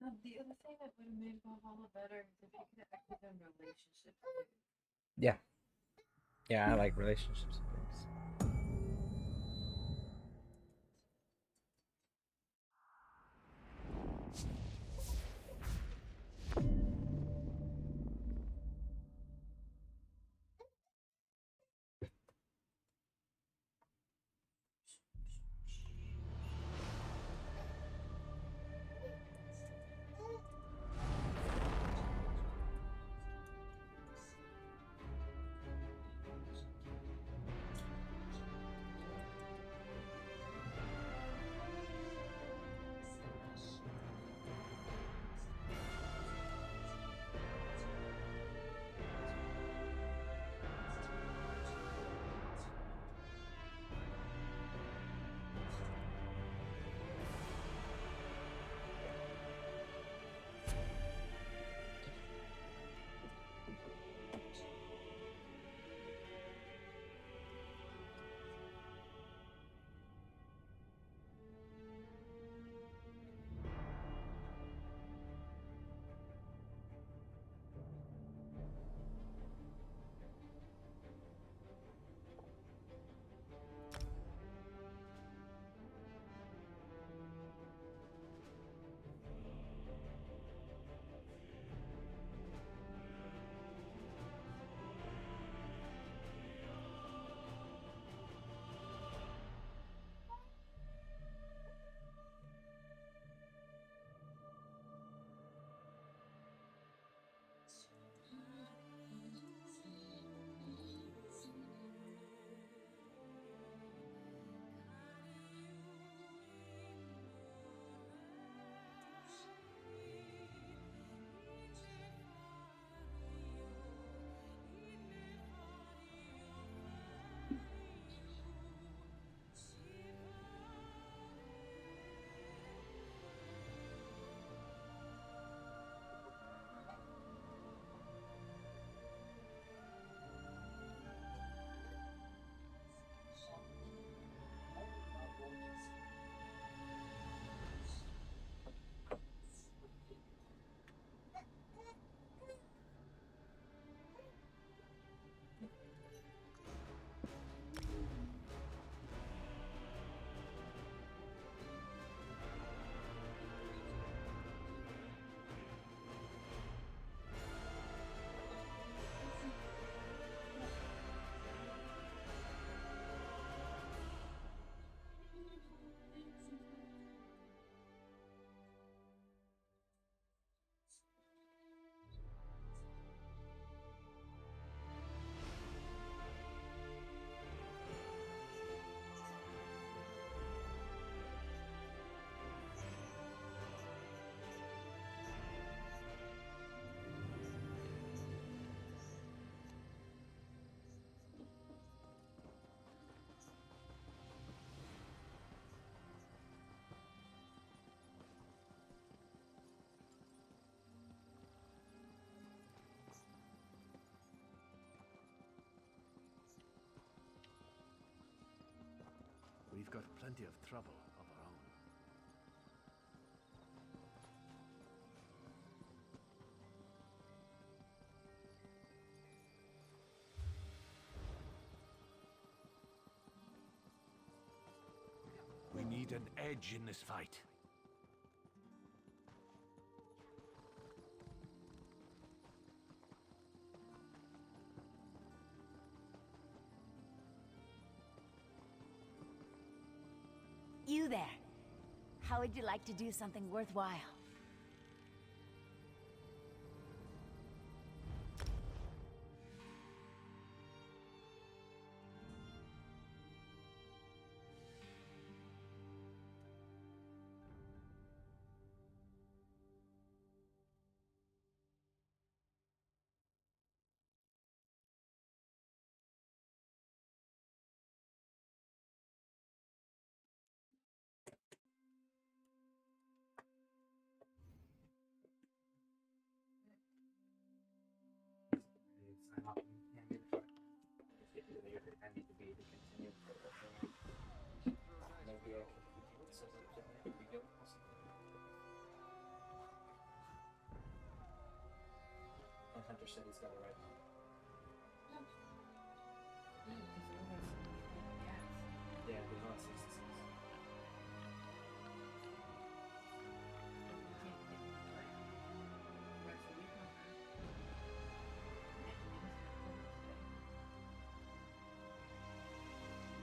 The other thing that would have made Valhalla better is if you could have acted in relationships too. Yeah, yeah, I like relationships and things. We've got plenty of trouble of our own. We need an edge in this fight. You there. How would you like to do something worthwhile? Hunter said he's got a right. Yeah, there's only 66.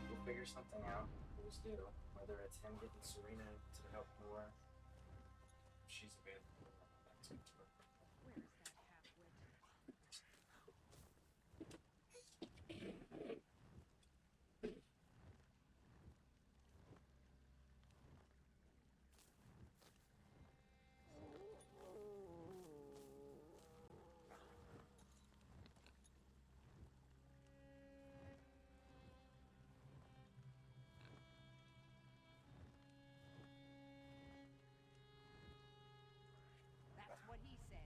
We'll figure something out. We'll just do. Whether it's him getting Serena to help more, if she's available. That's good to her. Where is that half-wit? That's what he said.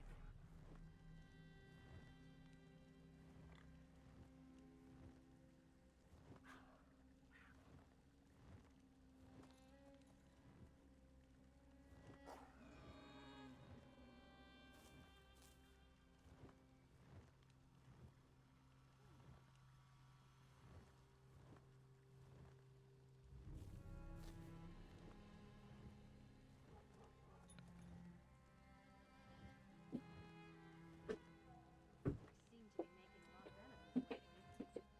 I seem to be making a lot of enemies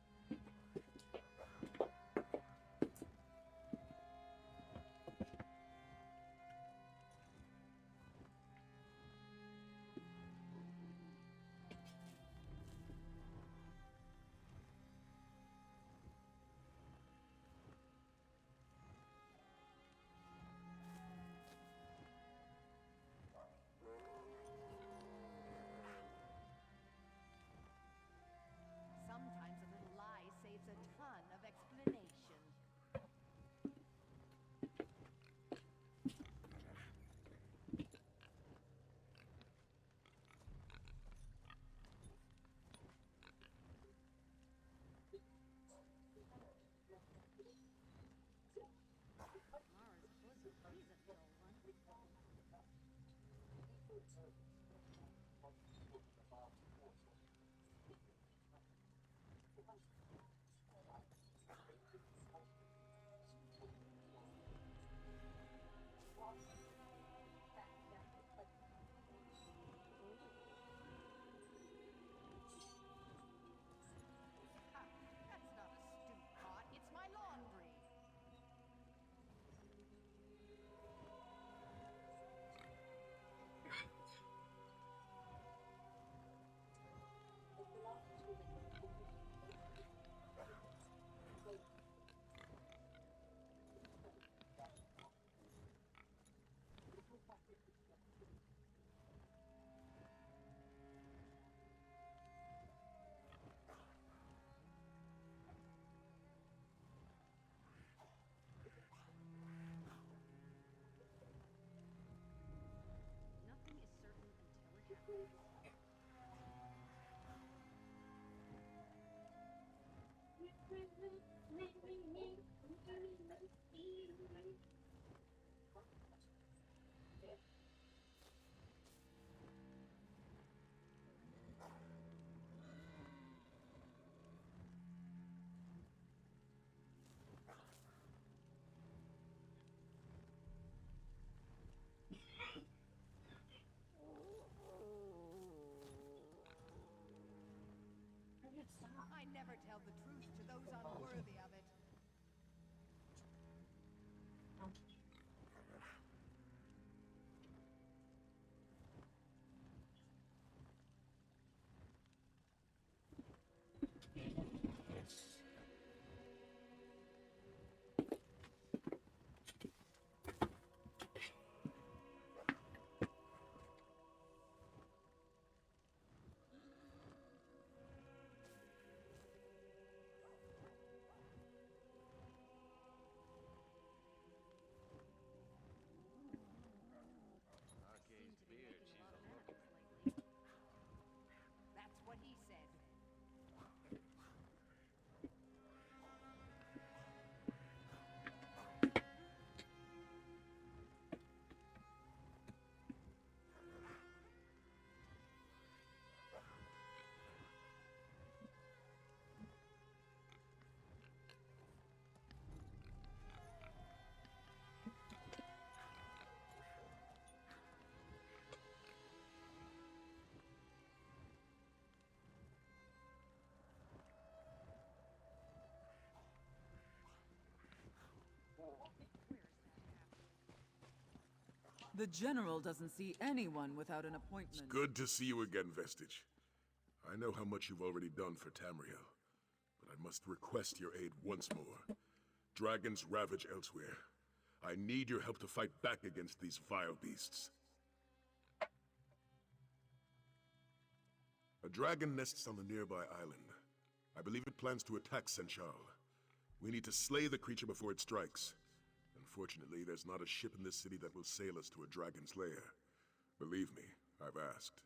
lately. Sometimes a little lie saves a ton of explanation. Mara's bosom, he's a dull one. Ha! That's not a stew pot, it's my laundry. Nothing is certain until it happens. I never tell the truth to those unworthy of it. The General doesn't see anyone without an It's appointment. good to see you again, Vestige. I know how much you've already done for Tamriel, but I must request your aid once more. Dragons ravage elsewhere. I need your help to fight back against these vile beasts. A dragon nests on a nearby island. I believe it plans to attack Senchal. We need to slay the creature before it strikes. Unfortunately, there's not a ship in this city that will sail us to a dragon's lair. Believe me, I've asked.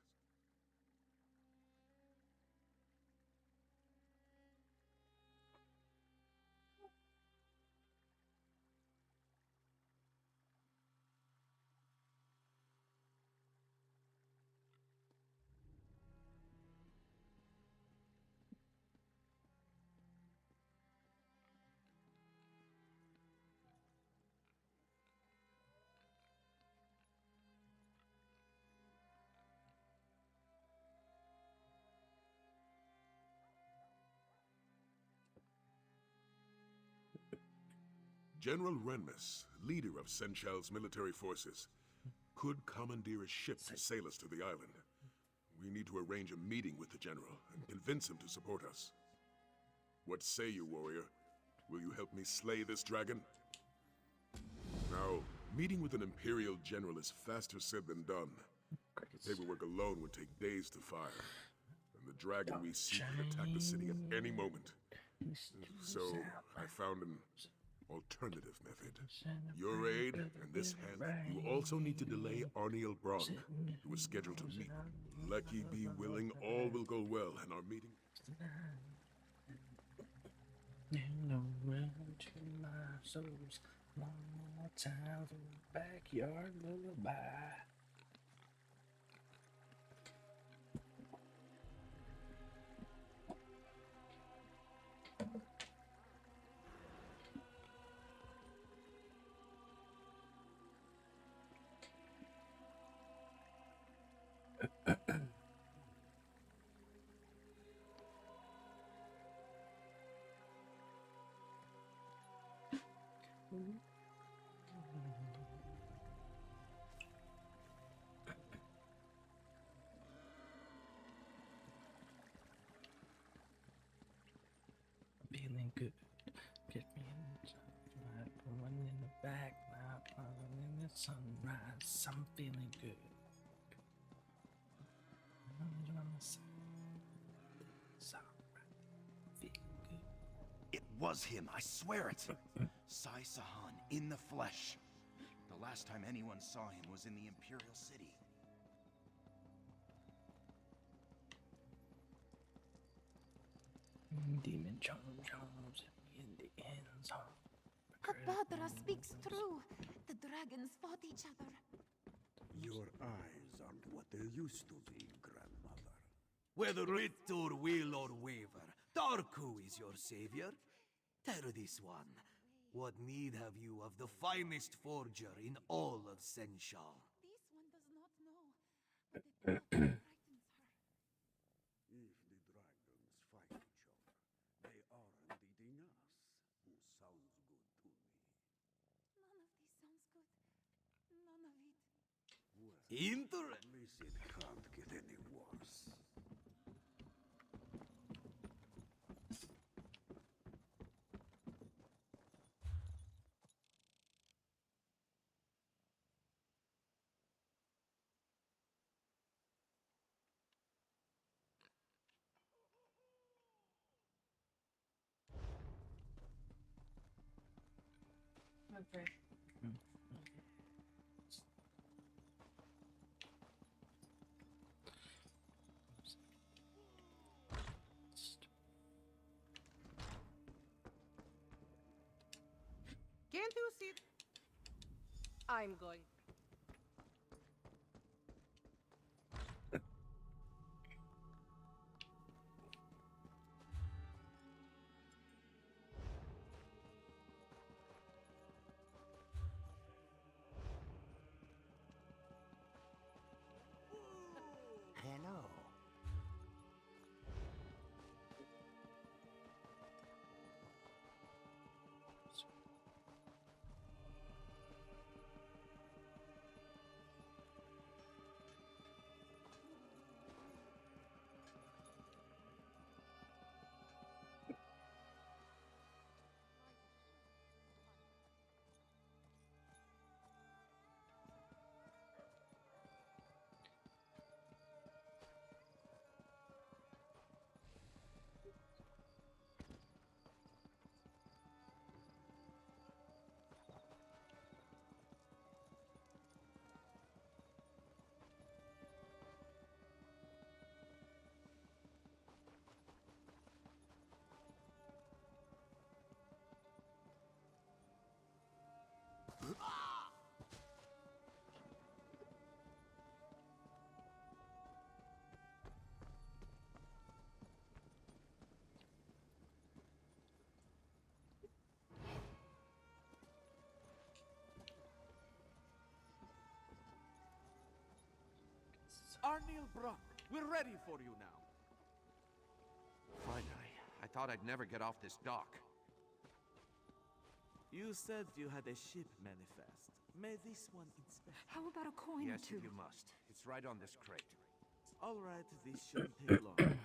General Renmus, leader of Senchal's military forces, could commandeer a ship to sail us to the island. We need to arrange a meeting with the General and convince him to support us. What say you, warrior? Will you help me slay this dragon? Now, meeting with an Imperial General is faster said than done. Paperwork alone would take days to fire, and the dragon we seek could attack the city at any moment. So, I found an alternative method. Your aid and this hand. You also need to delay Arniel Braun, who is scheduled to meet. Lucky be willing, all will go well, and our meeting. To my soul's one more time from the backyard lullaby. Feeling good. Get me inside. One in the back, now falling in the sunrise. I'm feeling good. Feeling good. It was him, I swear it. Sai Sahan, in the flesh. The last time anyone saw him was in the Imperial City. Demon charms in the end zone. Abadra speaks true. The dragons fought each other. Your eyes aren't what they used to be, grandmother. Whether it or will or waver, Darku is your savior. Tell this one, what need have you of the finest forger in all of Senshal? This one does not know. But the thought frightens her. If the dragons fight each other, they aren't eating us, who sounds good to me. None of this sounds good. None of it. Well, Inter- at least it can't get any worse. Okay. Can't you see? I'm going. Hello. Arnil Brunk. We're ready for you now. Finally. I thought I'd never get off this dock. You said you had a ship manifest. May this one inspect? How about a coin Yes, or two? you must. It's right on this crate. All right, this shouldn't take long.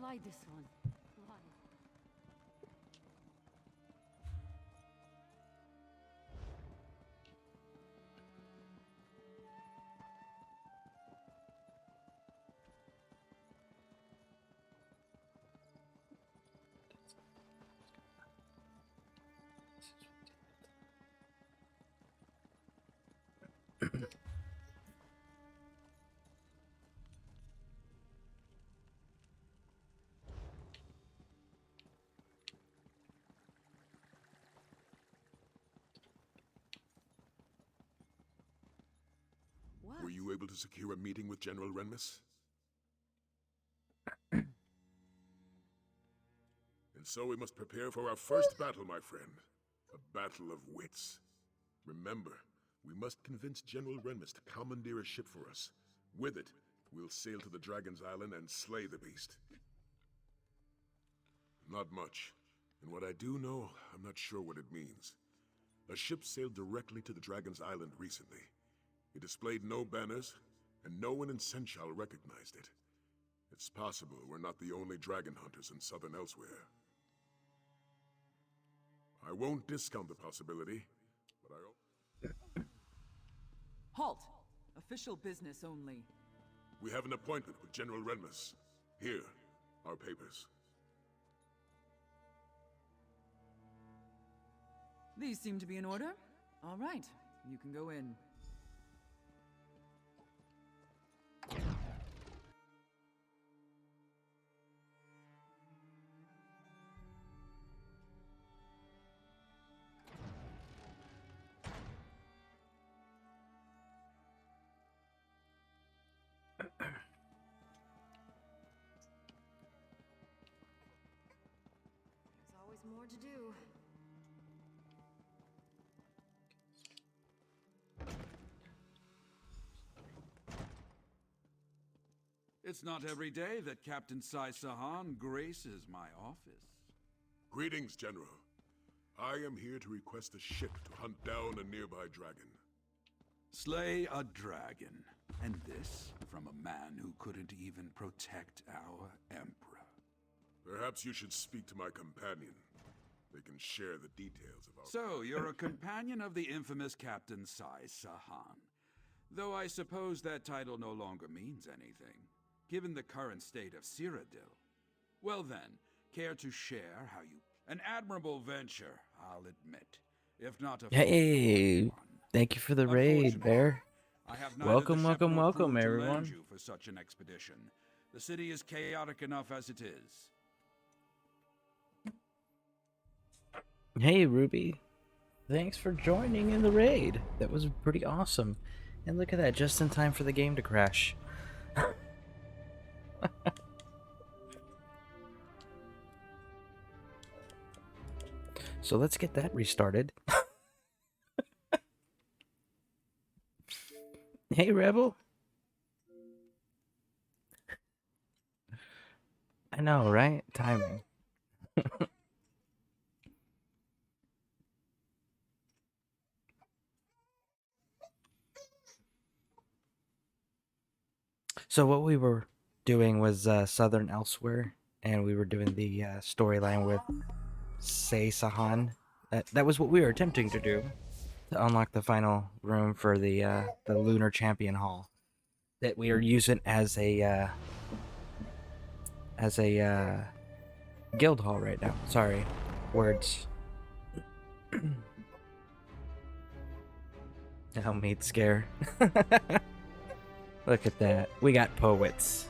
Lie this one. Lie. Were you able to secure a meeting with General Renmus? And so we must prepare for our first battle, my friend. A battle of wits. Remember, we must convince General Renmus to commandeer a ship for us. With it, we'll sail to the Dragon's Island and slay the beast. Not much. And what I do know, I'm not sure what it means. A ship sailed directly to the Dragon's Island recently. It displayed no banners, and no one in Senchal recognized it. It's possible we're not the only dragon hunters in southern Elsewhere. I won't discount the possibility, but Halt! Official business only. We have an appointment with General Renmus. Here, our papers. These seem to be in order. All right, you can go in. There's always more to do. It's not every day that Captain Sai Sahan graces my office. Greetings, General. I am here to request a ship to hunt down a nearby dragon. Slay a dragon. And this from a man who couldn't even protect our Emperor. Perhaps you should speak to my companion. They can share the details of our... So, you're a companion of the infamous Captain Sai Sahan. Though I suppose that title no longer means anything, given the current state of Cyrodiil. Well then, care to share how you... An admirable venture, I'll admit. If not a... Hey, thank you for the raid, Bear. I have neither Welcome, the ship welcome, nor welcome, crew to lend everyone. you for such an expedition. The city is chaotic enough as it is. Hey, Ruby. Thanks for joining in the raid. That was pretty awesome. And look at that, just in time for the game to crash. So let's get that restarted. Hey, Rebel. I know, right? Timing. So what we were doing was Southern Elsewhere, and we were doing the storyline with Sai Sahan. That was what we were attempting to do, to unlock the final room for the Lunar Champion Hall that we are using as a guild hall right now. Sorry, words. Now made scare. Look at that. We got poets.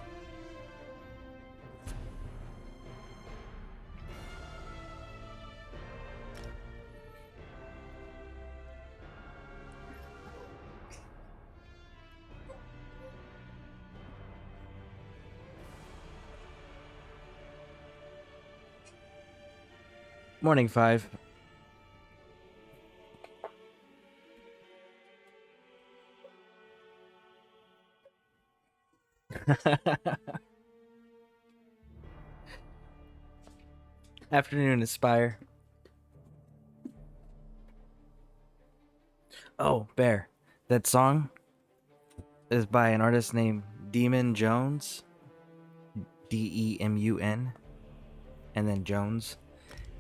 Morning, 5. Afternoon, Aspire. Oh, Bear. That song is by an artist named Demon Jones. Demun. And then Jones.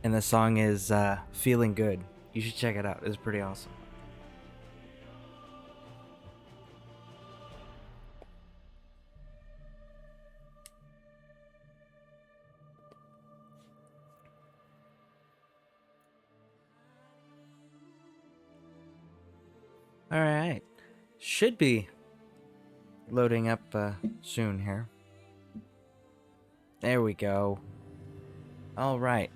And the song is Feeling Good. You should check it out. It's pretty awesome. Alright. Should be loading up soon here. There we go. Alright.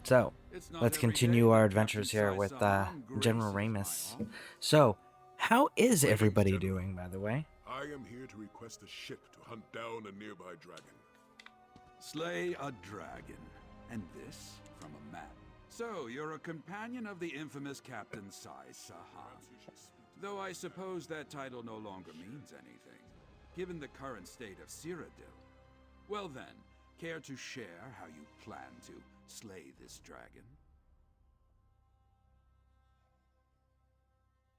So, let's continue our adventures here with General Ramus. So, how is everybody doing, by the way? I am here to request a ship to hunt down a nearby dragon. Slay a dragon. And this from a map. So, you're a companion of the infamous Captain Sai Sahan. Though I suppose that title no longer means anything, given the current state of Cyrodiil. Well then, care to share how you plan to slay this dragon?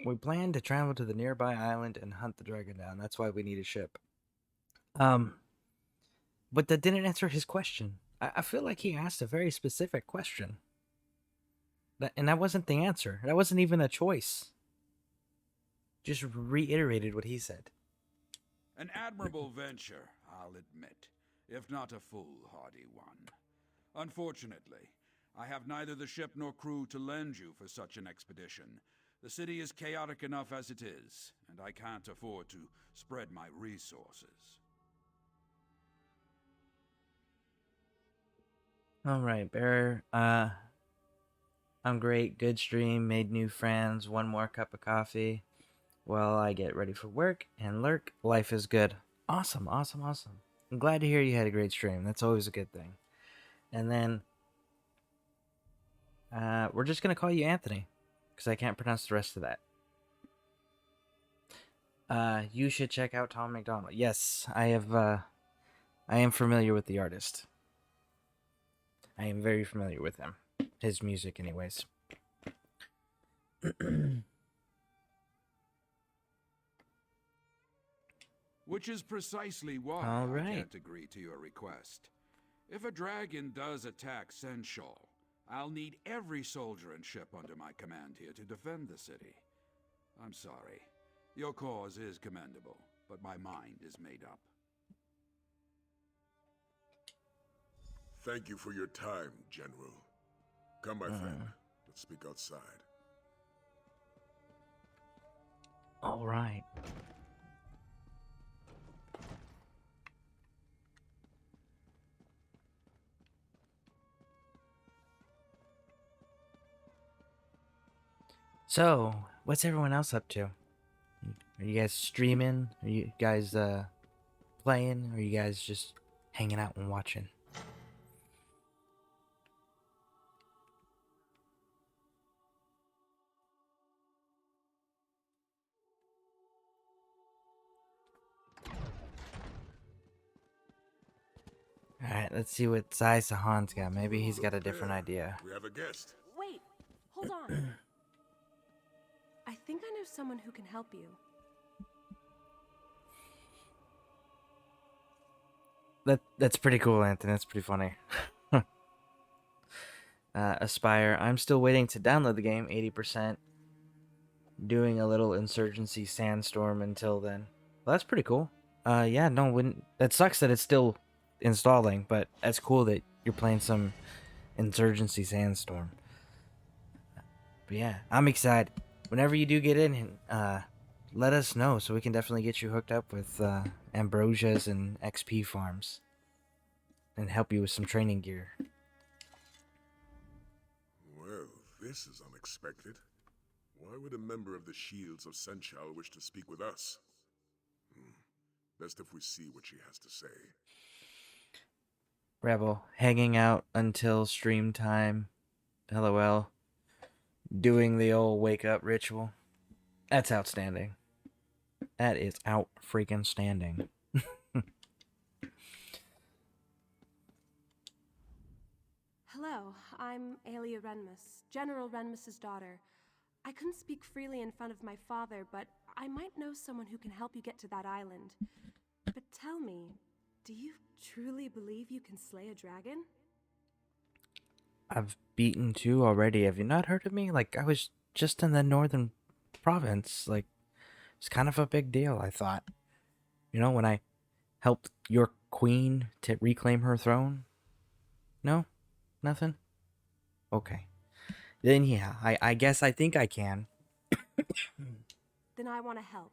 We plan to travel to the nearby island and hunt the dragon down. That's why we need a ship. But that didn't answer his question. I feel like he asked a very specific question. And that wasn't the answer. That wasn't even a choice. Just reiterated what he said. An admirable venture, I'll admit, if not a foolhardy one. Unfortunately, I have neither the ship nor crew to lend you for such an expedition. The city is chaotic enough as it is, and I can't afford to spread my resources. Alright, Bear. I'm great. Good stream. Made new friends. One more cup of coffee. While I get ready for work and lurk. Life is good. Awesome, awesome, awesome. I'm glad to hear you had a great stream. That's always a good thing. And then we're just gonna call you Anthony, because I can't pronounce the rest of that. You should check out Tom McDonald. Yes, I have. I am familiar with the artist. I am very familiar with him. His music, anyways. Which is precisely why I can't agree to your request. If a dragon does attack Senshal, I'll need every soldier and ship under my command here to defend the city. I'm sorry. Your cause is commendable, but my mind is made up. Thank you for your time, General. Come, my friend. Let's speak outside. All right. So, what's everyone else up to? Are you guys streaming? Are you guys playing? Or are you guys just hanging out and watching? Alright, let's see what Sai Sahan's got. Maybe he's got a different idea. We have a guest. Wait, hold on. I think I know someone who can help you. That's pretty cool, Anthony. That's pretty funny. Aspire. I'm still waiting to download the game, 80%. Doing a little Insurgency Sandstorm until then. Well, that's pretty cool. Yeah, no, that sucks that it's still installing, but that's cool that you're playing some Insurgency Sandstorm. But yeah, I'm excited. Whenever you do get in, let us know so we can definitely get you hooked up with Ambrosias and XP farms and help you with some training gear. Well, this is unexpected. Why would a member of the Shields of Senshal wish to speak with us? Best if we see what she has to say. Rebel, hanging out until stream time. LOL. Doing the old wake up ritual. That's outstanding. That is out freaking standing. Hello, I'm Aelia Renmus, General Renmus's daughter. I couldn't speak freely in front of my father, but I might know someone who can help you get to that island. But tell me, do you truly believe you can slay a dragon? I've beaten 2 already. Have you not heard of me? Like, I was just in the northern province. Like, it's kind of a big deal, I thought. You know, when I helped your queen to reclaim her throne? No? Nothing? Okay. Then yeah, I guess I think I can. Then I want to help.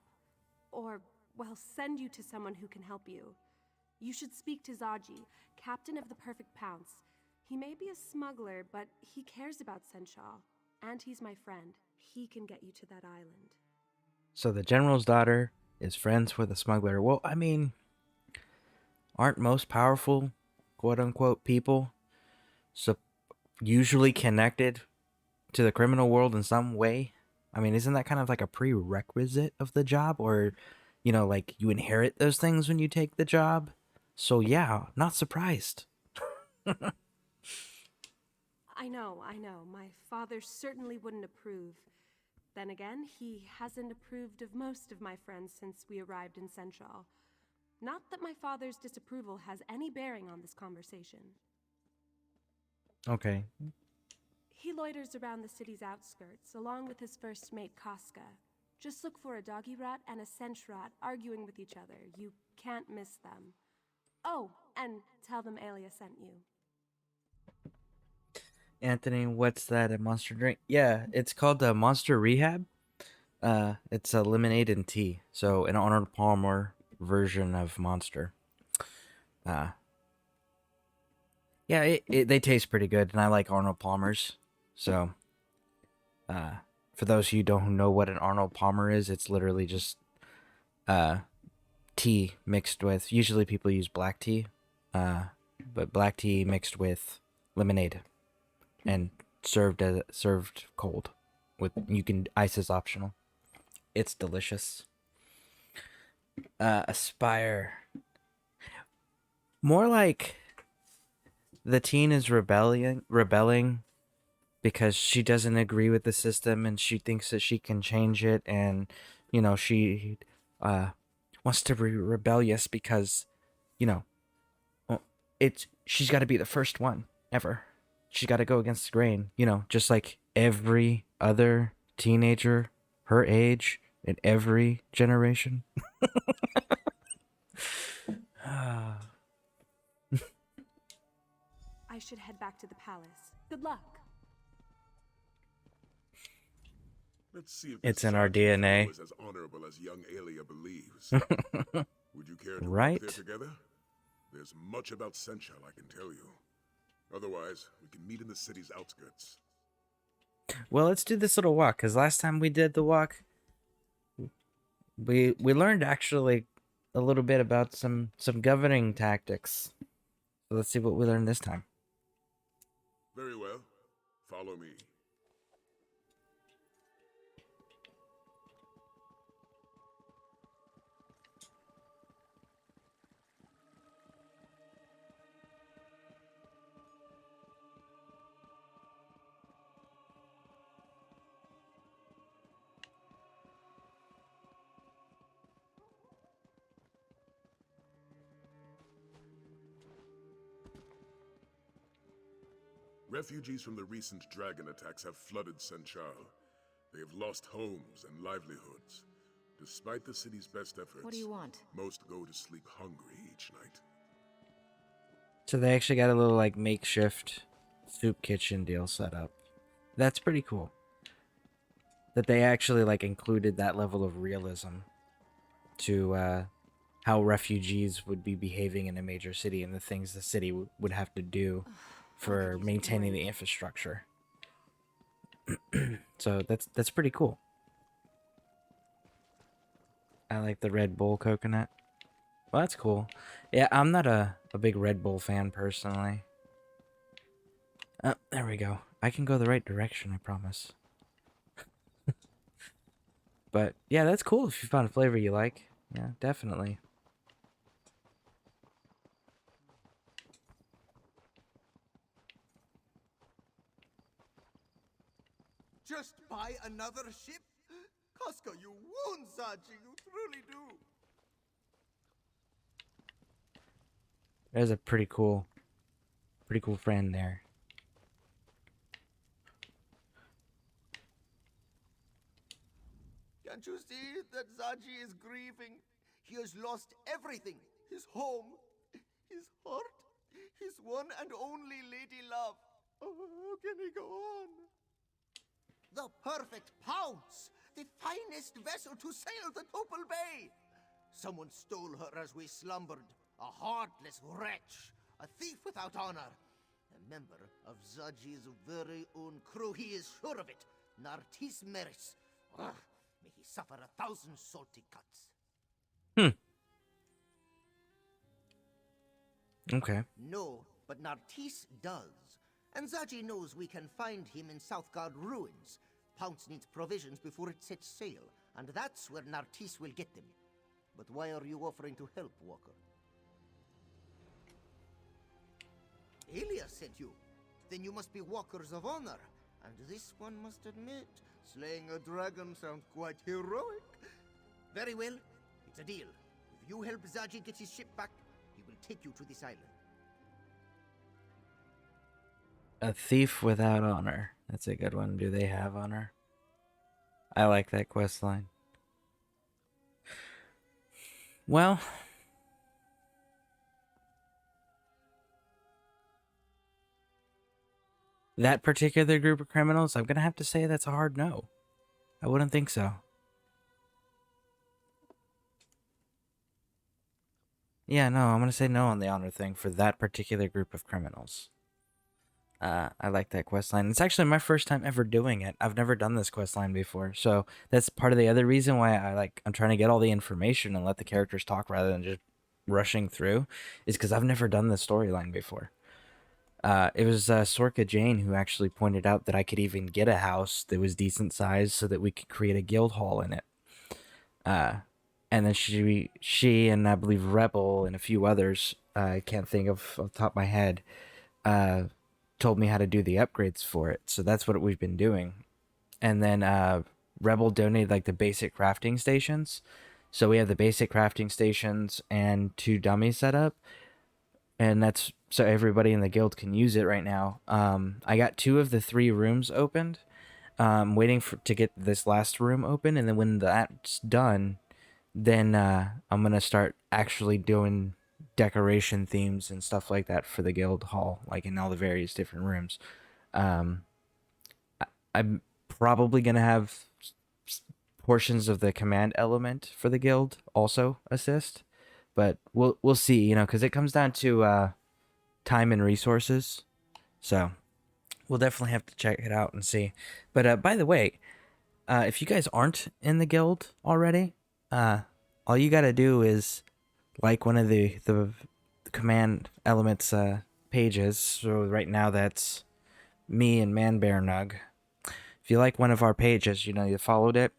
Or, well, send you to someone who can help you. You should speak to Zaji, captain of the Perfect Pounce. He may be a smuggler, but he cares about Senshaw. And he's my friend. He can get you to that island. So the general's daughter is friends with a smuggler. Well, I mean, aren't most powerful, quote-unquote, people usually connected to the criminal world in some way? I mean, isn't that kind of like a prerequisite of the job? Or, you know, like you inherit those things when you take the job? So yeah, not surprised. I know. My father certainly wouldn't approve. Then again, he hasn't approved of most of my friends since we arrived in Senshaw. Not that my father's disapproval has any bearing on this conversation. Okay. He loiters around the city's outskirts, along with his first mate, Casca. Just look for a doggy rat and a sench rat arguing with each other. You can't miss them. Oh, and tell them Aelia sent you. Anthony, what's that, a monster drink? Yeah, it's called the Monster Rehab. It's a lemonade and tea. So an Arnold Palmer version of Monster. Yeah, they taste pretty good, and I like Arnold Palmers. So, for those of you who don't know what an Arnold Palmer is, it's literally just tea mixed with, usually people use black tea, but black tea mixed with lemonade, and served cold. Ice is optional. It's delicious. Aspire. More like the teen is rebelling because she doesn't agree with the system and she thinks that she can change it, and you know, she wants to be rebellious because, you know, she's got to be the first one ever. She's got to go against the grain, you know, just like every other teenager her age in every generation. I should head back to the palace. Good luck. Let's see if It's this in our Sergeant DNA. is as honorable as young Aelia believes. Would you care to Right? work there together? There's much about Senchal I can tell you. Otherwise, we can meet in the city's outskirts. Well, let's do this little walk, because last time we did the walk, we learned actually a little bit about some governing tactics. So let's see what we learned this time. Very well. Follow me. Refugees from the recent dragon attacks have flooded Senchal. They have lost homes and livelihoods. Despite the city's best efforts, What do you want? most go to sleep hungry each night. So they actually got a little like makeshift soup kitchen deal set up. That's pretty cool. That they actually like included that level of realism to how refugees would be behaving in a major city and the things the city would have to do for maintaining the infrastructure. So that's pretty cool. I like the Red Bull coconut. Well, that's cool. Yeah, I'm not a big Red Bull fan personally. There we go. I can go the right direction, I promise. But yeah, that's cool if you found a flavor you like. Yeah, definitely. Just buy another ship? Casca, you wound Zaji, you truly do. There's a pretty cool friend there. Can't you see that Zaji is grieving? He has lost everything. His home, his heart, his one and only lady love. Oh, how can he go on? The perfect pounce! The finest vessel to sail the Topal Bay! Someone stole her as we slumbered. A heartless wretch. A thief without honor. A member of Zaji's very own crew. He is sure of it. Nartis Meris. Ugh, may he suffer 1,000 salty cuts. Okay. No, but Nartis does. And Zaji knows we can find him in Southgard ruins. Pounce needs provisions before it sets sail, and that's where Nartis will get them. But why are you offering to help, Walker? Elias sent you. Then you must be walkers of honor. And this one must admit, slaying a dragon sounds quite heroic. Very well, it's a deal. If you help Zaji get his ship back, he will take you to this island. A thief without honor. That's a good one. Do they have honor? I like that quest line. Well, that particular group of criminals, I'm gonna have to say that's a hard no. I wouldn't think so. Yeah, no, I'm gonna say no on the honor thing for that particular group of criminals. I like that quest line. It's actually my first time ever doing it. I've never done this quest line before, so that's part of the other reason why I'm trying to get all the information and let the characters talk rather than just rushing through, is because I've never done this storyline before. It was Sorka Jane who actually pointed out that I could even get a house that was decent size so that we could create a guild hall in it. And then she and I believe Rebel and a few others, I can't think of off the top of my head, told me how to do the upgrades for it. So that's what we've been doing. And then Rebel donated like the basic crafting stations. So we have the basic crafting stations and 2 dummies set up. And that's so everybody in the guild can use it right now. I got 2 of the 3 rooms opened. Waiting to get this last room open. And then when that's done, then I'm going to start actually doing decoration themes and stuff like that for the guild hall, like in all the various different rooms. I'm probably gonna have portions of the command element for the guild also assist, but we'll see, you know, because it comes down to time and resources. So we'll definitely have to check it out and see. But by the way, if you guys aren't in the guild already, all you gotta do is like one of the command elements pages. So right now that's me and ManBearNug. If you like one of our pages, you know, you followed it,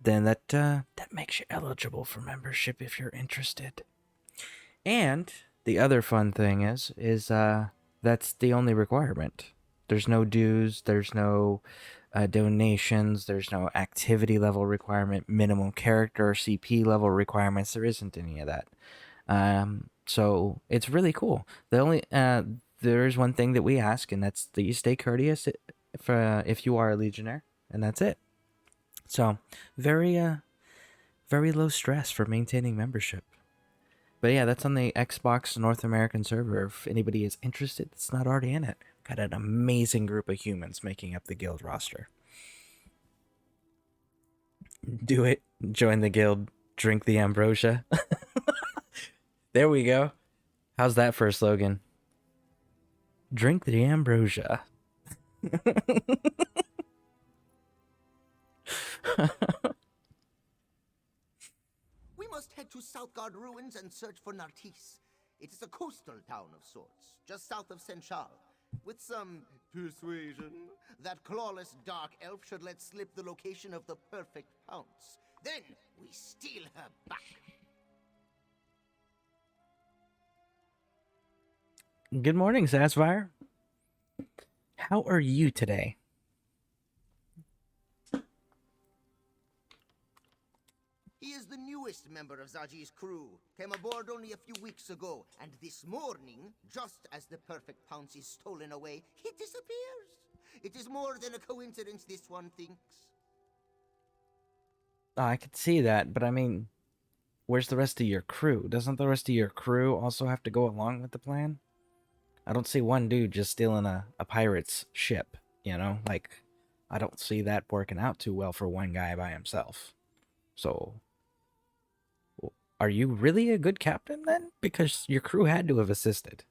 then that makes you eligible for membership if you're interested. And the other fun thing is that's the only requirement. There's no dues, there's no donations, there's no activity level requirement, minimum character or CP level requirements. There isn't any of that. So it's really cool. The only there's one thing that we ask, and that's that you stay courteous if you are a legionnaire, and that's it. So very low stress for maintaining membership. But yeah, that's on the Xbox North American server. If anybody is interested that's not already in it, got an amazing group of humans making up the guild roster. Do it. Join the guild. Drink the ambrosia. There we go. How's that for a slogan? Drink the ambrosia. We must head to Southgard ruins and search for Nartis. It is a coastal town of sorts, just south of Senchal. With some persuasion, that clawless dark elf should let slip the location of the perfect pounce. Then we steal her back. Good morning, Sassfire. How are you today? He is the newest member of Zaji's crew. Came aboard only a few weeks ago, and this morning, just as the perfect pounce is stolen away, he disappears. It is more than a coincidence, this one thinks. Oh, I could see that, but I mean, where's the rest of your crew? Doesn't the rest of your crew also have to go along with the plan? I don't see one dude just stealing a pirate's ship, you know? Like, I don't see that working out too well for one guy by himself. So, are you really a good captain then? Because your crew had to have assisted.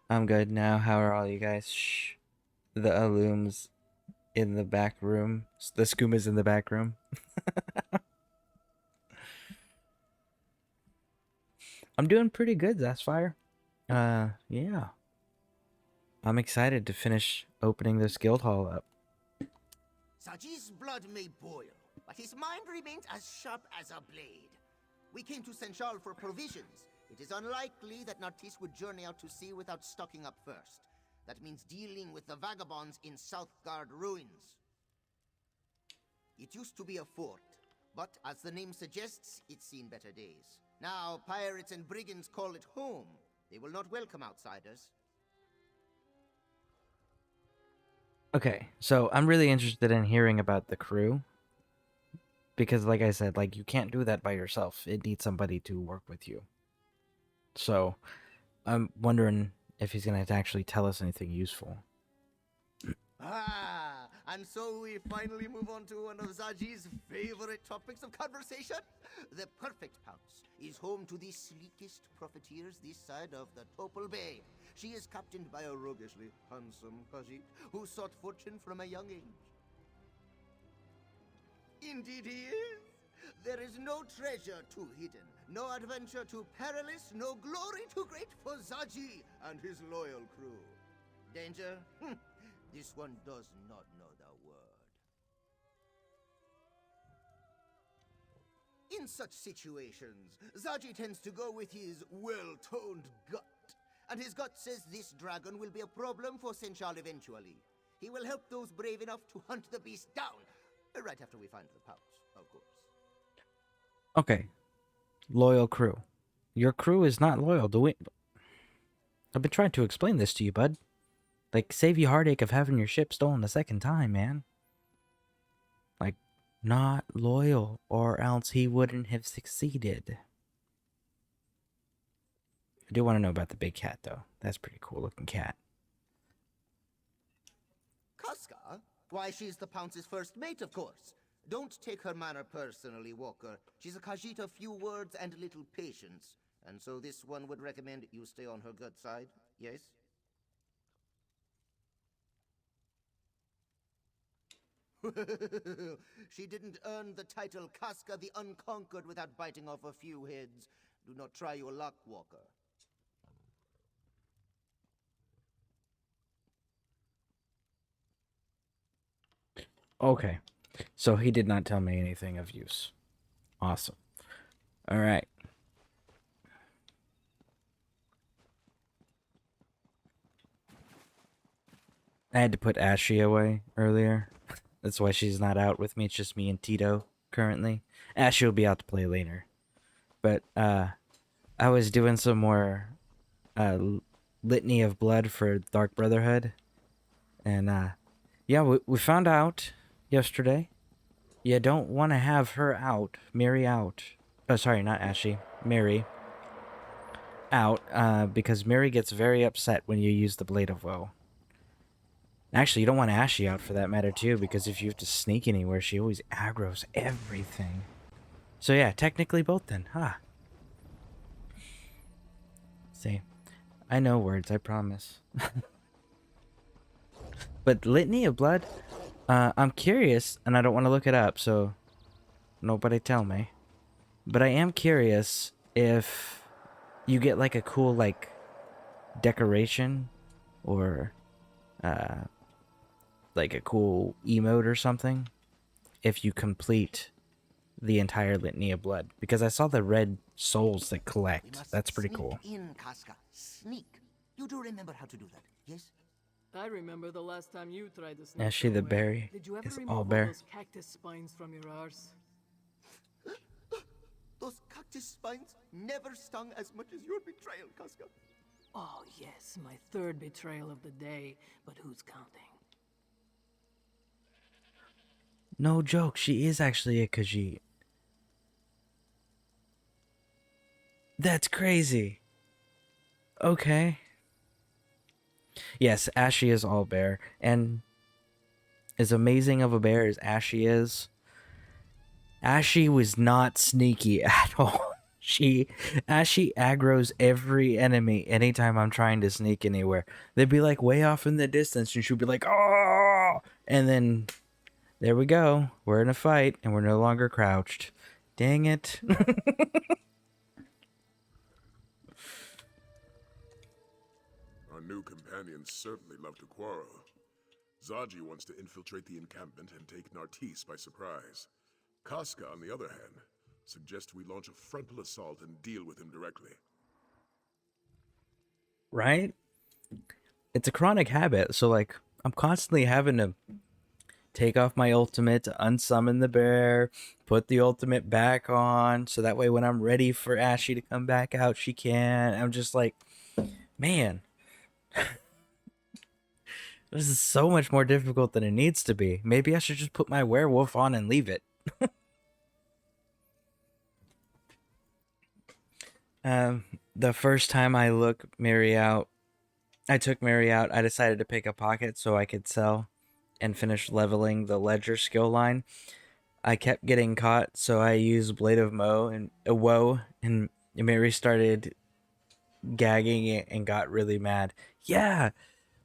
I'm good now. How are all you guys? Shh. The Alums in the back room. The Skumas in the back room. I'm doing pretty good, Sassfire. Yeah. I'm excited to finish opening this guild hall up. Zaji's blood may boil, but his mind remains as sharp as a blade. We came to Senchal for provisions. It is unlikely that Nartis would journey out to sea without stocking up first. That means dealing with the vagabonds in Southgard ruins. It used to be a fort, but as the name suggests, it's seen better days. Now, pirates and brigands call it home. They will not welcome outsiders. Okay, so I'm really interested in hearing about the crew. Because like I said, like you can't do that by yourself. It needs somebody to work with you. So, I'm wondering if he's going to actually tell us anything useful. Ah, and so we finally move on to one of Zaji's favorite topics of conversation. The perfect pounce is home to the sleekest profiteers this side of the Topal Bay. She is captained by a roguishly handsome Khajiit who sought fortune from a young age. Indeed he is. There is no treasure too hidden, no adventure too perilous, no glory too great for Zaji and his loyal crew. Danger? This one does not know the word. In such situations, Zaji tends to go with his well-toned gut. And his gut says this dragon will be a problem for Senchal eventually. He will help those brave enough to hunt the beast down. Right after we find the pounce, of course. Okay. Loyal crew. Your crew is not loyal, do we? I've been trying to explain this to you, bud. Like, save you heartache of having your ship stolen a second time, man. Like, not loyal, or else he wouldn't have succeeded. I do want to know about the big cat, though. That's a pretty cool looking cat. Casca? Why, she's the Pounce's first mate, of course. Don't take her manner personally, Walker. She's a Khajiit of few words and little patience. And so this one would recommend you stay on her good side, yes? She didn't earn the title Casca the Unconquered without biting off a few heads. Do not try your luck, Walker. Okay. So he did not tell me anything of use. Awesome. Alright. I had to put Ashley away earlier. That's why she's not out with me. It's just me and Tito currently. Ashley will be out to play later. But, I was doing some more, Litany of Blood for Dark Brotherhood. And, yeah, we found out yesterday. You don't want to have her out, Mary out. Oh, sorry, not Ashley. Mary out, because Mary gets very upset when you use the Blade of Woe. Actually, you don't want Ashley out for that matter, too, because if you have to sneak anywhere, she always aggroes everything. So yeah, technically both then, huh? See, I know words, I promise. But Litany of Blood, I'm curious, and I don't want to look it up, so nobody tell me. But I am curious if you get like a cool like decoration or like a cool emote or something if you complete the entire Litany of Blood, because I saw the red souls that collect. That's pretty cool. In, Casca. Sneak. You do remember how to do that, yes? I remember the last time you tried to sneak Ashy the somewhere. berry Did you ever is remove all all bear. those cactus spines from your arse? Those cactus spines never stung as much as your betrayal, Casca. Oh yes, my third betrayal of the day, but who's counting? No joke, she is actually a Khajiit. That's crazy. Okay. Yes, Ashy is all bear, and as amazing of a bear as Ashy is, Ashy was not sneaky at all. Ashy aggroes every enemy anytime I'm trying to sneak anywhere. They'd be like way off in the distance, and she'd be like, "Oh!" And then there we go. We're in a fight, and we're no longer crouched. Dang it. Our new companions certainly love to quarrel. Zaji wants to infiltrate the encampment and take Nartis by surprise. Casca, on the other hand, suggests we launch a frontal assault and deal with him directly. Right? It's a chronic habit, so like I'm constantly having to take off my ultimate to unsummon the bear, put the ultimate back on, so that way when I'm ready for Ashy to come back out, she can. I'm just like, man, this is so much more difficult than it needs to be. Maybe I should just put my werewolf on and leave it. The first time I took Mary out, I decided to pick a pocket so I could sell and finish leveling the ledger skill line. I kept getting caught, so I used Blade of Woe, and Mary started gagging it and got really mad. Yeah,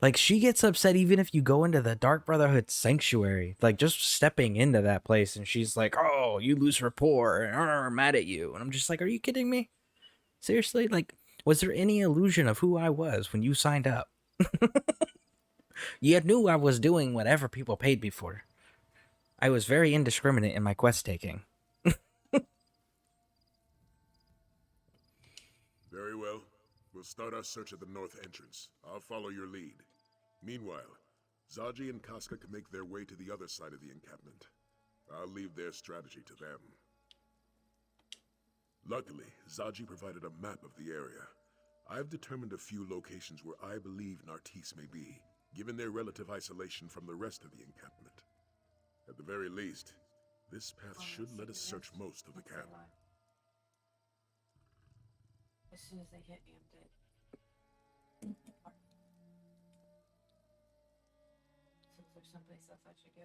like she gets upset even if you go into the Dark Brotherhood Sanctuary, like just stepping into that place, and she's like, "Oh, you lose rapport, and I'm mad at you." And I'm just like, "Are you kidding me? Seriously? Like, was there any illusion of who I was when you signed up? You knew I was doing whatever people paid me for. I was very indiscriminate in my quest taking." Very well. We'll start our search at the north entrance. I'll follow your lead. Meanwhile, Zaji and Casca can make their way to the other side of the encampment. I'll leave their strategy to them. Luckily, Zaji provided a map of the area. I've determined a few locations where I believe Nartis may be, given their relative isolation from the rest of the encampment. At the very least, this path should let us search most of the camp. As soon as they hit Amdit. So is there someplace else I should go?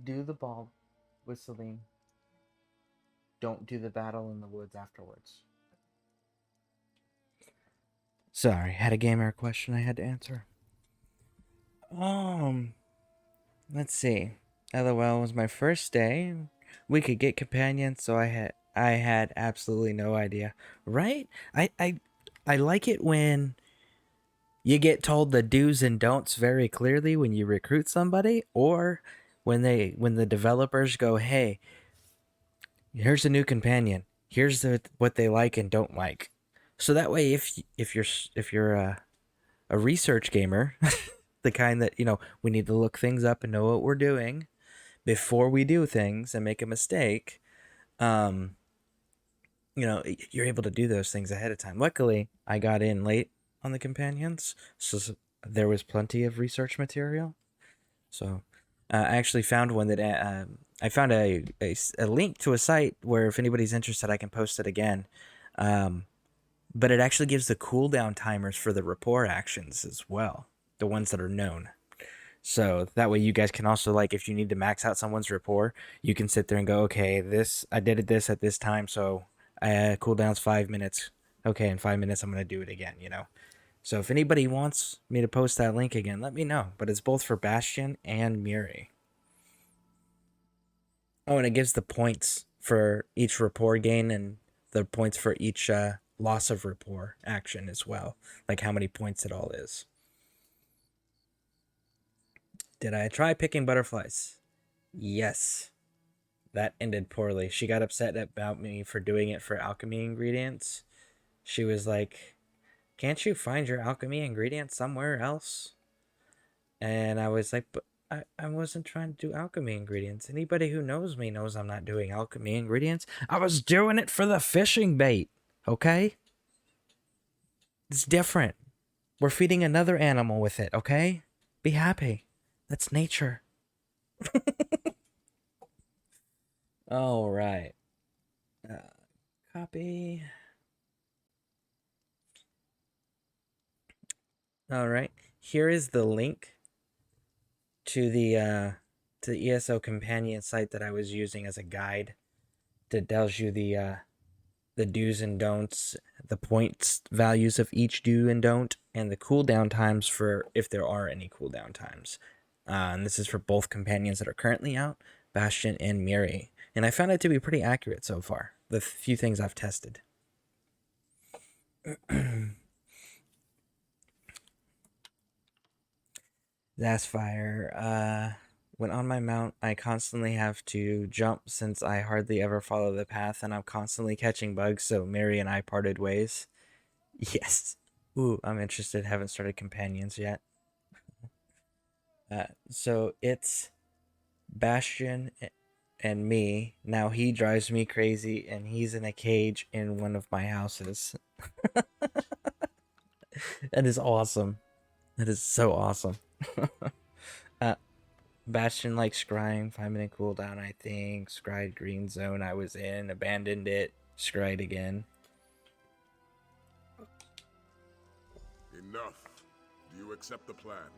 Do the ball whistling. Don't do the battle in the woods afterwards. Sorry, had a gamer question I had to answer. Let's see. LOL was my first day. We could get companions, so I had absolutely no idea. Right? I like it when you get told the do's and don'ts very clearly when you recruit somebody, or when the developers go, "Hey, here's a new companion. Here's what they like and don't like." So that way, if you're a research gamer, the kind that, we need to look things up and know what we're doing before we do things and make a mistake, you're able to do those things ahead of time. Luckily, I got in late on the companions, so there was plenty of research material. So I actually found one that I found a link to a site where if anybody's interested, I can post it again. But it actually gives the cooldown timers for the rapport actions as well, the ones that are known. So that way you guys can also, like, if you need to max out someone's rapport, you can sit there and go, okay, I did this at this time, so cooldown's 5 minutes. Okay, in 5 minutes I'm going to do it again, So if anybody wants me to post that link again, let me know. But it's both for Bastion and Muri. Oh, and it gives the points for each rapport gain and the points for each loss of rapport action as well. Like how many points it all is. Did I try picking butterflies? Yes. That ended poorly. She got upset about me for doing it for alchemy ingredients. She was like, can't you find your alchemy ingredients somewhere else? And I was like, but I wasn't trying to do alchemy ingredients. Anybody who knows me knows I'm not doing alchemy ingredients. I was doing it for the fishing bait, okay? It's different. We're feeding another animal with it, okay? Be happy. That's nature. All right. Copy. All right. Here is the link to the ESO companion site that I was using as a guide that tells you the do's and don'ts, the points values of each do and don't, and the cooldown times for if there are any cooldown times. And this is for both companions that are currently out, Bastion and Miri. And I found it to be pretty accurate so far, the few things I've tested. Zasfire, when on my mount, I constantly have to jump since I hardly ever follow the path and I'm constantly catching bugs, so Mary and I parted ways. Yes. Ooh, I'm interested. Haven't started companions yet. So it's Bastion and me. Now he drives me crazy and he's in a cage in one of my houses. That is awesome. That is so awesome. Bastion likes scrying, 5-minute cooldown, I think. Scryed green zone I was in, abandoned it, scryed again. Enough. Do you accept the plan?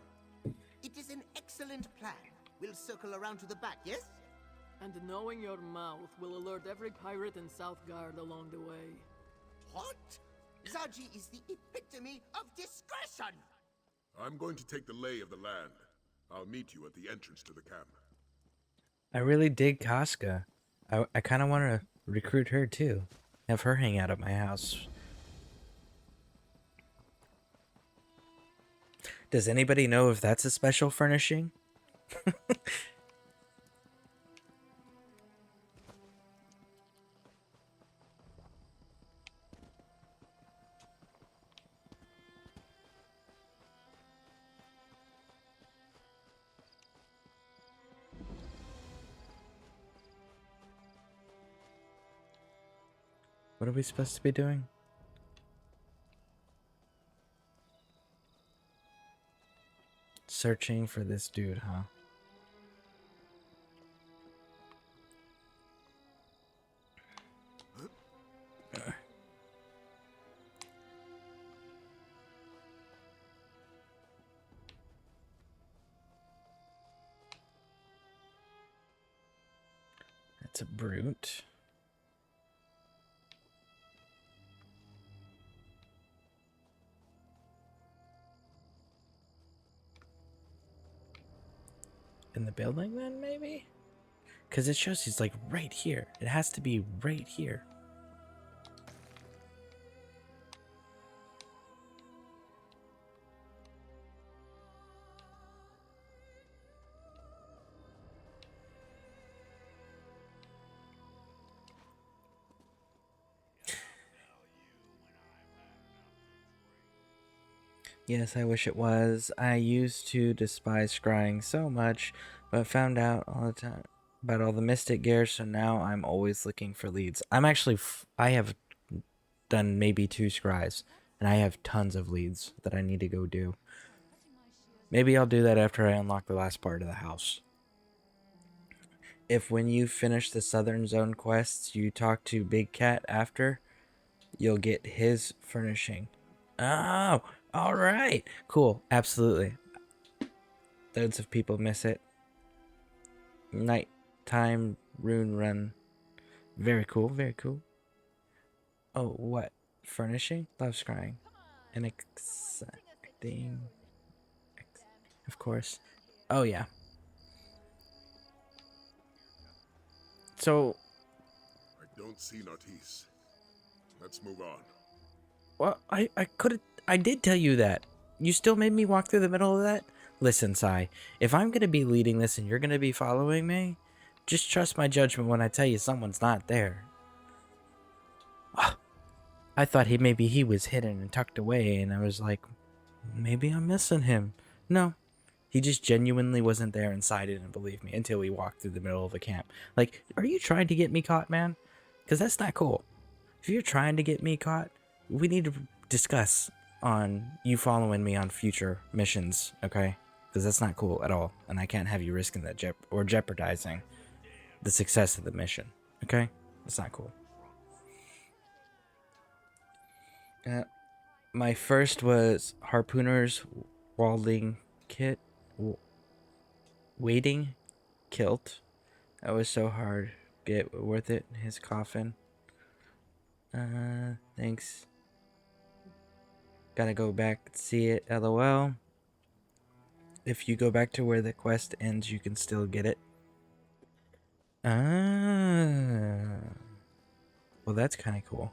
It is an excellent plan. We'll circle around to the back, yes? And knowing your mouth will alert every pirate in Southgard along the way. What? Zaji is the epitome of discretion! I'm going to take the lay of the land. I'll meet you at the entrance to the camp. I really dig Casca. I kind of want to recruit her too. Have her hang out at my house. Does anybody know if that's a special furnishing? What are we supposed to be doing? Searching for this dude, huh? That's a brute. In the building then, maybe? Because it shows he's like right here. It has to be right here. Yes, I wish it was. I used to despise scrying so much, but found out all the time about all the mystic gear, so now I'm always looking for leads. I'm actually, I have done maybe 2 scries, and I have tons of leads that I need to go do. Maybe I'll do that after I unlock the last part of the house. If when you finish the Southern Zone quests, you talk to Big Cat after, you'll get his furnishing. Oh! All right, cool, absolutely. Loads of people miss it. Nighttime rune run. Very cool, very cool. Oh, what? Furnishing? Love scrying. And exacting. Of course. Oh, yeah. So, I don't see Nartisse. Let's move on. well, I did tell you that. You still made me walk through the middle of that? Listen, Sai, if I'm gonna be leading this and you're gonna be following me, just trust my judgment when I tell you someone's not there. I thought maybe he was hidden and tucked away, and I was like, maybe I'm missing him. No, he just genuinely wasn't there, and Sai didn't believe me until we walked through the middle of the camp. Like, are you trying to get me caught, man? Because that's not cool. If you're trying to get me caught, we need to discuss on you following me on future missions, okay? Because that's not cool at all, and I can't have you risking that or jeopardizing the success of the mission, okay? That's not cool. My first was Harpooner's Walding Kit. Wading Kilt. That was so hard. Get worth it. His coffin. Thanks. Gotta go back and see it. LOL. If you go back to where the quest ends, you can still get it. Well, that's kind of cool.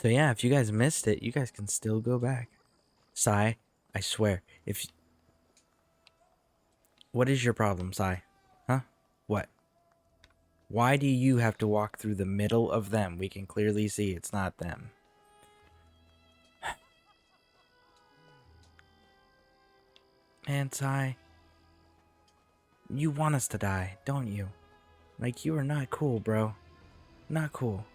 So yeah, if you guys missed it, you guys can still go back. Sai, I swear, what is your problem, Sai? Huh? What? Why do you have to walk through the middle of them? We can clearly see it's not them. Man, Sai, you want us to die, don't you? Like, you are not cool, bro. Not cool.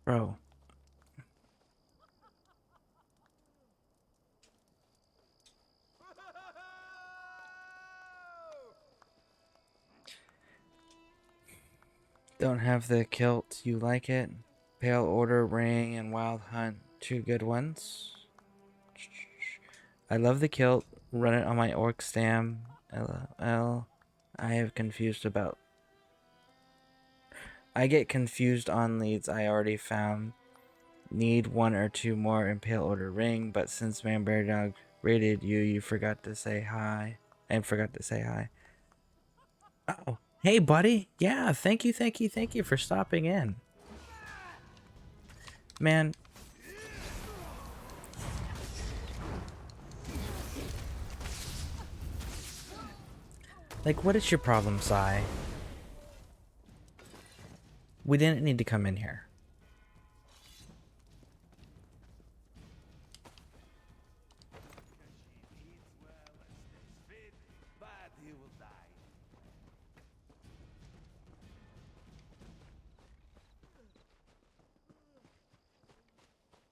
Bro. Don't have the kilt, you like it? Pale Order, Ring, and Wild Hunt, 2 good ones. I love the kilt, run it on my orc stam. LOL. I get confused on leads I already found. Need 1 or 2 more in Pale Order Ring, but since Man Bear Dog raided you, you forgot to say hi. And forgot to say hi. Oh, hey buddy. Yeah, thank you for stopping in. Man. Like, what is your problem, Sai? We didn't need to come in here.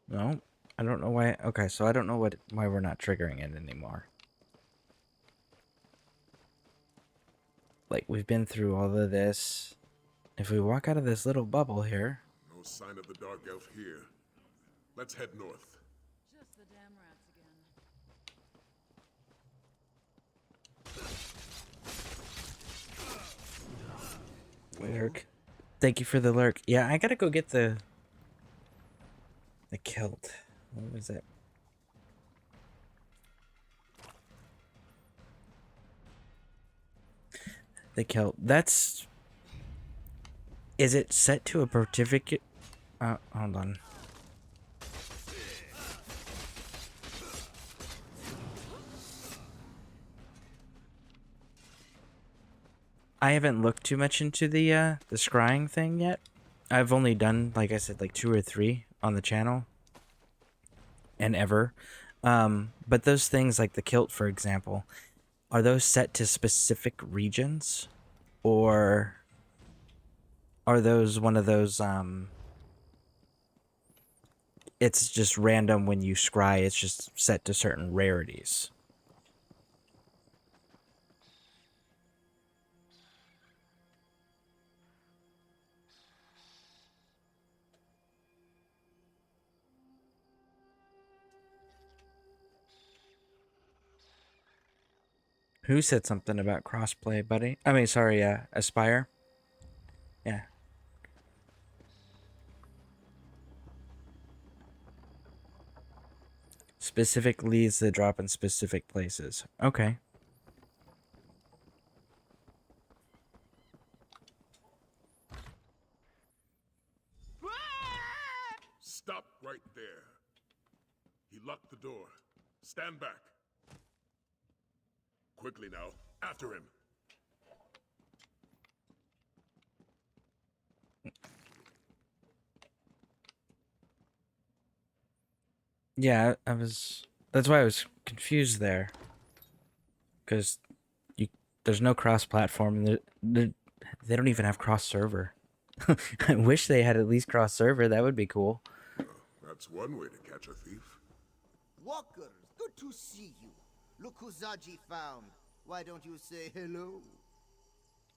No, I don't know why. Okay, so I don't know why we're not triggering it anymore. Like, we've been through all of this. If we walk out of this little bubble here... No sign of the Dark Elf here. Let's head north. Just the damn rats again. Lurk. Thank you for the lurk. Yeah, I gotta go get the kilt. What was it? The kilt. That's... Is it set to a particular... hold on. I haven't looked too much into the scrying thing yet. I've only done, like I said, like 2 or 3 on the channel. And ever. But those things, like the kilt, for example, are those set to specific regions? Or are those one of those, it's just random when you scry, it's just set to certain rarities? Who said something about crossplay, buddy? I mean, sorry, Aspire. Yeah. Specific leads that drop in specific places. Okay. Stop right there. He locked the door. Stand back. Quickly now, after him. Yeah, I was. That's why I was confused there. Because there's no cross-platform. They don't even have cross-server. I wish they had at least cross-server. That would be cool. That's one way to catch a thief. Walkers, good to see you. Look who Zaji found. Why don't you say hello?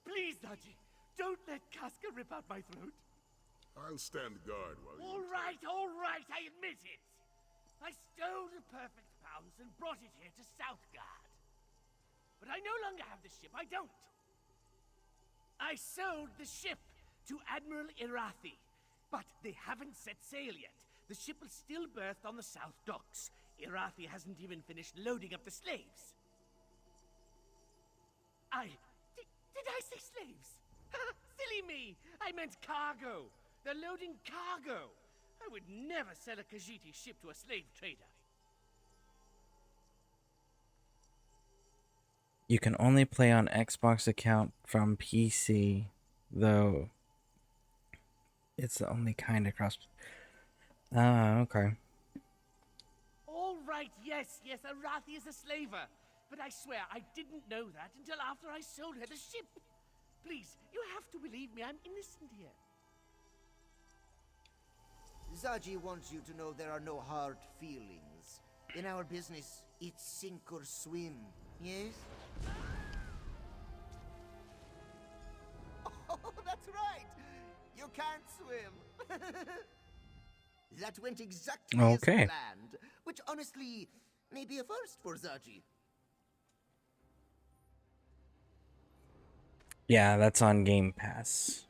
Please, Zaji, don't let Casca rip out my throat. I'll stand guard while you... All right, I admit it. I stole the Perfect Pounds and brought it here to Southgard. But I no longer have the ship, I don't. I sold the ship to Admiral Irathi, but they haven't set sail yet. The ship is still berthed on the south docks. Irathi hasn't even finished loading up the slaves. Did I say slaves? Silly me! I meant cargo. They're loading cargo. I would never sell a Khajiiti ship to a slave trader. You can only play on Xbox account from PC, though it's the only kind of cross. Ah, okay. All right, yes, Arathi is a slaver. But I swear, I didn't know that until after I sold her the ship. Please, you have to believe me, I'm innocent here. Zaji wants you to know there are no hard feelings. In our business, it's sink or swim, yes? Oh, that's right! You can't swim! That went exactly as Okay. planned, which honestly may be a first for Zaji. Yeah, that's on Game Pass.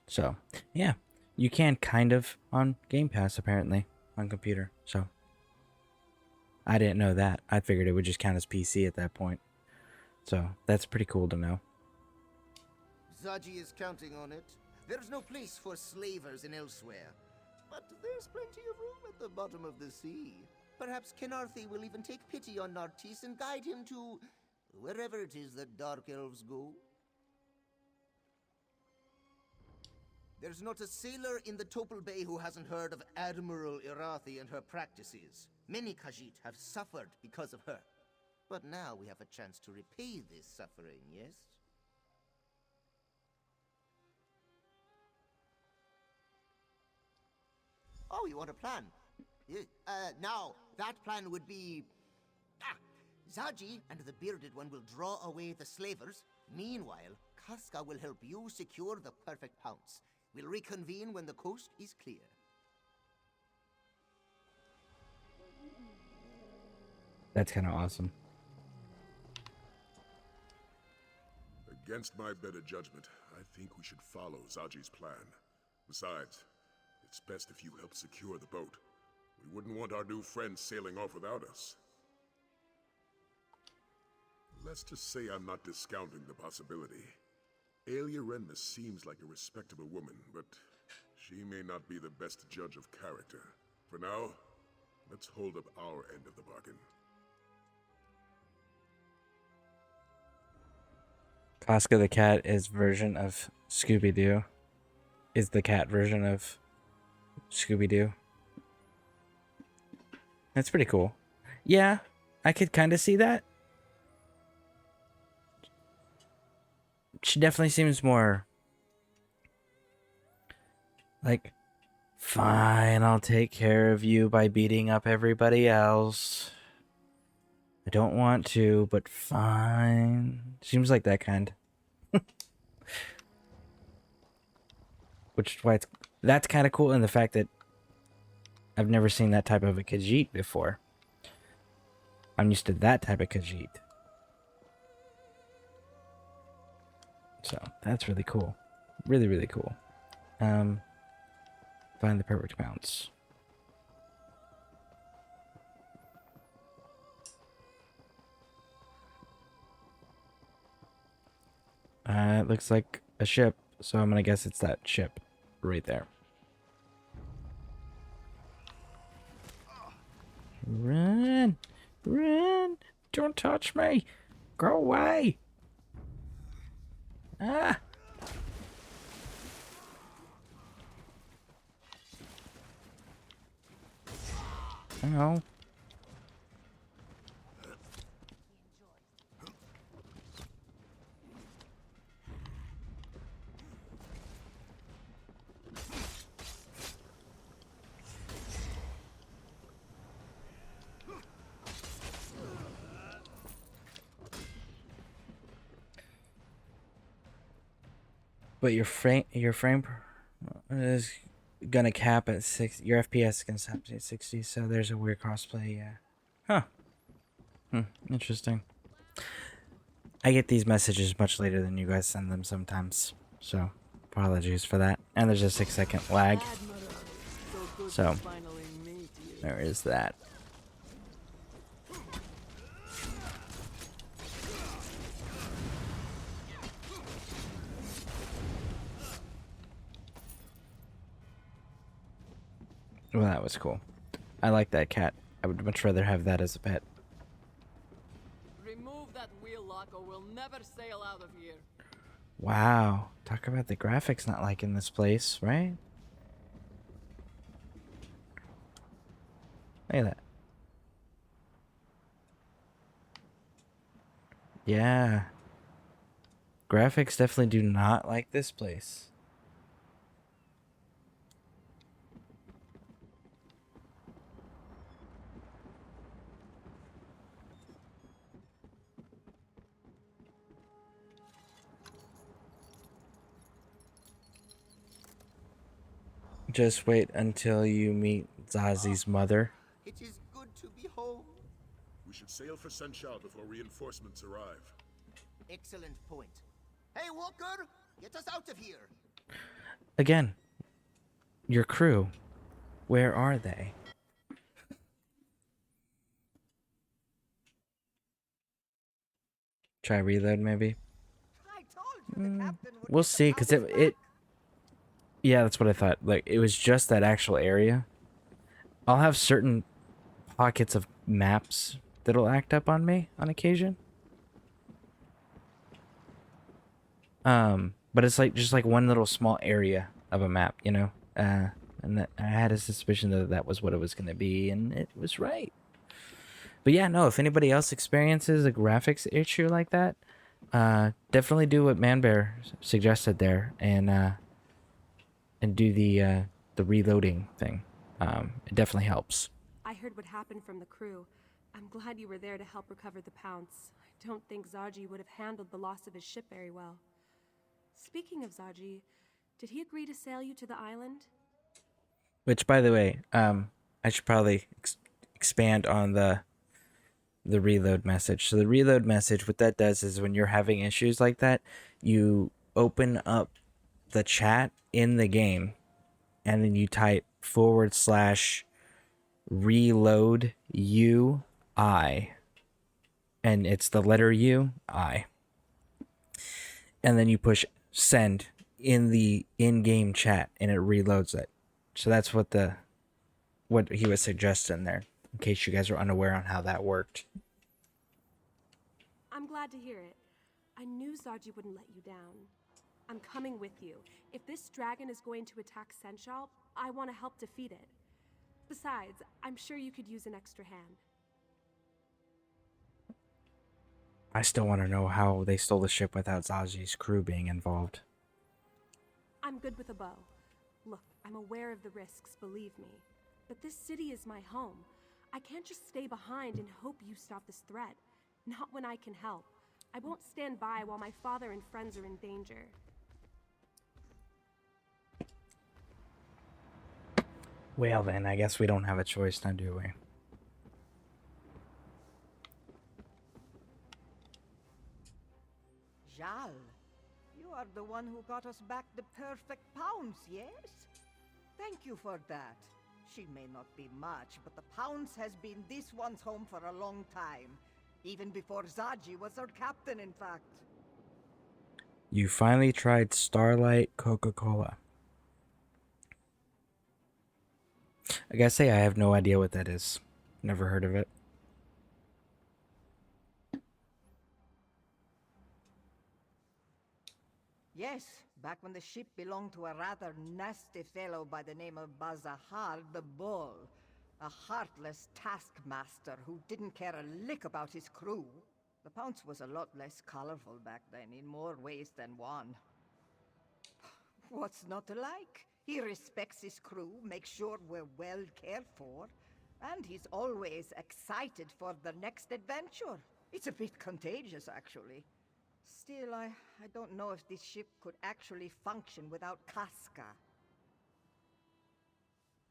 So, yeah, you can kind of on Game Pass apparently on computer. So, I didn't know that. I figured it would just count as PC at that point. So, that's pretty cool to know. Zaji is counting on it. There's no place for slavers in elsewhere. But there's plenty of room at the bottom of the sea. Perhaps Kenarthi will even take pity on Nartis and guide him to wherever it is that Dark Elves go. There's not a sailor in the Topal Bay who hasn't heard of Admiral Irathi and her practices. Many Khajiit have suffered because of her. But now we have a chance to repay this suffering, yes? Oh, you want a plan? Now, that plan would be... Zaji and the Bearded One will draw away the slavers. Meanwhile, Casca will help you secure the Perfect Pounce. We'll reconvene when the coast is clear. That's kind of awesome. Against my better judgment, I think we should follow Zaji's plan. Besides, it's best if you help secure the boat. We wouldn't want our new friend sailing off without us. Let's just say I'm not discounting the possibility. Aelia Renmus seems like a respectable woman, but she may not be the best judge of character. For now, let's hold up our end of the bargain. Casca the cat is version of Scooby-Doo. Is the cat version of Scooby-Doo. That's pretty cool. Yeah, I could kind of see that. She definitely seems more like, fine, I'll take care of you by beating up everybody else. I don't want to, but fine. Seems like that kind. Which is why that's kind of cool, and the fact that I've never seen that type of a Khajiit before. I'm used to that type of Khajiit. So that's really cool. Really, really cool. Find the perfect pounce. It looks like a ship, so I'm gonna guess it's that ship right there. Run! Run! Don't touch me! Go away! Ah! Oh. But your frame is gonna cap at 60. Your FPS is gonna cap at 60. So there's a weird crossplay. Yeah. Huh. Interesting. I get these messages much later than you guys send them sometimes. So apologies for that. And there's a 6-second lag. So there is that. Well, that was cool. I like that cat. I would much rather have that as a pet. Remove that wheel lock or we'll never sail out of here. Wow. Talk about the graphics not like in this place, right? Look at that. Yeah. Graphics definitely do not like this place. Just wait until you meet Zazi's mother. It is good to be home. We should sail for Senchal before reinforcements arrive. Excellent point. Hey, Walker! Get us out of here! Again, your crew. Where are they? Try reload, maybe? We'll see, because it... Yeah, that's what I thought. Like, it was just that actual area. I'll have certain pockets of maps that'll act up on me on occasion. But it's like just like one little small area of a map, you know? And that, I had a suspicion that that was what it was going to be, and it was right. But yeah, no, if anybody else experiences a graphics issue like that, definitely do what Manbear suggested there, and do the reloading thing. It definitely helps. I heard what happened from the crew. I'm glad you were there to help recover the Pounce. I don't think Zaji would have handled the loss of his ship very well. Speaking of Zaji, did he agree to sail you to the island? Which, by the way, I should probably expand on the reload message. So the reload message, what that does is when you're having issues like that, you open up the chat in the game, and then you type /reload UI, and it's the letter U, I, and then you push send in the in-game chat, and it reloads it. So that's what he was suggesting there, in case you guys are unaware on how that worked. I'm glad to hear it. I knew Zaji wouldn't let you down. I'm coming with you. If this dragon is going to attack Senchal, I want to help defeat it. Besides, I'm sure you could use an extra hand. I still want to know how they stole the ship without Zaji's crew being involved. I'm good with a bow. Look, I'm aware of the risks, believe me. But this city is my home. I can't just stay behind and hope you stop this threat. Not when I can help. I won't stand by while my father and friends are in danger. Well then, I guess we don't have a choice now, do we? Senchal. You are the one who got us back the perfect pounds, yes? Thank you for that. She may not be much, but the Pounce has been this one's home for a long time. Even before Zaji was our captain, in fact. You finally tried Starlight Coca-Cola. I gotta say, I have no idea what that is. Never heard of it. Yes, back when the ship belonged to a rather nasty fellow by the name of Bazahar the Bull. A heartless taskmaster who didn't care a lick about his crew. The Pounce was a lot less colorful back then, in more ways than one. What's not to like? He respects his crew, makes sure we're well cared for, and he's always excited for the next adventure. It's a bit contagious, actually. Still, I don't know if this ship could actually function without Casca.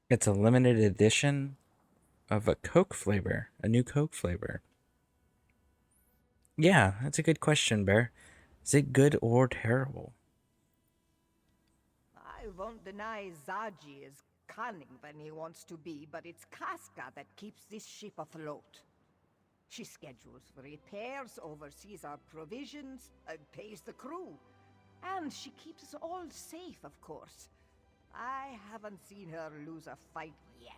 It's a limited edition of a Coke flavor, a new Coke flavor. Yeah, that's a good question, Bear. Is it good or terrible? I won't deny Zaji is cunning when he wants to be, but it's Casca that keeps this ship afloat. She schedules repairs, oversees our provisions, pays the crew. And she keeps us all safe, of course. I haven't seen her lose a fight yet.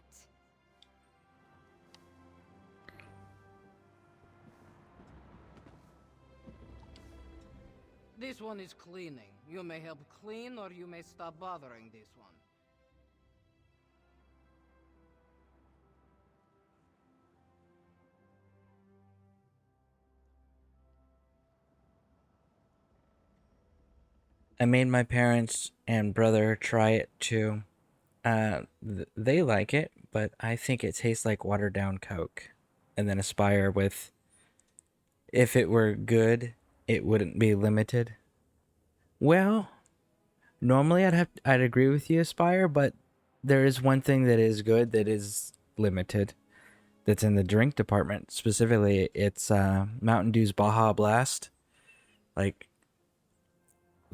This one is cleaning. You may help clean, or you may stop bothering this one. I made my parents and brother try it too. They like it, but I think it tastes like watered down Coke. And then Aspire with, if it were good, it wouldn't be limited. Well, normally I'd agree with you, Aspire, but there is one thing that is good that is limited. That's in the drink department. Specifically, it's Mountain Dew's Baja Blast. Like,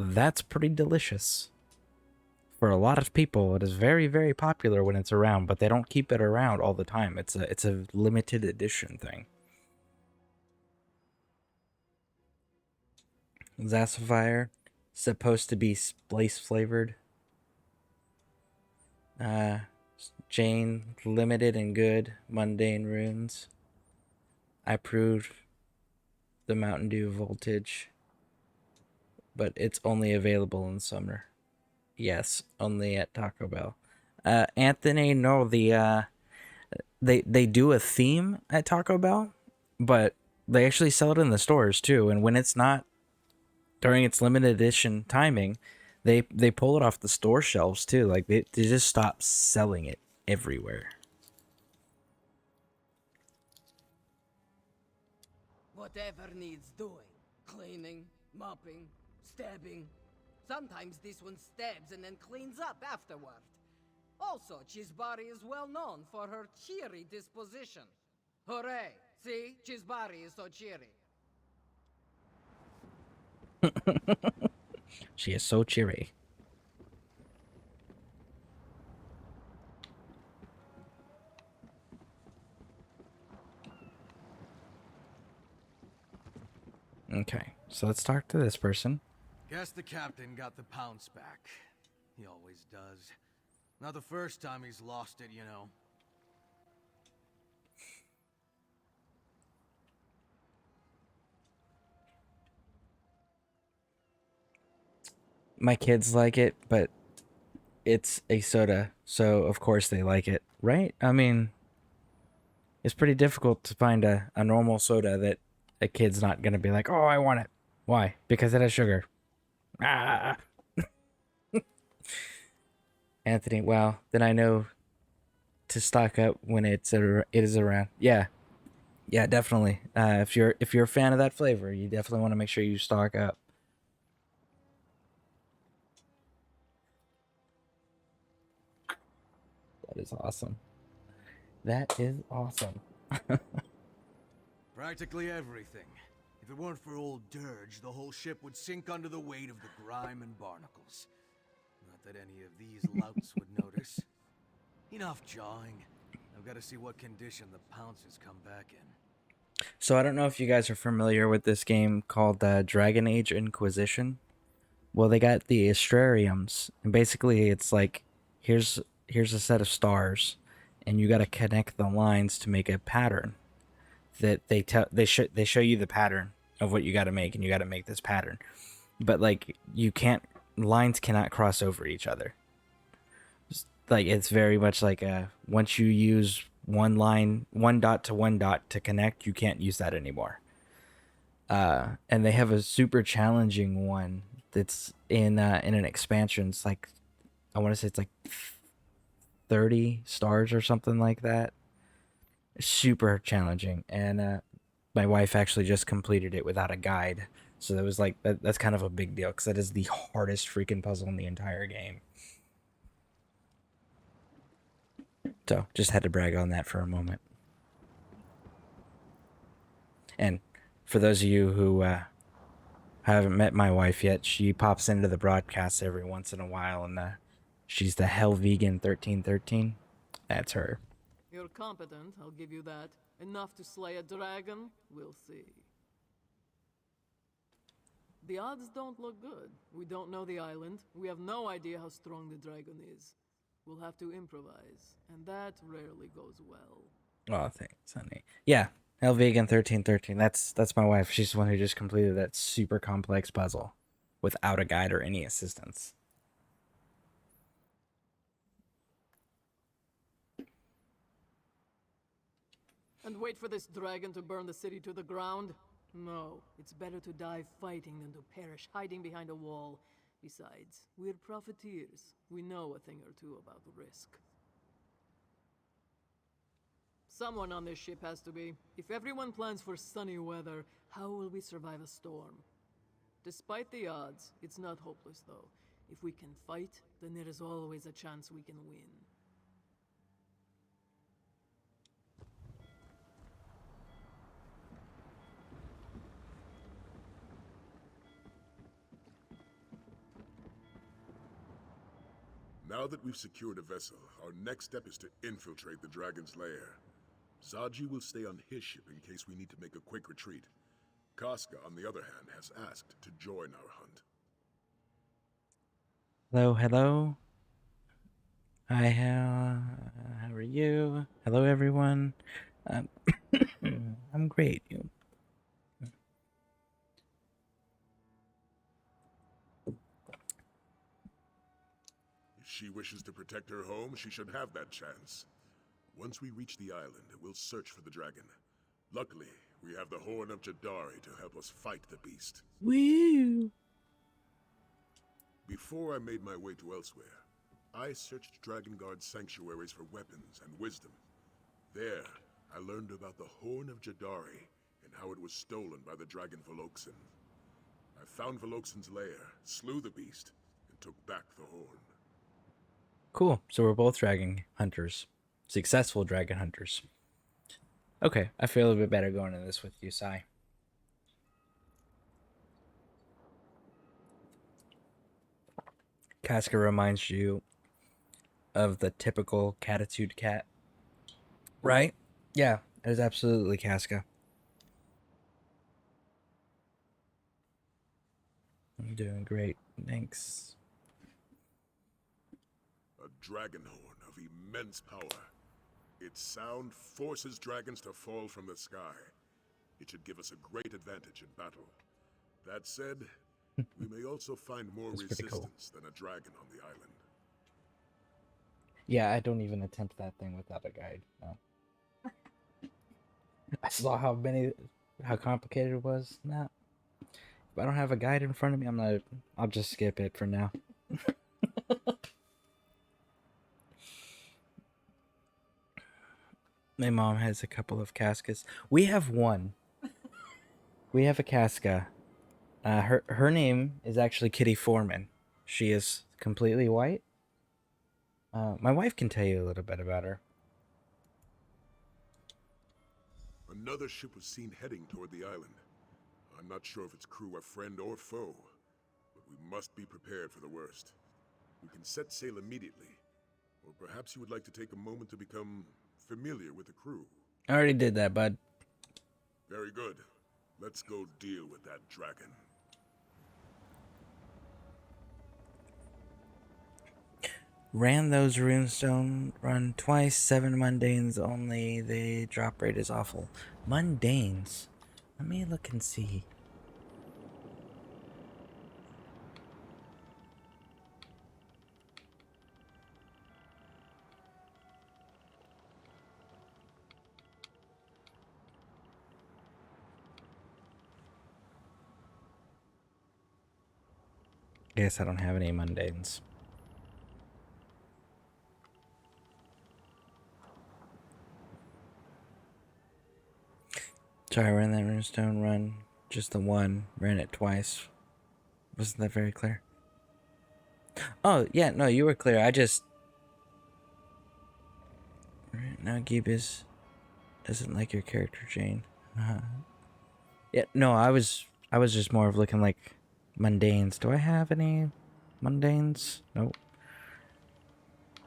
that's pretty delicious. For a lot of people, it is very, very popular when it's around, but they don't keep it around all the time. It's a limited edition thing. Zacifier, supposed to be splice flavored. Jane, limited and good. Mundane runes. I proved the Mountain Dew voltage, but it's only available in summer. Yes, only at Taco Bell. Anthony, no, they do a theme at Taco Bell, but they actually sell it in the stores too. And when it's not during its limited edition timing, they pull it off the store shelves too. Like they just stop selling it everywhere. Whatever needs doing. Cleaning, mopping, stabbing. Sometimes this one stabs and then cleans up afterward. Also, Chisbari is well known for her cheery disposition. Hooray! See? Chisbari is so cheery. She is so cheery. Okay, so let's talk to this person. Guess the captain got the Pounce back. He always does. Not the first time he's lost it, you know. My kids like it, but it's a soda, so of course they like it, right? I mean, it's pretty difficult to find a normal soda that a kid's not gonna be like, oh, I want it. Why? Because it has sugar. Ah. Anthony, well, then I know to stock up when it is around. Yeah, definitely. If you're a fan of that flavor, you definitely want to make sure you stock up. That is awesome. That is awesome. Practically everything. If it weren't for old Dirge, the whole ship would sink under the weight of the grime and barnacles. Not that any of these louts would notice. Enough jawing. I've got to see what condition the Pounces come back in. So I don't know if you guys are familiar with this game called Dragon Age Inquisition. Well, they got the Astrariums, and basically it's like here's a set of stars, and you got to connect the lines to make a pattern. That they show you the pattern of what you got to make, and you got to make this pattern. But like lines cannot cross over each other. Like it's very much like once you use one dot to one dot to connect, you can't use that anymore. And they have a super challenging one that's in an expansion. It's like, I want to say it's like 30 stars or something like that. Super challenging, and my wife actually just completed it without a guide, so that was like that's kind of a big deal because that is the hardest freaking puzzle in the entire game. So just had to brag on that for a moment. And for those of you who haven't met my wife yet, she pops into the broadcast every once in a while, and she's the Hell Vegan 1313. That's her. You're competent, I'll give you that. Enough to slay a dragon? We'll see. The odds don't look good. We don't know the island. We have no idea how strong the dragon is. We'll have to improvise, and that rarely goes well. Oh, thanks, honey. Yeah, Hell Vegan 1313. That's my wife. She's the one who just completed that super complex puzzle without a guide or any assistance. And wait for this dragon to burn the city to the ground? No, it's better to die fighting than to perish hiding behind a wall. Besides, we're profiteers. We know a thing or two about risk. Someone on this ship has to be. If everyone plans for sunny weather, how will we survive a storm? Despite the odds, it's not hopeless though. If we can fight, then there is always a chance we can win. Now that we've secured a vessel, our next step is to infiltrate the dragon's lair. Zaji will stay on his ship in case we need to make a quick retreat. Casca, on the other hand, has asked to join our hunt. Hello. Hi, how are you? Hello, everyone. I'm great. If she wishes to protect her home, she should have that chance. Once we reach the island, we'll search for the dragon. Luckily, we have the Horn of Jadari to help us fight the beast. Woo! Before I made my way to elsewhere, I searched Drakengard's sanctuaries for weapons and wisdom. There, I learned about the Horn of Jadari and how it was stolen by the dragon Veloxin. I found Veloxin's lair, slew the beast, and took back the horn. Cool. So we're both dragon hunters. Successful dragon hunters. Okay, I feel a bit better going into this with you, Sai. Casca reminds you of the typical catitude cat. Right? Yeah, it is absolutely Casca. I'm doing great. Thanks. A dragon horn of immense power. Its sound forces dragons to fall from the sky. It should give us a great advantage in battle. That said, we may also find more resistance than a dragon on the island. Yeah, I don't even attempt that thing without a guide. No. I saw how complicated it was. Nah. If I don't have a guide in front of me, I'll just skip it for now. My mom has a couple of Cascas. We have one. We have a Casca. Her name is actually Kitty Foreman. She is completely white. My wife can tell you a little bit about her. Another ship was seen heading toward the island. I'm not sure if its crew are friend or foe, but we must be prepared for the worst. We can set sail immediately, or perhaps you would like to take a moment to become familiar with the crew. I already did that, bud. Very good. Let's go deal with that dragon. Ran those runestone run twice, 7 mundanes only. The drop rate is awful. Mundanes. Let me look and see. Guess I don't have any mundanes. Sorry, I ran that runestone run. Just the one. Ran it twice. Wasn't that very clear? Oh, yeah, no, you were clear. I just... Right now, Gibbs doesn't like your character, Jane. Yeah, no, I was just more of looking like mundanes. Do I have any mundanes? Nope.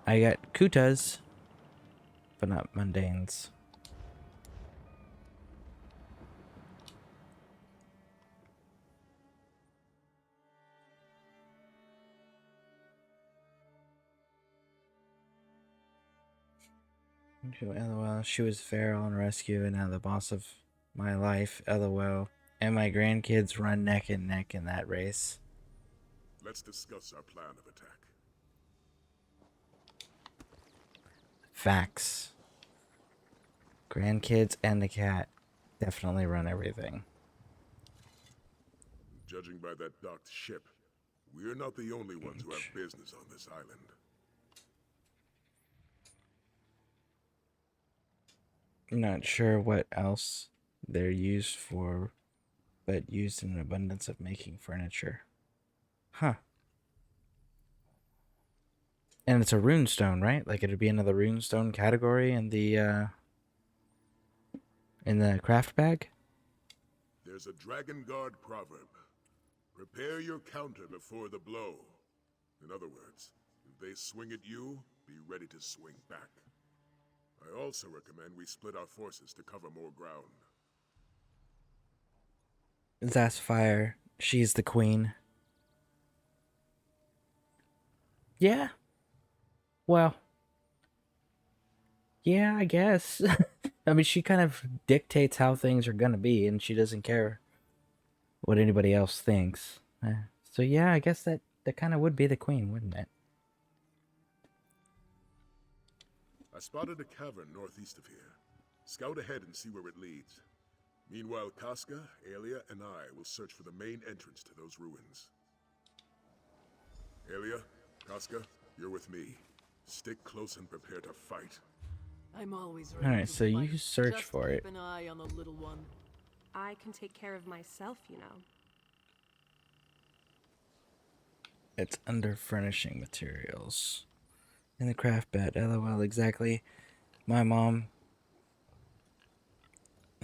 I got kutas, but not mundanes. LOL, she was feral and rescue and now the boss of my life. LOL. And my grandkids run neck and neck in that race. Let's discuss our plan of attack. Facts. Grandkids and the cat definitely run everything. Judging by that docked ship, we're not the only ones who have business on this island. Not sure what else they're used for, but used in an abundance of making furniture. Huh. And it's a runestone, right? Like it'd be another runestone category in the craft bag? There's a Dragon Guard proverb. Prepare your counter before the blow. In other words, if they swing at you, be ready to swing back. I also recommend we split our forces to cover more ground. Zasfire, she's the queen. Yeah. Well. Yeah, I guess. I mean, she kind of dictates how things are gonna be, and she doesn't care what anybody else thinks. So yeah, I guess that kind of would be the queen, wouldn't it? I spotted a cavern northeast of here. Scout ahead and see where it leads. Meanwhile, Casca, Aelia, and I will search for the main entrance to those ruins. Aelia, Casca, you're with me. Stick close and prepare to fight. I'm always ready. Alright, to so you fight. search Just for it. keep an eye on the little one. I can take care of myself, you know. It's under furnishing materials. In the craft bed, LOL, exactly. My mom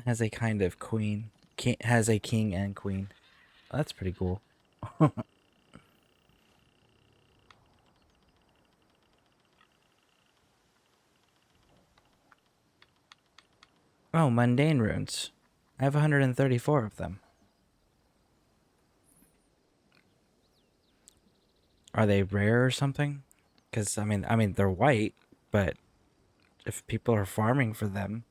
has a kind of queen. Has a king and queen. Oh, that's pretty cool. Oh, mundane runes. I have 134 of them. Are they rare or something? Because I mean they're white, but if people are farming for them,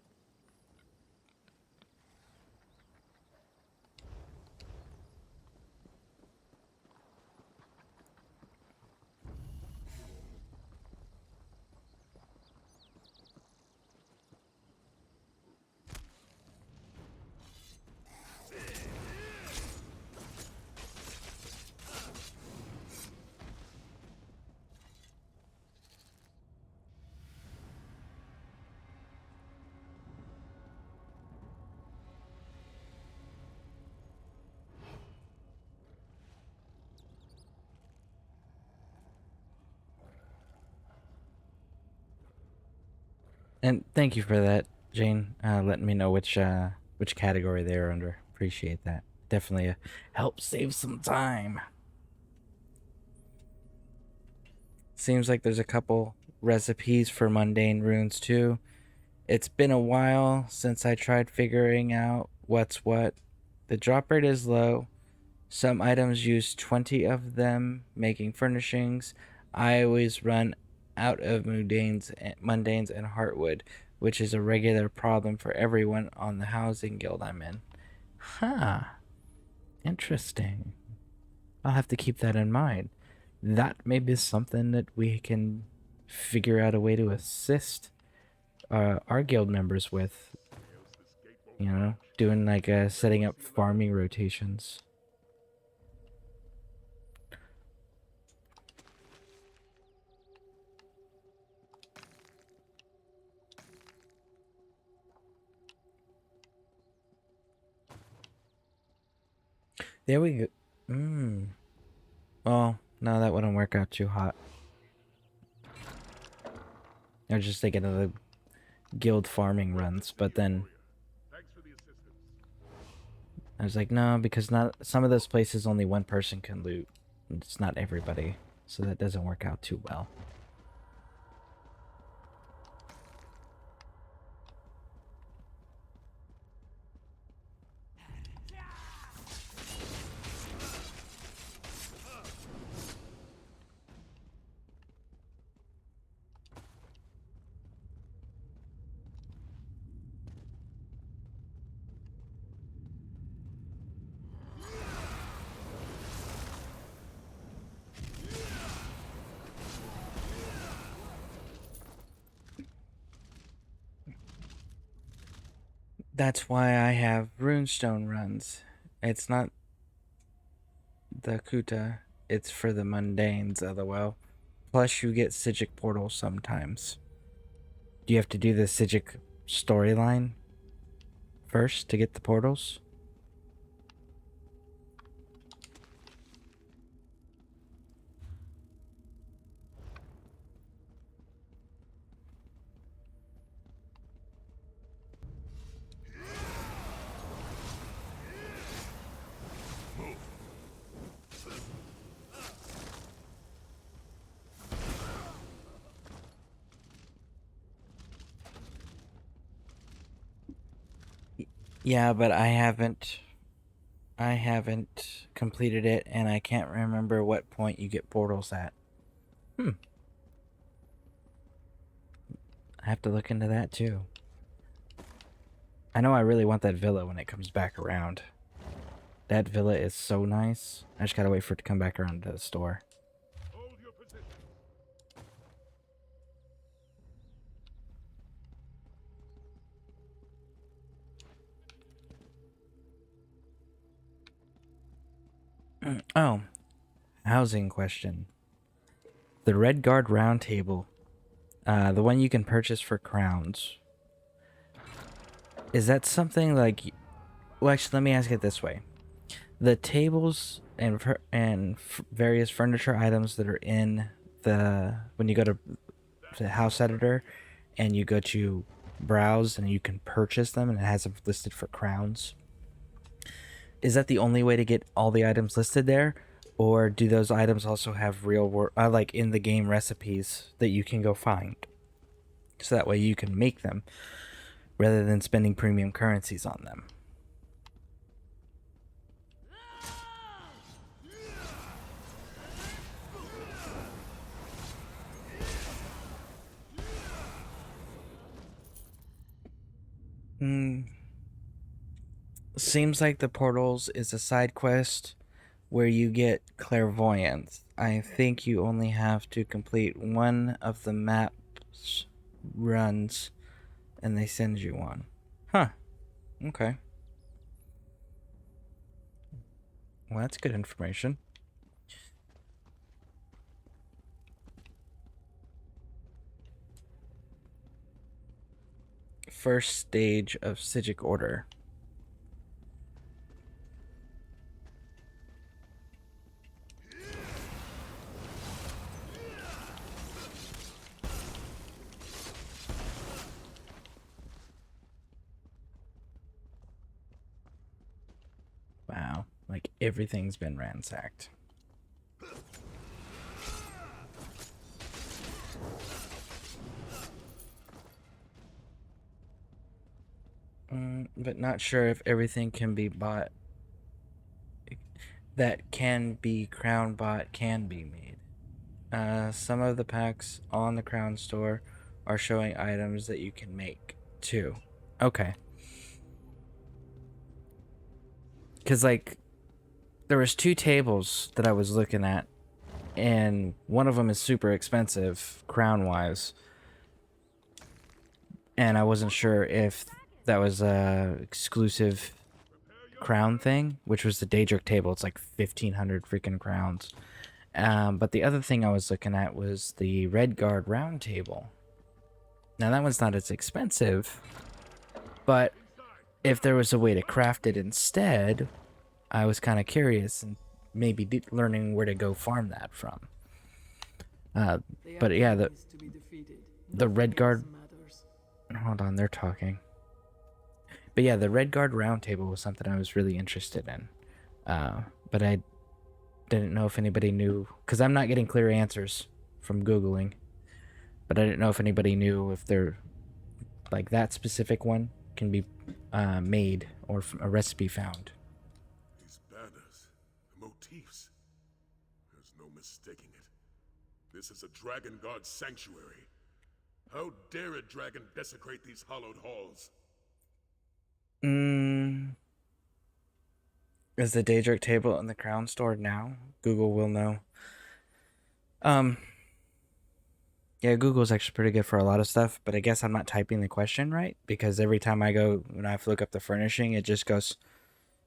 and thank you for that, Jane. Letting me know which category they are under. Appreciate that. definitely help save some time. Seems like there's a couple recipes for mundane runes too. It's been a while since I tried figuring out what's what. The drop rate is low. Some items use 20 of them making furnishings. I always run out of mundanes and heartwood, which is a regular problem for everyone on the housing guild I'm in. Huh. Interesting. I'll have to keep that in mind. That may be something that we can figure out a way to assist our guild members with. You know, doing like setting up farming rotations. There we go. Well, no, that wouldn't work out too hot. I was just thinking of the guild farming runs, but then I was like, no, because not some of those places only one person can loot. It's not everybody, so that doesn't work out too well. That's why I have runestone runs. It's not the Kuta, it's for the mundanes, LOL. Plus you get Psijic portals sometimes. Do you have to do the Psijic storyline first to get the portals? Yeah, but I haven't completed it, and I can't remember what point you get portals at. I have to look into that too. I know I really want that villa when it comes back around. That villa is so nice. I just gotta wait for it to come back around to the store. Oh, housing question. The Redguard Round Table, the one you can purchase for crowns. Is that something like? Well, actually, let me ask it this way: the tables and various furniture items that are in the when you go to the house editor, and you go to browse and you can purchase them, and it has them listed for crowns. Is that the only way to get all the items listed there? Or do those items also have real world, like in the game recipes that you can go find? So that way you can make them rather than spending premium currencies on them. Seems like the portals is a side quest where you get clairvoyance. I think you only have to complete one of the map's runs and they send you one. Huh. Okay. Well, that's good information. First stage of Psijic Order. Wow. Like everything's been ransacked. But not sure if everything can be bought. That can be crown bought can be made. Some of the packs on the Crown Store are showing items that you can make too. Okay. Cause like, there was 2 tables that I was looking at, and one of them is super expensive crown-wise, and I wasn't sure if that was a exclusive crown thing, which was the Daedric table. It's like 1,500 freaking crowns. But the other thing I was looking at was the Redguard round table. Now that one's not as expensive, but if there was a way to craft it instead, I was kind of curious and maybe learning where to go farm that from. But yeah, the Redguard. Hold on, they're talking. But yeah, the Redguard round table was something I was really interested in. But I didn't know if anybody knew, because I'm not getting clear answers from Googling. But I didn't know if anybody knew if they're, like, that specific one can be made or a recipe found. These banners, the motifs. There's no mistaking it. This is a dragon god sanctuary. How dare a dragon desecrate these hallowed halls? Is the Daedric table in the Crown Store now? Google will know. Yeah, Google's actually pretty good for a lot of stuff, but I guess I'm not typing the question right, because every time I go, when I have to look up the furnishing, it just goes,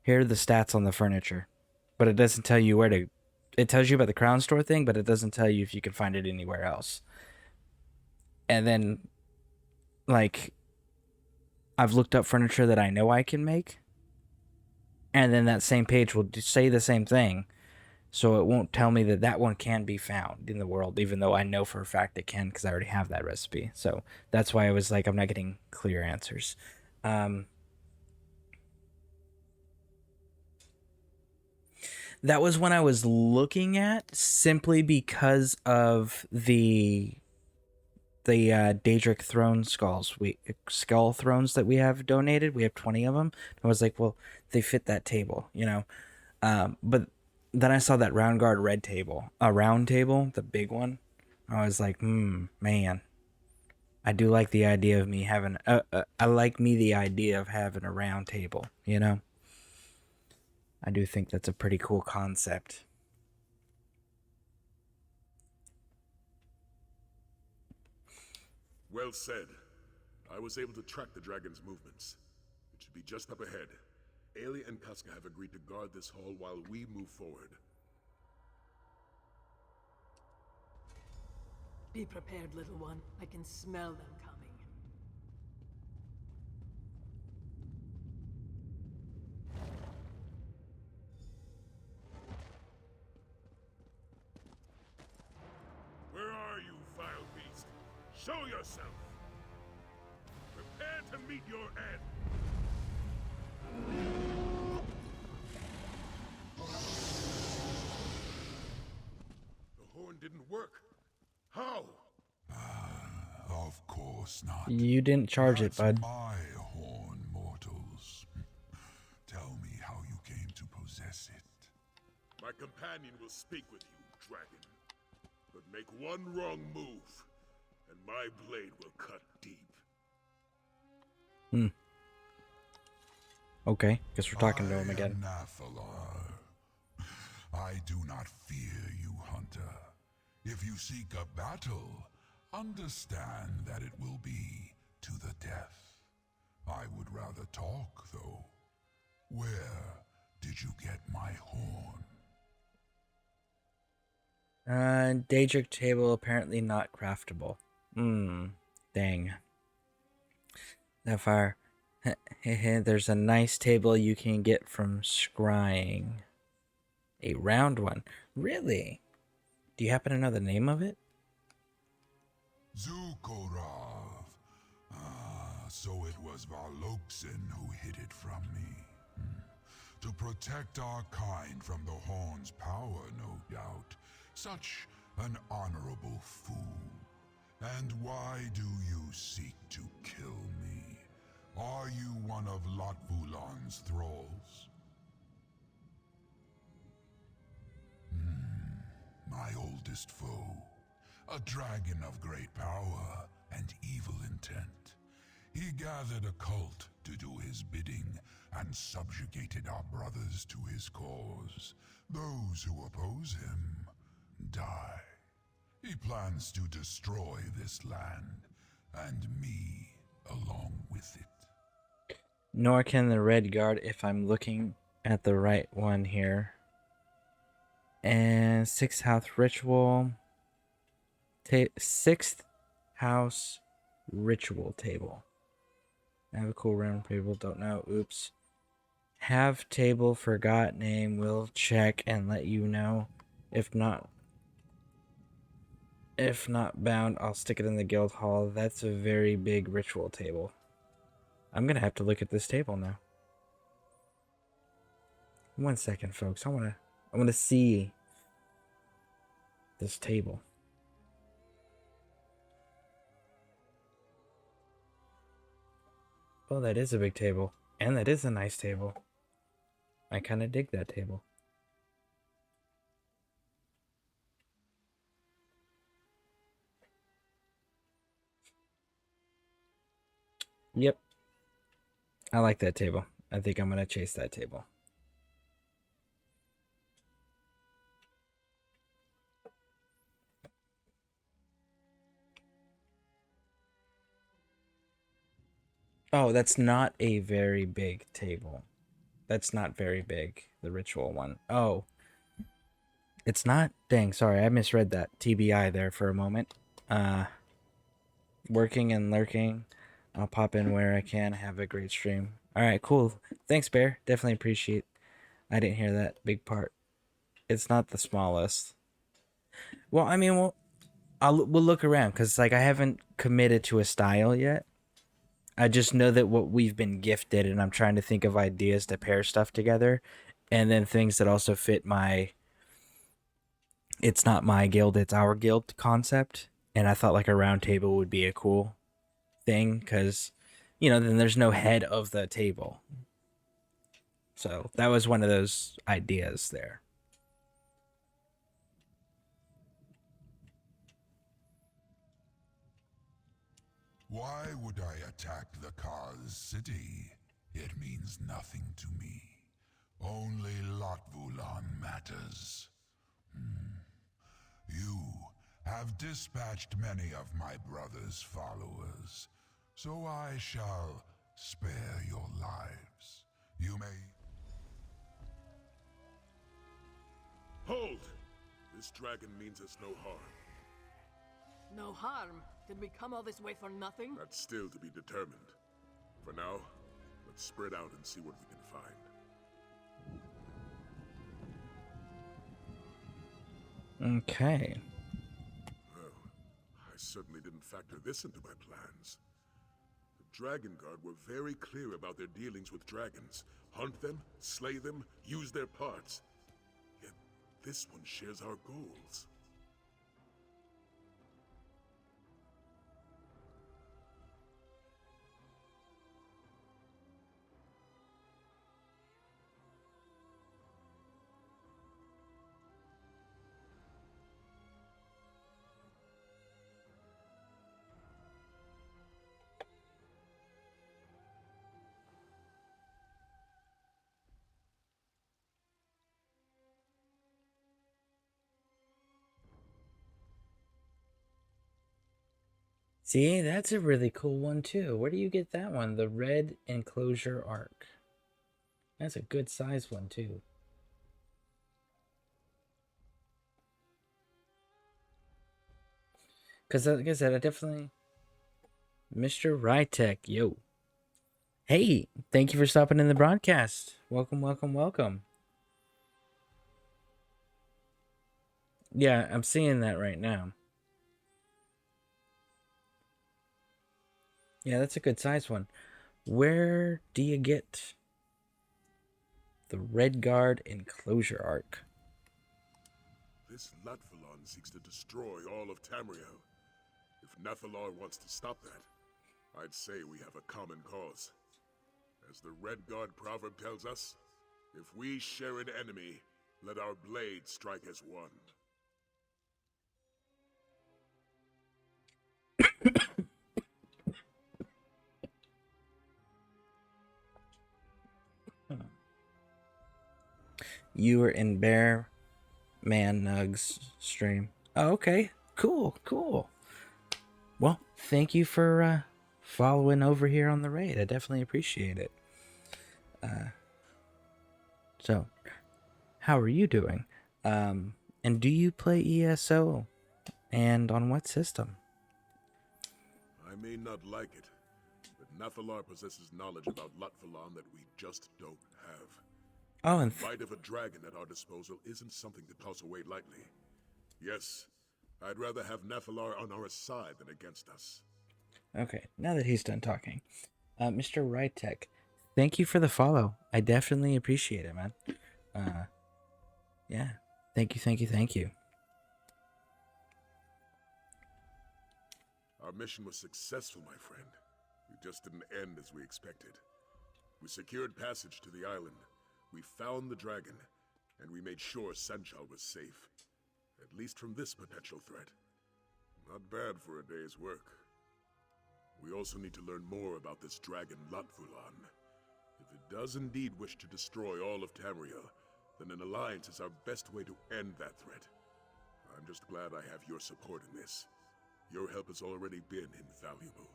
here are the stats on the furniture. But it doesn't tell you where to... It tells you about the Crown Store thing, but it doesn't tell you if you can find it anywhere else. And then, like, I've looked up furniture that I know I can make, and then that same page will say the same thing, so it won't tell me that that one can be found in the world, even though I know for a fact it can, because I already have that recipe. So that's why I was like, I'm not getting clear answers. That was when I was looking at, simply because of the Daedric throne skull thrones that we have donated. We have 20 of them. I was like, well, they fit that table, you know. But then I saw that round red table, a round table, the big one. I was like, man, I do like the idea of me having. I like the idea of having a round table, you know. I do think that's a pretty cool concept. Well said. I was able to track the dragon's movements. It should be just up ahead. Aelia and Casca have agreed to guard this hall while we move forward. Be prepared, little one. I can smell them coming. Where are you, vile beast? Show yourself! Prepare to meet your end! The horn didn't work. How? Of course not. You didn't charge it, bud. My horn, mortals. Tell me how you came to possess it. My companion will speak with you, dragon. But make one wrong move, and my blade will cut deep. Okay, guess we're talking to him again. Nathalar. I do not fear you, hunter. If you seek a battle, understand that it will be to the death. I would rather talk, though. Where did you get my horn? Daedric table apparently not craftable. Dang. That fire. There's a nice table you can get from scrying. A round one. Really? Do you happen to know the name of it? Zukorov. So it was Valoksin who hid it from me. To protect our kind from the Horn's power, no doubt. Such an honorable fool. And why do you seek to kill me? Are you one of Latvulan's thralls? My oldest foe. A dragon of great power and evil intent. He gathered a cult to do his bidding and subjugated our brothers to his cause. Those who oppose him die. He plans to destroy this land, and me along with it. Nor can the Red Guard if I'm looking at the right one here. And 6th house ritual. 6th house ritual table. I have a cool round table, don't know. Oops. Have table, forgot name, will check and let you know. If not bound, I'll stick it in the guild hall. That's a very big ritual table. I'm gonna have to look at this table now. 1 second, folks. I wanna see this table. Oh, that is a big table. And that is a nice table. I kind of dig that table. Yep. I like that table. I think I'm going to chase that table. Oh, that's not a very big table. That's not very big, the ritual one. Oh. It's not? Dang, sorry, I misread that. TBI there for a moment. Working and lurking. I'll pop in where I can. Have a great stream. Alright, cool. Thanks, Bear. Definitely appreciate. I didn't hear that big part. It's not the smallest. Well, I mean, we'll look around, because like I haven't committed to a style yet. I just know that what we've been gifted, and I'm trying to think of ideas to pair stuff together, and then things that also fit my it's not my guild, it's our guild concept. And I thought like a round table would be a cool thing, because, you know, then there's no head of the table. So that was one of those ideas there. Why would I attack the Kaz city? It means nothing to me. Only Latvulan matters. You have dispatched many of my brother's followers, so I shall spare your lives. You may... Hold! This dragon means us no harm. No harm? Did we come all this way for nothing? That's still to be determined. For now, let's spread out and see what we can find. Okay. Well, I certainly didn't factor this into my plans. The Dragon Guard were very clear about their dealings with dragons. Hunt them, slay them, use their parts. Yet this one shares our goals. See, that's a really cool one too. Where do you get that one? The Red Enclosure Arc. That's a good size one too. Because like I said, I definitely... Mr. Rytech, yo. Hey, thank you for stopping in the broadcast. Welcome, welcome, welcome. Yeah, I'm seeing that right now. Yeah, that's a good size one. Where do you get The Redguard Enclosure Arc. This Latvalon seeks to destroy all of Tamriel. If Nathalar wants to stop that, I'd say we have a common cause. As the Redguard proverb tells us, if we share an enemy, let our blades strike as one. You were in Bear Man Nug's stream. Oh, okay. Cool. Well, thank you for following over here on the raid. I definitely appreciate it. So, how are you doing? And do you play ESO? And on what system? I may not like it, but Nathalar possesses knowledge about Latvalon that we just don't have. Oh, and the bite of a dragon at our disposal isn't something to toss away lightly. Yes, I'd rather have Nathalar on our side than against us. Okay, now that he's done talking. Mr. Rytek, thank you for the follow. I definitely appreciate it, man. Yeah. Thank you. Our mission was successful, my friend. It just didn't end as we expected. We secured passage to the island. We found the dragon, and we made sure Senchal was safe. At least from this potential threat. Not bad for a day's work. We also need to learn more about this dragon Latvalon. If it does indeed wish to destroy all of Tamriel, then an alliance is our best way to end that threat. I'm just glad I have your support in this. Your help has already been invaluable.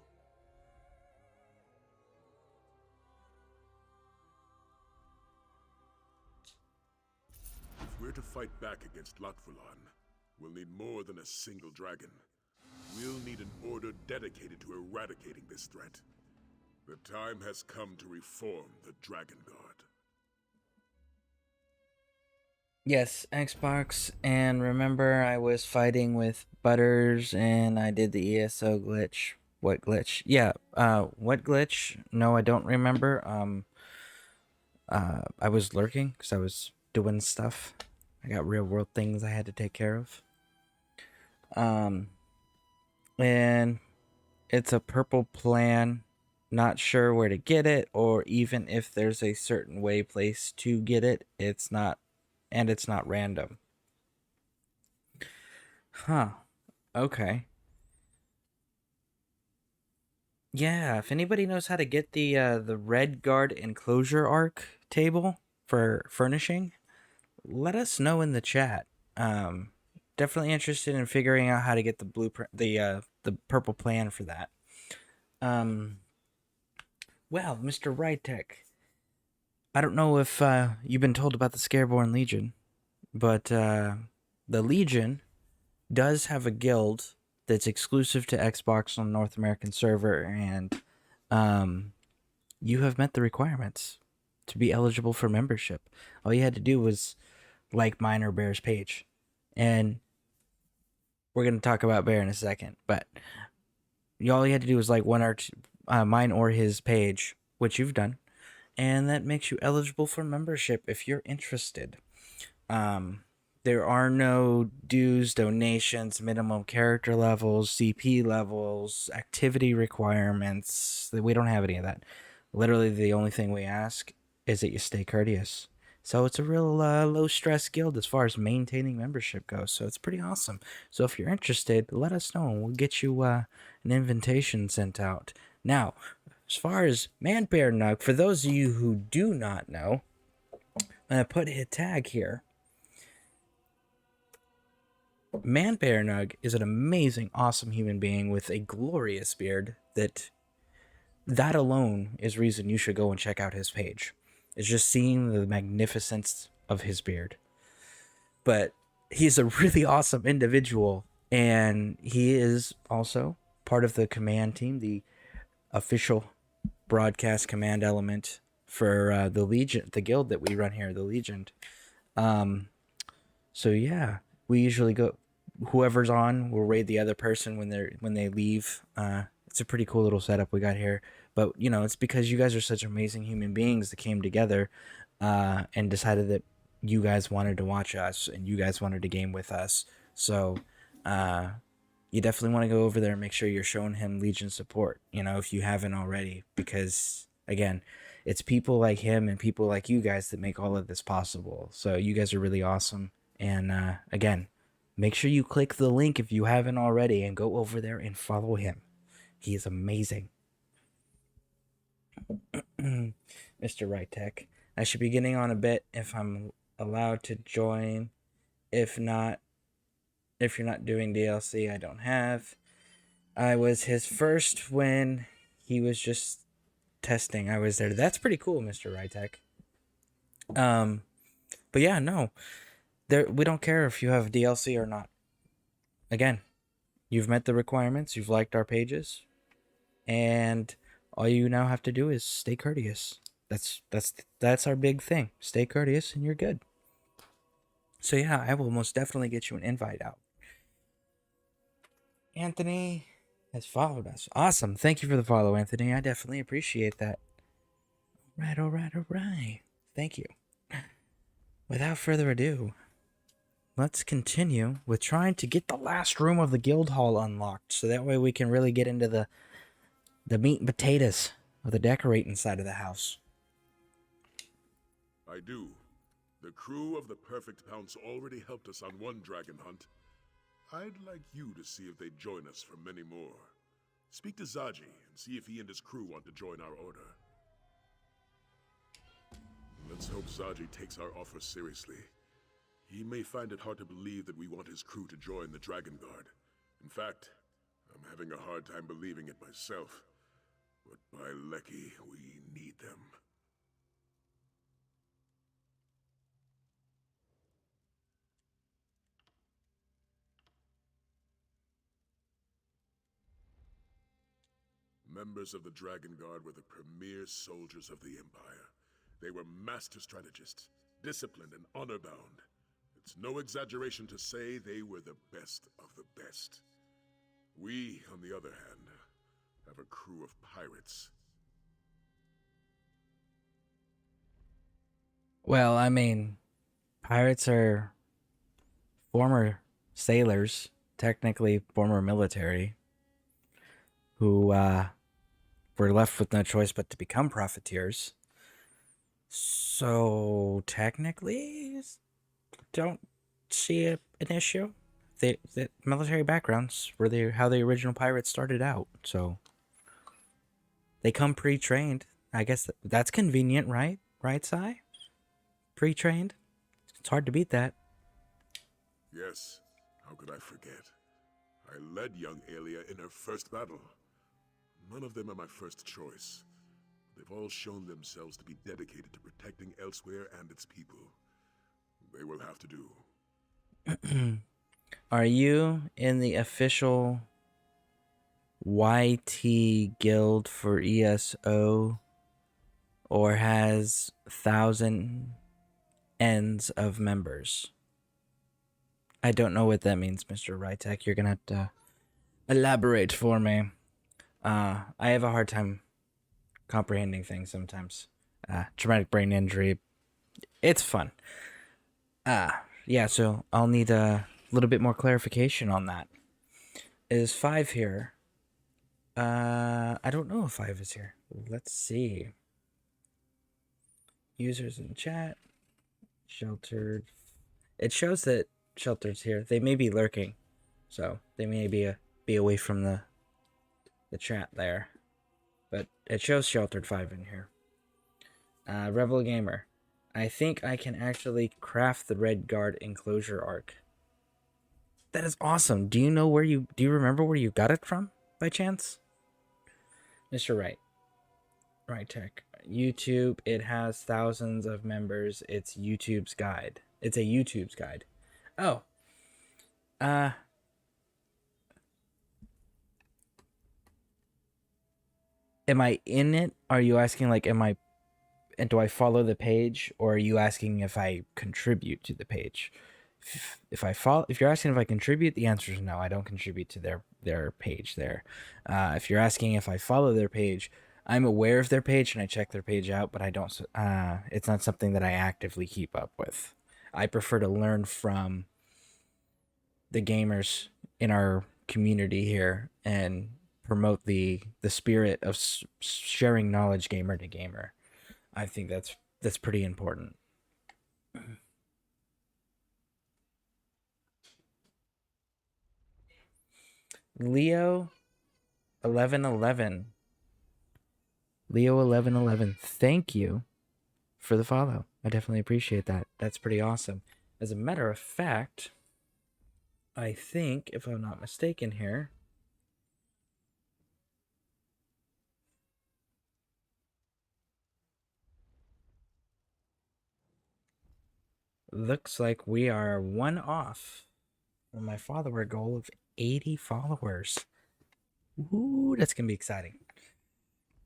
If we're to fight back against Latvalon, we'll need more than a single dragon. We'll need an order dedicated to eradicating this threat. The time has come to reform the Dragon Guard. Yes, Xbox, and remember I was fighting with Butters and I did the ESO glitch. What glitch? Yeah, what glitch? No, I don't remember. I was lurking because I was doing stuff. I got real world things I had to take care of. And it's a purple plan. Not sure where to get it, or even if there's a certain place to get it. It's not, and it's not random. Huh. Okay. Yeah, if anybody knows how to get the Redguard Enclosure Arc table for furnishing, let us know in the chat. Definitely interested in figuring out how to get the blueprint, the purple plan for that. Well, Mr. Rytek, I don't know if you've been told about the Scareborn Legion, but the Legion does have a guild that's exclusive to Xbox on North American server, and you have met the requirements to be eligible for membership. All you had to do was like mine or Bear's page, and we're going to talk about Bear in a second, but all you had to do was like one or two, mine or his page, which you've done, and that makes you eligible for membership if you're interested. There are no dues, donations, minimum character levels, CP levels, activity requirements. We don't have any of that. Literally, the only thing we ask is that you stay courteous. So it's a real low-stress guild as far as maintaining membership goes. So it's pretty awesome. So if you're interested, let us know, and we'll get you an invitation sent out. Now, as far as Manbear Nug, for those of you who do not know, I'm going to put a tag here. Manbear Nug is an amazing, awesome human being with a glorious beard that alone is reason you should go and check out his page. It's just seeing the magnificence of his beard. But he's a really awesome individual, and he is also part of the command team, the official broadcast command element for the Legion, the guild that we run here, the Legion. So yeah, we usually go, whoever's on, we'll raid the other person when they leave. It's a pretty cool little setup we got here. But, you know, it's because you guys are such amazing human beings that came together. and decided that you guys wanted to watch us and you guys wanted to game with us. So you definitely want to go over there and make sure you're showing him Legion support, if you haven't already, because again, it's people like him and people like you guys that make all of this possible. So you guys are really awesome. And again, make sure you click the link if you haven't already and go over there and follow him. He is amazing. Mr. Right Tech. I should be getting on a bit if I'm allowed to join. If not, if you're not doing DLC, I don't have. I was his first when he was just testing. I was there. That's pretty cool, Mr. Right Tech. But yeah, no. We don't care if you have DLC or not. Again, you've met the requirements, you've liked our pages, and all you now have to do is stay courteous. That's our big thing. Stay courteous and you're good. So yeah, I will most definitely get you an invite out. Anthony has followed us. Awesome. Thank you for the follow, Anthony. I definitely appreciate that. All right. Thank you. Without further ado, let's continue with trying to get the last room of the guild hall unlocked, so that way we can really get into the meat and potatoes of the decorating side of the house. I do. The crew of the Perfect Pounce already helped us on one dragon hunt. I'd like you to see if they'd join us for many more. Speak to Zaji and see if he and his crew want to join our order. Let's hope Zaji takes our offer seriously. He may find it hard to believe that we want his crew to join the Dragon Guard. In fact, I'm having a hard time believing it myself. But by Lecky, we need them. Members of the Dragon Guard were the premier soldiers of the Empire. They were master strategists, disciplined and honor-bound. It's no exaggeration to say they were the best of the best. We, on the other hand, have a crew of pirates. Well, I mean, pirates are former sailors, technically former military, who were left with no choice but to become profiteers. So, technically, don't see an issue. The military backgrounds were how the original pirates started out, so they come pre-trained. I guess that's convenient, right? Right, Sai? Pre-trained? It's hard to beat that. Yes, how could I forget? I led young Aelia in her first battle. None of them are my first choice. They've all shown themselves to be dedicated to protecting Elsewhere and its people. They will have to do. Are you in the official YT guild for ESO, or has 1,000 ends of members? I don't know what that means, Mr. Rytek. You're gonna have to elaborate for me. I have a hard time comprehending things sometimes. Traumatic brain injury. It's fun. Yeah, so I'll need a little bit more clarification on that. Is 5 here? I don't know if 5 is here. Let's see. Users in chat. Sheltered. It shows that Sheltered's here. They may be lurking, so they may be away from the chat there. But it shows Sheltered 5 in here. Rebel Gamer. I think I can actually craft the Red Guard enclosure arc. That is awesome. Do you remember where you got it from, by chance? Mr. Right. Right Tech. YouTube, it has thousands of members. It's YouTube's guide. It's a YouTube's guide. Oh. Am I in it? Are you asking, like, and do I follow the page, or are you asking if I contribute to the page? If you're asking if I contribute, the answer is no. I don't contribute to their page there. If you're asking if I follow their page, I'm aware of their page and I check their page out, but I don't. It's not something that I actively keep up with. I prefer to learn from the gamers in our community here and promote the spirit of sharing knowledge, gamer to gamer. I think that's pretty important. Leo 1111. Leo 1111. Thank you for the follow. I definitely appreciate that. That's pretty awesome. As a matter of fact, I think, if I'm not mistaken here, looks like we are one off from my follower goal of 80 followers. Ooh, that's going to be exciting.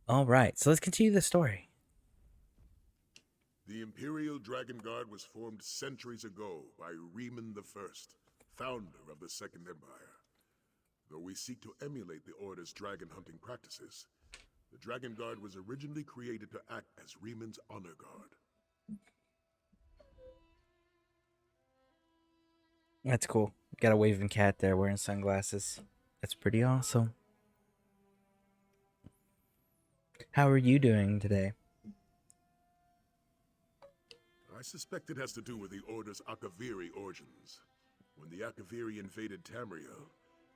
All right, so let's continue the story. The Imperial Dragon Guard was formed centuries ago by Riemann I, founder of the Second Empire. Though we seek to emulate the Order's dragon hunting practices, the Dragon Guard was originally created to act as Riemann's honor guard. That's cool. Got a waving cat there wearing sunglasses. That's pretty awesome. How are you doing today? I suspect it has to do with the Order's Akaviri origins. When the Akaviri invaded Tamriel,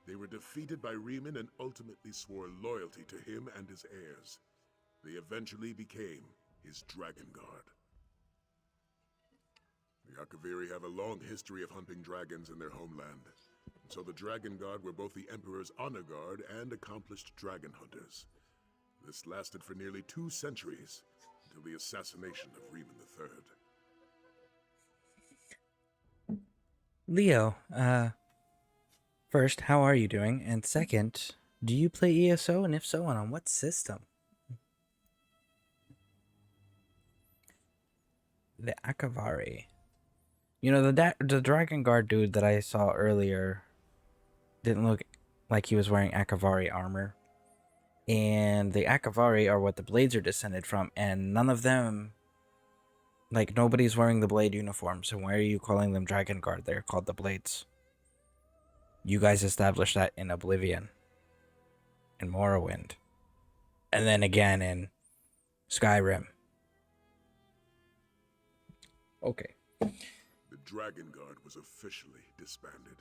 they were defeated by Riemann and ultimately swore loyalty to him and his heirs. They eventually became his Dragon Guard. The Akaviri have a long history of hunting dragons in their homeland, so the Dragon Guard were both the Emperor's honor guard and accomplished dragon hunters. This lasted for nearly 2 centuries, until the assassination of Riemann III. Leo, first, how are you doing? And second, do you play ESO? And if so, on what system? The Akaviri. You know, the Dragon Guard dude that I saw earlier didn't look like he was wearing Akaviri armor. And the Akaviri are what the Blades are descended from, and none of them, like, nobody's wearing the Blade uniform, so why are you calling them Dragon Guard? They're called the Blades. You guys established that in Oblivion, in Morrowind, and then again in Skyrim. Okay. The Dragon Guard was officially disbanded.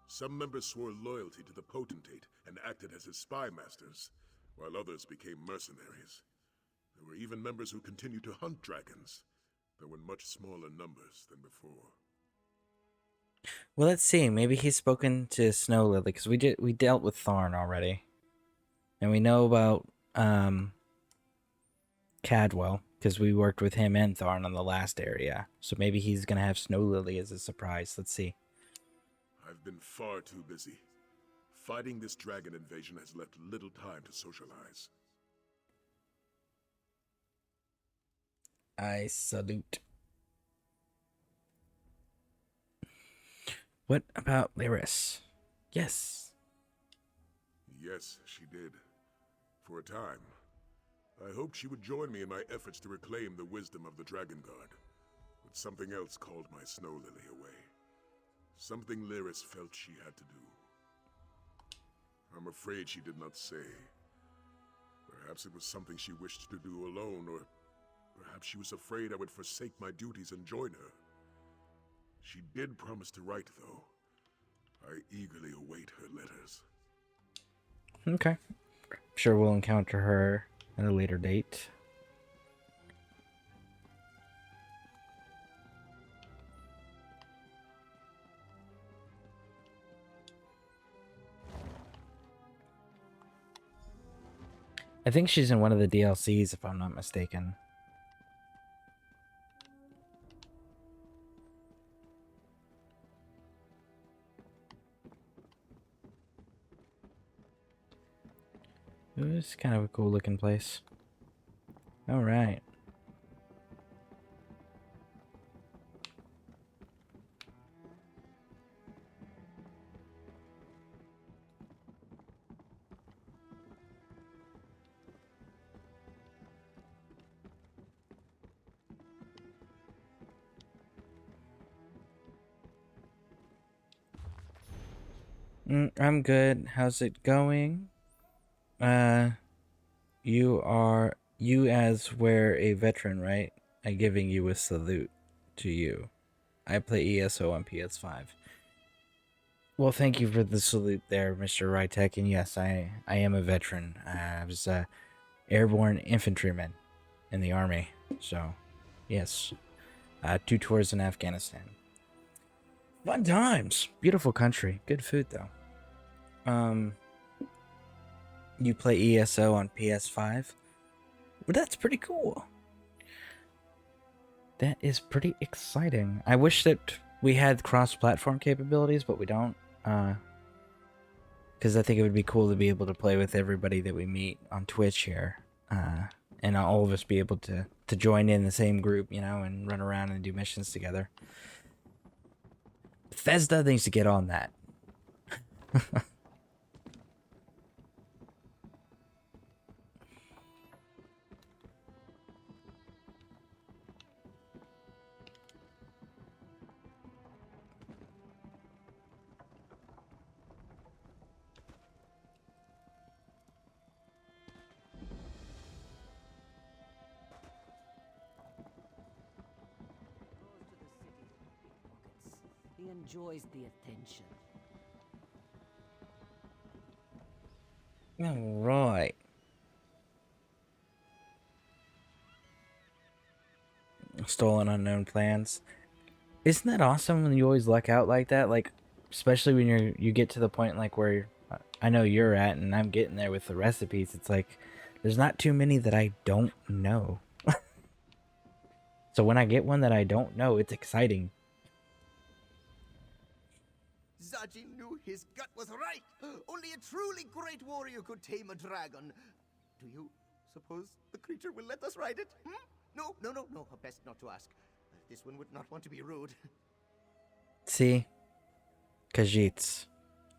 Some members swore loyalty to the Potentate and acted as his spy masters, while others became mercenaries. There were even members who continued to hunt dragons, though in much smaller numbers than before. Well, let's see. Maybe he's spoken to Snow Lily, because we dealt with Thorn already, and we know about Cadwell, because we worked with him and Thorn on the last area. So maybe he's gonna have Snow Lily as a surprise. Let's see. I've been far too busy. Fighting this dragon invasion has left little time to socialize. I salute. What about Lyris? Yes. Yes, she did. For a time. I hoped she would join me in my efforts to reclaim the wisdom of the Dragon Guard. But something else called my Snow Lily away. Something Lyris felt she had to do. I'm afraid she did not say. Perhaps it was something she wished to do alone, or perhaps she was afraid I would forsake my duties and join her. She did promise to write, though. I eagerly await her letters. Okay. I'm sure we'll encounter her at a later date. I think she's in one of the DLCs, if I'm not mistaken. It's kind of a cool looking place. All right. I'm good. How's it going? You as we're a veteran, right? I'm giving you a salute to you. I play ESO on PS5. Well, thank you for the salute there, Mr. Rytek. And yes, I am a veteran. I was a airborne infantryman in the army. So, yes. 2 tours in Afghanistan. Fun times. Beautiful country. Good food, though. You play ESO on PS5? Well, that's pretty cool. That is pretty exciting. I wish that we had cross-platform capabilities, but we don't. Because I think it would be cool to be able to play with everybody that we meet on Twitch here. And all of us be able to join in the same group, you know, and run around and do missions together. Bethesda needs to get on that. He enjoys the attention. All right. Stolen unknown plans. Isn't that awesome when you always luck out like that? Like, especially when you get to the point like where I know you're at, and I'm getting there with the recipes. It's like there's not too many that I don't know. So when I get one that I don't know, it's exciting. Zaji knew his gut was right. Only a truly great warrior could tame a dragon. Do you suppose the creature will let us ride it? No. Best not to ask. This one would not want to be rude. See? Khajiits.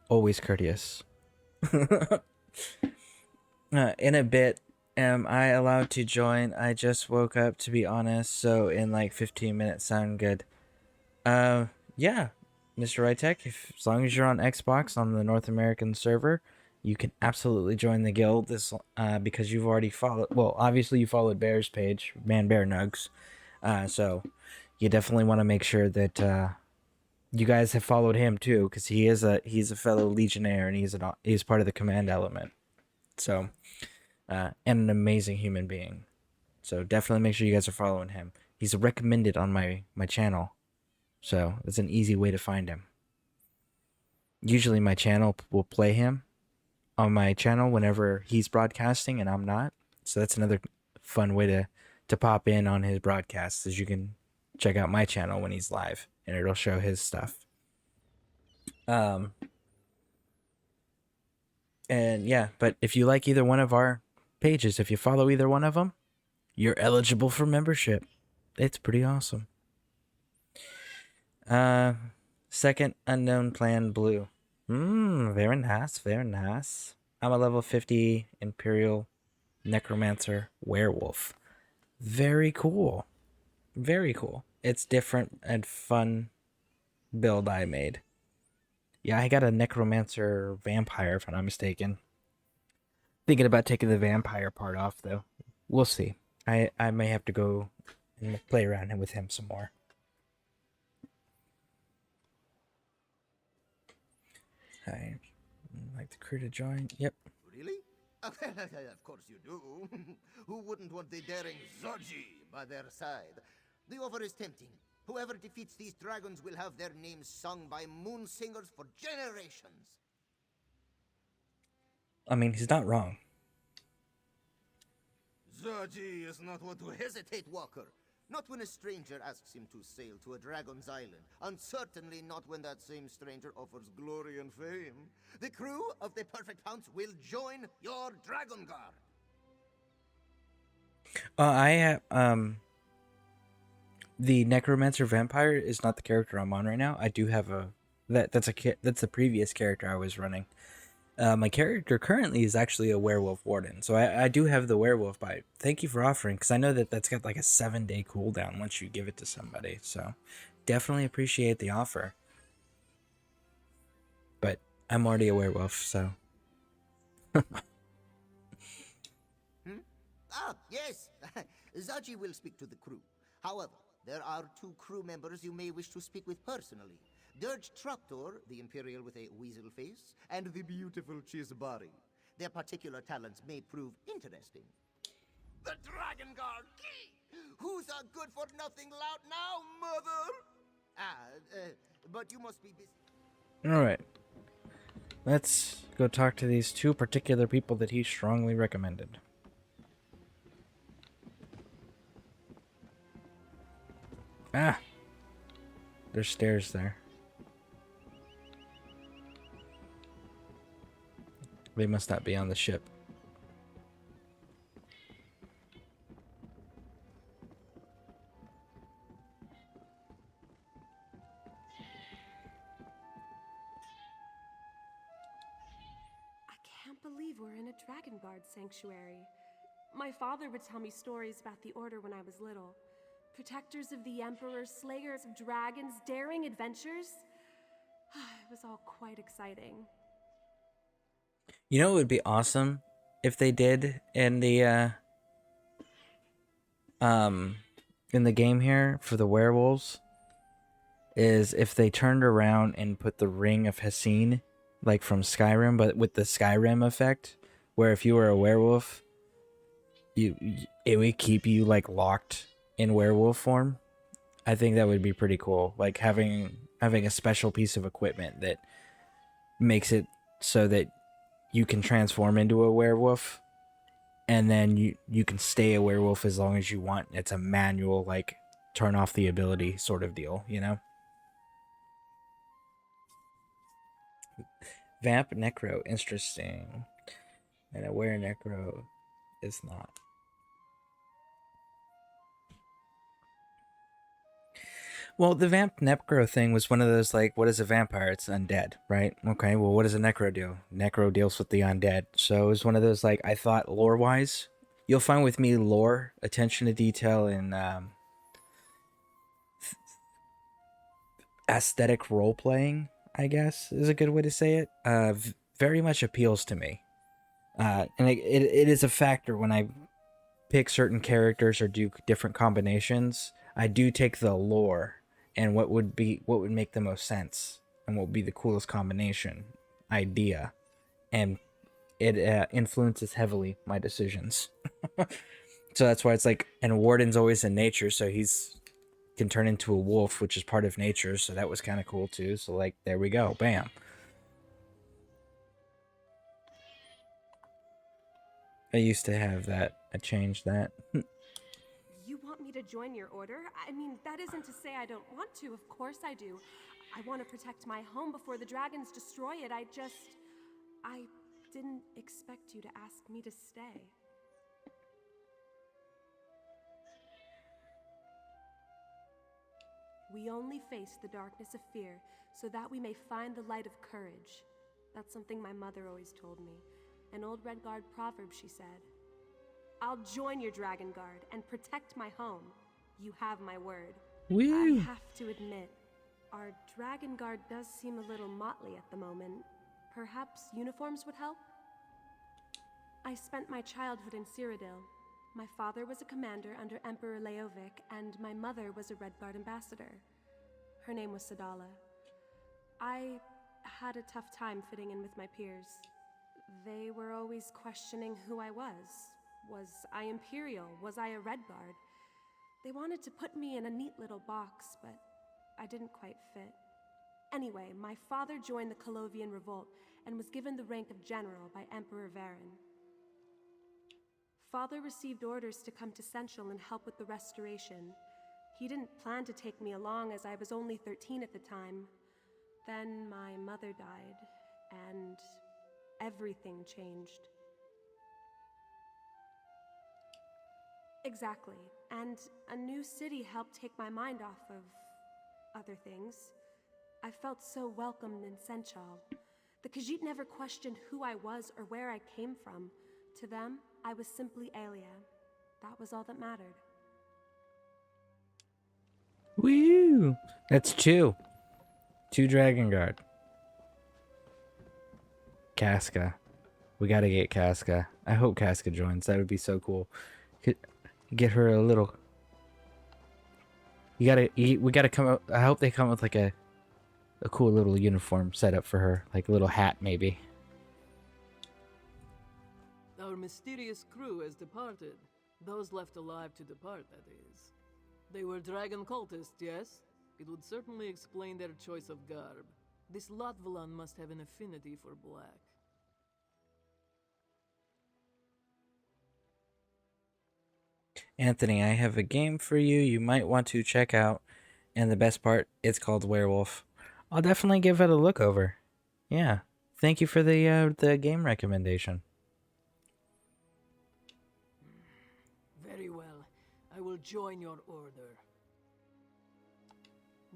Always courteous. In a bit, am I allowed to join? I just woke up, to be honest, so in like 15 minutes sound good. Yeah. Mr. Rytek, as long as you're on Xbox on the North American server, you can absolutely join the guild. This because you've already followed. Well, obviously you followed Bear's page, Man Bear Nugs. So you definitely want to make sure that you guys have followed him too, because he's a fellow Legionnaire and he's part of the command element. So and an amazing human being. So definitely make sure you guys are following him. He's recommended on my channel. So it's an easy way to find him. Usually my channel will play him on my channel whenever he's broadcasting and I'm not. So that's another fun way to pop in on his broadcasts, is you can check out my channel when he's live and it'll show his stuff. And yeah, but if you like either one of our pages, if you follow either one of them, you're eligible for membership. It's pretty awesome. Second unknown plan blue. Very nice, very nice. I'm a level 50 Imperial Necromancer Werewolf. Very cool. Very cool. It's different and fun build I made. Yeah, I got a Necromancer Vampire, if I'm not mistaken. Thinking about taking the vampire part off, though. We'll see. I may have to go and play around with him some more. I'd like the crew to join. Yep. Really? Of course you do. Who wouldn't want the daring Zaji by their side? The offer is tempting. Whoever defeats these dragons will have their names sung by moon singers for generations. I mean, he's not wrong. Zaji is not one to hesitate, Walker. Not when a stranger asks him to sail to a dragon's island, and certainly not when that same stranger offers glory and fame. The crew of the Perfect Pounce will join your Dragon Guard. The Necromancer Vampire is not the character I'm on right now. I do have that's the previous character I was running. My character currently is actually a Werewolf Warden, so I do have the Werewolf bite. Thank you for offering, because I know that's got like a 7-day cooldown once you give it to somebody, so definitely appreciate the offer. But I'm already a werewolf, so. Ah, yes. Zaji will speak to the crew. However, there are 2 crew members you may wish to speak with personally. Dirge Traktor, the Imperial with a weasel face, and the beautiful Chisbari. Their particular talents may prove interesting. The Dragon Guard key! Who's a good-for-nothing lout now, mother? But you must be busy. Alright. Let's go talk to these 2 particular people that he strongly recommended. Ah! There's stairs there. They must not be on the ship. I can't believe we're in a Dragon Guard sanctuary. My father would tell me stories about the Order when I was little. Protectors of the Emperor, slayers of dragons, daring adventures. It was all quite exciting. You know what would be awesome if they did in the game here for the werewolves is if they turned around and put the Ring of Hesine like from Skyrim, but with the Skyrim effect, where if you were a werewolf, it would keep you like locked in werewolf form. I think that would be pretty cool. Like having a special piece of equipment that makes it so that you can transform into a werewolf, and then you can stay a werewolf as long as you want. It's a manual, like, turn off the ability sort of deal, you know? Vamp Necro, interesting. And a Were Necro is not. Well, the Vamp Necro thing was one of those, like, what is a vampire? It's undead, right? Okay, well, what does a Necro do? Necro deals with the undead. So it was one of those, like, I thought lore-wise, you'll find with me lore, attention to detail, and aesthetic role-playing, I guess, is a good way to say it. Very much appeals to me. And it is a factor when I pick certain characters or do different combinations. I do take the lore and what would make the most sense and what would be the coolest combination idea, and it influences heavily my decisions. So that's why it's like, and Warden's always in nature, so he's can turn into a wolf, which is part of nature, so that was kind of cool too. So like, there we go, bam. I used to have that. I changed that. You want me to join your order? I mean, that isn't to say I don't want to. Of course I do. I want to protect my home before the dragons destroy it. I didn't expect you to ask me to stay. We only face the darkness of fear so that we may find the light of courage. That's something my mother always told me. An old Red Guard proverb, she said. I'll join your Dragon Guard and protect my home. You have my word. Woo. I have to admit, our Dragon Guard does seem a little motley at the moment. Perhaps uniforms would help? I spent my childhood in Cyrodiil. My father was a commander under Emperor Leovic, and my mother was a Red Guard ambassador. Her name was Sadala. I had a tough time fitting in with my peers. They were always questioning who I was. Was I Imperial? Was I a Red Guard? They wanted to put me in a neat little box, but I didn't quite fit. Anyway, my father joined the Colovian Revolt and was given the rank of General by Emperor Varen. Father received orders to come to Central and help with the restoration. He didn't plan to take me along as I was only 13 at the time. Then my mother died, and everything changed. Exactly, and a new city helped take my mind off of other things. I felt so welcomed in Senchal. The Khajiit never questioned who I was or where I came from. To them, I was simply Aelia. That was all that mattered. Woo! That's 2. 2 Dragon Guard. Casca. We gotta get Casca. I hope Casca joins. That would be so cool. Get her a little. We gotta come out. I hope they come with like a cool little uniform setup for her, like a little hat maybe. Our mysterious crew has departed. Those left alive to depart, that is. They were dragon cultists, yes? It would certainly explain their choice of garb. This Latvalan must have an affinity for black. Anthony, I have a game for you you might want to check out. And the best part, it's called Werewolf. I'll definitely give it a look over. Yeah. Thank you for the game recommendation. Very well. I will join your order.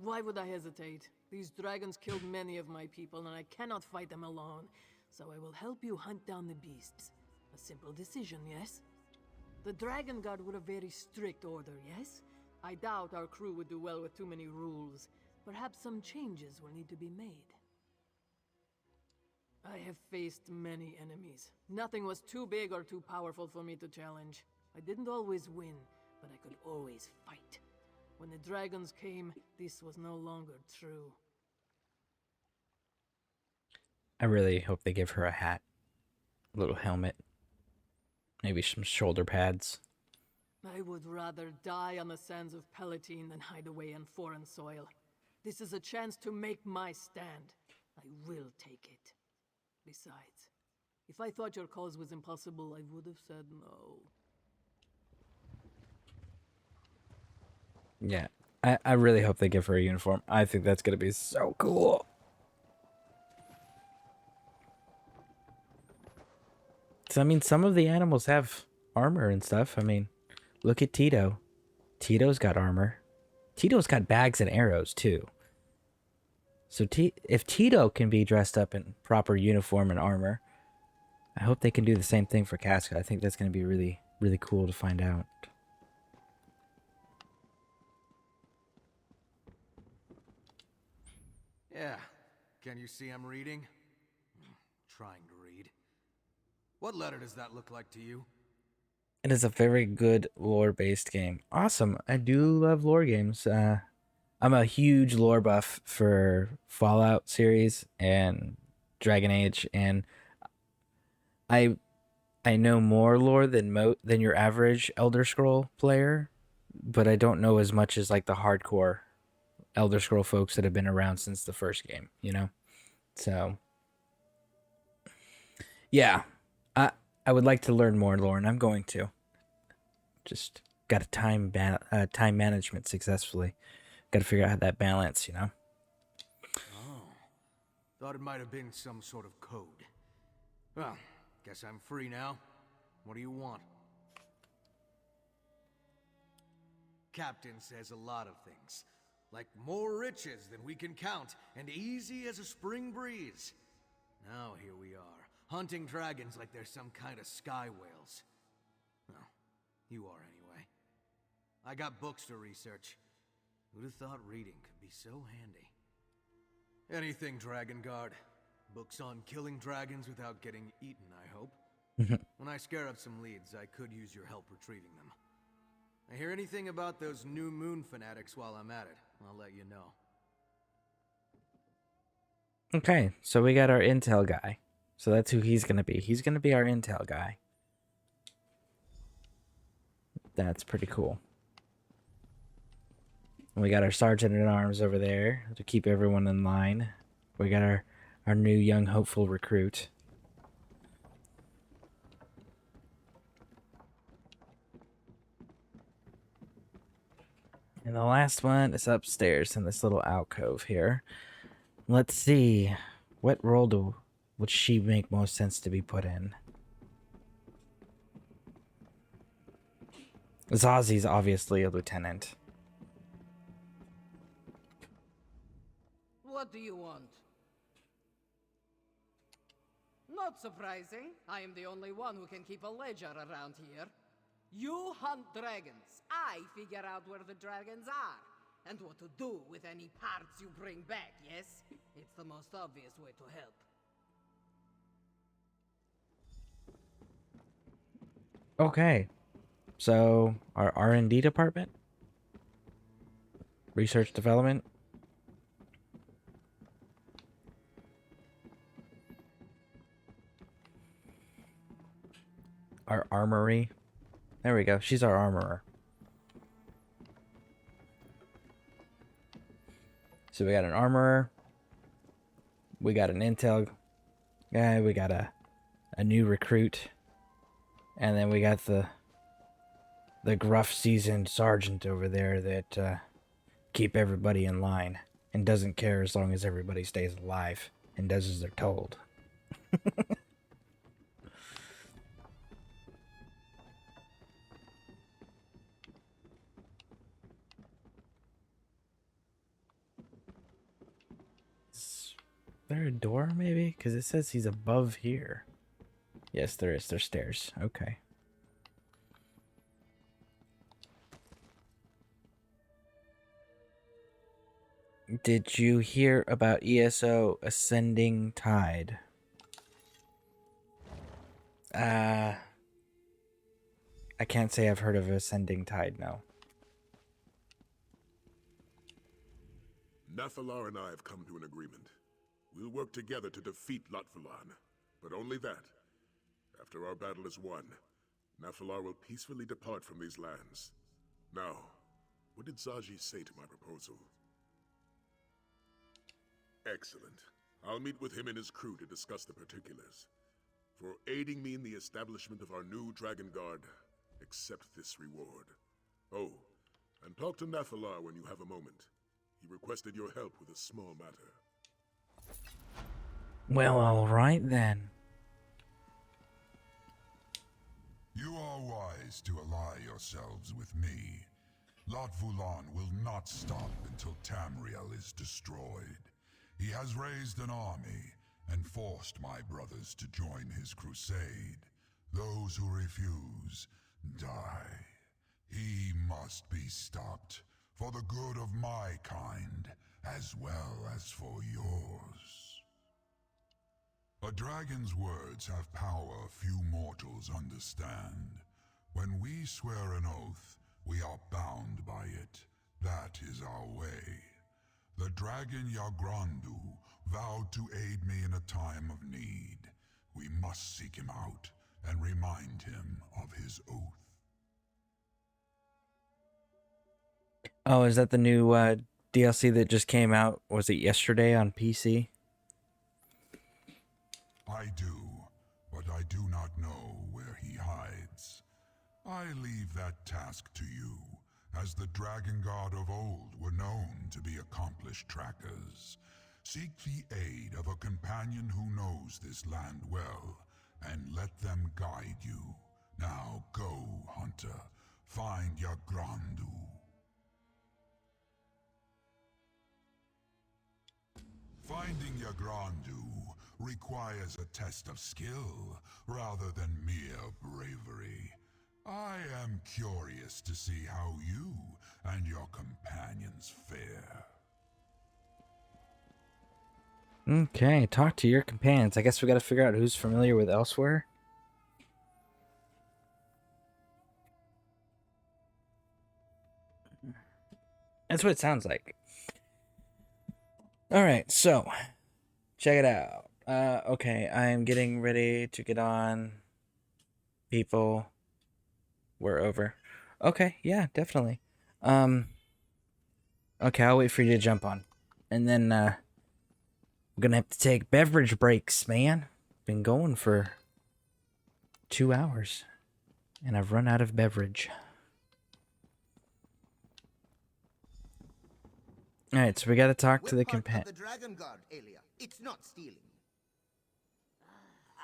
Why would I hesitate? These dragons killed many of my people, and I cannot fight them alone. So I will help you hunt down the beasts. A simple decision, yes? The Dragon Guard were a very strict order, yes? I doubt our crew would do well with too many rules. Perhaps some changes will need to be made. I have faced many enemies. Nothing was too big or too powerful for me to challenge. I didn't always win, but I could always fight. When the dragons came, this was no longer true. I really hope they give her a hat. A little helmet. Maybe some shoulder pads. I would rather die on the sands of Palatine than hide away on foreign soil. This is a chance to make my stand. I will take it. Besides, if I thought your cause was impossible, I would have said no. Yeah, I really hope they give her a uniform. I think that's gonna be so cool. So, I mean, some of the animals have armor and stuff. I mean, look at Tito. Tito's got armor. Tito's got bags and arrows, too. So, if Tito can be dressed up in proper uniform and armor, I hope they can do the same thing for Casca. I think that's going to be really, really cool to find out. Yeah. Can you see I'm reading? Trying to read. What letter does that look like to you? It is a very good lore-based game. Awesome. I do love lore games. I'm a huge lore buff for Fallout series and Dragon Age, and I know more lore than your average Elder Scroll player, but I don't know as much as like the hardcore Elder Scroll folks that have been around since the first game, you know? So, yeah. I would like to learn more lore, and I'm going to. Just got to time management successfully. Got to figure out how that balance, you know? Oh. Thought it might have been some sort of code. Well, guess I'm free now. What do you want? Captain says a lot of things. Like more riches than we can count, and easy as a spring breeze. Now here we are, hunting dragons like they're some kind of sky whales. Well, you are anyway. I got books to research. Who'd have thought reading could be so handy? Anything, Dragon Guard. Books on killing dragons without getting eaten, I hope. When I scare up some leads, I could use your help retrieving them. I hear anything about those New Moon fanatics while I'm at it, I'll let you know. Okay, so we got our intel guy. So that's who he's going to be. He's going to be our intel guy. That's pretty cool. We got our sergeant-at-arms over there to keep everyone in line. We got our new young hopeful recruit. And the last one is upstairs in this little alcove here. Let's see. What role would she make most sense to be put in? Zazi's obviously a lieutenant. What do you want? Not surprising. I am the only one who can keep a ledger around here. You hunt dragons. I figure out where the dragons are, and what to do with any parts you bring back, yes? It's the most obvious way to help. Okay. So, our R&D department? Research development? Our armory? There we go. She's our armorer. So we got an armorer. We got an intel guy. We got a new recruit. And then we got the gruff seasoned sergeant over there that keep everybody in line and doesn't care as long as everybody stays alive and does as they're told. Is there a door maybe? Because it says he's above here. Yes, there is. There's stairs. Okay. Did you hear about ESO Ascending Tide? I can't say I've heard of Ascending Tide, no. Nathalar and I have come to an agreement. We'll work together to defeat Lotfalan, but only that. After our battle is won, Nathalar will peacefully depart from these lands. Now, what did Zaji say to my proposal? Excellent. I'll meet with him and his crew to discuss the particulars. For aiding me in the establishment of our new Dragon Guard, accept this reward. Oh, and talk to Nathalar when you have a moment. He requested your help with a small matter. Well, alright then. You are wise to ally yourselves with me. Lotvulan will not stop until Tamriel is destroyed. He has raised an army and forced my brothers to join his crusade. Those who refuse die. He must be stopped for the good of my kind as well as for yours. A dragon's words have power few mortals understand. When we swear an oath, we are bound by it. That is our way. The dragon Yagrandu vowed to aid me in a time of need. We must seek him out and remind him of his oath. Oh, is that the new DLC that just came out? Was it yesterday on PC? I do, but I do not know where he hides. I leave that task to you, as the Dragon God of old were known to be accomplished trackers. Seek the aid of a companion who knows this land well, and let them guide you. Now go, Hunter. Find Yagrandu. Finding Yagrandu requires a test of skill rather than mere bravery. I am curious to see how you and your companions fare. Okay, talk to your companions. I guess we gotta figure out who's familiar with Elsewhere. That's what it sounds like. Alright, so check it out. Okay, I am getting ready to get on. People, we're over. Okay, yeah, definitely. Okay, I'll wait for you to jump on. And then, I'm gonna have to take beverage breaks, man. Been going for 2 hours. And I've run out of beverage. Alright, so we gotta talk to the companion. The Dragon Guard, Aelia. It's not stealing.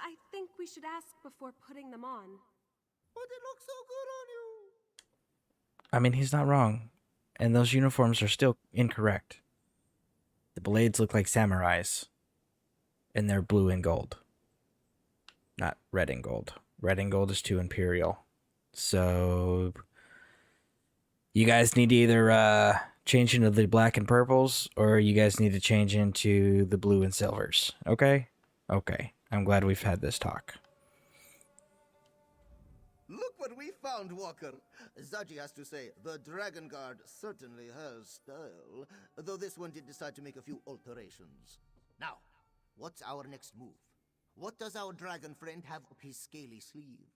I think we should ask before putting them on. But it looks so good on you. I mean, he's not wrong. And those uniforms are still incorrect. The blades look like samurais. And they're blue and gold. Not red and gold. Red and gold is too imperial. So you guys need to either change into the black and purples, or you guys need to change into the blue and silvers. Okay? Okay. I'm glad we've had this talk. Look what we found, Walker. Zaji has to say, the Dragon Guard certainly has style, though this one did decide to make a few alterations. Now, what's our next move? What does our dragon friend have up his scaly sleeve?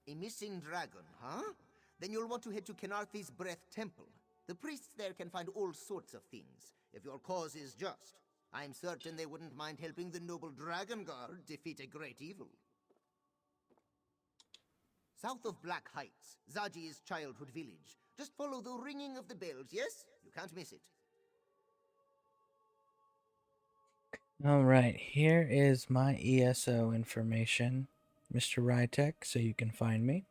A missing dragon, huh? Then you'll want to head to Kenarthi's Breath Temple. The priests there can find all sorts of things, if your cause is just. I'm certain they wouldn't mind helping the noble Dragon Guard defeat a great evil. South of Black Heights, Zaji's childhood village. Just follow the ringing of the bells, yes? You can't miss it. Alright, here is my ESO information, Mr. Rytek, so you can find me.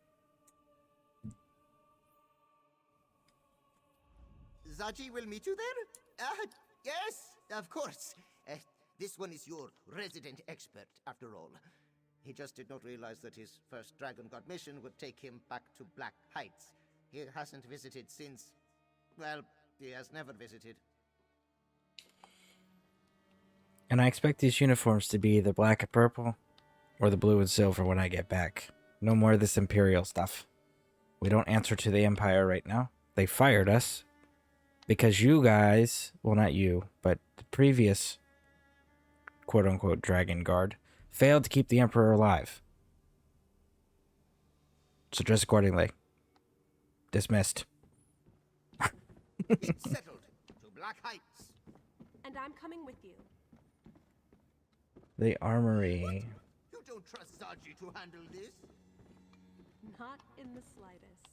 Zaji will meet you there? Yes, of course. This one is your resident expert, after all. He just did not realize that his first Dragon Guard mission would take him back to Black Heights. He hasn't visited since... well, he has never visited. And I expect these uniforms to be the black and purple, or the blue and silver when I get back. No more of this Imperial stuff. We don't answer to the Empire right now. They fired us. Because you guys, well not you, but the previous quote-unquote Dragon Guard failed to keep the Emperor alive. So dress accordingly. Dismissed. It's settled. To Black Heights. And I'm coming with you. The armory. You don't trust Zaji to handle this? Not in the slightest.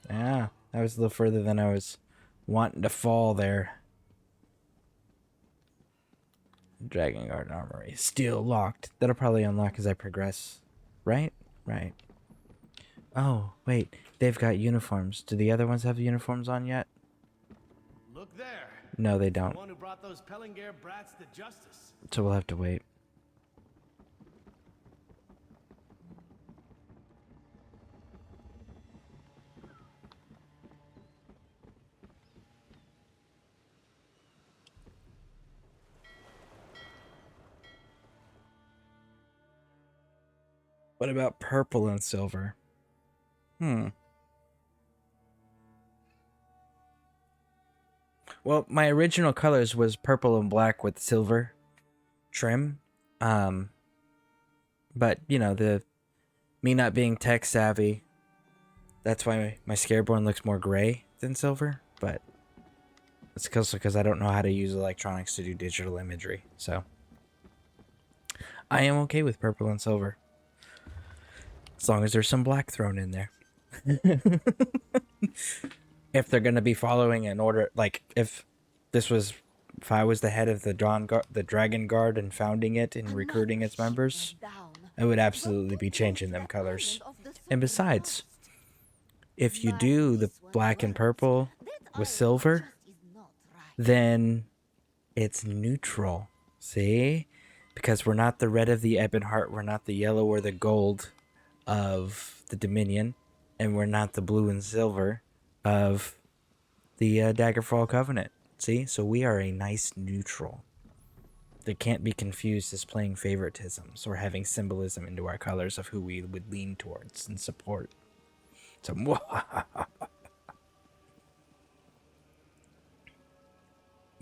Ah, that was a little further than I was wanting to fall there. Dragon Guard armory. Still locked. That'll probably unlock as I progress. Right? Right. Oh, wait. They've got uniforms. Do the other ones have uniforms on yet? Look there. No, they don't. The one who brought those Pellinger brats to justice. So we'll have to wait. What about purple and silver? Well, my original colors was purple and black with silver trim. But, you know, me not being tech savvy, that's why my Scareborn looks more gray than silver. But it's also because I don't know how to use electronics to do digital imagery. So I am okay with purple and silver. As long as there's some black thrown in there. If they're going to be following an order, like if I was the head of the Dragon Guard and founding it and recruiting its members, I would absolutely be changing them colors. And besides, if you do the black and purple with silver, then it's neutral. See? Because we're not the red of the Ebonheart, we're not the yellow or the gold of the Dominion, and we're not the blue and silver of the Daggerfall Covenant. See? So we are a nice neutral. That can't be confused as playing favoritisms or having symbolism into our colors of who we would lean towards and support. So,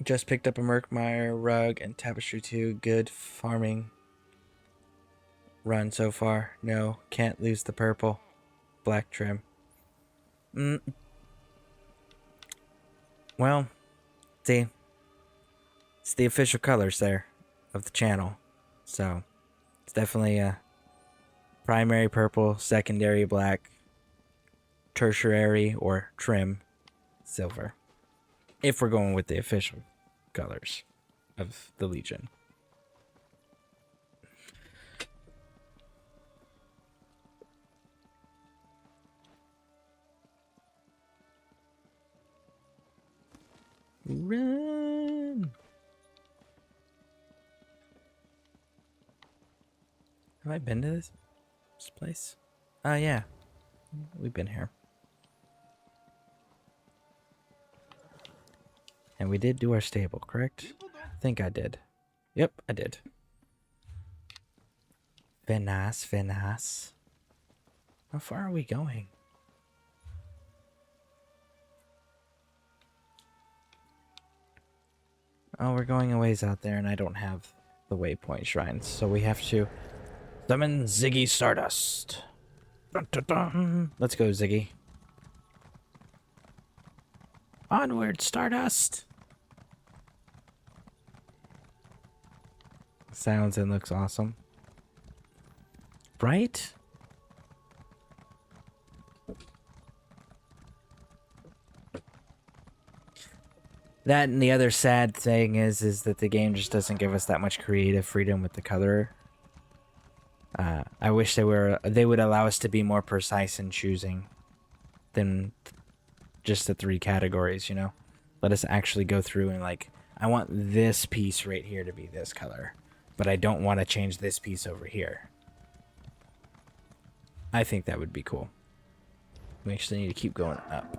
just picked up a Murkmire rug and Tapestry 2. Good farming run so far. No, can't lose the purple. Black trim. Well, see, it's the official colors there of the channel. So, it's definitely a primary purple, secondary black, tertiary or trim silver. If we're going with the official colors of the Legion. Run! Have I been to this place? Oh, yeah. We've been here. And we did do our stable, correct? I think I did. Yep, I did. Venas, Venas. How far are we going? Oh, we're going a ways out there, and I don't have the waypoint shrines, so we have to summon Ziggy Stardust. Dun, dun, dun. Let's go, Ziggy. Onward, Stardust! Sounds and looks awesome. Right? That and the other sad thing is that the game just doesn't give us that much creative freedom with the color. I wish they would allow us to be more precise in choosing than just the 3 categories, you know? Let us actually go through and like, I want this piece right here to be this color, but I don't want to change this piece over here. I think that would be cool. We actually need to keep going up.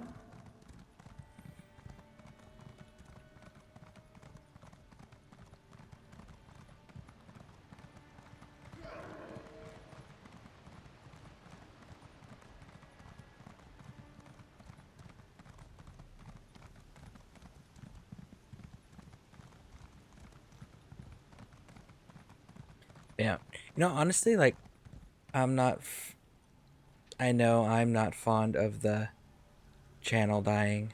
Yeah. You know, honestly, like, I know I'm not fond of the channel dying.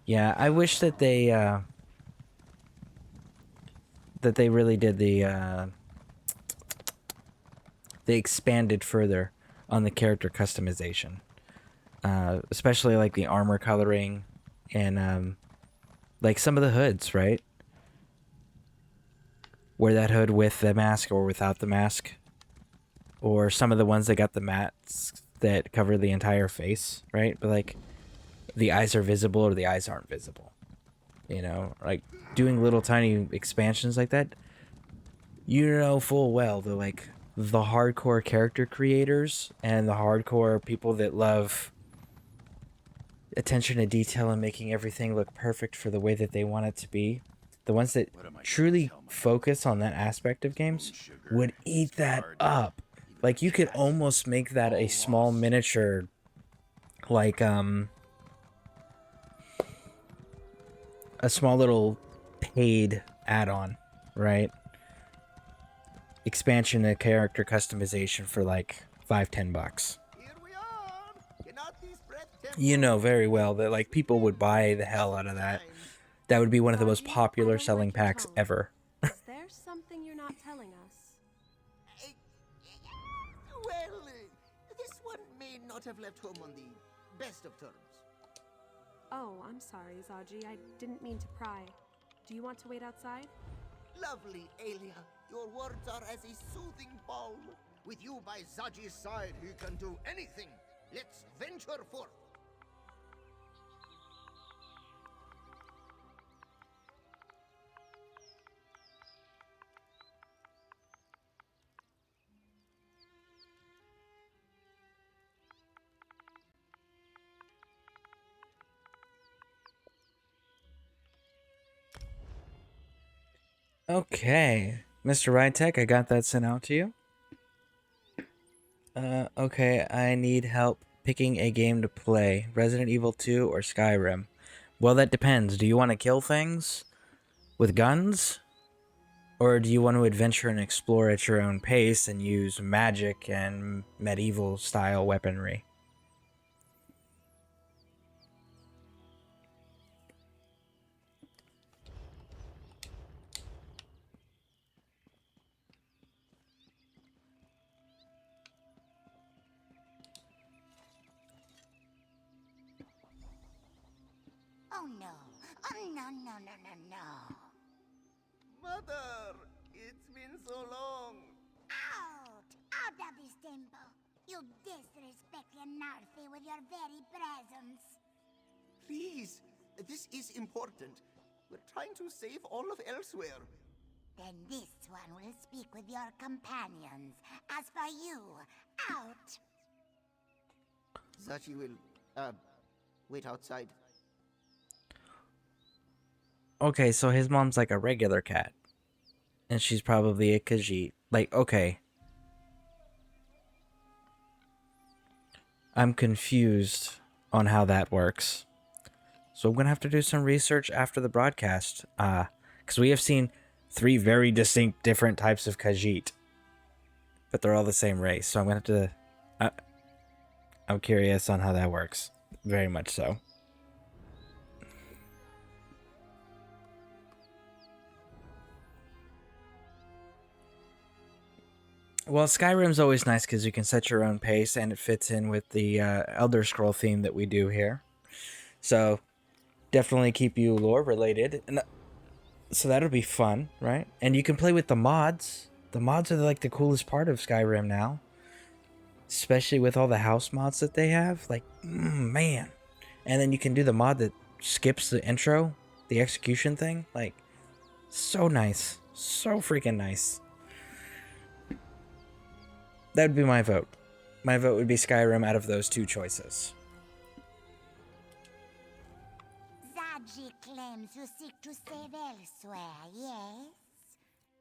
Yeah, I wish that they really did they expanded further on the character customization. Especially like the armor coloring and like some of the hoods, right? Wear that hood with the mask or without the mask. Or some of the ones that got the masks that cover the entire face, right? But like the eyes are visible or the eyes aren't visible. You know, like doing little tiny expansions like that. You know full well that like the hardcore character creators and the hardcore people that love attention to detail and making everything look perfect for the way that they want it to be. The ones that truly focus on that aspect of games would eat that up. Like, you could almost make that a small miniature, like, a small little paid add-on, right? Expansion and character customization for, like, $5-10. You know very well that, like, people would buy the hell out of that. That would be one of the most popular selling packs ever. Is there something you're not telling us? Well, this one may not have left home on the best of terms. Oh, I'm sorry, Zaji. I didn't mean to pry. Do you want to wait outside? Lovely, Aelia. Your words are as a soothing balm. With you by Zaji's side, he can do anything. Let's venture forth. Okay, Mr. Rytech, I got that sent out to you. Okay, I need help picking a game to play. Resident Evil 2 or Skyrim? Well, that depends. Do you want to kill things with guns? Or do you want to adventure and explore at your own pace and use magic and medieval style weaponry? Oh no. Oh no, no, no, no, no. Mother, it's been so long. Out! Out of this temple! You disrespect Yanarthi with your very presence. Please, this is important. We're trying to save all of Elsewhere. Then this one will speak with your companions. As for you, out! Zachi will, wait outside. Okay, so his mom's like a regular cat. And she's probably a Khajiit. Like, okay. I'm confused on how that works. So I'm going to have to do some research after the broadcast. Because we have seen 3 very distinct different types of Khajiit. But they're all the same race. So I'm going to have to... I'm curious on how that works. Very much so. Well, Skyrim's always nice because you can set your own pace and it fits in with the Elder Scroll theme that we do here. So, definitely keep you lore related. And so that'll be fun, right? And you can play with the mods. The mods are like the coolest part of Skyrim now. Especially with all the house mods that they have. Like, man. And then you can do the mod that skips the intro, the execution thing. Like, so nice. So freaking nice. That would be my vote. My vote would be Skyrim out of those 2 choices. Zaji claims you seek to save elsewhere, yes?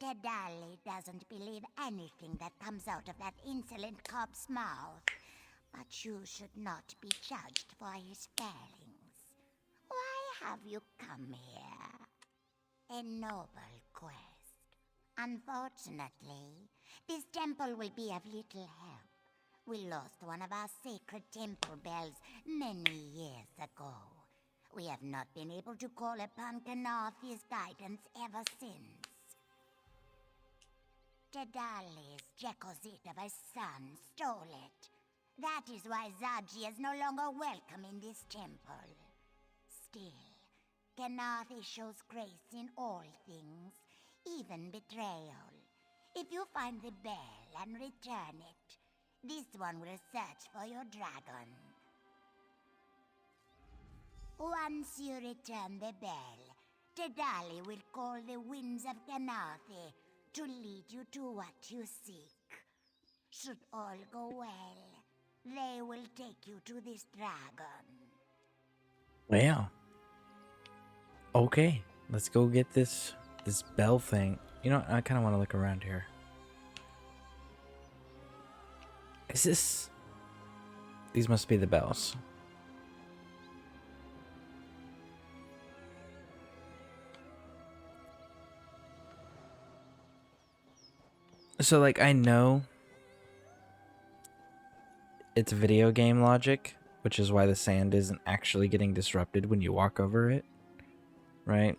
Dedali doesn't believe anything that comes out of that insolent cob's mouth. But you should not be judged for his failings. Why have you come here? A noble quest. Unfortunately, this temple will be of little help. We lost one of our sacred temple bells many years ago. We have not been able to call upon Kanafi's guidance ever since. Dedali's Jekozit of a son stole it. That is why Zaji is no longer welcome in this temple. Still, Kanafi shows grace in all things, even betrayal. If you find the bell and return it, this one will search for your dragon. Once you return the bell, Dedali will call the winds of Kanafi to lead you to what you seek. Should all go well, they will take you to this dragon. Wow. Okay, let's go get this bell thing. You know, I kind of want to look around here. Is this... These must be the bells. So, like, I know it's video game logic, which is why the sand isn't actually getting disrupted when you walk over it, right?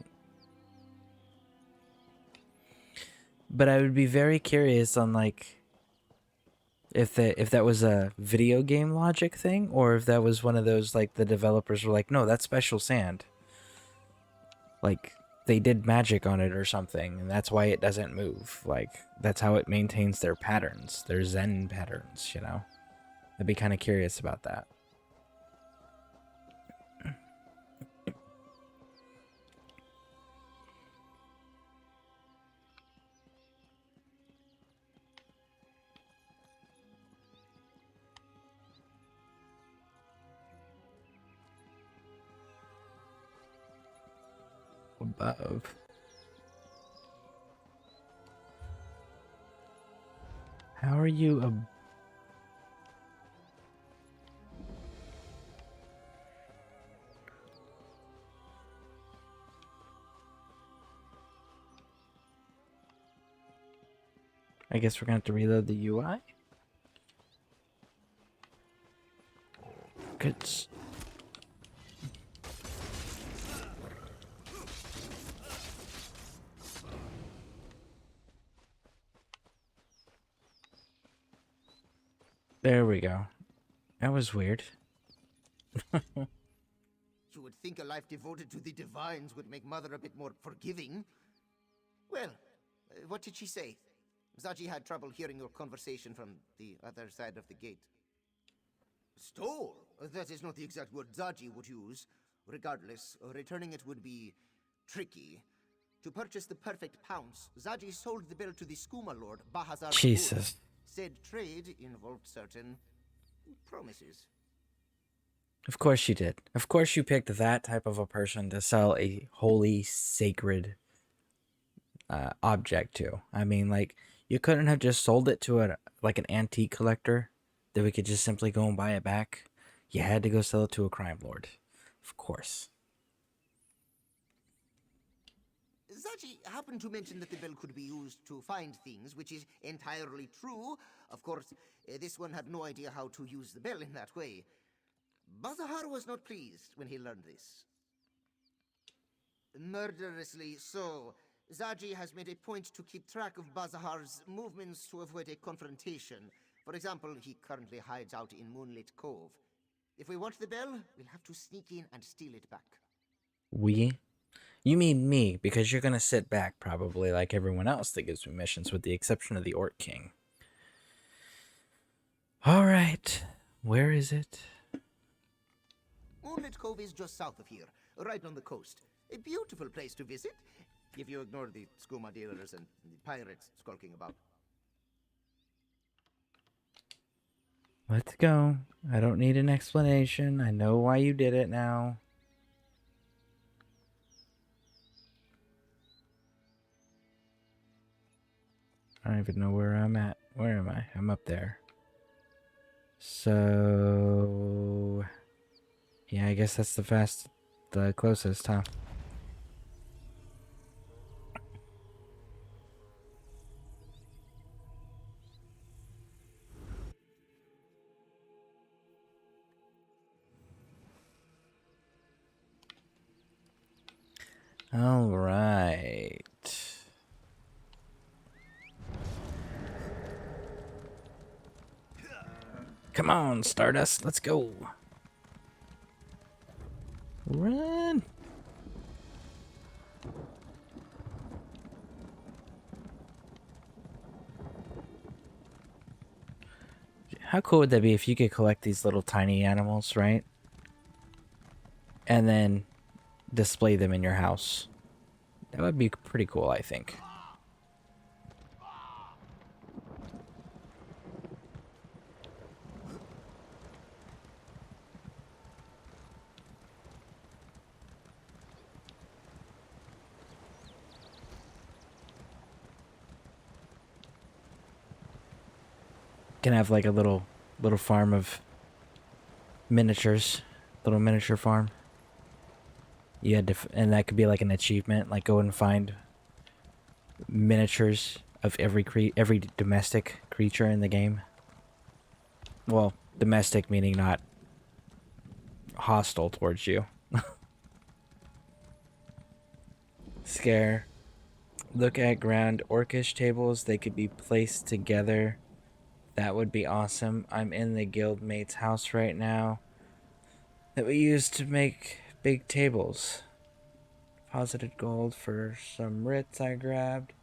But I would be very curious on, like, if that was a video game logic thing, or if that was one of those, like, the developers were like, no, that's special sand. Like, they did magic on it or something, and that's why it doesn't move. Like, that's how it maintains their patterns, their Zen patterns, you know? I'd be kind of curious about that. Above. How are you I guess we're gonna have to reload the UI. Good. There we go. That was weird. You would think a life devoted to the divines would make Mother a bit more forgiving. Well, what did she say? Zaji had trouble hearing your conversation from the other side of the gate. Stole? That is not the exact word Zaji would use. Regardless, returning it would be tricky. To purchase the perfect pounce, Zaji sold the bill to the Skooma Lord, Bahazar. Jesus. Said trade involved certain promises. Of course you did. Of course you picked that type of a person to sell a holy, sacred object to. I mean, like, you couldn't have just sold it to an antique collector that we could just simply go and buy it back. You had to go sell it to a crime lord, of course. Zaji happened to mention that the bell could be used to find things, which is entirely true. Of course, this one had no idea how to use the bell in that way. Bazahar was not pleased when he learned this. Murderously so. Zaji has made a point to keep track of Bazahar's movements to avoid a confrontation. For example, he currently hides out in Moonlit Cove. If we want the bell, we'll have to sneak in and steal it back. We? You mean me, because you're gonna sit back probably like everyone else that gives me missions, with the exception of the Orc King. Alright, where is it? Moonlit Cove is just south of here, right on the coast. A beautiful place to visit, if you ignore the skooma dealers and the pirates skulking about. Let's go. I don't need an explanation. I know why you did it now. I don't even know where I'm at. Where am I? I'm up there. So... yeah, I guess that's the closest, huh? All right. Come on, Stardust, let's go. Run. How cool would that be if you could collect these little tiny animals, right? And then display them in your house. That would be pretty cool, I think. Can have like a little farm of miniatures, little miniature farm. You had to, and that could be like an achievement, like go and find miniatures of every domestic creature in the game. Well, domestic meaning not hostile towards you. Scare. Look at ground orcish tables. They could be placed together. That would be awesome. I'm in the guildmate's house right now that we used to make big tables. Deposited gold for some writs I grabbed.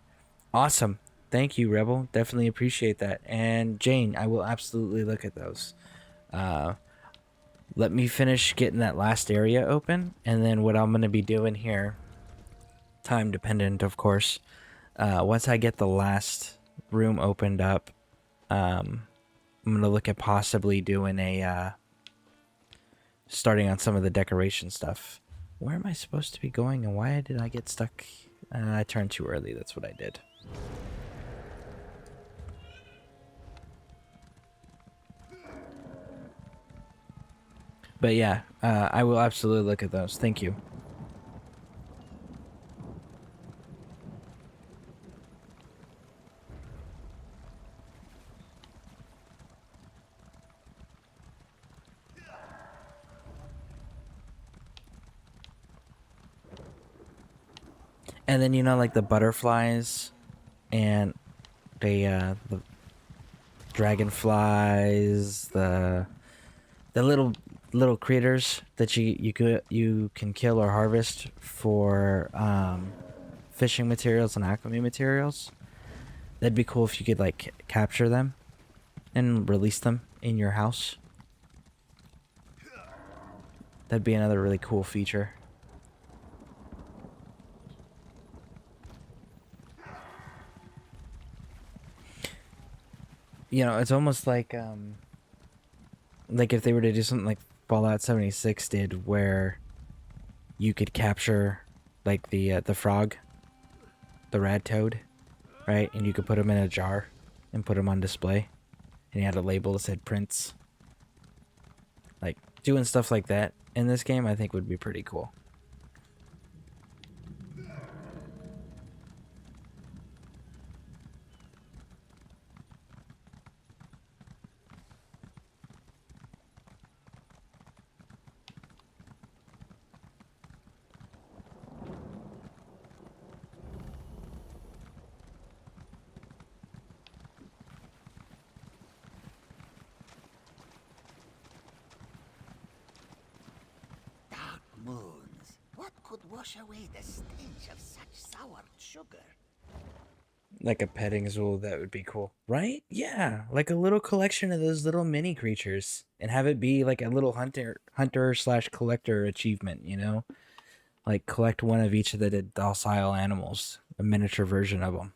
Awesome. Thank you, Rebel. Definitely appreciate that. And Jane, I will absolutely look at those. Let me finish getting that last area open, and then what I'm going to be doing here, time dependent of course, once I get the last room opened up, I'm going to look at possibly doing a starting on some of the decoration stuff. Where am I supposed to be going, and why did I get stuck? I turned too early, that's what I did. But yeah, I will absolutely look at those. Thank you. And then, you know, like the butterflies and the dragonflies, the little critters that you can kill or harvest for fishing materials and alchemy materials. That'd be cool if you could like capture them and release them in your house. That'd be another really cool feature. You know, it's almost like if they were to do something like Fallout 76 did, where you could capture like the frog the rad toad, right? And you could put them in a jar and put them on display. And you had a label that said Prince. Like, doing stuff like that in this game, I think would be pretty cool. Dark moons. What could wash away the stench of such sour sugar? Like a petting zoo, that would be cool. Right? Yeah. Like a little collection of those little mini creatures. And have it be like a little hunter/collector achievement, you know? Like collect one of each of the docile animals. A miniature version of them.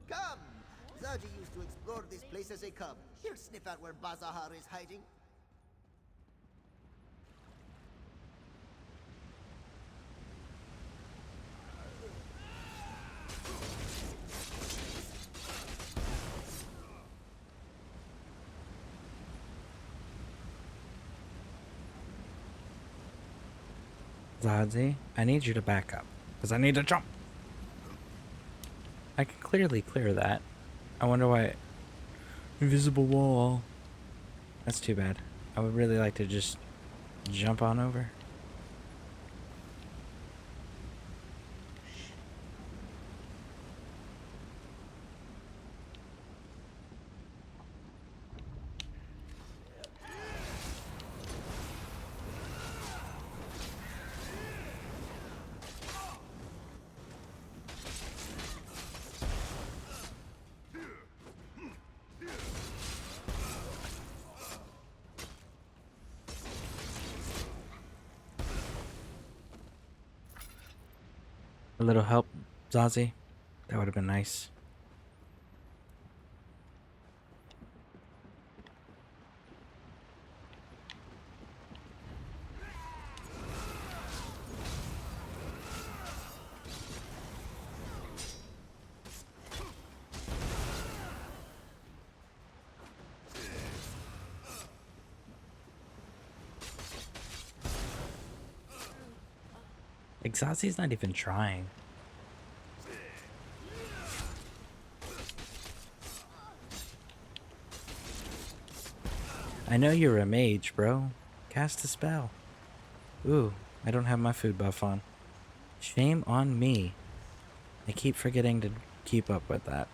Come! Zaji used to explore this place as a cub. He'll sniff out where Bazahar is hiding. Zazi, I need you to back up. Because I need to jump. I can clearly clear that. I wonder why... Invisible wall. That's too bad. I would really like to just jump on over. A little help, Zazie? That would have been nice. Like, Zazie's not even trying. I know you're a mage, bro. Cast a spell. Ooh, I don't have my food buff on. Shame on me. I keep forgetting to keep up with that.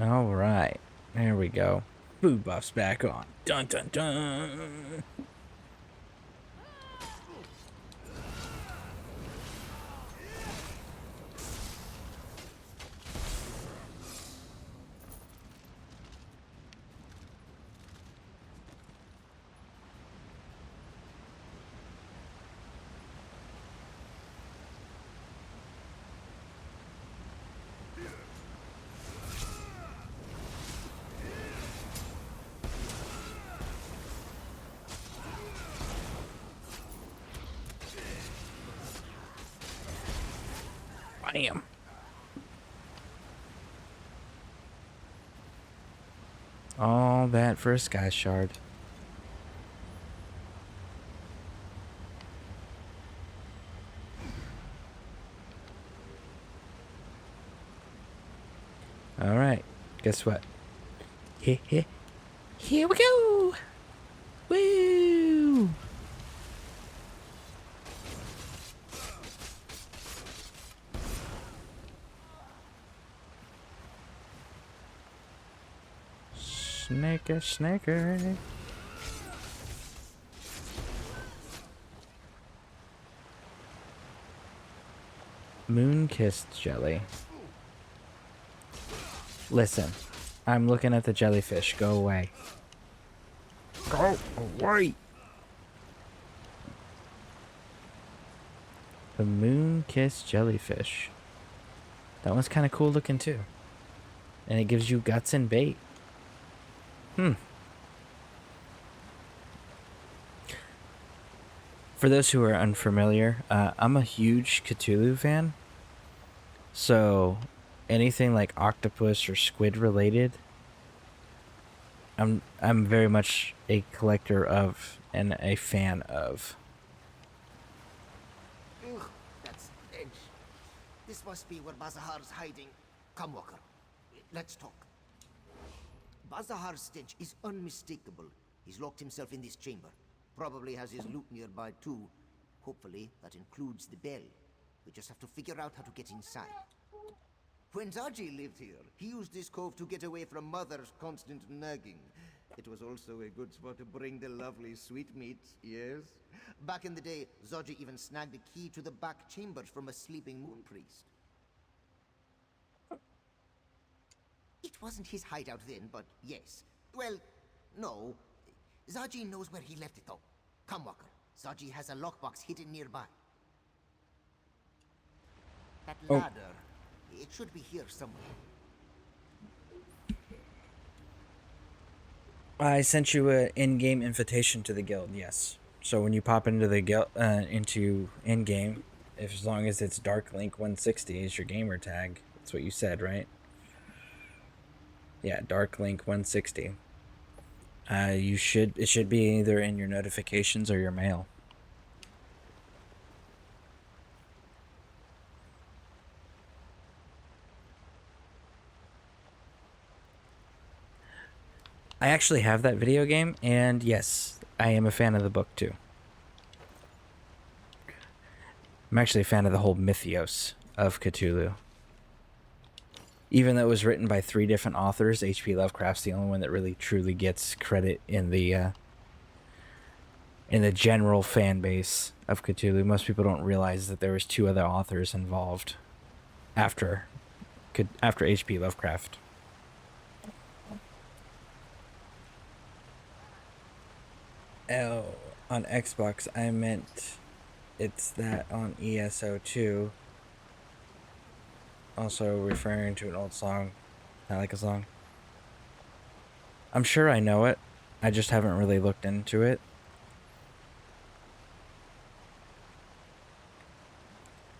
Alright, there we go. Food buff's back on. Dun dun dun! Bam. All that for a sky shard. All right, guess what? Here we go. Woo! Snaker, snaker. Moon-kissed jelly. Listen, I'm looking at the jellyfish. Go away. Go away. The Moon Kiss Jellyfish. That one's kind of cool looking too. And it gives you guts and bait. For those who are unfamiliar, I'm a huge Cthulhu fan. So anything like octopus or squid related, I'm very much a collector of and a fan of. Ugh, that stench. This must be where Bazahar's hiding. Come, Walker. Let's talk. Bazahar's stench is unmistakable. He's locked himself in this chamber. Probably has his loot nearby too. Hopefully, that includes the bell. We just have to figure out how to get inside. When Zaji lived here, he used this cove to get away from Mother's constant nagging. It was also a good spot to bring the lovely sweetmeats, yes? Back in the day, Zaji even snagged a key to the back chambers from a sleeping moon priest. It wasn't his hideout then, but yes. Well, no. Zaji knows where he left it though. Come, Walker. Zaji has a lockbox hidden nearby. That ladder. It should be here somewhere. I sent you an in-game invitation to the guild, yes. So when you pop into the guild, into in-game, as long as it's DarkLink160 is your gamer tag. That's what you said, right? Yeah, DarkLink160. It should be either in your notifications or your mail. I actually have that video game, and yes, I am a fan of the book too. I'm actually a fan of the whole mythos of Cthulhu. Even though it was written by 3 different authors, H.P. Lovecraft's the only one that really truly gets credit in the general fan base of Cthulhu. Most people don't realize that there was 2 other authors involved after H.P. Lovecraft. Oh, on Xbox, I meant it's that on ESO too. Also referring to an old song. I like a song. I'm sure I know it. I just haven't really looked into it.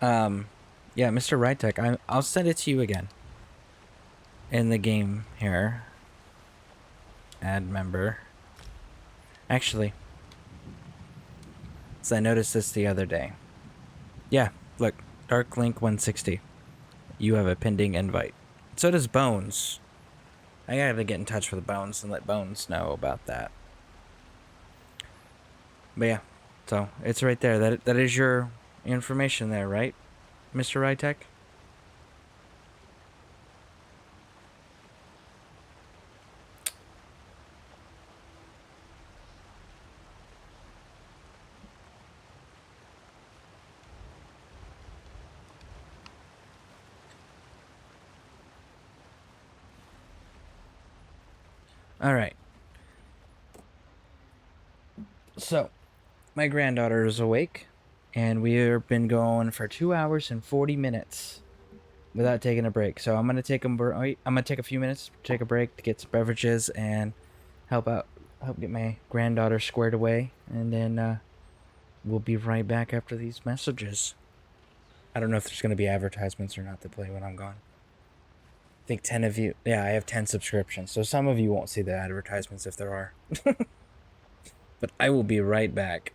Yeah, Mr. Rytech, I'll send it to you again. In the game here. Add member. Actually, so I noticed this the other day. Yeah, look, DarkLink160. You have a pending invite. So does Bones. I gotta get in touch with Bones and let Bones know about that. But yeah, so it's right there. That is your information there, right, Mr. Rytech? Alright. So, my granddaughter is awake, and we've been going for 2 hours and 40 minutes without taking a break. So I'm gonna take a few minutes, take a break to get some beverages and help get my granddaughter squared away, and then we'll be right back after these messages. I don't know if there's gonna be advertisements or not to play when I'm gone. I think 10 of you, yeah, I have 10 subscriptions, so some of you won't see the advertisements if there are. But I will be right back.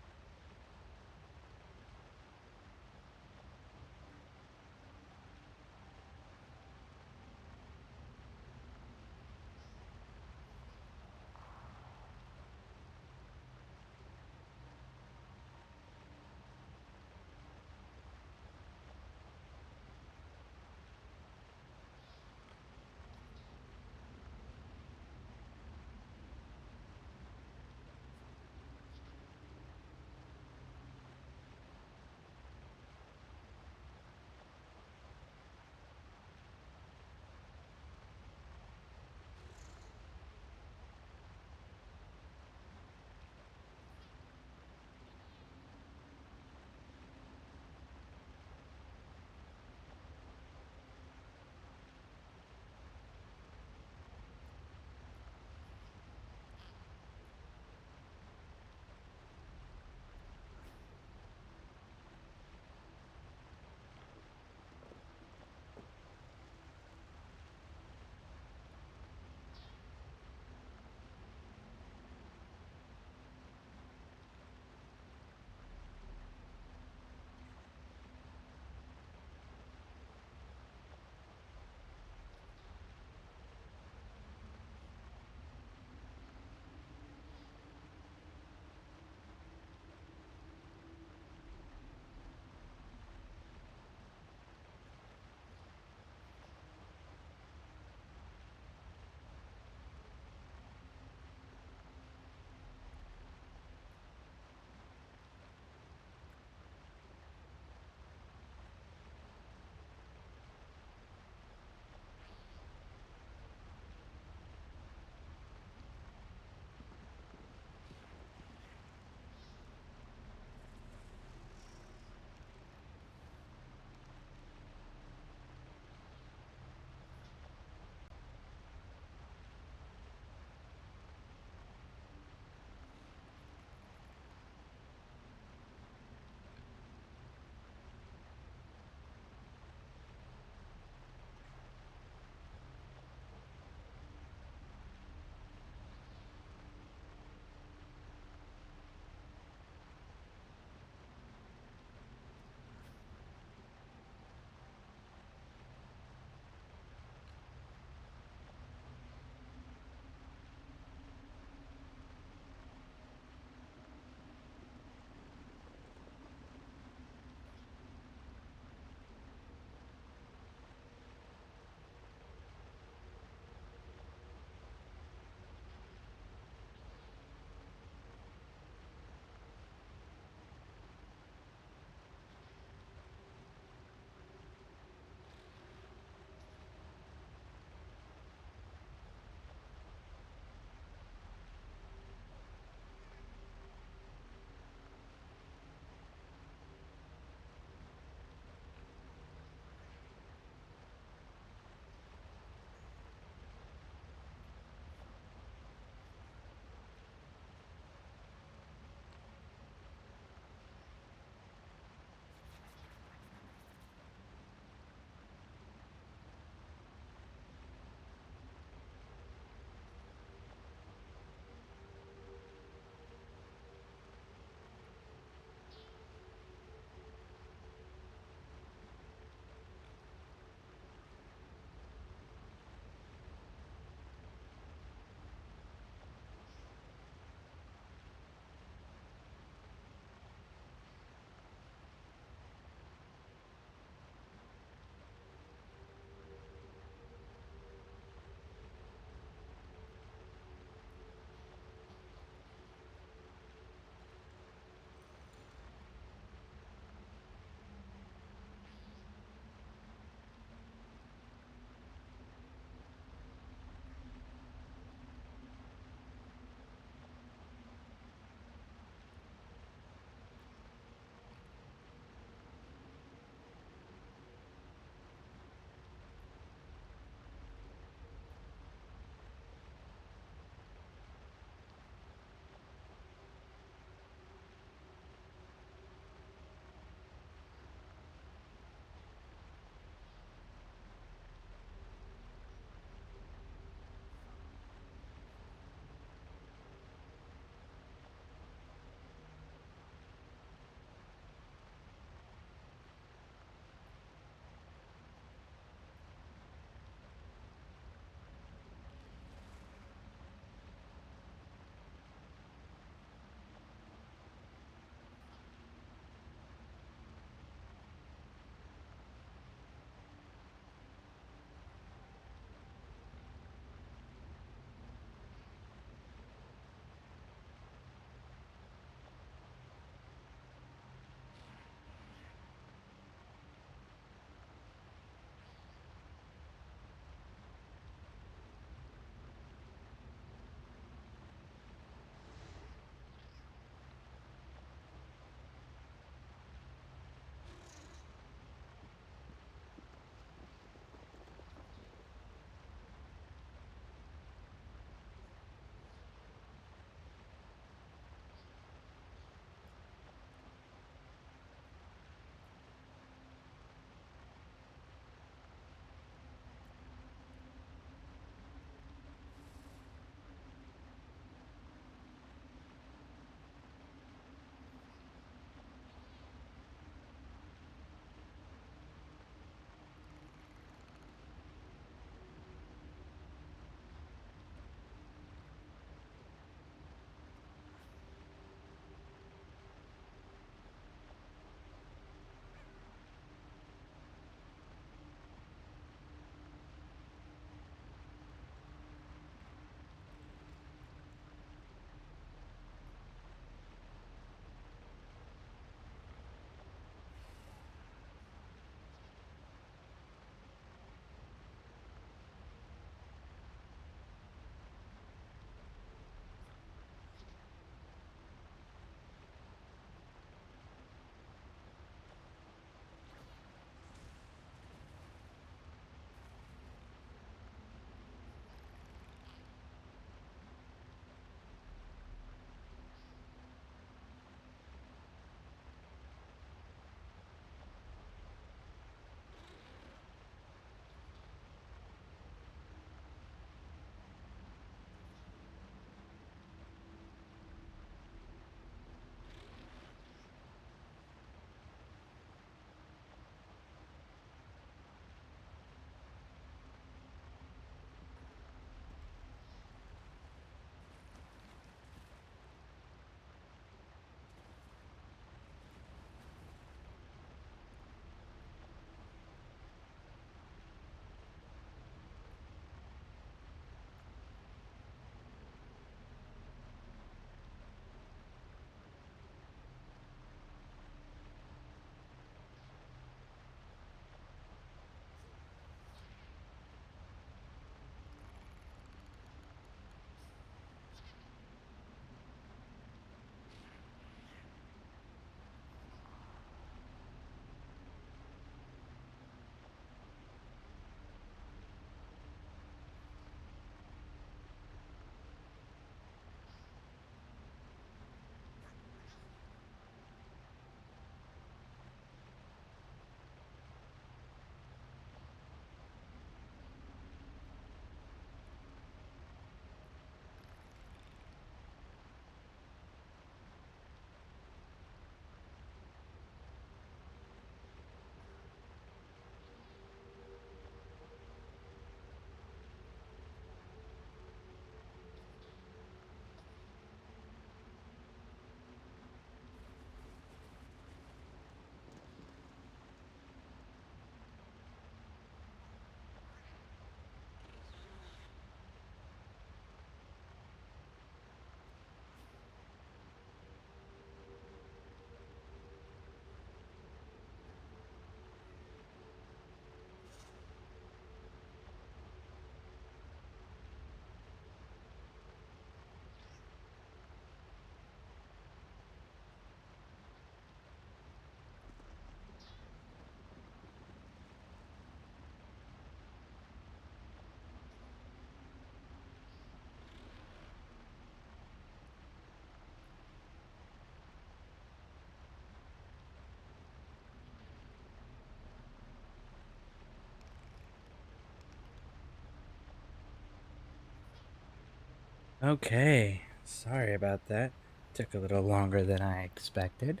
Okay, sorry about that. Took a little longer than I expected.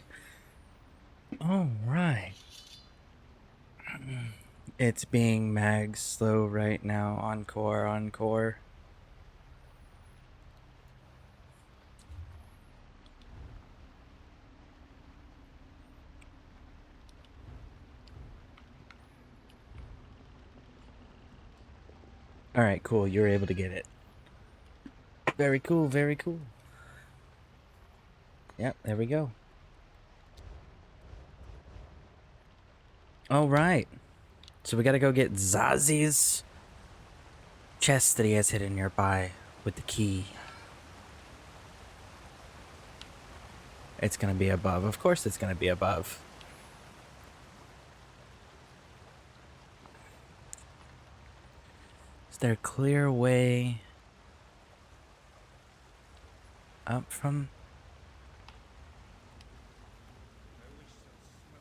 All right. It's being mag slow right now. Encore, encore. All right, cool. You were able to get it. Very cool, very cool. Yep, there we go. All right. So we gotta go get Zazi's chest that he has hidden nearby with the key. It's gonna be above. Of course it's gonna be above. Is there a clear way up from...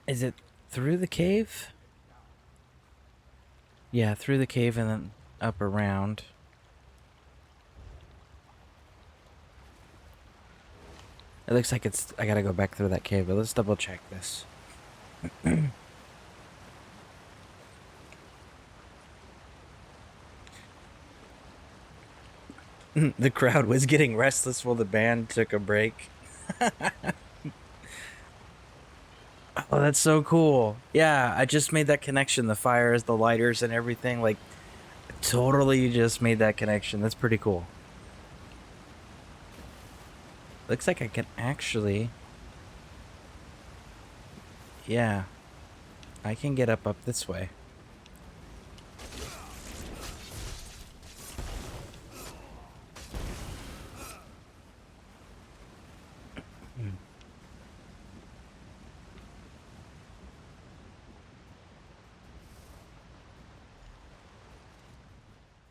Is it through the cave? Yeah, through the cave and then up around. It looks like it's... I gotta go back through that cave, but let's double check this. The crowd was getting restless while the band took a break. Oh, that's so cool. Yeah, I just made that connection. The fires, the lighters, and everything. Like, totally just made that connection. That's pretty cool. Looks like I can actually... Yeah. I can get up this way.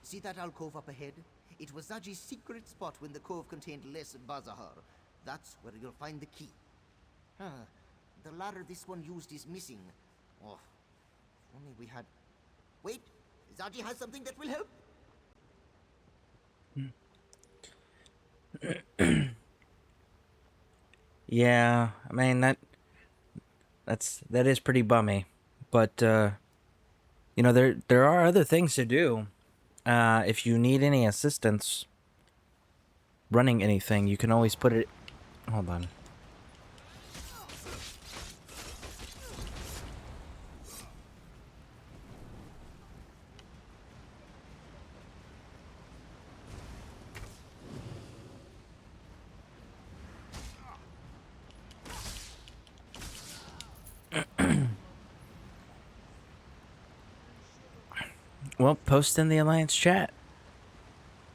See that alcove up ahead? It was Zaji's secret spot when the cove contained less Bazahar. That's where you'll find the key. Huh. The ladder this one used is missing. Oh, if only we had... Wait! Zaji has something that will help! Yeah, I mean, that is pretty bummy. But, you know, there are other things to do. If you need any assistance running anything, you can always put it... Hold on. Well, post in the Alliance chat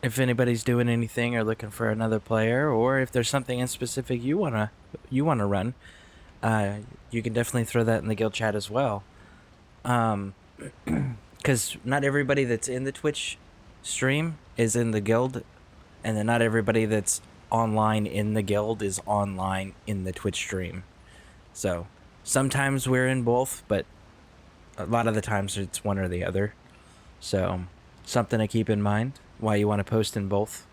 if anybody's doing anything or looking for another player, or if there's something in specific you wanna run. You can definitely throw that in the guild chat as well. Because not everybody that's in the Twitch stream is in the guild, and then not everybody that's online in the guild is online in the Twitch stream. So sometimes we're in both, but a lot of the times it's one or the other. So, something to keep in mind, why you want to post in both.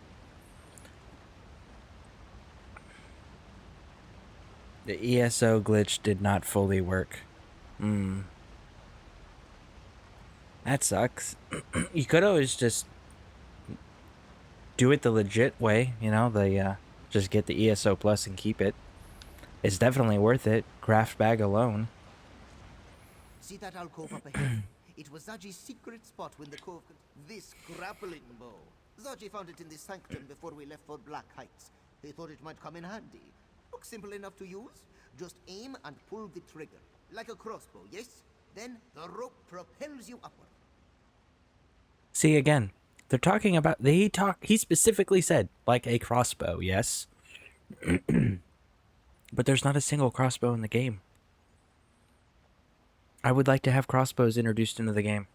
The ESO glitch did not fully work. That sucks. You could always just do it the legit way, you know, just get the ESO Plus and keep it. It's definitely worth it, craft bag alone. See that alcove up ahead? It was Zaji's secret spot when the cove... This grappling bow. Zaji found it in the sanctum before we left for Black Heights. He thought it might come in handy. Looks simple enough to use. Just aim and pull the trigger. Like a crossbow, yes? Then the rope propels you upward. See, again, they're talking about... He specifically said, like a crossbow, yes? But there's not a single crossbow in the game. I would like to have crossbows introduced into the game.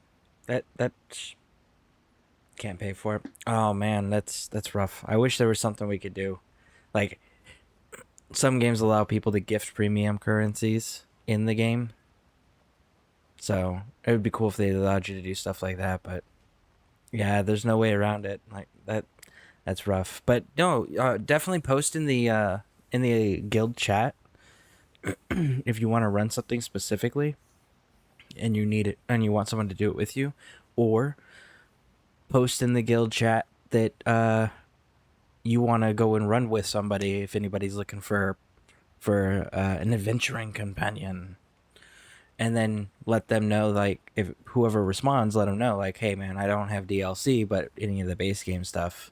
That can't pay for it. Oh man, that's rough. I wish there was something we could do. Like, some games allow people to gift premium currencies in the game. So, it would be cool if they allowed you to do stuff like that, but yeah, there's no way around it. Like, that That's rough. But no, definitely post in the guild chat if you want to run something specifically and you need it and you want someone to do it with you, or post in the guild chat that you want to go and run with somebody if anybody's looking for an adventuring companion. And then let them know, like, if whoever responds, let them know, like, hey man, I don't have DLC, but any of the base game stuff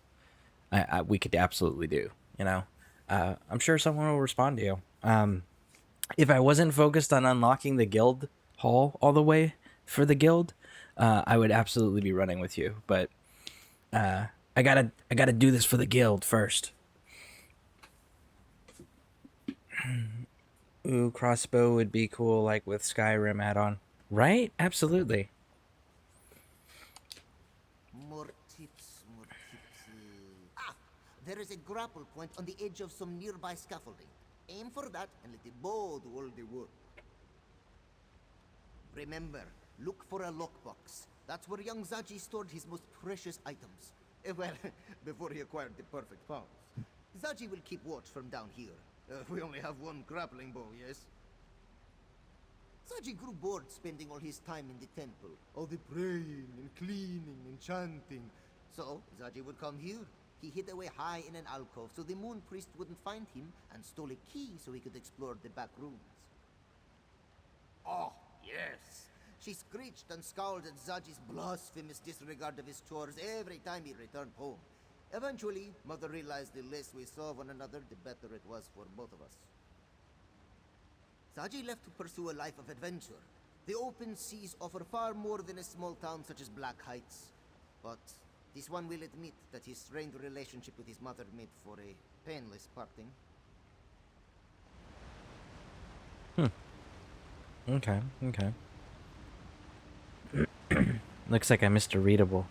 we could absolutely do, you know. I'm sure someone will respond to you. If I wasn't focused on unlocking the guild hall all the way for the guild, I would absolutely be running with you. But I gotta do this for the guild first. Ooh, crossbow would be cool, like with Skyrim add-on, right? Absolutely. More tips. There is a grapple point on the edge of some nearby scaffolding. Aim for that and let the bow do all the work. Remember, look for a lockbox. That's where young Zaji stored his most precious items. Well, before he acquired the perfect pounds. Zaji will keep watch from down here. We only have one grappling bow, yes? Zaji grew bored spending all his time in the temple. All the praying and cleaning and chanting. So, Zaji would come here. He hid away high in an alcove so the moon priest wouldn't find him, and stole a key so he could explore the back rooms. Oh, yes! She screeched and scowled at Zaji's blasphemous disregard of his chores every time he returned home. Eventually, Mother realized the less we saw one another, the better it was for both of us. Zaji left to pursue a life of adventure. The open seas offer far more than a small town such as Black Heights. But this one will admit that his strained relationship with his mother made for a painless parting. Okay. Looks like I missed a readable.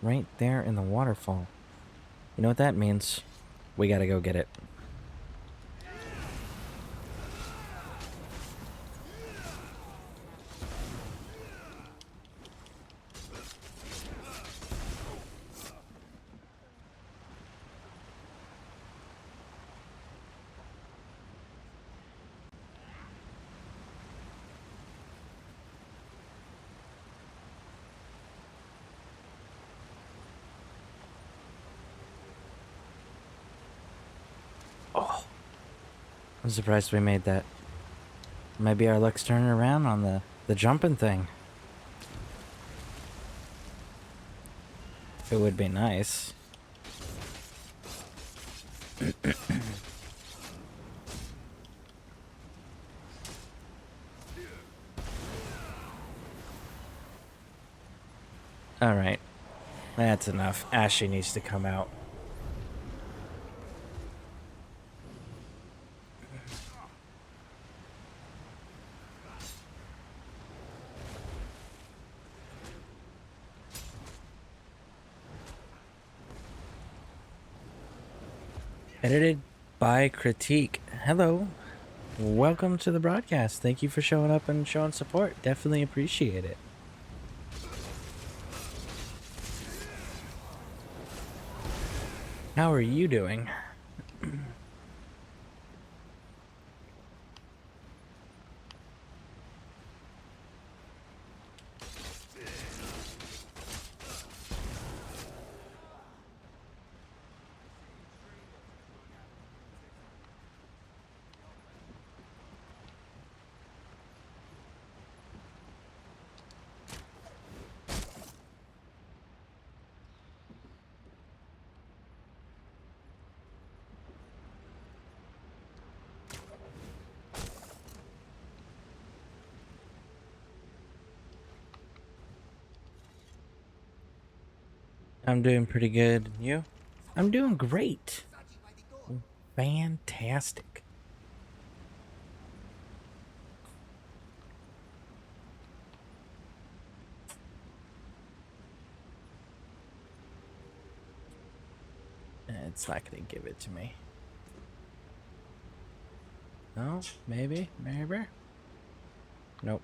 Right there in the waterfall. You know what that means? We gotta go get it. I'm surprised we made that. Maybe our luck's turning around on the jumping thing. It would be nice. Alright. That's enough. Ashley needs to come out. Edited by Critique. Hello. Welcome to the broadcast. Thank you for showing up and showing support. Definitely appreciate it. How are you doing? I'm doing pretty good. You? I'm doing great. Fantastic. It's not gonna give it to me. No, maybe. Nope.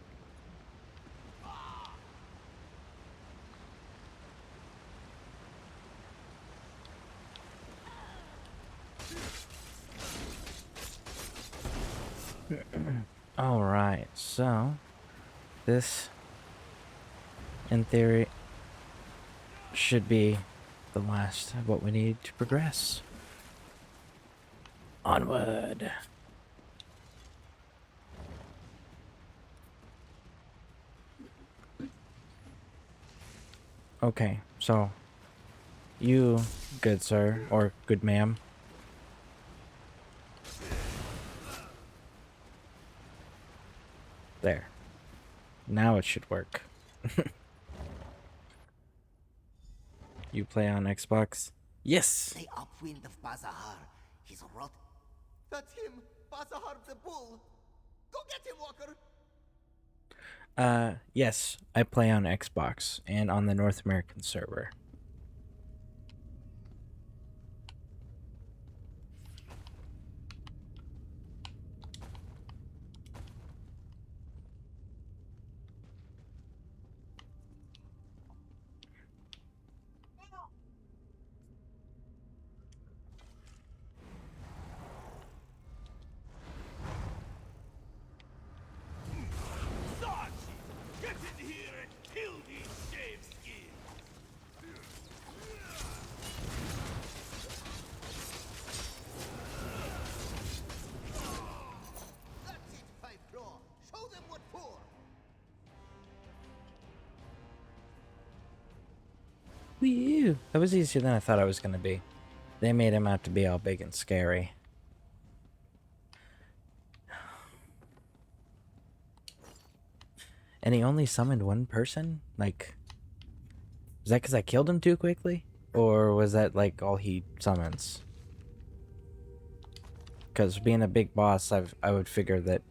Alright, so this, in theory, should be the last of what we need to progress. Onward! Okay, so you, good sir, or good ma'am, there. Now it should work. You play on Xbox? Yes! The upwind of Bazahar. He's rot. That's him! Bazahar the bull! Go get him, Walker! Yes, I play on Xbox and on the North American server. Get in here and kill these shave skins! That's it, Five Claw! Show them what for! Whew, that was easier than I thought it was gonna be. They made him out to be all big and scary. And he only summoned one person? Like, was that because I killed him too quickly? Or was that, like, all he summons? Because being a big boss, I would figure that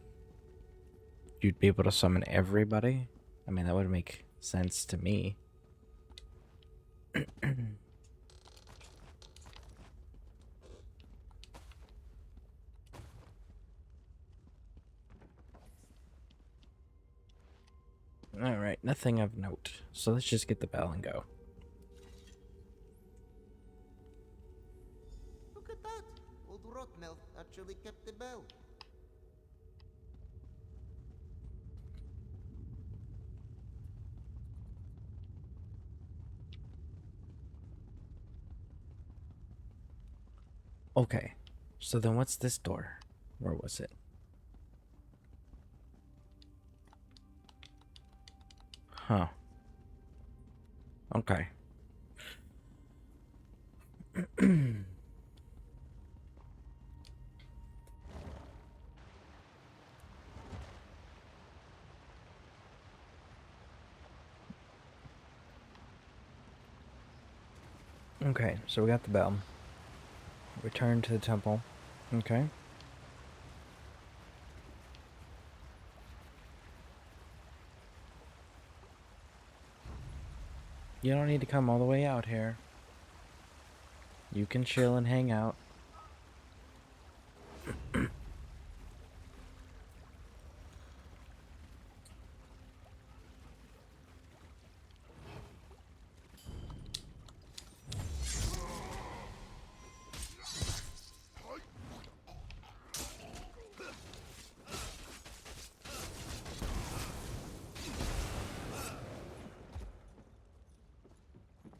you'd be able to summon everybody. I mean, that would make sense to me. Alright, nothing of note. So let's just get the bell and go. Look at that! Old Rotmel actually kept the bell. Okay, so then what's this door? Where was it? Huh. Okay. Okay, so we got the bell. Return to the temple. Okay. You don't need to come all the way out here. You can chill and hang out.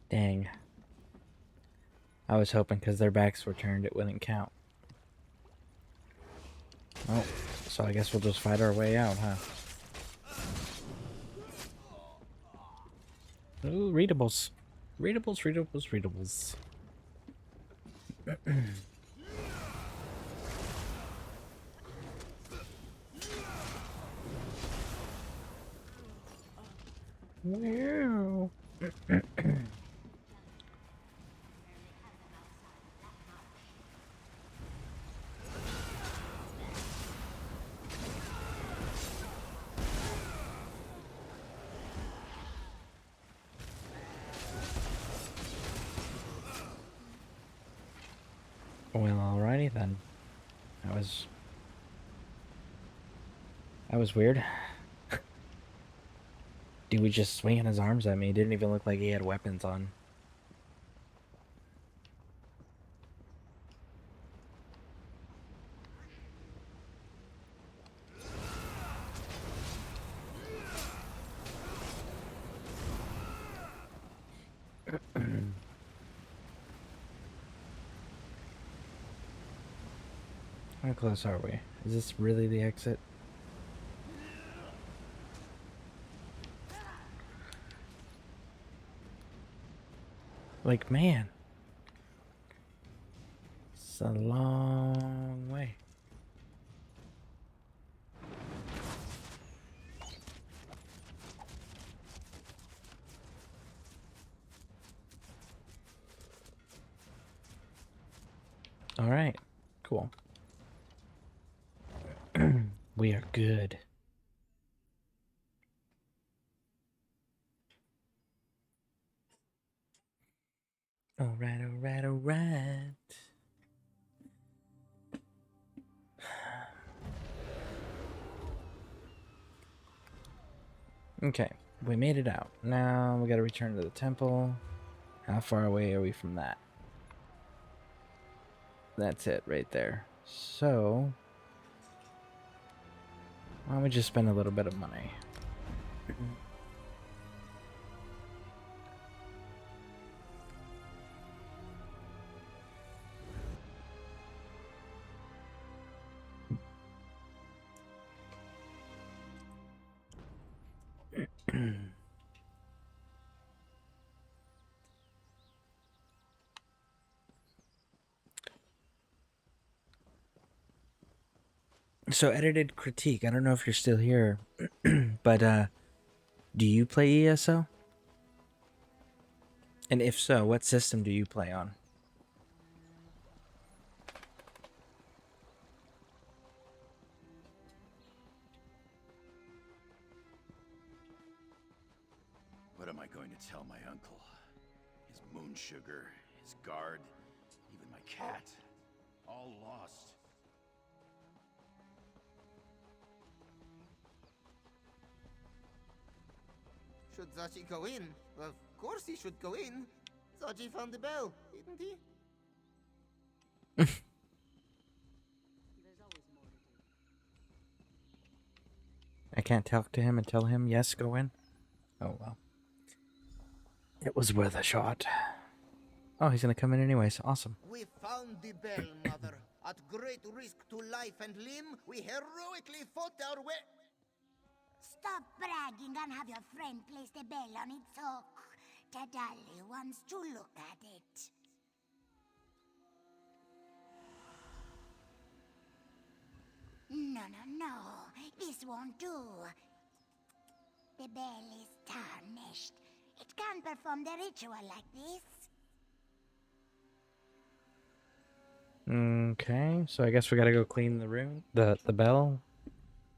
Dang. I was hoping because their backs were turned it wouldn't count. Oh, so I guess we'll just fight our way out, huh? Ooh, readables. Readables, readables, readables. Wow. Well, alrighty then. That was weird. Dude was just swinging his arms at me. It didn't even look like he had weapons on. How close are we? Is this really the exit? Like, man. It's a long way. All right, cool. We are good. All right, all right, all right. Okay, we made it out. Now we gotta return to the temple. How far away are we from that? That's it right there. So, why don't we just spend a little bit of money? So, edited critique. I don't know if you're still here, but do you play ESO? And if so, what system do you play on? What am I going to tell my uncle? His moon sugar, his guard, even my cat. All lost. Should Zachi go in? Of course he should go in. Zachi found the bell, didn't he? I can't talk to him and tell him, yes, go in? Oh, well. It was worth a shot. Oh, he's gonna come in anyways. Awesome. We found the bell, Mother. At great risk to life and limb, we heroically fought our way. Stop bragging and have your friend place the bell on its hook. Tadali wants to look at it. No. This won't do. The bell is tarnished. It can't perform the ritual like this. Okay, so I guess we gotta go clean the room, the bell.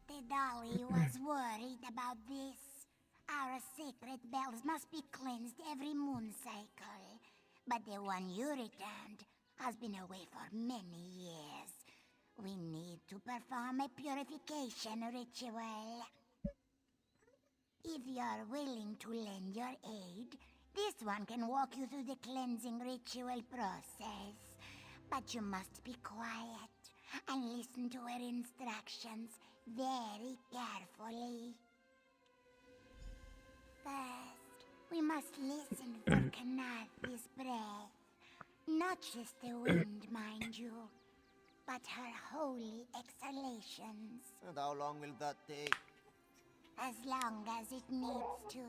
The Dolly was worried about this. Our sacred bells must be cleansed every moon cycle. But the one you returned has been away for many years. We need to perform a purification ritual. If you're willing to lend your aid, this one can walk you through the cleansing ritual process. But you must be quiet and listen to her instructions very carefully. First, we must listen for Kanath's breath. Not just the wind, mind you, but her holy exhalations. And how long will that take? As long as it needs to.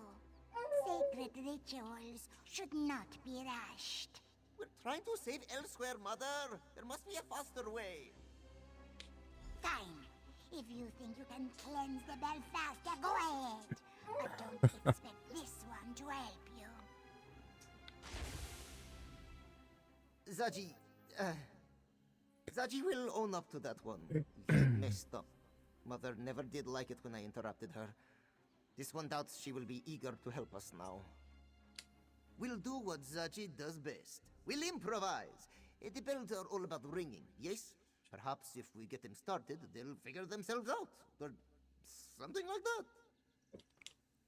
Sacred rituals should not be rushed. We're trying to save elsewhere, Mother. There must be a faster way. Fine. If you think you can cleanse the bell faster, go ahead. But don't expect this one to help you. Zaji will own up to that one. He messed up. Mother never did like it when I interrupted her. This one doubts she will be eager to help us now. We'll do what Zaji does best. We'll improvise. The bells are all about ringing, yes? Perhaps if we get them started, they'll figure themselves out. Or something like that.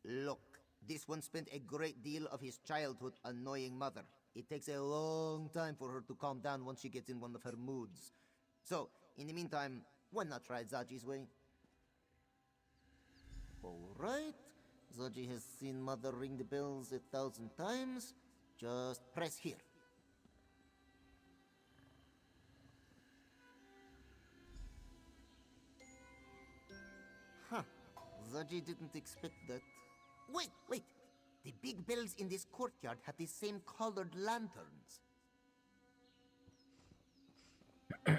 Look, this one spent a great deal of his childhood annoying Mother. It takes a long time for her to calm down once she gets in one of her moods. So, in the meantime, why not try Zaji's way? Alright. Zaji has seen Mother ring the bells 1,000 times. Just press here. Zaji didn't expect that. Wait, wait! The big bells in this courtyard have the same colored lanterns. You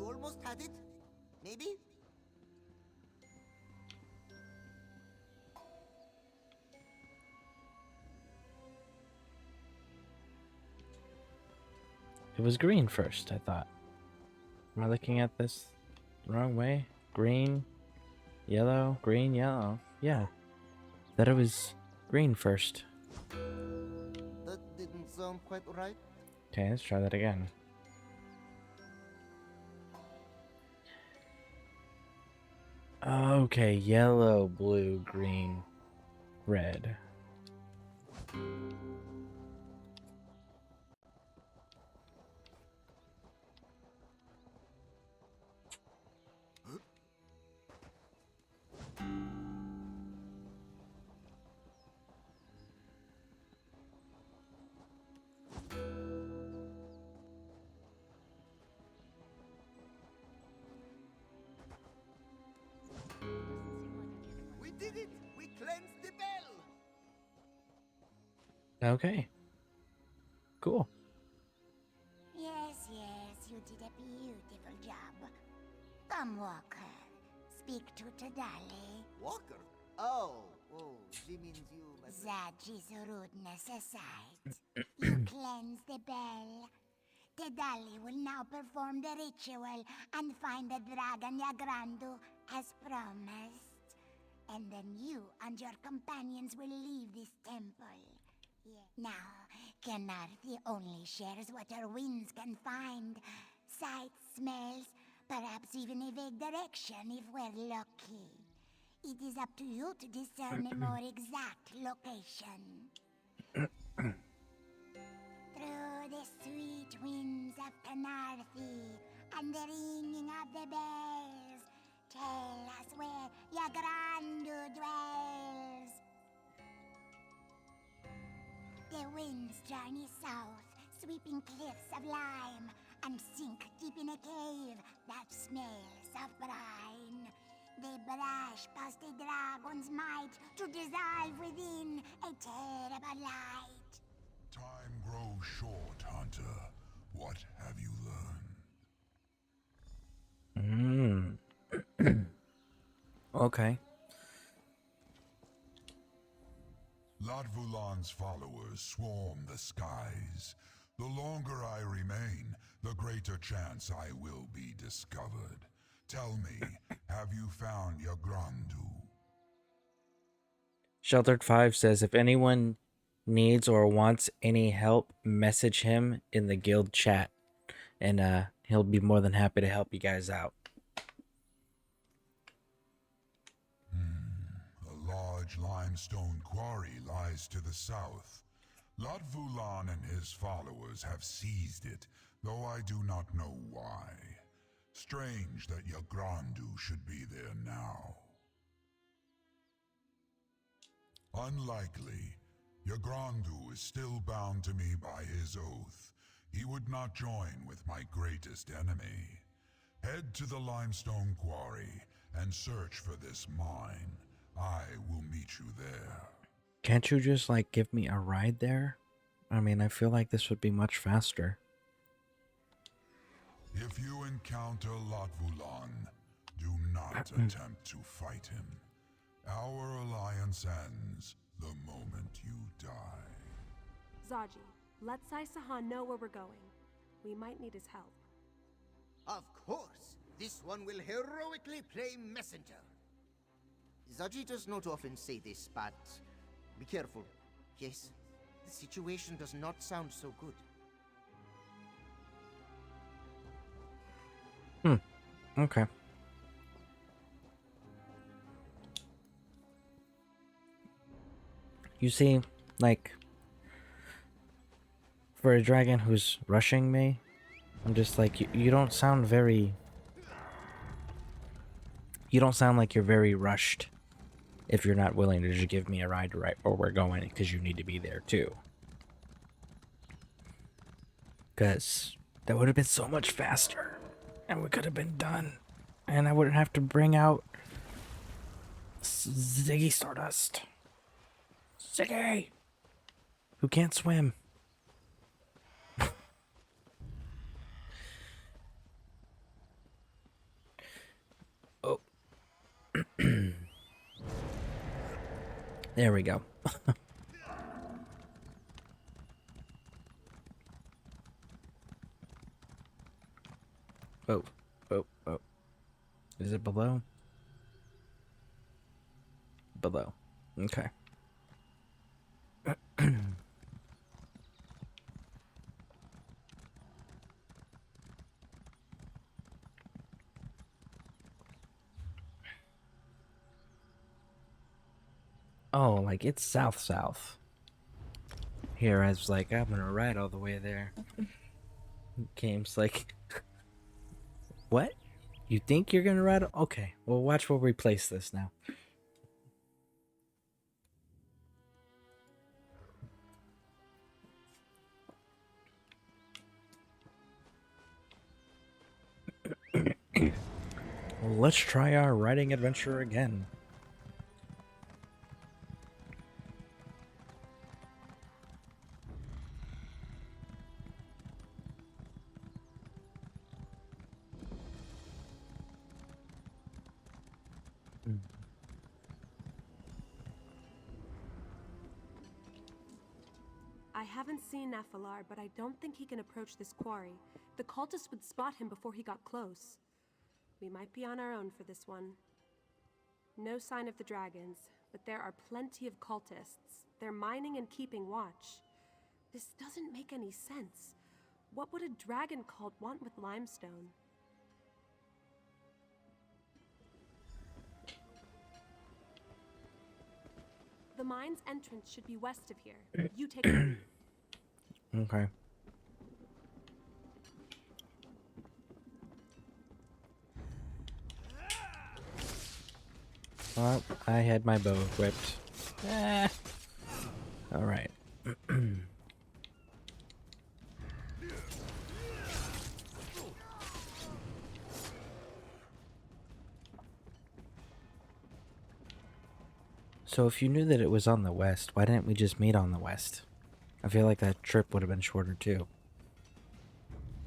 almost had it? Maybe? It was green first, I thought. Am I looking at this the wrong way? Green, yellow, green, yellow. Yeah. Thought it was green first. That didn't sound quite right. Okay, let's try that again. Okay, yellow, blue, green, red. We did it! We cleansed the bell! Okay. Cool. Yes, you did a beautiful job. Come, Walker. Speak to Tadali. Walker? Oh, she means you, my friend. Zaji's rudeness aside, you cleansed the bell. Tadali will now perform the ritual and find the dragon Yagrandu as promised. And then you and your companions will leave this temple. Now, Kenarthi only shares what her winds can find. Sights, smells, perhaps even a vague direction if we're lucky. It is up to you to discern a more exact location. Through the sweet winds of Kenarthi and the ringing of the bells, tell us where Yagrandu dwells. The winds journey south, sweeping cliffs of lime, and sink deep in a cave that smells of brine. They brush past the dragon's might to dissolve within a terrible light. Time grows short, Hunter. What have you learned? Okay. Latvulan's followers swarm the skies. The longer I remain, the greater chance I will be discovered. Tell me, have you found Yagrandu? Sheltered 5 says if anyone needs or wants any help, message him in the guild chat. And he'll be more than happy to help you guys out. A large limestone quarry lies to the south. Latvulan and his followers have seized it, though I do not know why. Strange that Yagrandu should be there now. Unlikely. Yagrandu is still bound to me by his oath. He would not join with my greatest enemy. Head to the limestone quarry and search for this mine. I will meet you there. Can't you just, like, give me a ride there? I mean, I feel like this would be much faster. If you encounter Latvulan, do not attempt to fight him. Our alliance ends the moment you die. Zaji, let Sai Sahan know where we're going. We might need his help. Of course! This one will heroically play messenger. Zaji does not often say this, but be careful. Yes, the situation does not sound so good. Okay. You see, like, for a dragon who's rushing me, I'm just like, you don't sound very... You don't sound like you're very rushed if you're not willing to just give me a ride to right where we're going, because you need to be there too. Because that would have been so much faster, and we could have been done And I wouldn't have to bring out Ziggy Stardust. Ziggy! Who can't swim. Oh. There we go. Oh, oh, oh. Is it below? Below. Okay. Oh, like it's south. Here, I was like, I'm gonna ride all the way there. Game's like, what? You think you're gonna ride? Okay, well, watch where we place this now. Well, let's try our riding adventure again. I haven't seen Nephilar, but I don't think he can approach this quarry. The cultists would spot him before he got close. We might be on our own for this one. No sign of the dragons, but there are plenty of cultists. They're mining and keeping watch. This doesn't make any sense. What would a dragon cult want with limestone? The mine's entrance should be west of here. You take the lead. Okay. Well, I had my bow equipped. Alright. So if you knew that it was on the west, why didn't we just meet on the west? I feel like that trip would have been shorter too.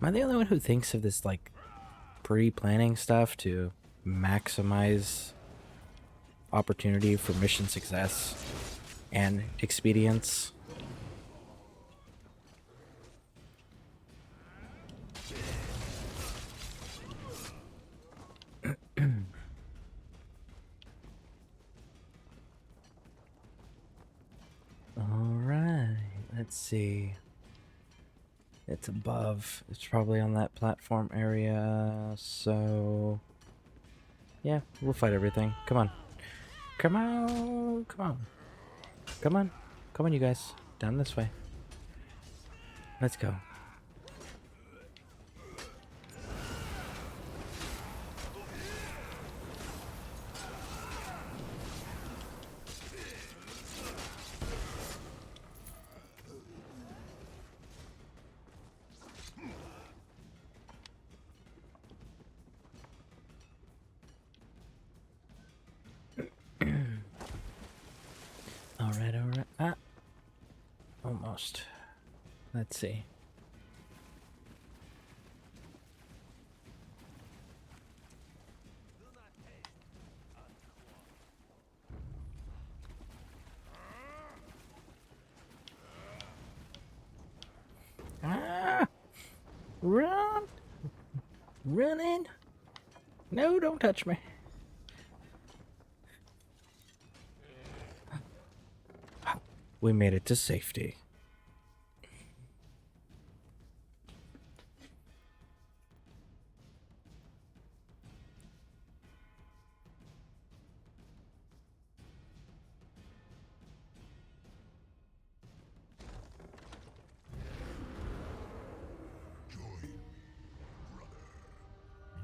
Am I the only one who thinks of this, like, pre-planning stuff to maximize opportunity for mission success and expedience? Alright, let's see. It's above. It's probably on that platform area, so... yeah, we'll fight everything. Come on. Come on! Come on. Come on. Come on, you guys. Down this way. Let's go. Alright, alright. Ah! Almost. Let's see. Ah! Run! Running! No, don't touch me. We made it to safety.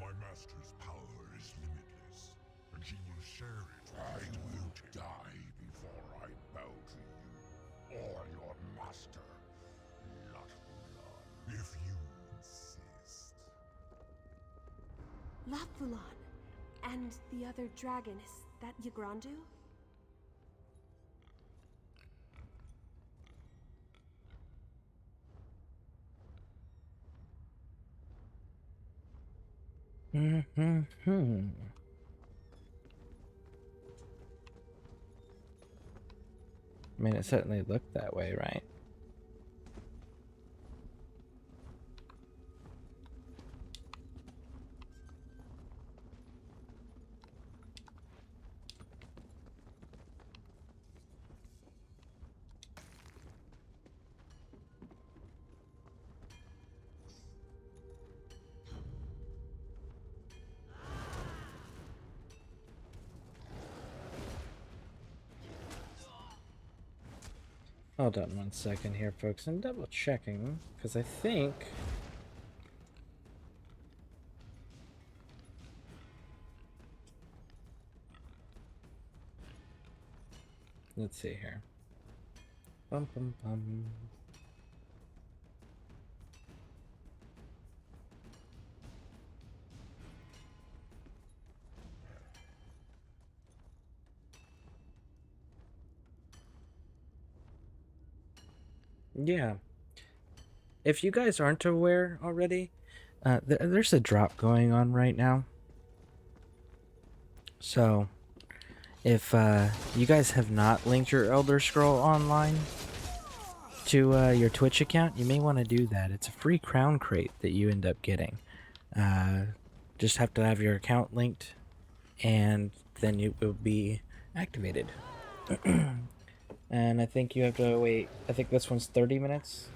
My master's power is limitless, and he will share it. I will die before I bow to you or your master, Latvulan, if you insist. Latvulan, And the other dragon, is that Yagrandu? Mm-hmm. I mean, it certainly looked that way, right? Hold on 1 second here, folks. I'm double checking because I think let's see here. Bum bum bum. Yeah. If you guys aren't aware already, there's a drop going on right now. So, if you guys have not linked your Elder Scroll Online to your Twitch account, you may want to do that. It's a free crown crate that you end up getting. Just have to have your account linked, and then it will be activated. And I think you have to wait. I think this one's 30 minutes.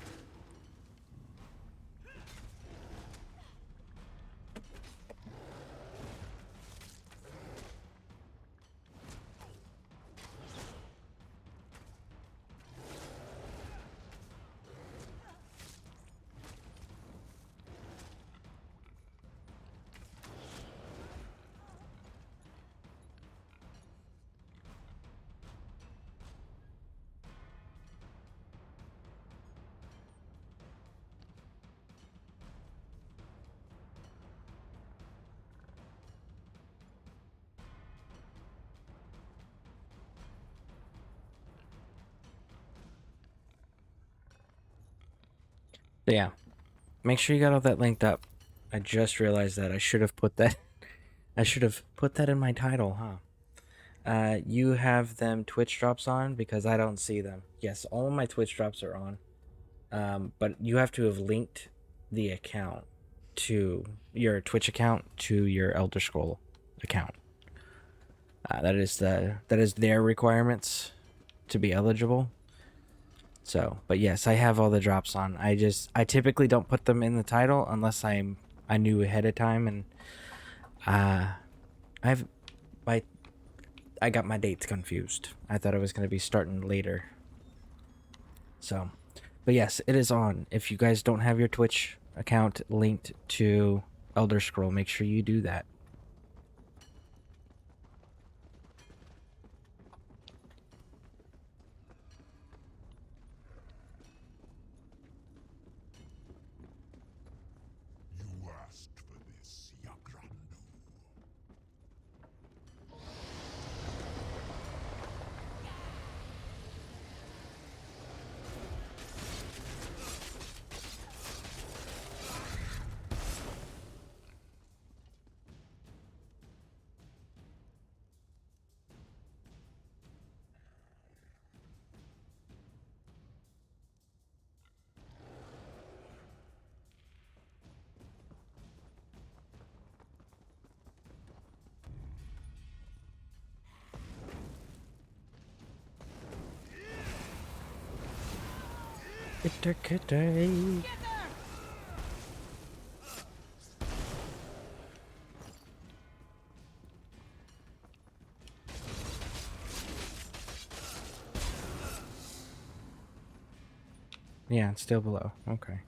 But yeah, make sure you got all that linked up. I just realized that I should have put that. I should have put that in my title, huh? You have them Twitch drops on because I don't see them. Yes, all of my Twitch drops are on, but you have to have linked the account to your Twitch account to your Elder Scroll account. That is their requirements to be eligible. So, but yes, I have all the drops on. I typically don't put them in the title unless I knew ahead of time, and I got my dates confused. I thought I was going to be starting later. So, but yes, it is on. If you guys don't have your Twitch account linked to Elder Scroll, make sure you do that. You asked for this, Yagrandu. Yeah, it's still below. Okay.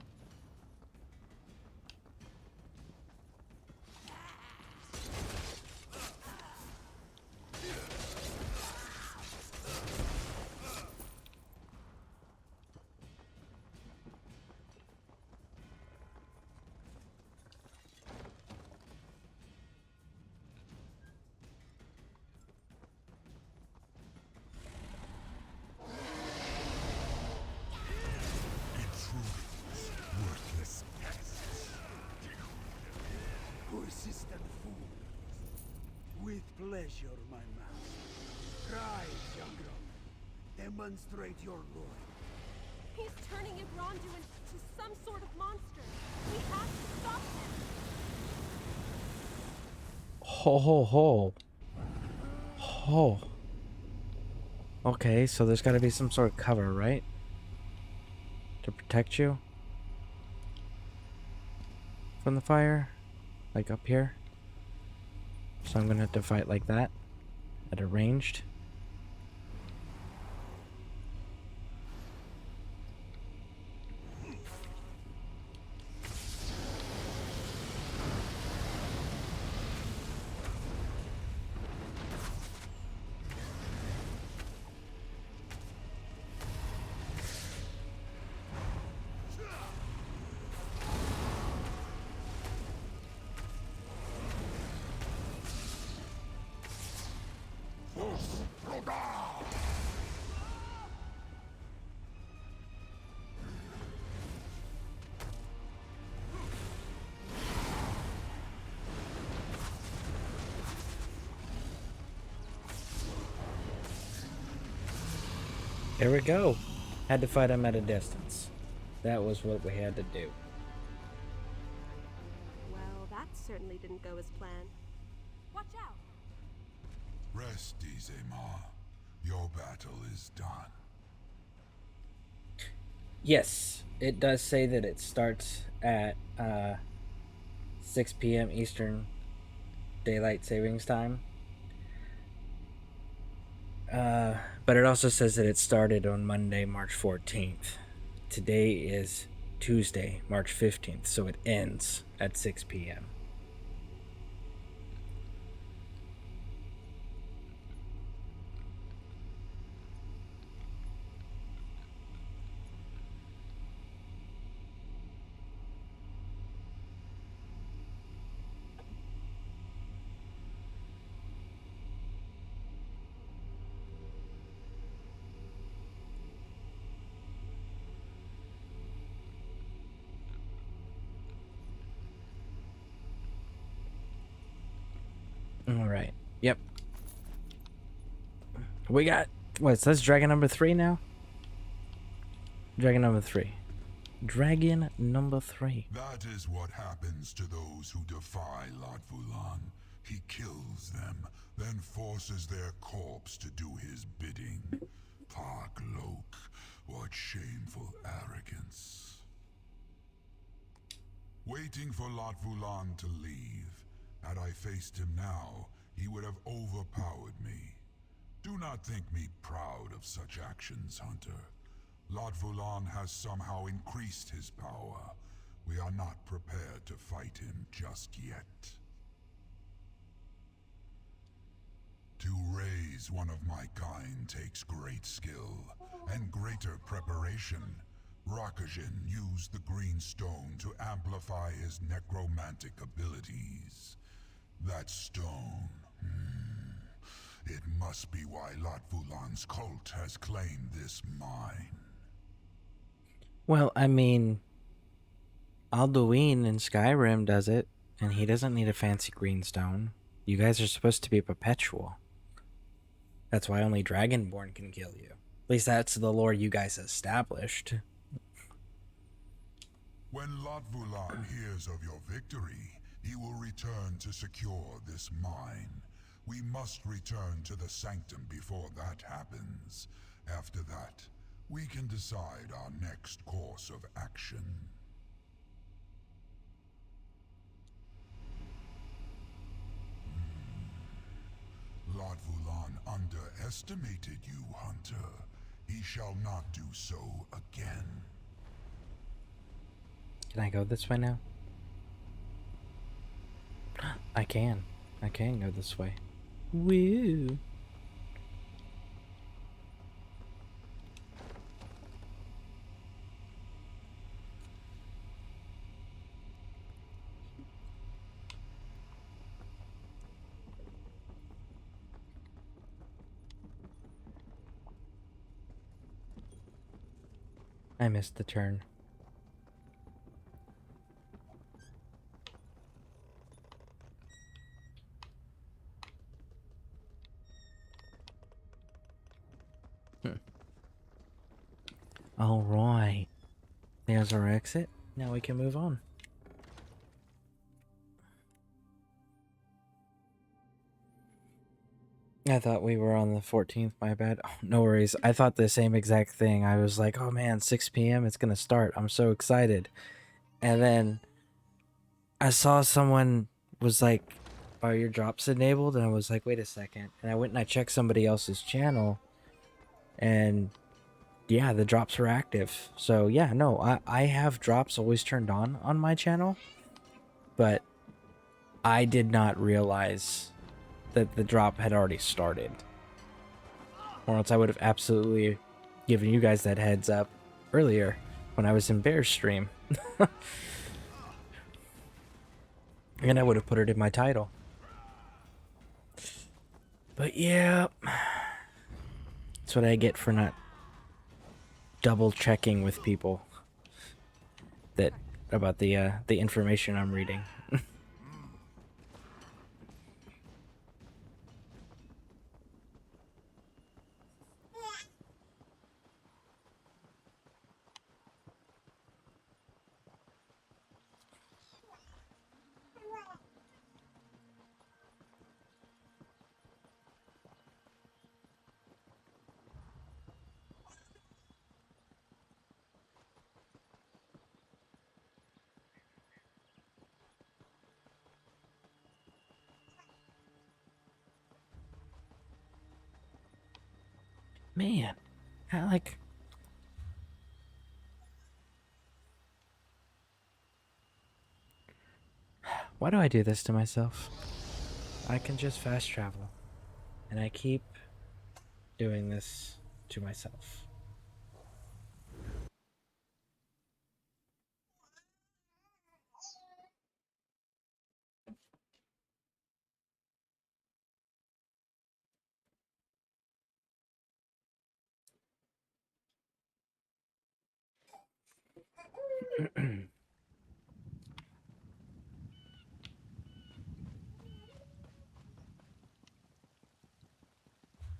demonstrate your loyalty. He's turning Igrondu into some sort of monster. We have to stop him. Ho ho ho. Ho. Okay, so there's gotta be some sort of cover, right? To protect you from the fire. Like up here. So I'm gonna have to fight like that. At a ranged. There we go. Had to fight him at a distance. That was what we had to do. Well, that certainly didn't go as planned. Watch out! Rest easy, Ma. Your battle is done. Yes, it does say that it starts at 6 p.m. Eastern Daylight Savings Time. But it also says that it started on Monday, March 14th. Today is Tuesday, March 15th, so it ends at 6 p.m. Alright. Yep. We got... What, it says dragon number 3 now? Dragon number 3. Dragon number 3. That is what happens to those who defy Lot Vulan. He kills them, then forces their corpse to do his bidding. Park Lok, what shameful arrogance. Waiting for Lot Vulan to leave. Had I faced him now, he would have overpowered me. Do not think me proud of such actions, Hunter. Lot Vulan has somehow increased his power. We are not prepared to fight him just yet. To raise one of my kind takes great skill and greater preparation. Rakajin used the green stone to amplify his necromantic abilities. That stone... It must be why Lot Vulan's cult has claimed this mine. Well, I mean... Alduin in Skyrim does it, and he doesn't need a fancy green stone. You guys are supposed to be perpetual. That's why only Dragonborn can kill you. At least that's the lore you guys established. When Lot Vulan hears of your victory, he will return to secure this mine. We must return to the Sanctum before that happens. After that, we can decide our next course of action. Lot Vulan underestimated you, Hunter. He shall not do so again. Can I go this way now? I can. I can go this way. Woo! I missed the turn. Alright. There's our exit. Now we can move on. I thought we were on the 14th, my bad. Oh, no worries. I thought the same exact thing. I was like, oh man, 6 p.m. it's gonna start. I'm so excited. And then I saw someone was like, are your drops enabled? And I was like, wait a second. And I went and I checked somebody else's channel. And yeah, the drops were active. So yeah, no, I have drops always turned on my channel. But I did not realize that the drop had already started. Or else I would have absolutely given you guys that heads up earlier when I was in Bear's stream. And I would have put it in my title. But yeah, that's what I get for not double checking with people that about the information I'm reading. Man, I like... Why do I do this to myself? I can just fast travel. And I keep doing this to myself.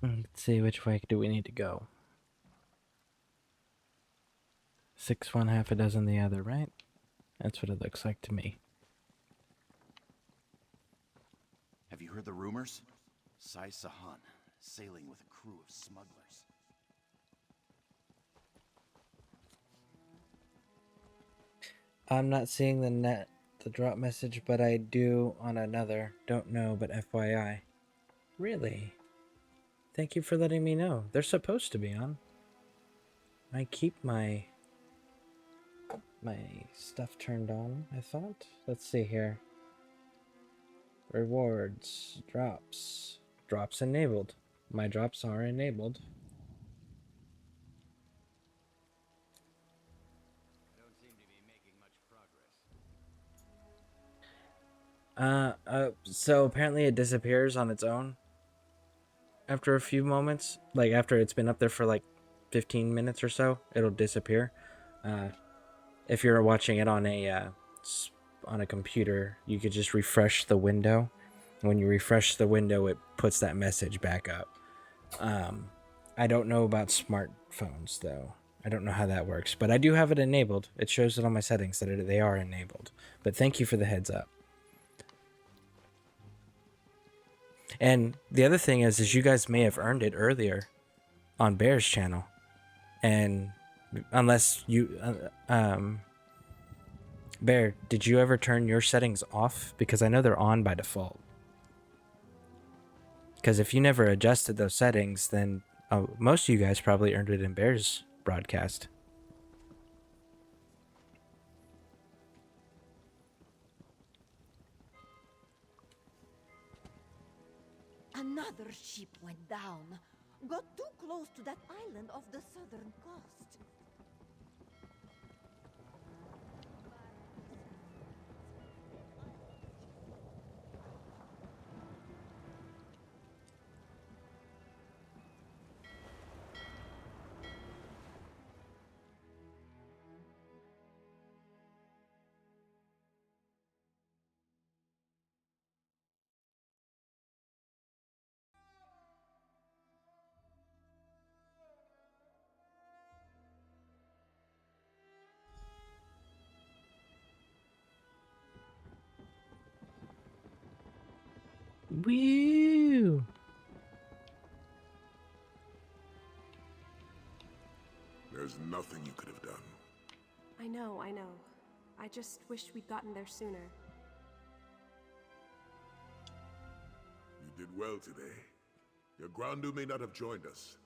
Let's see, which way do we need to go? 6 one, half a dozen the other, right? That's what it looks like to me. Have you heard the rumors? Sai Sahan, sailing with a crew of smugglers. I'm not seeing the drop message, but I do on another. Don't know, but FYI. Really? Thank you for letting me know. They're supposed to be on. I keep my stuff turned on, I thought. Let's see here. Rewards, drops. Drops enabled. My drops are enabled. So apparently it disappears on its own after a few moments. Like after it's been up there for like 15 minutes or so, it'll disappear. If you're watching it on a computer, you could just refresh the window. When you refresh the window, it puts that message back up. I don't know about smartphones though. I don't know how that works, but I do have it enabled. It shows it on my settings that they are enabled. But thank you for the heads up. And the other thing is you guys may have earned it earlier on Bear's channel. And unless you, Bear, did you ever turn your settings off? Because I know they're on by default. Because if you never adjusted those settings, then most of you guys probably earned it in Bear's broadcast. Another ship went down. Got too close to that island off the southern coast. Woo! There's nothing you could have done. I know, I know. I just wish we'd gotten there sooner. You did well today. Your Grandu may not have joined us,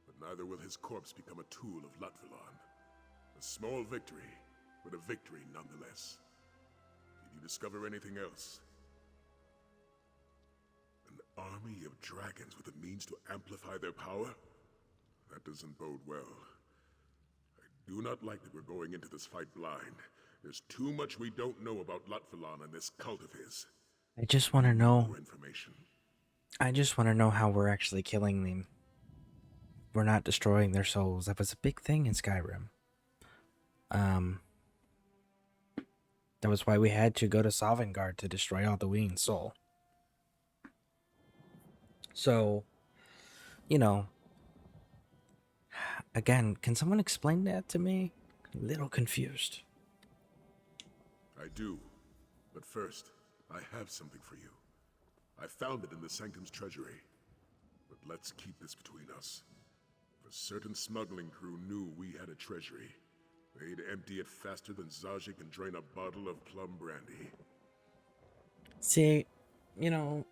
but neither will his corpse become a tool of Latvalon. A small victory, but a victory nonetheless. Did you discover anything else? An army of dragons with the means to amplify their power? That doesn't bode well. I do not like that we're going into this fight blind. There's too much we don't know about Latvalon and this cult of his. I just want to know. More information. I just want to know how we're actually killing them. We're not destroying their souls. That was a big thing in Skyrim. That was why we had to go to Sovngarde to destroy Alduin's soul. So, you know, again, can someone explain that to me? I'm a little confused. I do. But first, I have something for you. I found it in the Sanctum's treasury. But let's keep this between us. A certain smuggling crew knew we had a treasury. They'd empty it faster than Zaji can drain a bottle of plum brandy. See, you know...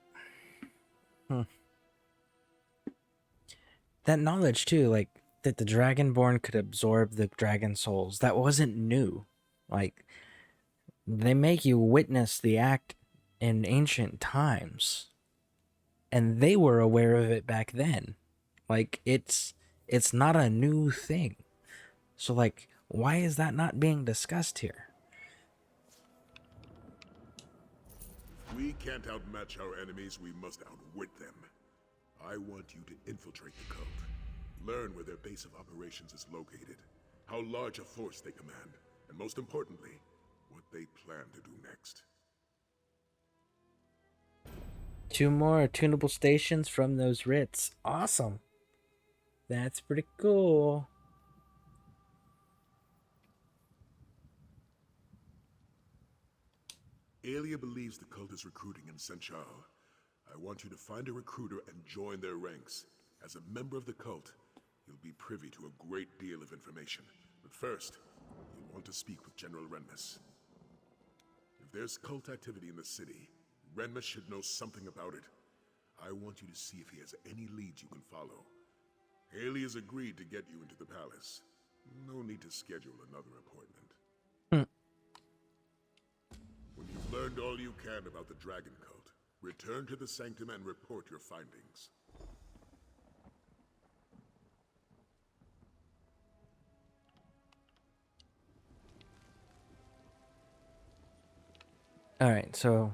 That knowledge, too, like, that the Dragonborn could absorb the dragon souls, that wasn't new. Like, they make you witness the act in ancient times. And they were aware of it back then. Like, it's not a new thing. So, like, why is that not being discussed here? If we can't outmatch our enemies, we must outwit them. I want you to infiltrate the cult. Learn where their base of operations is located, how large a force they command, and most importantly, what they plan to do next. 2 more tunable stations from those writs. Awesome. That's pretty cool. Aelia believes the cult is recruiting in Senchal. I want you to find a recruiter and join their ranks. As a member of the cult, you'll be privy to a great deal of information. But first, you'll want to speak with General Renmus. If there's cult activity in the city, Renmus should know something about it. I want you to see if he has any leads you can follow. Haley has agreed to get you into the palace. No need to schedule another appointment. When you've learned all you can about the Dragon Cult, return to the Sanctum and report your findings. Alright, so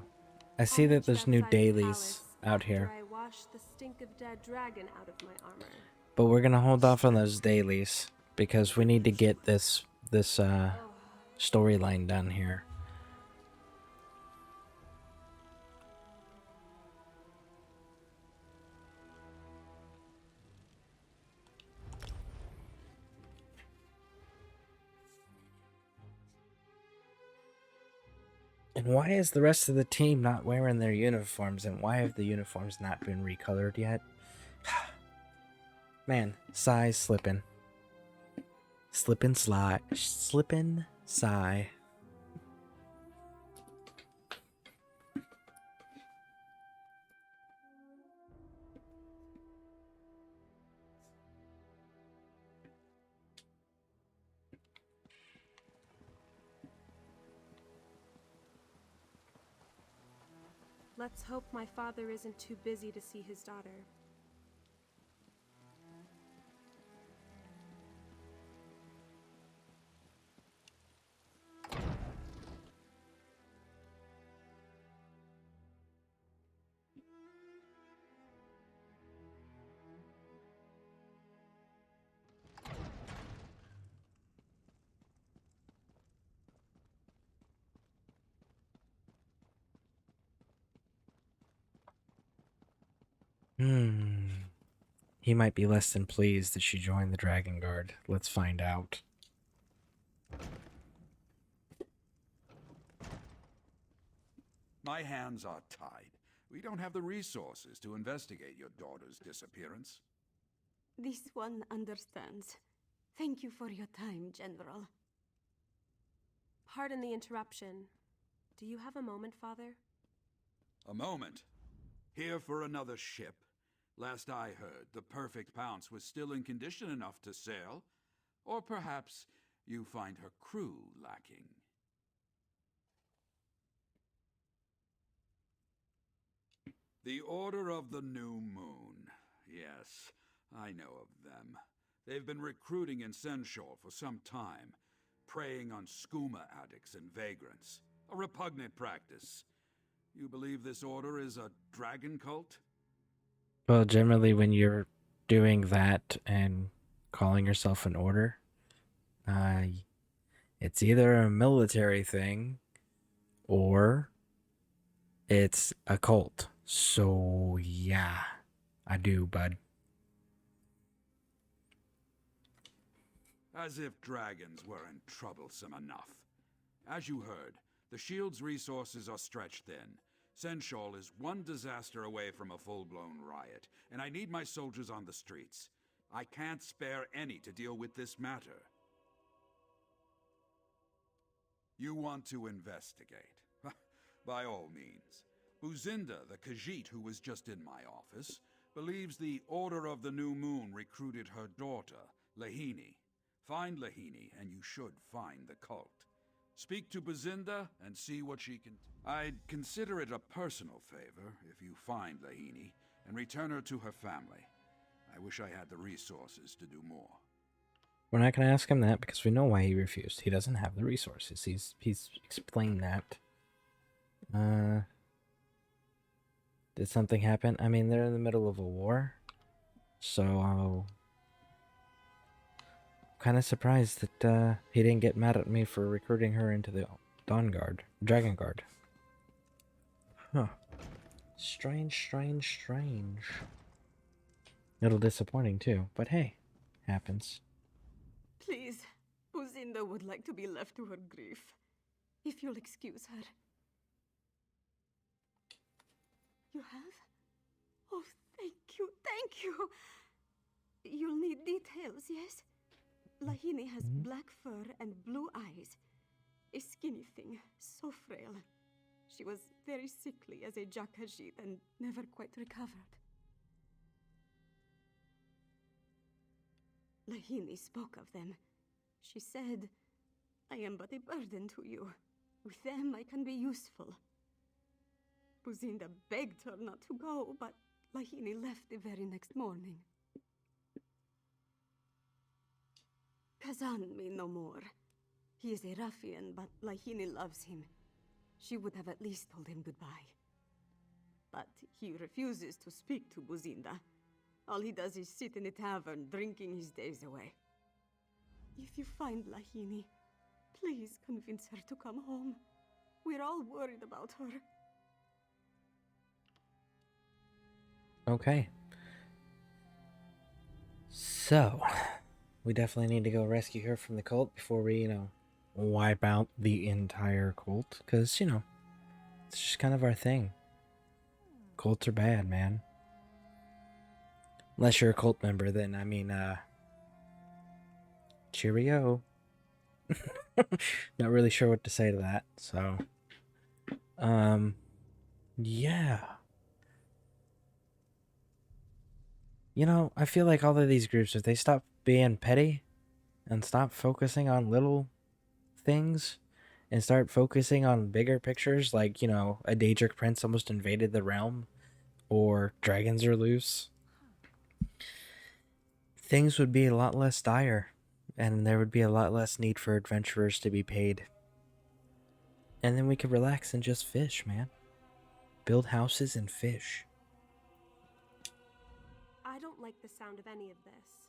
I see that there's new dailies out here. I wash the stink of dead dragon out of my armor. But we're gonna hold off on those dailies because we need to get this storyline done here. And why is the rest of the team not wearing their uniforms, and why have the uniforms not been recolored yet? Man, Psy's slipping. Slippin' Psy. Let's hope my father isn't too busy to see his daughter. He might be less than pleased that she joined the Dragon Guard. Let's find out. My hands are tied. We don't have the resources to investigate your daughter's disappearance. This one understands. Thank you for your time, General. Pardon the interruption. Do you have a moment, Father? A moment. Here for another ship. Last I heard, the Perfect Pounce was still in condition enough to sail. Or perhaps you find her crew lacking. The Order of the New Moon. Yes, I know of them. They've been recruiting in Senshal for some time, preying on skooma addicts and vagrants. A repugnant practice. You believe this order is a dragon cult? Well, generally when you're doing that and calling yourself an order, it's either a military thing or it's a cult. So, yeah, I do, bud. As if dragons weren't troublesome enough. As you heard, the Shield's resources are stretched thin. Senshal is one disaster away from a full-blown riot, and I need my soldiers on the streets. I can't spare any to deal with this matter. You want to investigate? By all means. Buzinda, the Khajiit who was just in my office, believes the Order of the New Moon recruited her daughter, Lahini. Find Lahini, and you should find the cult. Speak to Buzinda and see what she can... I'd consider it a personal favor if you find Lahini and return her to her family. I wish I had the resources to do more. We're not going to ask him that because we know why he refused. He doesn't have the resources. He's explained that. Did something happen? I mean, they're in the middle of a war. So, kind of surprised that he didn't get mad at me for recruiting her into the Dragon Guard. Huh. Strange, strange, strange. A little disappointing too, but hey, happens. Please, Buzinda would like to be left to her grief. If you'll excuse her. You have? Oh, thank you, thank you. You'll need details, yes? Lahini has black fur and blue eyes. A skinny thing, so frail. She was very sickly as a Jakajit and never quite recovered. Lahini spoke of them. She said, I am but a burden to you. With them I can be useful. Buzinda begged her not to go, but Lahini left the very next morning. Kazan me no more. He is a ruffian, but Lahini loves him. She would have at least told him goodbye. But he refuses to speak to Buzinda. All he does is sit in a tavern, drinking his days away. If you find Lahini, please convince her to come home. We're all worried about her. Okay. So, we definitely need to go rescue her from the cult before we, wipe out the entire cult. Because, it's just kind of our thing. Cults are bad, man. Unless you're a cult member, then, cheerio. Not really sure what to say to that, so. Yeah. I feel like all of these groups, if they stop being petty and stop focusing on little things and start focusing on bigger pictures, like, a Daedric prince almost invaded the realm, or dragons are loose, things would be a lot less dire, and there would be a lot less need for adventurers to be paid. And then we could relax and just fish, man. Build houses and fish. I don't like the sound of any of this.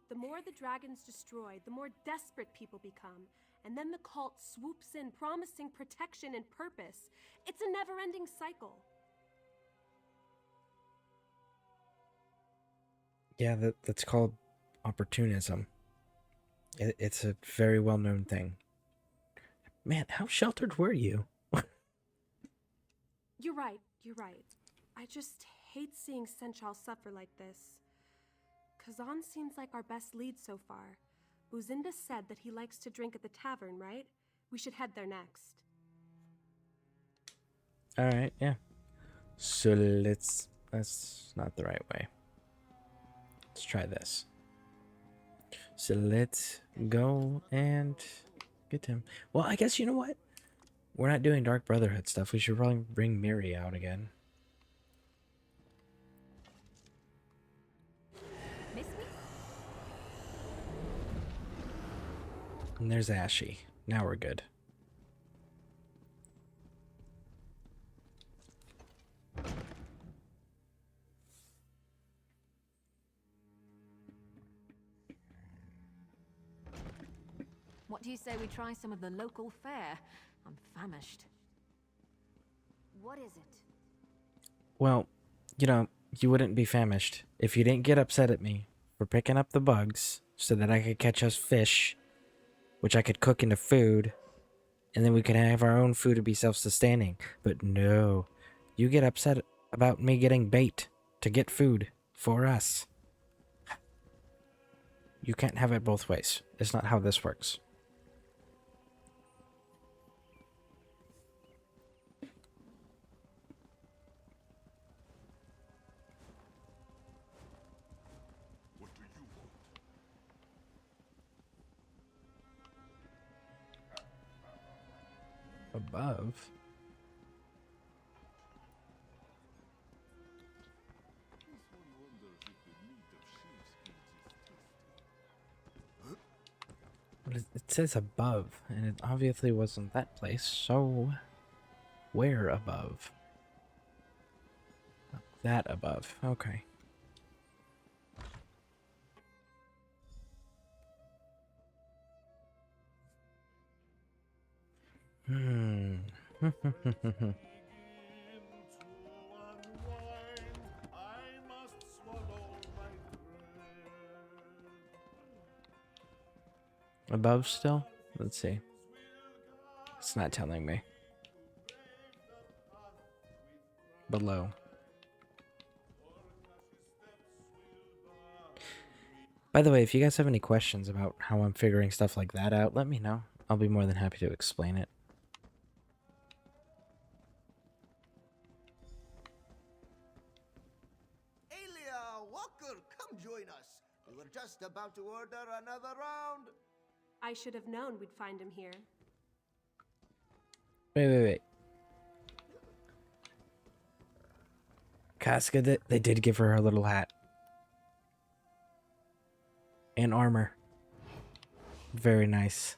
The more the dragons destroy, the more desperate people become. And then the cult swoops in, promising protection and purpose. It's a never-ending cycle. Yeah, that's called opportunism. It's a very well-known thing. Man, how sheltered were you? You're right, you're right. I just hate seeing Senchal suffer like this. Kazan seems like our best lead so far. Buzinda said that he likes to drink at the tavern, right? We should head there next. Alright, yeah. So that's not the right way. Let's try this. So let's go and get him. Well, I guess you know what? We're not doing Dark Brotherhood stuff. We should probably bring Miri out again. Miss me? And there's Ashy. Now we're good. What do you say we try some of the local fare? I'm famished. What is it? Well, you know, you wouldn't be famished if you didn't get upset at me for picking up the bugs so that I could catch us fish, which I could cook into food, and then we could have our own food to be self-sustaining. But no, you get upset about me getting bait to get food for us. You can't have it both ways. It's not how this works. Above. But it says above, and it obviously wasn't that place, so where above? That above, okay. Above still? Let's see. It's not telling me. Below. By the way, if you guys have any questions about how I'm figuring stuff like that out, let me know. I'll be more than happy to explain it. Aelia, Walker, come join us. We were just about to order another round. I should have known we'd find him here. Wait. Casca, they did give her little hat. And armor. Very nice.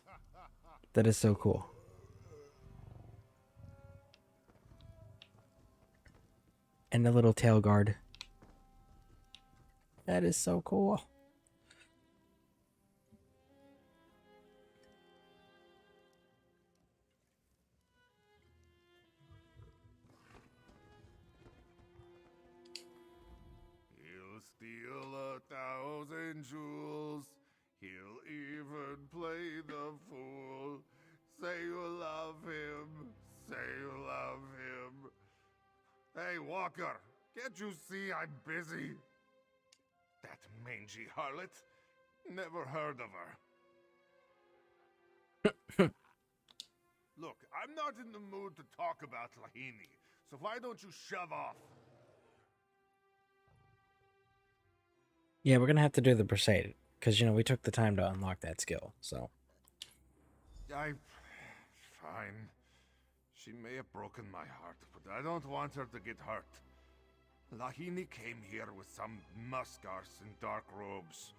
That is so cool. And the little tail guard. That is so cool. He'll steal 1,000 jewels. He'll even play the fool. Say you love him. Say you love him. Hey, Walker, can't you see I'm busy? That mangy harlot? Never heard of her. Look, I'm not in the mood to talk about Lahini, so why don't you shove off? Yeah, we're gonna have to do the Crusade. Because, you know, we took the time to unlock that skill, so. Fine. She may have broken my heart, but I don't want her to get hurt. Lahini came here with some muskars in dark robes.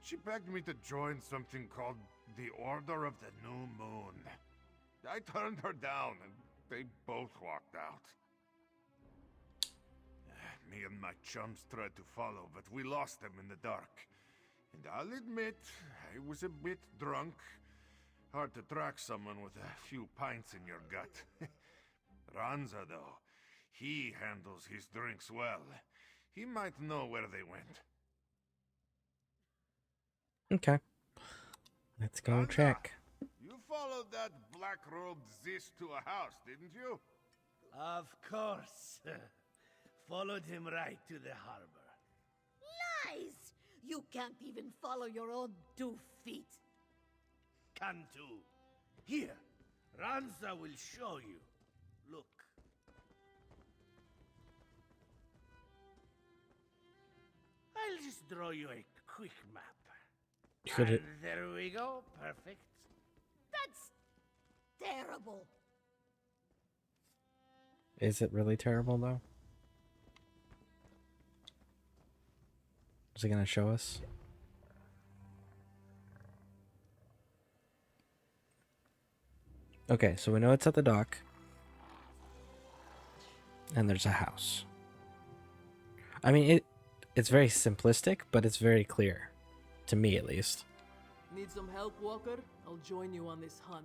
She begged me to join something called the Order of the New Moon. I turned her down, and they both walked out. Me and my chums tried to follow, but we lost them in the dark. And I'll admit, I was a bit drunk. Hard to track someone with a few pints in your gut. Ranza, though, he handles his drinks well. He might know where they went. Okay. Let's go check. You followed that black-robed Zis to a house, didn't you? Of course. followed him right to the harbor. Lies! You can't even follow your own 2 feet. Cantu. Here, Ranza will show you. Look. I'll just draw you a quick map. Could it? And there we go. Perfect. That's terrible. Is it really terrible though? Is it gonna show us? Okay, so we know it's at the dock. And there's a house. I mean, it's very simplistic, but it's very clear. To me, at least. Need some help, Walker? I'll join you on this hunt.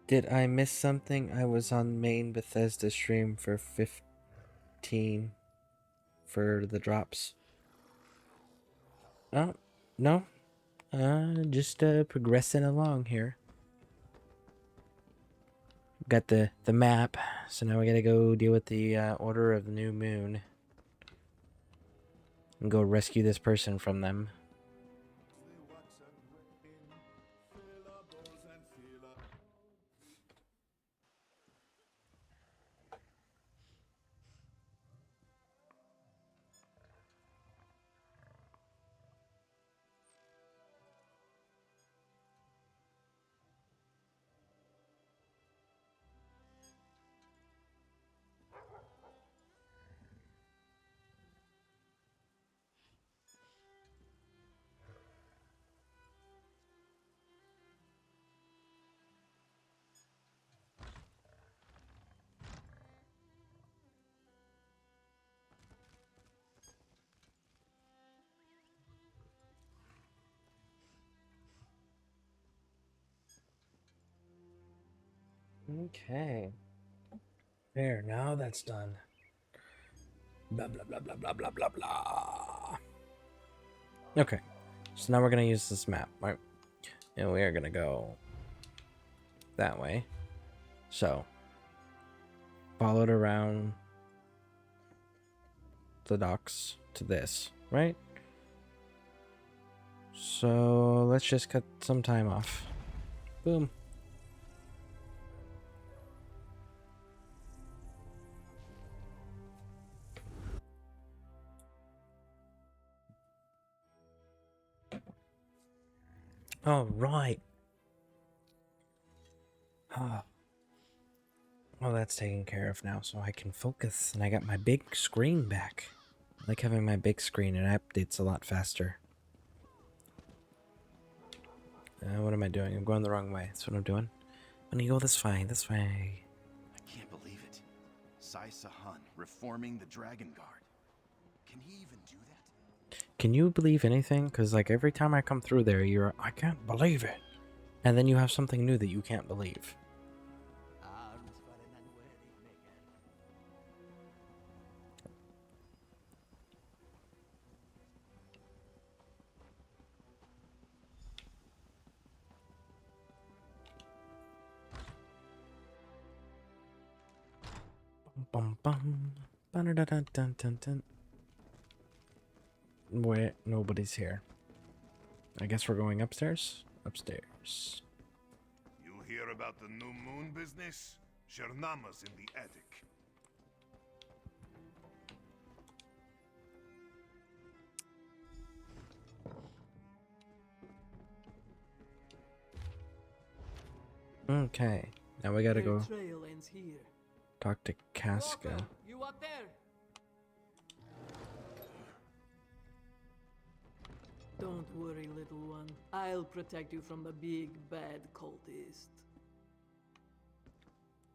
Did I miss something? I was on main Bethesda stream for 15 for the drops. Oh, no. Just progressing along here. Got the map, so now we gotta go deal with the Order of the New Moon. And go rescue this person from them. Okay. There, now that's done. Blah, blah, blah, blah, blah, blah, blah, blah. Okay. So now we're going to use this map, right? And we are going to go that way. So, follow it around the docks to this, right? So, let's just cut some time off. Boom. All right. Well, that's taken care of now, so I can focus, and I got my big screen back. I like having my big screen, and it updates a lot faster. What am I doing? I'm going the wrong way. That's what I'm doing. I'm gonna go this way, this way. I can't believe it. Sai Sahan reforming the Dragon Guard. Can he even do that? Can you believe anything? Because, like, every time I come through there, you're, I can't believe it. And then you have something new that you can't believe. Bum bum. Ba-da-da-dun-dun-dun-dun. Wait, nobody's here. I guess we're going upstairs? Upstairs. You hear about the new moon business? Shernama's in the attic. Okay, now we gotta go Trail ends here. talk to Casca. You up there? Don't worry, little one. I'll protect you from the big bad cultist.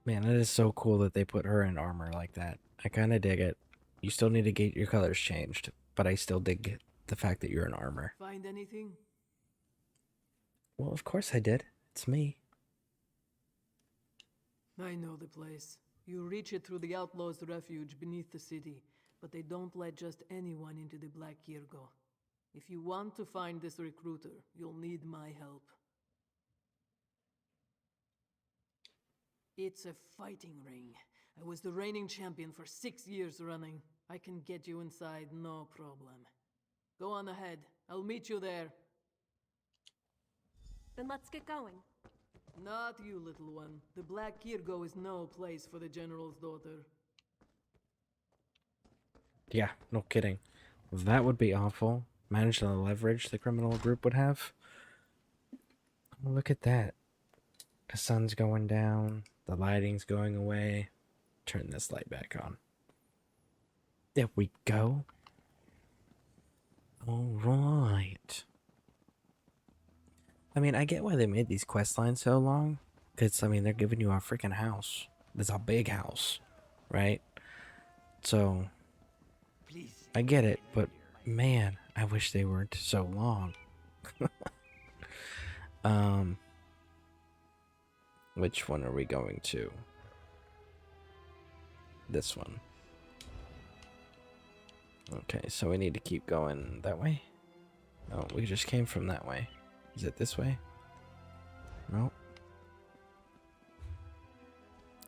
Man, it is so cool that they put her in armor like that. I kind of dig it. You still need to get your colors changed, but I still dig the fact that you're in armor. Find anything? Well, of course I did. It's me. I know the place. You reach it through the Outlaws' refuge beneath the city. but they don't let just anyone into the Black Kirgo. If you want to find this recruiter, you'll need my help. It's a fighting ring. I was the reigning champion for 6 years running. I can get you inside, no problem. Go on ahead. I'll meet you there. Then let's get going. Not you, little one. The Black Kirgo is no place for the General's daughter. Yeah, no kidding. That would be awful. Manage the leverage the criminal group would have. Look at that. The sun's going down. The lighting's going away. Turn this light back on. There we go. Alright. I mean, I get why they made these quest lines so long. Because, I mean, they're giving you a freaking house. It's a big house. Right? So, I get it. But, man, I wish they weren't so long. Which one are we going to? This one. Okay, so we need to keep going that way? No, we just came from that way. Is it this way? No.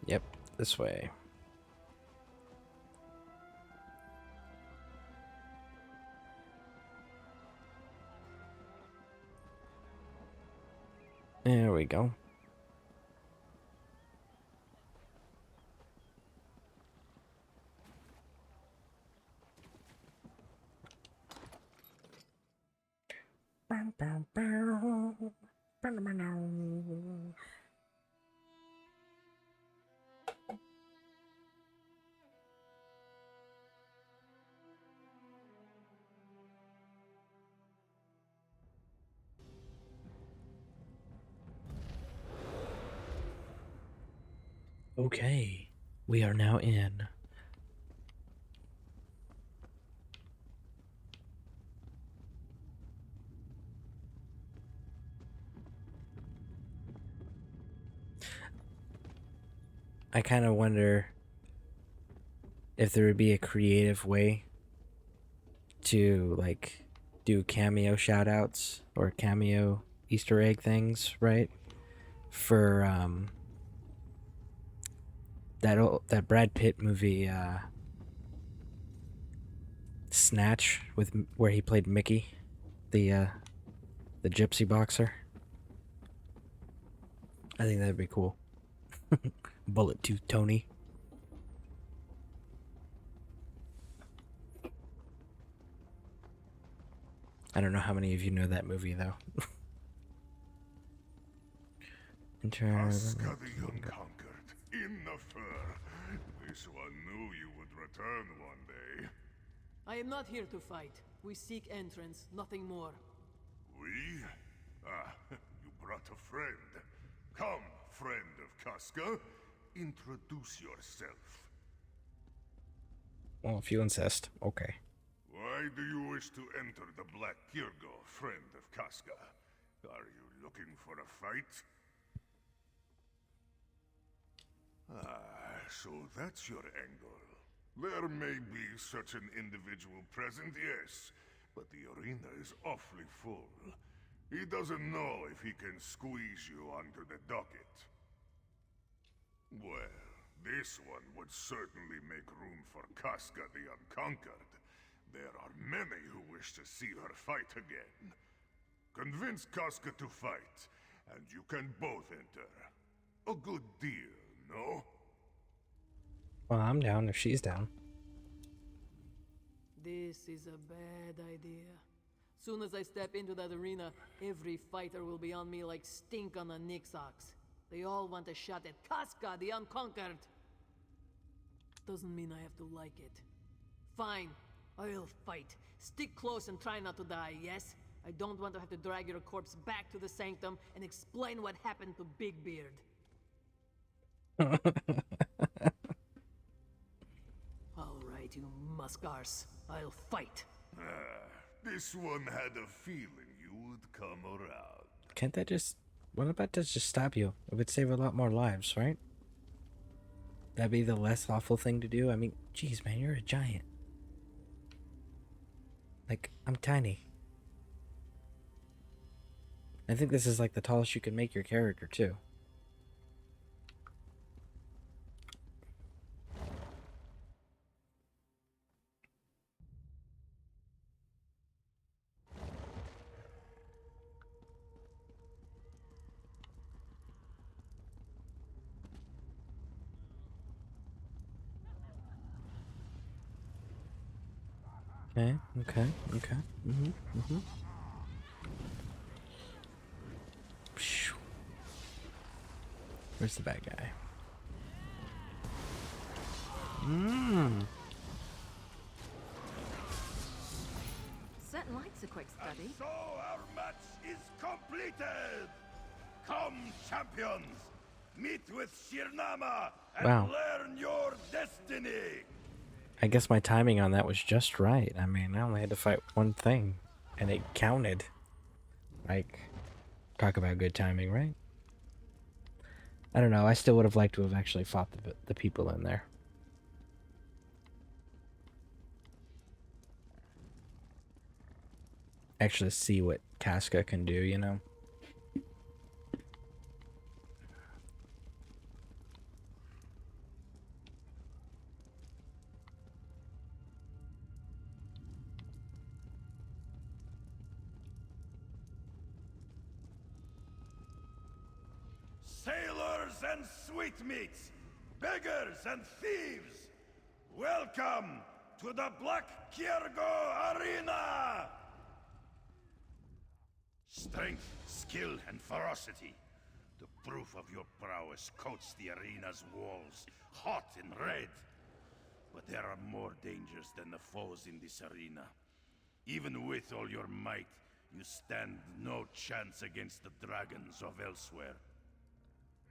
Yep, this way. There we go. Okay, we are now in. I kind of wonder if there would be a creative way to, like, do cameo shoutouts or cameo Easter egg things, right? For, that Brad Pitt movie, Snatch, where he played Mickey, the gypsy boxer. I think that'd be cool. Bullet Tooth Tony. I don't know how many of you know that movie, though. Casca the Unconquered, in the fur. This one knew you would return one day. I am not here to fight. We seek entrance, nothing more. We? Ah, you brought a friend. Come, friend of Casca. Introduce yourself. Well, if you insist, okay. Why do you wish to enter the Black Kirgo, friend of Casca? Are you looking for a fight? Ah, so that's your angle. There may be such an individual present, yes, but the arena is awfully full. He doesn't know if he can squeeze you onto the docket. Well, this one would certainly make room for Casca the Unconquered. There are many who wish to see her fight again. Convince Casca to fight, and you can both enter. A good deal, no? Well, I'm down if she's down. This is a bad idea. Soon as I step into that arena, every fighter will be on me like stink on a Knicks ox. They all want a shot at Casca the Unconquered. Doesn't mean I have to like it. Fine, I'll fight. Stick close and try not to die, yes? I don't want to have to drag your corpse back to the sanctum and explain what happened to Big Beard. Alright, you muskars. I'll fight. This one had a feeling you would come around. Can't that just... What about that just stop you? It would save a lot more lives, right? That'd be the less awful thing to do. I mean, geez, man, you're a giant. Like, I'm tiny. I think this is like the tallest you can make your character, too. Okay, okay, okay. Phew. Where's the bad guy? Certain likes a quick study. So our match is completed! Come, champions! Meet with Shirnama and Wow. learn your destiny! I guess my timing on that was just right. I mean, I only had to fight one thing, and it counted. Like, talk about good timing, right? I don't know. I still would have liked to have actually fought the people in there. Actually see what Casca can do, you know? Sailors and sweetmeats, beggars and thieves, welcome to the Black Kiergo Arena! Strength, skill, and ferocity. The proof of your prowess coats the arena's walls, hot and red. But there are more dangers than the foes in this arena. Even with all your might, you stand no chance against the dragons of elsewhere.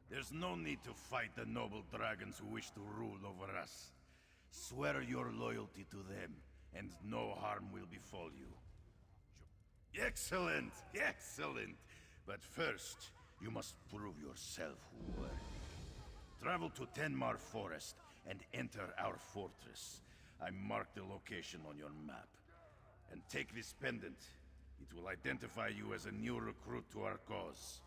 There's no need to fight the noble dragons who wish to rule over us. Swear your loyalty to them, and no harm will befall you. Excellent! Excellent! But first, you must prove yourself worthy. Travel to Tenmar Forest and enter our fortress. I marked the location on your map. And take this pendant. It will identify you as a new recruit to our cause.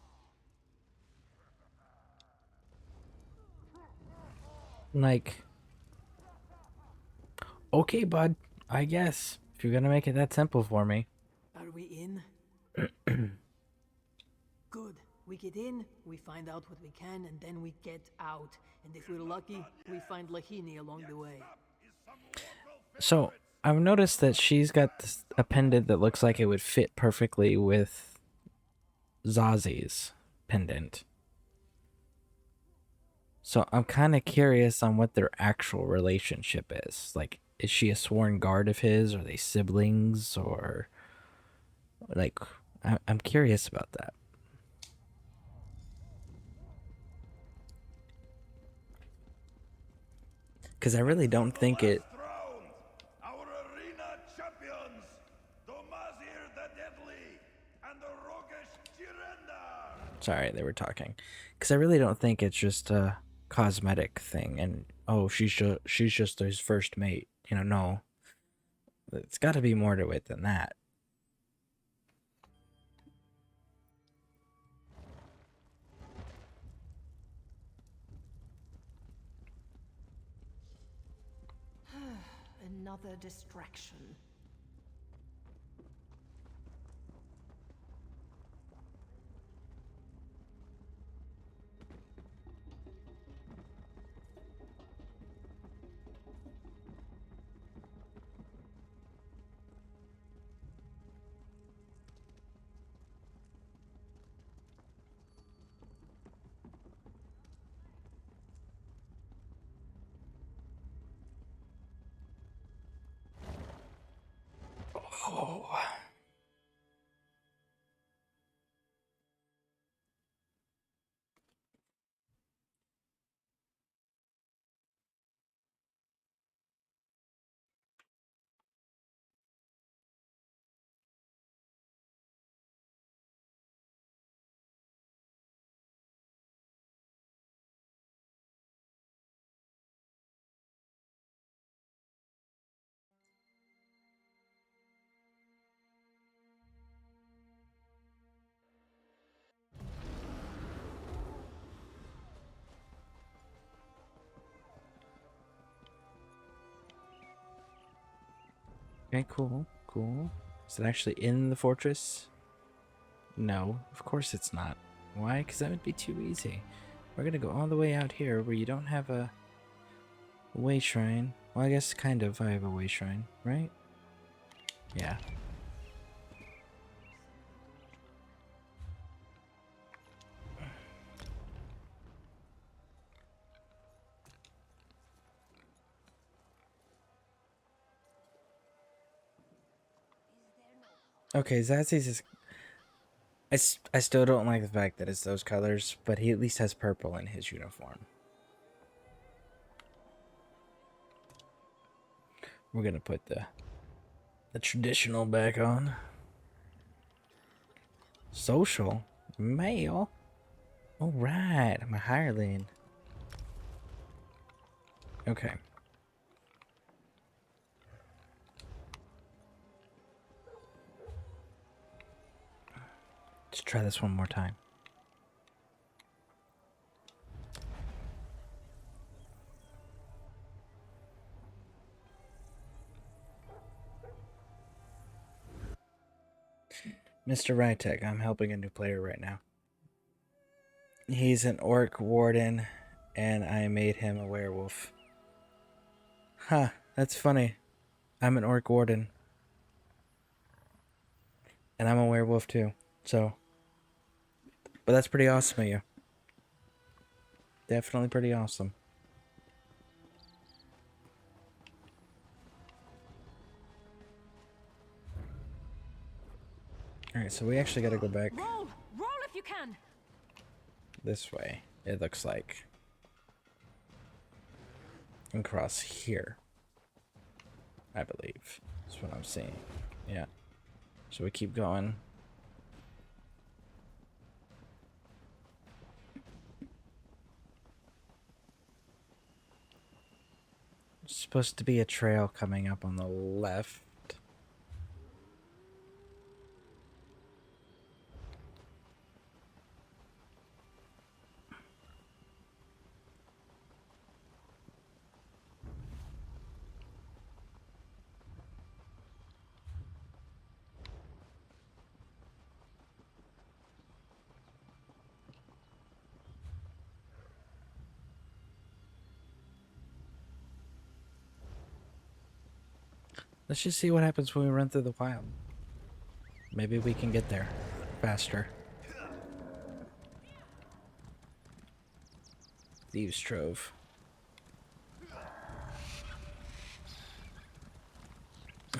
Like, okay, bud. I guess. If you're gonna make it that simple for me. Are we in? Good. We get in, we find out what we can, and then we get out. And if we're lucky, we find Lahini along the way. So, I've noticed that she's got a pendant that looks like it would fit perfectly with Zazi's pendant. So, I'm kind of curious on what their actual relationship is. Like, is she a sworn guard of his? Are they siblings? Or, like, I'm curious about that. Because I really don't think it... Our arena champions, Domazir the Deadly, and the roguish Jirenda! Sorry, they were talking. Because I really don't think it's just a cosmetic thing. And, oh, she's just his first mate. You know, no. It's got to be more to it than that. Another distraction. Okay, cool, cool. Is it actually in the fortress? No, of course it's not. Why? Because that would be too easy. We're gonna go all the way out here where you don't have a way shrine. Well, I guess kind of I have a way shrine, right? Yeah. Okay, Zazzy's is... I still don't like the fact that it's those colors, but he at least has purple in his uniform. We're gonna put the traditional back on. Social? Male? Alright, I'm a hireling. Okay. Let's try this one more time. Mr. Rytek, I'm helping a new player right now. He's an orc warden, and I made him a werewolf. Huh, that's funny. I'm an orc warden. And I'm a werewolf too, so... But that's pretty awesome of you. Definitely pretty awesome. Alright, so we actually gotta go back Roll! Roll if you can! this way, it looks like. And cross here. I believe. That's what I'm seeing. Yeah. So we keep going. There's supposed to be a trail coming up on the left. Let's just see what happens when we run through the wild. Maybe we can get there faster. Thieves' Trove.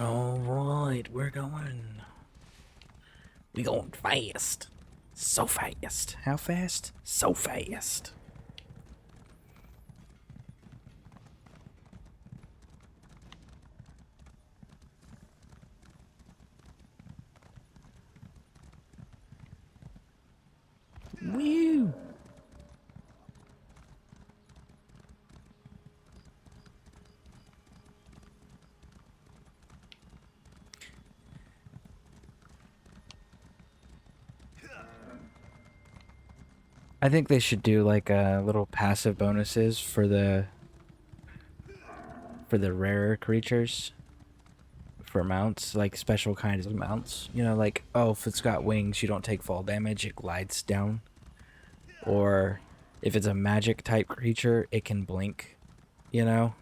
Alright, we're going. We going fast. So fast. How fast? So fast. Woo! I think they should do like little passive bonuses for the rarer creatures, for mounts, like special kinds of mounts. You know, like, oh, if it's got wings, you don't take fall damage, it glides down. Or if it's a magic type creature, it can blink, you know?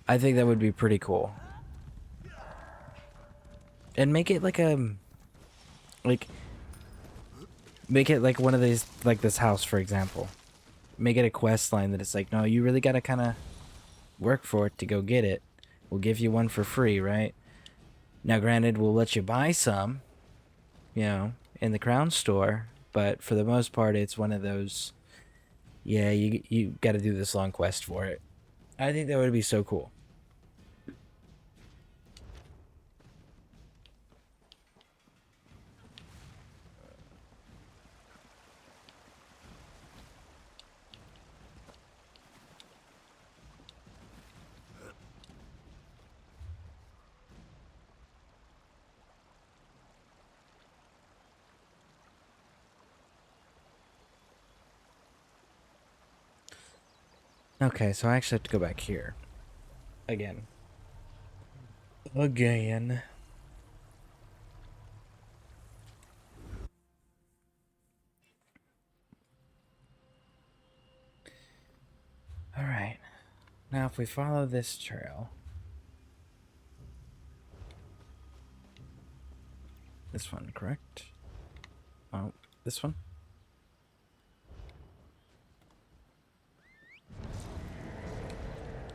I think that would be pretty cool. And make it like make it like one of these, like this house, for example. Make it a quest line that it's like, no, you really gotta kind of work for it to go get it. We'll give you one for free, right? Now, granted, we'll let you buy some, you know, in the Crown Store, but for the most part, it's one of those, yeah, you gotta do this long quest for it. I think that would be so cool. Okay, so I actually have to go back here. Again. Again. Alright. Now if we follow this trail. This one, correct? Oh, this one?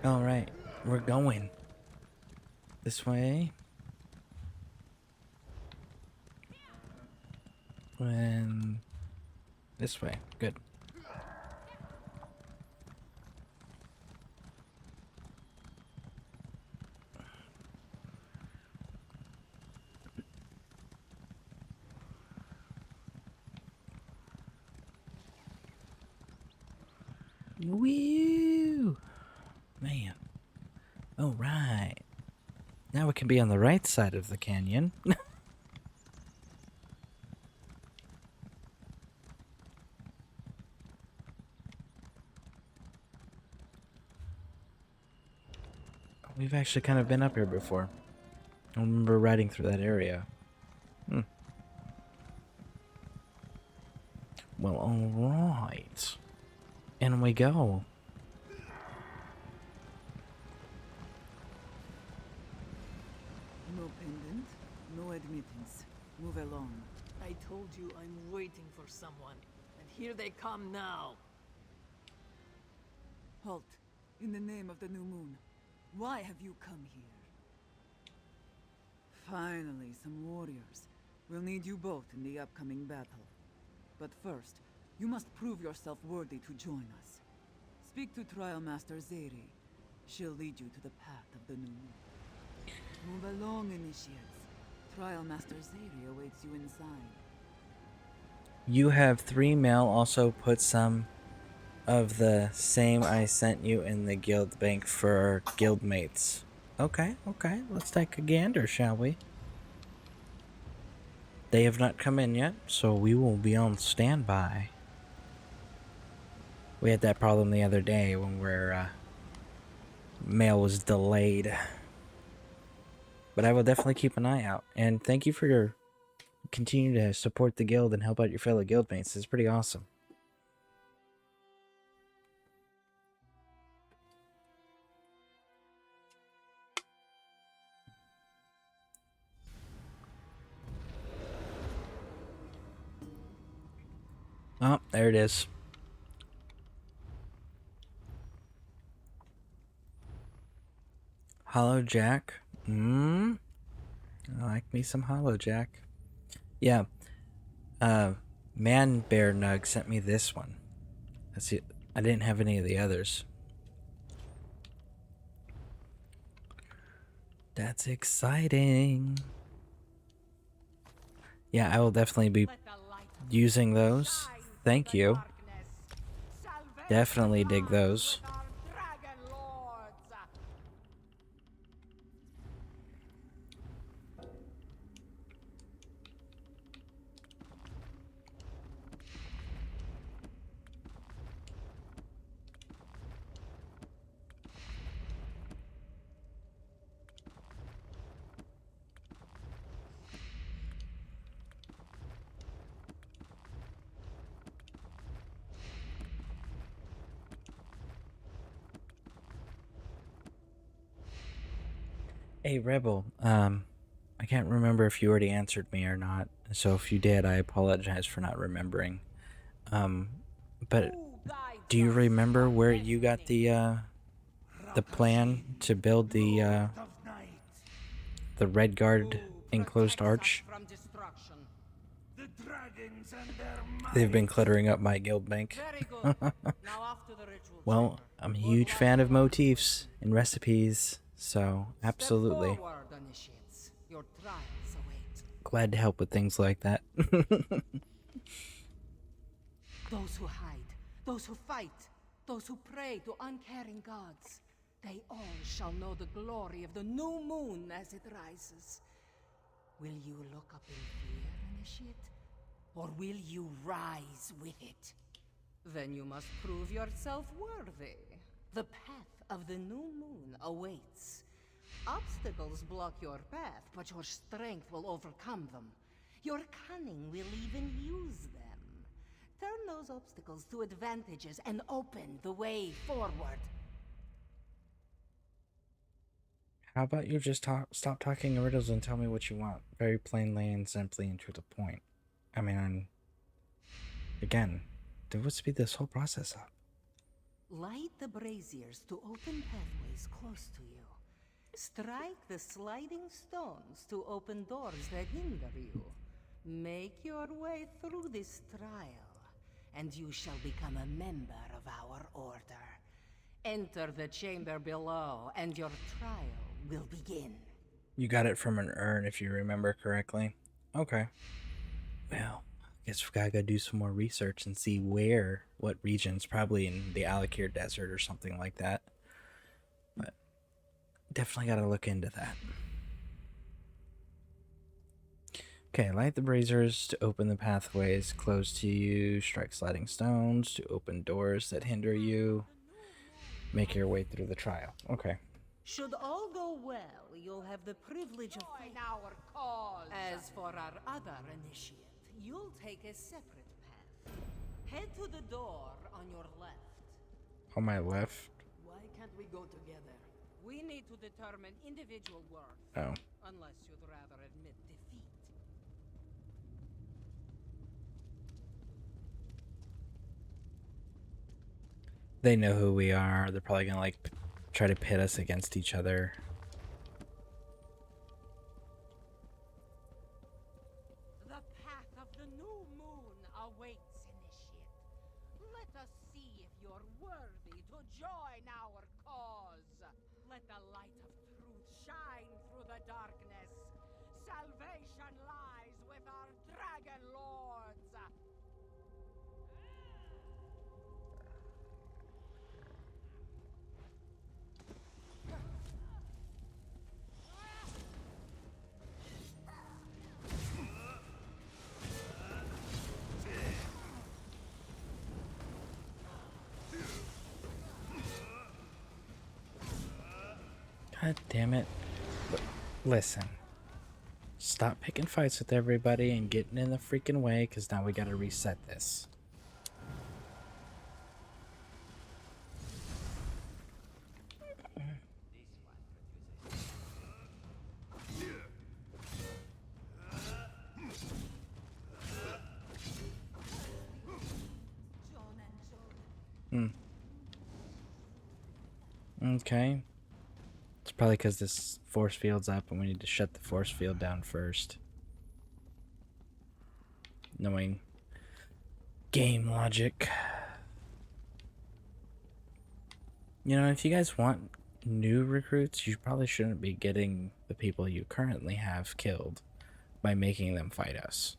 Alright, we're going. This way. And this way. Good. Woo! Man. All right. Now we can be on the right side of the canyon. We've actually kind of been up here before. I remember riding through that area. Well, alright. In we go. No pendant, no admittance. Move along. I told you I'm waiting for someone, and here they come now. Halt. In the name of the new moon. Why have you come here? Finally, some warriors. We'll need you both in the upcoming battle. But first, you must prove yourself worthy to join us. Speak to Trial Master Zeri. She'll lead you to the path of the new moon. Move along, initiates. Trial Master Zeri awaits you inside. You have 3 mail. Also put some of the same I sent you in the guild bank for guildmates. Okay, okay. Let's take a gander, shall we? They have not come in yet, so we will be on standby. We had that problem the other day when our mail was delayed. But I will definitely keep an eye out. And thank you for your continue to support the guild and help out your fellow guildmates. It's pretty awesome. Oh, there it is. Hollow Jack. I like me some Hollow Jack. Yeah. Man Bear Nug sent me this one. That's it. I didn't have any of the others. That's exciting. Yeah, I will definitely be using those. Thank you. Definitely dig those. Hey, Rebel, I can't remember if you already answered me or not, so if you did, I apologize for not remembering. But do you remember where you got the plan to build the Redguard enclosed arch? They've been cluttering up my guild bank. Well, I'm a huge fan of motifs and recipes. So, absolutely. Glad to help with things like that. Those who hide, those who fight, those who pray to uncaring gods, they all shall know the glory of the new moon as it rises. Will you look up in fear, initiate? Or will you rise with it? Then you must prove yourself worthy. The path of the new moon awaits. Obstacles block your path, but your strength will overcome them. Your cunning will even use them. Turn those obstacles to advantages and open the way forward. How about you just stop talking in riddles and tell me what you want, very plainly and simply and to the point. I mean, again, would speed this whole process up. Light the braziers to open pathways close to you. Strike the sliding stones to open doors that hinder you. Make your way through this trial, and you shall become a member of our order. Enter the chamber below, and your trial will begin. You got it from an urn, if you remember correctly. Okay. Well, I guess we gotta go do some more research and see what regions, probably in the Alakir Desert or something like that. But definitely gotta look into that. Okay, light the braziers to open the pathways close to you, strike sliding stones to open doors that hinder you, make your way through the trial. Okay. Should all go well, you'll have the privilege of join our cause. As for our other initiate, you'll take a separate path. Head to the door on your left. On my left? Why can't we go together? We need to determine individual worth. Oh. Unless you'd rather admit defeat. They know who we are. They're probably gonna like try to pit us against each other. The path of the new moon awaits, initiate. Let us see if you're worthy to join our cause. Let the light of truth shine through the darkness. Salvation lies with our dragon lords. God damn it. Listen. Stop picking fights with everybody and getting in the freaking way, because now we gotta reset this. Okay. It's probably because this force field's up and we need to shut the force field down first. Knowing game logic. You know, if you guys want new recruits, you probably shouldn't be getting the people you currently have killed by making them fight us.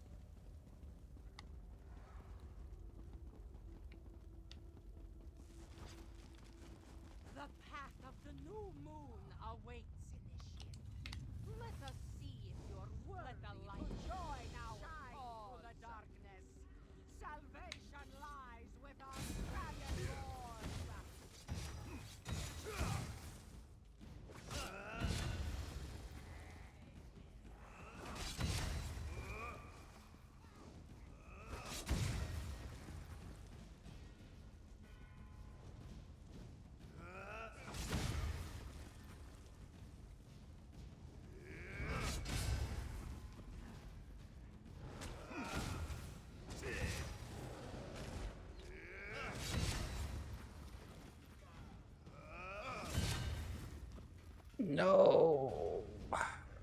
No.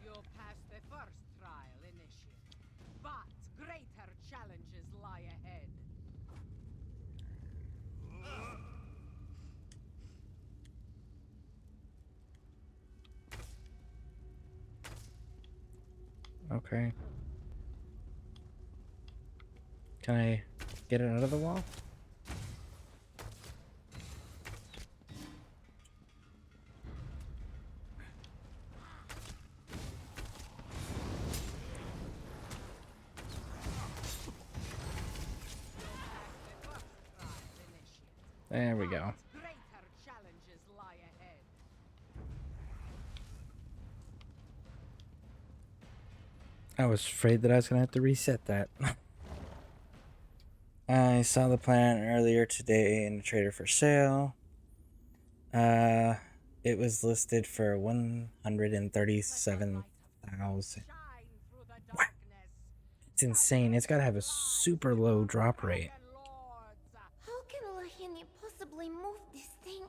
You'll pass the first trial, initiate, but greater challenges lie ahead. Okay. Can I get it out of the wall? There we go. Greater challenges lie ahead. I was afraid that I was gonna have to reset that. I saw the plan earlier today in the trader for sale. It was listed for 137,000. What? It's insane. It's gotta have a super low drop rate. How can Lahini possibly move this thing?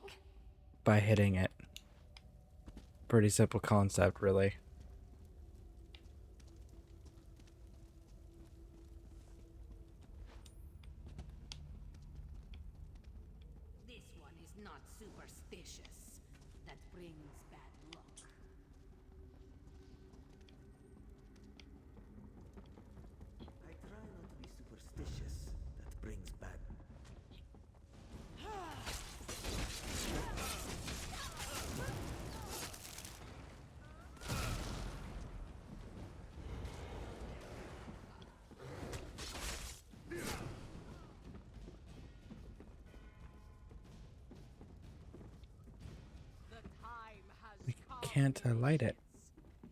By hitting it. Pretty simple concept, really. This one is not superstitious. That brings bad luck. I try not to be superstitious. That brings bad. We can't light it.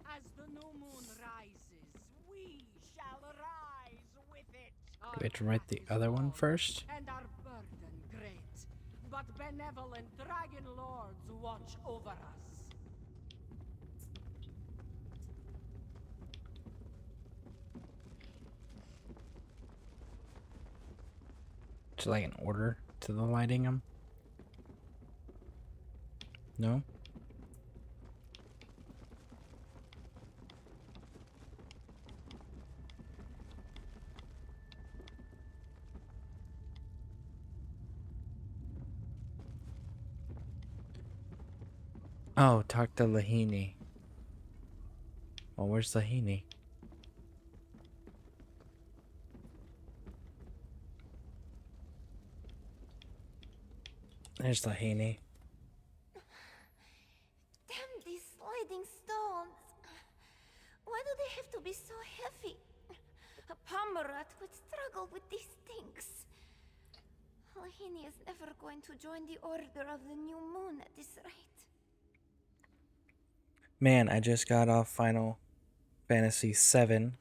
As the new moon rises, we shall rise with it. Do we have to write the other one first? And our burden great, but benevolent dragon lords watch over us. Is it like an order to the lighting them? No? Oh, talk to Lahini. Well, where's Lahini? There's Lahini. Damn these sliding stones. Why do they have to be so heavy? A Pomerat would struggle with these things. Lahini is never going to join the Order of the New Moon at this rate. Man, I just got off Final Fantasy VII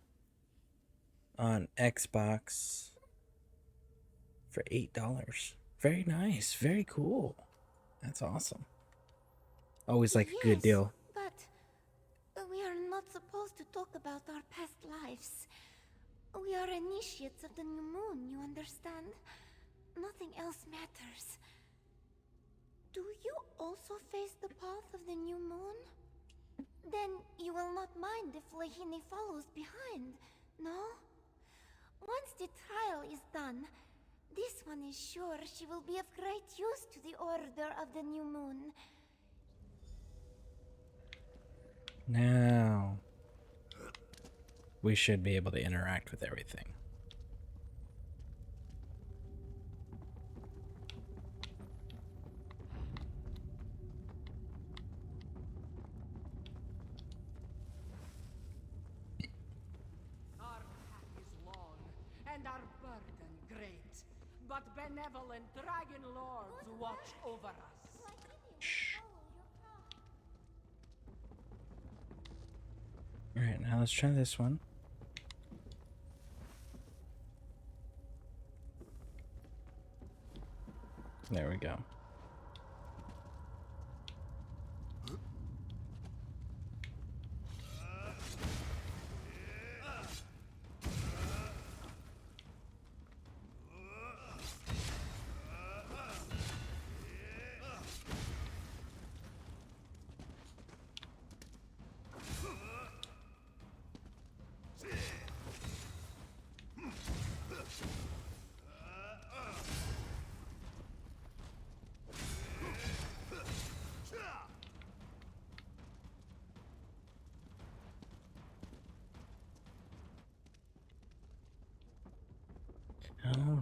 on Xbox for $8. Very nice. Very cool. That's awesome. Always like a good deal. But we are not supposed to talk about our past lives. We are initiates of the New Moon, you understand? Nothing else matters. Do you also face the path of the New Moon? Then you will not mind if Lahini follows behind, no? Once the trial is done, this one is sure she will be of great use to the Order of the New Moon. Now, we should be able to interact with everything. Our path is long, and our burden great, but benevolent dragon lords watch over us. Alright, now let's try this one. There we go.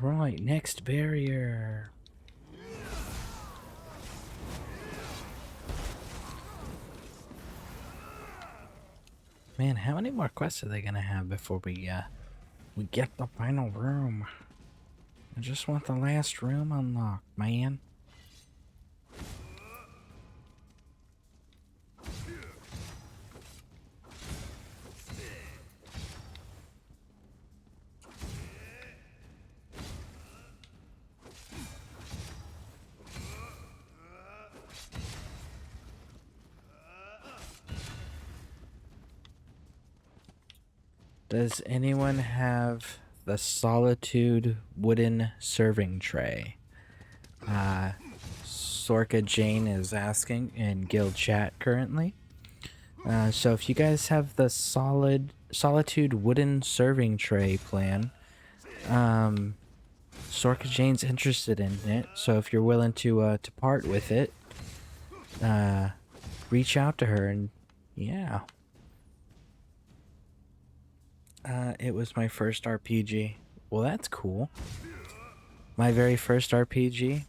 Alright, next barrier. Man, how many more quests are they gonna have before we get the final room? I just want the last room unlocked, man. Does anyone have the Solitude wooden serving tray? Sorka Jane is asking in guild chat currently. So if you guys have the Solitude wooden serving tray plan, Sorka Jane's interested in it. So if you're willing to part with it, reach out to her and yeah. It was my first RPG. Well, that's cool. My very first RPG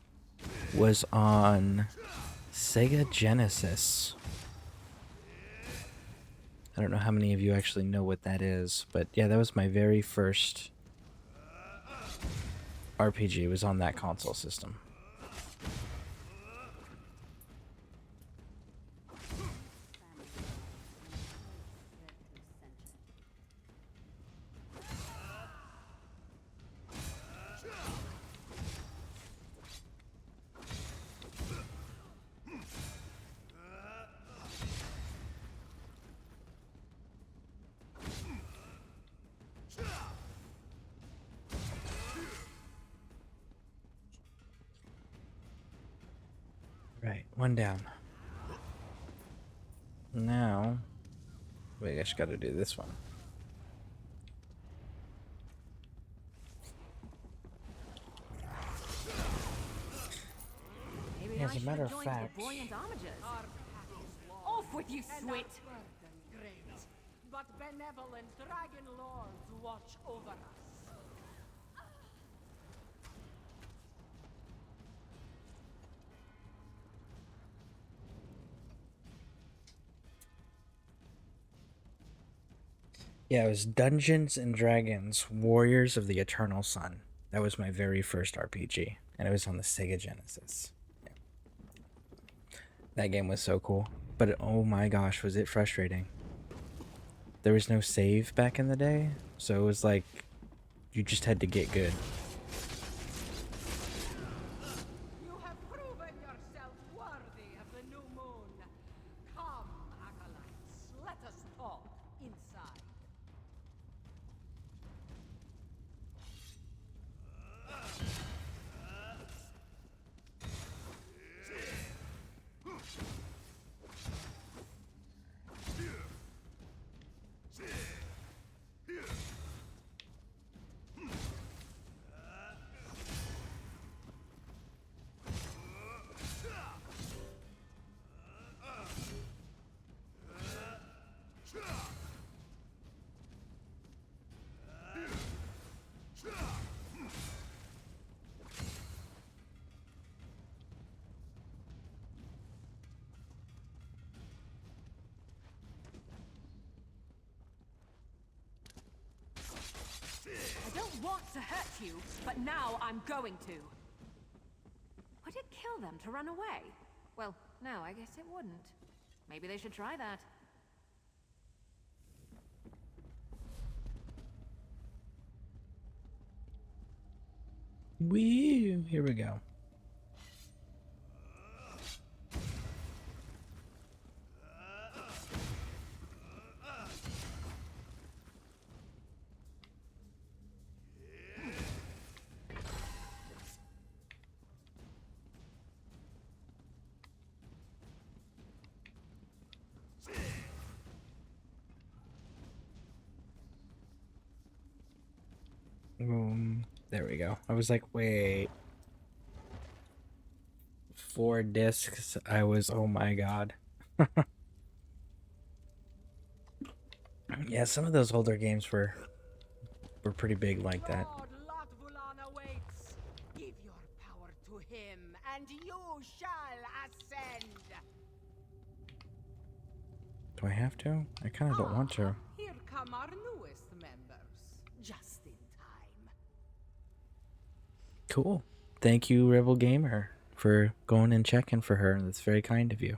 was on Sega Genesis. I don't know how many of you actually know what that is, but yeah, that was my very first RPG. It was on that console system. Right, one down. Now, wait, I just gotta do this one. As a matter of fact, Off with you, Swit! Great, but benevolent dragon lords watch over us. yeah, it was Dungeons and Dragons Warriors of the Eternal Sun. That was my very first RPG, and it was on the Sega Genesis. Yeah. That game was so cool, but oh my gosh, was it frustrating. There was no save back in the day, so it was like you just had to get good. You have proven yourself worthy of the new moon. Come, acolytes, let us talk inside. I don't want to hurt you, but now I'm going to. Would it kill them to run away? Well, no, I guess it wouldn't. Maybe they should try that. Woo! Here we go. Boom. There we go. I was like, wait. 4 discs. I was, oh my god. Yeah, some of those older games were pretty big like that. Lord Latvulan awaits. Give your power to him, and you shall ascend. Do I have to? I kind of don't want to. Here come our newest members, just in time. Cool. Thank you, Rebel Gamer, for going and checking for her. That's very kind of you.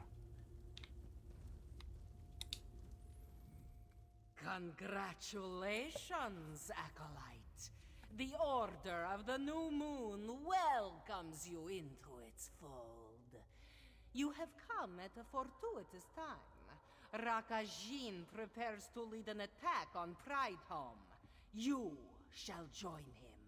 Congratulations, Acolyte. The Order of the New Moon welcomes you into its fold. You have come at a fortuitous time. Rakajin prepares to lead an attack on Pridehome. You shall join him.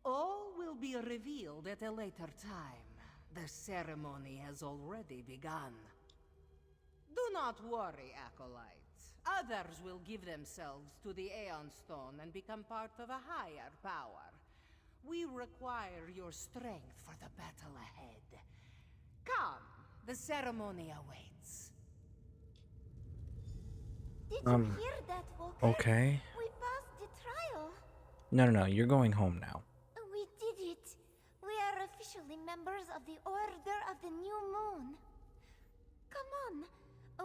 All will be revealed at a later time. The ceremony has already begun. Do not worry, Acolytes. Others will give themselves to the Aeon Stone and become part of a higher power. We require your strength for the battle ahead. Come, the ceremony awaits. Did you hear that, Walker? Okay. We passed the trial. No, you're going home now. We did it. We are officially members of the Order of the New Moon. Come on.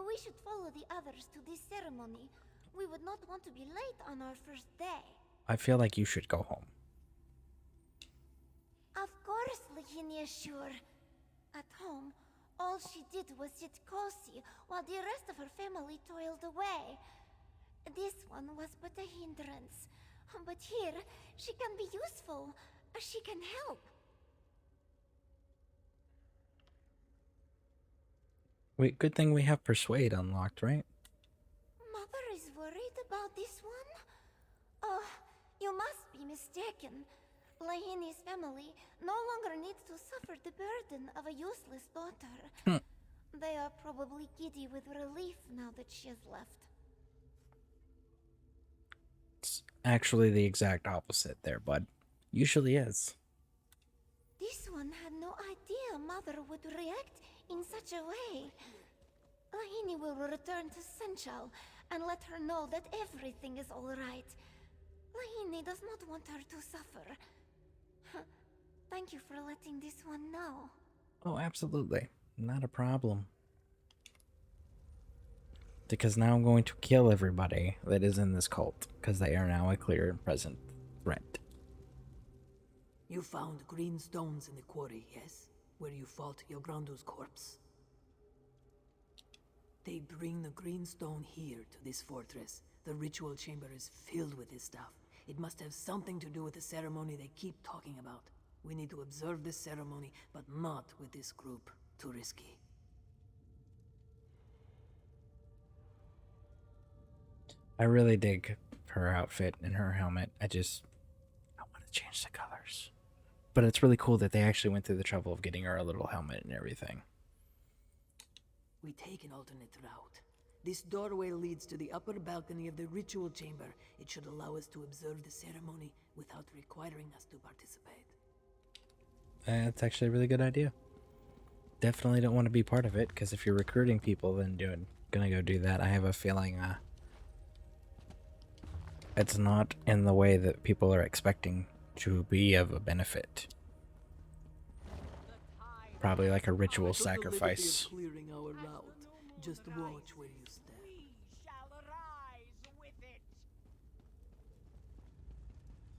We should follow the others to this ceremony. We would not want to be late on our first day. I feel like you should go home. Of course, Lahinia, sure. At home, all she did was sit cozy while the rest of her family toiled away. This one was but a hindrance. But here, she can be useful. She can help. Wait, good thing we have Persuade unlocked, right? Mother is worried about this one? Oh, you must be mistaken. Lahini's family no longer needs to suffer the burden of a useless daughter. They are probably giddy with relief now that she has left. It's actually the exact opposite there, bud. Usually is. This one had no idea Mother would react in such a way. Lahini will return to Senchal and let her know that everything is all right. Lahini does not want her to suffer. Thank you for letting this one know. Oh, absolutely. Not a problem. Because now I'm going to kill everybody that is in this cult, because they are now a clear and present threat. You found green stones in the quarry, yes? Where you fought Yograndu's corpse. They bring the green stone here to this fortress. The ritual chamber is filled with this stuff. It must have something to do with the ceremony they keep talking about. We need to observe this ceremony, but not with this group. Too risky. I really dig her outfit and her helmet. I want to change the colors. But it's really cool that they actually went through the trouble of getting her a little helmet and everything. We take an alternate route. This doorway leads to the upper balcony of the ritual chamber. It should allow us to observe the ceremony without requiring us to participate. That's actually a really good idea. Definitely don't want to be part of it, because if you're recruiting people, then gonna go do that. I have a feeling it's not in the way that people are expecting to be of a benefit. Probably like a ritual sacrifice. Clearing our route. Just watch where you step.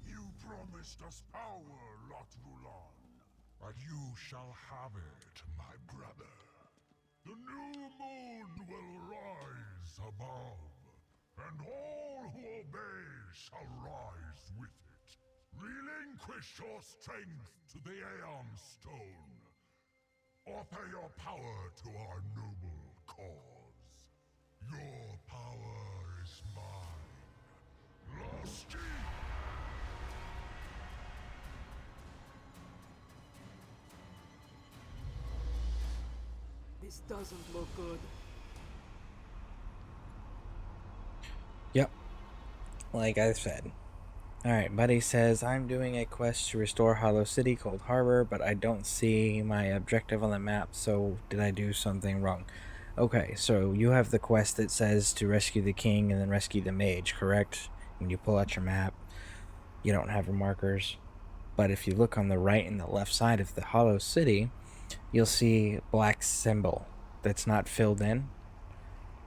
You promised us power, Lot Rulan, but you shall have it, my brother. The new moon will rise above, and all who obey shall rise with it. Relinquish your strength to the Aeon Stone. Offer your power to our noble cause. Your power is mine. Lasky! This doesn't look good. Yep. Like I said. Alright, Buddy says, I'm doing a quest to restore Hollow City, Cold Harbor, but I don't see my objective on the map, so did I do something wrong? Okay, so you have the quest that says to rescue the king and then rescue the mage, correct? When you pull out your map, you don't have your markers. But if you look on the right and the left side of the Hollow City, you'll see a black symbol that's not filled in.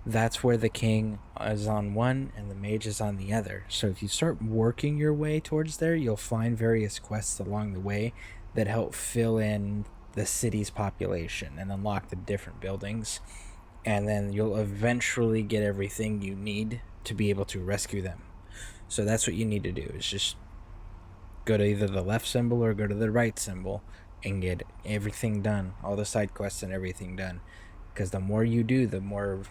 That's where the king is on one and the mage is on the other. So if you start working your way towards there, you'll find various quests along the way that help fill in the city's population and unlock the different buildings. And then you'll eventually get everything you need to be able to rescue them. So that's what you need to do, is just go to either the left symbol or go to the right symbol and get everything done, all the side quests and everything done. Because the more you do, the more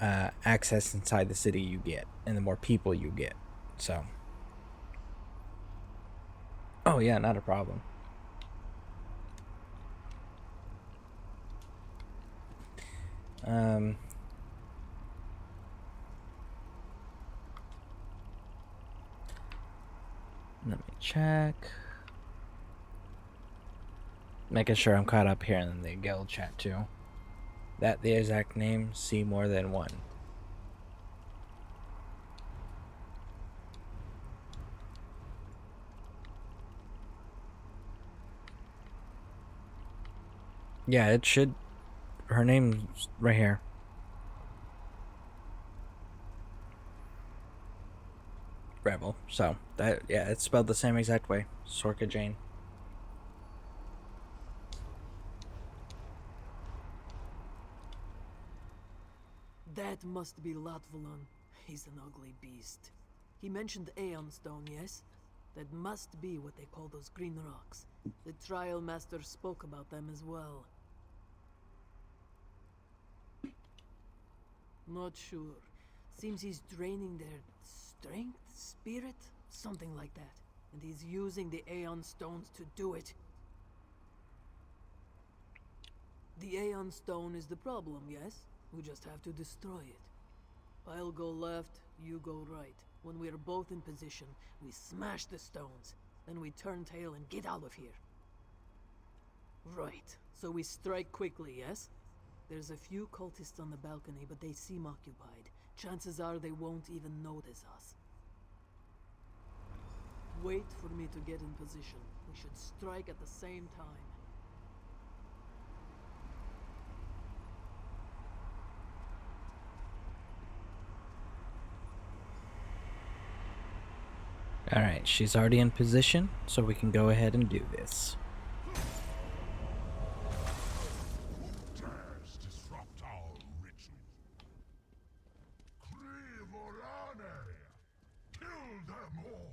access inside the city you get, and the more people you get. So, oh yeah, not a problem. Let me check. Making sure I'm caught up here in the guild chat too. That the exact name, see more than one. Yeah, it should. Her name's right here. Rebel. So that, yeah, it's spelled the same exact way. Sorka Jane. That must be Latvalon. He's an ugly beast. He mentioned Aeon Stone, yes? That must be what they call those green rocks. The Trial Master spoke about them as well. Not sure. Seems he's draining their strength, spirit, something like that. And he's using the Aeon Stones to do it. The Aeon Stone is the problem, yes? We just have to destroy it. I'll go left, you go right. When we are both in position, we smash the stones. Then we turn tail and get out of here. Right. So we strike quickly, yes? There's a few cultists on the balcony, but they seem occupied. Chances are they won't even notice us. Wait for me to get in position. We should strike at the same time. Alright, she's already in position, so we can go ahead and do this. Dares disrupt our ritual. Krivorane! Kill them all!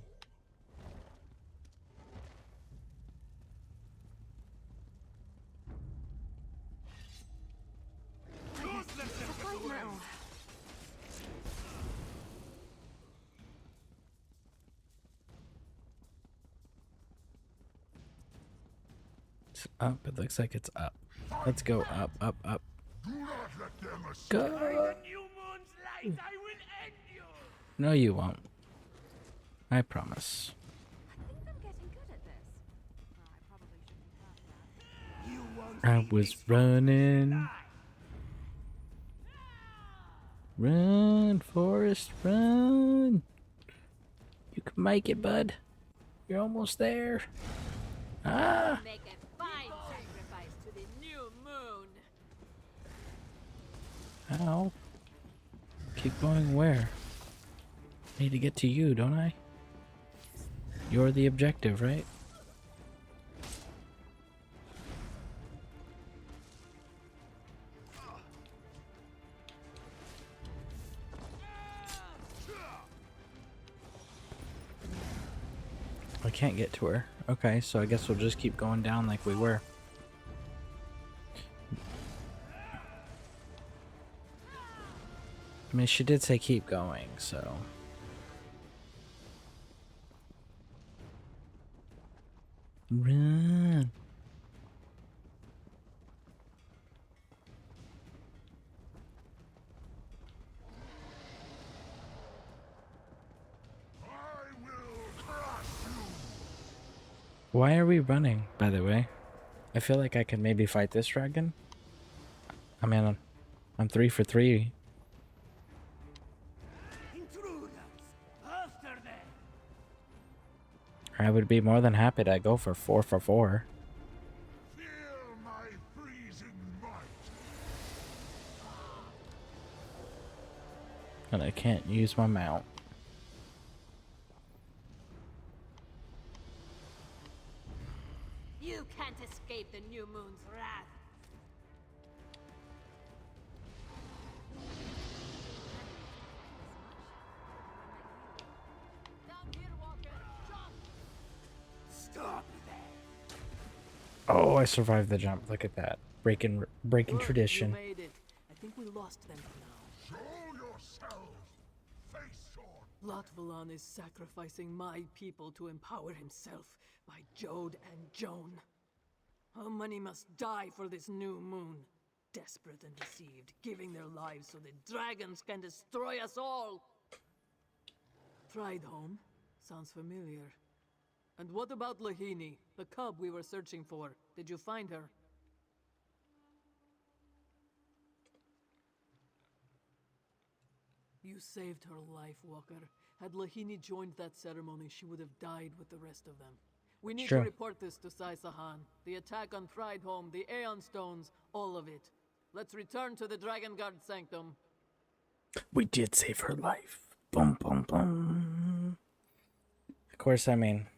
It's up. It looks like it's up. Let's go up, up, up. Do not let them escape. Go! New moon's light, I will end you! No, you won't. I promise. I was running. Run, Forrest, run. You can make it, bud. You're almost there. Ah! Make a fine sacrifice to the new moon. Ow. Keep going where? Need to get to you, don't I? You're the objective, right? I can't get to her. Okay, so I guess we'll just keep going down like we were. I mean, she did say keep going, so... Run! Why are we running, by the way? I feel like I could maybe fight this dragon. I mean, I'm 3 for 3. Intruders! After them! I would be more than happy to go for 4 for 4. Feel my freezing might. And I can't use my mount. You can't escape the new moon's wrath. Stop there! Oh, I survived the jump. Look at that. Breaking Good, tradition. You made it. I think we lost them for now. Show yourself! Face on! Latvalan is sacrificing my people to empower himself by Jode and Joan. How many must die for this new moon? Desperate and deceived, giving their lives so the dragons can destroy us all. Thrideholm? Sounds familiar. And what about Lahini, the cub we were searching for? Did you find her? You saved her life, Walker. Had Lahini joined that ceremony, she would have died with the rest of them. We need Sure. to report this to Sai Sahan. The attack on Thrideholm, the Aeon Stones, all of it. Let's return to the Dragon Guard Sanctum. We did save her life. Boom, boom, boom. Of course, I mean,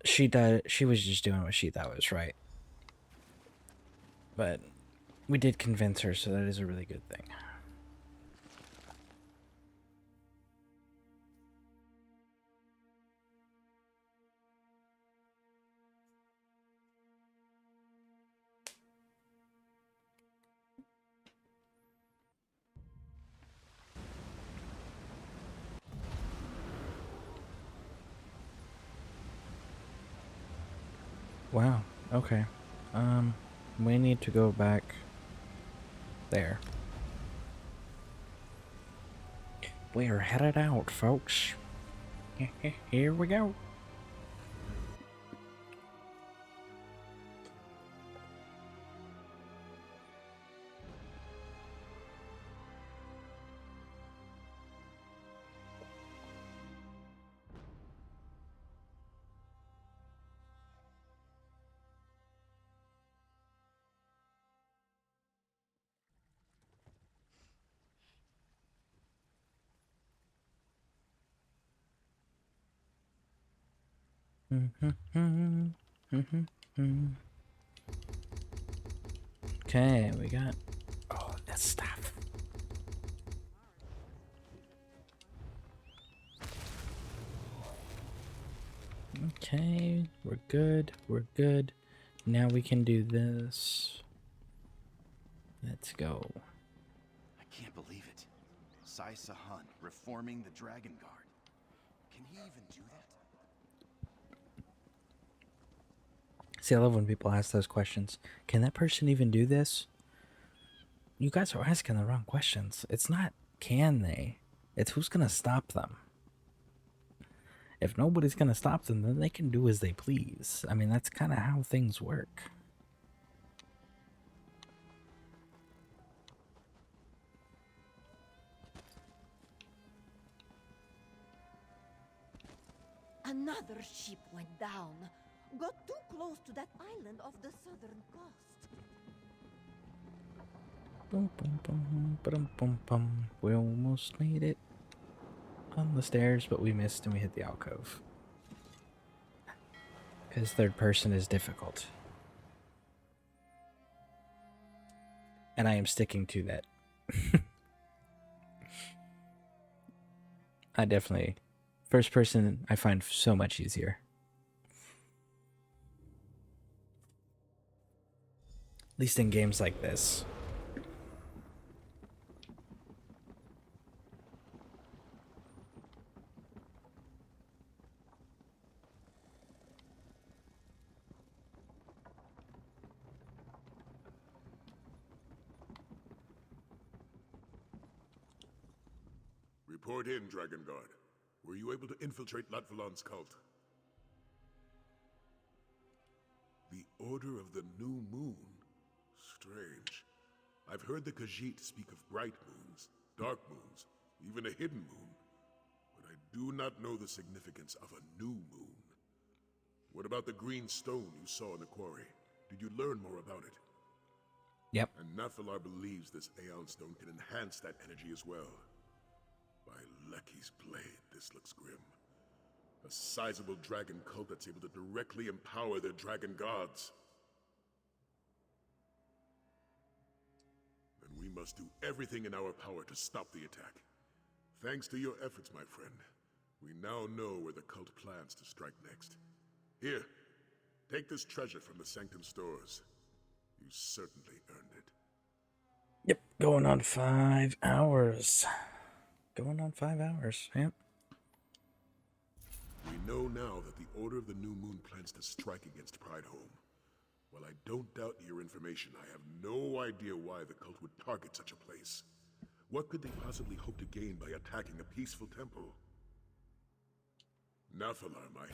she was just doing what she thought was right. But we did convince her, so that is a really good thing. Wow, okay. We need to go back there. We are headed out, folks. Here we go. Okay, we got all this stuff. Okay, we're good. We're good. Now we can do this. Let's go. I can't believe it. Sai Sahan reforming the Dragon Guard. Can he even do that? See, I love when people ask those questions. Can that person even do this? You guys are asking the wrong questions. It's not can they, it's who's gonna stop them. If nobody's gonna stop them, then they can do as they please. I mean, that's kind of how things work. Another ship went down. Got too close to that island off the southern coast. Boom, boom, boom, boom, boom, boom. We almost made it on the stairs, but we missed and we hit the alcove. Because third person is difficult. And I am sticking to that. I definitely... First person I find so much easier. At least in games like this. Report in, Dragon Guard. Were you able to infiltrate Latvalan's cult? The Order of the New Moon? Strange. I've heard the Khajiit speak of bright moons, dark moons, even a hidden moon. But I do not know the significance of a new moon. What about the green stone you saw in the quarry? Did you learn more about it? Yep. And Nathalar believes this Aeon Stone can enhance that energy as well. By Lecky's blade, this looks grim. A sizable dragon cult that's able to directly empower their dragon gods. Then we must do everything in our power to stop the attack. Thanks to your efforts, my friend, we now know where the cult plans to strike next. Here, Take this treasure from the Sanctum stores. You certainly earned it. Yep, going on 5 hours. Going on 5 hours, yep. We know now that the Order of the New Moon plans to strike against Prideholme. While I don't doubt your information, I have no idea why the cult would target such a place. What could they possibly hope to gain by attacking a peaceful temple? Nathalar might.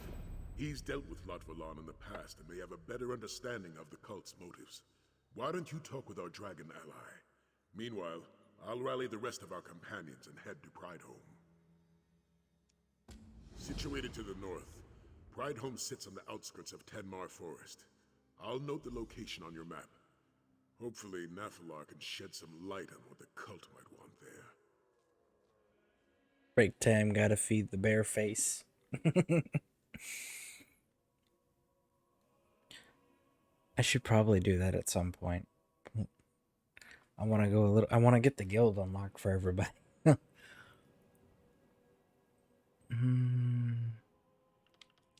He's dealt with Lot Valon in the past and may have a better understanding of the cult's motives. Why don't you talk with our dragon ally? Meanwhile, I'll rally the rest of our companions and head to Prideholme. Situated to the north, Prideholme sits on the outskirts of Tenmar Forest. I'll note the location on your map. Hopefully, Nathalar can shed some light on what the cult might want there. Break time, gotta feed the bear face. I should probably do that at some point. I want to go a little. I want to get the guild unlocked for everybody.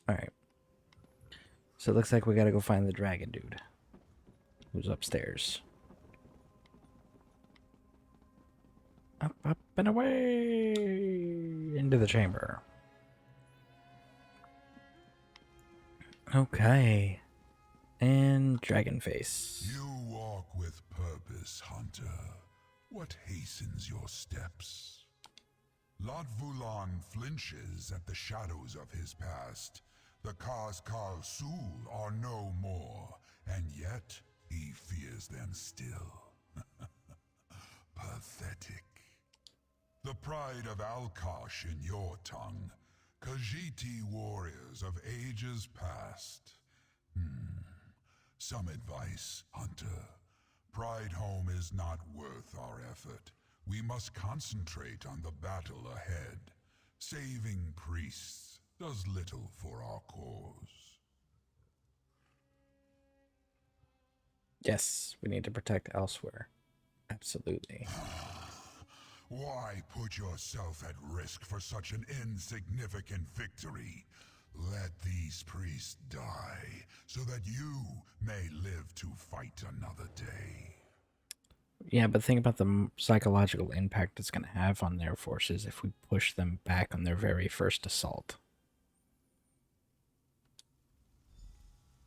Alright. So it looks like we gotta go find the dragon dude. Who's upstairs. Up, up, and away! Into the chamber. Okay. And dragon face. You walk with purpose, Hunter. What hastens your steps? Lot Vulan flinches at the shadows of his past. The Khaz Sul are no more, and yet he fears them still. Pathetic. The pride of Alkosh in your tongue. Khajiit warriors of ages past. Some advice, Hunter. Prideholme is not worth our effort. We must concentrate on the battle ahead. Saving priests does little for our cause. Yes, we need to protect elsewhere. Absolutely. Why put yourself at risk for such an insignificant victory? Let these priests die, so that you may live to fight another day. Yeah, but think about the psychological impact it's going to have on their forces if we push them back on their very first assault.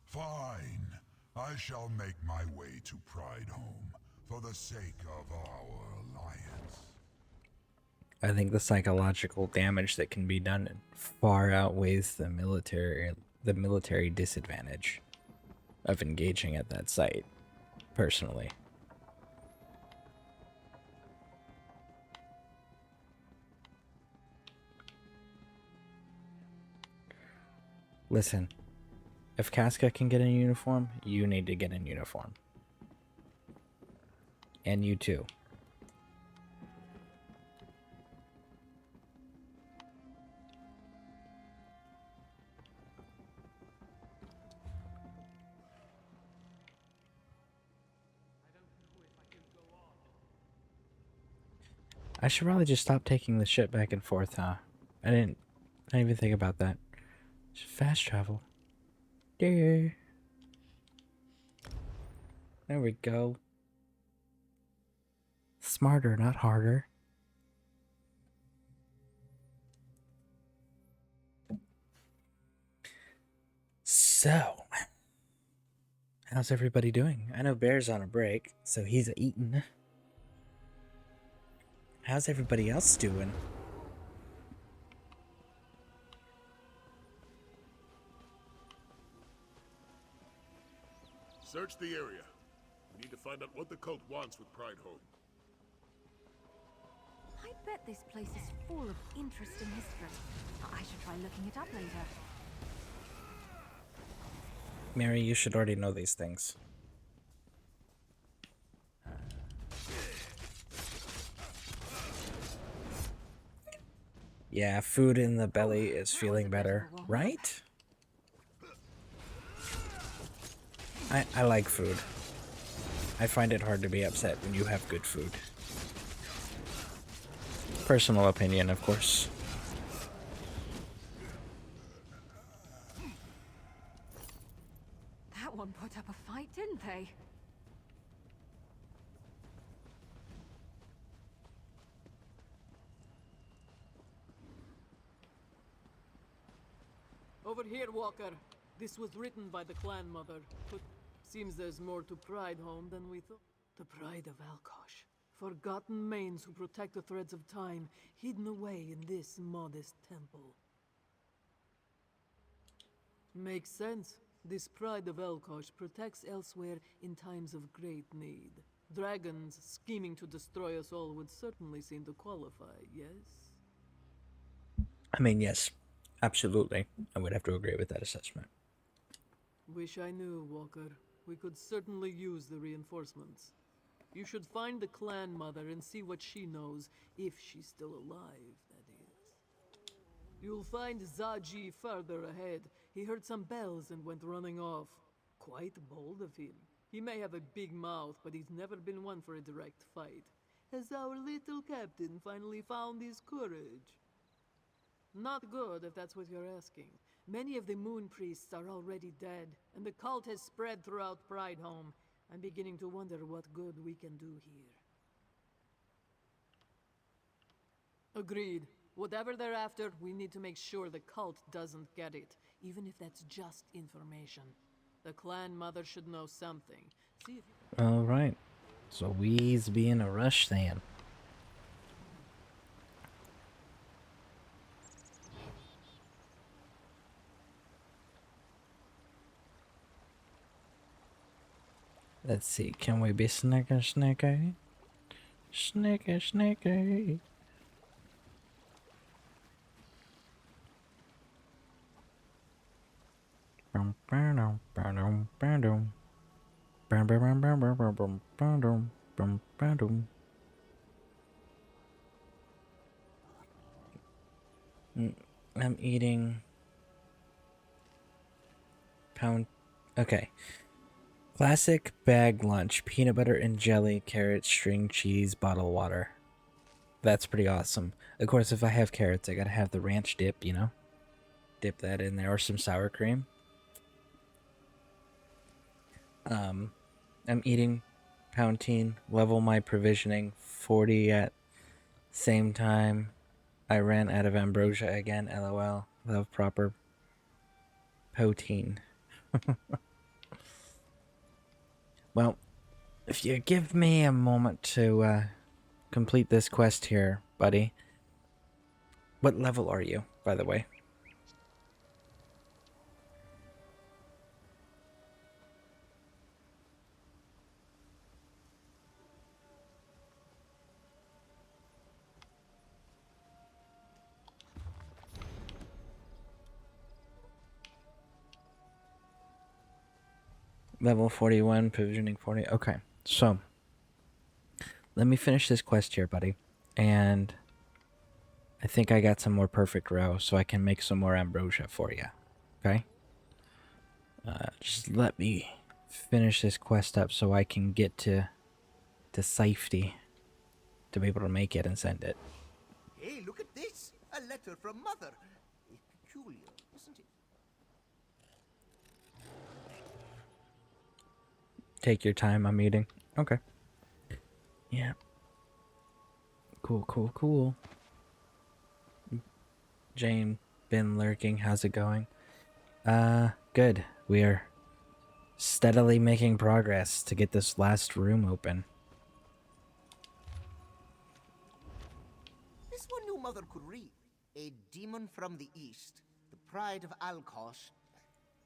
Fine. I shall make my way to Prideholme for the sake of our alliance. I think the psychological damage that can be done far outweighs the military disadvantage of engaging at that site, personally. Listen, if Casca can get in uniform, you need to get in uniform. And you too. I should probably just stop taking the ship back and forth, huh? I didn't even think about that. Just fast travel. There. There we go. Smarter, not harder. So, how's everybody doing? I know Bear's on a break, so he's eating. How's everybody else doing? Search the area. We need to find out what the cult wants with Prideholme. I bet this place is full of interesting history. I should try looking it up later. Mary, you should already know these things. Yeah, food in the belly is feeling better, right? I like food. I find it hard to be upset when you have good food. Personal opinion, of course. That one put up a fight, didn't they? Over here, Walker. This was written by the clan mother, but seems there's more to Pridehome than we thought. The Pride of Alkosh. Forgotten mains who protect the threads of time, hidden away in this modest temple. Makes sense. This Pride of Alkosh protects elsewhere in times of great need. Dragons scheming to destroy us all would certainly seem to qualify, yes? I mean, yes, absolutely. I would have to agree with that assessment. Wish I knew, Walker. We could certainly use the reinforcements. You should find the clan mother and see what she knows, if she's still alive, that is. You'll find Zaji further ahead. He heard some bells and went running off. Quite bold of him. He may have a big mouth, but he's never been one for a direct fight. Has our little captain finally found his courage? Not good, if that's what you're asking. Many of the moon priests are already dead, and the cult has spread throughout Pridehome. I'm beginning to wonder what good we can do here. Agreed. Whatever they're after, we need to make sure the cult doesn't get it, even if that's just information. The clan mother should know something. See if you... Alright. So we's be in a rush then. Let's see, can we be sneaky? Sneaky. I'm eating pound. Okay. Classic bag lunch, peanut butter and jelly, carrots, string cheese, bottled water. That's pretty awesome. Of course, if I have carrots, I gotta have the ranch dip, you know? Dip that in there, or some sour cream. I'm eating Poutine, level my provisioning, 40 at same time. I ran out of ambrosia again, lol. Love proper Poutine. Well, if you give me a moment to complete this quest here, buddy. What level are you, by the way? Level 41, provisioning 40. Okay, so let me finish this quest here, buddy. And I think I got some more perfect row, so I can make some more ambrosia for you. Okay? Just let me finish this quest up so I can get to safety to be able to make it and send it. Hey, look at this! A letter from Mother. Peculiar, isn't it? Take your time, I'm eating. Okay. Yeah. Cool. Jane, been lurking. How's it going? Good. We're steadily making progress to get this last room open. This one knew Mother could read. A demon from the east. The pride of Alkosh.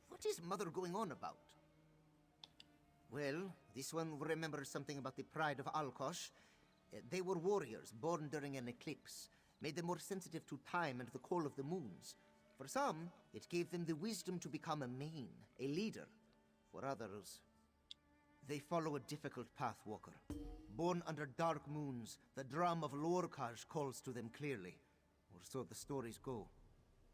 What is Mother going on about? Well, this one remembers something about the pride of Alkosh. They were warriors born during an eclipse, made them more sensitive to time and the call of the moons. For some, it gave them the wisdom to become a main, a leader. For others, they follow a difficult path, Walker. Born under dark moons, the drum of Lorkhaj calls to them clearly. Or so the stories go.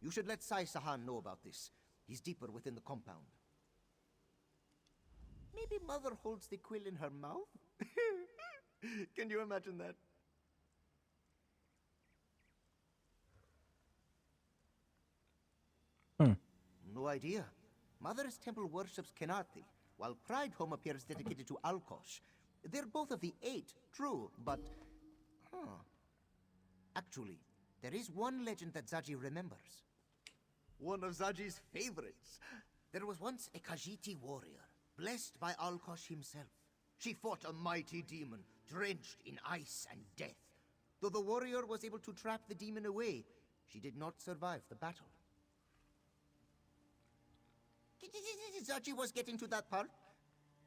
You should let Sai Sahan know about this. He's deeper within the compound. Maybe Mother holds the quill in her mouth? Can you imagine that? No idea. Mother's temple worships Kenarthi, while Pride Home appears dedicated to Alkosh. They're both of the 8, true, but... Actually, there is one legend that Zaji remembers. One of Zaji's favorites. There was once a Khajiiti warrior, blessed by Alkosh himself. She fought a mighty demon, drenched in ice and death. Though the warrior was able to trap the demon away, she did not survive the battle. Zaji was getting to that part.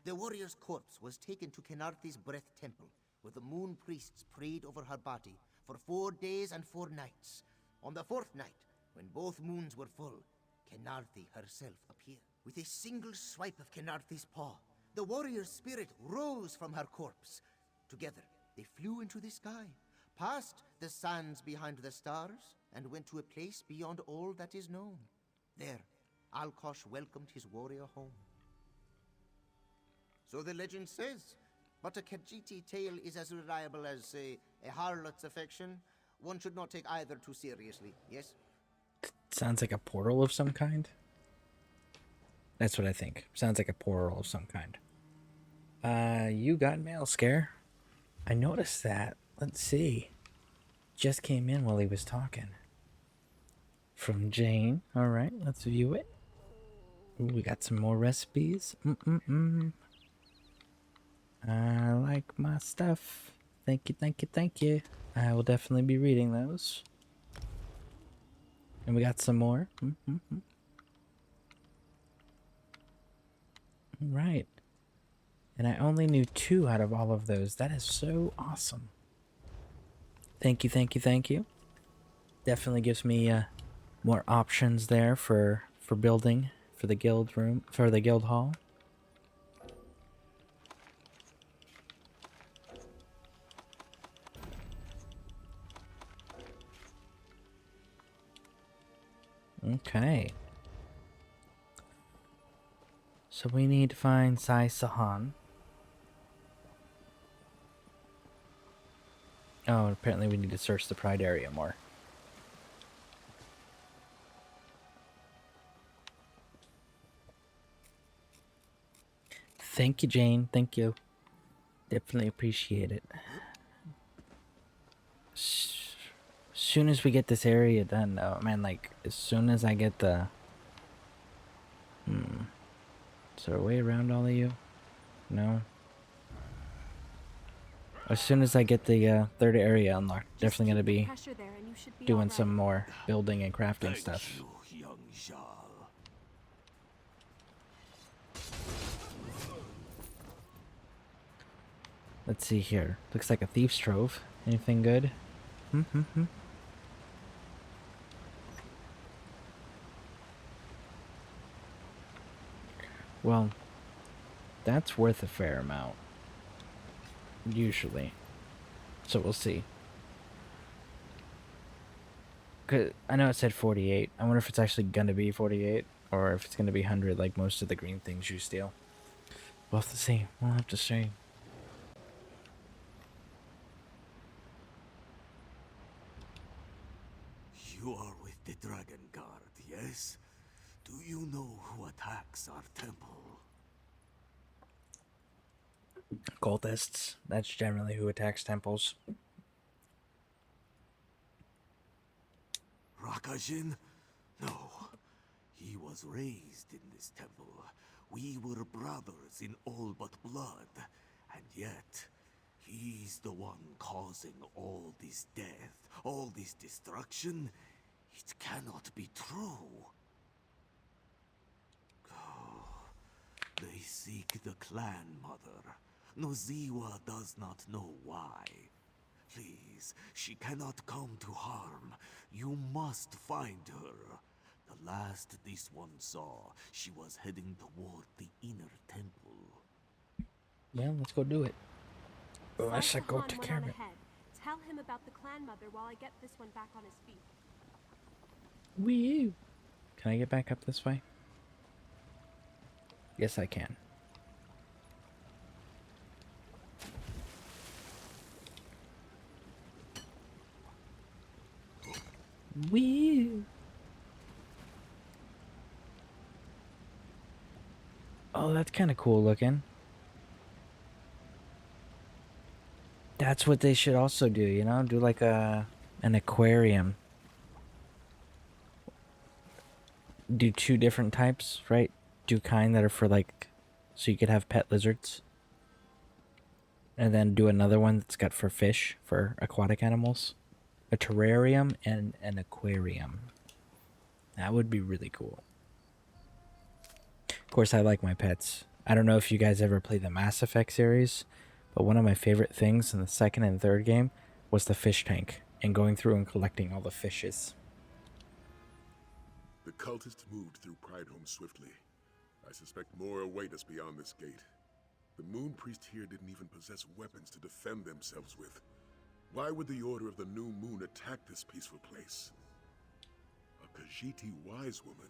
The warrior's corpse was taken to Kenarthi's Breath Temple, where the moon priests prayed over her body for 4 days and 4 nights. On the 4th night, when both moons were full, Kenarthi herself appeared. With a single swipe of Kenarthi's paw, the warrior's spirit rose from her corpse. Together, they flew into the sky, past the sands behind the stars, and went to a place beyond all that is known. There, Alkosh welcomed his warrior home. So the legend says, but a Khajiiti tale is as reliable as, say, a harlot's affection. One should not take either too seriously, yes? Sounds like a portal of some kind. That's what I think. Sounds like a portal of some kind. You got mail, Scare. I noticed that. Let's see. Just came in while he was talking. From Jane. Alright, let's view it. Ooh, we got some more recipes. I like my stuff. Thank you, thank you, thank you. I will definitely be reading those. And we got some more. Right. And I only knew 2 out of all of those. That is so awesome. Thank you, thank you, thank you. Definitely gives me more options there for building for the guild room, for the guild hall. Okay. So we need to find Sai Sahan. Oh, apparently we need to search the Pride area more. Thank you, Jane. Thank you. Definitely appreciate it. Soon as we get this area done, though, man, like, as soon as I get the... Is there a way around all of you? No? As soon as I get the third area unlocked, definitely gonna be doing some more building and crafting stuff. Young Jarl. Let's see here. Looks like a thief's trove. Anything good? Well, that's worth a fair amount. Usually. So we'll see. 'Cause I know it said 48. I wonder if it's actually gonna be 48. Or if it's gonna be 100 like most of the green things you steal. We'll have to see. We'll have to see. You are with the Dragon Guard, yes? Do you know who attacks our temple? Cultists. That's generally who attacks temples. Rakajin? No. He was raised in this temple. We were brothers in all but blood. And yet, he's the one causing all this death, all this destruction. It cannot be true. They seek the clan mother. Noziwa does not know why. Please, she cannot come to harm. You must find her. The last this one saw, she was heading toward the inner temple. Well, let's go do it. Let's go take care of it. Tell him about the clan mother while I get this one back on his feet. Wee! Can I get back up this way? Yes, I can. Wee! Oh, Oh, that's kind of cool looking. That's what they should also do, you know? Do like an aquarium. Do 2 different types, right? Do kind that are for like, so you could have pet lizards. And then do another one that's got for fish, for aquatic animals. A terrarium and an aquarium. That would be really cool. Of course, I like my pets. I don't know if you guys ever played the Mass Effect series, but one of my favorite things in the 2nd and 3rd game was the fish tank and going through and collecting all the fishes. The cultists moved through Prideholme swiftly. I suspect more await us beyond this gate. The Moon Priest here didn't even possess weapons to defend themselves with. Why would the Order of the New Moon attack this peaceful place? A Khajiiti wise woman?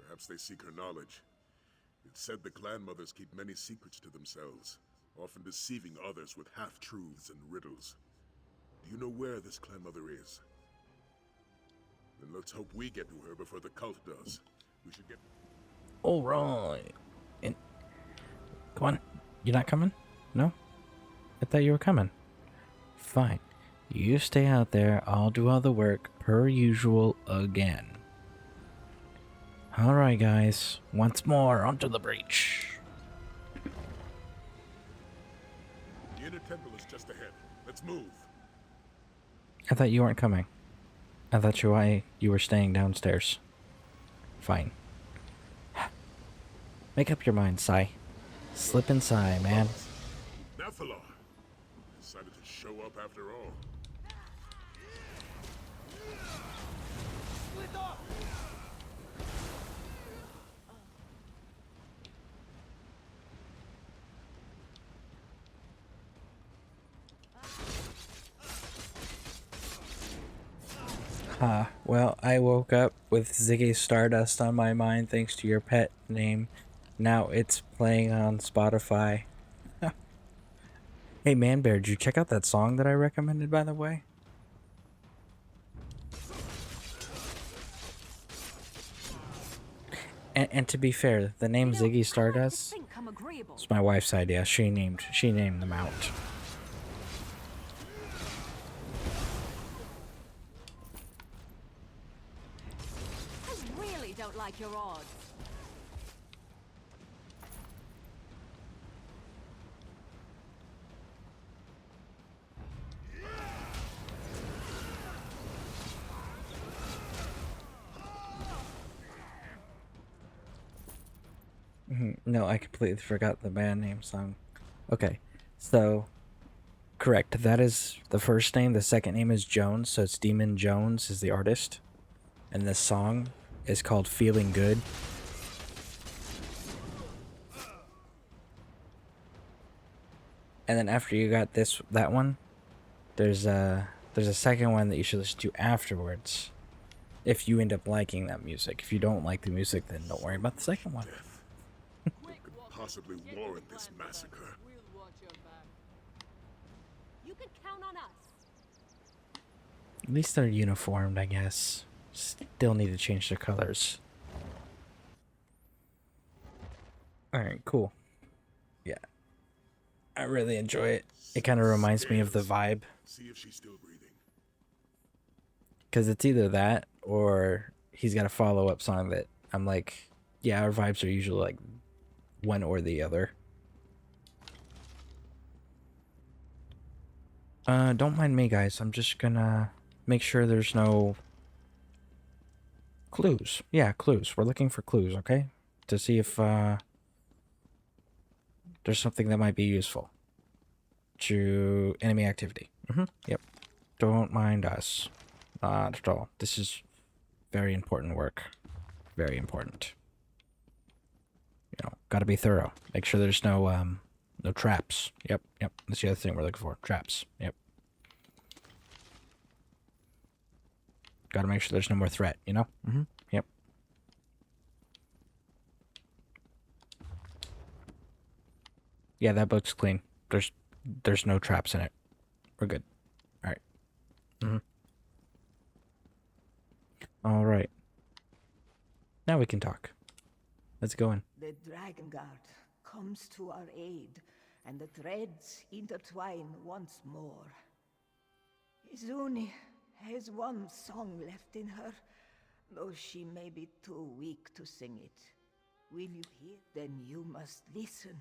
Perhaps they seek her knowledge. It's said the clan mothers keep many secrets to themselves, often deceiving others with half-truths and riddles. Do you know where this clan mother is? Then let's hope we get to her before the cult does. We should get... All right. And come on. You're not coming? No? I thought you were coming. Fine. You stay out there. I'll do all the work per usual again. Alright, guys. Once more, onto the breach. The inner temple is just ahead. Let's move. I thought you weren't coming. I thought you were staying downstairs. Fine. Make up your mind, Sai. Slip and Sai, man. Nephilar decided to show up after all. Well, I woke up with Ziggy Stardust on my mind thanks to your pet name. Now it's playing on Spotify. Hey, Man Bear, did you check out that song that I recommended, by the way? And to be fair, the name Ziggy Stardust is my wife's idea. She named them out. I really don't like your odds. No, I completely forgot the band name song. Okay, so correct. That is the first name. The second name is Jones, so it's Demon Jones is the artist, and the song is called "Feeling Good." And then after you got that one, there's a second one that you should listen to afterwards. If you end up liking that music. If you don't like the music, then don't worry about the second one. Possibly warrant this massacre. You can count on us. At least they're uniformed, I guess. Still need to change their colors. Alright, cool. Yeah. I really enjoy it. It kind of reminds me of the vibe. See if she's still breathing. Because it's either that or he's got a follow-up song that I'm like, yeah, our vibes are usually like one or the other. Don't mind me, guys. I'm just gonna make sure there's no clues. Yeah, clues. We're looking for clues, okay? To see if there's something that might be useful to enemy activity. Yep. Don't mind us. Not at all. This is very important work. Very important. You know, gotta be thorough. Make sure there's no traps. Yep. That's the other thing we're looking for. Traps. Yep. Gotta make sure there's no more threat, you know? Yep. Yeah, that book's clean. There's no traps in it. We're good. Alright. Alright. Now we can talk. Let's go in. The Dragon Guard comes to our aid, and the threads intertwine once more. Izuni has one song left in her, though she may be too weak to sing it. Will you hear? Then you must listen.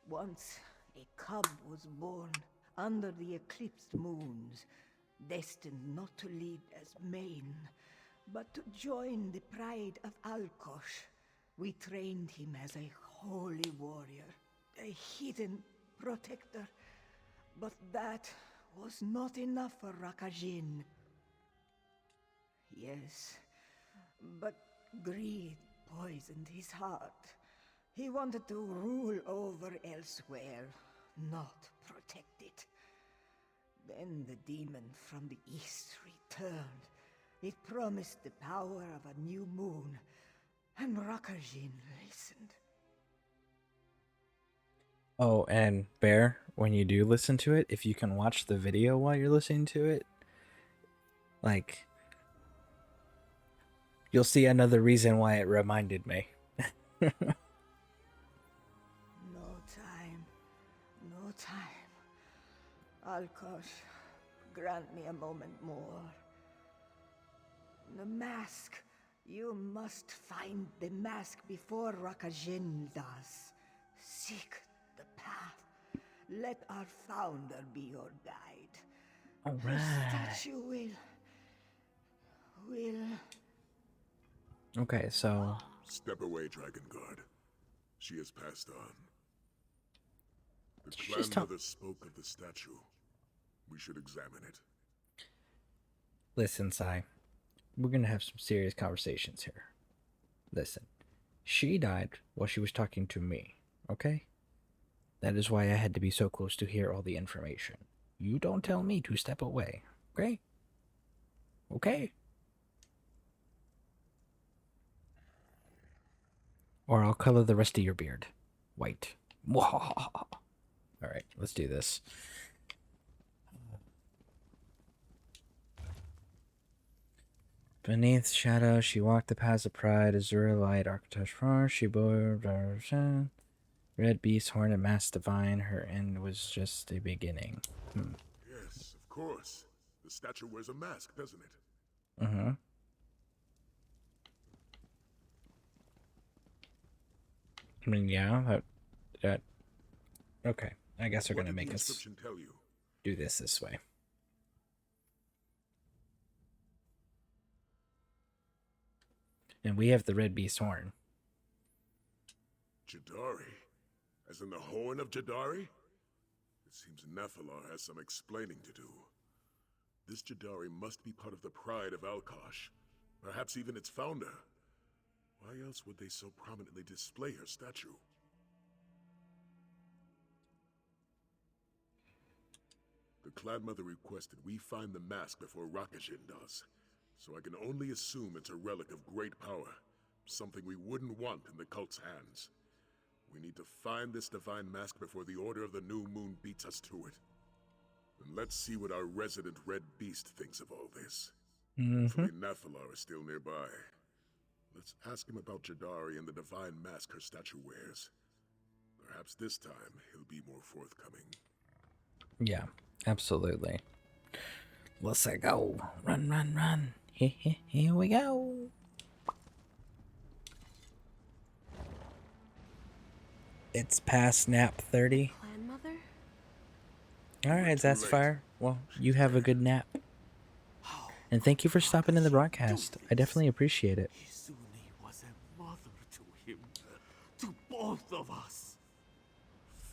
Once a cub was born under the eclipsed moons, destined not to lead as main, but to join the pride of Alkosh. We trained him as a holy warrior, a hidden protector, but that was not enough for Rakajin. Yes, but greed poisoned his heart. He wanted to rule over elsewhere, not protect it. Then the demon from the east returned. It promised the power of a new moon, and Rakajin listened. Oh, and Bear, when you do listen to it, if you can watch the video while you're listening to it, like, you'll see another reason why it reminded me. No time. No time. Alkosh, grant me a moment more. The mask. You must find the mask before Rakajin does. Seek the path. Let our founder be your guide. All The right. statue will... Okay, so Step away, Dragon Guard. She has passed on. The She's clan talk- mother spoke of the statue. We should examine it. listen, Sai. We're gonna have some serious conversations here. Listen, she died while she was talking to me, okay? That is why I had to be so close to hear all the information. You don't tell me to step away, okay? Okay? Or I'll color the rest of your beard white. Alright, let's do this. Beneath shadow, she walked the paths of pride, Azura light, Arctosh roar, she bore red beast, horn, and mass divine. Her end was just a beginning. Yes, of course. The statue wears a mask, doesn't it? Uh-huh. I mean, yeah, that okay. I guess they're What gonna did make the us inscription tell you? do this way. And we have the red beast horn. Jadari? As in the horn of Jadari? It seems Nephilar has some explaining to do. This Jadari must be part of the pride of Alkosh. Perhaps even its founder. Why else would they so prominently display her statue? The Clan Mother requested we find the mask before Rakajin does. So I can only assume it's a relic of great power. Something we wouldn't want in the cult's hands. We need to find this divine mask before the Order of the New Moon beats us to it. And let's see what our resident Red Beast thinks of all this. Hopefully Nephilar is still nearby. Let's ask him about Jadari and the divine mask her statue wears. Perhaps this time he'll be more forthcoming. Yeah, absolutely. Let's go. Run, run, run. Here we go. It's past nap 30. Clan Mother? Alright, that's fire. Well, you have a good nap. And thank you for stopping in the broadcast. I definitely appreciate it. Izuni was a mother to him, to both of us.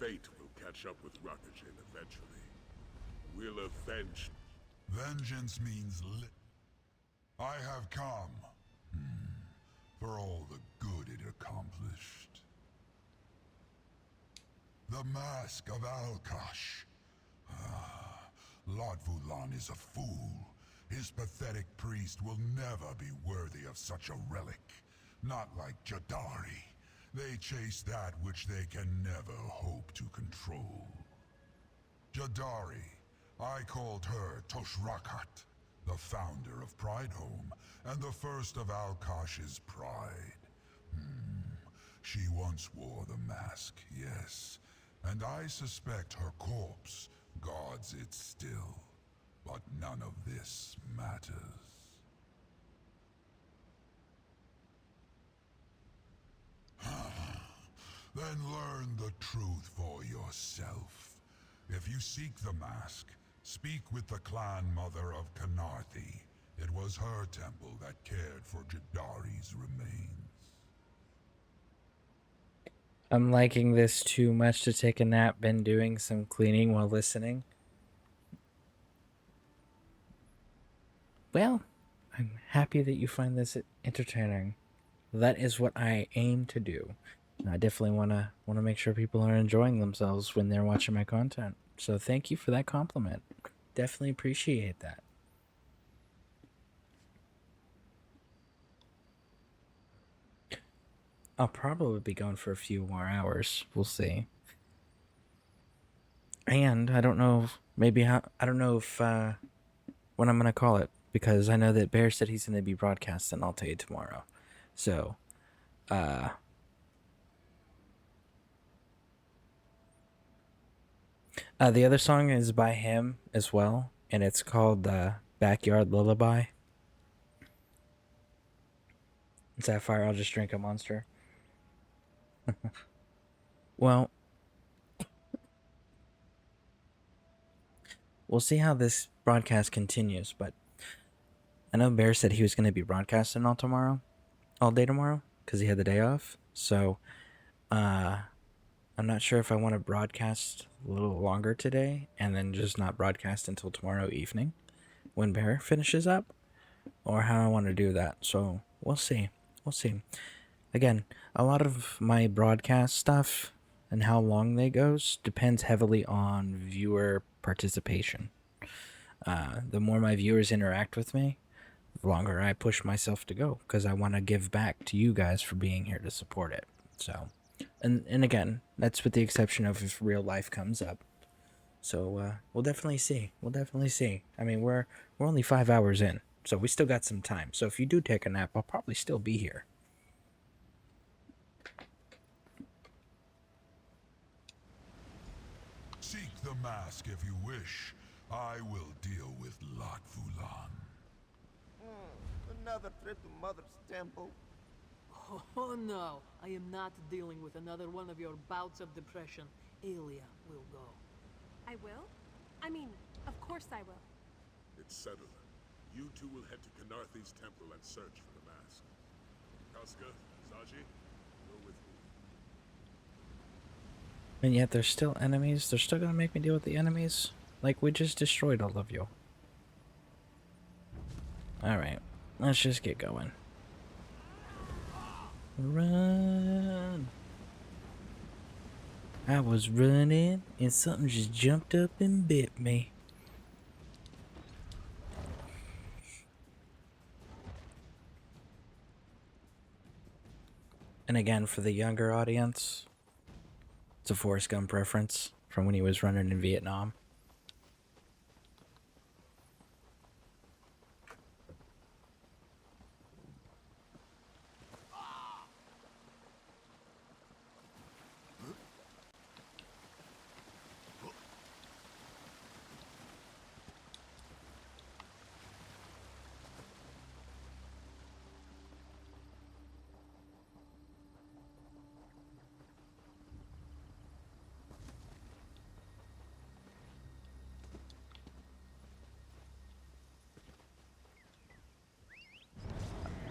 Fate will catch up with Rakajin eventually. We'll avenge. Vengeance means I have come for all the good it accomplished. The Mask of Alkosh. Lord Vulan is a fool. His pathetic priest will never be worthy of such a relic. Not like Jadari. They chase that which they can never hope to control. Jadari, I called her Toshrakat, the founder of Pride Home, and the first of Alkosh's pride. She once wore the mask, yes, and I suspect her corpse guards it still. But none of this matters. Then learn the truth for yourself. If you seek the mask, speak with the clan mother of Khenarthi. It was her temple that cared for Jadari's remains. I'm liking this too much to take a nap. Been doing some cleaning while listening. Well, I'm happy that you find this entertaining. That is what I aim to do. And I definitely want to make sure people are enjoying themselves when they're watching my content. So thank you for that compliment. Definitely appreciate that. I'll probably be going for a few more hours. We'll see. And I don't know if when I'm going to call it, because I know that Bear said he's going to be broadcasting. I'll tell you tomorrow. So, the other song is by him as well, and it's called Backyard Lullaby. Sapphire, I'll just drink a monster. Well, we'll see how this broadcast continues, but I know Bear said he was going to be broadcasting all day tomorrow, because he had the day off. So, I'm not sure if I want to broadcast a little longer today and then just not broadcast until tomorrow evening when Bear finishes up, or how I want to do that. So, we'll see. We'll see. Again, a lot of my broadcast stuff and how long they goes depends heavily on viewer participation. The more my viewers interact with me, the longer I push myself to go, because I want to give back to you guys for being here to support it. So, and again, that's with the exception of if real life comes up. So we'll definitely see. We'll definitely see. I mean, we're only 5 hours in, so we still got some time. So if you do take a nap, I'll probably still be here. Seek the mask if you wish. I will deal with Lat Fulan. Another trip to Mother's temple. Oh no, I am not dealing with another one of your bouts of depression. Aelia will go. I will? I mean, of course I will. It's settled. You two will head to Khenarthi's temple and search for the mask. Casca, Zaji, go with me. And yet there's still enemies. They're still gonna make me deal with the enemies. Like, we just destroyed all of you. Alright, let's just get going. Run! I was running and something just jumped up and bit me. And again, for the younger audience, it's a Forrest Gump reference from when he was running in Vietnam.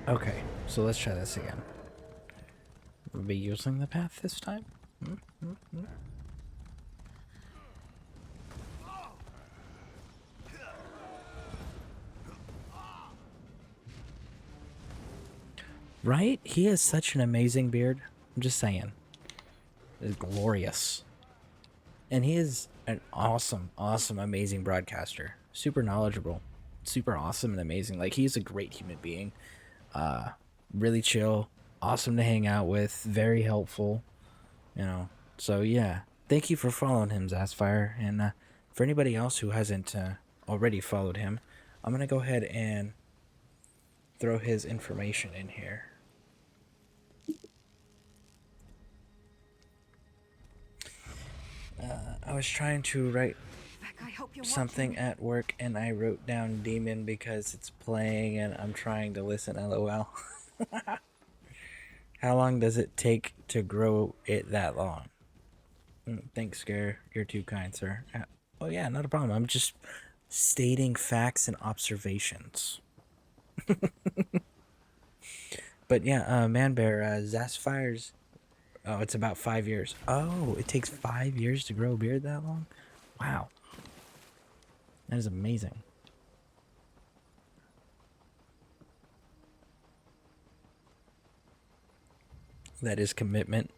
Okay, so let's try this again. We'll be using the path this time. Right? He has such an amazing beard. I'm just saying. It's glorious. And he is an awesome, amazing broadcaster. Super knowledgeable. Super awesome and amazing. Like, he's a great human being. Really chill, awesome to hang out with, very helpful, you know. So yeah, thank you for following him, Zasfire, and for anybody else who hasn't already followed him, I'm gonna go ahead and throw his information in here. was trying to write I hope you're something watching. at work and I wrote down demon because it's playing and I'm trying to listen. LOL. How long does it take to grow it that long? Thanks, Scare. You're too kind, sir. Oh yeah, not a problem. I'm just stating facts and observations. But yeah, Man Bear, Zasphire's. Oh, it's about 5 years. Oh, it takes 5 years to grow a beard that long? Wow. That is amazing. That is commitment.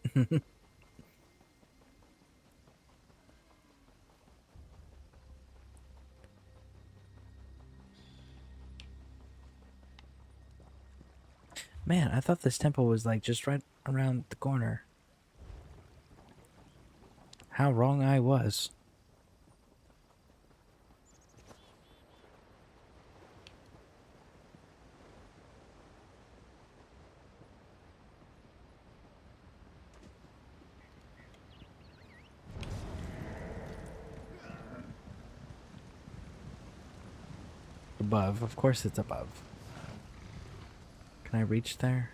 Man, I thought this temple was like just right around the corner. How wrong I was. Above. Of course it's above. Can I reach there?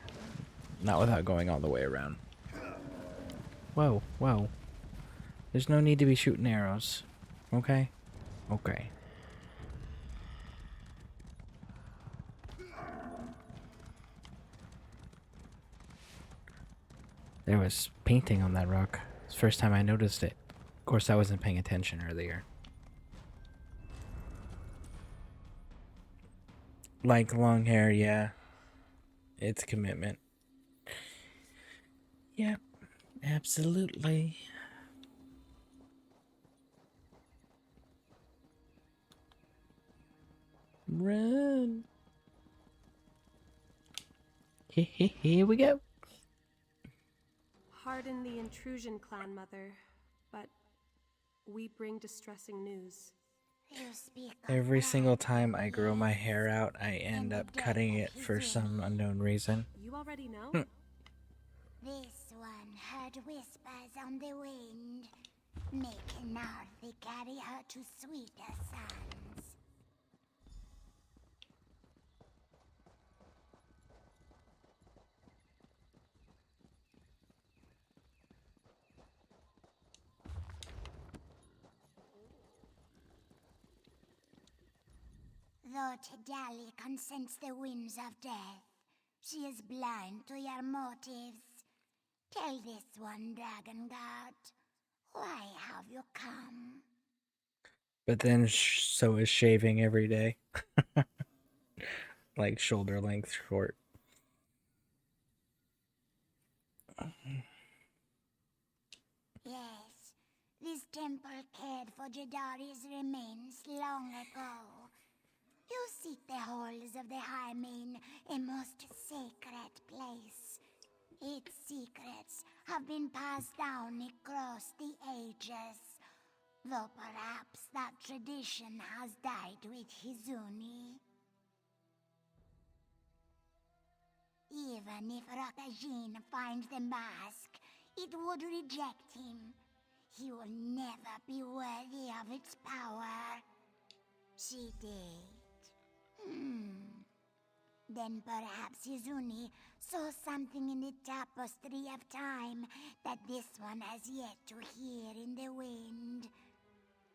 Not without going all the way around. Whoa, whoa. There's no need to be shooting arrows. Okay? Okay. There was painting on that rock. It's the first time I noticed it. Of course, I wasn't paying attention earlier. Like long hair, yeah. It's commitment. Yep, absolutely. Run. Here we go. Pardon the intrusion, Clan Mother, but we bring distressing news. Every single time I grow my hair out, I end up cutting it for some unknown reason. You already know? This one heard whispers on the wind, making Arthur carry her to sweeter sands. Though Tidali consents the winds of death, she is blind to your motives. Tell this one, Dragon God, why have you come? But then so is shaving every day. Like shoulder length short. Yes, this temple cared for Jadari's remains long ago. You seek the halls of the Hymen, a most sacred place. Its secrets have been passed down across the ages, though perhaps that tradition has died with Hizuni. Even if Rakajin finds the mask, it would reject him. He will never be worthy of its power. She did. Then perhaps Hizuni saw something in the tapestry of time that this one has yet to hear in the wind.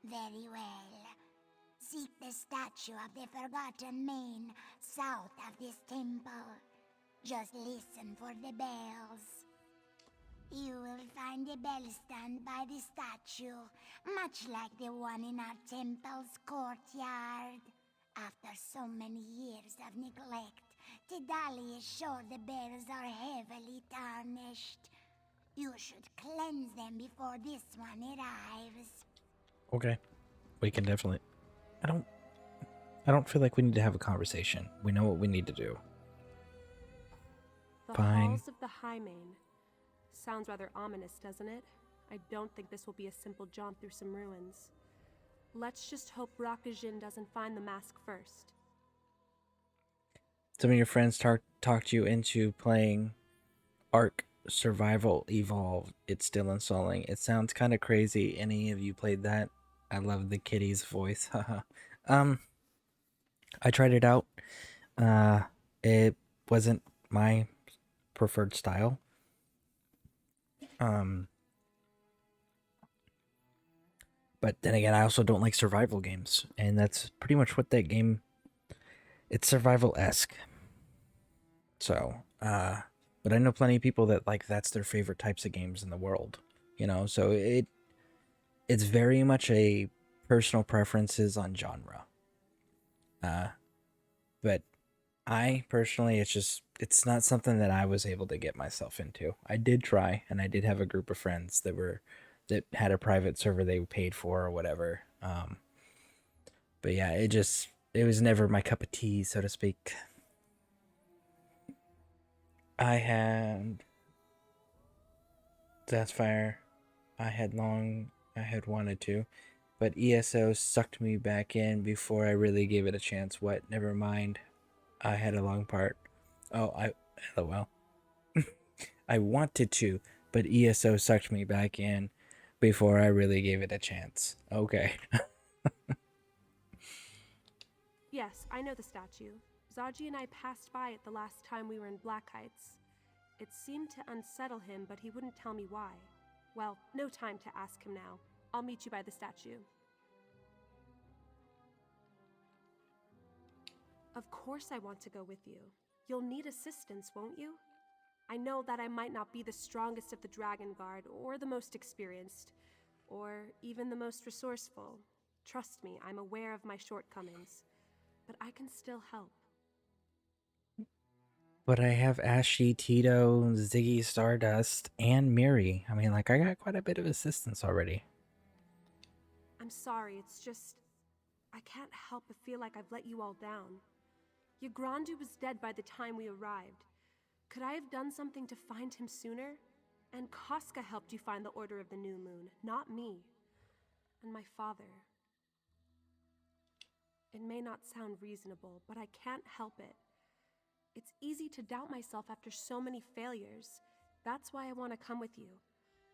Very well. Seek the statue of the Forgotten Main south of this temple. Just listen for the bells. You will find a bell stand by the statue, much like the one in our temple's courtyard. After so many years of neglect, Tidali is sure the bells are heavily tarnished. You should cleanse them before this one arrives. Okay. We can definitely... I don't feel like we need to have a conversation. We know what we need to do. The Fine. halls of the Hymen. Sounds rather ominous, doesn't it? I don't think this will be a simple jaunt through some ruins. Let's just hope Rakajin doesn't find the mask first. Some of your friends talked you into playing Ark Survival Evolved. It's still installing. It sounds kind of crazy. Any of you played that? I love the kitty's voice. I tried it out. It wasn't my preferred style. But then again, I also don't like survival games, and that's pretty much what that game. It's survival-esque. So, but I know plenty of people that that's their favorite types of games in the world. You know, so it's very much a personal preferences on genre. But I personally, it's not something that I was able to get myself into. I did try, and I did have a group of friends that had a private server they paid for or whatever. But yeah, it was never my cup of tea, so to speak. I had Deathfire. I had wanted to, but ESO sucked me back in before I really gave it a chance. What? Never mind. I had a long part. Oh, LOL. I wanted to, but ESO sucked me back in before I really gave it a chance. Okay. Yes, I know the statue. Zaji and I passed by it the last time we were in Black Heights. It seemed to unsettle him, but he wouldn't tell me why. Well, no time to ask him now. I'll meet you by the statue. Of course I want to go with you. You'll need assistance, won't you? I know that I might not be the strongest of the Dragon Guard, or the most experienced, or even the most resourceful. Trust me, I'm aware of my shortcomings. But I can still help. But I have Ashy, Tito, Ziggy Stardust, and Miri. I mean, I got quite a bit of assistance already. I'm sorry, it's just... I can't help but feel like I've let you all down. Yagrandu was dead by the time we arrived. Could I have done something to find him sooner? And Casca helped you find the Order of the New Moon, not me. And my father. It may not sound reasonable, but I can't help it. It's easy to doubt myself after so many failures. That's why I want to come with you.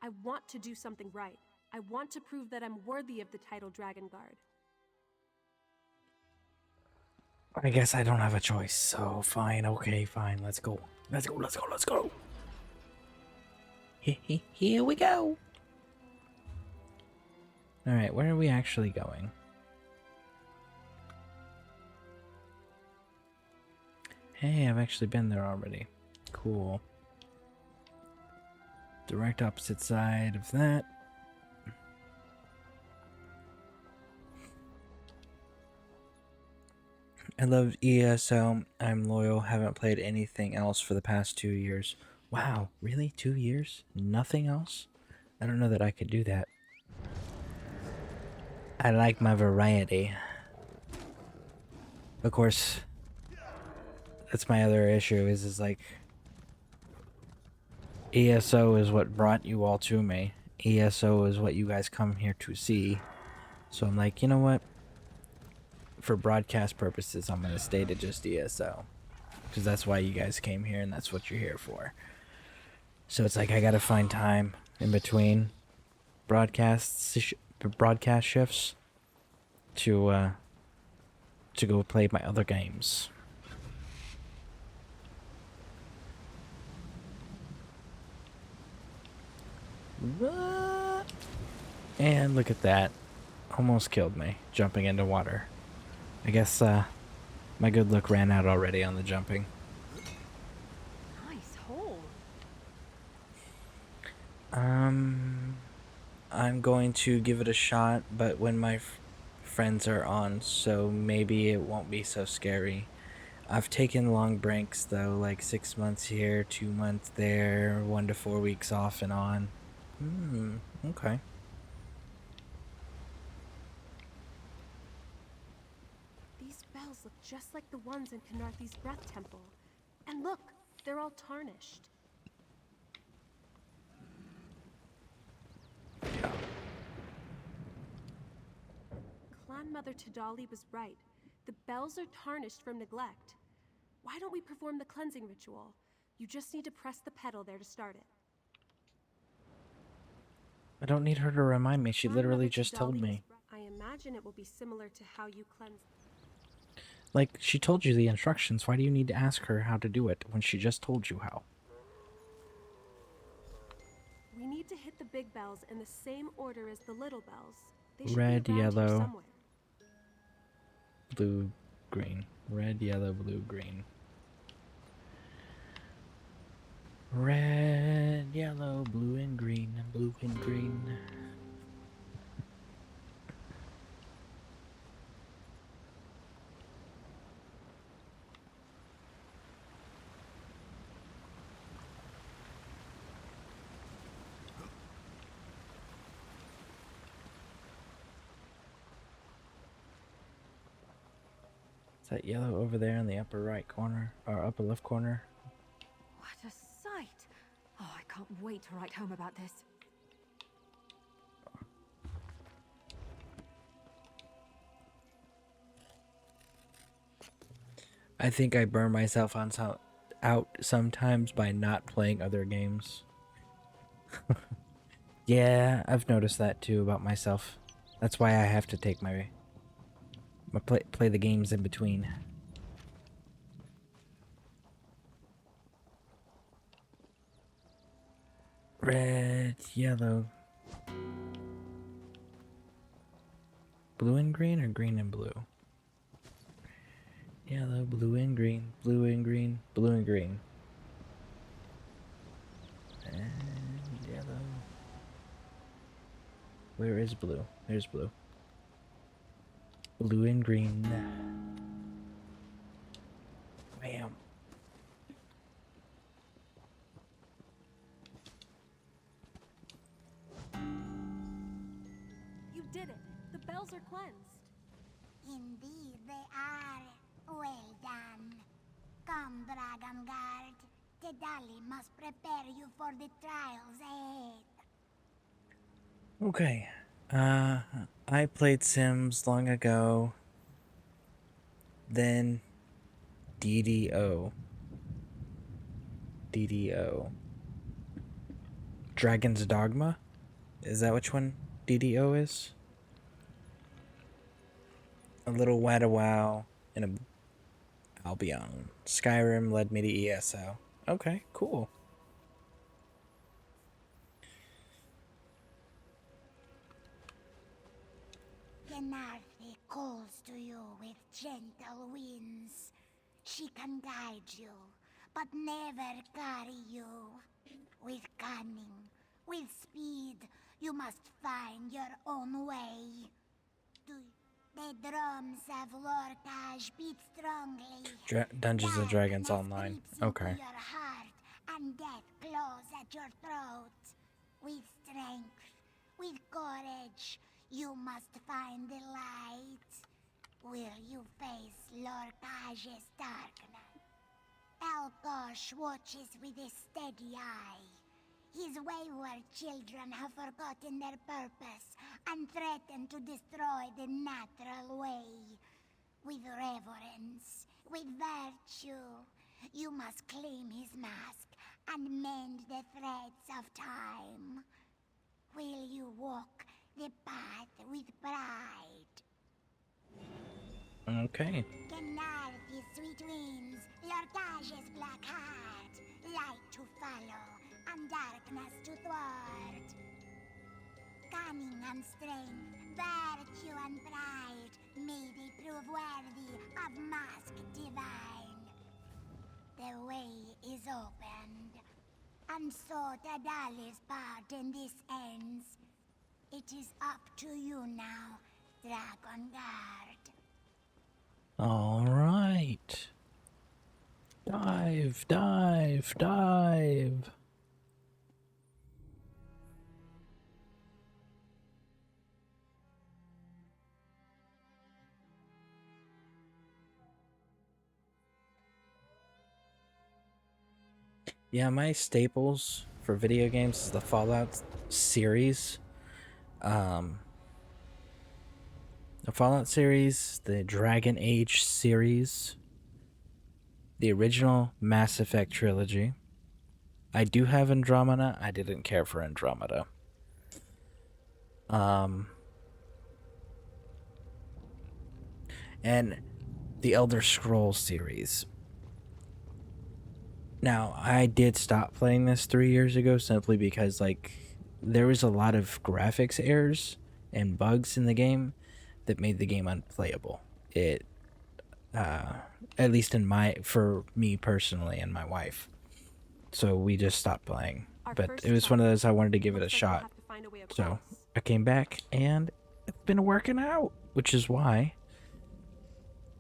I want to do something right. I want to prove that I'm worthy of the title Dragon Guard. I guess I don't have a choice, so fine, okay, fine, let's go. Let's go, let's go, let's go! Here we go! Alright, where are we actually going? Hey, I've actually been there already. Cool. Direct opposite side of that. I love ESO. I'm loyal. Haven't played anything else for the past 2 years. Wow, really? 2 years? Nothing else? I don't know that I could do that. I like my variety. Of course, that's my other issue is ESO is what brought you all to me. ESO is what you guys come here to see. So I'm like, you know what? For broadcast purposes, I'm going to stay to just ESO. Because that's why you guys came here and that's what you're here for. So it's like I got to find time in between broadcast shifts to go play my other games. And look at that. Almost killed me, jumping into water. I guess my good luck ran out already on the jumping. Nice hole. I'm going to give it a shot, but when my friends are on, so maybe it won't be so scary. I've taken long breaks though, like 6 months here, 2 months there, 1 to 4 weeks off and on. Okay. These bells look just like the ones in Khenarthi's Breath Temple. And look, they're all tarnished. Clan Mother Tidali was right. The bells are tarnished from neglect. Why don't we perform the cleansing ritual? You just need to press the pedal there to start it. I don't need her to remind me. She literally Grandmother just told Tidali me. was I imagine it will be similar to how you cleanse. Like, she told you the instructions. Why do you need to ask her how to do it when she just told you how? We need to hit the big bells in the same order as the little bells. They should Red, be around here yellow, somewhere. blue, green. Red, yellow, blue, green. Red, yellow, blue, and green. Blue and green. Is that yellow over there in the upper right corner, or upper left corner? What a sight! Oh, I can't wait to write home about this. I think I burn myself out sometimes by not playing other games. Yeah, I've noticed that too about myself. That's why I have to take my play the games in between. Red, yellow, blue and green, or green and blue? Yellow, blue and green, blue and green, blue and green. And yellow. Where is blue? There's blue. Blue and green. Bam. You did it. The bells are cleansed. Indeed, they are. Well done. Come, Dragon Guard. Tidali must prepare you for the trials ahead. Okay. I played Sims long ago. Then DDO. DDO. Dragon's Dogma? Is that which one DDO is? A little Wadawow and a Albion. Skyrim led me to ESO. Okay, cool. Gennarthi calls to you with gentle winds. She can guide you, but never carry you. With cunning, with speed, you must find your own way. The drums of Lorcaj beat strongly. Dungeons and Dragons Online. Creeps into Okay. your heart, and death claws at your throat. With strength, with courage, you must find the light. Will you face Lorcaj's darkness? Alkosh watches with a steady eye. His wayward children have forgotten their purpose and threaten to destroy the natural way. With reverence, with virtue, you must claim his mask and mend the threads of time. Will you walk the path with pride? Okay. Gennarthi's sweet winds, Lorcaj's black heart, light to follow and darkness to thwart. Cunning and strength, virtue and pride, may they prove worthy of mask divine. The way is opened, and so Tidali's part in this ends. It is up to you now, Dragon Guard. All right. Dive, dive, dive. Yeah, my staples for video games is the Fallout series. The Fallout series, the Dragon Age series, the original Mass Effect trilogy. I do have Andromeda. I didn't care for Andromeda. And the Elder Scrolls series. Now, I did stop playing this 3 years ago simply because, like, there was a lot of graphics errors and bugs in the game that made the game unplayable. It, at least for me personally and my wife. So we just stopped playing. But it was one of those I wanted to give it a shot. So I came back and it's been working out, which is why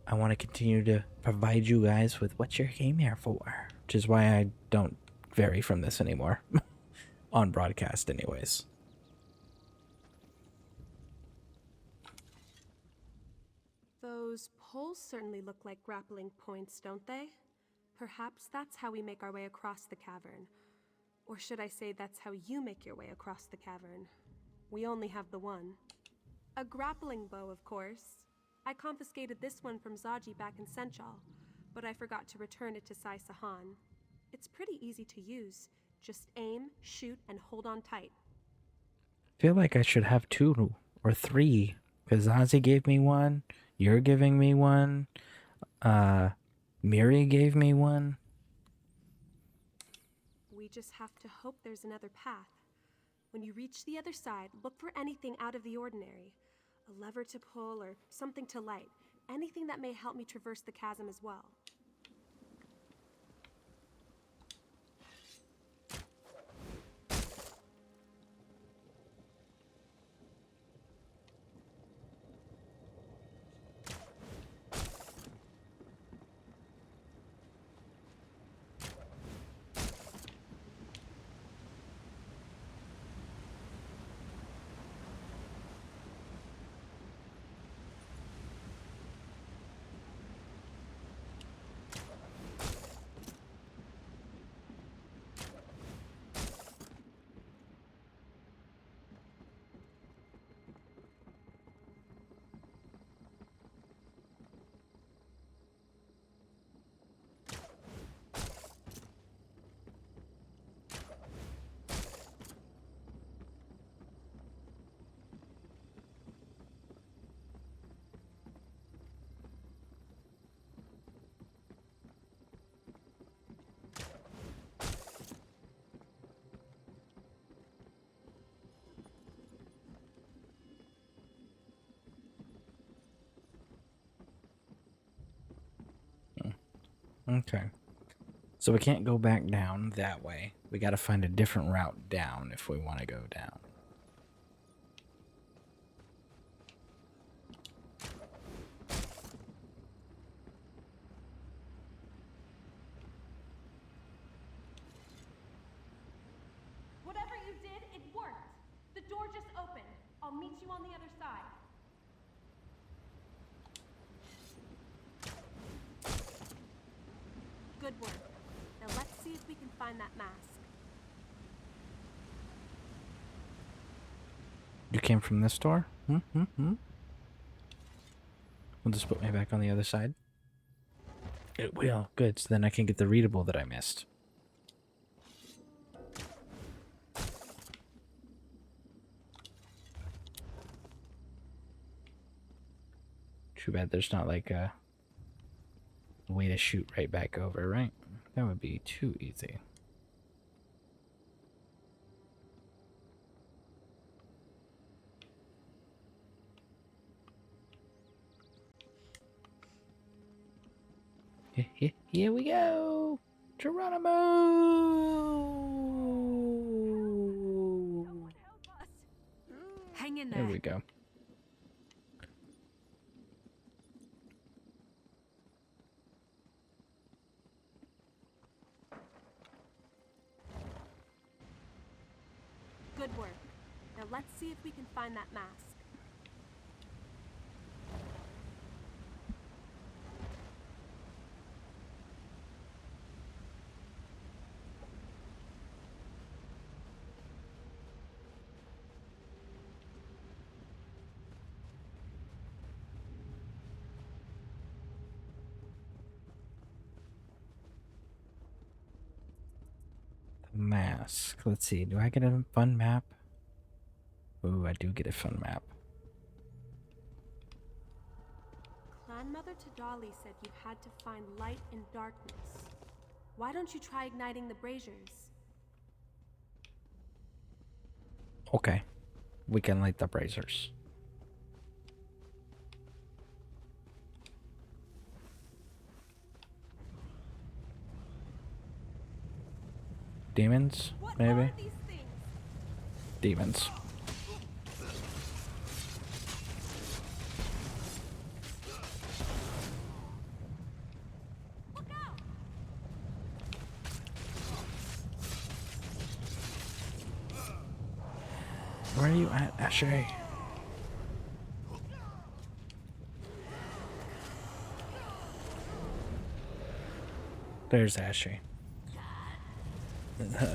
I want to continue to provide you guys with what you came here for. Which is why I don't vary from this anymore. On broadcast anyways. Those poles certainly look like grappling points, don't they? Perhaps that's how we make our way across the cavern. Or should I say that's how you make your way across the cavern. We only have the one. A grappling bow, of course. I confiscated this one from Zaji back in Senchal, but I forgot to return it to Sai Sahan. It's pretty easy to use. Just aim, shoot, and hold on tight. I feel like I should have 2 or 3, because Ozzy gave me one, you're giving me one, Miri gave me one. We just have to hope there's another path. When you reach the other side, look for anything out of the ordinary. A lever to pull or something to light. Anything that may help me traverse the chasm as well. Okay. So we can't go back down that way. We gotta find a different route down if we want to go down. Whatever you did, it worked. The door just opened. I'll meet you on the other side. Good work. Now let's see if we can find that mask. You came from this door? Will this put me back on the other side? It will. Good. So then I can get the readable that I missed. Too bad there's not like a way to shoot right back over, right? That would be too easy. Here we go! Geronimo! Hang in there. There we go. Good work. Now let's see if we can find that mask. Mask. Let's see. Do I get a fun map? Ooh, I do get a fun map. Clan Mother Tadali said you had to find light in darkness. Why don't you try igniting the braziers? Okay. We can light the braziers. Demons, maybe? Demons. Where are you at, Ashay? There's Ashay.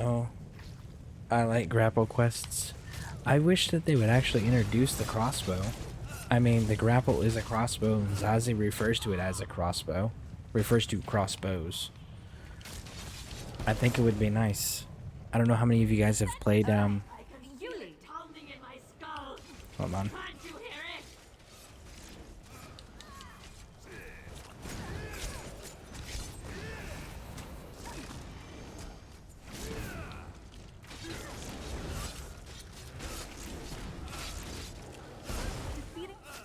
Oh, I like grapple quests. I wish that they would actually introduce the crossbow. I mean, the grapple is a crossbow, and Zazie refers to it as a crossbow. Refers to crossbows. I think it would be nice. I don't know how many of you guys have played, hold on.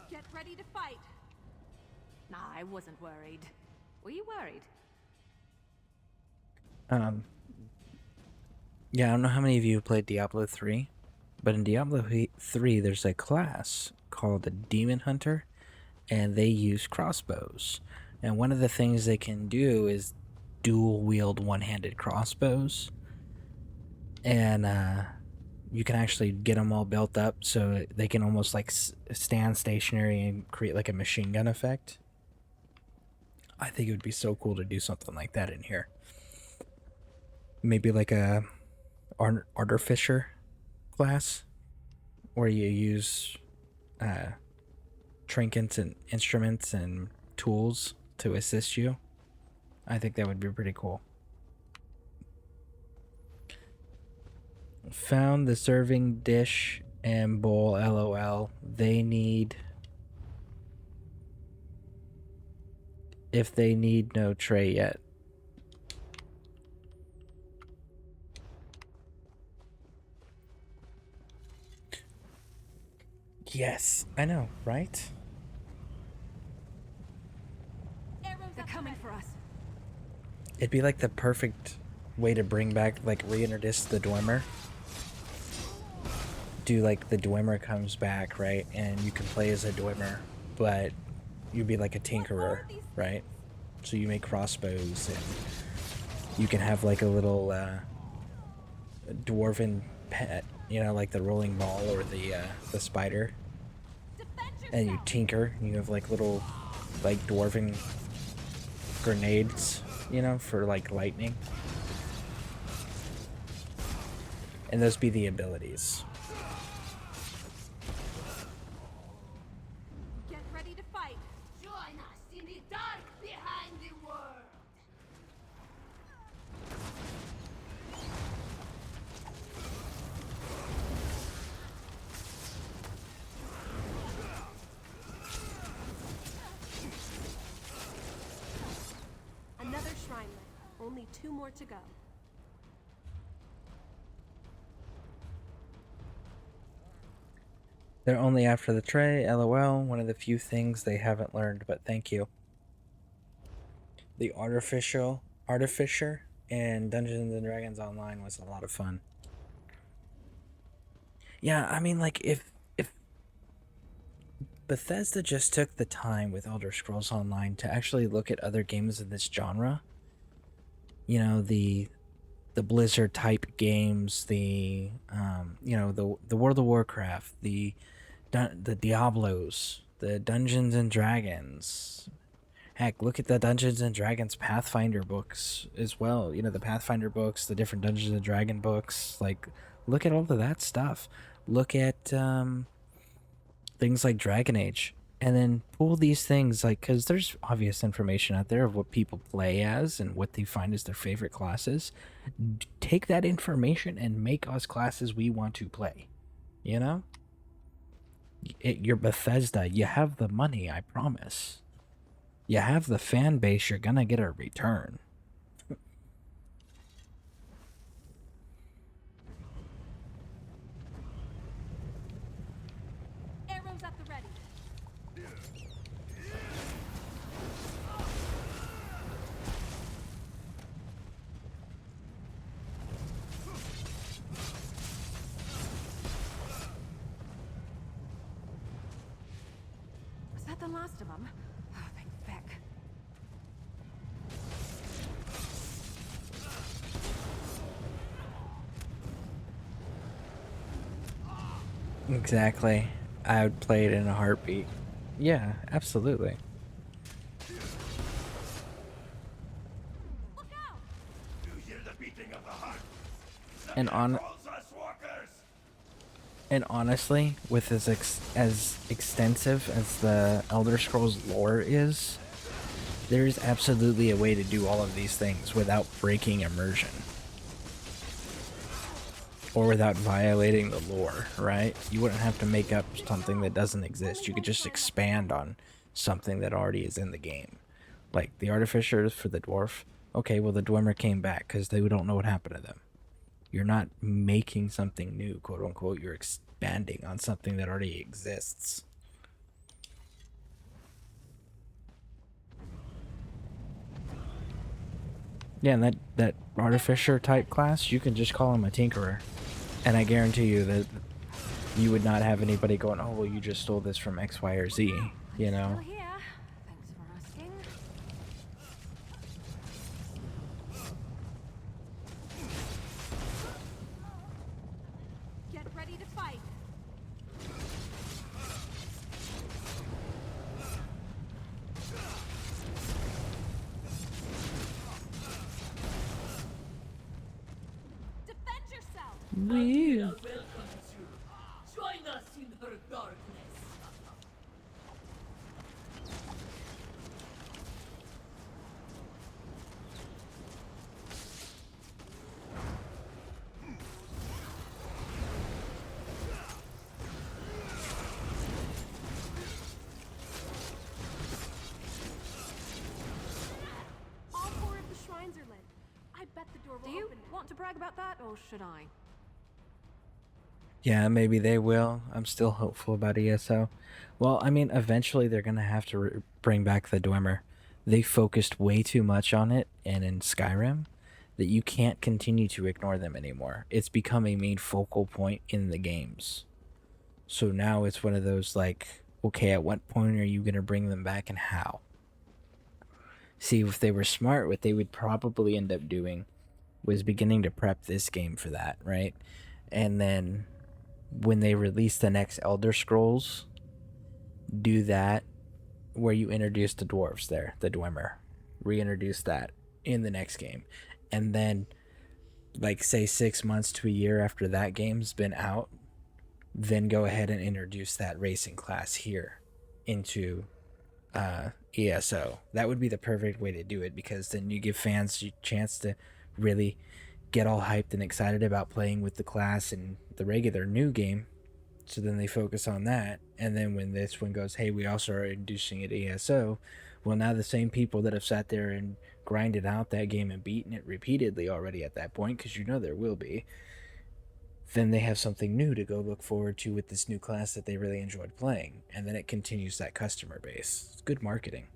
Get ready to fight. Nah, I wasn't worried. Were you worried? Yeah, I don't know how many of you played Diablo 3, but in Diablo 3 there's a class called the Demon Hunter, and they use crossbows. And one of the things they can do is dual wield one-handed crossbows. And you can actually get them all built up so they can almost like stand stationary and create like a machine gun effect. I think it would be so cool to do something like that in here. Maybe like a artificer class where you use trinkets and instruments and tools to assist you. I think that would be pretty cool. Found the serving dish and bowl, LOL. They need... If they need no tray yet. Yes, I know, right? They're coming for us. It'd be like the perfect way to bring back, like, reintroduce the Dwemer. Do like the Dwemer comes back, right? And you can play as a Dwemer, but you'd be like a tinkerer, right? So you make crossbows, and you can have like a little dwarven pet, you know, like the rolling ball or the spider. And you tinker, you have like little like dwarven grenades, you know, for like lightning. And those be the abilities. Get ready to fight. Join us in the dark behind the world. Another shrine lit. Only 2 more to go. They're only after the tray, LOL. One of the few things they haven't learned, but thank you. The Artificer and Dungeons and Dragons Online was a lot of fun. Yeah, I mean, like, if Bethesda just took the time with Elder Scrolls Online to actually look at other games of this genre, you know, the Blizzard type games, the you know, the World of Warcraft, the Diablos, the Dungeons and Dragons. Heck, look at the Dungeons and Dragons Pathfinder books as well. You know, the Pathfinder books, the different Dungeons and Dragon books. Like, look at all of that stuff. Look at things like Dragon Age. And then pull these things, like, because there's obvious information out there of what people play as and what they find as their favorite classes. Take that information and make us classes we want to play. You know? You're Bethesda. You have the money, I promise. You have the fan base, you're gonna get a return. Arrows at the ready. Was that the last of them? Oh, thank feck. Exactly. I would play it in a heartbeat. Yeah, absolutely. And honestly, with as extensive as the Elder Scrolls lore is, there's absolutely a way to do all of these things without breaking immersion. Or without violating the lore, right? You wouldn't have to make up something that doesn't exist. You could just expand on something that already is in the game. Like the artificers for the dwarf. Okay, well the Dwemer came back because they don't know what happened to them. You're not making something new, quote unquote. You're expanding on something that already exists. Yeah, and that artificer type class, you can just call him a tinkerer. And I guarantee you that you would not have anybody going, oh, well, you just stole this from X, Y, or Z, you know? Still here. Thanks for asking. Get ready to fight. Defend yourself. Wee. Welcome to join us in her darkness. All 4 of the shrines are lit. I bet the door will Do you open now. want to brag about that, or should I? Yeah, maybe they will. I'm still hopeful about ESO. Well, I mean, eventually they're going to have to bring back the Dwemer. They focused way too much on it and in Skyrim that you can't continue to ignore them anymore. It's become a main focal point in the games. So now it's one of those like, okay, at what point are you going to bring them back and how? See, if they were smart, what they would probably end up doing was beginning to prep this game for that, right? And then when they release the next Elder Scrolls, do that where you introduce the dwarves there, the Dwemer. Reintroduce that in the next game. And then, like, say 6 months to a year after that game's been out, then go ahead and introduce that racing class here into ESO. That would be the perfect way to do it, because then you give fans a chance to really get all hyped and excited about playing with the class and the regular new game. So then they focus on that, and then when this one goes, hey, we also are introducing it ESO, well, now the same people that have sat there and grinded out that game and beaten it repeatedly already at that point, because you know there will be, then they have something new to go look forward to with this new class that they really enjoyed playing, and then it continues that customer base. It's good marketing.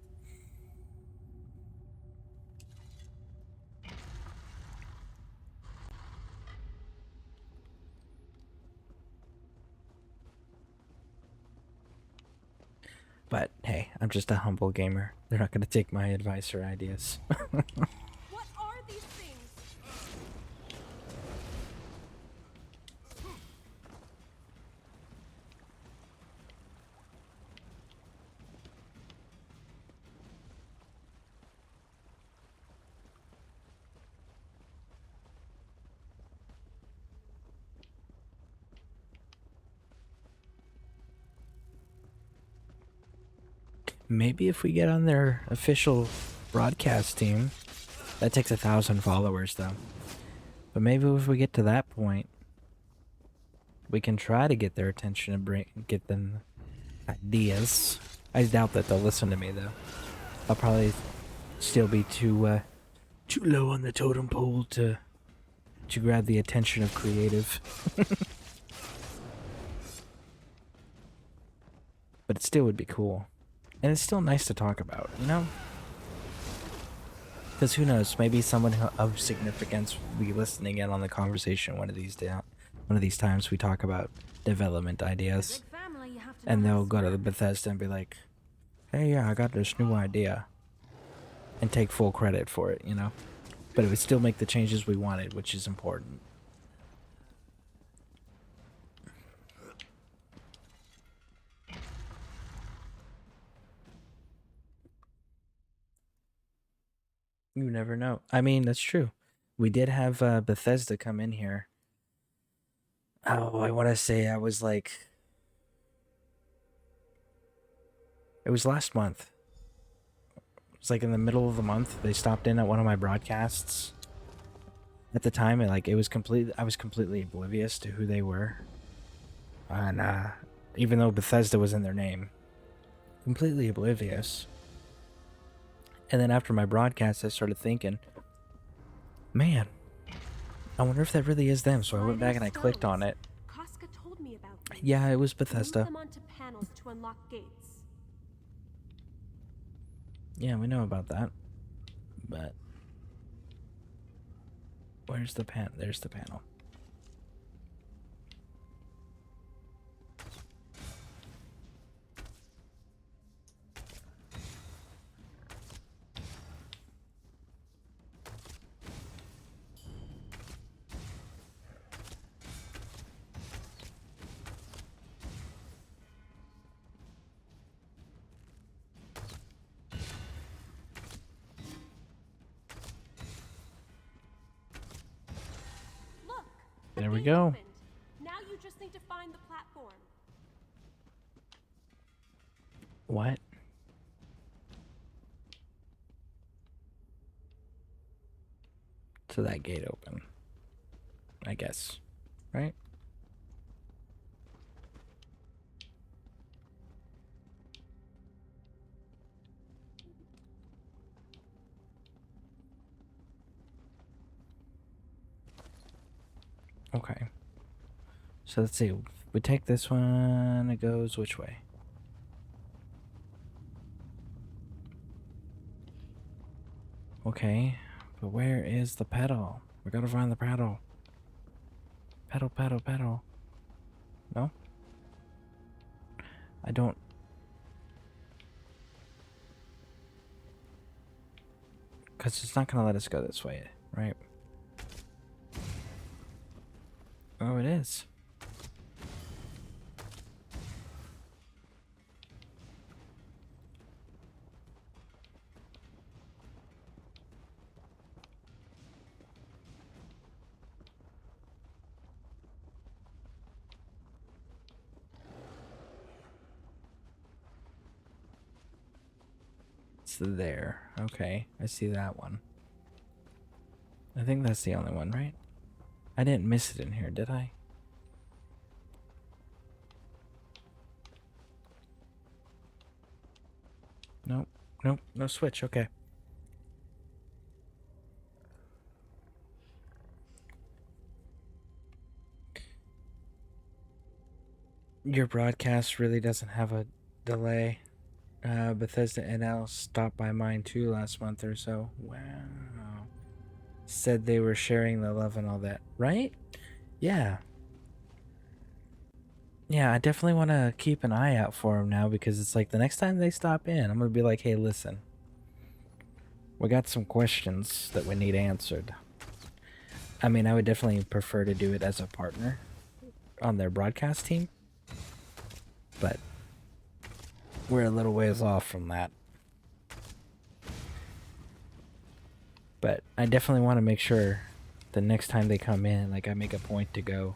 But hey, I'm just a humble gamer. They're not going to take my advice or ideas. What are these things? Maybe if we get on their official broadcast team, that takes 1,000 followers though. But maybe if we get to that point, we can try to get their attention and get them ideas. I doubt that they'll listen to me though. I'll probably still be too low on the totem pole to grab the attention of creative. But it still would be cool. And it's still nice to talk about, you know? Because who knows, maybe someone of significance will be listening in on the conversation one of these times we talk about development ideas. And they'll go to the Bethesda and be like, hey, yeah, I got this new idea. And take full credit for it, you know? But it would still make the changes we wanted, which is important. You never know. I mean, that's true. We did have Bethesda come in here. Oh, I want to say I was like... It was last month. It was like in the middle of the month. They stopped in at one of my broadcasts. At the time, I was completely oblivious to who they were. And even though Bethesda was in their name. Completely oblivious. And then after my broadcast, I started thinking, man, I wonder if that really is them. So I went back and I clicked on it. Casca told me about them. Yeah, it was Bethesda. Move them onto panels to unlock gates. Yeah, we know about that. But where's the pan? There's the panel. There we go. Now you just need to find the platform. What? So that gate open, I guess, right? Okay. So let's see. We take this one, it goes which way? Okay. But where is the pedal? We gotta find the pedal. Pedal, pedal, pedal. No? I don't... Because it's not gonna let us go this way, right? Oh, it is. It's there. Okay, I see that one. I think that's the only one, right? I didn't miss it in here, did I? Nope. Nope. No switch. Okay. Your broadcast really doesn't have a delay. Bethesda NL stopped by mine too last month or so. Wow. Said they were sharing the love and all that, right? Yeah. Yeah, I definitely want to keep an eye out for them now because it's like the next time they stop in, I'm going to be like, hey, listen. We got some questions that we need answered. I mean, I would definitely prefer to do it as a partner on their broadcast team. But we're a little ways off from that. But I definitely want to make sure the next time they come in, like I make a point to go,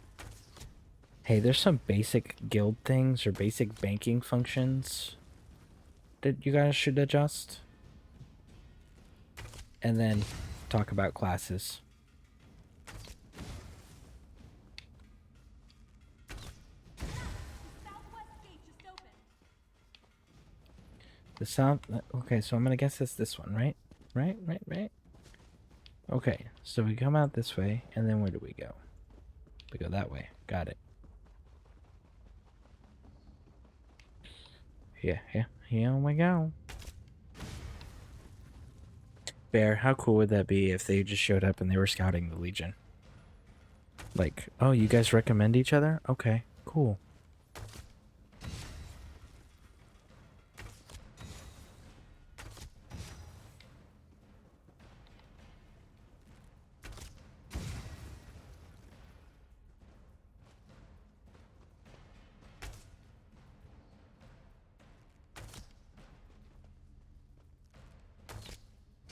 hey, there's some basic guild things or basic banking functions that you guys should adjust. And then talk about classes. The south. Okay, so I'm gonna guess it's this one, right? Right. Okay, so we come out this way, and then where do we go? We go that way. Got it. Yeah, here we go. Bear, how cool would that be if they just showed up and they were scouting the Legion? Like, oh, you guys recommend each other? Okay, cool.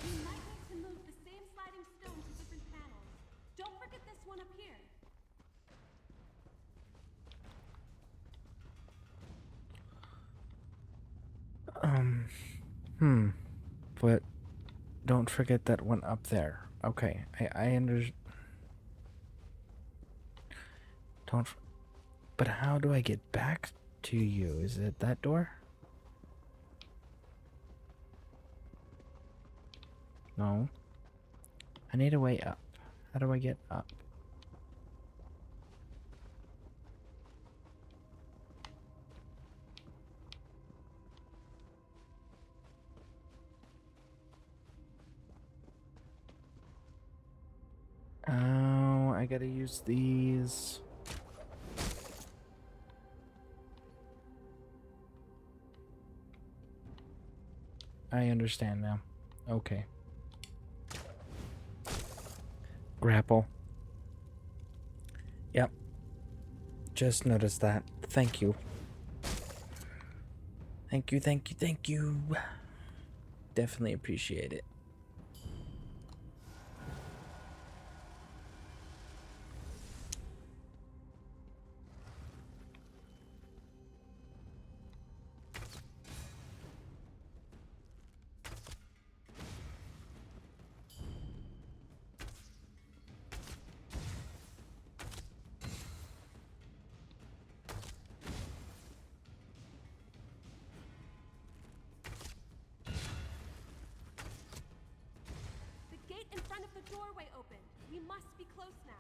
We might need to move the same sliding stone to different panels. Don't forget this one up here. But don't forget that one up there. Okay, I but how do I get back to you? Is it that door? No. I need a way up. How do I get up? Oh, I gotta use these. I understand now. Okay. Grapple. Yep. Just noticed that. Thank you. Thank you. Definitely appreciate it. The gate in front of the doorway opened. We must be close now.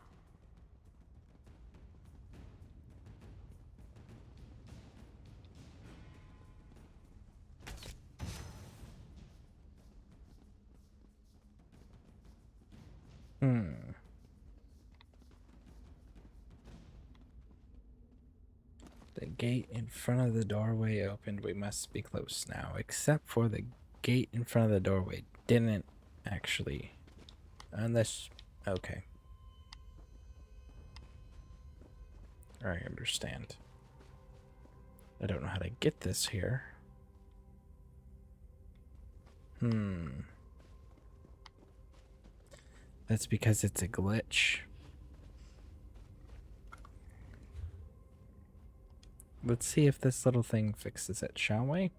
The gate in front of the doorway opened. We must be close now. Except for the gate in front of the doorway didn't actually. Unless. Okay. I understand. I don't know how to get this here. That's because it's a glitch. Let's see if this little thing fixes it, shall we?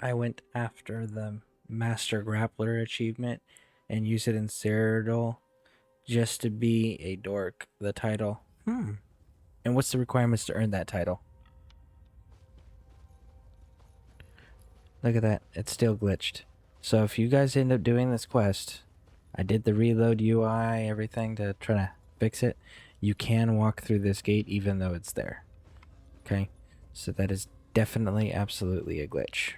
I went after the Master Grappler achievement and used it in Cyrodiil just to be a dork, the title. And what's the requirements to earn that title? Look at that. It's still glitched. So if you guys end up doing this quest, I did the reload UI, everything to try to fix it. You can walk through this gate even though it's there. Okay? So that is definitely, absolutely a glitch.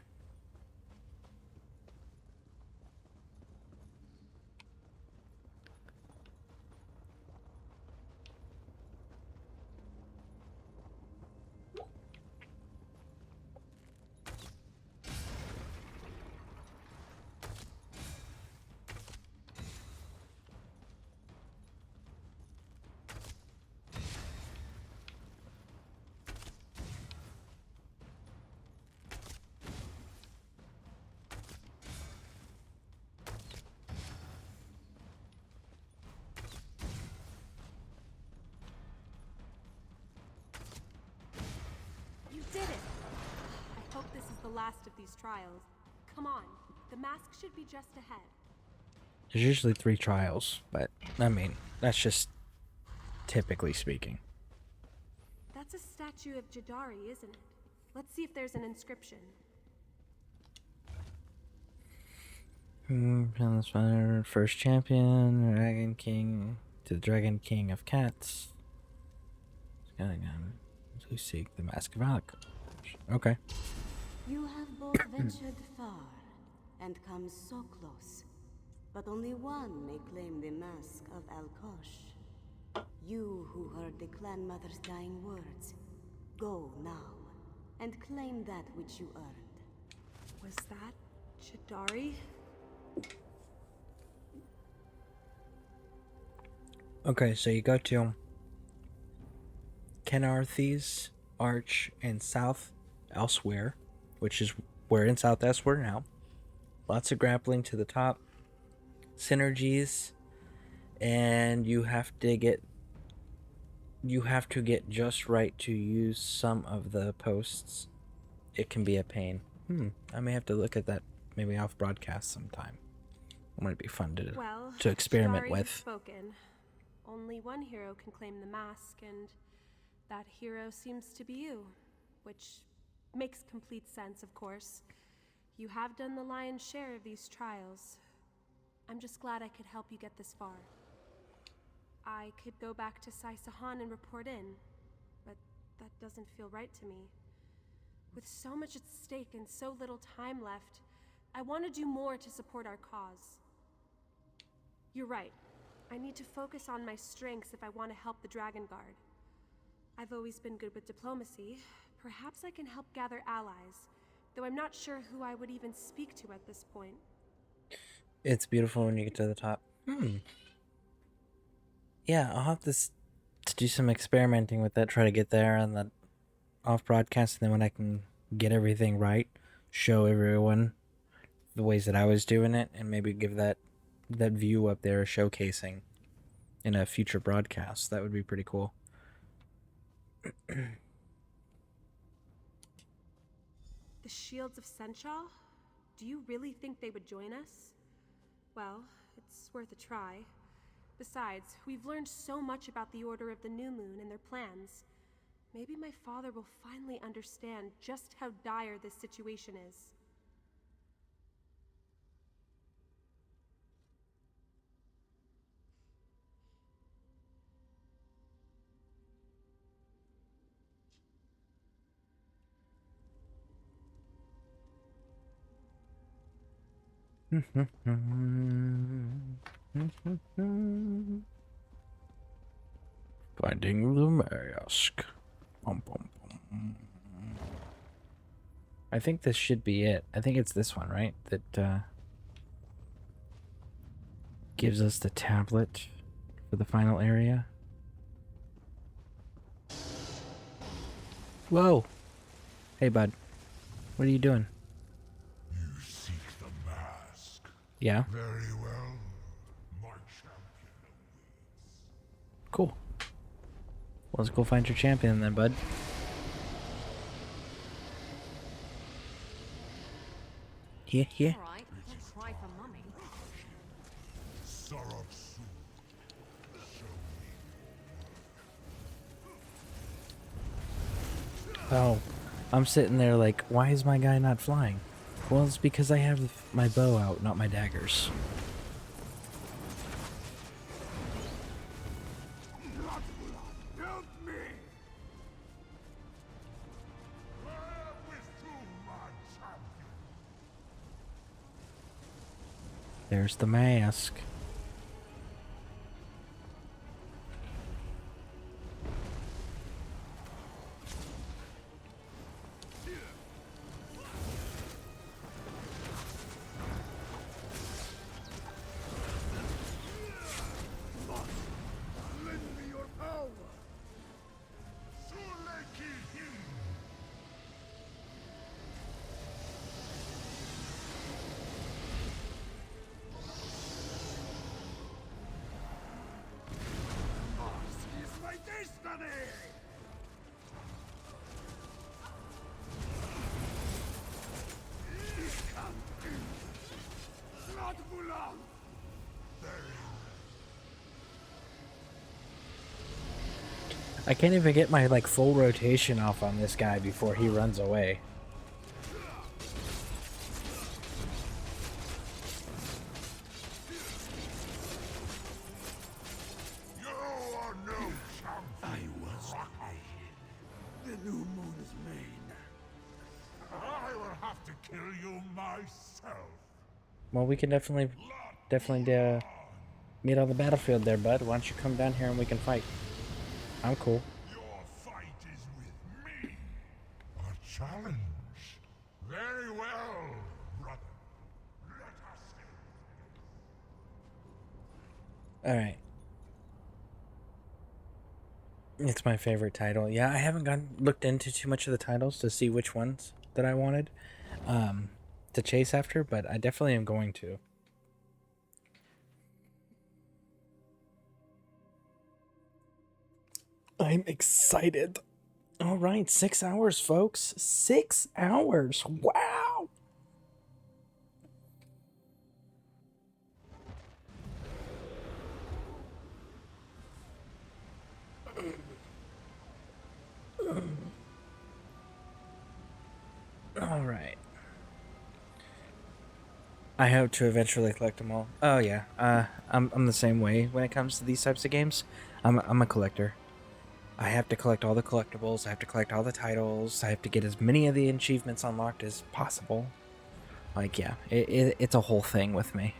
the last of these trials. Come on, the mask should be just ahead. There's usually 3 trials, but I mean, that's just typically speaking. That's a statue of Jadari, isn't it? Let's see if there's an inscription. First champion, Dragon King, to the Dragon King of Cats. To seek the Mask of Alec. Okay. You have both ventured far and come so close, but only one may claim the Mask of Alkosh. You who heard the clan mother's dying words, go now and claim that which you earned. Was that Jadari? Okay, so you go to Kenarthes Arch and South Elsewhere, which is we're in South Elsewhere now. Lots of grappling to the top, synergies, and you have to get just right to use some of the posts. It can be a pain. I may have to look at that maybe off broadcast sometime. It might be fun to experiment Jadari with. has spoken. Only one hero can claim the mask, and that hero seems to be you, which makes complete sense, of course. You have done the lion's share of these trials. I'm just glad I could help you get this far. I could go back to Sai Sahan and report in, but that doesn't feel right to me. With so much at stake and so little time left, I want to do more to support our cause. You're right. I need to focus on my strengths if I want to help the Dragon Guard. I've always been good with diplomacy. Perhaps I can help gather allies, though I'm not sure who I would even speak to at this point. It's beautiful when you get to the top. Yeah, I'll have to do some experimenting with that, try to get there on the off broadcast, and then when I can get everything right, show everyone the ways that I was doing it, and maybe give that view up there showcasing in a future broadcast. That would be pretty cool. The Shields of Senchal? Do you really think they would join us? Well, it's worth a try. Besides, we've learned so much about the Order of the New Moon and their plans. Maybe my father will finally understand just how dire this situation is. Finding the mask. I think this should be it. I think it's this one, right? That gives us the tablet for the final area. Whoa! Hey, bud. What are you doing? You seek the mask. Yeah? Very well. My champion awaits. Cool. Well, let's go find your champion then, bud. Yeah. All right, don't cry for mummy. Oh, I'm sitting there like, why is my guy not flying? Well, it's because I have my bow out, not my daggers. Help me! There's the mask. Lend me your power! Surely kill him! Bulan! I can't even get my like full rotation off on this guy before he runs away. I was the new moon's mane. I will have to kill you myself. Well, we can definitely meet on the battlefield there, bud. Why don't you come down here and we can fight? I'm cool. Your fight is with me. A challenge. Very well, brother. Let us All right. It's my favorite title. Yeah, I haven't looked into too much of the titles to see which ones that I wanted to chase after, but I definitely am going to. I'm excited. All right, 6 hours, folks. 6 hours. Wow. All right. I hope to eventually collect them all. Oh yeah. I'm the same way when it comes to these types of games. I'm a collector. I have to collect all the collectibles. I have to collect all the titles. I have to get as many of the achievements unlocked as possible. Like, yeah, it's a whole thing with me.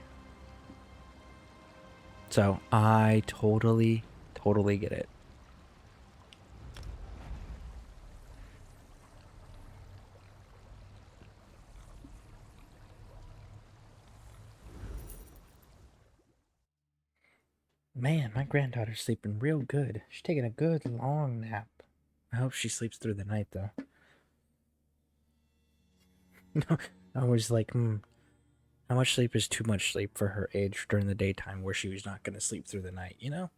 So I totally get it. Man, my granddaughter's sleeping real good. She's taking a good long nap. I hope she sleeps through the night, though. I was like, how much sleep is too much sleep for her age during the daytime where she was not going to sleep through the night, you know?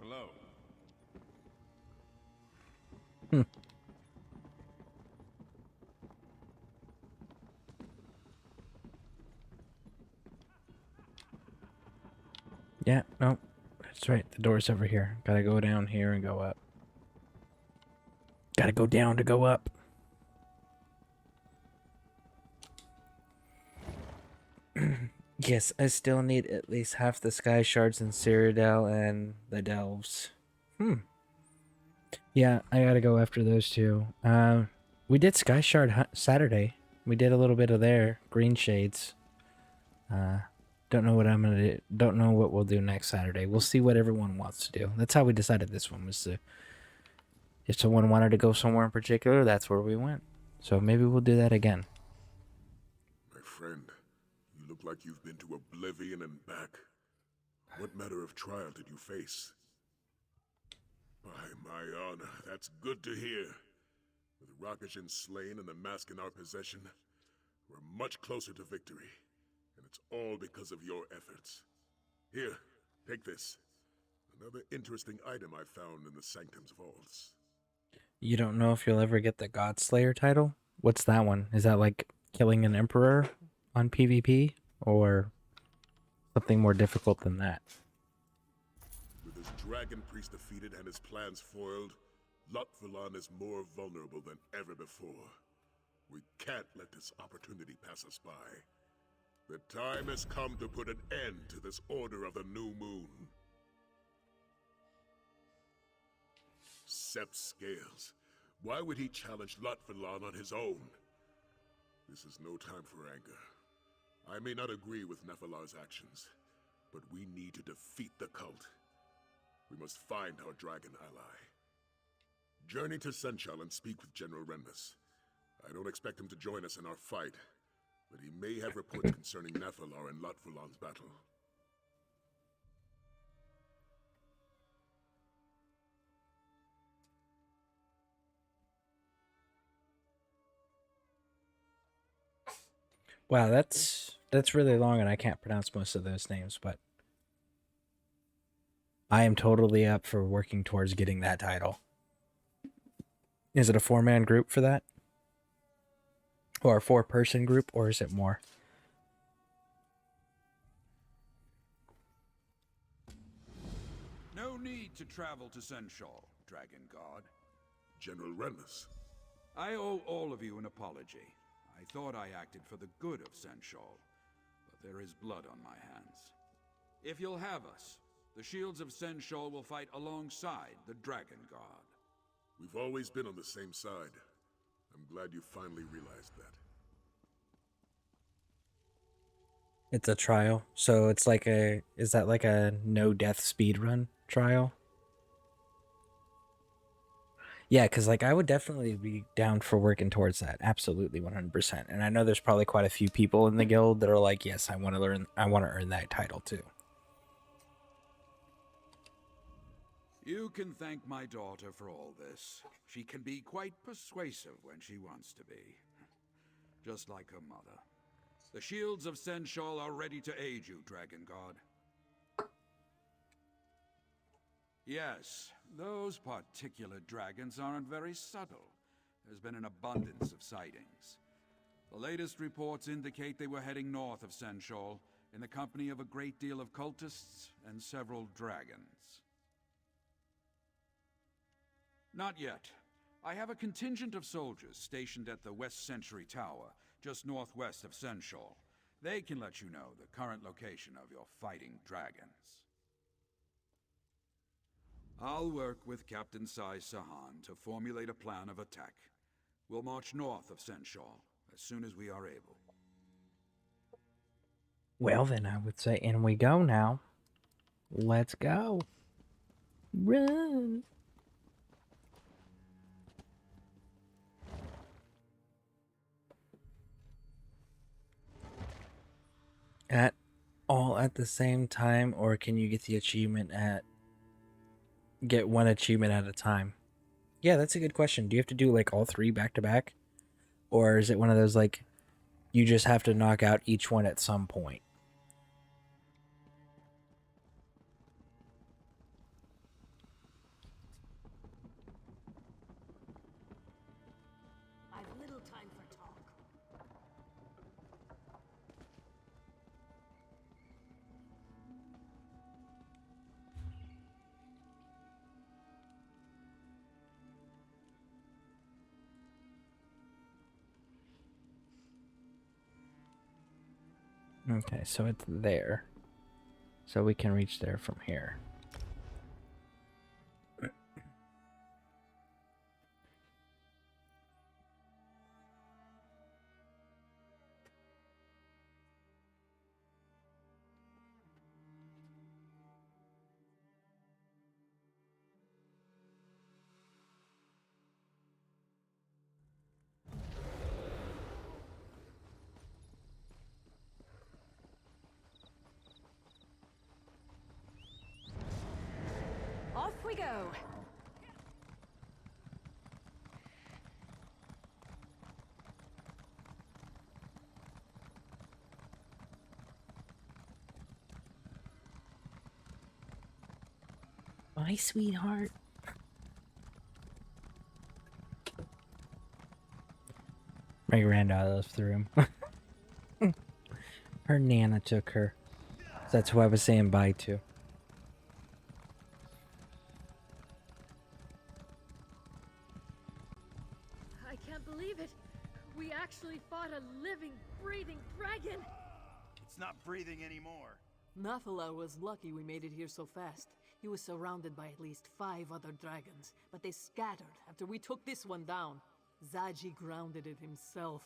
Hello. Yeah, no, that's right. The door's over here. Gotta go down here and go up. Gotta go down to go up. Yes, I still need at least half the sky shards in Cyrodiil and the delves. Yeah, I gotta go after those two. We did Sky Shard Saturday. We did a little bit of their green shades. Don't know what I'm gonna do. Don't know what we'll do next Saturday. We'll see what everyone wants to do. That's how we decided this one was to. If someone wanted to go somewhere in particular, that's where we went. So maybe we'll do that again. My friend, you look like you've been to oblivion and back. What matter of trial did you face? By my honor, that's good to hear. With Rakishin slain and the mask in our possession, we're much closer to victory. And it's all because of your efforts. Here, take this. Another interesting item I found in the Sanctum's vaults. You don't know if you'll ever get the Godslayer title? What's that one? Is that like killing an emperor on PvP? Or something more difficult than that? With his dragon priest defeated and his plans foiled, Lot-Vlan is more vulnerable than ever before. We can't let this opportunity pass us by. The time has come to put an end to this Order of the New Moon. Sept Scales. Why would he challenge Lot-Vlan on his own? This is no time for anger. I may not agree with Nephilar's actions, but we need to defeat the cult. We must find our dragon ally. Journey to Senchal and speak with General Renmus. I don't expect him to join us in our fight, but he may have reports concerning Nephilar and Lot-Vlan's battle. Wow, that's really long, and I can't pronounce most of those names, but I am totally up for working towards getting that title. Is it a 4-man group for that? Or a 4-person group, or is it more? No need to travel to Senshal, Dragon God. General Renmus. I owe all of you an apology. I thought I acted for the good of Senshal, but there is blood on my hands. If you'll have us, the shields of Senshal will fight alongside the Dragon God. We've always been on the same side. I'm glad you finally realized that. It's a trial, so it's like is that like a no-death speedrun trial? Yeah, because like I would definitely be down for working towards that. Absolutely, 100%. And I know there's probably quite a few people in the guild that are like, yes, I want to earn that title too. You can thank my daughter for all this. She can be quite persuasive when she wants to be. Just like her mother. The shields of Senshal are ready to aid you, Dragon God. Yes, those particular dragons aren't very subtle. There's been an abundance of sightings. The latest reports indicate they were heading north of Senshal in the company of a great deal of cultists and several dragons. Not yet. I have a contingent of soldiers stationed at the West Century Tower, just northwest of Senshal. They can let you know the current location of your fighting dragons. I'll work with Captain Sai Sahan to formulate a plan of attack. We'll march north of Senshal as soon as we are able. Well, then I would say, in we go now. Let's go. Run. All at the same time, or can you get the achievement get one achievement at a time? Yeah, that's a good question. Do you have to do like all 3 back to back? Or is it one of those like you just have to knock out each one at some point? I've little time for talk. Okay, so it's there. So we can reach there from here. Off we go. My sweetheart. My granddaughter lives through him. Her Nana took her. That's who I was saying bye to. I can't believe it. We actually fought a living, breathing dragon. It's not breathing anymore. Nathalar was lucky we made it here so fast. He was surrounded by at least 5 other dragons, but they scattered after we took this one down. Zaji grounded it himself.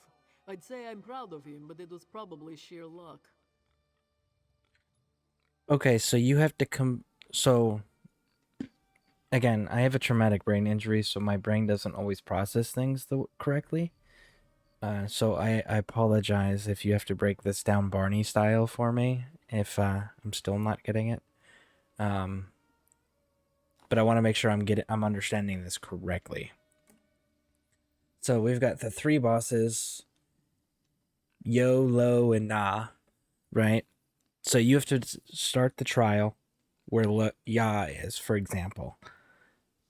I'd say I'm proud of him, but it was probably sheer luck. Okay, so you have to so again, I have a traumatic brain injury, so my brain doesn't always process things correctly. So I apologize if you have to break this down Barney style for me, if I'm still not getting it. But I want to make sure I'm understanding this correctly. So we've got the 3 bosses. Yo, Lo, and Na, right? So you have to start the trial where Ya is, for example.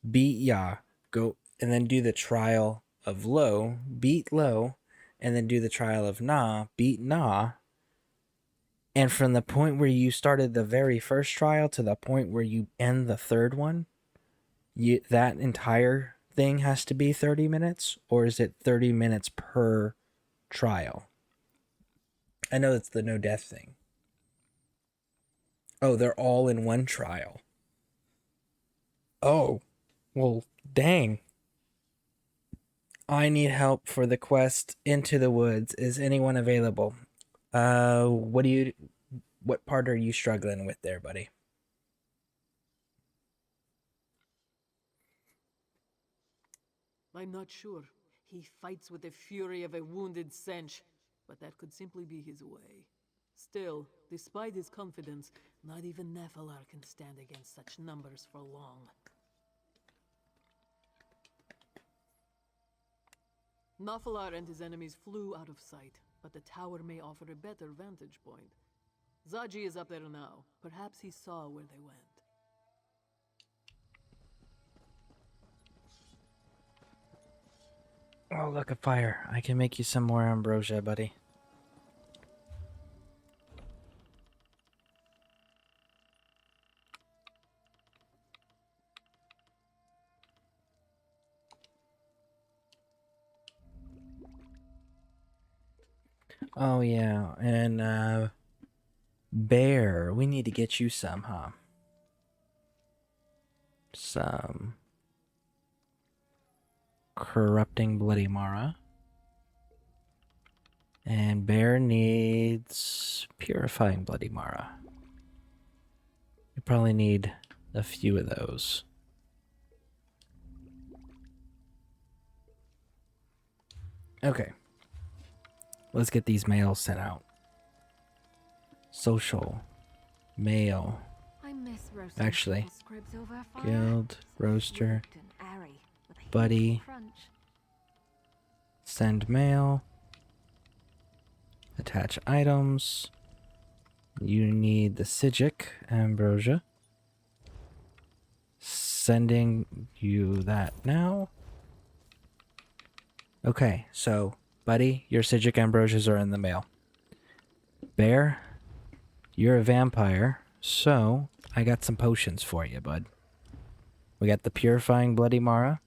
Beat Ya, go, and then do the trial of Lo, beat Lo, and then do the trial of Na, beat Na. And from the point where you started the very first trial to the point where you end the third one, that entire thing has to be 30 minutes, or is it 30 minutes per trial? I know it's the no death thing. Oh, they're all in one trial. Oh, well, dang. I need help for the quest Into the Woods. Is anyone available? What part are you struggling with there, buddy? I'm not sure. He fights with the fury of a wounded Sench, but that could simply be his way. Still, despite his confidence, not even Nephilar can stand against such numbers for long. Nephilar and his enemies flew out of sight, but the tower may offer a better vantage point. Zaji is up there now. Perhaps he saw where they went. Oh, look, a fire. I can make you some more ambrosia, buddy. Oh, yeah, and, Bear, we need to get you some, huh? Some corrupting Bloody Mara. And Bear needs purifying Bloody Mara. You probably need a few of those. Okay. Let's get these mails sent out. Social. Mail. I miss roasting Actually. people's scribs over a fire. Guild. So Roaster. swift and airy, with a Buddy. hint of crunch. Send mail. Attach items. You need the Sigic ambrosia. Sending you that now. Okay, so, buddy, your Sigic ambrosias are in the mail. Bear, you're a vampire, so I got some potions for you, bud. We got the Purifying Bloody Mara,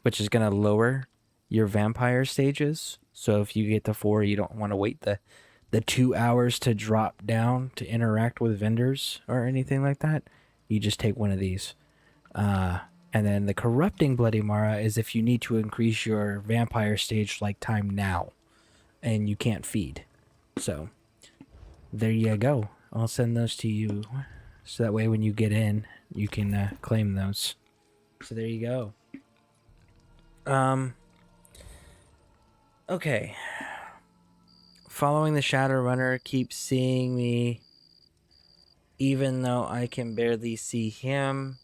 which is going to lower your vampire stages. So if you get to 4, you don't want to wait the 2 hours to drop down to interact with vendors or anything like that. You just take one of these. And then the Corrupting Bloody Mara is if you need to increase your vampire stage like time now and you can't feed. So there you go. I'll send those to you so that way when you get in you can claim those. So there you go. Okay. Following the Shadowrunner keeps seeing me even though I can barely see him.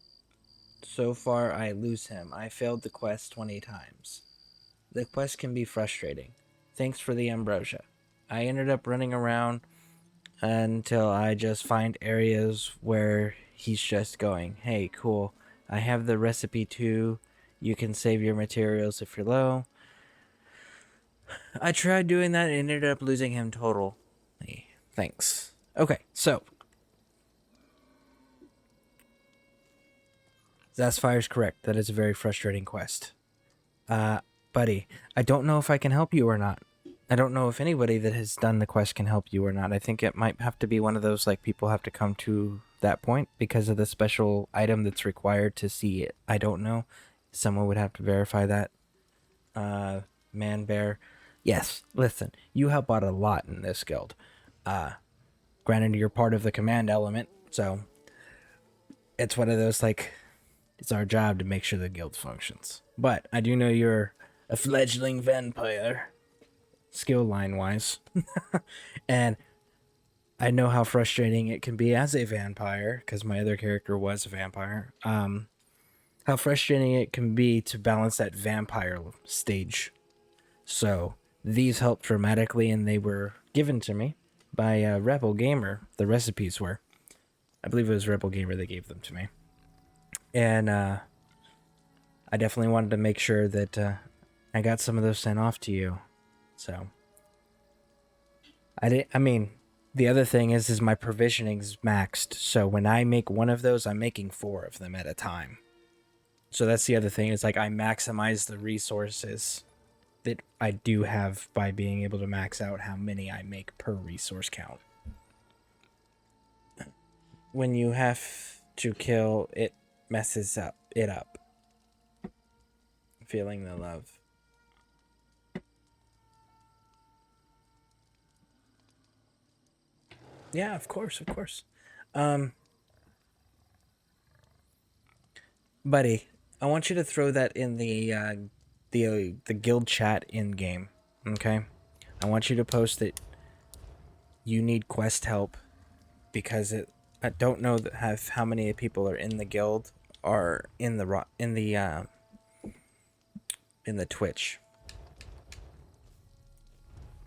So far, I lose him. I failed the quest 20 times. The quest can be frustrating. Thanks for the ambrosia. I ended up running around until I just find areas where he's just going, hey, cool, I have the recipe too. You can save your materials if you're low. I tried doing that and ended up losing him total. Hey, thanks. Okay, so Zasfire's correct. That is a very frustrating quest. Buddy, I don't know if I can help you or not. I don't know if anybody that has done the quest can help you or not. I think it might have to be one of those, like, people have to come to that point because of the special item that's required to see it. I don't know. Someone would have to verify that. Man Bear. Yes, listen, you help out a lot in this guild. Granted, you're part of the command element, so it's one of those, like, it's our job to make sure the guild functions. But I do know you're a fledgling vampire, skill line wise. And I know how frustrating it can be as a vampire, because my other character was a vampire. How frustrating it can be to balance that vampire stage. So these helped dramatically, and they were given to me by Rebel Gamer. The recipes were. I believe it was Rebel Gamer that gave them to me. And I definitely wanted to make sure that I got some of those sent off to you. So I mean, the other thing is my provisioning's maxed. So when I make one of those, I'm making 4 of them at a time. So that's the other thing, is like I maximize the resources that I do have by being able to max out how many I make per resource count. When you have to kill, it messes it up. Feeling the love. Yeah, of course, of course. Buddy, I want you to throw that in the guild chat in game, okay? I want you to post that you need quest help because I don't know how many people are in the guild or in the Twitch.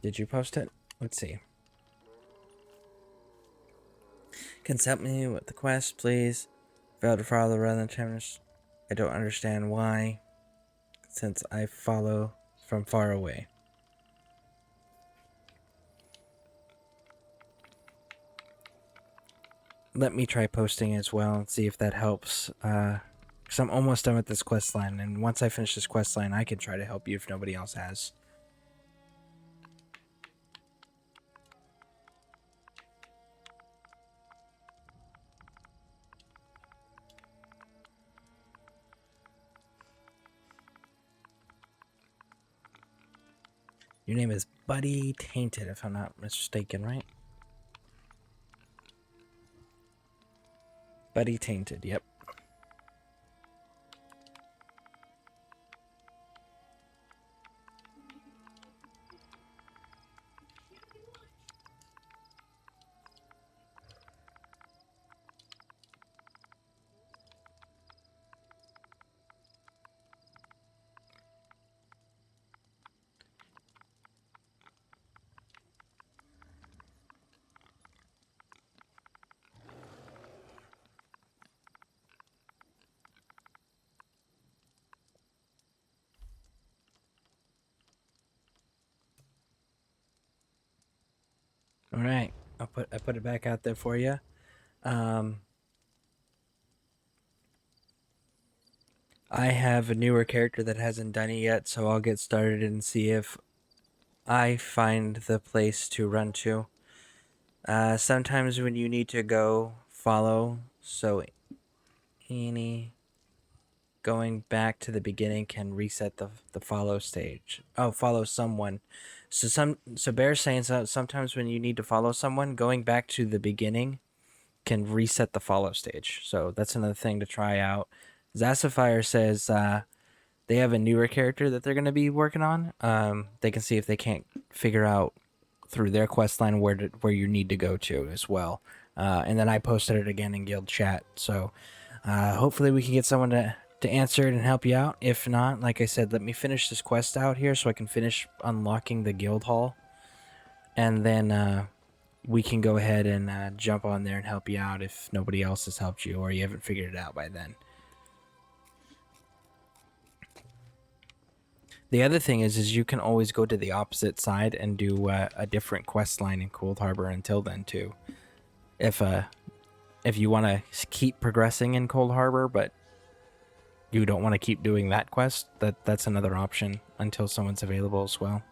Did you post it? Let's see. Can help me with the quest, please? Failed to follow the run chapters. I don't understand why, since I follow from far away. Let me try posting as well and see if that helps. Because I'm almost done with this quest line, and once I finish this quest line, I can try to help you if nobody else has. Your name is Buddy Tainted, if I'm not mistaken, right? Buddy Tainted, yep. All right, I put it back out there for you. I have a newer character that hasn't done it yet, so I'll get started and see if I find the place to run to. Sometimes when you need to go follow, so any going back to the beginning can reset the follow stage. Oh, follow someone. So Bear's saying sometimes when you need to follow someone, going back to the beginning can reset the follow stage. So that's another thing to try out. Zassifier says they have a newer character that they're going to be working on. They can see if they can't figure out through their quest line where you need to go to as well. And then I posted it again in guild chat. So hopefully we can get someone to answer it and help you out. If not, like I said, let me finish this quest out here so I can finish unlocking the guild hall. And then we can go ahead and jump on there and help you out if nobody else has helped you or you haven't figured it out by then. The other thing is you can always go to the opposite side and do a different quest line in Cold Harbor until then too. If you want to keep progressing in Cold Harbor, but you don't want to keep doing that quest, that's another option until someone's available as well.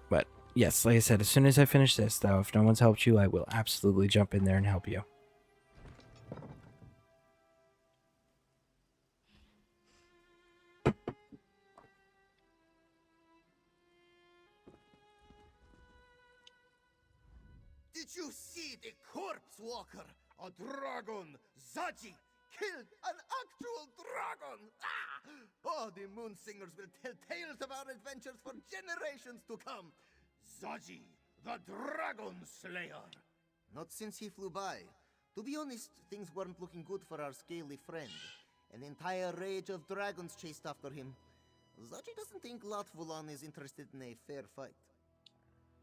But yes, like I said, as soon as I finish this though, if no one's helped you, I will absolutely jump in there and help you. Did you see the corpse walker? A dragon! Zaji killed an actual dragon! Ah! Oh, the moon singers will tell tales of our adventures for generations to come. Zaji, the dragon slayer. Not since he flew by. To be honest, things weren't looking good for our scaly friend. An entire rage of dragons chased after him. Zaji doesn't think Latvulan is interested in a fair fight.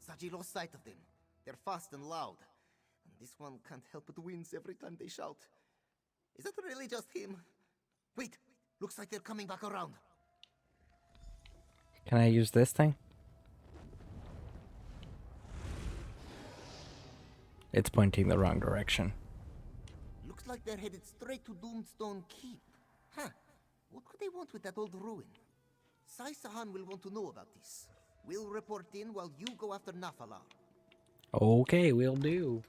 Zaji lost sight of them. They're fast and loud. And this one can't help but wince every time they shout. Is that really just him? Wait, looks like they're coming back around. Can I use this thing? It's pointing the wrong direction. Looks like they're headed straight to Doomstone Keep. Huh. What could they want with that old ruin? Sai Sahan will want to know about this. We'll report in while you go after Nafalar. Okay, we'll do.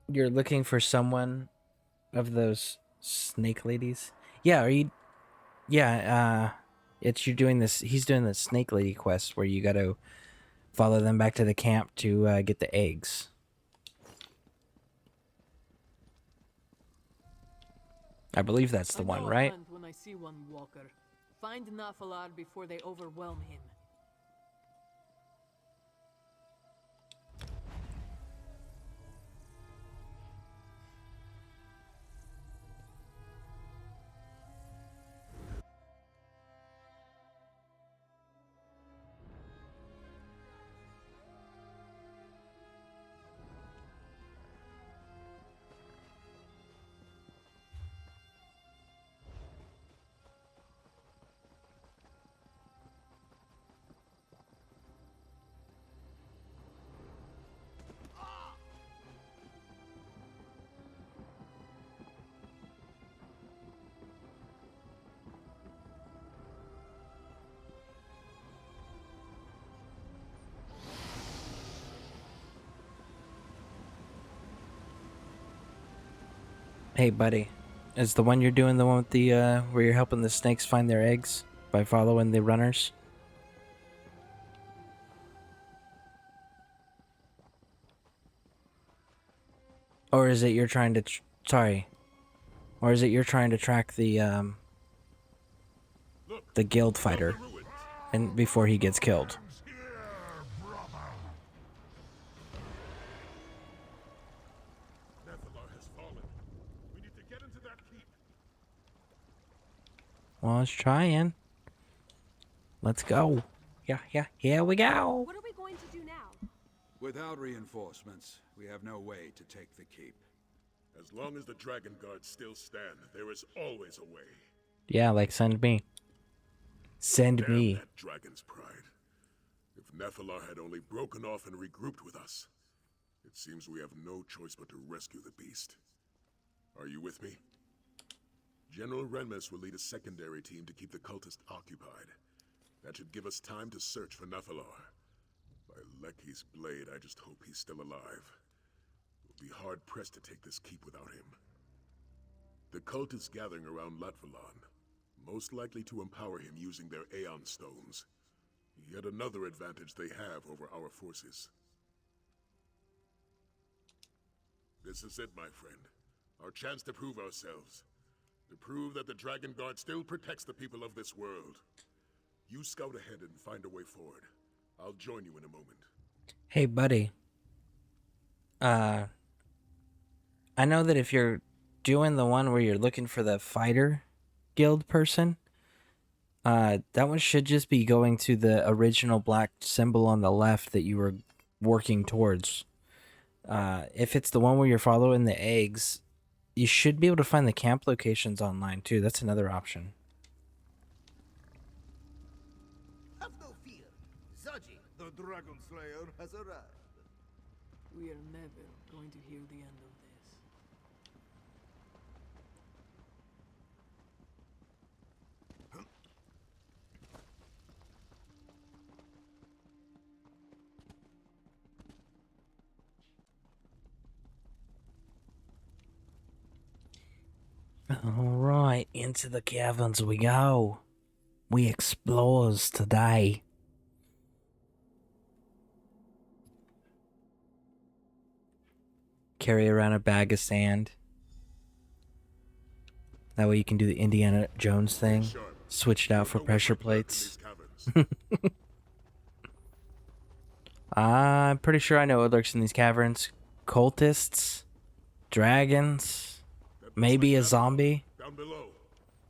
You're looking for someone of those snake ladies? Yeah, are you... Yeah, it's you doing this... He's doing the snake lady quest where you gotta follow them back to the camp to get the eggs. I believe that's the one, right? When I see one, Walker. Find Nafalar before they overwhelm him. Hey, buddy. Is the one you're doing the one with the, where you're helping the snakes find their eggs by following the runners? Or is it you're trying to, sorry. Or is it you're trying to track the guild fighter and before he gets killed? Well, it's trying. Let's go. Yeah, here we go. What are we going to do now? Without reinforcements, we have no way to take the keep. As long as the Dragon Guards still stand, there is always a way. Yeah, like send me. Send Damn me. that dragon's pride. If Nephilar had only broken off and regrouped with us, it seems we have no choice but to rescue the beast. Are you with me? General Renmus will lead a secondary team to keep the cultist occupied. That should give us time to search for Nephilar. By Lecky's blade, I just hope he's still alive. We'll be hard-pressed to take this keep without him. The cult is gathering around Latvalan, most likely to empower him using their Aeon Stones. Yet another advantage they have over our forces. This is it, my friend. Our chance to prove ourselves. To prove that the Dragon Guard still protects the people of this world. You scout ahead and find a way forward. I'll join you in a moment. Hey, buddy. I know that if you're doing the one where you're looking for the fighter guild person, that one should just be going to the original black symbol on the left that you were working towards. If it's the one where you're following the eggs, you should be able to find the camp locations online too. That's another option. Have no fear. Zaji, the Dragon Slayer, has arrived. We are never going to hear the end of this. Alright, into the caverns we go. We explores today. Carry around a bag of sand. That way you can do the Indiana Jones thing. Switch it out for pressure plates. I'm pretty sure I know what lurks in these caverns. cultists, dragons, maybe a zombie, Down below.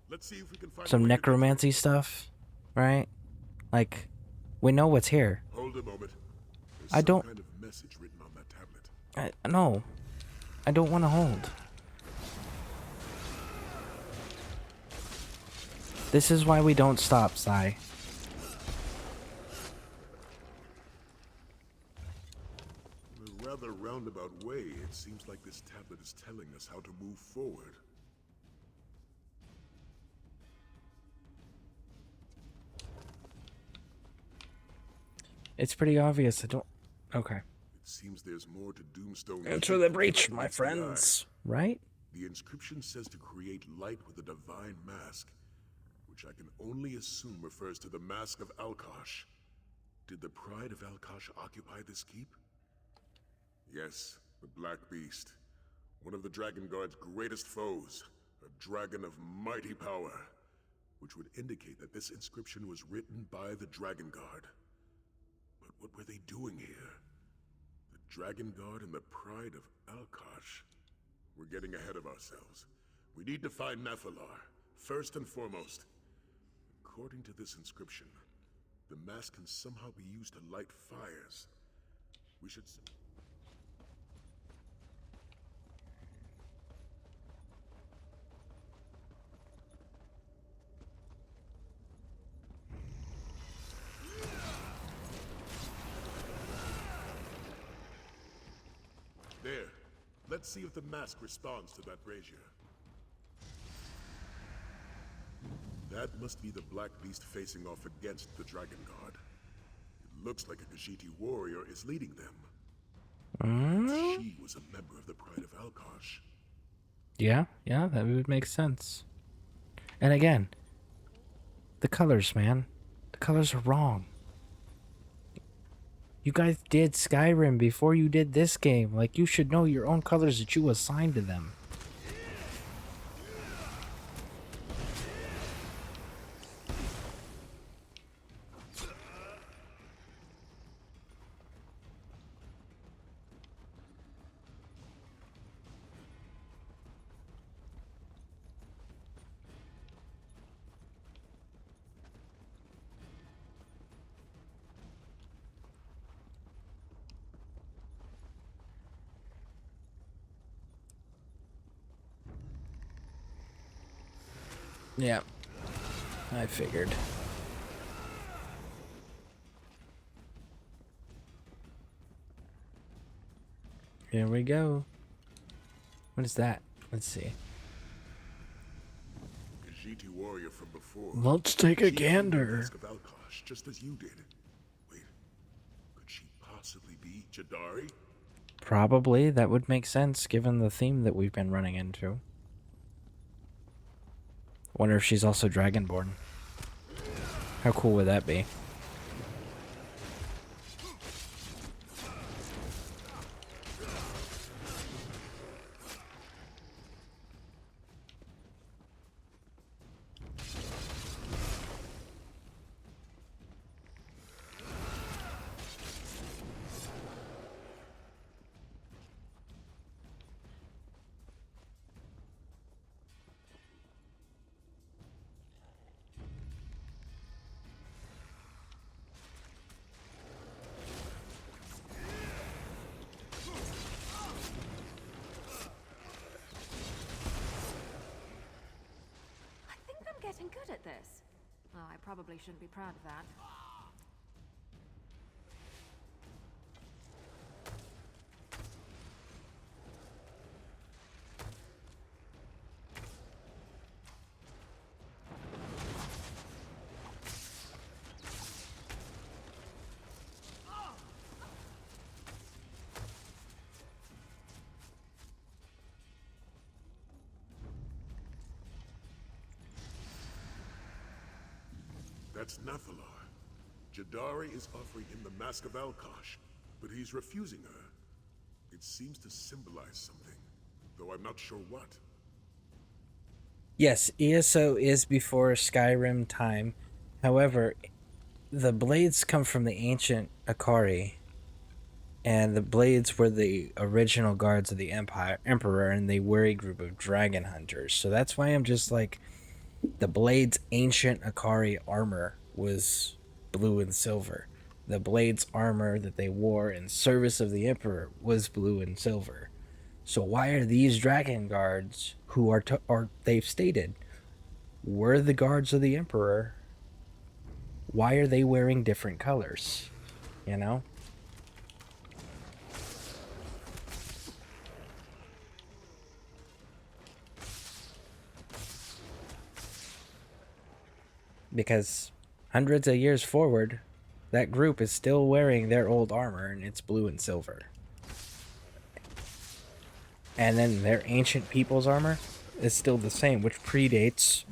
Let's see if we can find some necromancy stuff, right? Like, we know what's here. Hold a moment. There's I some don't. kind of message written on that tablet. No, I don't want to hold. This is why we don't stop, Sai. In a rather roundabout way, it seems like this tablet is telling us how to move forward. It's pretty obvious. I don't. Okay. It seems there's more to Doomstone. Enter the breach, my friends. Right? The inscription says to create light with a divine mask, which I can only assume refers to the Mask of Alkosh. Did the Pride of Alkosh occupy this keep? Yes, the Black Beast. One of the Dragon Guard's greatest foes. A dragon of mighty power. Which would indicate that this inscription was written by the Dragon Guard. But what were they doing here? The Dragon Guard and the Pride of Alkosh. We're getting ahead of ourselves. We need to find Nephilar, first and foremost. According to this inscription, the mask can somehow be used to light fires. We should... There. Let's see if the mask responds to that brazier. That must be the Black Beast facing off against the Dragon Guard. It looks like a Khajiiti warrior is leading them. She was a member of the Pride of Alkosh. Yeah, that would make sense. And again, the colors, man. The colors are wrong. You guys did Skyrim before you did this game. Like, you should know your own colors that you assigned to them. Yeah, I figured. Here we go. What is that? Let's see. Khajiiti warrior from before. Let's take a She gander. owned the Mask of Alkosh, just as you did. Wait, could she possibly be Jadari? Probably. That would make sense given the theme that we've been running into. Wonder if she's also Dragonborn. How cool would that be? Getting good at this. Oh, I probably shouldn't be proud of that. That's Nephilar. Jadari is offering him the Mask of Alkosh, but he's refusing her. It seems to symbolize something, though I'm not sure what. Yes, ESO is before Skyrim time. However, the blades come from the ancient Akari. And the Blades were the original guards of the Emperor, and they were a group of dragon hunters. So that's why I'm just like, the Blades' ancient Akari armor was blue and silver. The Blades' armor that they wore in service of the Emperor was blue and silver. So why are these dragon guards, who are they've stated, were the guards of the Emperor, why are they wearing different colors? You know? Because hundreds of years forward, that group is still wearing their old armor, and it's blue and silver. And then their ancient people's armor is still the same, which predates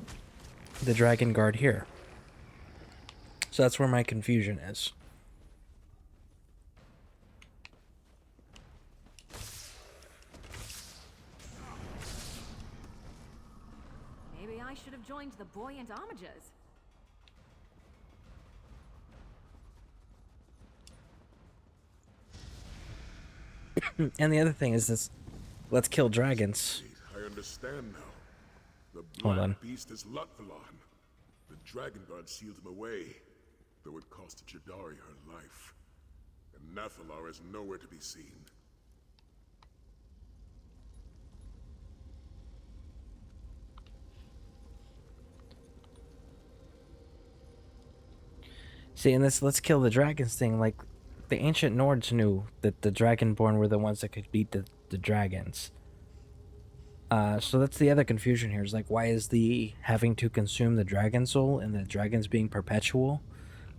the Dragon Guard here. So that's where my confusion is. Maybe I should have joined the buoyant homages. And the other thing is this, let's kill dragons. I understand now. The Hold black on. beast is Latvalon. The Dragon Guard sealed him away, though it cost Jadari her life. And Nathalar is nowhere to be seen. See, in this let's kill the dragons thing, like, the ancient Nords knew that the Dragonborn were the ones that could beat the dragons. So that's the other confusion here, is like, why is the having to consume the dragon soul and the dragons being perpetual?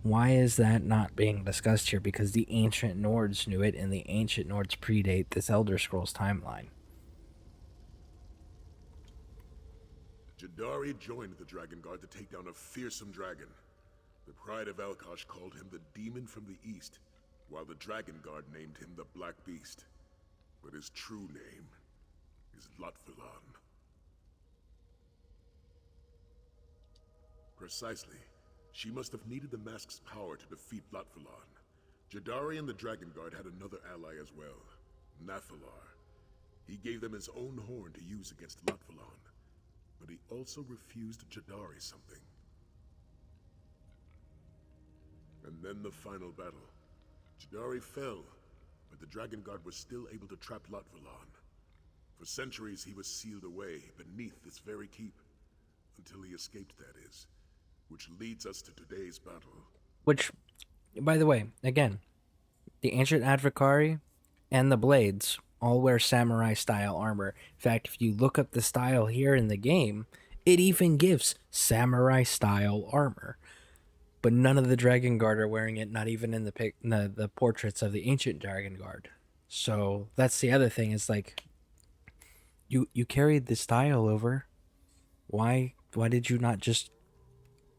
Why is that not being discussed here? Because the ancient Nords knew it, and the ancient Nords predate this Elder Scrolls timeline. Jadari joined the Dragon Guard to take down a fearsome dragon. The Pride of Alkosh called him the Demon from the East, while the Dragon Guard named him the Black Beast. But his true name is Latvalon. Precisely. She must have needed the mask's power to defeat Latvalon. Jadari and the Dragon Guard had another ally as well, Nathalar. He gave them his own horn to use against Latvalon, but he also refused Jadari something. And then the final battle. Jadari fell, but the Dragon Guard was still able to trap Latvalon. For centuries he was sealed away beneath this very keep, until he escaped, that is. Which leads us to today's battle. Which, by the way, again, the ancient Advocari and the Blades all wear samurai-style armor. In fact, if you look up the style here in the game, it even gives samurai-style armor. But none of the Dragon Guard are wearing it, not even in the portraits of the ancient Dragon Guard. So that's the other thing, is like, you carried the style over. Why did you not just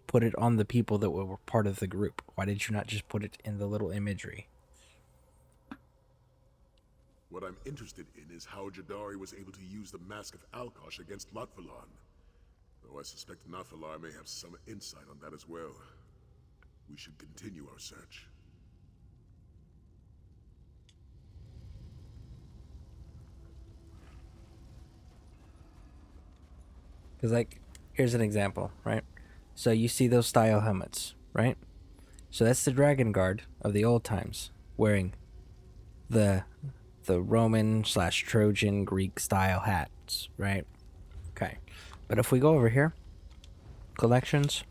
put it on the people that were part of the group? Why did you not just put it in the little imagery? What I'm interested in is how Jadari was able to use the Mask of Alkosh against Latvalon. Though I suspect Nathalar may have some insight on that as well. We should continue our search. Because, like, here's an example, right? So you see those style helmets, right? So that's the Dragon Guard of the old times, wearing the Roman/Trojan Greek style hats, right? Okay. But if we go over here, collections,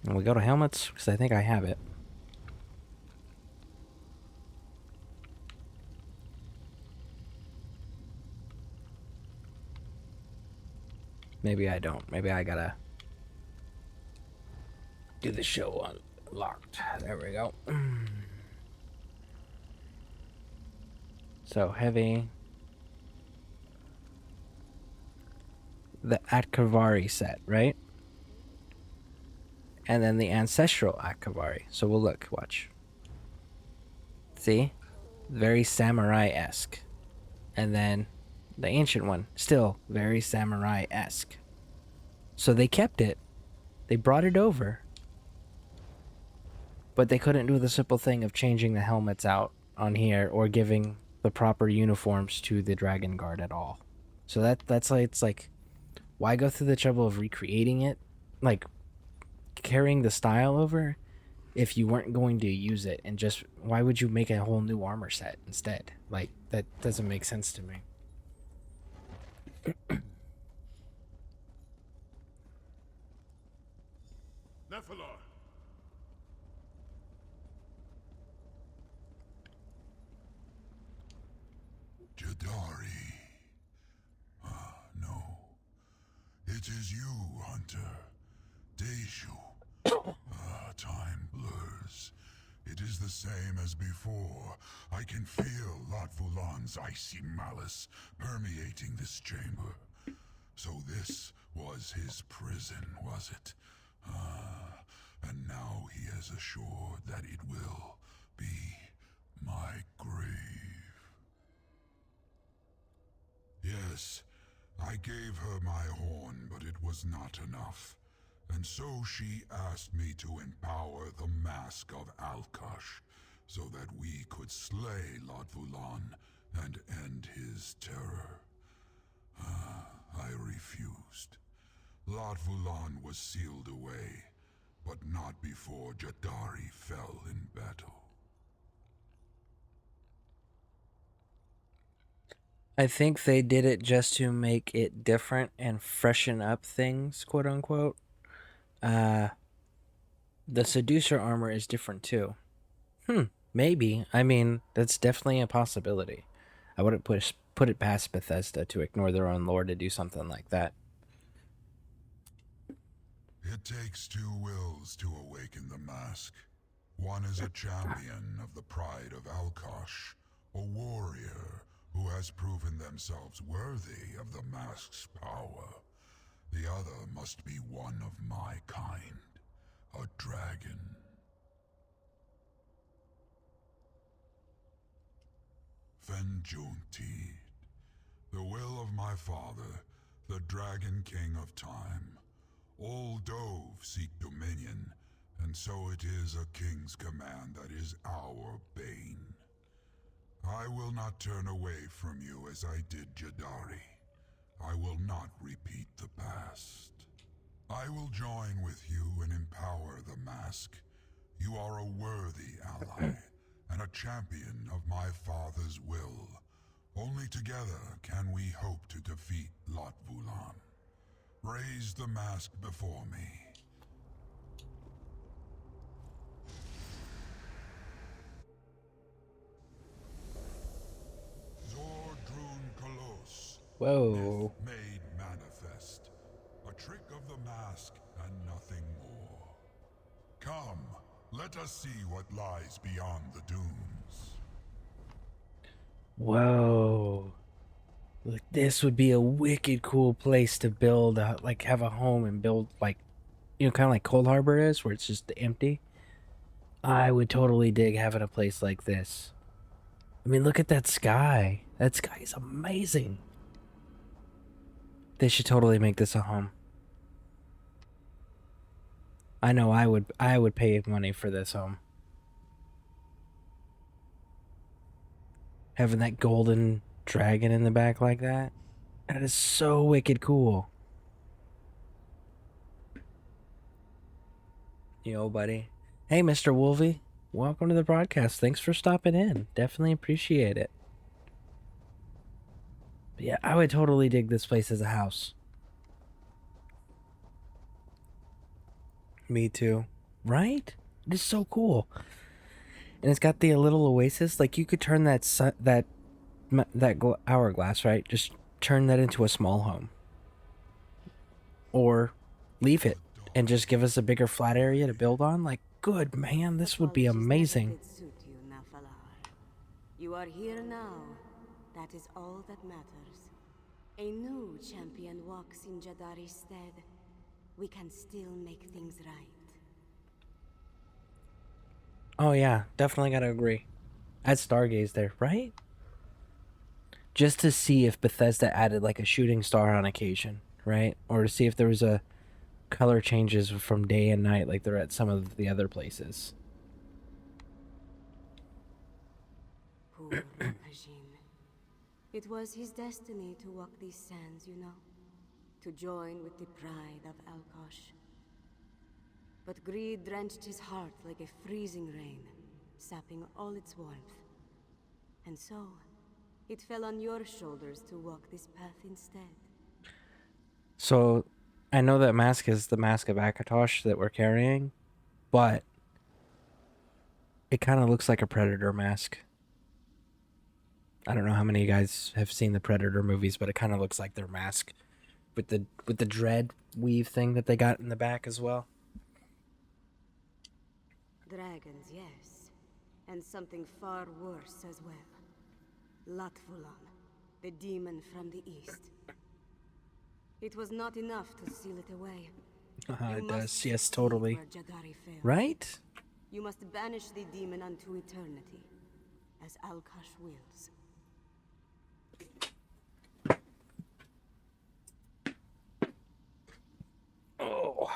and we go to helmets, because I think I have it. Maybe I don't. Maybe I gotta do the show unlocked. There we go. So heavy. The Atkavari set, right? And then the ancestral Atkavari. So we'll look, watch. See? Very samurai-esque. And then the ancient one, still very samurai-esque. So they kept it. They brought it over. But they couldn't do the simple thing of changing the helmets out on here or giving the proper uniforms to the Dragon Guard at all. So that's like, it's like, why go through the trouble of recreating it, like carrying the style over, if you weren't going to use it, and just why would you make a whole new armor set instead? Like, that doesn't make sense to me. Nephilar! Jadari. No. It is you, Hunter. Deju. Time blurs. It is the same as before. I can feel Lot Vulan's icy malice permeating this chamber. So this was his prison, was it? And now he has assured that it will be my grave. Yes, I gave her my horn, but it was not enough. And so she asked me to empower the Mask of Alkosh, so that we could slay Lot Vulan and end his terror. I refused. Lot Vulan was sealed away, but not before Jadari fell in battle. I think they did it just to make it different and freshen up things, quote unquote. The Seducer armor is different too. Maybe. I mean, that's definitely a possibility. I wouldn't put it past Bethesda to ignore their own lore to do something like that. It takes two wills to awaken the mask. One is a champion of the pride of Alkosh, a warrior who has proven themselves worthy of the mask's power. The other must be one of my kind, a dragon. Fenjuntid, the will of my father, the Dragon King of Time. All Dove seek dominion, and so it is a king's command that is our bane. I will not turn away from you as I did Jadari. I will not repeat the past. I will join with you and empower the mask. You are a worthy ally, and a champion of my father's will. Only together can we hope to defeat Lot Vulan. Raise the mask before me. Zordrun Kolos. Whoa. Myth made manifest. A trick of the mask and nothing more. Come, let us see what lies beyond the dunes. Whoa. Look, this would be a wicked cool place to build, like have a home and build, like, you know, kind of like Cold Harbor is, where it's just empty. I would totally dig having a place like this. I mean, look at that sky. That sky is amazing. They should totally make this a home. I know I would pay money for this home. Having that golden dragon in the back like that. That is so wicked cool. Yo, buddy. Hey, Mr. Wolvie. Welcome to the broadcast. Thanks for stopping in. Definitely appreciate it. But yeah, I would totally dig this place as a house. Me too. Right? It is so cool. And it's got the little oasis. Like, you could turn that hourglass, right? Just turn that into a small home. Or leave it and just give us a bigger flat area to build on. Like, good, man. This would be amazing. You are here now. That is all that matters. A new champion walks in Jadari's stead. We can still make things right. Oh yeah, definitely gotta agree. Add Stargaze there, right? Just to see if Bethesda added like a shooting star on occasion, right? Or to see if there was a color changes from day and night like they're at some of the other places. Rakajin. It was his destiny to walk these sands, you know. To join with the pride of Alkosh. But greed drenched his heart like a freezing rain, sapping all its warmth. And so, it fell on your shoulders to walk this path instead. So, I know that mask is the mask of Akatosh that we're carrying, but it kind of looks like a Predator mask. I don't know how many of you guys have seen the Predator movies, but it kind of looks like their mask with the dread weave thing that they got in the back as well. Dragons, yes. And something far worse as well. Latvulan, the demon from the east. It was not enough to seal it away. It does, yes, totally. Right? You must banish the demon unto eternity, as Alkosh wills. Oh.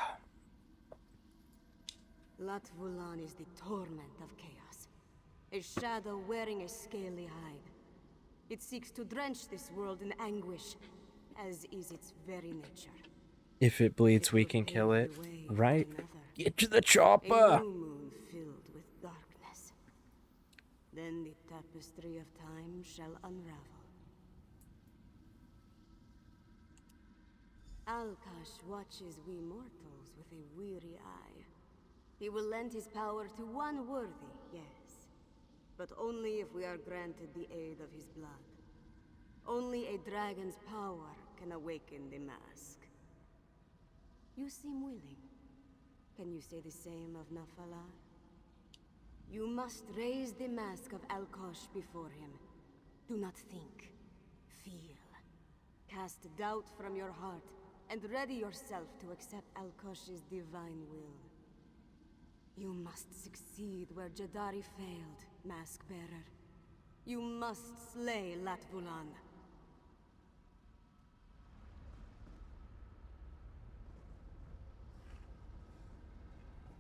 Latvulan is the torment of chaos. A shadow wearing a scaly hide. It seeks to drench this world in anguish, as is its very nature. If it bleeds, we can kill it. Right? Get to the A chopper! new moon filled with darkness. Then the tapestry of time shall unravel. Alkosh watches we mortals with a weary eye. He will lend his power to one worthy, yes. But only if we are granted the aid of his blood. Only a dragon's power can awaken the mask. You seem willing. Can you say the same of Nafalar? You must raise the mask of Alkosh before him. Do not think. Feel. Cast doubt from your heart, and ready yourself to accept Alkosh's divine will. You must succeed where Jadari failed, Mask Bearer. You must slay Latvulan.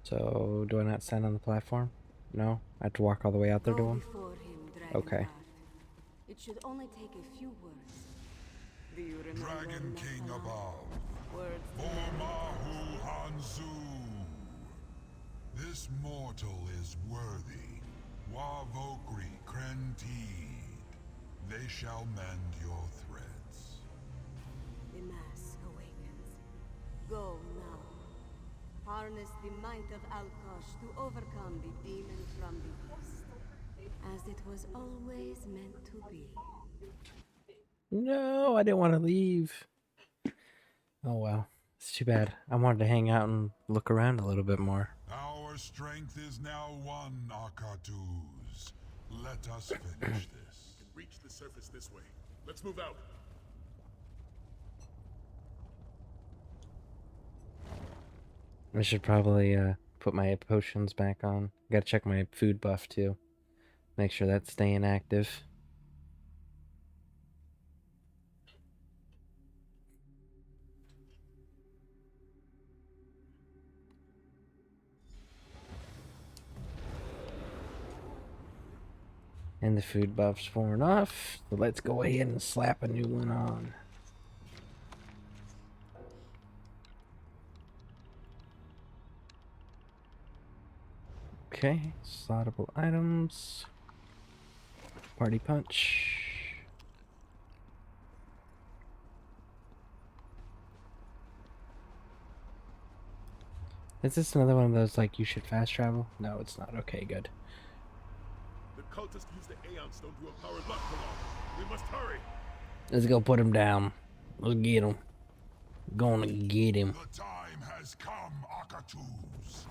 So, do I not stand on the platform? No? I have to walk all the way out there to him? Okay. It should only take a few words. Do you remember Dragon King above. Words Bormahu Hanzu. This mortal is worthy. Wavokri Krentid. They shall mend your threads. The mask awakens. Go now. Harness the might of Alkosh to overcome the demon from the east. As it was always meant to be. No, I didn't want to leave. Oh well. It's too bad. I wanted to hang out and look around a little bit more. Our strength is now one, Akatuz. Let us finish this. Reach the surface this way. Let's move out. I should probably put my potions back on. Gotta check my food buff too. Make sure that's staying active. And the food buff's worn off, so let's go ahead and slap a new one on. Okay, slottable items. Party punch. Is this another one of those, like, you should fast travel? No, it's not. Okay, good. The cultists use the Aeon Stone to empower Latvulan. We must hurry. Let's go put him down. Let's get him. Gonna get him. The time has come, Akatuz.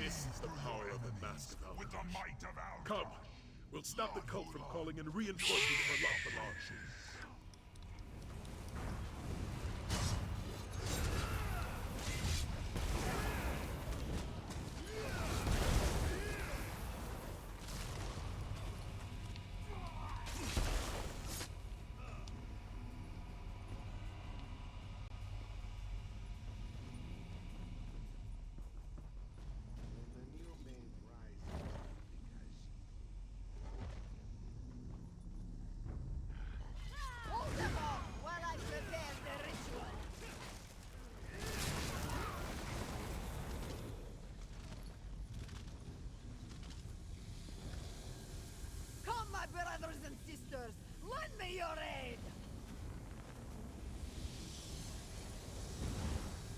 This is the power of the Mask of Alkosh. With the might of Alkosh. Come. We'll stop the cult from calling in reinforcements for Latvulan.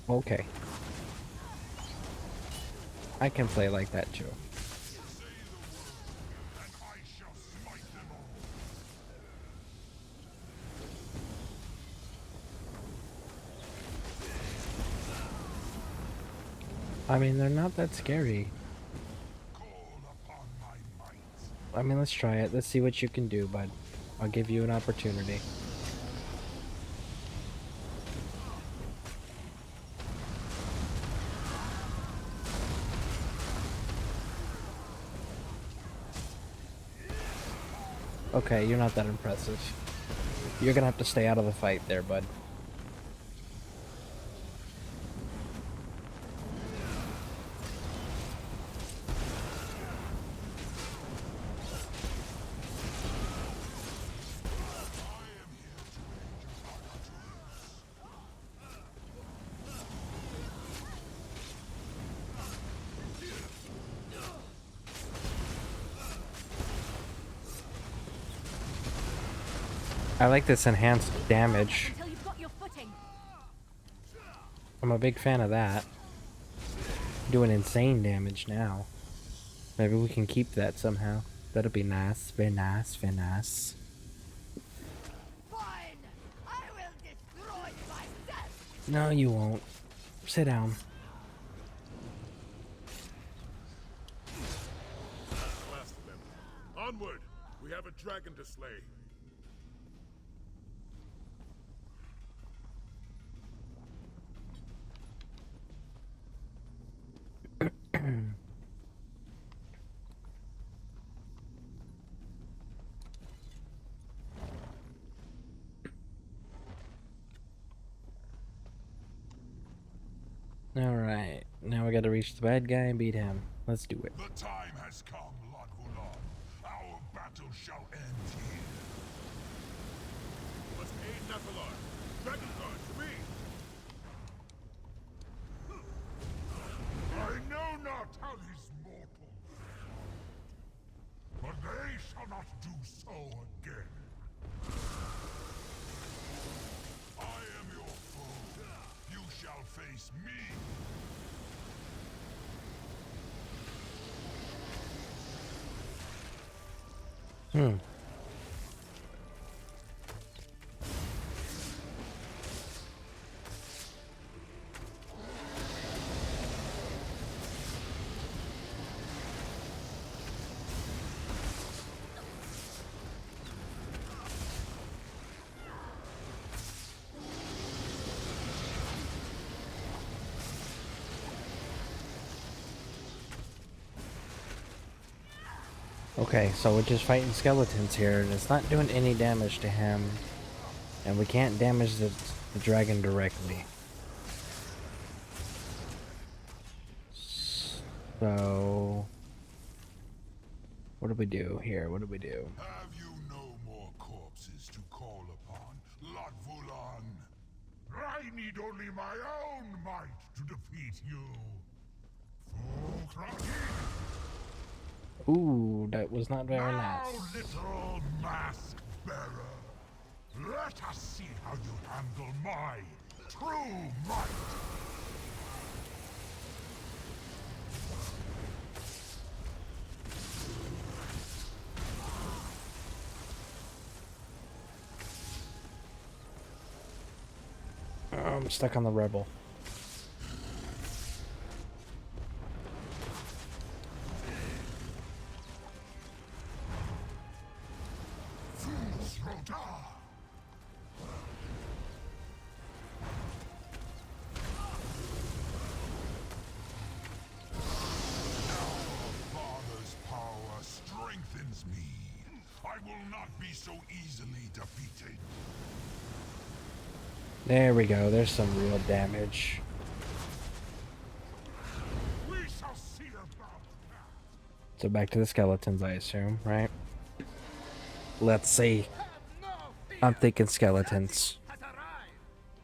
Okay. I can play like that too. I mean, they're not that scary. I mean, let's try it. Let's see what you can do, bud. I'll give you an opportunity. Okay, you're not that impressive. You're gonna have to stay out of the fight there, bud. I like this enhanced damage. I'm a big fan of that. Doing insane damage now. Maybe we can keep that somehow. That'll be nice. Very nice. Very nice. No, you won't. Sit down. Last of them. Onward! We have a dragon to slay. Alright, now we gotta reach the bad guy and beat him. Let's do it. The time has come, Lord Vulan. Our battle shall end here. Must aid Nephilar. Dragon Guard, to me! I know not how these mortals, but they shall not do so again. I am your foe. You shall face me. Okay, so we're just fighting skeletons here, and it's not doing any damage to him. And we can't damage the dragon directly. So... what do we do here? What do we do? Have you no more corpses to call upon, Lord Vulan? I need only my own might to defeat you. Ooh, that was not very nice. Now, little mask bearer, let us see how you handle my true might. I'm stuck on the rebel. Father's power strengthens me. I will not be so easily defeated. There we go, there's some real damage. We shall see about that. So back to the skeletons, I assume, right? Let's see. I'm thinking skeletons.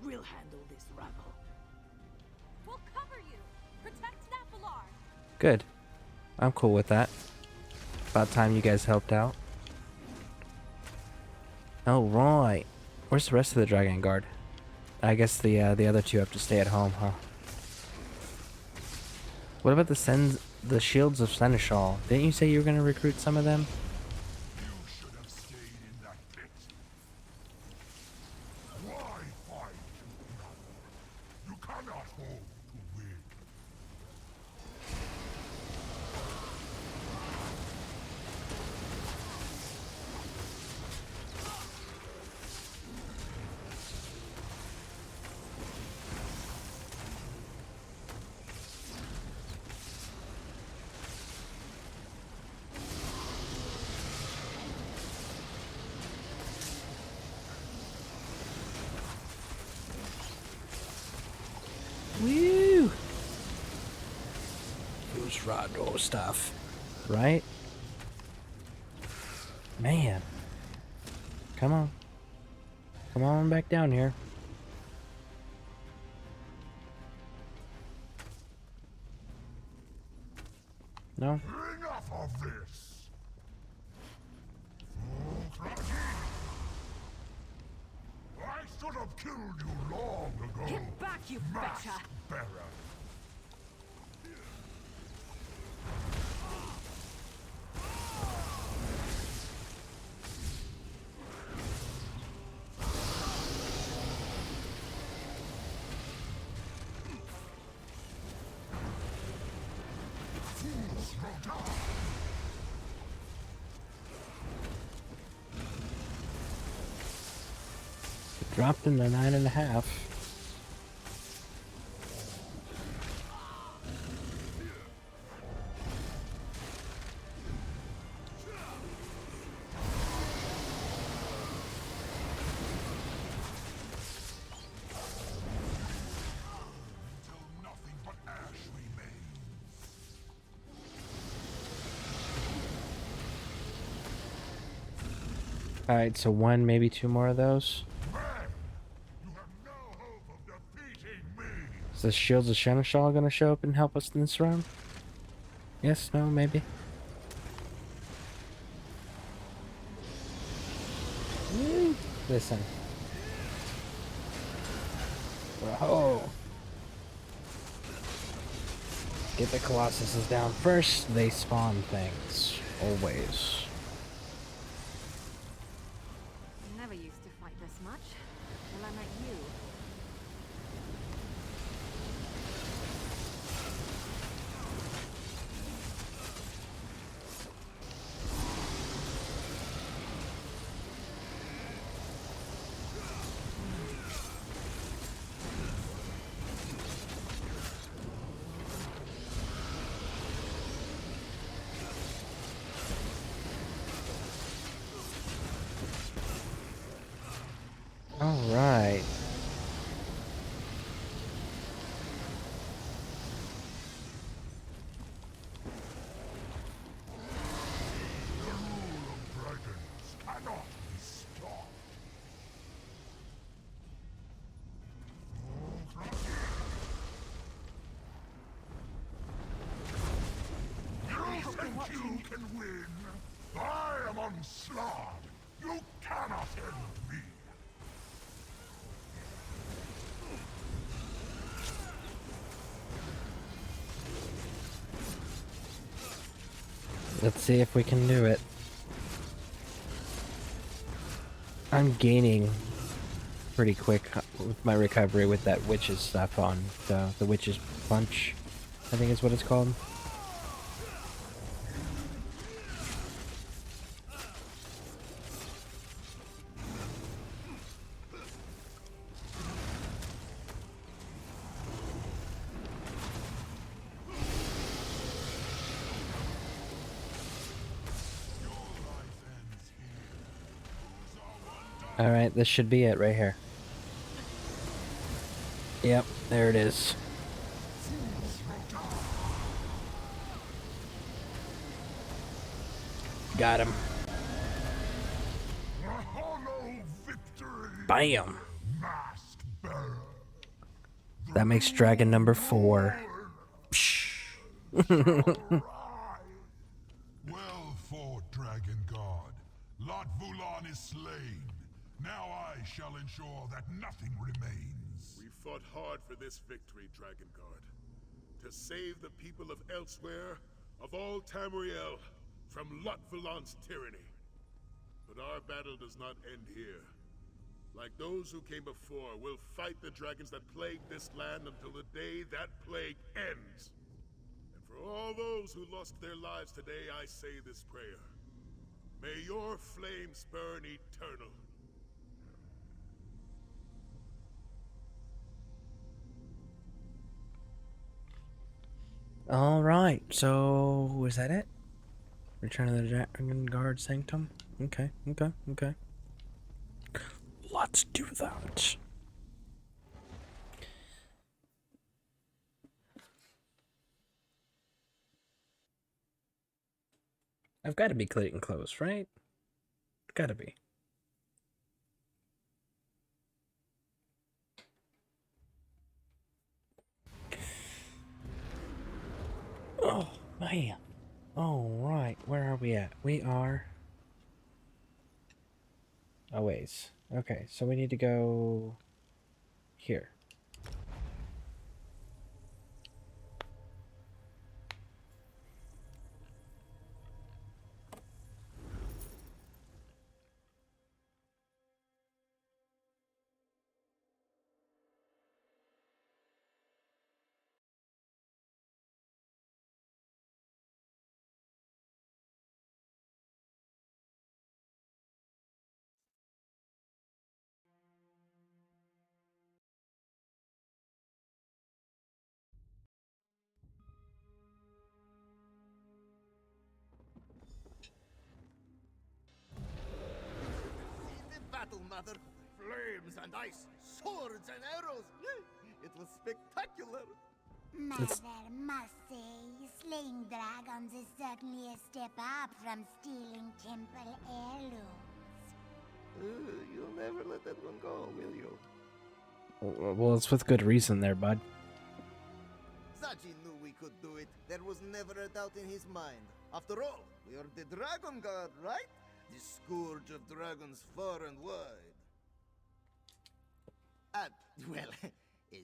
We'll handle this rabble. We'll cover you. Protect Nephilar. Good. I'm cool with that. About time you guys helped out. Oh, right. Where's the rest of the Dragon Guard? I guess the other two have to stay at home, huh? What about the shields of Seneschal? Didn't you say you were gonna recruit some of them? You should have stayed in that pit. Why fight? You cannot hope to win. Woo! Who's Rado stuff, right? Man, come on back down here. No. Enough of this. I should have killed you long ago. Get back, you Mask betcha! bearer. Fools will die. Dropped in the 9.5. Nothing but ash remains. Alright, so one, maybe two more of those. Is the Shields of Seneschal gonna show up and help us in this round? Yes, no, maybe. Listen. Whoa. Get the Colossuses down first, they spawn things. Always. Never used to fight this much until I met you. All right. You think you can win? I am Onslaught. You cannot end me. Let's see if we can do it. I'm gaining pretty quick with my recovery with that witch's stuff on. The witch's punch, I think is what it's called. Alright, this should be it right here. Yep, there it is. Got him. Bam! That makes dragon number 4. Well fought, Dragon God. Lot Vulan is slain. Now I shall ensure that nothing remains. We fought hard for this victory, Dragon Guard. to save the people of Elsewhere, of all Tamriel, from Lot-Valant's tyranny. But our battle does not end here. Like those who came before, we'll fight the dragons that plague this land until the day that plague ends. And for all those who lost their lives today, I say this prayer. May your flames burn eternal. All right, so is that it? Return of the Dragon Guard Sanctum? Okay. Let's do that. I've got to be Clayton Close, right? Gotta be. Oh, man. All right, where are we at? We are a ways. Okay, so we need to go here. Battle, Mother! Flames and ice, swords and arrows! It was spectacular! Mother must say, slaying dragons is certainly a step up from stealing temple heirlooms. You'll never let that one go, will you? Well, it's with good reason there, bud. Zaji knew we could do it. There was never a doubt in his mind. After all, we are the Dragon Guard, right? The scourge of dragons far and wide. Well,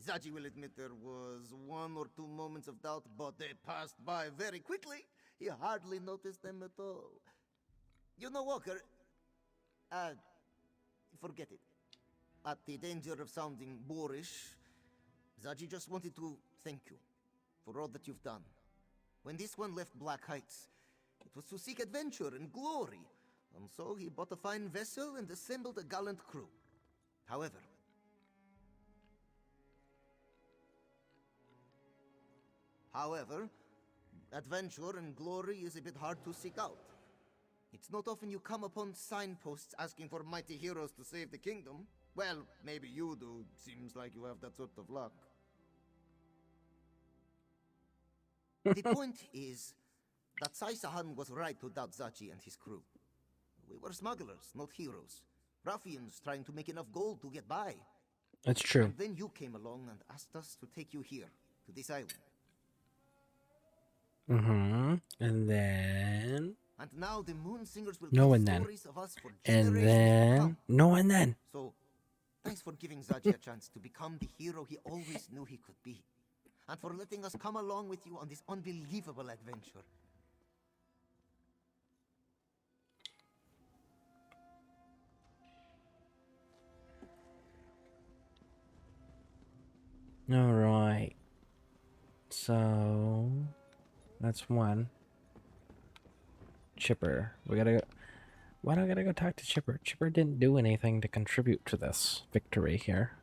Zaji will admit there was 1 or 2 moments of doubt, but they passed by very quickly. He hardly noticed them at all. You know, Walker, forget it. At the danger of sounding boorish, Zaji just wanted to thank you for all that you've done. When this one left Black Heights, it was to seek adventure and glory. And so he bought a fine vessel and assembled a gallant crew. However, adventure and glory is a bit hard to seek out. It's not often you come upon signposts asking for mighty heroes to save the kingdom. Well, maybe you do. Seems like you have that sort of luck. The point is that Sai-Sahan was right to doubt Zaji and his crew. We were smugglers, not heroes. Ruffians trying to make enough gold to get by. That's true. And then you came along and asked us to take you here, to this island. And then... And now the Moon Singers will No, tell and then. stories of us for And generations to then... come. No, and then. So, thanks for giving Zaji a chance to become the hero he always knew he could be. And for letting us come along with you on this unbelievable adventure. Alright. So... That's one. Chipper. We gotta go... Why do I gotta go talk to Chipper? Chipper didn't do anything to contribute to this victory here.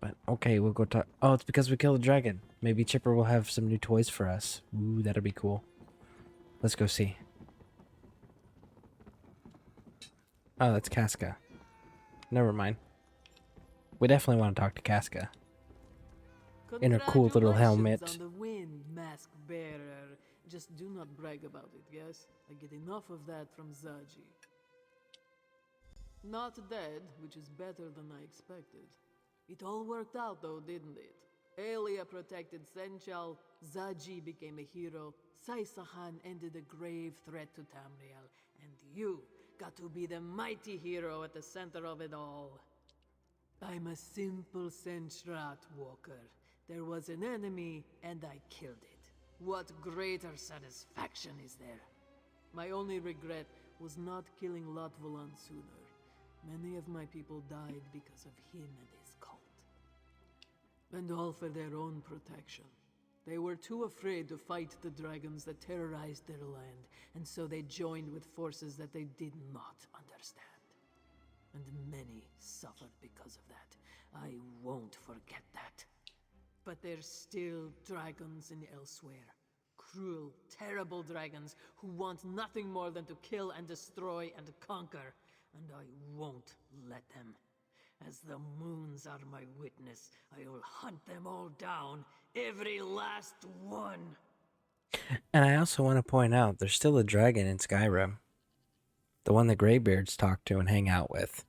But, okay, we'll go talk... Oh, it's because we killed a dragon. Maybe Chipper will have some new toys for us. Ooh, that'll be cool. Let's go see. Oh, that's Casca. Never mind. We definitely want to talk to Casca. In her cool little helmet. Congratulations on the win, Mask Bearer. Just do not brag about it, yes? I get enough of that from Zaji. Not dead, which is better than I expected. It all worked out though, didn't it? Aelia protected Senchal, Zaji became a hero, Sai-Sahan ended a grave threat to Tamriel, and you got to be the mighty hero at the center of it all. I'm a simple Senchrat walker, There was an enemy, and I killed it. What greater satisfaction is there? My only regret was not killing Lotvulan sooner. Many of my people died because of him and his cult. And all for their own protection. They were too afraid to fight the dragons that terrorized their land, and so they joined with forces that they did not understand. And many suffered because of that. I won't forget that. But there's still dragons in Elsewhere. Cruel, terrible dragons who want nothing more than to kill and destroy and conquer. And I won't let them. As the moons are my witness, I will hunt them all down, every last one. And I also want to point out, there's still a dragon in Skyrim. The one the Greybeards talk to and hang out with.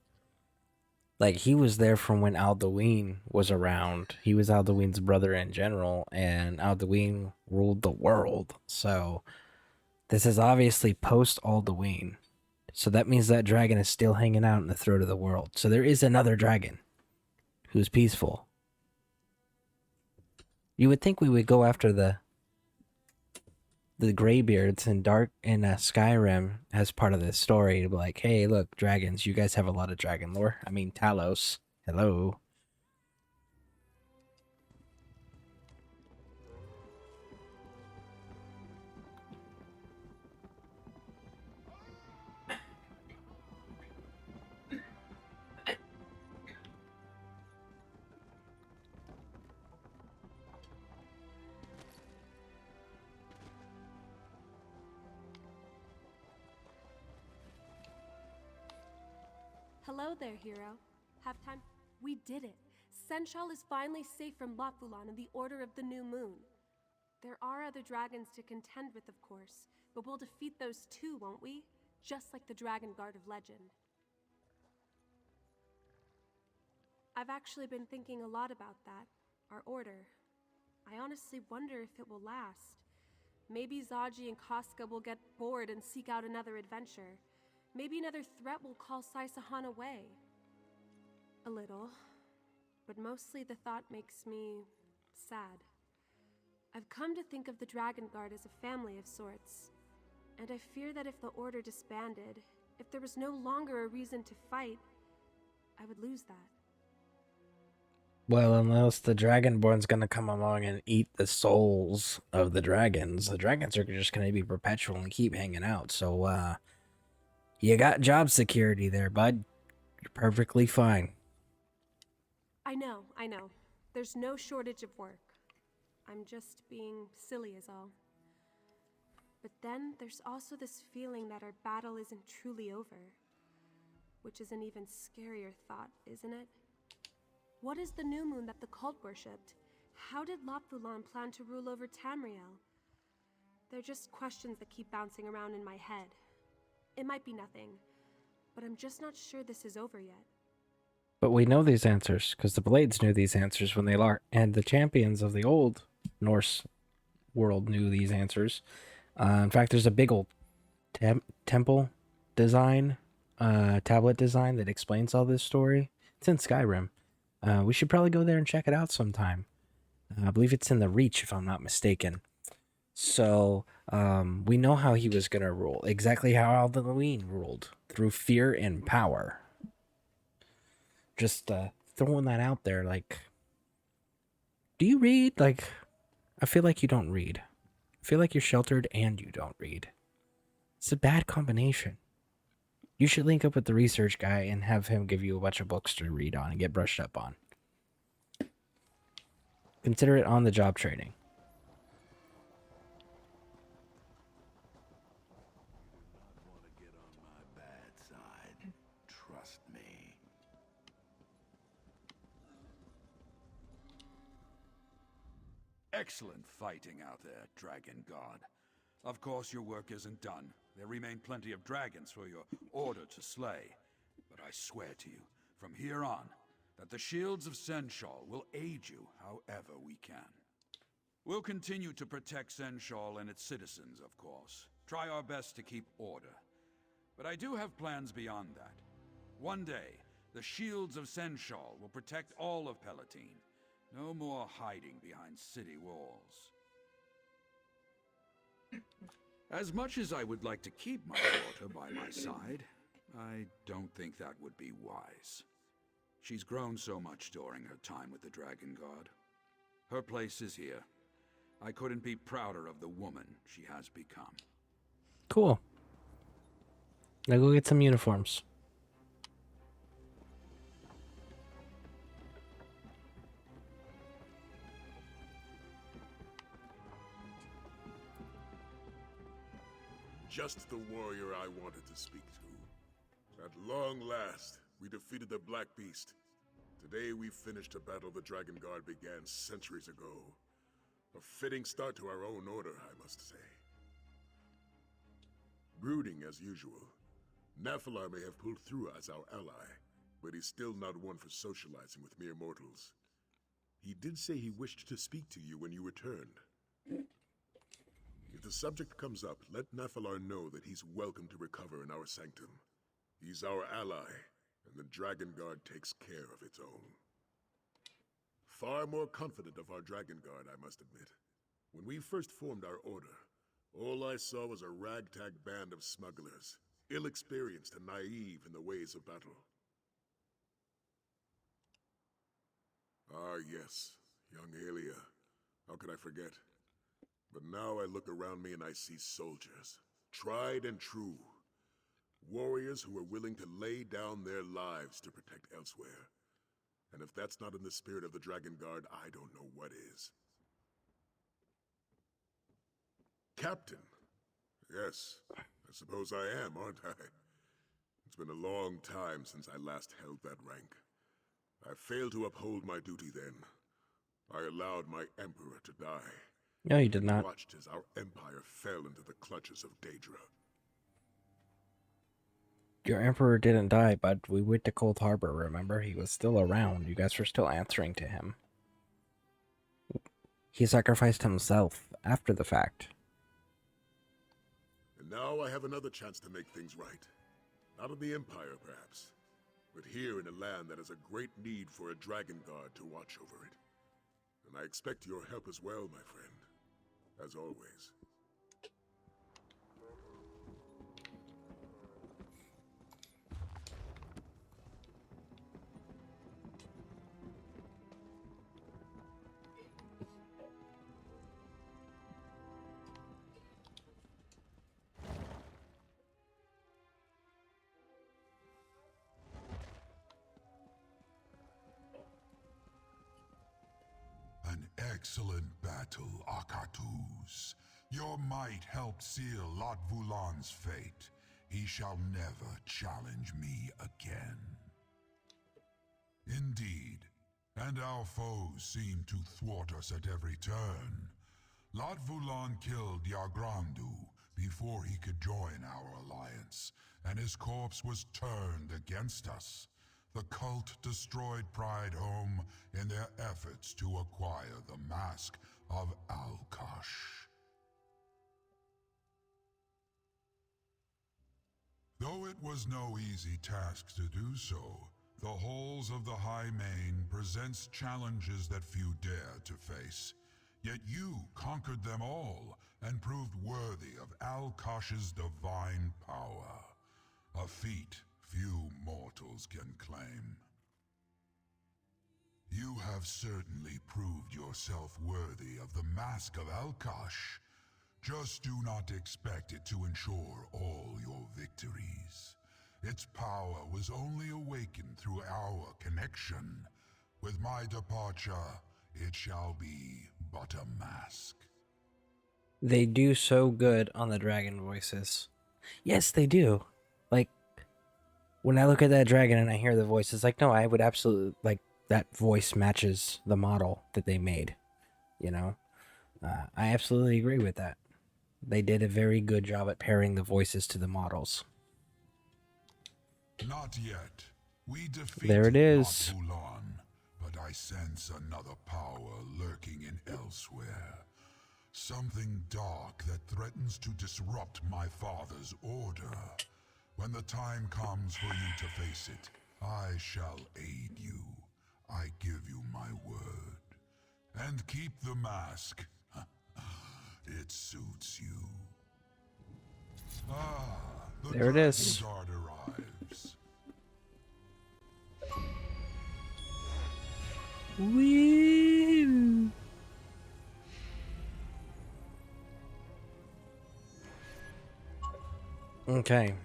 Like, he was there from when Alduin was around. He was Alduin's brother in general, and Alduin ruled the world. So, this is obviously post-Alduin. So that means that dragon is still hanging out in the throat of the world. So there is another dragon who's peaceful. You would think we would go after the Greybeards in Skyrim as part of this story to be like, hey, look, dragons, you guys have a lot of dragon lore. I mean, Talos, hello. Hello there, hero. Have time? We did it. Senchal is finally safe from Lotvulan and the Order of the New Moon. There are other dragons to contend with, of course, but we'll defeat those too, won't we? Just like the Dragon Guard of legend. I've actually been thinking a lot about that, our order. I honestly wonder if it will last. Maybe Zaji and Casca will get bored and seek out another adventure. Maybe another threat will call Sai Sahan away. A little. But mostly the thought makes me sad. I've come to think of the Dragon Guard as a family of sorts. And I fear that if the Order disbanded, if there was no longer a reason to fight, I would lose that. Well, unless the Dragonborn's gonna come along and eat the souls of the dragons are just gonna be perpetual and keep hanging out. So, you got job security there, bud. You're perfectly fine. I know. There's no shortage of work. I'm just being silly is all. But then there's also this feeling that our battle isn't truly over. Which is an even scarier thought, isn't it? What is the new moon that the cult worshipped? How did Lotvulan plan to rule over Tamriel? They're just questions that keep bouncing around in my head. It might be nothing, but I'm just not sure this is over yet. But we know these answers, because the Blades knew these answers when they larked, and the champions of the old Norse world knew these answers. In fact, there's a big old temple design, tablet design that explains all this story. It's in Skyrim. We should probably go there and check it out sometime. I believe it's in the Reach, if I'm not mistaken. So, we know how he was going to rule. Exactly how Alduin ruled. Through fear and power. Just throwing that out there, like... Do you read? Like, I feel like you don't read. I feel like you're sheltered and you don't read. It's a bad combination. You should link up with the research guy and have him give you a bunch of books to read on and get brushed up on. Consider it on-the-job training. Trust me. Excellent fighting out there, Dragon God. Of course, your work isn't done. There remain plenty of dragons for your order to slay. But I swear to you, from here on, that the shields of Senchal will aid you however we can. We'll continue to protect Senchal and its citizens, of course. Try our best to keep order. But I do have plans beyond that. One day, the shields of Senchal will protect all of Palatine. No more hiding behind city walls. As much as I would like to keep my daughter by my side, I don't think that would be wise. She's grown so much during her time with the Dragon Guard. Her place is here. I couldn't be prouder of the woman she has become. Cool. Now go get some uniforms. Just the warrior I wanted to speak to. At long last, we defeated the Black Beast. Today we finished a battle the Dragon Guard began centuries ago. A fitting start to our own order, I must say. Brooding as usual. Nephilar may have pulled through as our ally, but he's still not one for socializing with mere mortals. He did say he wished to speak to you when you returned. If the subject comes up, let Nephilar know that he's welcome to recover in our sanctum. He's our ally, and the Dragon Guard takes care of its own. Far more confident of our Dragon Guard, I must admit. When we first formed our order, all I saw was a ragtag band of smugglers, ill-experienced and naive in the ways of battle. Ah, yes, young Aelia. How could I forget? But now I look around me and I see soldiers, tried and true. Warriors who are willing to lay down their lives to protect elsewhere. And if that's not in the spirit of the Dragon Guard, I don't know what is. Captain. Yes, I suppose I am, aren't I? It's been a long time since I last held that rank. I failed to uphold my duty then. I allowed my Emperor to die. No, you did not. Watched as our empire fell into the clutches of Daedra. Your Emperor didn't die, but we went to Cold Harbor, remember? He was still around. You guys were still answering to him. He sacrificed himself after the fact. And now I have another chance to make things right. Not in the Empire, perhaps, but here in a land that has a great need for a Dragon Guard to watch over it. And I expect your help as well, my friend. As always. An excellent battle, Akatus. Your might helped seal Lot Vulan's fate. He shall never challenge me again. Indeed, and our foes seem to thwart us at every turn. Lot Vulan killed Yargrandu before he could join our alliance, and his corpse was turned against us. The cult destroyed Pride Home in their efforts to acquire the mask of Alkosh. Though it was no easy task to do so, the halls of the High Main presents challenges that few dare to face. Yet you conquered them all and proved worthy of Alkosh's divine power. A feat few mortals can claim. You have certainly proved yourself worthy of the Mask of Alkosh. Just do not expect it to ensure all your victories. Its power was only awakened through our connection. With my departure, it shall be but a mask. They do so good on the dragon voices. Yes, they do. Like, when I look at that dragon and I hear the voices, like, no, I would absolutely, like, that voice matches the model that they made. You know? I absolutely agree with that. They did a very good job at pairing the voices to the models. Not yet. We defeated There it is. Lot Vulan, but I sense another power lurking in elsewhere. Something dark that threatens to disrupt my father's order. When the time comes for you to face it, I shall aid you. I give you my word. and keep the mask. It suits you. Ah, the There it is. Dragon Guard arrives. Woo! Okay.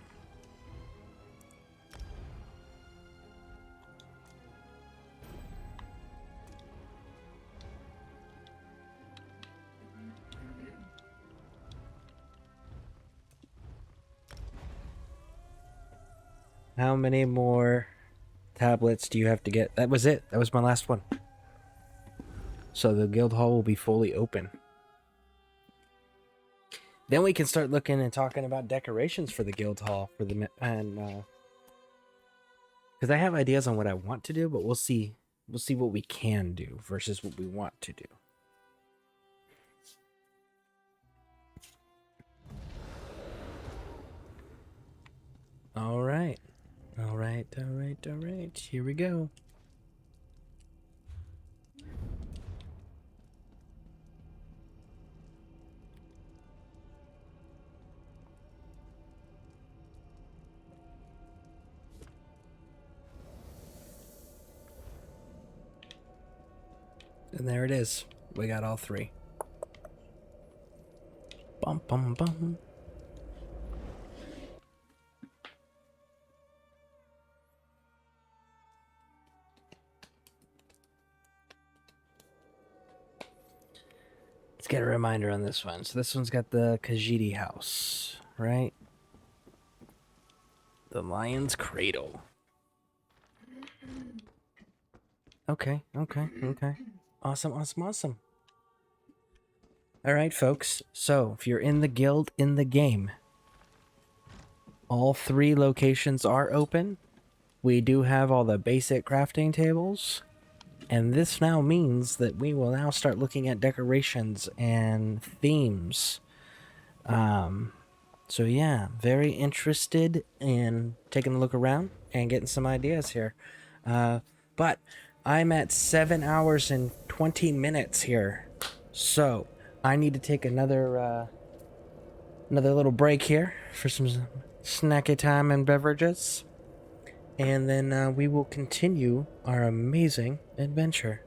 How many more tablets do you have to get? That was it. That was my last one. So the guild hall will be fully open. Then we can start looking and talking about decorations for the guild hall for the because I have ideas on what I want to do, but we'll see. We'll see what we can do versus what we want to do. All right. All right. All right. All right. Here we go. And there it is. We got all three. Bum bum bum. Let's get a reminder on this one. So this one's got the Khajiit house, right? The Lion's Cradle. Okay, okay, okay. Awesome, awesome, awesome. Alright, folks. So, if you're in the guild in the game, all three locations are open. We do have all the basic crafting tables. And this now means that we will now start looking at decorations and themes. So yeah, very interested in taking a look around and getting some ideas here. But I'm at 7 hours and 20 minutes here. So I need to take another little break here for some snacky time and beverages. And then we will continue our amazing adventure.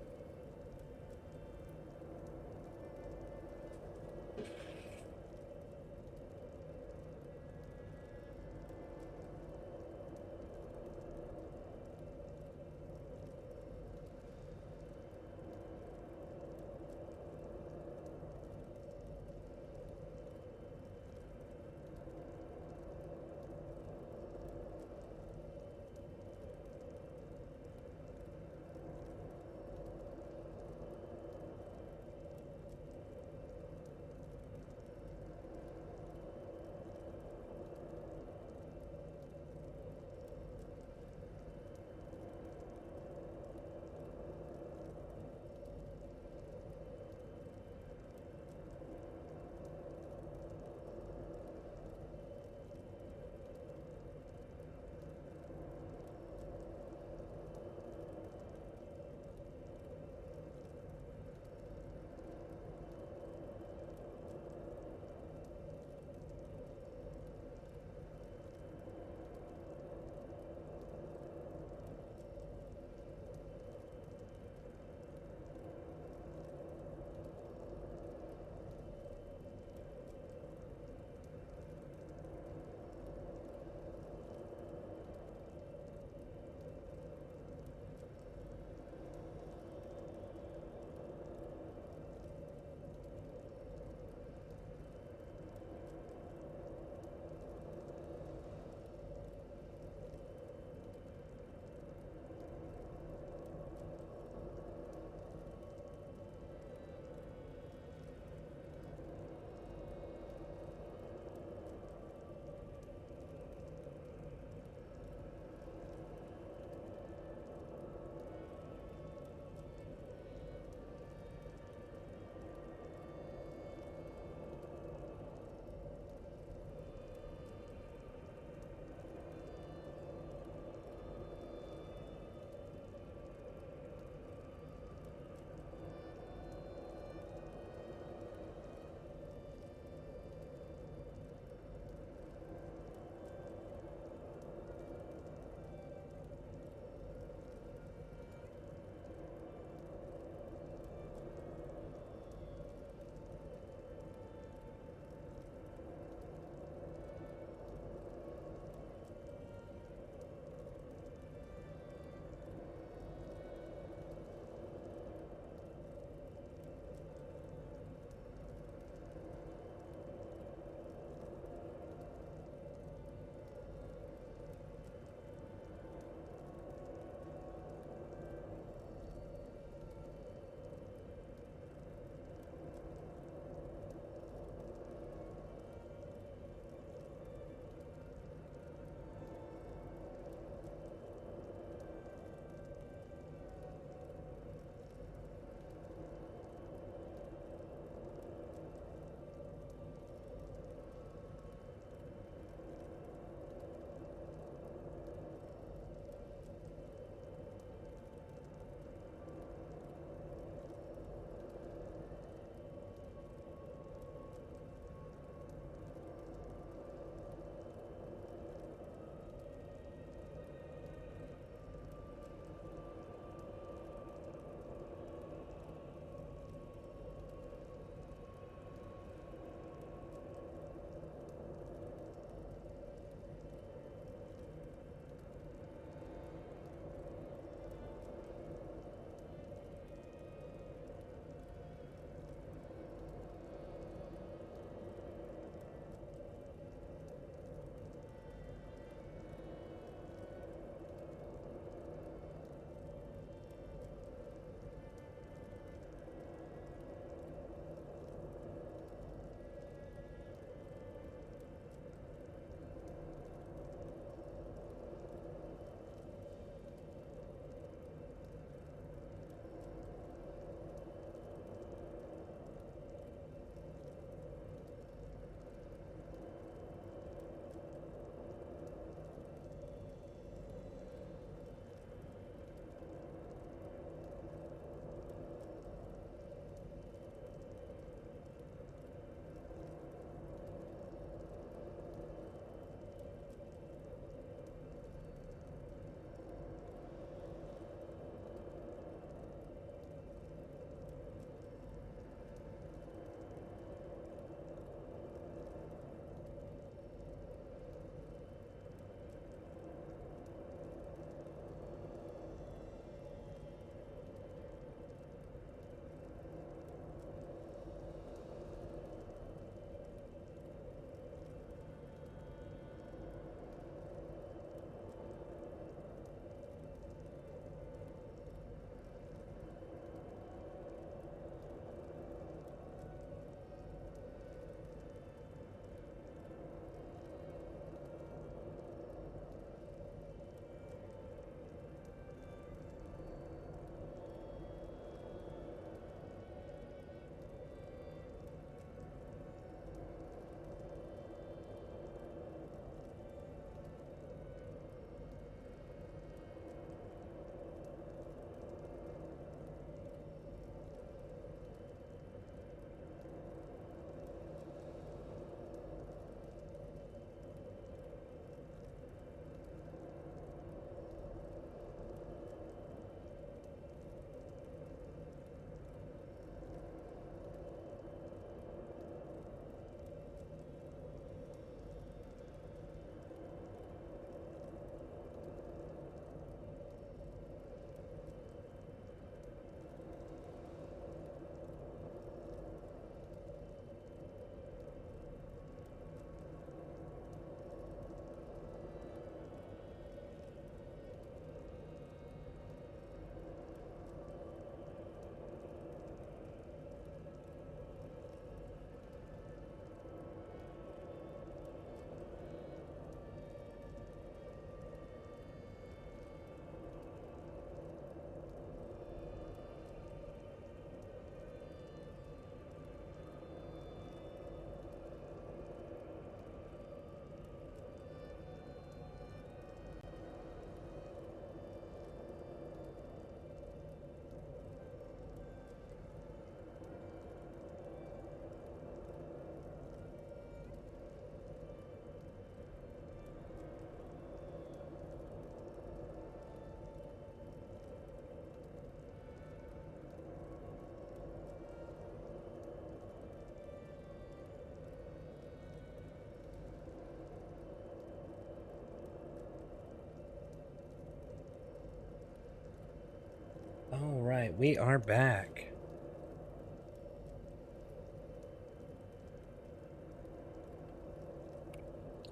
All right, we are back.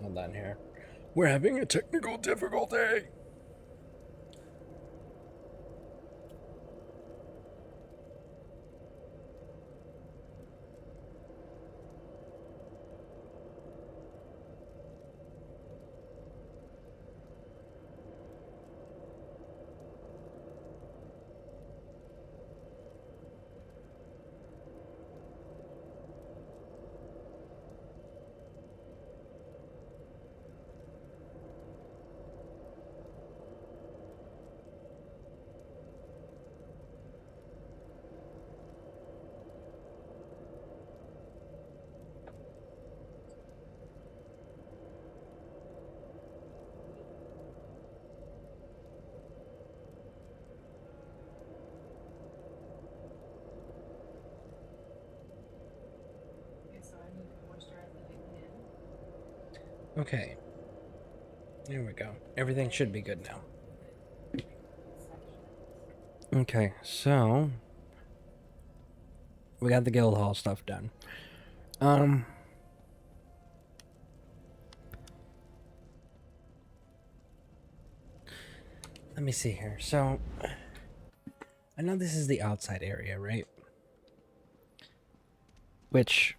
Hold on here. We're having a technical difficulty. Okay. There we go. Everything should be good now. Okay, so we got the guild hall stuff done. Let me see here. So I know this is the outside area, right? Which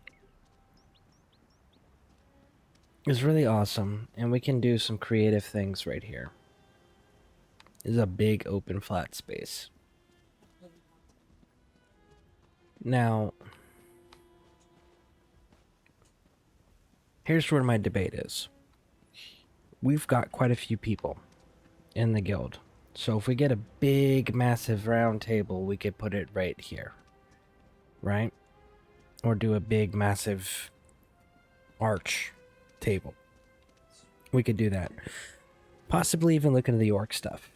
is really awesome, and we can do some creative things right here. This is a big open flat space. Now, here's where my debate is. We've got quite a few people in the guild. So if we get a big, massive round table, we could put it right here. Right? Or do a big, massive arch table. We could do that. Possibly even look into the orc stuff.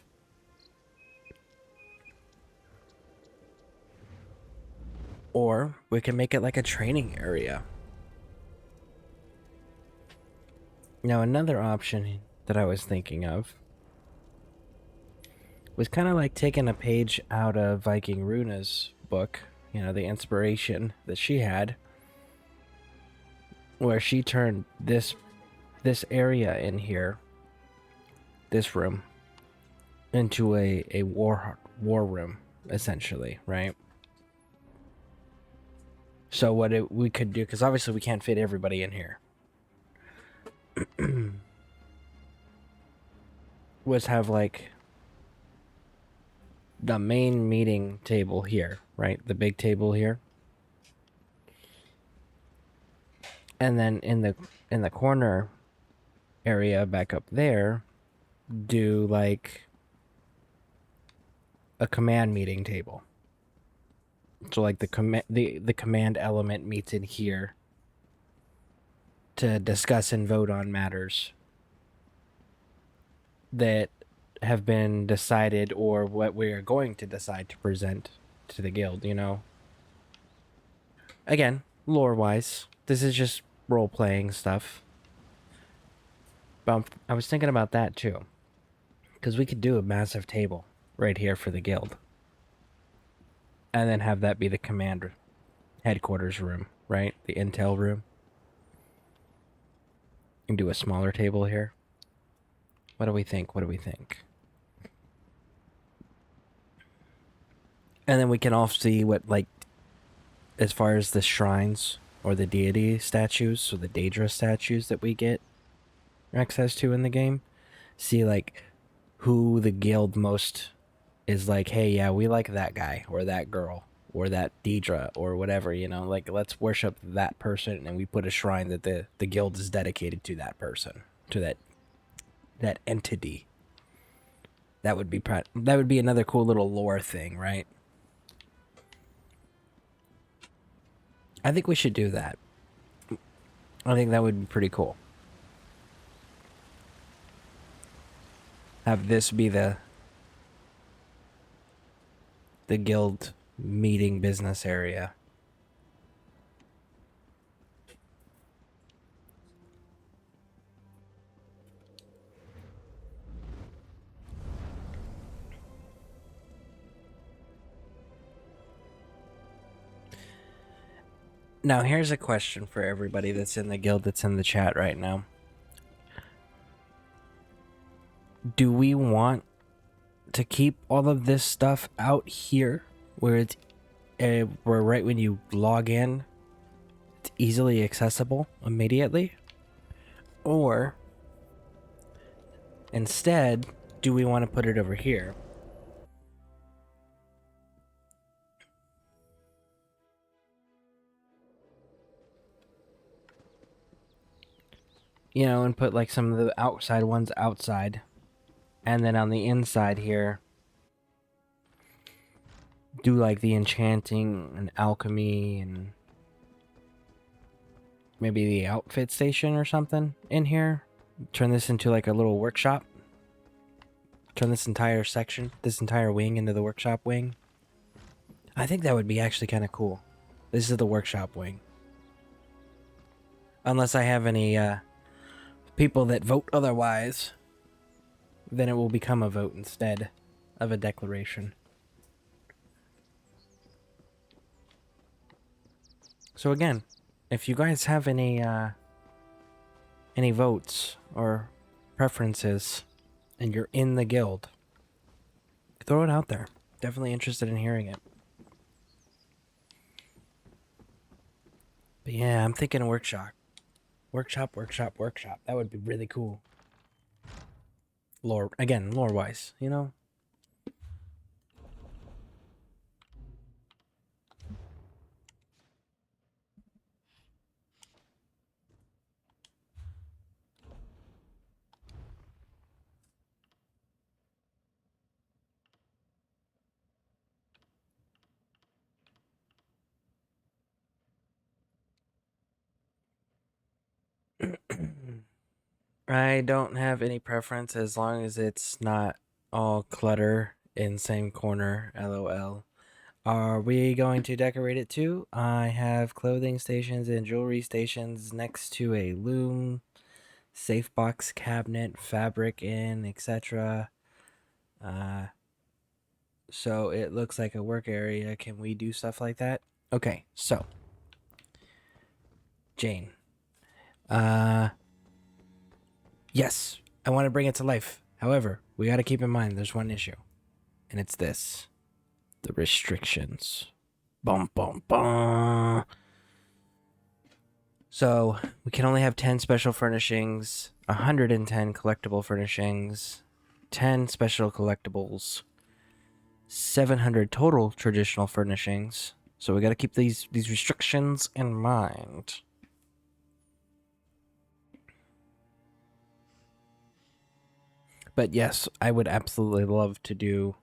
Or we can make it like a training area. Now another option that I was thinking of was kind of like taking a page out of Viking Runa's book, you know, the inspiration that she had, where she turned this area in here, this room, into a war room, essentially, right? So what we could do, because obviously we can't fit everybody in here, was have like the main meeting table here, right? The big table here. And then in the corner area back up there, do like a command meeting table. So like the command element meets in here to discuss and vote on matters that have been decided or what we are going to decide to present to the guild, you know. Again, lore-wise, this is just role-playing stuff. But I was thinking about that too. Because we could do a massive table right here for the guild. And then have that be the command headquarters room, right? The intel room. And do a smaller table here. What do we think? What do we think? And then we can also see what, like, as far as the shrines or the deity statues, or the Daedra statues that we get access to in the game. See, like, who the guild most is like, hey, yeah, we like that guy, or that girl, or that Daedra, or whatever, you know, like, let's worship that person, and we put a shrine that the guild is dedicated to that person, to that entity. That would be another cool little lore thing, right? I think we should do that. I think that would be pretty cool. Have this be the guild meeting business area. Now, here's a question for everybody that's in the guild that's in the chat right now. Do we want to keep all of this stuff out here where it's where right when you log in, it's easily accessible immediately? Or instead, do we want to put it over here? You know, and put like some of the outside ones outside. And then on the inside here, do like the enchanting and alchemy and maybe the outfit station or something in here. Turn this into like a little workshop. Turn this entire section, this entire wing into the workshop wing. I think that would be actually kind of cool. This is the workshop wing. Unless I have any people that vote otherwise, then it will become a vote instead of a declaration. So again, if you guys have any votes or preferences and you're in the guild, throw it out there. Definitely interested in hearing it. But yeah, I'm thinking workshop. Workshop. That would be really cool. Lore, again, lore-wise, you know? I don't have any preference as long as it's not all clutter in same corner, lol. Are we going to decorate it too? I have clothing stations and jewelry stations next to a loom, safe box cabinet, fabric in, etc. So it looks like a work area. Can we do stuff like that? Okay, so Jane. Yes, I want to bring it to life. However, we got to keep in mind there's one issue. And it's this. The restrictions. Bum, bum, bum. So, we can only have 10 special furnishings, 110 collectible furnishings, 10 special collectibles, 700 total traditional furnishings. So we got to keep these restrictions in mind. But yes, I would absolutely love to do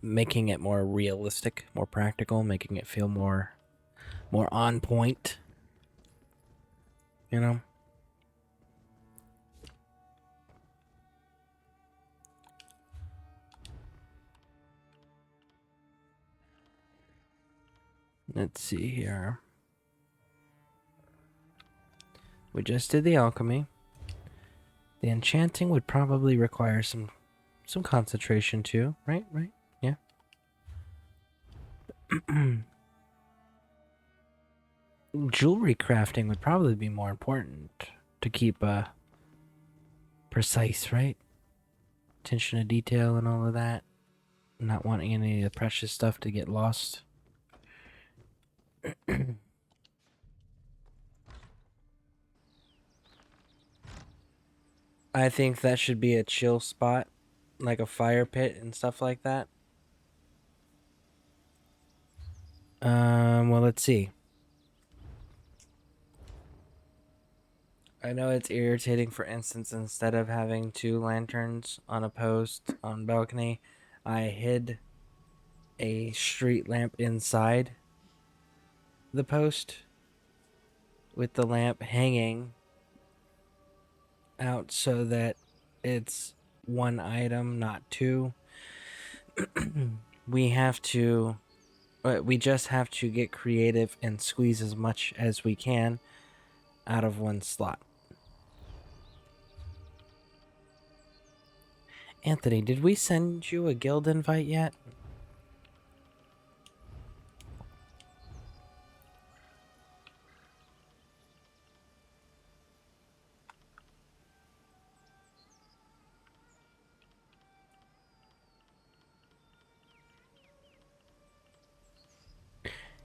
making it more realistic, more practical, making it feel more on point. You know? Let's see here. We just did the alchemy. The enchanting would probably require some concentration too, right? Yeah. Jewelry crafting would probably be more important to keep precise, right? Attention to detail and all of that. Not wanting any of the precious stuff to get lost. I think that should be a chill spot, like a fire pit and stuff like that. Well, let's see. I know it's irritating, for instance, instead of having 2 lanterns on a post on balcony, I hid a street lamp inside the post with the lamp hanging out so that it's 1 item, not 2. We just have to get creative and squeeze as much as we can out of 1 slot. Anthony, did we send you a guild invite yet?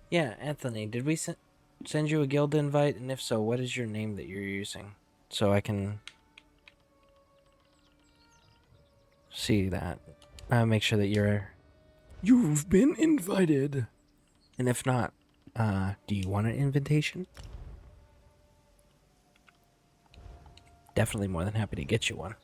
Yeah, Anthony, did we send you a guild invite? And if so, what is your name that you're using? So I can see that. Make sure that you've been invited. And if not, do you want an invitation? Definitely more than happy to get you one.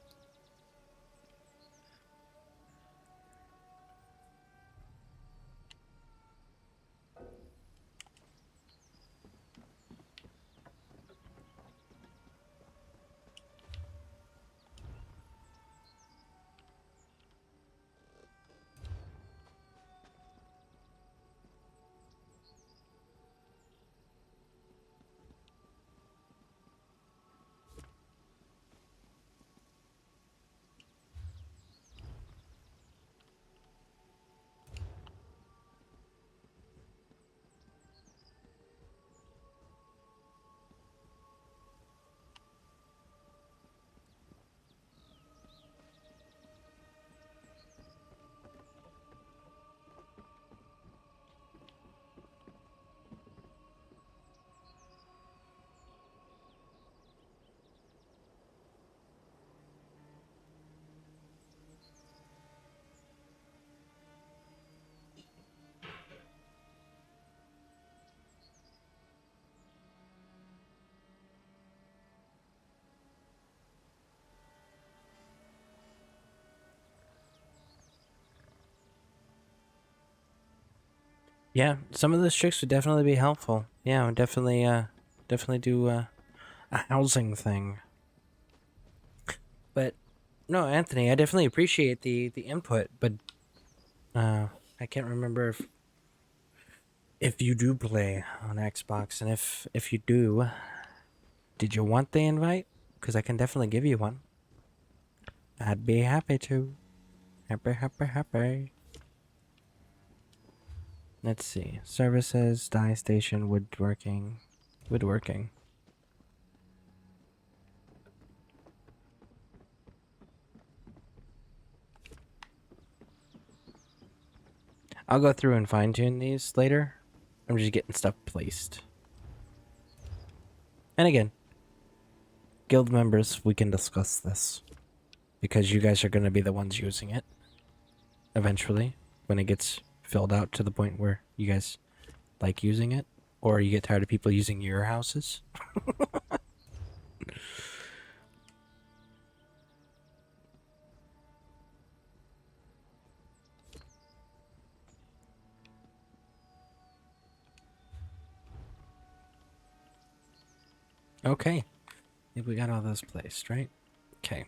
Yeah, some of those tricks would definitely be helpful. Yeah, I would definitely do a housing thing. But no, Anthony, I definitely appreciate the input, but I can't remember if you do play on Xbox, and if you do, did you want the invite? Because I can definitely give you one. I'd be happy to. Happy. Let's see. Services, dye station, woodworking. I'll go through and fine tune these later. I'm just getting stuff placed. And again, guild members, we can discuss this. Because you guys are going to be the ones using it. Eventually, when it gets filled out to the point where you guys like using it, or you get tired of people using your houses. Okay, I think we got all those placed, right? Okay.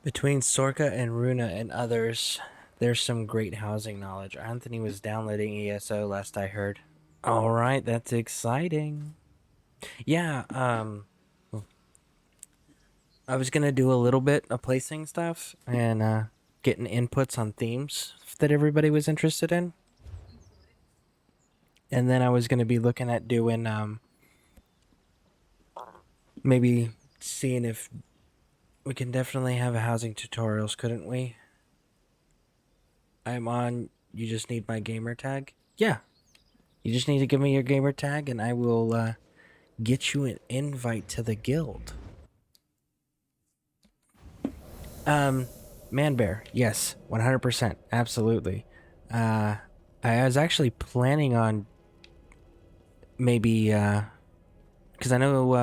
Between Sorka and Runa and others, there's some great housing knowledge. Anthony was downloading ESO last I heard. All right, that's exciting. Yeah, I was gonna do a little bit of placing stuff and getting inputs on themes that everybody was interested in. And then I was gonna be looking at doing maybe seeing if we can definitely have a housing tutorials, couldn't we? I'm on, you just need my gamer tag? Yeah. You just need to give me your gamer tag and I will get you an invite to the guild. Manbear, yes, 100%, absolutely. I was actually planning on maybe, because I know,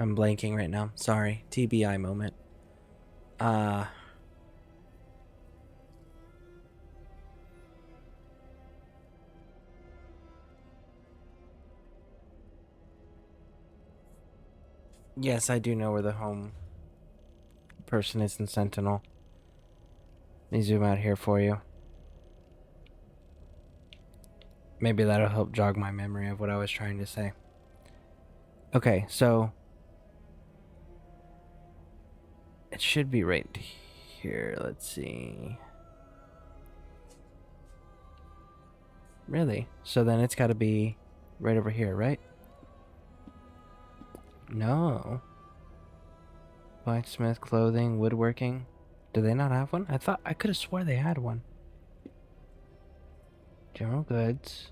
I'm blanking right now, sorry, TBI moment. Yes, I do know where the home person is in Sentinel. Let me zoom out here for you. Maybe that'll help jog my memory of what I was trying to say. Okay, so it should be right here. Let's see. Really? So then it's got to be right over here, right? No. Blacksmith, clothing, woodworking. Do they not have one? I could have swore they had one. General goods.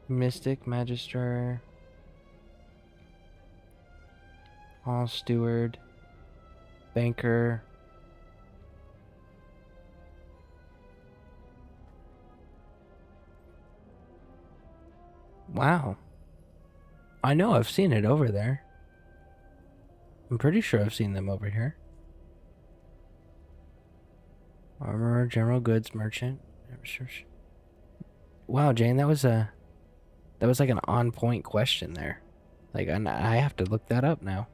Mystic, Magister. Hall steward. Banker. Wow. I know I've seen it over there. I'm pretty sure I've seen them over here. Armorer, general goods merchant. Wow, Jane, that was like an on-point question there. Like, I have to look that up now.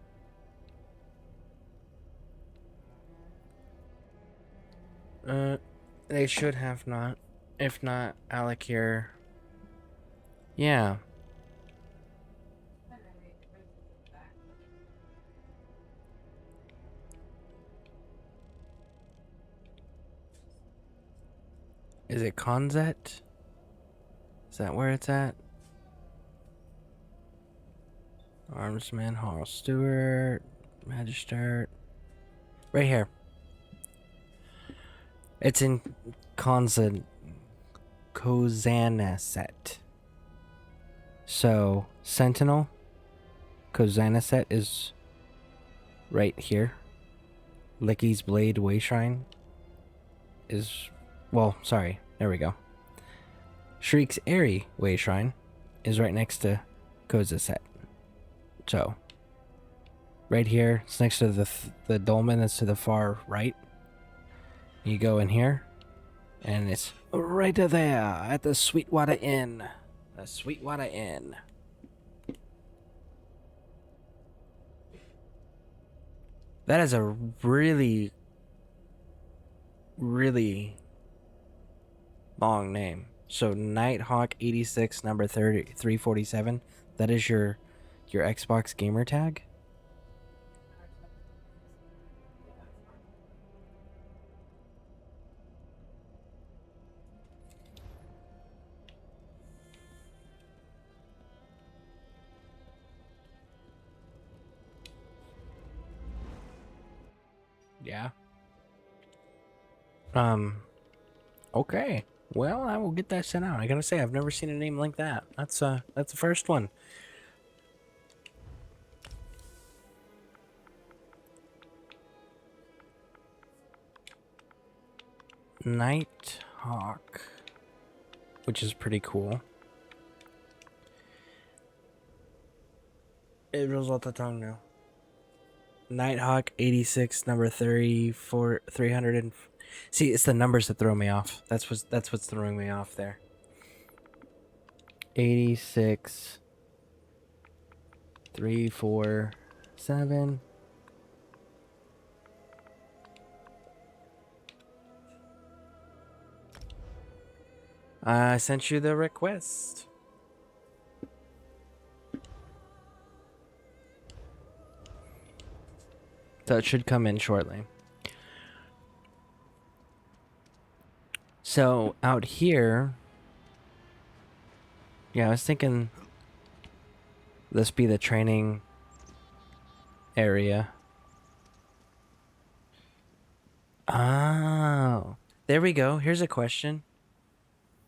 They should have not. If not, Alec here. Yeah. Is it Conzet? Is that where it's at? Armsman, Hall Steward, Magister. Right here. It's in Kozanaset. So, Sentinel, Kozanaset is right here. Licky's Blade Wayshrine is, well, sorry, there we go. Shriek's Airy Wayshrine is right next to Kozanaset. So, right here, it's next to the dolmen that's to the far right. You go in here, and it's right there at the Sweetwater Inn. The Sweetwater Inn. That is a really, really long name. So Nighthawk 86 number 347. That is your Xbox gamer tag. Yeah. Okay. Well, I will get that sent out. I gotta say, I've never seen a name like that. That's the first one. Nighthawk, which is pretty cool. It rolls off the tongue now. Nighthawk 86 number 300 and see, it's the numbers that throw me off. That's what's throwing me off there. 86 347. I sent you the request. So it should come in shortly. So out here, yeah, I was thinking this be the training area. Oh, there we go. Here's a question.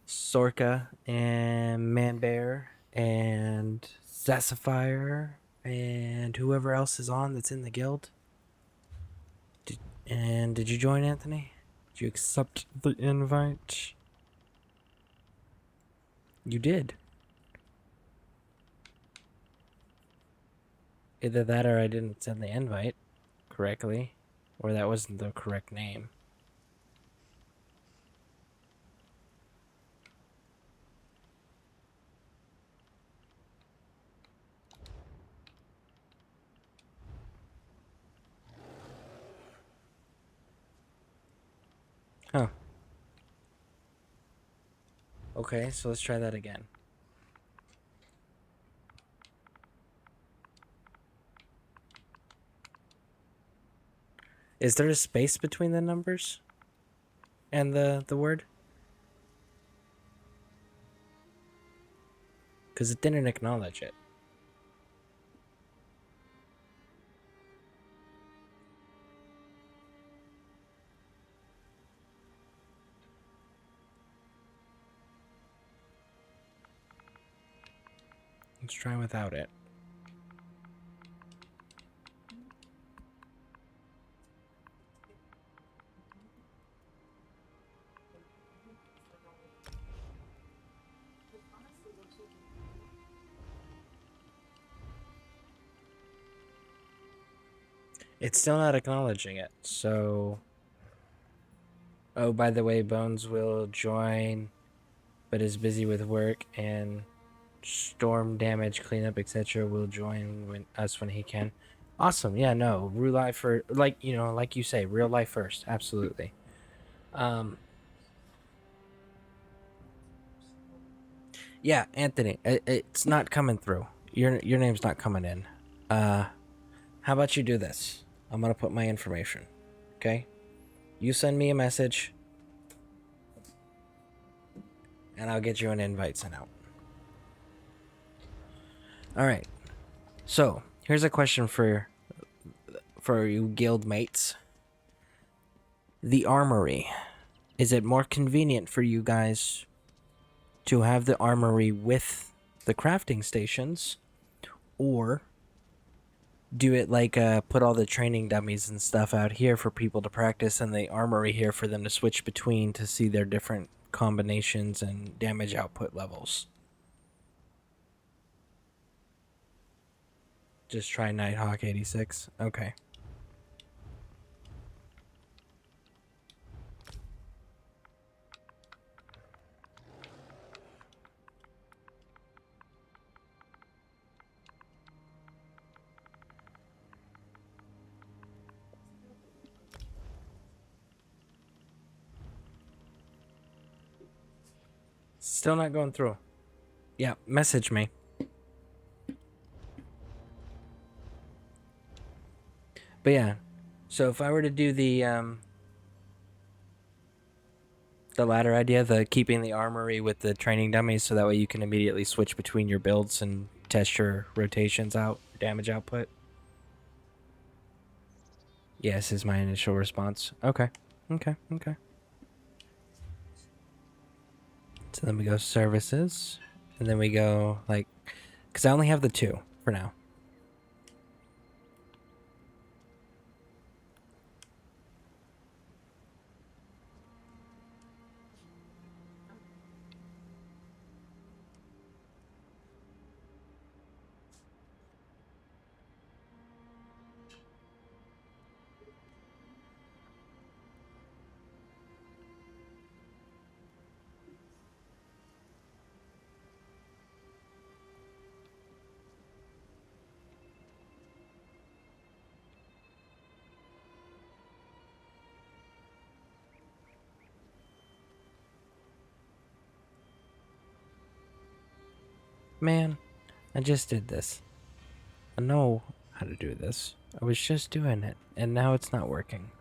Sorka and Manbear and Sassafire and whoever else is on that's in the guild. Did you join, Anthony? Did you accept the invite? You did. Either that or I didn't send the invite correctly, or that wasn't the correct name. Huh. Okay, so let's try that again. Is there a space between the numbers? and the word? Because it didn't acknowledge it. Let's try without it. It's still not acknowledging it, so... Oh, by the way, Bones will join, but is busy with work, and storm damage, cleanup, etc. will join us when he can. Awesome, yeah, no, real life for, like, you know, like you say, real life first, absolutely. Yeah, Anthony, it's not coming through. Your name's not coming in. How about you do this? I'm gonna put my information, okay? You send me a message, and I'll get you an invite sent out. Alright, so, here's a question for you guild mates. The armory. Is it more convenient for you guys to have the armory with the crafting stations, or do it like put all the training dummies and stuff out here for people to practice, and the armory here for them to switch between to see their different combinations and damage output levels? Just try Nighthawk 86. Okay. Still not going through. Yeah, message me. But yeah, so if I were to do the latter idea, the keeping the armory with the training dummies, so that way you can immediately switch between your builds and test your rotations out, damage output. Yes, is my initial response. Okay. So then we go services, and then we go, like, because I only have the 2 for now. Man, I just did this. I know how to do this. I was just doing it, and now it's not working.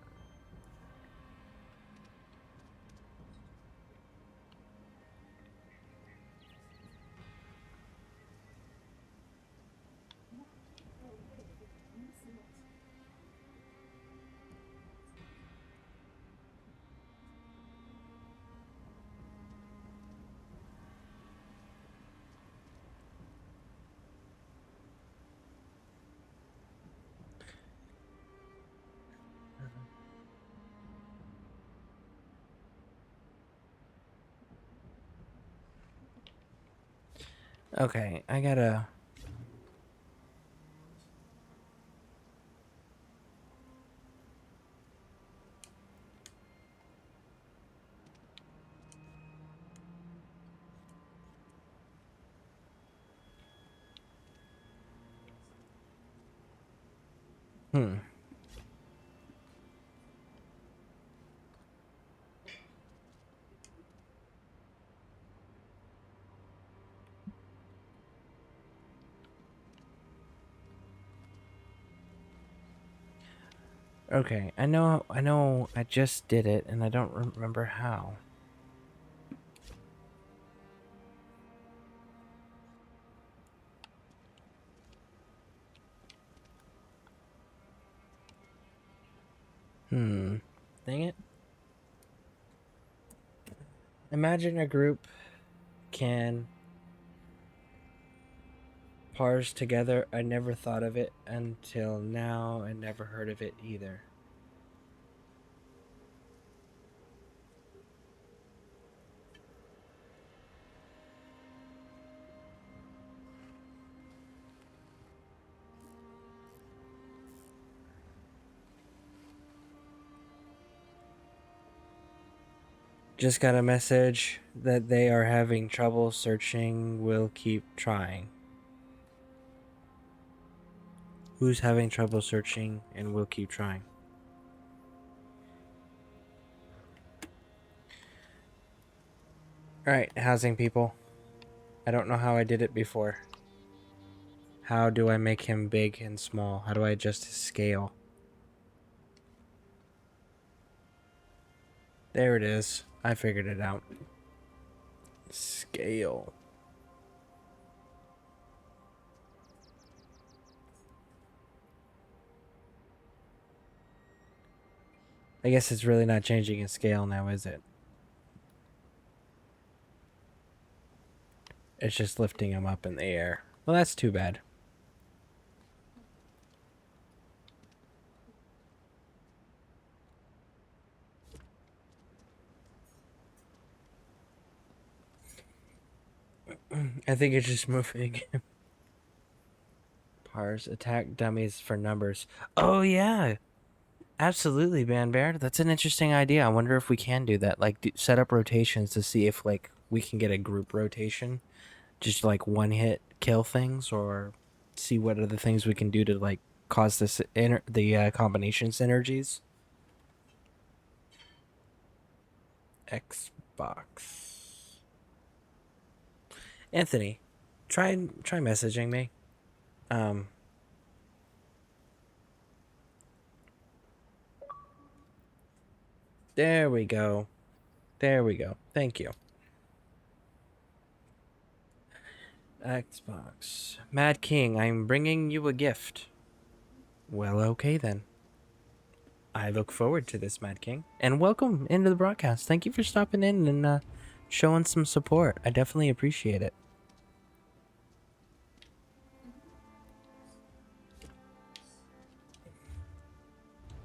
Okay, I gotta... Okay, I know I just did it and I don't remember how. Dang it. Imagine a group can parse together. I never thought of it until now. I never heard of it either. Just got a message that they are having trouble searching. Will keep trying. Who's having trouble searching and will keep trying? Alright, housing people. I don't know how I did it before. How do I make him big and small? How do I adjust his scale? There it is. I figured it out. Scale. I guess it's really not changing his scale now, is it? It's just lifting him up in the air. Well, that's too bad. I think it's just moving. Parse attack dummies for numbers. Oh yeah, absolutely, Banbear. That's an interesting idea. I wonder if we can do that. Like, set up rotations to see if like we can get a group rotation, just like one hit kill things, or see what other things we can do to like cause this combination synergies. Xbox. Anthony, try messaging me. There we go. There we go. Thank you. Xbox. Mad King, I'm bringing you a gift. Well, okay then. I look forward to this, Mad King. And welcome into the broadcast. Thank you for stopping in and showing some support. I definitely appreciate it.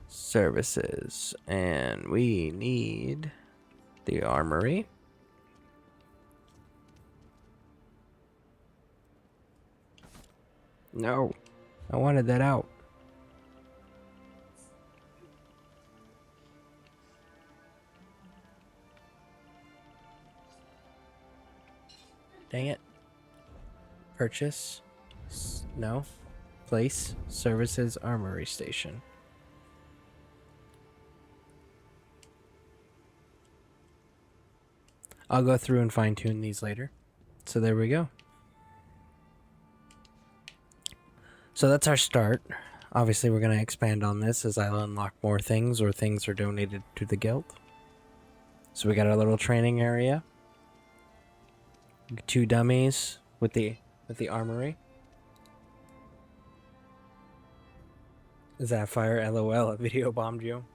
Services. And we need the armory. No. I wanted that out. Dang it. Purchase. No. Place. Services. Armory station. I'll go through and fine tune these later. So there we go. So that's our start. Obviously we're going to expand on this as I unlock more things or things are donated to the guild. So we got our little training area. 2 dummies with the armory. Sapphire, LOL, a video bombed you.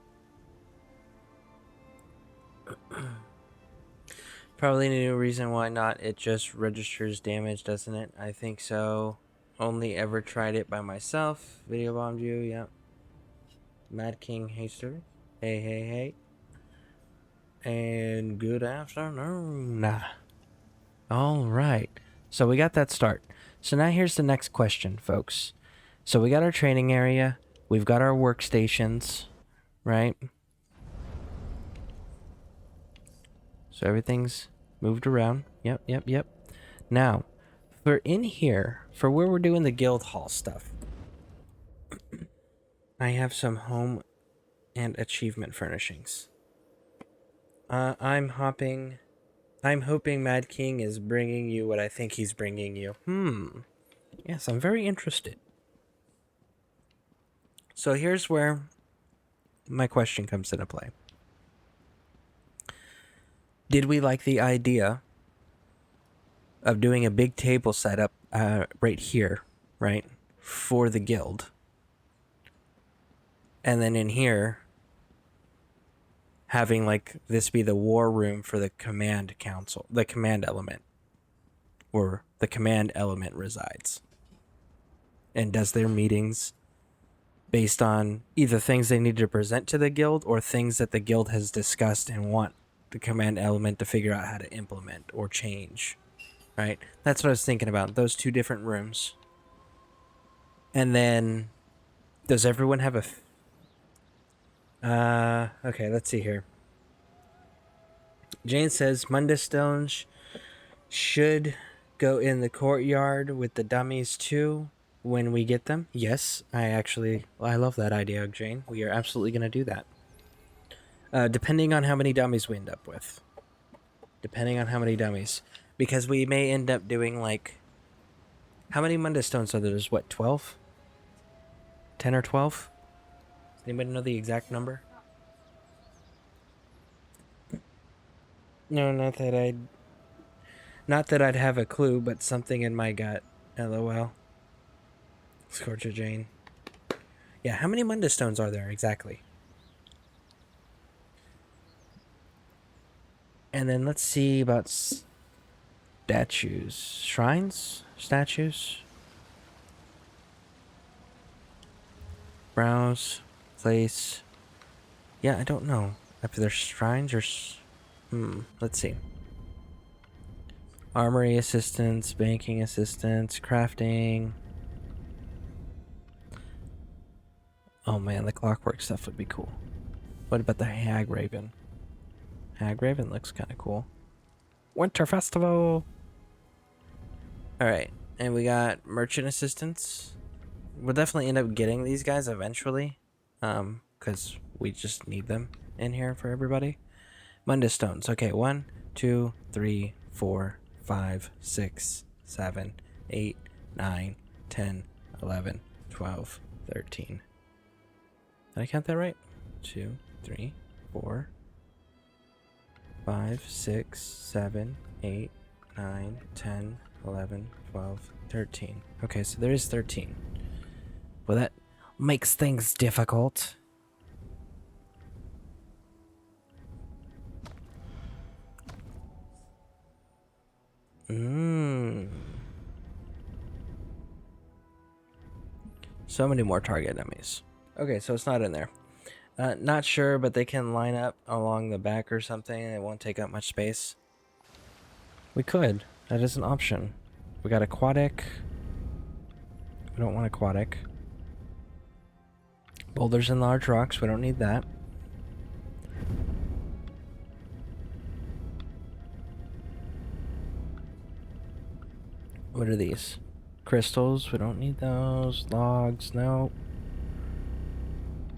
Probably no reason why not. It just registers damage, doesn't it? I think so. Only ever tried it by myself. Video bombed you, yep. Mad King Haster. Hey, hey, hey. And good afternoon. Alright. So we got that start. So now here's the next question, folks. So we got our training area. We've got our workstations, right? So everything's moved around. Yep, yep, yep. Now, for in here, for where we're doing the guild hall stuff, I have some home and achievement furnishings. I'm hoping Mad King is bringing you what I think he's bringing you. Yes, I'm very interested. So here's where my question comes into play. Did we like the idea of doing a big table setup right here, right, for the guild? And then in here, having like this be the war room for the command council, the command element, where the command element resides, and does their meetings based on either things they need to present to the guild or things that the guild has discussed and want the command element to figure out how to implement or change, right? That's what I was thinking about, those two different rooms. And then, does everyone have a okay, let's see here. Jane says Mundus stones should go in the courtyard with the dummies too when we get them. Yes, I love that idea, Jane. We are absolutely going to do that. Depending on how many dummies we end up with. Depending on how many dummies. Because we may end up doing like... How many Mundus stones are there? There's what, 12? 10 or 12? Does anybody know the exact number? No, not that I'd have a clue, but something in my gut. LOL. Scorcher Jane. Yeah, how many Mundus stones are there exactly? And then let's see about statues. Shrines? Statues? Browse. Place. Yeah, I don't know if there's shrines or... let's see. Armory assistance, banking assistance, crafting. Oh man, the clockwork stuff would be cool. What about the Hag Raven? Hag Raven looks kind of cool. Winter Festival! Alright, and we got merchant assistants. We'll definitely end up getting these guys eventually. Because we just need them in here for everybody. Mundus stones. Okay, 1, 2, 3, 4, 5, 6, 7, 8, 9, 10, 11, 12, 13. Did I count that right? 2, 3, 4, 5, 6, 7, 8, 9, 10, 11, 12, 13. Okay, so there is 13. Well, that makes things difficult. So many more target dummies. Okay, so it's not in there. Not sure, but they can line up along the back or something. It won't take up much space. We could. That is an option. We got aquatic. We don't want aquatic. Boulders and large rocks. We don't need that. What are these? Crystals. We don't need those. Logs. No.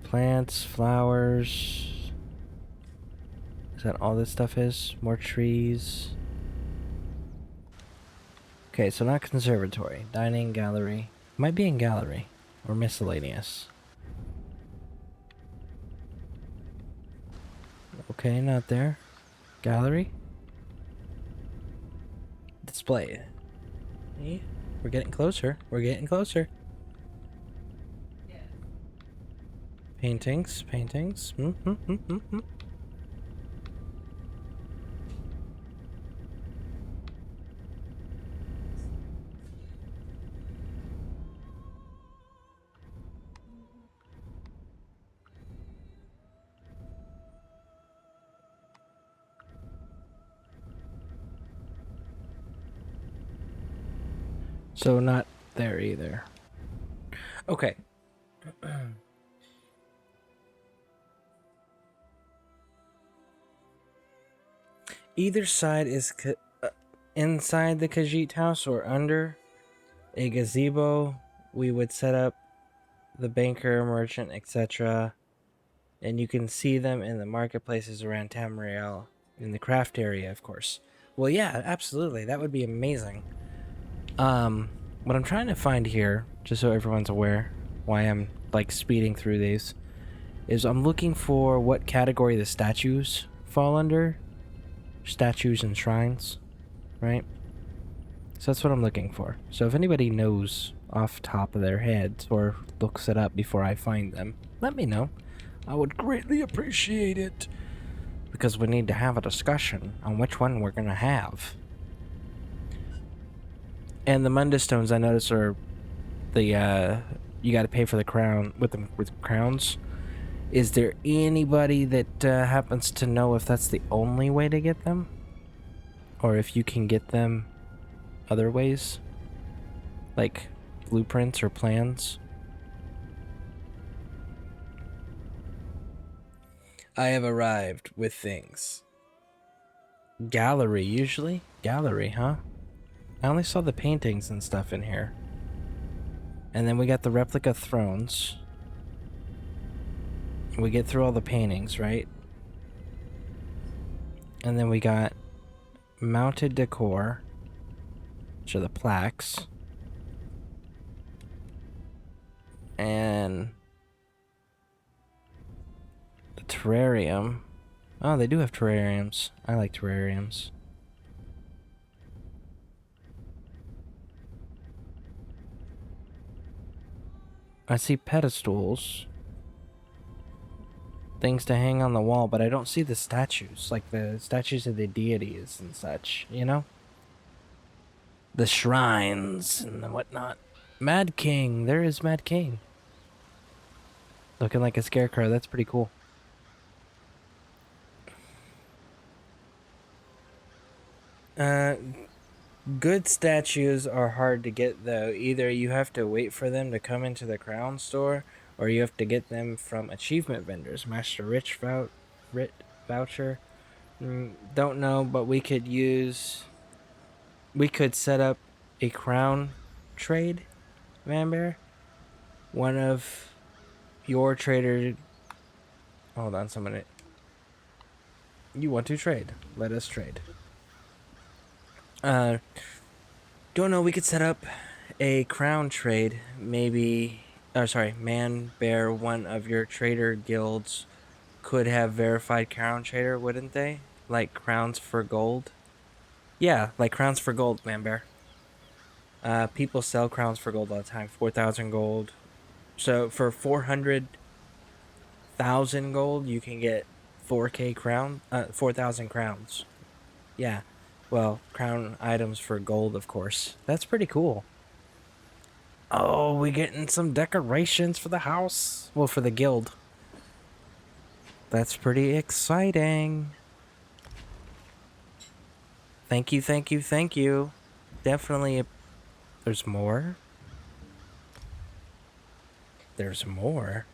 Plants. Flowers. Is that all this stuff is? More trees. Okay, so not conservatory. Dining, gallery. Might be in gallery. Or miscellaneous. Okay, not there. Gallery. Display. See? We're getting closer. We're getting closer. Paintings. Paintings. So not there either. Okay. Either side is inside the Khajiit house or under a gazebo. We would set up the banker, merchant, etc. And you can see them in the marketplaces around Tamriel, in the craft area, of course. Well, yeah, absolutely. That would be amazing. What I'm trying to find here, just so everyone's aware why I'm like speeding through these, is I'm looking for what category the statues fall under. Statues and shrines, right? So that's what I'm looking for. So if anybody knows off top of their heads or looks it up before I find them, let me know. I would greatly appreciate it. Because we need to have a discussion on which one we're gonna have. And the Mundus stones, I notice, are the you got to pay for the crown with crowns. Is there anybody that happens to know if that's the only way to get them, or if you can get them other ways, like blueprints or plans? I have arrived with things. Gallery, usually? Gallery, huh? I only saw the paintings and stuff in here. And then we got the replica thrones. We get through all the paintings, right? And then we got mounted decor, which are the plaques. And the terrarium. Oh, they do have terrariums. I like terrariums. I see pedestals. Things to hang on the wall, but I don't see the statues. Like the statues of the deities and such, you know? The shrines and whatnot. Mad King. There is Mad King. Looking like a scarecrow. That's pretty cool. Good statues are hard to get, though. Either you have to wait for them to come into the crown store, or you have to get them from achievement vendors. Master Rich voucher. Don't know, but we could set up a crown trade, Vanbear. One of your trader. Hold on, someone. You want to trade? Let us trade. Don't know, we could set up a crown trade, maybe, man, bear, one of your trader guilds could have verified crown trader, wouldn't they? Like crowns for gold? Yeah, like crowns for gold, man, bear. People sell crowns for gold all the time, 4,000 gold. So for 400,000 gold, you can get 4K crown, 4,000 crowns. Yeah. Well, crown items for gold, of course. That's pretty cool. Oh, we getting some decorations for the house. Well, for the guild. That's pretty exciting. Thank you, thank you, thank you. Definitely. There's more? There's more?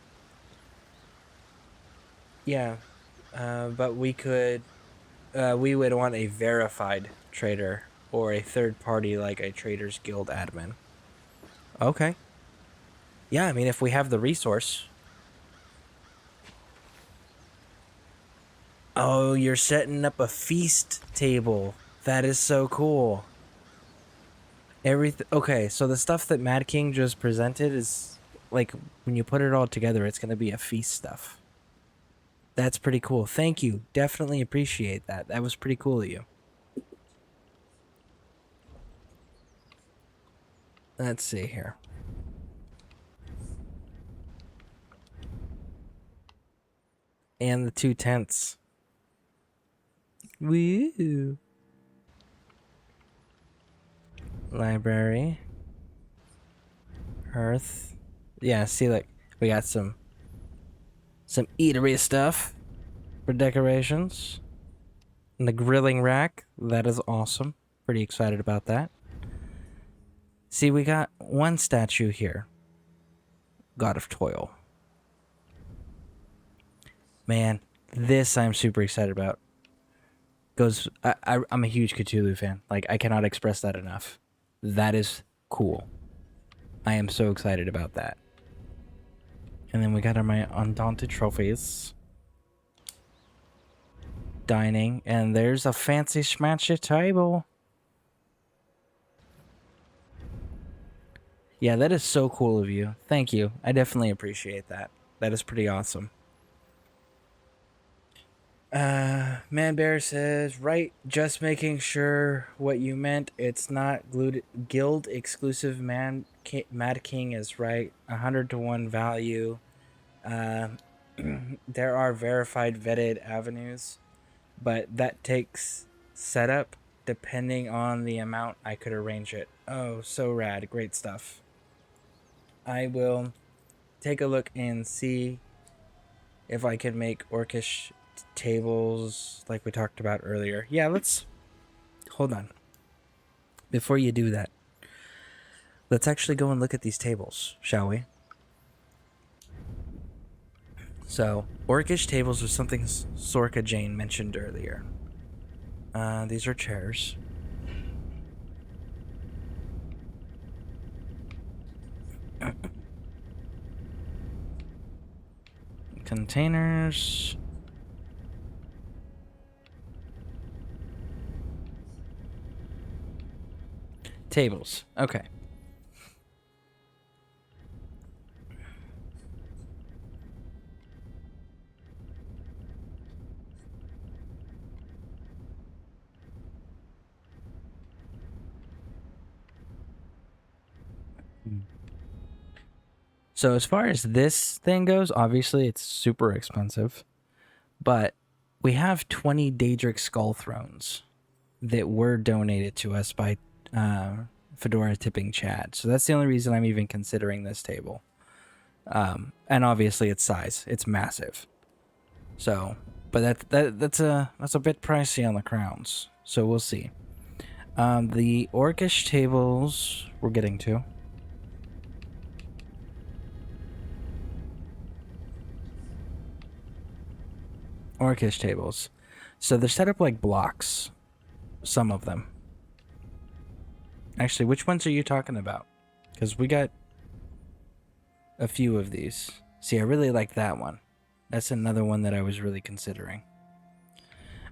Yeah. But we could... we would want a verified trader or a third party like a Traders Guild admin. Okay. Yeah, I mean, if we have the resource. Oh, you're setting up a feast table. That is so cool. Okay, so the stuff that Mad King just presented is like when you put it all together, it's going to be a feast stuff. That's pretty cool. Thank you. Definitely appreciate that. That was pretty cool of you. Let's see here. And the 2 tents. Woo! Library. Hearth. Yeah, see, like, we got some eatery stuff for decorations. And the grilling rack. That is awesome. Pretty excited about that. See, we got one statue here. God of Toil. Man, this I'm super excited about. I'm a huge Cthulhu fan. Like, I cannot express that enough. That is cool. I am so excited about that. And then we got my Undaunted trophies. Dining. And there's a fancy schmancy table. Yeah, that is so cool of you. Thank you. I definitely appreciate that. That is pretty awesome. Man Bear says, right, just making sure what you meant. It's not guild exclusive. Mad King is right. 100 to 1 value. There are verified vetted avenues, but that takes setup depending on the amount I could arrange it. Oh, so rad. Great stuff. I will take a look and see if I can make orcish tables like we talked about earlier. Yeah, let's hold on. Before you do that, let's actually go and look at these tables, shall we? So, orcish tables was something Sorka Jane mentioned earlier. These are chairs. Containers. Tables. Okay. So as far as this thing goes, obviously it's super expensive, but we have 20 Daedric Skull Thrones that were donated to us by Fedora Tipping Chad. So that's the only reason I'm even considering this table. And obviously its size, it's massive. So, but that's a bit pricey on the crowns. So we'll see. The orcish tables we're getting to. Orcish tables. So they're set up like blocks. Some of them. Actually, which ones are you talking about? Because we got a few of these. See, I really like that one. That's another one that I was really considering.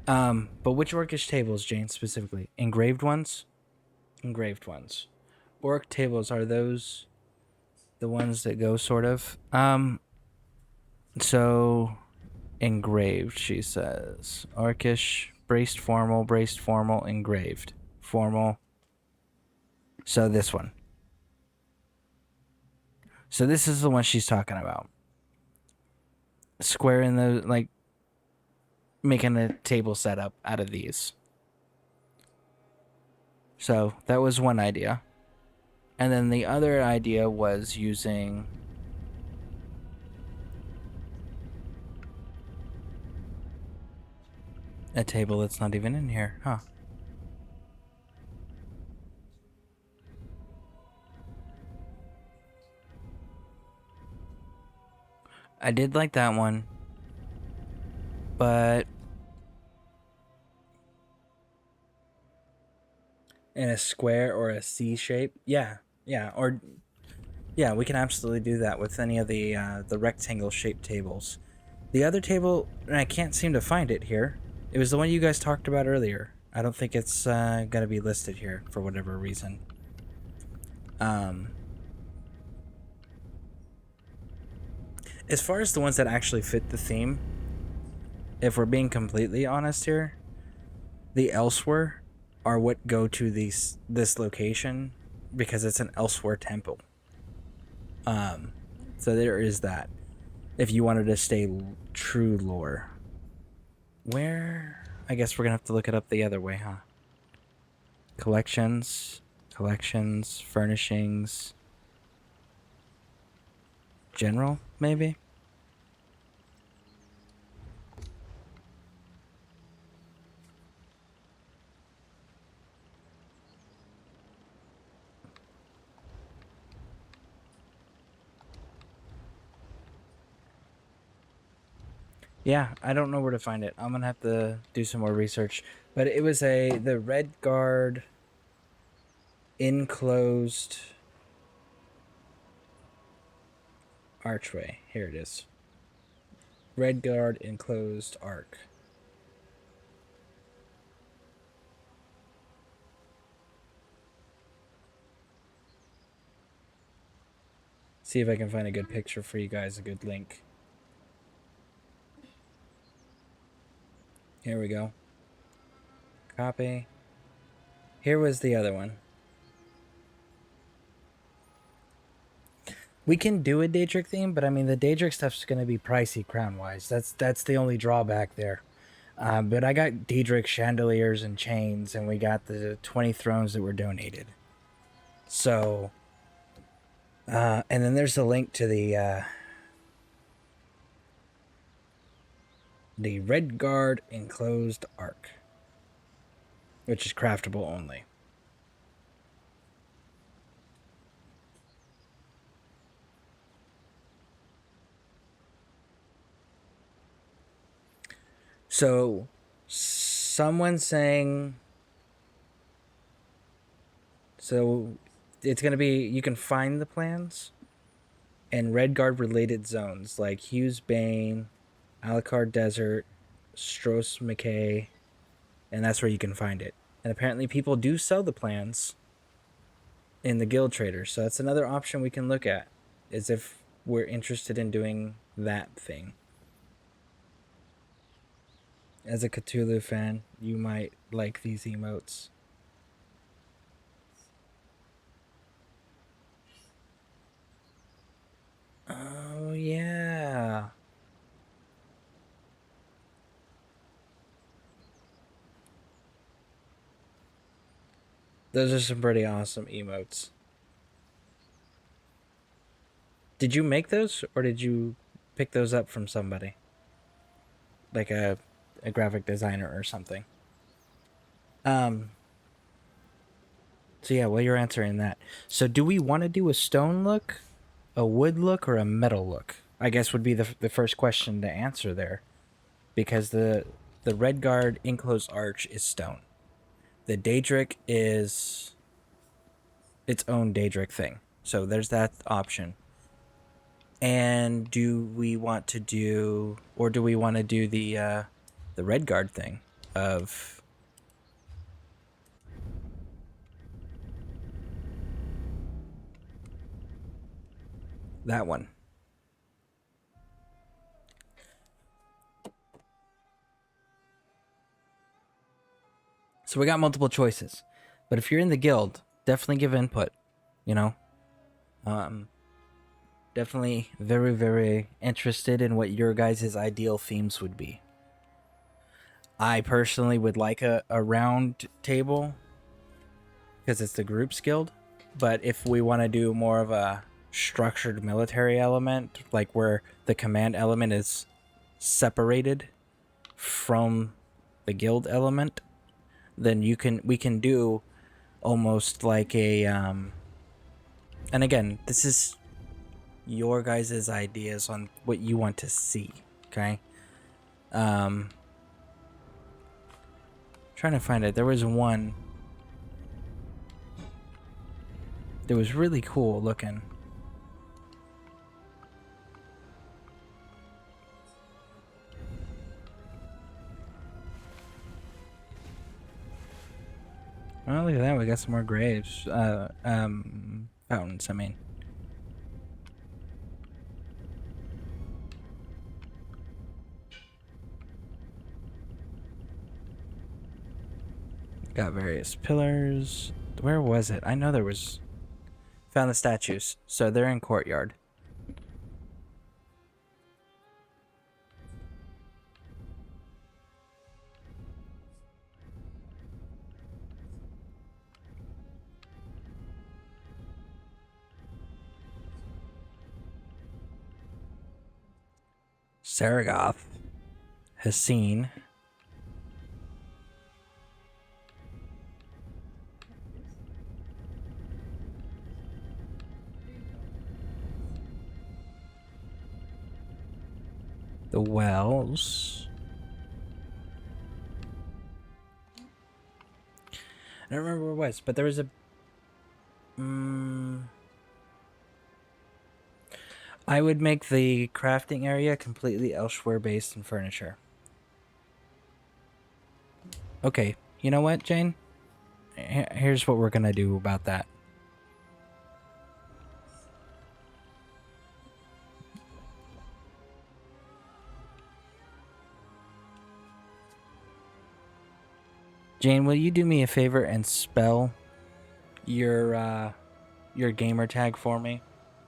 But which orcish tables, Jane, specifically? Engraved ones? Engraved ones. Orc tables, are those the ones that go sort of? So... engraved, she says. Orcish, braced, formal, engraved. Formal. So this one. So this is the one she's talking about. Square in the, like, making a table setup out of these. So that was one idea. And then the other idea was using... a table that's not even in here, huh? I did like that one, but in a square or a C shape, yeah, or yeah, we can absolutely do that with any of the rectangle shaped tables. The other table, I can't seem to find it here. It was the one you guys talked about earlier. I don't think it's gonna be listed here for whatever reason. As far as the ones that actually fit the theme, if we're being completely honest here, the Elsewhere are what go to this location because it's an Elsewhere temple. So there is that. If you wanted to stay true lore. Where? I guess we're gonna have to look it up the other way, huh? Collections, furnishings, general, maybe? Yeah, I don't know where to find it. I'm gonna have to do some more research. But it was the Red Guard enclosed archway. Here it is. Red Guard enclosed arc. See if I can find a good picture for you guys, a good link. Here we go. Copy. Here was the other one. We can do a Daedric theme, but I mean the Daedric stuff's gonna be pricey crown-wise. That's the only drawback there. But I got Daedric chandeliers and chains, and we got the 20 thrones that were donated. So, and then there's the link to the Redguard enclosed arc, which is craftable only. So, someone saying, so it's going to be, you can find the plans and Redguard related zones like Hughes Bane, Alucard Desert, Stros McKay, and that's where you can find it. And apparently people do sell the plans in the Guild Trader, so that's another option we can look at, is if we're interested in doing that thing. As a Cthulhu fan, you might like these emotes. Oh, yeah. Those are some pretty awesome emotes. Did you make those, or did you pick those up from somebody? Like a graphic designer or something. So yeah, while you're answering that. So do we want to do a stone look, a wood look, or a metal look? I guess would be the first question to answer there. Because the Redguard enclosed arch is stone. The Daedric is its own Daedric thing. So there's that option. And do we want to do, or do we want to do the Redguard thing of that one? So we got multiple choices, but if you're in the guild, definitely give input, you know. Definitely very, very interested in what your guys' ideal themes would be. I personally would like a round table because it's the groups guild, but if we want to do more of a structured military element, like where the command element is separated from the guild element, then we can do almost like a and again, this is your guys' ideas on what you want to see, okay? Trying to find it. There was one that was really cool looking. Oh, look at that. We got some more graves. Fountains, I mean. Got various pillars. Where was it? I know there was... Found the statues. So they're in courtyard. Saragoth has seen the wells. I don't remember where it was, but there was a... I would make the crafting area completely elsewhere based in furniture. Okay, you know what, Jane? Here's what we're gonna do about that. Jane, will you do me a favor and spell your gamer tag for me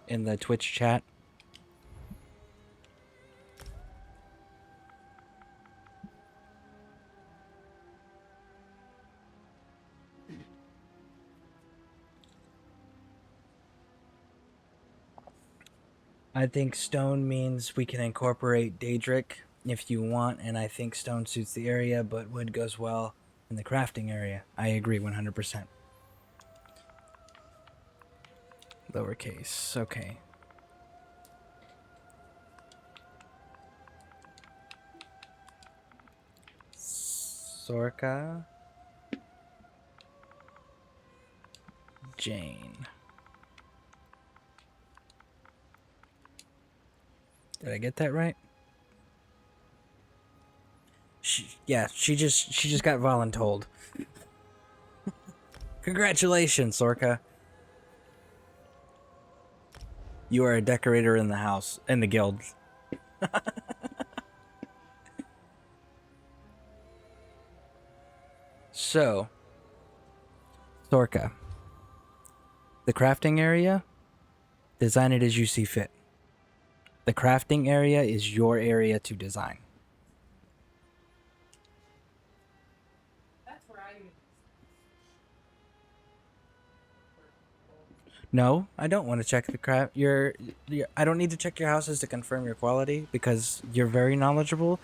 in the Twitch chat? I think stone means we can incorporate Daedric if you want, and I think stone suits the area, but wood goes well in the crafting area. I agree 100%. Lowercase, okay. Sorka. Jane. Did I get that right? She just got voluntold. Congratulations, Sorka. You are a decorator in the house, in the guild. So, Sorka, the crafting area, design it as you see fit. The crafting area is your area to design. That's where I No, I don't want to check the craft. I don't need to check your houses to confirm your quality because you're very knowledgeable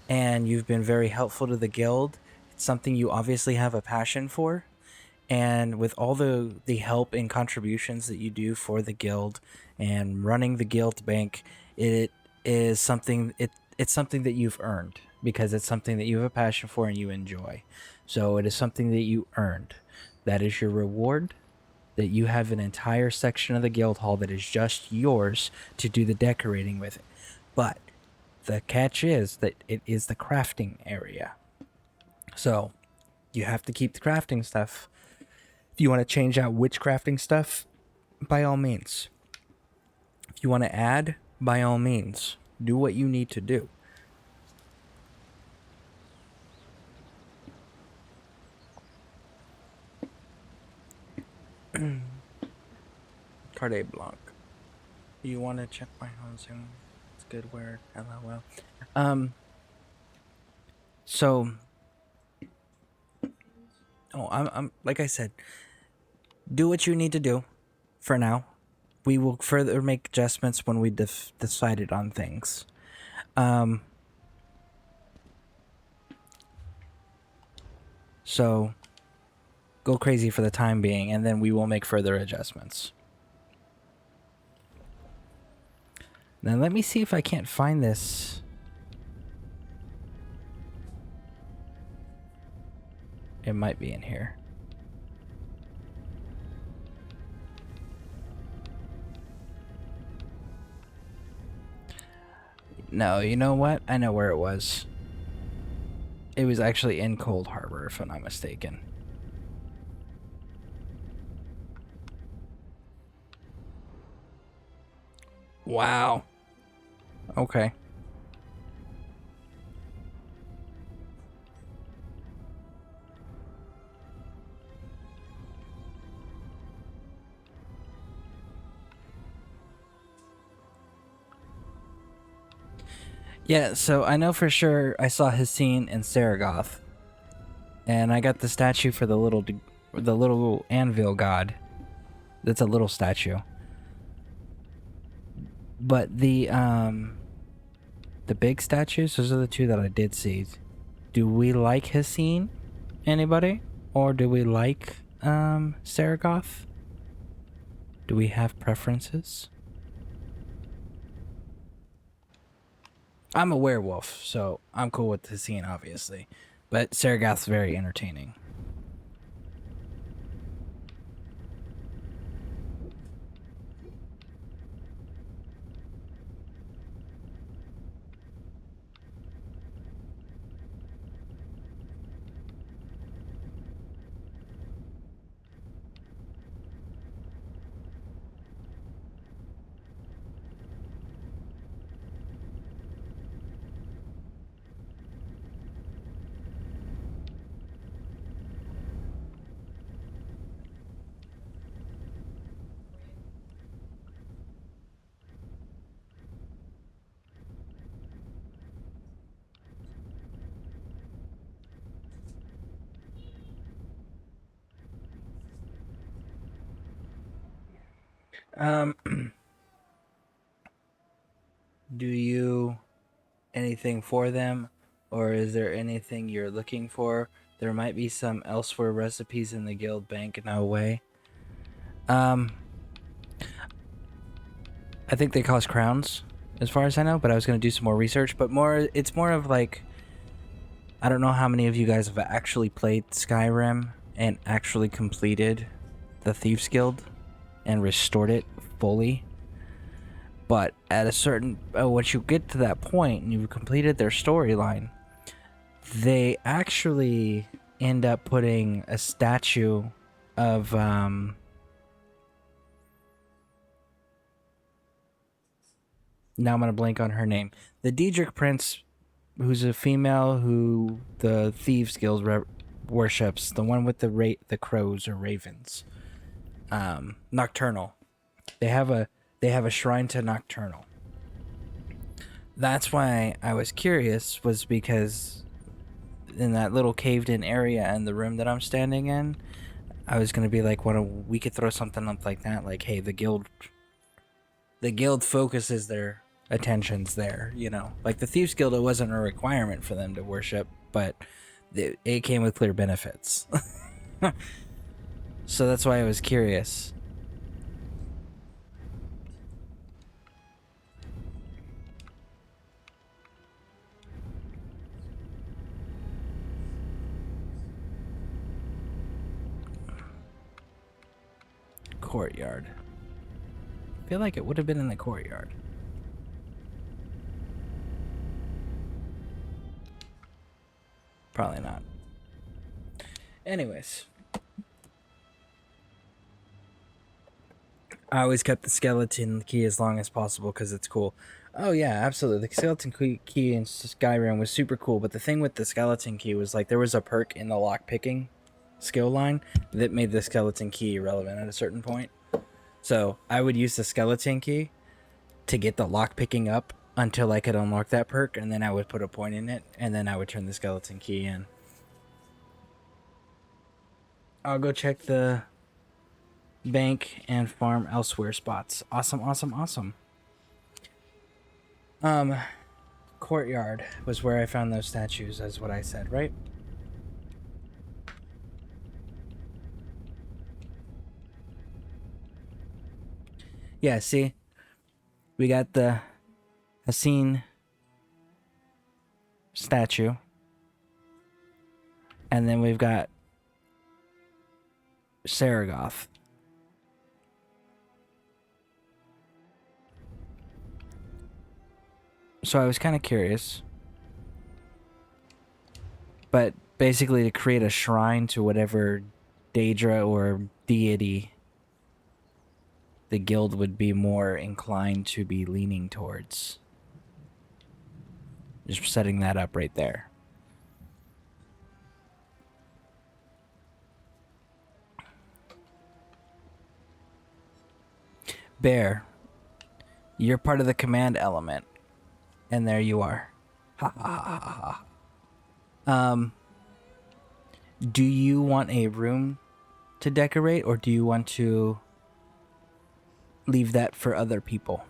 and you've been very helpful to the guild. It's something you obviously have a passion for. And with all the help and contributions that you do for the guild and running the guild bank, it is something it's something that you've earned because it's something that you have a passion for and you enjoy. So it is something that you earned. That is your reward. That you have an entire section of the guild hall that is just yours to do the decorating with it. But the catch is that it is the crafting area. So you have to keep the crafting stuff. If you want to change out which crafting stuff, by all means. If you want to add, by all means. Do what you need to do. Carte Blanc. You want to check my housing? It's good word. LOL. So. Oh, I'm like I said. Do what you need to do. For now, we will further make adjustments when we decided on things. So. Go crazy for the time being, and then we will make further adjustments. Now let me see if I can't find this. It might be in here. No, you know what? I know where it was. It was actually in Cold Harbor, if I'm not mistaken. Wow. Okay. Yeah, so I know for sure I saw his scene in Saragoth. And I got the statue for the little anvil god. That's a little statue. But the big statues, those are the two that I did see. Do we like his scene? Anybody? Or do we like Saragoth? Do we have preferences? I'm a werewolf, so I'm cool with the scene, obviously. But Saragoth's very entertaining. Um, do you anything for them, or is there anything you're looking for? There might be some elsewhere recipes in the guild bank. No way. I think they cost crowns, as far as I know, but I was gonna do some more research. But it's more of like, I don't know how many of you guys have actually played Skyrim and actually completed the Thieves Guild and restored it fully. But at a certain, once you get to that point and you've completed their storyline, they actually end up putting a statue of now I'm gonna blank on her name. The Daedric Prince, who's a female who the Thieves Guild worships, the one with the crows or ravens. Nocturnal. They have a shrine to Nocturnal. That's why I was curious, was because in that little caved in area in the room that I'm standing in, I was gonna be like, we could throw something up like that, like, hey, the guild focuses their attentions there, you know. Like the Thieves Guild, it wasn't a requirement for them to worship, but it came with clear benefits. So that's why I was curious. Courtyard. I feel like it would have been in the courtyard. Probably not. Anyways. I always kept the skeleton key as long as possible because it's cool. Oh yeah, absolutely. The skeleton key in Skyrim was super cool, but the thing with the skeleton key was like there was a perk in the lockpicking skill line that made the skeleton key irrelevant at a certain point. So I would use the skeleton key to get the lockpicking up until I could unlock that perk, and then I would put a point in it, and then I would turn the skeleton key in. I'll go check the bank and farm elsewhere spots. Awesome, awesome, awesome. Courtyard was where I found those statues, as what I said, right? Yeah, see? We got the Hassan statue. And then we've got Saragoth. So I was kind of curious. But basically to create a shrine to whatever Daedra or deity the guild would be more inclined to be leaning towards. Just setting that up right there. Bear, you're part of the command element. And there you are. Ha ha ha ha ha. Do you want a room to decorate, or do you want to leave that for other people?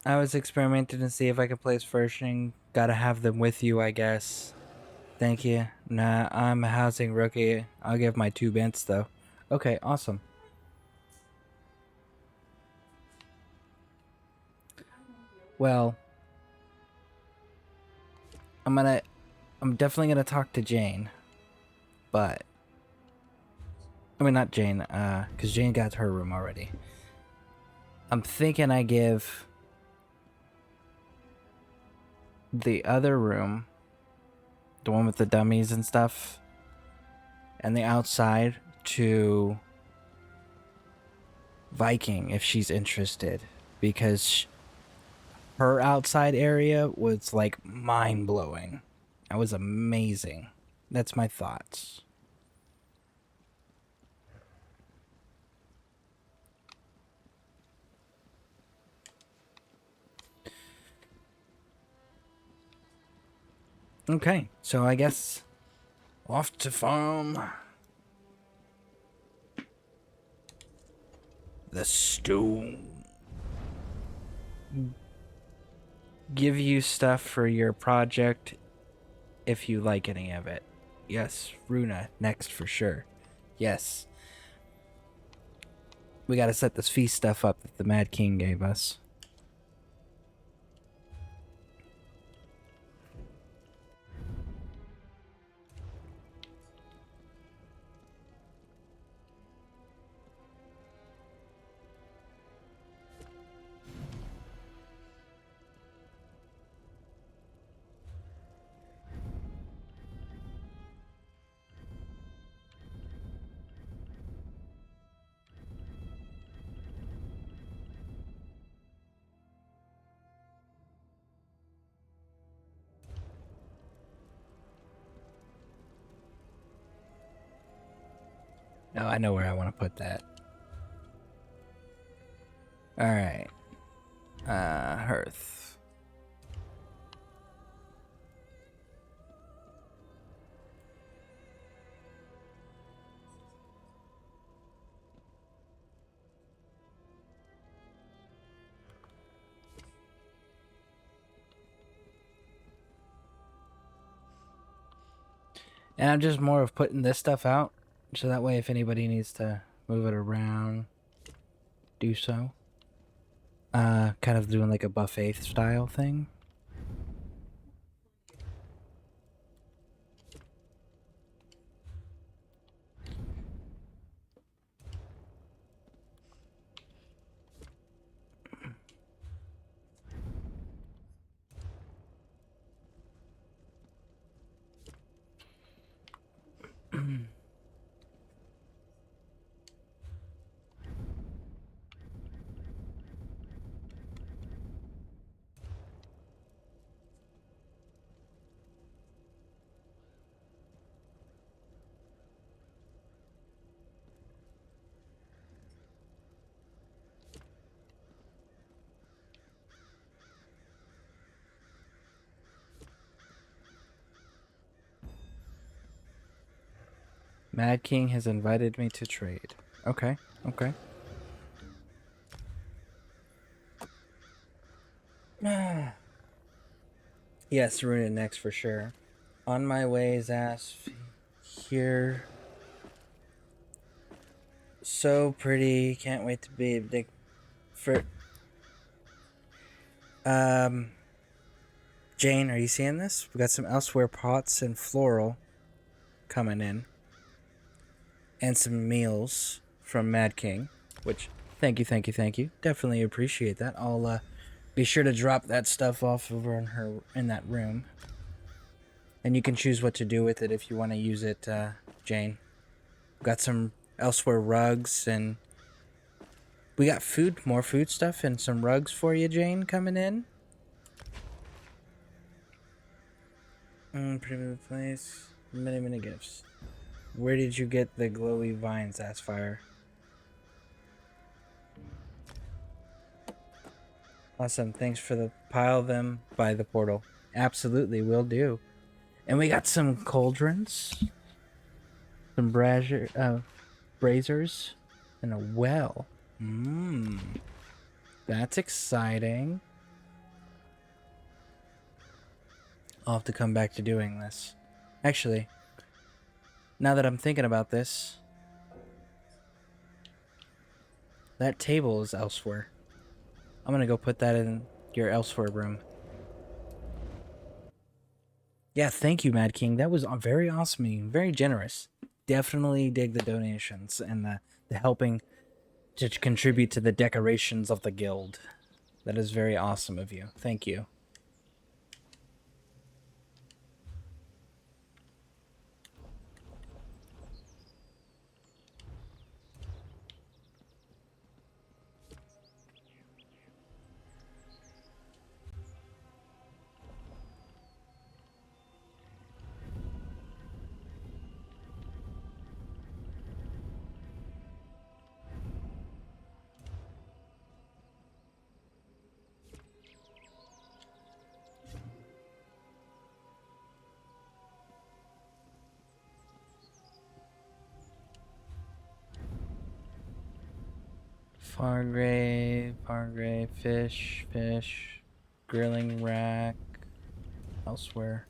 I was experimenting to see if I could place furnishing. Gotta have them with you, I guess. Thank you. Nah, I'm a housing rookie. I'll give my 2 bits though. Okay, awesome. Well, I'm definitely gonna talk to Jane, but I mean not Jane, cause Jane got her room already. I'm thinking I give the other room, the one with the dummies and stuff, and the outside to Viking if she's interested, because her outside area was like mind-blowing. That was amazing. That's my thoughts. Okay, so I guess off to farm the stone. Give you stuff for your project if you like any of it. Yes, Runa, next for sure. Yes. We gotta set this feast stuff up that the Mad King gave us. No, I know where I want to put that. Alright. Hearth. And I'm just more of putting this stuff out, so that way if anybody needs to move it around, do so. Kind of doing like a buffet style thing. Mad King has invited me to trade. Okay, okay. Yes, Runa next for sure. On my way, Zas. Here. So pretty. Can't wait to be a big... Jane, are you seeing this? We got some elsewhere pots and floral coming in. And some meals from Mad King, which thank you. Definitely appreciate that. I'll be sure to drop that stuff off over in that room. And you can choose what to do with it if you want to use it, Jane. Got some elsewhere rugs, and we got more food stuff and some rugs for you, Jane, coming in. Pretty place. Many gifts. Where did you get the glowy vines, Aspire? Awesome. Thanks for the pile them by the portal. Absolutely, will do. And we got some cauldrons, some braziers, and a well. That's exciting. I'll have to come back to doing this. Actually, now that I'm thinking about this, that table is elsewhere. I'm gonna go put that in your elsewhere room. Yeah, thank you, Mad King. That was very awesome of you, very generous. Definitely dig the donations and the helping to contribute to the decorations of the guild. That is very awesome of you. Thank you. Fargrave, fish, grilling rack, elsewhere.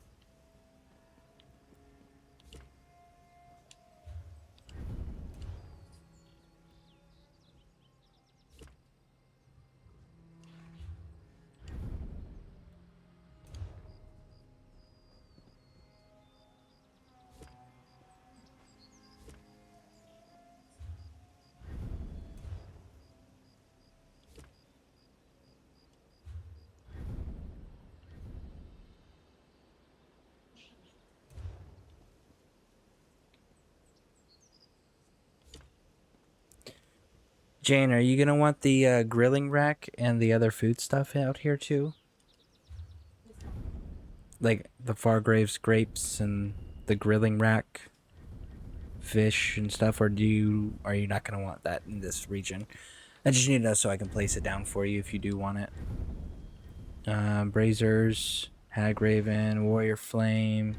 Jane, are you gonna want the grilling rack and the other food stuff out here too? Like the Fargrave's grapes and the grilling rack, fish and stuff, or are you not gonna want that in this region? I just need to know so I can place it down for you if you do want it. Brazers, Hagraven, Warrior Flame,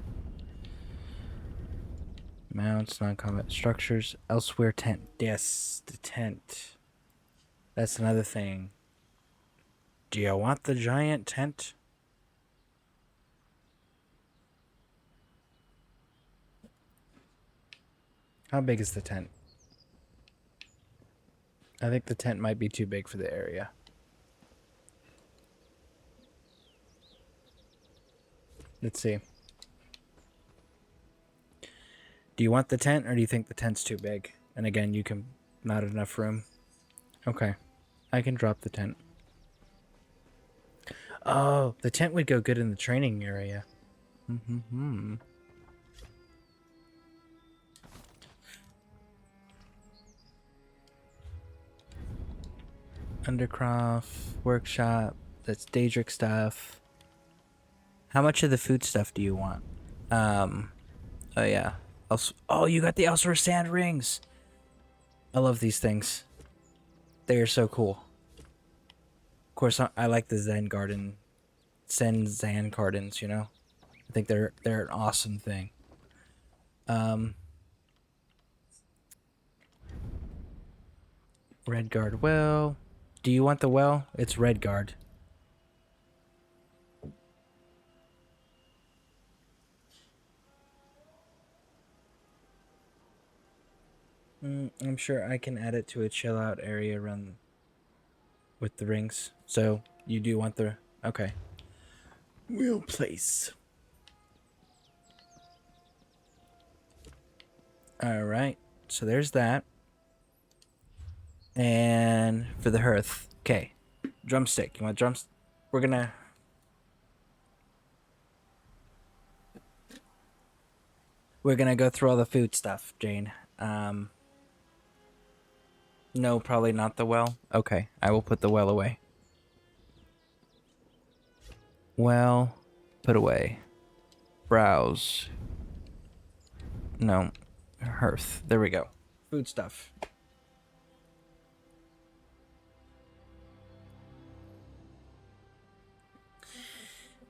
mounts, non-combat structures, elsewhere tent. Yes, the tent. That's another thing. Do you want the giant tent? How big is the tent? I think the tent might be too big for the area. Let's see. Do you want the tent, or do you think the tent's too big? And again, you can... not enough room. Okay. I can drop the tent. Oh, the tent would go good in the training area. Mm-hmm. Undercroft, workshop, that's Daedric stuff. How much of the food stuff do you want? Oh yeah. Oh, you got the Elsewhere sand rings! I love these things. They are so cool. Of course, I like the Zen Gardens, you know? I think they're an awesome thing. Redguard well. Do you want the well? It's Redguard. I'm sure I can add it to a chill out area around with the rings. So you do want the... okay. We'll place. Alright. So there's that. And for the hearth. Okay. Drumstick. You want drumstick? We're gonna... go through all the food stuff, Jane. No, probably not the well. Okay, I will put the well away. Well, put away. Browse. No. Hearth. There we go. Food stuff.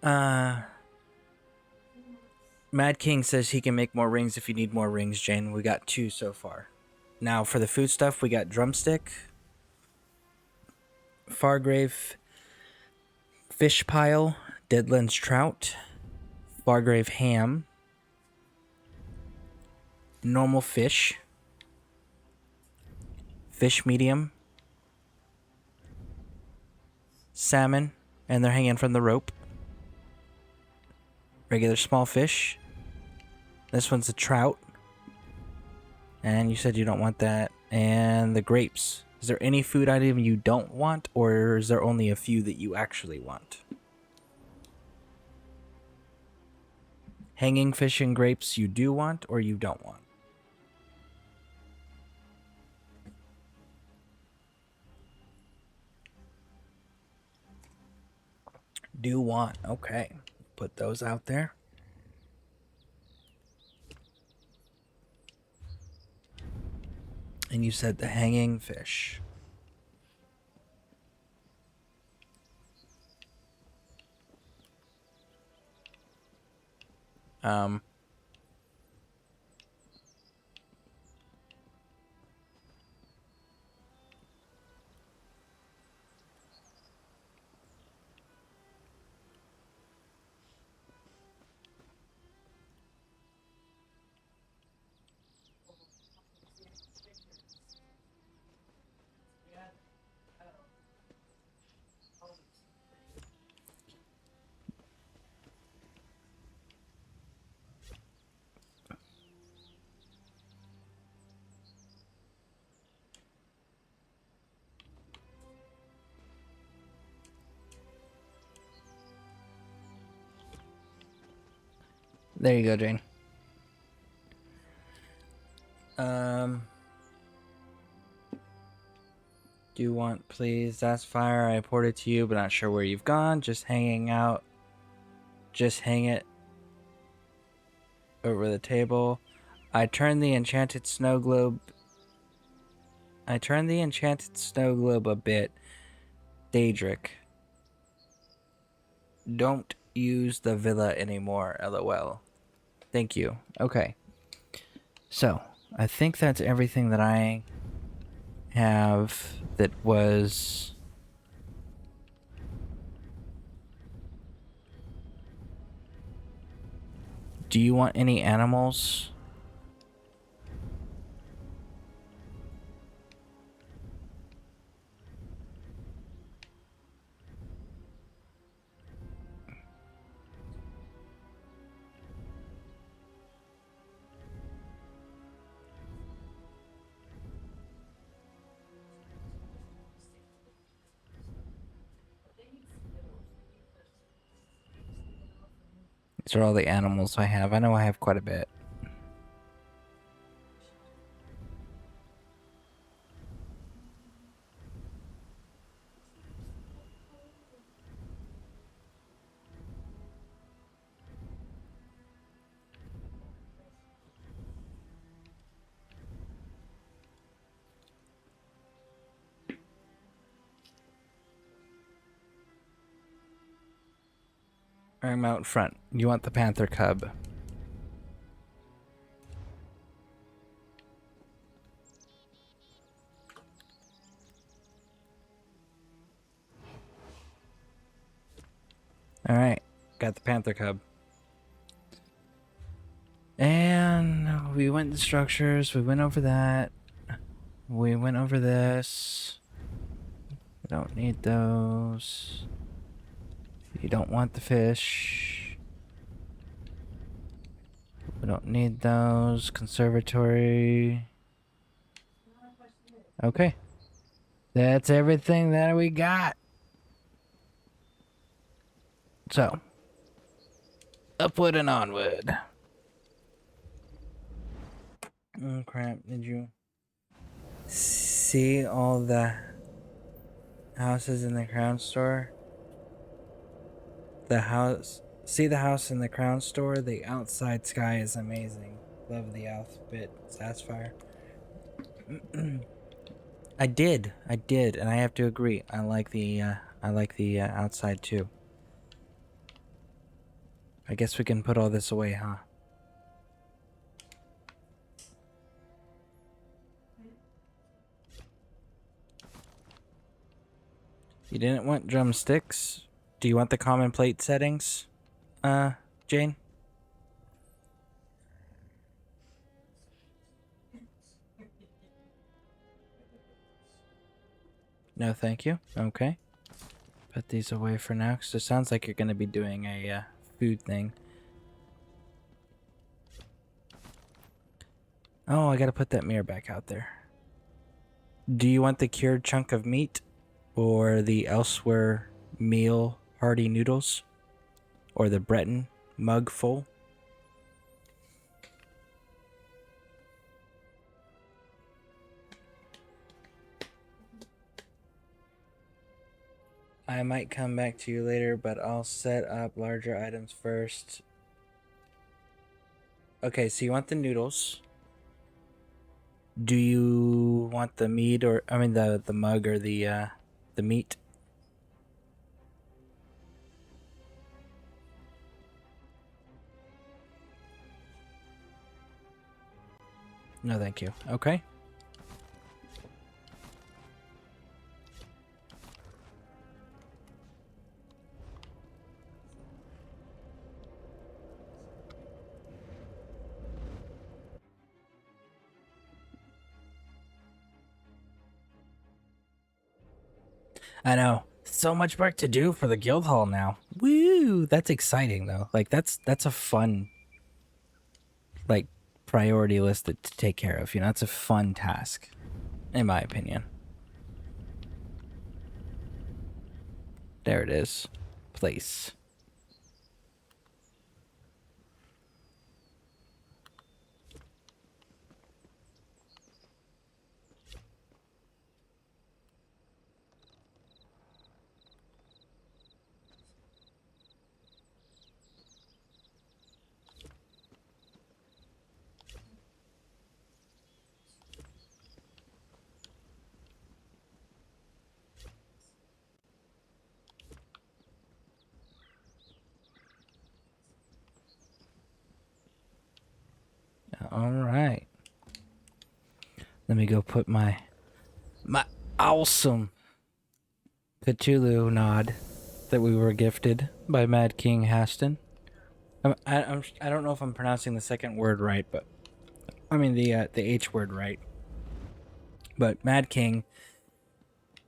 Mad King says he can make more rings if you need more rings, Jane. We got 2 so far. Now, for the food stuff, we got drumstick, Fargrave, fish pile, Deadlands trout, Fargrave ham, normal fish, fish medium, salmon, and they're hanging from the rope. Regular small fish. This one's a trout. And you said you don't want that. And the grapes. Is there any food item you don't want, or is there only a few that you actually want? Hanging fish and grapes you do want, or you don't want? Do want. Okay. Put those out there. And you said the hanging fish. There you go, Jane. Do you want, please? That's fire. I poured it to you, but not sure where you've gone. Just hanging out. Just hang it over the table. I turned the enchanted snow globe. I turned the enchanted snow globe a bit. Daedric. Don't use the villa anymore, LOL. Thank you. Okay. So, I think that's everything that I have that was... Do you want any animals? These are all the animals I have. I know I have quite a bit. I'm out front. You want the panther cub. Alright, got the panther cub. And we went to structures, we went over that. We went over this. We don't need those. You don't want the fish. We don't need those. Conservatory. Okay. That's everything that we got. So, upward and onward. Oh crap, did you see all the houses in the crown store? See the house in the crown store? The outside sky is amazing. Love the outfit, Sassfire. I did, and I have to agree. I like the outside too. I guess we can put all this away, huh? You didn't want drumsticks? Do you want the common plate settings, Jane? No, thank you. Okay. Put these away for now, because it sounds like you're going to be doing a food thing. Oh, I got to put that mirror back out there. Do you want the cured chunk of meat or the elsewhere meal hearty noodles or the Breton mug full? I might come back to you later, but I'll set up larger items first. Okay, so you want the noodles. Do you want the meat or the mug or the meat? No, thank you. Okay. I know. So much work to do for the guild hall now. Woo! That's exciting though. Like that's a fun like priority list to take care of, you know? It's a fun task in my opinion. There it is. Place. All right. Let me go put my awesome Cthulhu nod that we were gifted by Mad King Haston. I don't know if I'm pronouncing the second word right, but I mean the H word right. But Mad King,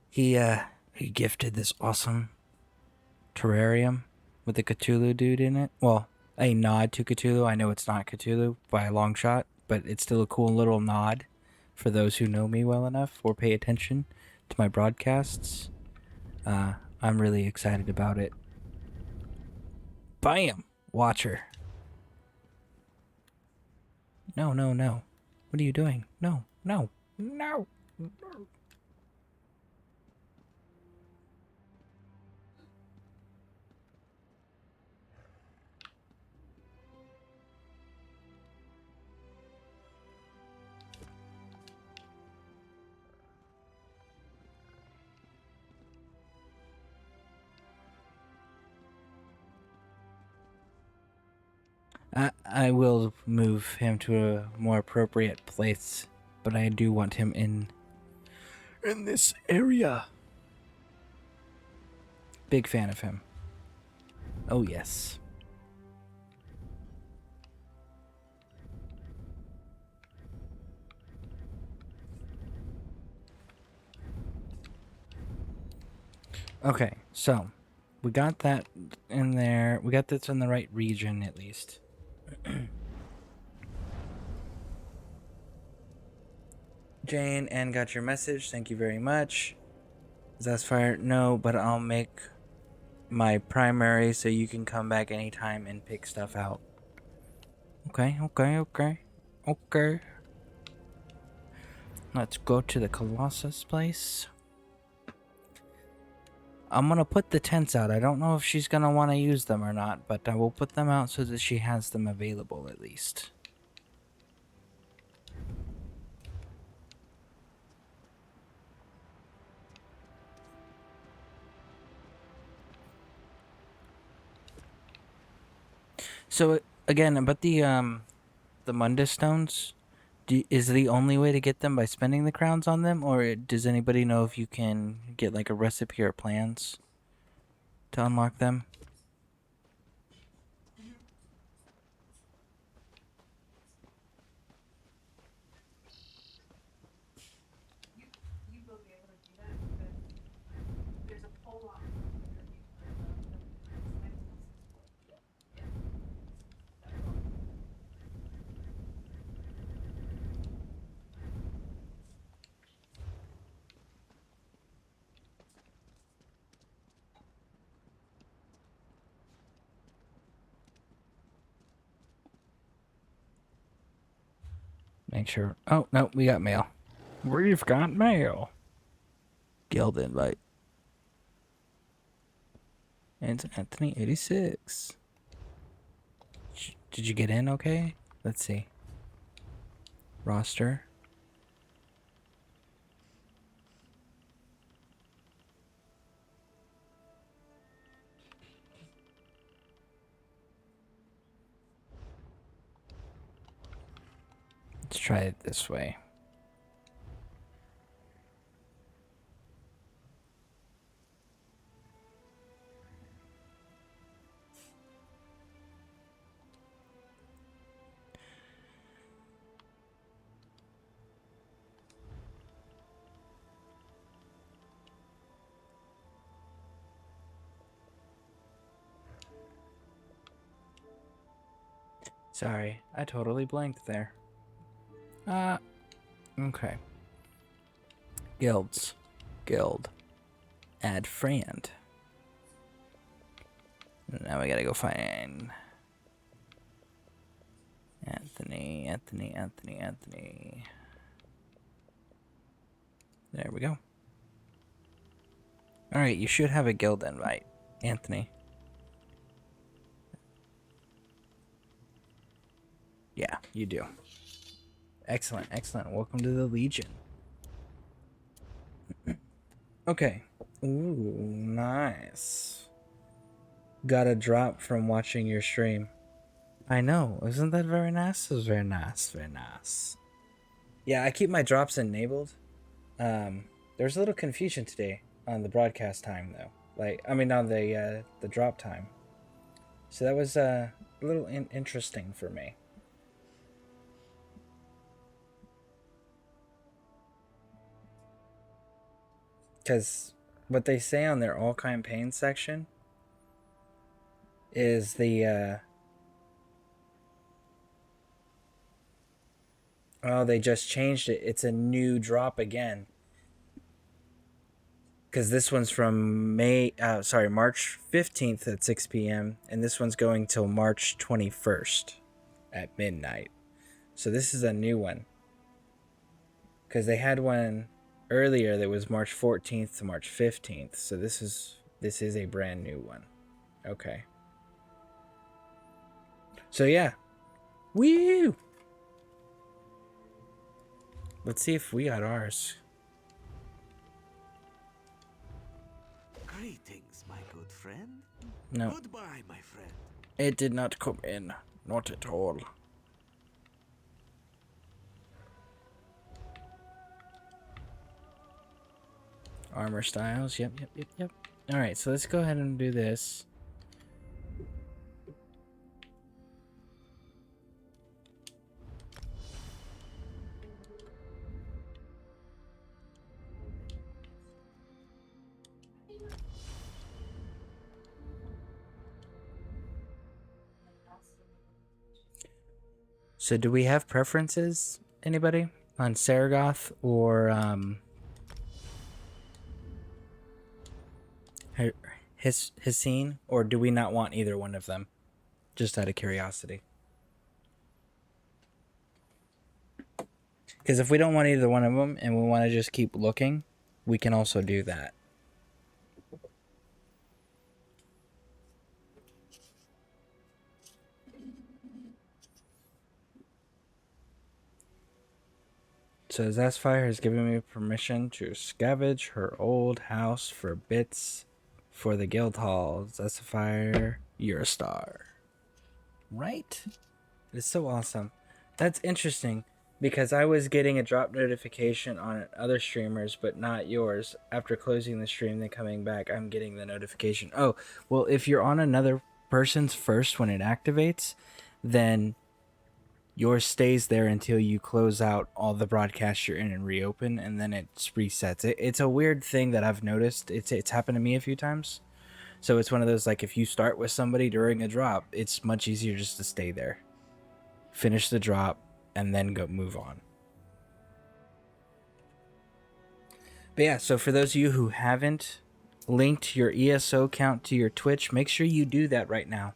he gifted this awesome terrarium with the Cthulhu dude in it. Well, a nod to Cthulhu. I know it's not Cthulhu by a long shot, but it's still a cool little nod for those who know me well enough or pay attention to my broadcasts. I'm really excited about it. Bam! Watcher. No, no, no. What are you doing? No, no, no, no. I will move him to a more appropriate place, but I do want him in this area. Big fan of him. Oh yes. Okay, so we got that in there. We got this in the right region at least. Jane, and got your message. Thank you very much. Zasfire, no, but I'll make my primary so you can come back anytime and pick stuff out. Okay, okay, okay, okay. Let's go to the Colossus place. I'm gonna put the tents out. I don't know if she's gonna want to use them or not, but I will put them out so that she has them available at least. So again, about the Mundus stones, is the only way to get them by spending the crowns on them, or does anybody know if you can get like a recipe or plans to unlock them? make sure. Oh, no, we got mail. We've got mail. Guild invite. And it's Anthony 86. Did you get in okay? Let's see. Roster. Let's try it this way. Sorry, I totally blanked there. Okay. Guilds. Guild. Add friend. Now we gotta go find Anthony. There we go. Alright, you should have a guild invite, Anthony. Yeah, you do. Excellent, excellent. Welcome to the Legion. Okay. Ooh, nice. Got a drop from watching your stream. I know. Isn't that very nice? It was very nice, very nice. Yeah, I keep my drops enabled. There's a little confusion today on the broadcast time, though. Like, I mean, on the drop time. So that was a little interesting for me. Because what they say on their all campaign section is the oh, they just changed it. It's a new drop again. Because this one's from March 15th at 6 p.m. and this one's going till March 21st at midnight. So this is a new one. Because they had one earlier that was March 14th to March 15th. So this is a brand new one. Okay. So yeah. Woo! Let's see if we got ours. Greetings, my good friend. No. Goodbye, my friend. It did not come in. Not at all. Armor styles. Yep. Alright, so let's go ahead and do this. So do we have preferences, anybody? On Saragoth or his scene, or do we not want either one of them? Just out of curiosity. Because if we don't want either one of them and we want to just keep looking, we can also do that. So Zastfire has given me permission to scavenge her old house for bits for the guild hall. Zastfire, you're a star. Right? It's so awesome. That's interesting because I was getting a drop notification on other streamers, but not yours. After closing the stream, then coming back, I'm getting the notification. Oh, well, if you're on another person's first when it activates, then yours stays there until you close out all the broadcasts you're in and reopen, and then it resets. It's a weird thing that I've noticed. It's happened to me a few times. So it's one of those, like, if you start with somebody during a drop, it's much easier just to stay there. Finish the drop, and then go move on. But yeah, so for those of you who haven't linked your ESO count to your Twitch, make sure you do that right now.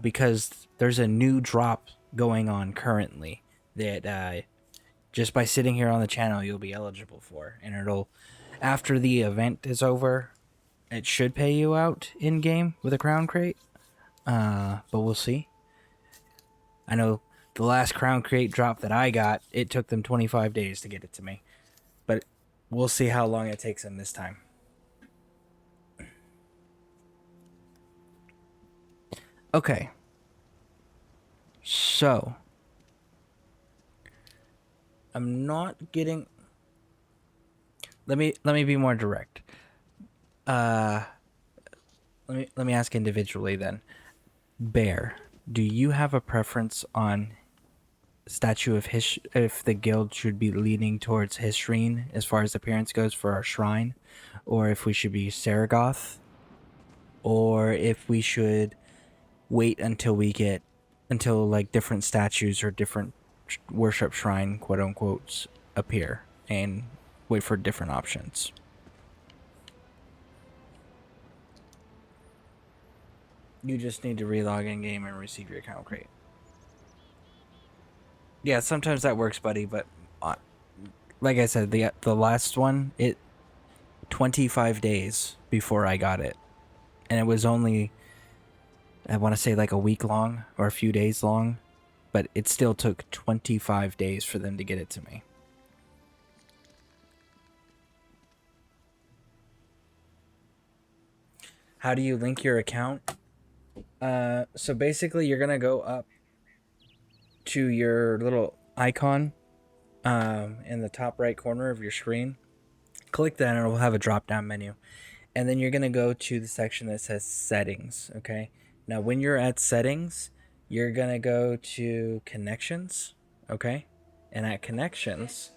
Because there's a new drop going on currently that just by sitting here on the channel you'll be eligible for, and it'll, after the event is over, it should pay you out in game with a crown crate. But we'll see. I know the last crown crate drop that I got, it took them 25 days to get it to me, but we'll see how long it takes them this time. Okay. So I'm not getting. Let me be more direct. Let me ask individually then. Bear, do you have a preference on statue of if the guild should be leaning towards Hisreen as far as appearance goes for our shrine, or if we should be Saragoth, or if we should wait until like different statues or different worship shrine quote unquote appear and wait for different options? You just need to relog in game and receive your account crate. Yeah, sometimes that works, buddy, but like I said, the last one, 25 days before I got it. And it was only, I want to say like a week long or a few days long, but it still took 25 days for them to get it to me. How do you link your account? So basically you're gonna go up to your little icon in the top right corner of your screen. Click that and it will have a drop down menu. And then you're gonna go to the section that says settings, okay? Now when you're at settings, you're gonna go to connections, okay? And at connections,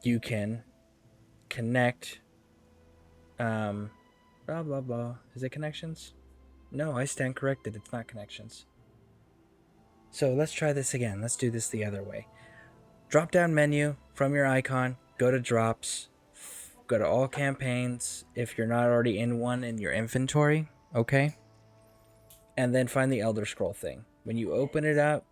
you can connect blah blah blah. Is it connections? No, I stand corrected. It's not connections. So let's try this again. Let's do this the other way. Drop down menu from your icon, go to drops, go to all campaigns if you're not already in one in your inventory, okay? And then find the Elder Scroll thing. When you open it up,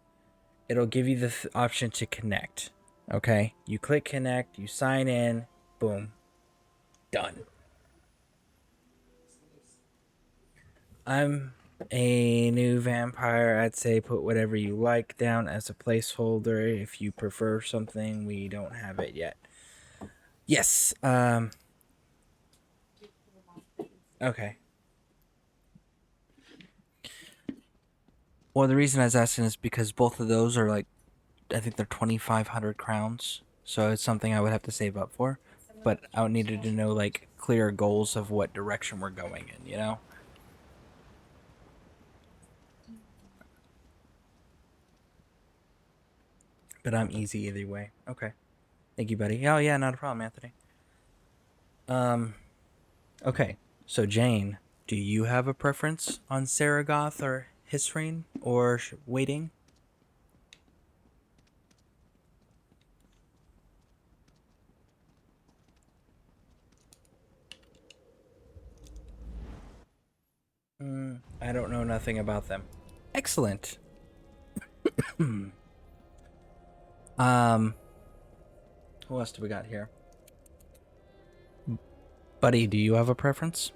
it'll give you the option to connect, okay? You click connect, you sign in, boom, done. I'm a new vampire. I'd say put whatever you like down as a placeholder. If you prefer something, we don't have it yet. Yes. Okay. Well, the reason I was asking is because both of those are like, I think they're 2,500 crowns. So it's something I would have to save up for. But I needed to know like clear goals of what direction we're going in, you know? But I'm easy either way. Okay. Thank you, buddy. Oh, yeah, not a problem, Anthony. Okay. So, Jane, do you have a preference on Saragoth or Hisreen or waiting? I don't know nothing about them. Excellent. Who else do we got here? Buddy, do you have a preference?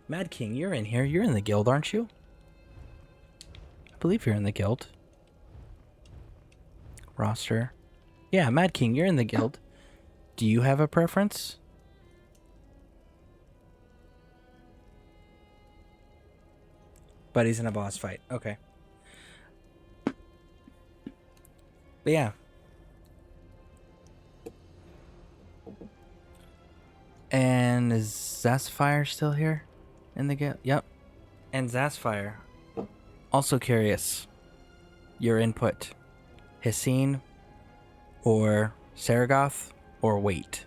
Mad King, you're in here. You're in the guild, aren't you? I believe you're in the guild. Roster. Yeah, Mad King, you're in the guild. Do you have a preference? Buddy's in a boss fight. Okay. But yeah. And is Zasfire still here in the guild? Yep. And Zasfire, also curious, your input. Hisreen or Saragoth or wait?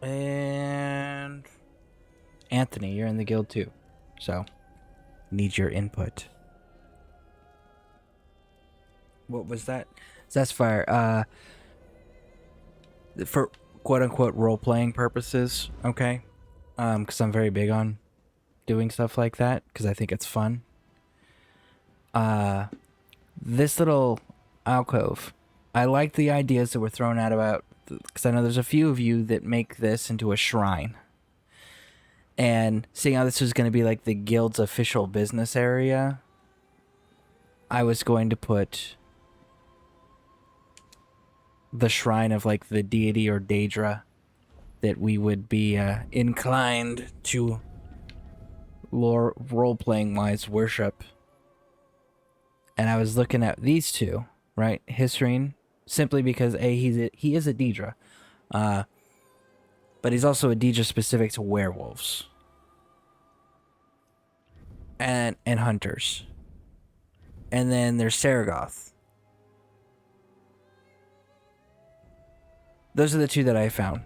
And Anthony, you're in the guild too, so need your input. What was that? Zestfire, for quote-unquote role-playing purposes, okay? Because I'm very big on doing stuff like that, because I think it's fun. This little alcove, I like the ideas that were thrown out about, because I know there's a few of you that make this into a shrine. And seeing how this was going to be like the guild's official business area, I was going to put the shrine of like the deity or Daedra that we would be inclined to role-playing wise worship. And I was looking at these two, right? Hisrine, simply because he is a Daedra, but he's also a Daedra specific to werewolves and hunters. And then there's Saragoth. Those are the two that I found.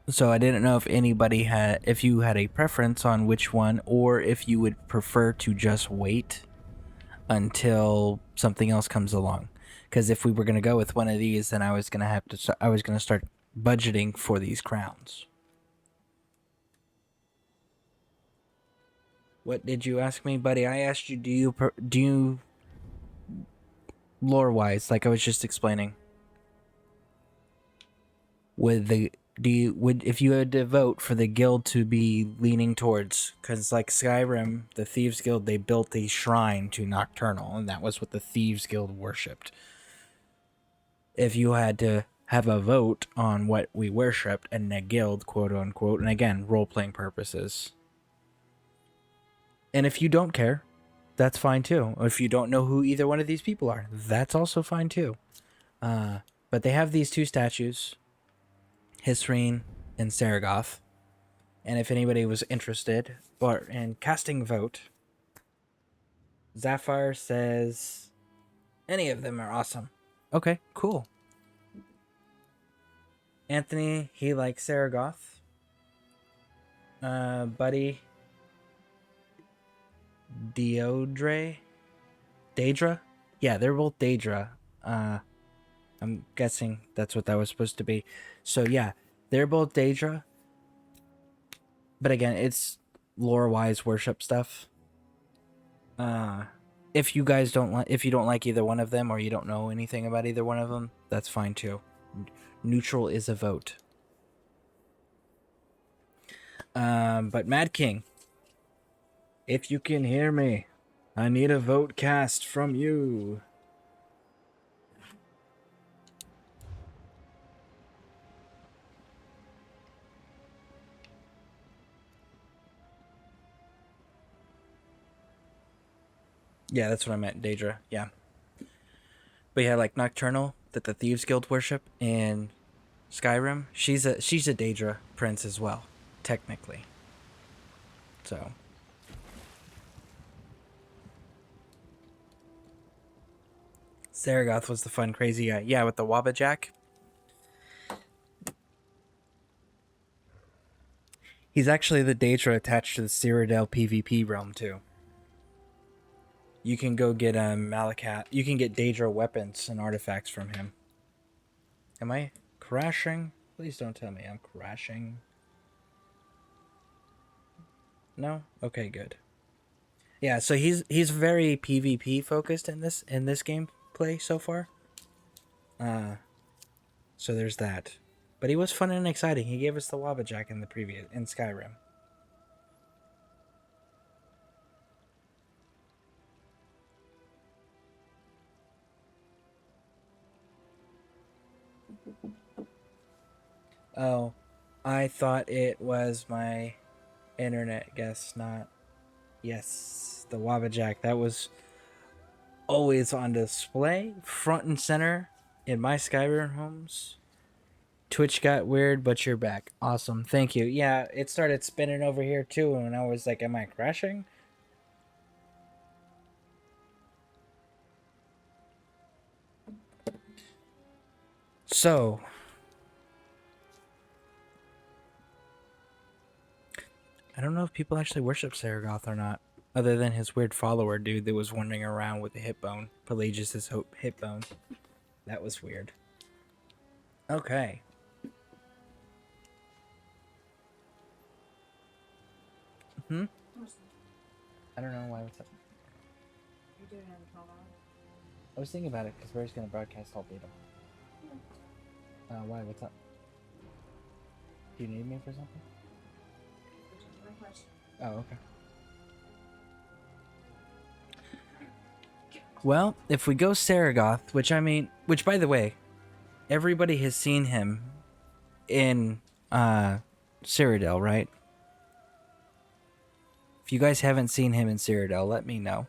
So I didn't know if anybody if you had a preference on which one, or if you would prefer to just wait until something else comes along. Because if we were going to go with one of these, then I was going to start budgeting for these crowns. What did you ask me, buddy? I asked you, do you lore-wise, like I was just explaining, if you had to vote for the guild to be leaning towards, because like Skyrim, the Thieves Guild, they built a shrine to Nocturnal, and that was what the Thieves Guild worshipped. If you had to have a vote on what we worshipped and the guild, quote unquote, and again, role-playing purposes. And if you don't care, that's fine too. Or if you don't know who either one of these people are, that's also fine too. But they have these two statues, Hisrine and Saragoth. And if anybody was interested or in casting vote, Zafar says any of them are awesome. Okay, cool. Anthony, he likes Saragoth. Buddy, Daedra? Yeah, they're both Daedra. I'm guessing that's what that was supposed to be. So yeah, they're both Daedra. But again, it's lore-wise worship stuff. If you guys if you don't like either one of them, or you don't know anything about either one of them, that's fine too. Neutral is a vote. But Mad King, if you can hear me, I need a vote cast from you. Yeah, that's what I meant, Daedra. Yeah. But yeah, like Nocturnal, that the Thieves Guild worship in Skyrim, she's a Daedra prince as well, technically. So Saragoth was the fun, crazy guy. Yeah, with the Wabbajack. He's actually the Daedra attached to the Cyrodiil PvP realm too. You can go get Malacath. You can get Daedra weapons and artifacts from him. Am I crashing? Please don't tell me I'm crashing. No? Okay, good. Yeah, so he's very PvP focused in this gameplay so far. So there's that. But he was fun and exciting. He gave us the Wabbajack in Skyrim. Oh, I thought it was my internet. Guess not. Yes, the Wabbajack. That was always on display, front and center in my Skyrim homes. Twitch got weird, but you're back. Awesome. Thank you. Yeah, it started spinning over here too, and I was like, am I crashing? So, I don't know if people actually worship Saragoth or not, other than his weird follower dude that was wandering around with a hip bone, Pelagius' hip bone. That was weird. Okay. Hmm? I don't know why. What's up? You're doing it in 12 hours. I was thinking about it because we're just going to broadcast all beta. Why? What's up? Do you need me for something? Which is my question. Oh, okay. Well, if we go Saragoth, which by the way, everybody has seen him in Cyrodiil, right? If you guys haven't seen him in Cyrodiil, let me know.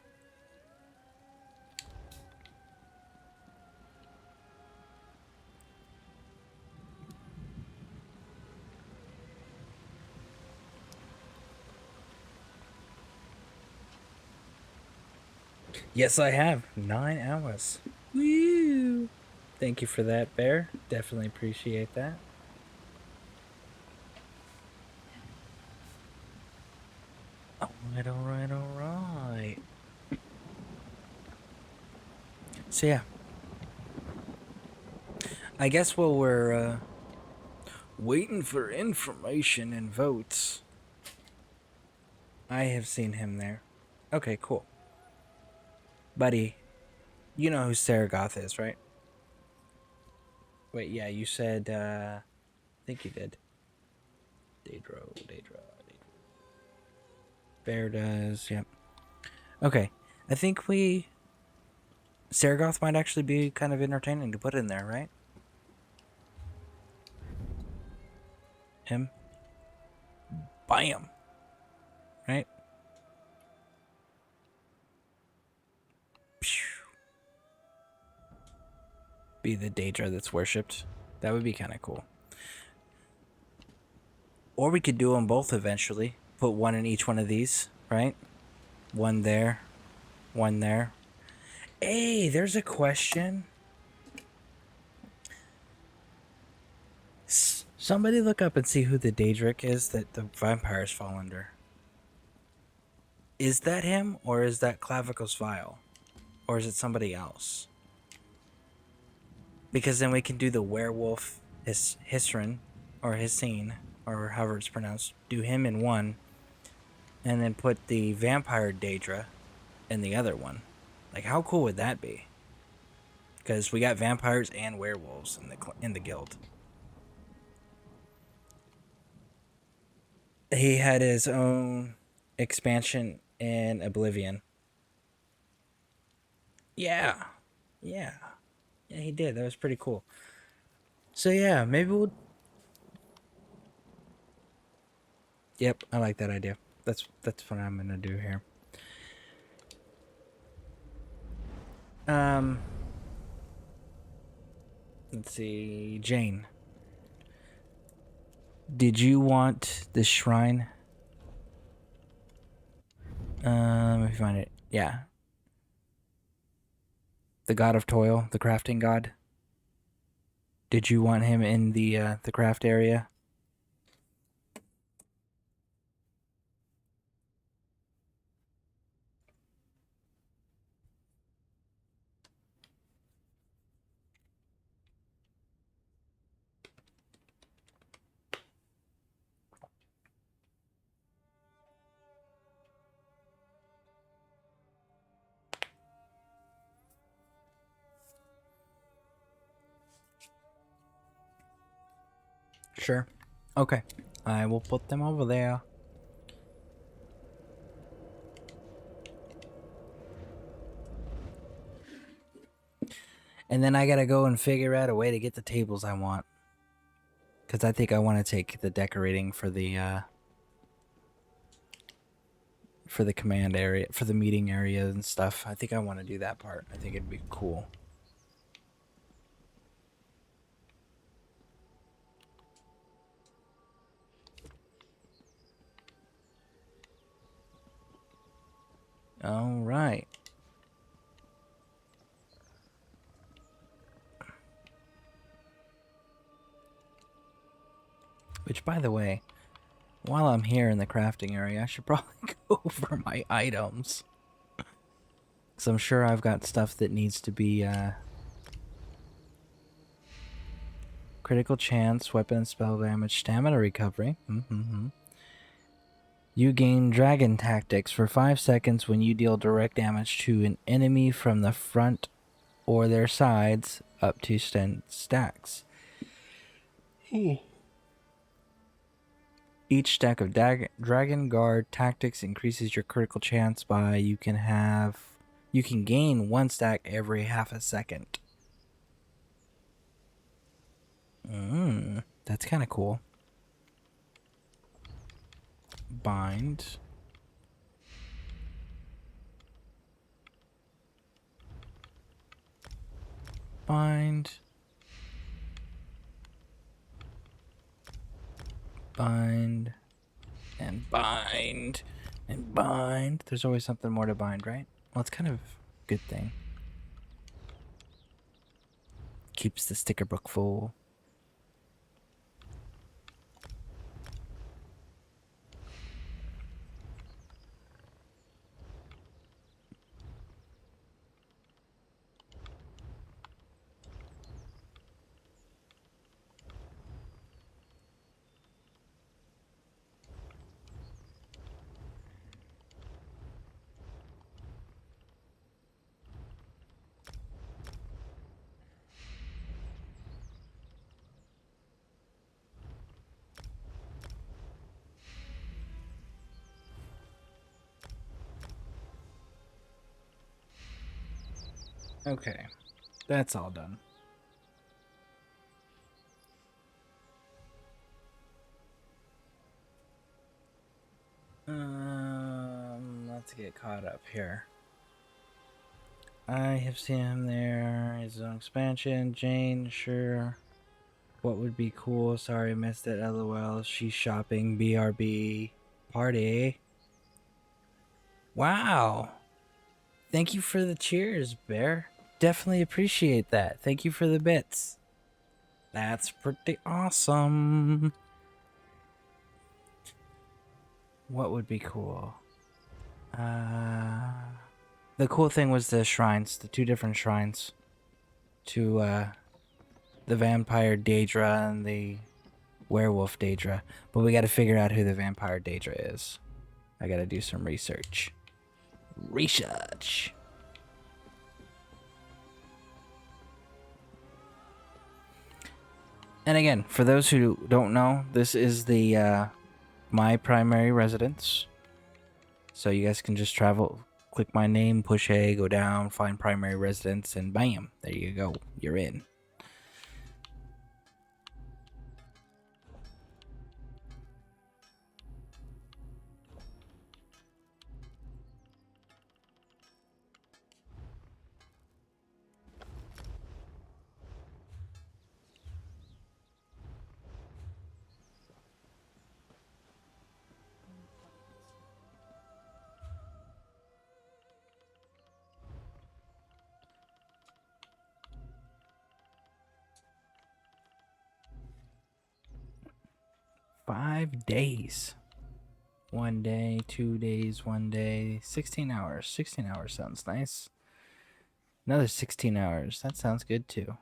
Yes, I have. 9 hours. Woo! Thank you for that, Bear. Definitely appreciate that. Alright, alright, alright. So yeah. I guess while we're waiting for information and votes, I have seen him there. Okay, cool. Buddy, you know who Saragoth is, right? Wait, yeah, you said, I think you did. Daedra. Bear does, yep. Okay, I think Saragoth might actually be kind of entertaining to put in there, right? Him? Bam! Right? Be the Daedra that's worshipped. That would be kind of cool. Or we could do them both eventually. Put one in each one of these, right? One there. One there. Hey, there's a question. Somebody look up and see who the Daedric is that the vampires fall under. Is that him, or is that Clavicos Vile? Or is it somebody else? Because then we can do the werewolf Hisrin, or Hissine, or however it's pronounced. Do him in one, and then put the vampire Daedra in the other one. Like, how cool would that be? Because we got vampires and werewolves in the guild. He had his own expansion in Oblivion. Yeah, he did. That was pretty cool. So yeah, maybe we'll... Yep, I like that idea. That's what I'm gonna do here. Let's see, Jane. Did you want the shrine? Let me find it. Yeah. The god of toil, the crafting god. Did you want him in the craft area? Sure. Okay. I will put them over there. And then I gotta go and figure out a way to get the tables I want. Because I think I want to take the decorating for the command area, for the meeting area and stuff. I think I want to do that part. I think it'd be cool. All right. Which, by the way, while I'm here in the crafting area, I should probably go over my items. Because I'm sure I've got stuff that needs to be Critical chance, weapon and spell damage, stamina recovery. You gain Dragon Tactics for 5 seconds when you deal direct damage to an enemy from the front or their sides up to 10 stacks. Each stack of Dragon Guard Tactics increases your critical chance by you can gain 1 stack every half a second. That's kind of cool. Bind. Bind. Bind. And bind. And bind. There's always something more to bind, right? Well, it's kind of a good thing. Keeps the sticker book full. Okay, that's all done. Let's get caught up here. I have seen him there. His own expansion. Jane, sure. What would be cool? Sorry, I missed it. LOL. She's shopping. BRB. Party. Wow. Thank you for the cheers, Bear. Definitely appreciate that. Thank you for the bits. That's pretty awesome. What would be cool? The cool thing was the shrines, the 2 different shrines to the vampire Daedra and the werewolf Daedra. But we got to figure out who the vampire Daedra is. I got to do some research. Research. And again, for those who don't know, this is the my primary residence. So you guys can just travel, click my name, push A, go down, find primary residence, and bam, there you go. You're in. Five days. 1 day, 2 days, 1 day, 16 hours. 16 hours sounds nice. Another 16 hours. That sounds good too.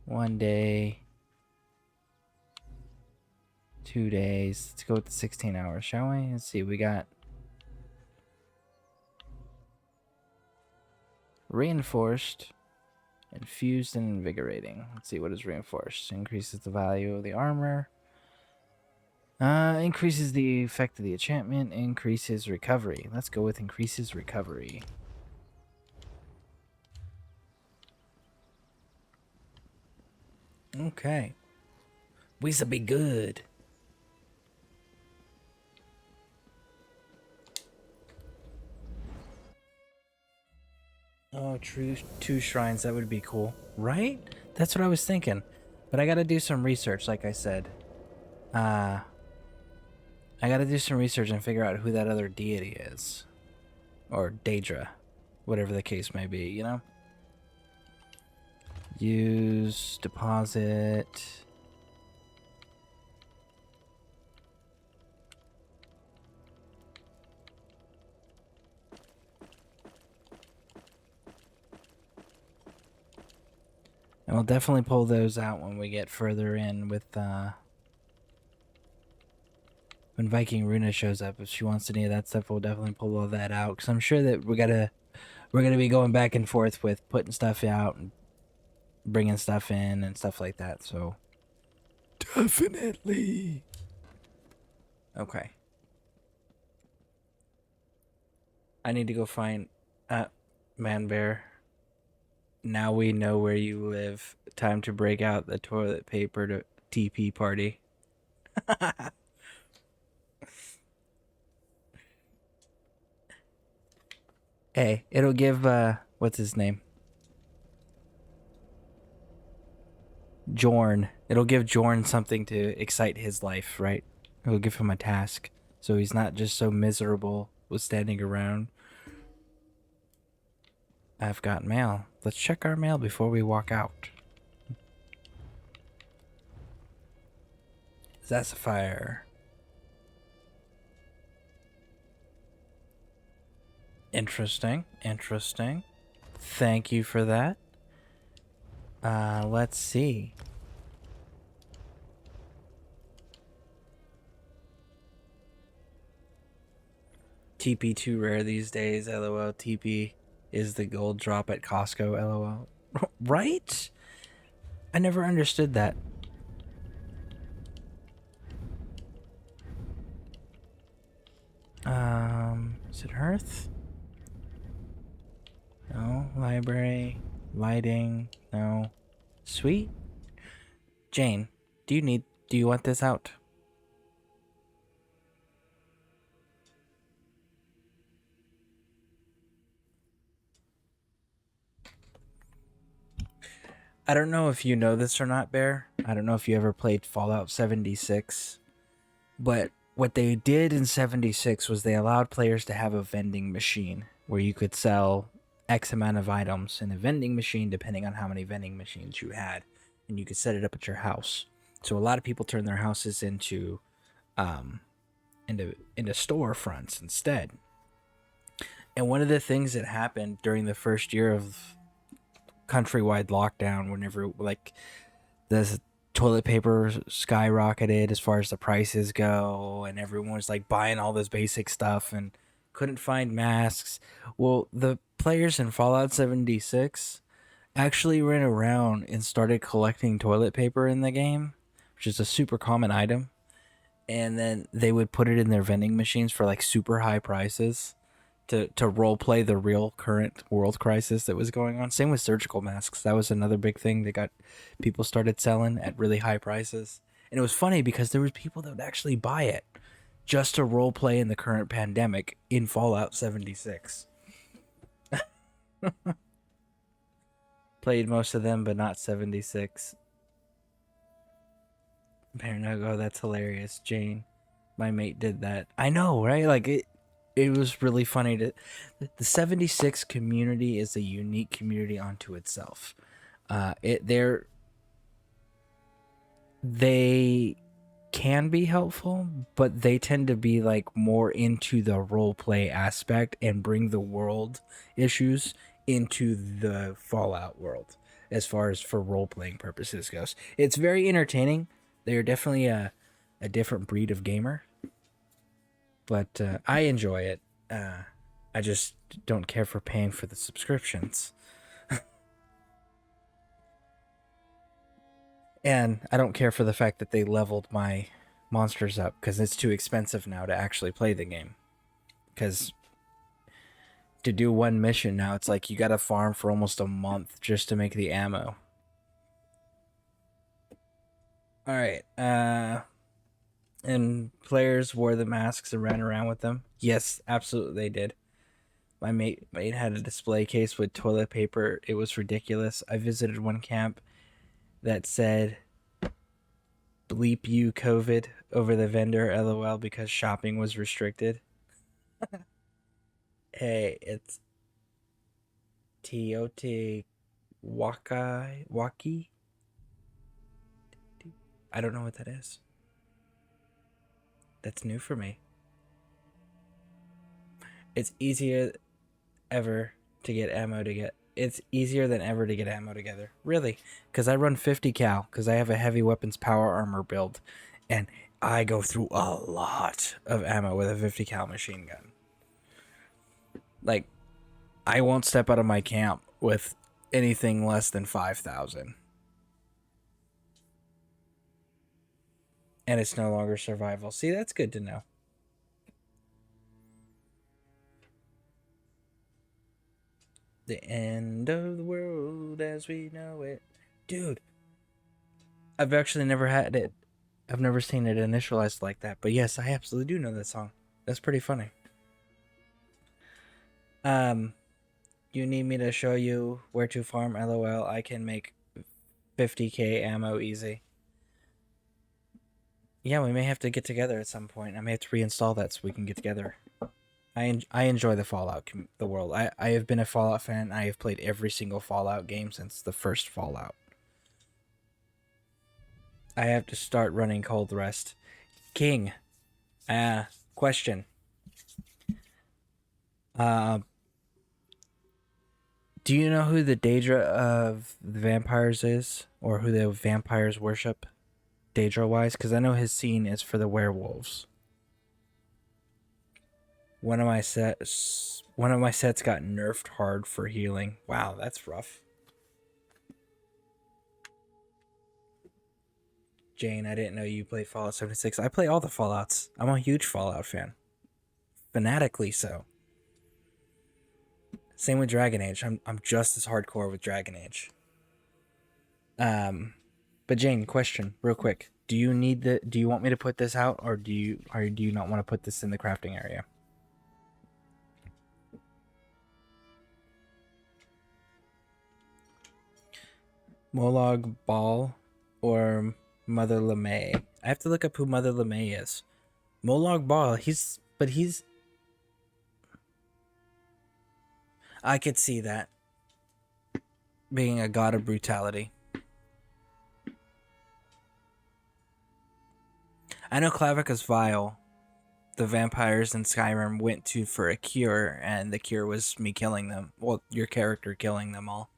1 day, 2 days. Let's go with the 16 hours, shall we? Let's see. We got reinforced, infused, and invigorating. Let's see. What is reinforced? Increases the value of the armor. Increases the effect of the enchantment, increases recovery. Let's go with increases recovery. Okay. We should be good. Oh, true. 2 shrines, that would be cool. Right? That's what I was thinking. But I gotta do some research, like I said. I gotta do some research and figure out who that other deity is. Or Daedra. Whatever the case may be, you know? Use, deposit. And we'll definitely pull those out when we get further in with, when Viking Runa shows up. If she wants any of that stuff, we'll definitely pull all that out. Because I'm sure that we're gonna be going back and forth with putting stuff out and bringing stuff in and stuff like that, so... Definitely! Okay. I need to go find... Man Bear. Now we know where you live. Time to break out the toilet paper to TP party. Hey, it'll give, what's his name? Jorn. It'll give Jorn something to excite his life, right? It'll give him a task. So he's not just so miserable with standing around. I've got mail. Let's check our mail before we walk out. Zassifier. Interesting. Interesting. Thank you for that. Let's see. TP too rare these days, lol. TP is the gold drop at Costco, lol. Right? I never understood that. Is it Hearth? No. Library. Lighting. No. Sweet. Jane, do you want this out? I don't know if you know this or not, Bear. I don't know if you ever played Fallout 76. But what they did in 76 was they allowed players to have a vending machine where you could sell X amount of items in a vending machine depending on how many vending machines you had. And you could set it up at your house. So a lot of people turn their houses into storefronts instead. And one of the things that happened during the first year of countrywide lockdown, whenever like the toilet paper skyrocketed as far as the prices go, and everyone was like buying all this basic stuff and couldn't find masks. Well, the players in Fallout 76 actually ran around and started collecting toilet paper in the game, which is a super common item. And then they would put it in their vending machines for like super high prices to role play the real current world crisis that was going on. Same with surgical masks. That was another big thing that got people started selling at really high prices. And it was funny because there was people that would actually buy it just to role play in the current pandemic in Fallout 76. Played most of them, but not 76. Paranogo, that's hilarious. Jane, my mate did that. I know, right? Like it was really funny to... The 76 community is a unique community unto itself. They can be helpful, but they tend to be like more into the role play aspect and bring the world issues into the Fallout world as far as for role playing purposes goes. It's very entertaining. They're definitely a different breed of gamer. But I enjoy it. I just don't care for paying for the subscriptions. And I don't care for the fact that they leveled my monsters up, because it's too expensive now to actually play the game. Because to do one mission now, it's like you gotta farm for almost a month just to make the ammo. Alright, and players wore the masks and ran around with them. Yes, absolutely they did. My mate had a display case with toilet paper. It was ridiculous. I visited one camp that said, bleep you COVID over the vendor, lol, because shopping was restricted. Hey, it's Teotihuacan Waki. I don't know what that is. That's new for me. It's easier ever to get ammo to get it's easier than ever to get ammo together. Really. Because I run 50 cal, because I have a heavy weapons power armor build. And I go through a lot of ammo with a 50 cal machine gun. Like, I won't step out of my camp with anything less than 5,000. And it's no longer survival. See, that's good to know. The end of the world as we know it. Dude, I've actually never had it. I've never seen it initialized like that. But yes, I absolutely do know that song. That's pretty funny. You need me to show you where to farm? LOL. I can make 50k ammo easy. Yeah, we may have to get together at some point. I may have to reinstall that so we can get together. I enjoy the Fallout the world. I have been a Fallout fan. I have played every single Fallout game since the first Fallout. I have to start running Cold Rest. King. Question. Do you know who the Daedra of the vampires is? Or who the vampires worship? Daedra-wise? Because I know his scene is for the werewolves. One of my sets got nerfed hard for healing. Wow, that's rough. Jane, I didn't know you played Fallout 76. I play all the Fallouts. I'm a huge Fallout fan. Fanatically so. Same with Dragon Age. I'm just as hardcore with Dragon Age. But Jane, question, real quick. Do you want me to put this out, or do you not want to put this in the crafting area? Molag Bal or Mother LeMay? I have to look up who Mother LeMay is. Molag Bal, he's I could see that. Being a god of brutality. I know Clavicus Vile, the vampires in Skyrim went to for a cure, and the cure was me killing them. Well, your character killing them all.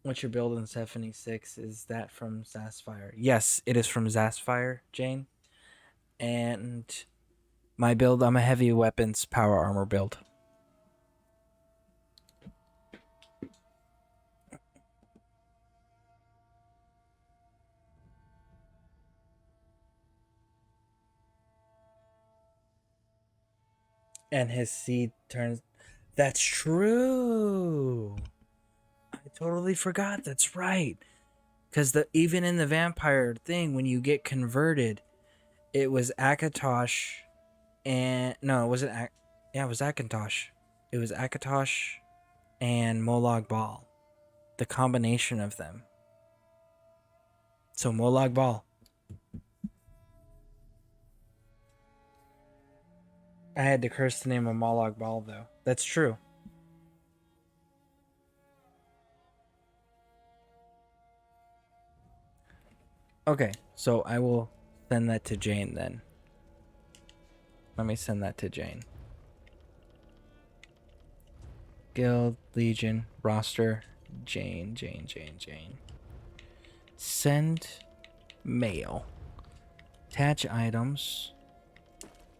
What's your build in 76? Is that from Zasfire? Yes, it is from Zasfire, Jane. And my build, I'm a heavy weapons power armor build. And his seed turns... That's true! I totally forgot. That's right. Because even in the vampire thing, when you get converted, it was Akatosh and... No, it wasn't... Yeah, it was Akatosh. It was Akatosh and Molag Bal. The combination of them. So Molag Bal. I had to curse the name of Molag Bal, though. That's true. Okay, so I will send that to Jane then. Let me send that to Jane. Guild, Legion, roster, Jane. Send mail. Attach items.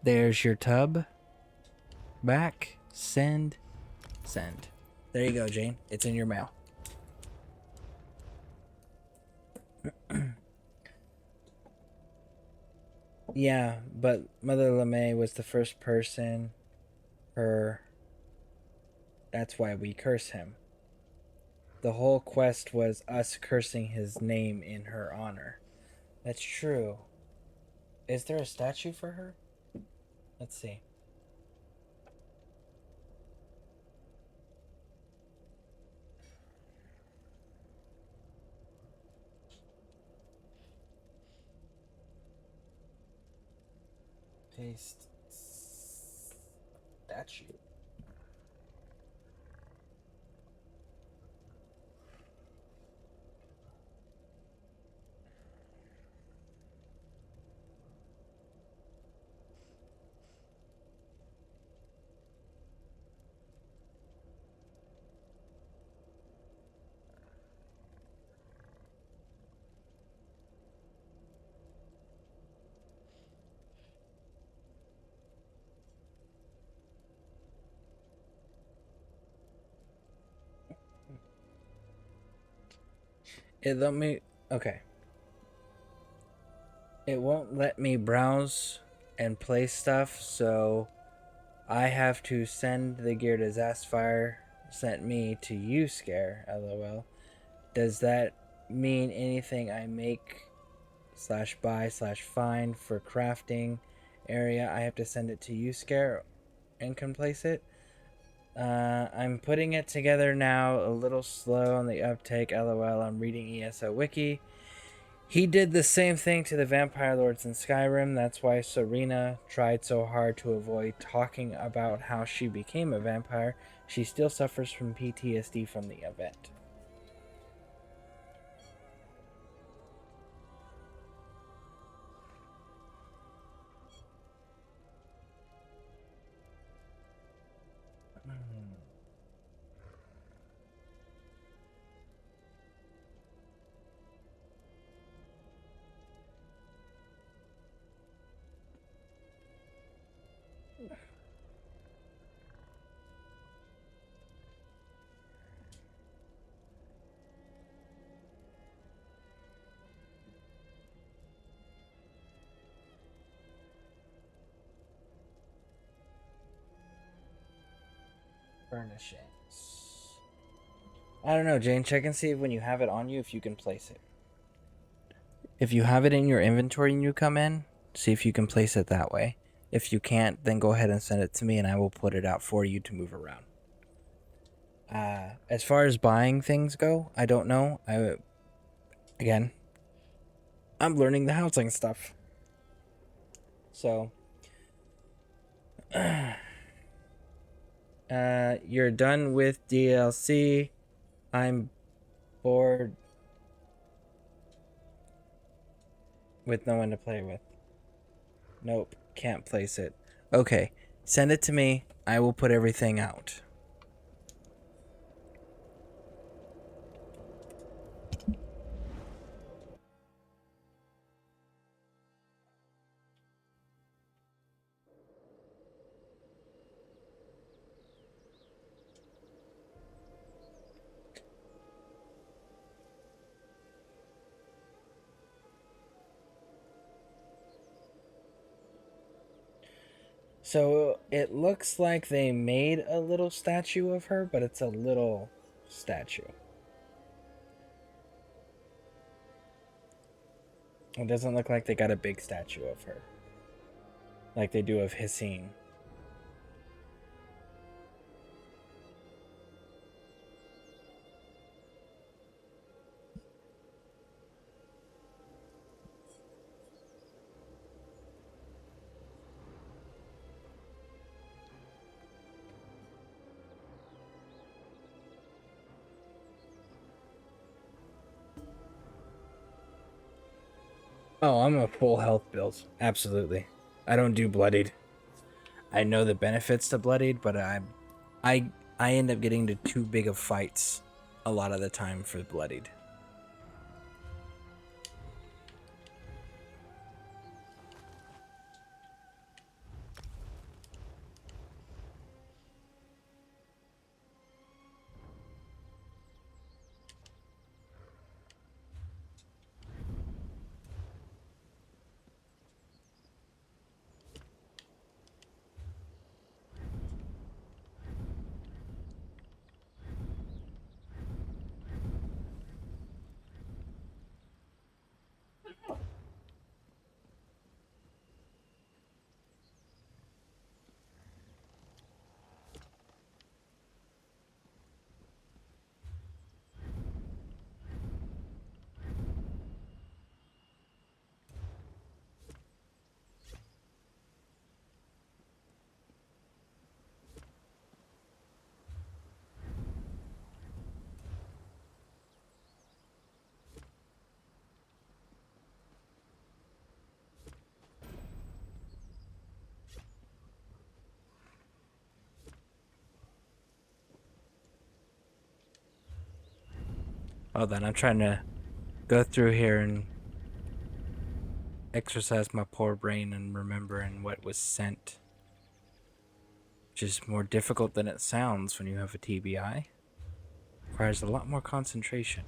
There's your tub. Back. Send. There you go, Jane. It's in your mail. Yeah, but Mother LeMay was the first person. That's why we curse him. The whole quest was us cursing his name in her honor. That's true. Is there a statue for her? Let's see. Paste statue. It let me... Okay. It won't let me browse and play stuff, so I have to send the gear to Zastfire sent me to you, Scare, lol. Does that mean anything I make /buy/find for crafting area, I have to send it to you, Scare, and can place it? I'm putting it together now, a little slow on the uptake, lol. I'm reading ESO Wiki. He did the same thing to the Vampire Lords in Skyrim. That's why Serena tried so hard to avoid talking about how she became a vampire. She still suffers from PTSD from the event. Furnishings. I don't know, Jane. Check and see when you have it on you if you can place it. If you have it in your inventory and you come in, see if you can place it that way. If you can't, then go ahead and send it to me and I will put it out for you to move around. As far as buying things go, I don't know. Again, I'm learning the housing stuff. So, you're done with DLC. I'm bored with no one to play with. Nope, can't place it. Okay, send it to me. I will put everything out. So it looks like they made a little statue of her, but it's a little statue. It doesn't look like they got a big statue of her, like they do of Hissine. Oh, I'm a full health build. Absolutely. I don't do bloodied. I know the benefits to bloodied, but I end up getting to too big of fights a lot of the time for bloodied. Hold on, I'm trying to go through here and exercise my poor brain and remembering what was sent. Which is more difficult than it sounds when you have a TBI. Requires a lot more concentration.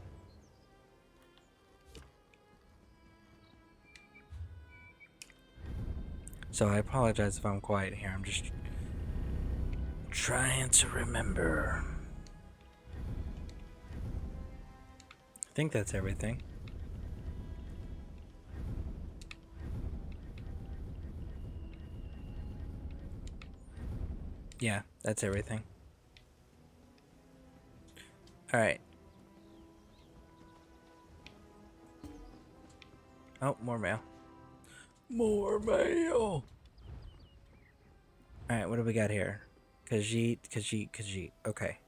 So I apologize if I'm quiet here. I'm just trying to remember. I think that's everything. Yeah, that's everything. Alright. Oh, more mail. More mail! Alright, what do we got here? Khajiit, Khajiit, Khajiit. Okay.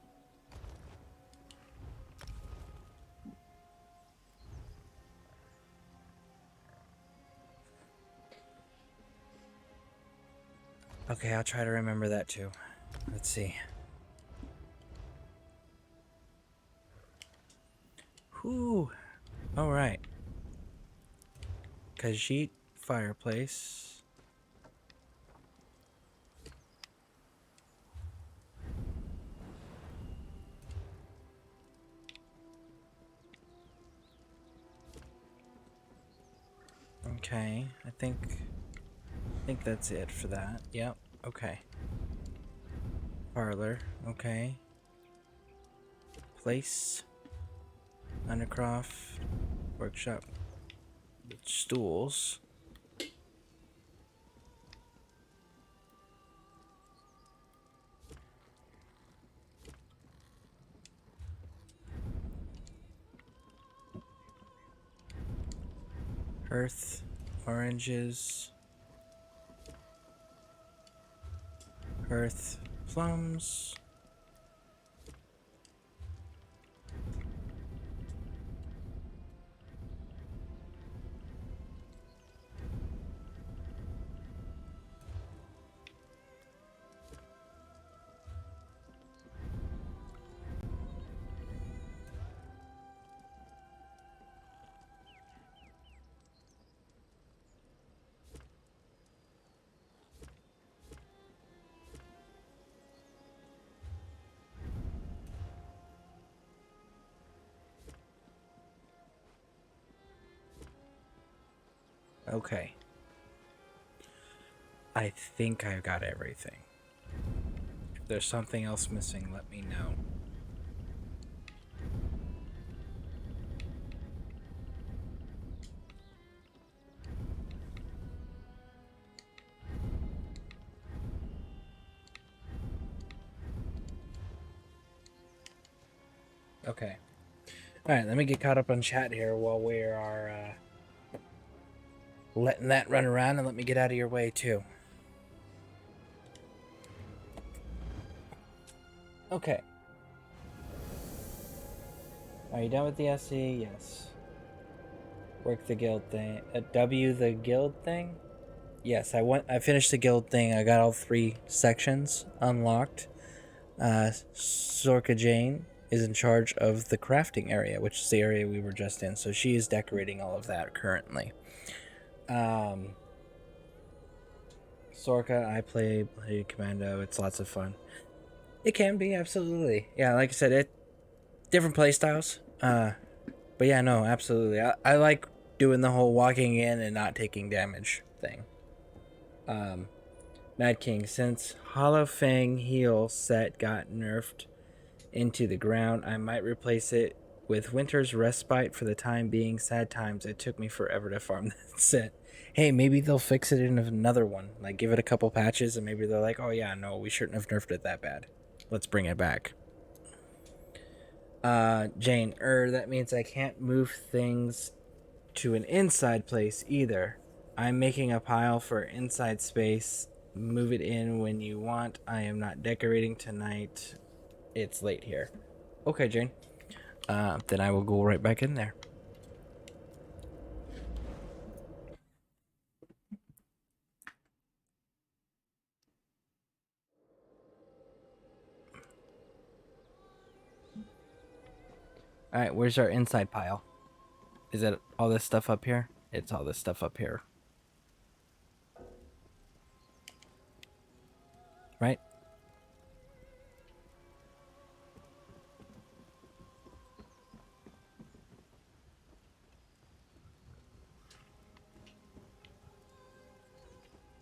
Okay, I'll try to remember that too. Let's see. Whew. Alright. Khajiit fireplace. Okay, I think that's it for that. Yep, okay. Parlor, okay. Place. Undercroft. Workshop. Stools. Earth. Oranges. Earth. Plums. Okay. I think I've got everything. If there's something else missing, let me know. Okay. Alright, let me get caught up on chat here while we are letting that run around, and let me get out of your way too. Okay. Are you done with the SE? Yes. Work the guild thing. W the guild thing? Yes, I finished the guild thing. I got all 3 sections unlocked. Sorka Jane is in charge of the crafting area, which is the area we were just in. So she is decorating all of that currently. Sorka, I play Commando. It's lots of fun. It can be, absolutely. Yeah, like I said, different play styles. But yeah, no, absolutely. I like doing the whole walking in and not taking damage thing. Mad King, since Hollow Fang heal set got nerfed into the ground, I might replace it with Winter's Respite for the time being. Sad times. It took me forever to farm that set. Hey, maybe they'll fix it in another one. Like, give it a couple patches, and maybe they're like, oh yeah, no, we shouldn't have nerfed it that bad. Let's bring it back. Jane, that means I can't move things to an inside place either. I'm making a pile for inside space. Move it in when you want. I am not decorating tonight. It's late here. Okay, Jane. Then I will go right back in there. Alright, where's our inside pile? Is it all this stuff up here? It's all this stuff up here. Right?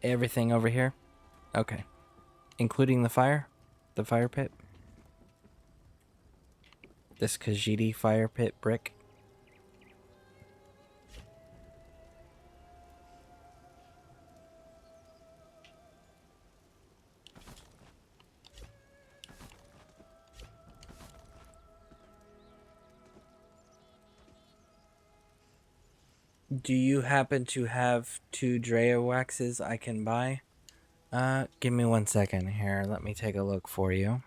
Everything over here? Okay. Including the fire pit? This Khajiit fire pit brick? Do you happen to have 2 Drea waxes I can buy? Give me 1 second here. Let me take a look for you.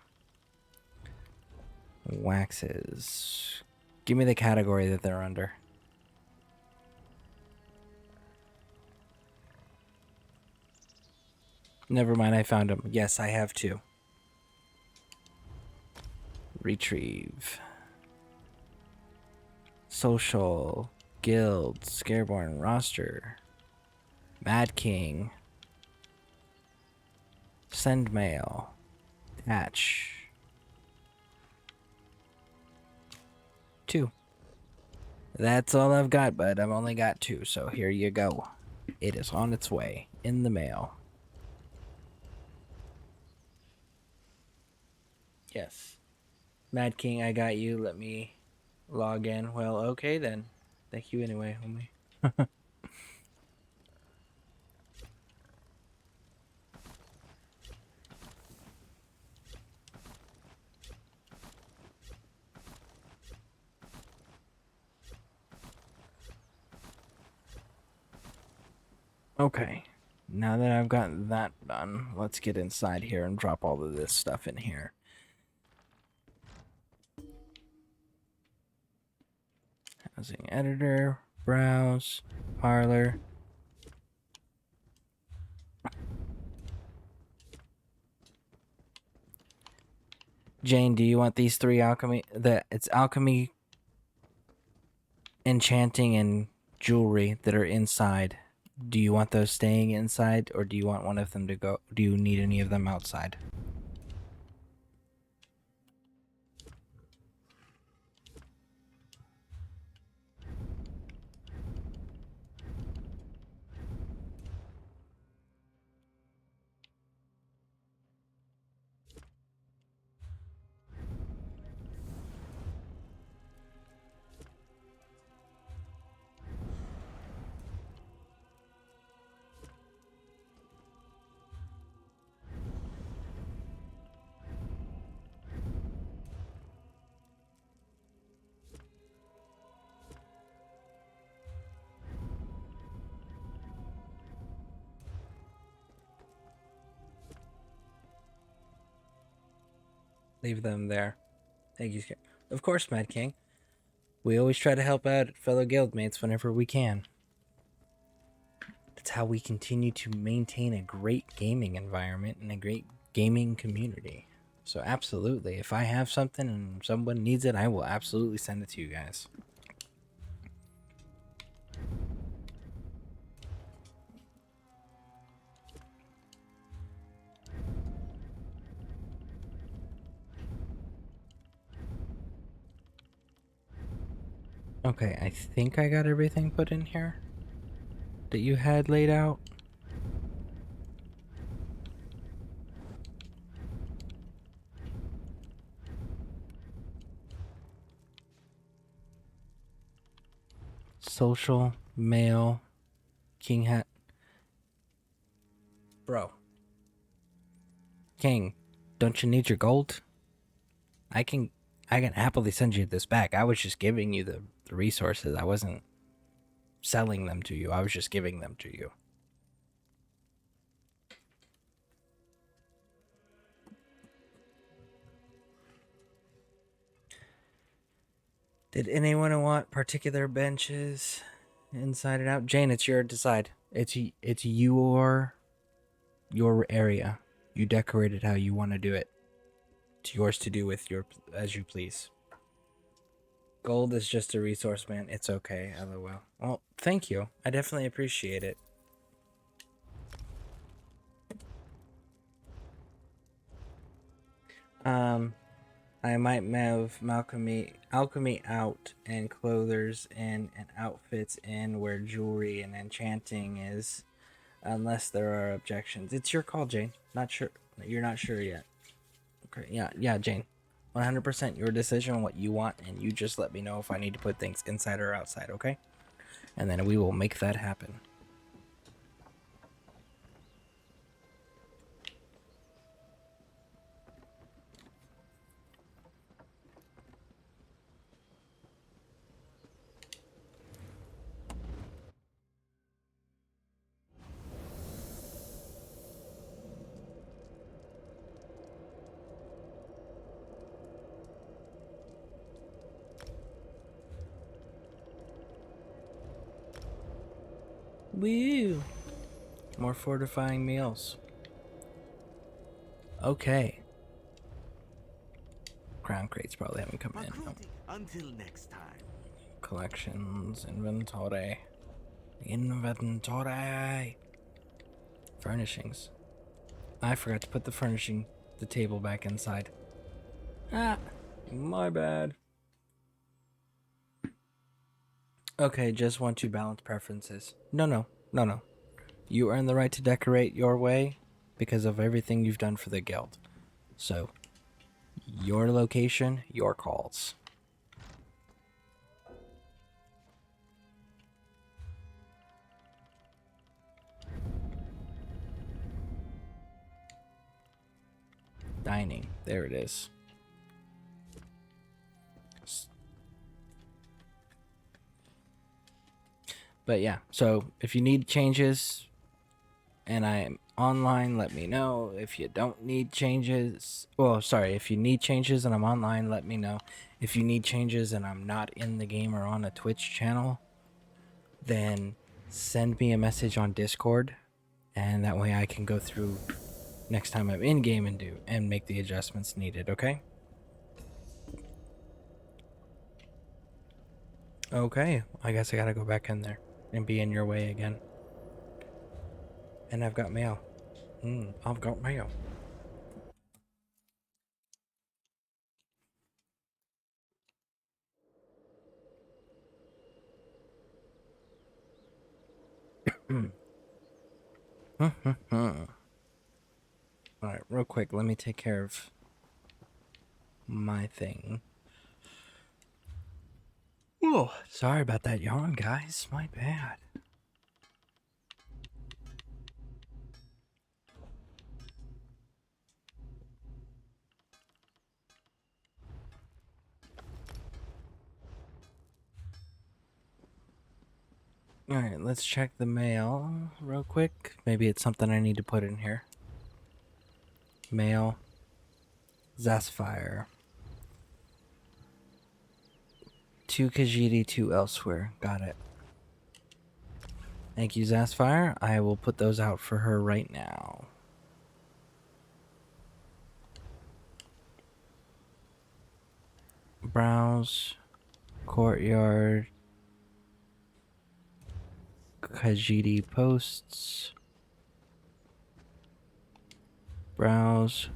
Waxes. Give me the category that they're under. Never mind, I found them. Yes, I have 2. Retrieve. Social. Guild. Scareborn roster. Mad King. Send mail. Attach. 2. That's all I've got, bud. I've only got 2, so here you go. It is on its way in the mail. Yes. Mad King, I got you. Let me log in. Well, okay then. Thank you anyway, homie. Okay, now that I've got that done, let's get inside here and drop all of this stuff in here. Housing editor, browse, parlor. Jane, do you want these 3 alchemy? It's alchemy, enchanting, and jewelry that are inside. Do you want those staying inside, or do you want one of them to go? Do you need any of them outside? Leave them there. Thank you. Of course, Mad King. We always try to help out fellow guildmates whenever we can. That's how we continue to maintain a great gaming environment and a great gaming community. So absolutely, if I have something and someone needs it, I will absolutely send it to you guys. Okay, I think I got everything put in here that you had laid out. Social, mail, king hat. Bro. King, don't you need your gold? I can happily send you this back. I was just giving you the resources. I wasn't selling them to you. I was just giving them to you. Did anyone want particular benches inside and out? Jane, it's your decide. It's your area. You decorate it how you want to do it. It's yours to do with your as you please. Gold is just a resource, man. It's okay. LOL. Well, thank you. I definitely appreciate it. I might move alchemy out and clothers in and outfits in where jewelry and enchanting is. Unless there are objections. It's your call, Jane. Not sure. You're not sure yet. Okay, yeah, Jane. 100% your decision on what you want, and you just let me know if I need to put things inside or outside, okay? And then we will make that happen. Woo! More fortifying meals. Okay. Crown crates probably haven't come in. No. Until next time. Collections, inventory. Inventory! Furnishings. I forgot to put the table back inside. Ah! My bad. Okay, just want to balance preferences. No. You earn the right to decorate your way because of everything you've done for the guild. So, your location, your calls. Dining, there it is. But yeah, so if you need changes and I'm online, let me know. If you don't need changes, if you need changes and I'm online, let me know. If you need changes and I'm not in the game or on a Twitch channel, then send me a message on Discord, and that way I can go through next time I'm in game and make the adjustments needed, okay? Okay, I guess I gotta go back in there and be in your way again. And I've got mail. I've got mail. Alright, real quick, let me take care of my thing. Oh, sorry about that yawn, guys. My bad. Alright, let's check the mail real quick. Maybe it's something I need to put in here. Mail. Zasfire. 2 Khajiit, 2 elsewhere. Got it. Thank you, Zasfire. I will put those out for her right now. Browse. Courtyard. Khajiit posts. Browse.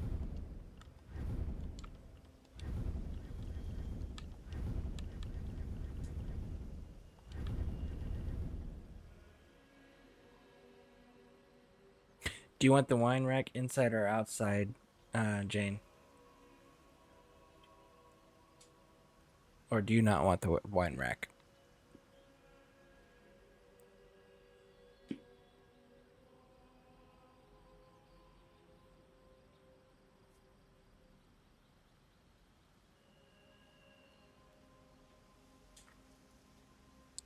Do you want the wine rack inside or outside, Jane? Or do you not want the wine rack?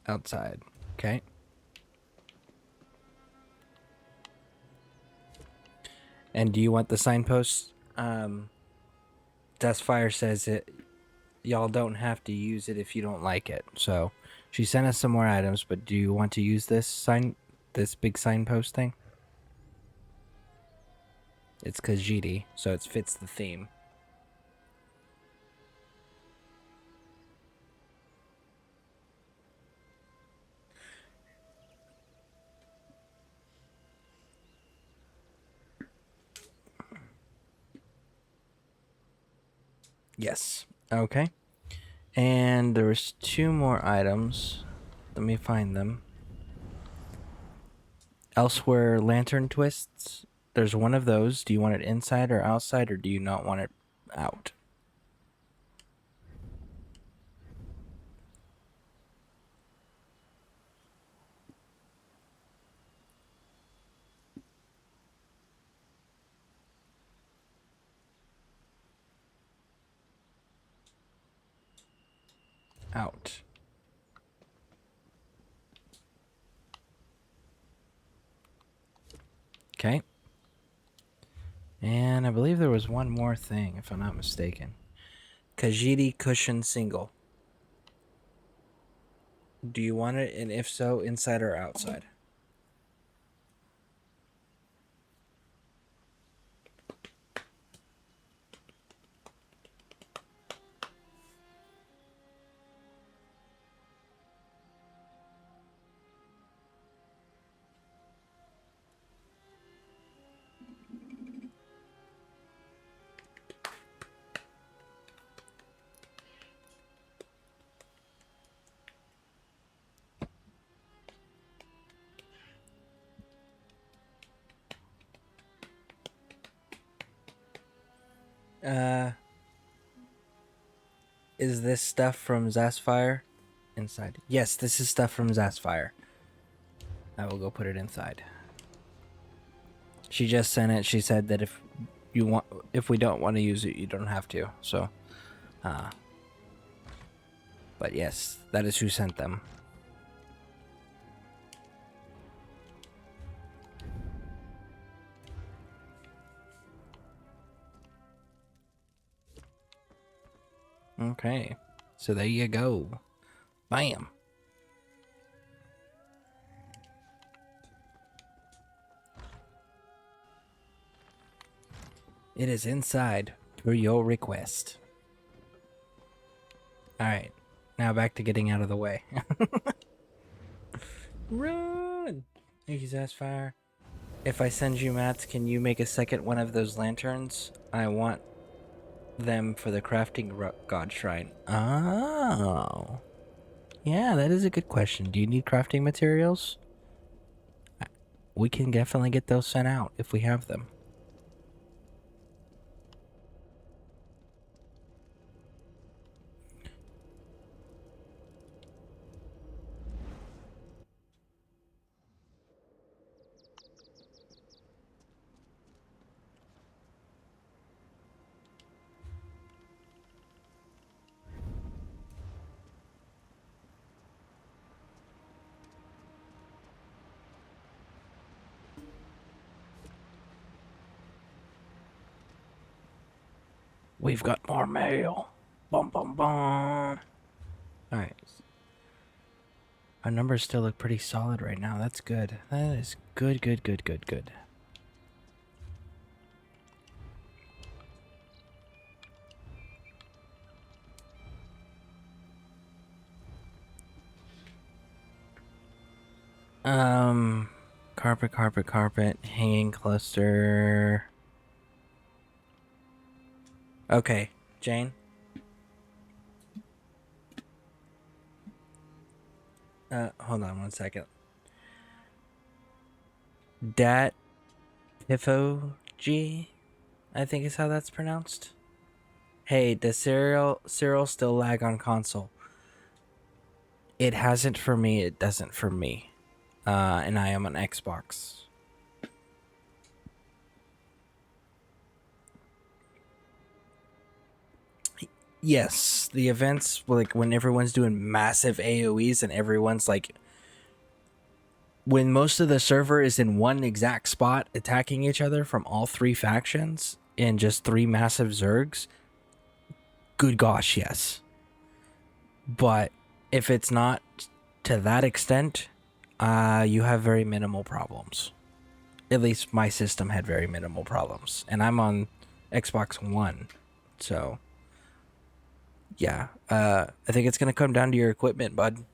Outside, okay. And do you want the signpost? Dustfire says it. Y'all don't have to use it if you don't like it. So, she sent us some more items, but do you want to use this big signpost thing? It's Khajiit, so it fits the theme. Yes. Okay. And there was 2 more items. Let me find them. Elsewhere lantern twists. There's one of those. Do you want it inside or outside, or do you not want it out? Out. Okay. And I believe there was one more thing, if I'm not mistaken. Khajiit cushion single. Do you want it, and if so, inside or outside? Is this stuff from Zasfire? Inside. Yes, this is stuff from Zasfire. I will go put it inside. She just sent it. She said that if we don't want to use it, you don't have to. So, but yes, that is who sent them. Okay, so there you go. Bam. It is inside per your request. Alright, now back to getting out of the way. Run! Thank you, Zasfire. If I send you mats, can you make a second one of those lanterns? I want them for the crafting god shrine. Oh. Yeah, that is a good question. Do you need crafting materials? We can definitely get those sent out if we have them. We've got more mail. Bum bum bum. Alright. Our numbers still look pretty solid right now. That's good. That is good, good, good, good, good. Carpet, carpet, carpet, hanging cluster. Okay, Jane. Hold on one second. Dat Pifogy, I think is how that's pronounced. Hey, does Cyril still lag on console? It hasn't for me, it doesn't for me. And I am on Xbox. Yes, the events, like when everyone's doing massive AoEs and everyone's like, when most of the server is in one exact spot attacking each other from all three factions in just 3 massive Zergs, good gosh, yes. But if it's not to that extent, you have very minimal problems. At least my system had very minimal problems. And I'm on Xbox One, so yeah, I think it's going to come down to your equipment, bud.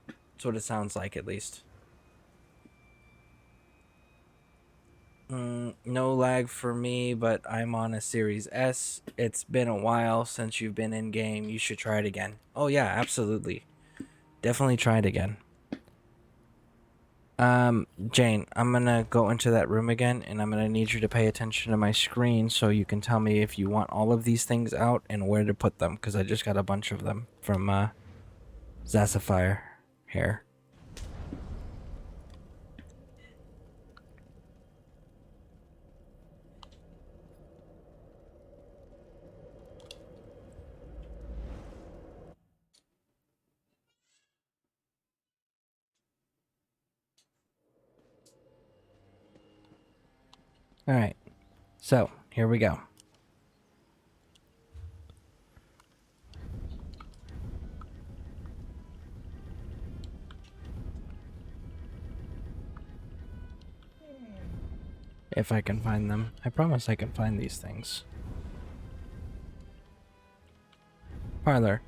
That's what it sounds like, at least. No lag for me, but I'm on a Series S. It's been a while since you've been in game. You should try it again. Oh yeah, absolutely. Definitely try it again. Jane, I'm gonna go into that room again, and I'm gonna need you to pay attention to my screen so you can tell me if you want all of these things out and where to put them, because I just got a bunch of them from, Zassifier here. Alright, so here we go. If I can find them. I promise I can find these things. Parlor.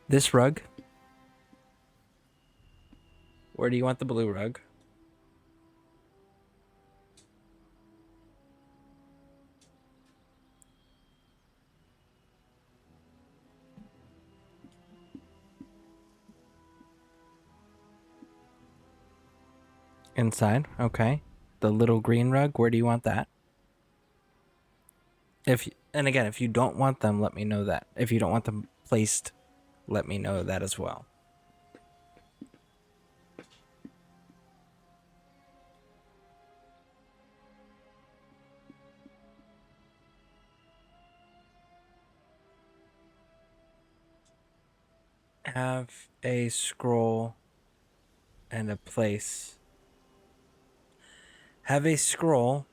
This rug. Where do you want the blue rug? Inside, okay. The little green rug, where do you want that? And again, if you don't want them, let me know that. If you don't want them placed, let me know that as well. Have a scroll and a place. Have a scroll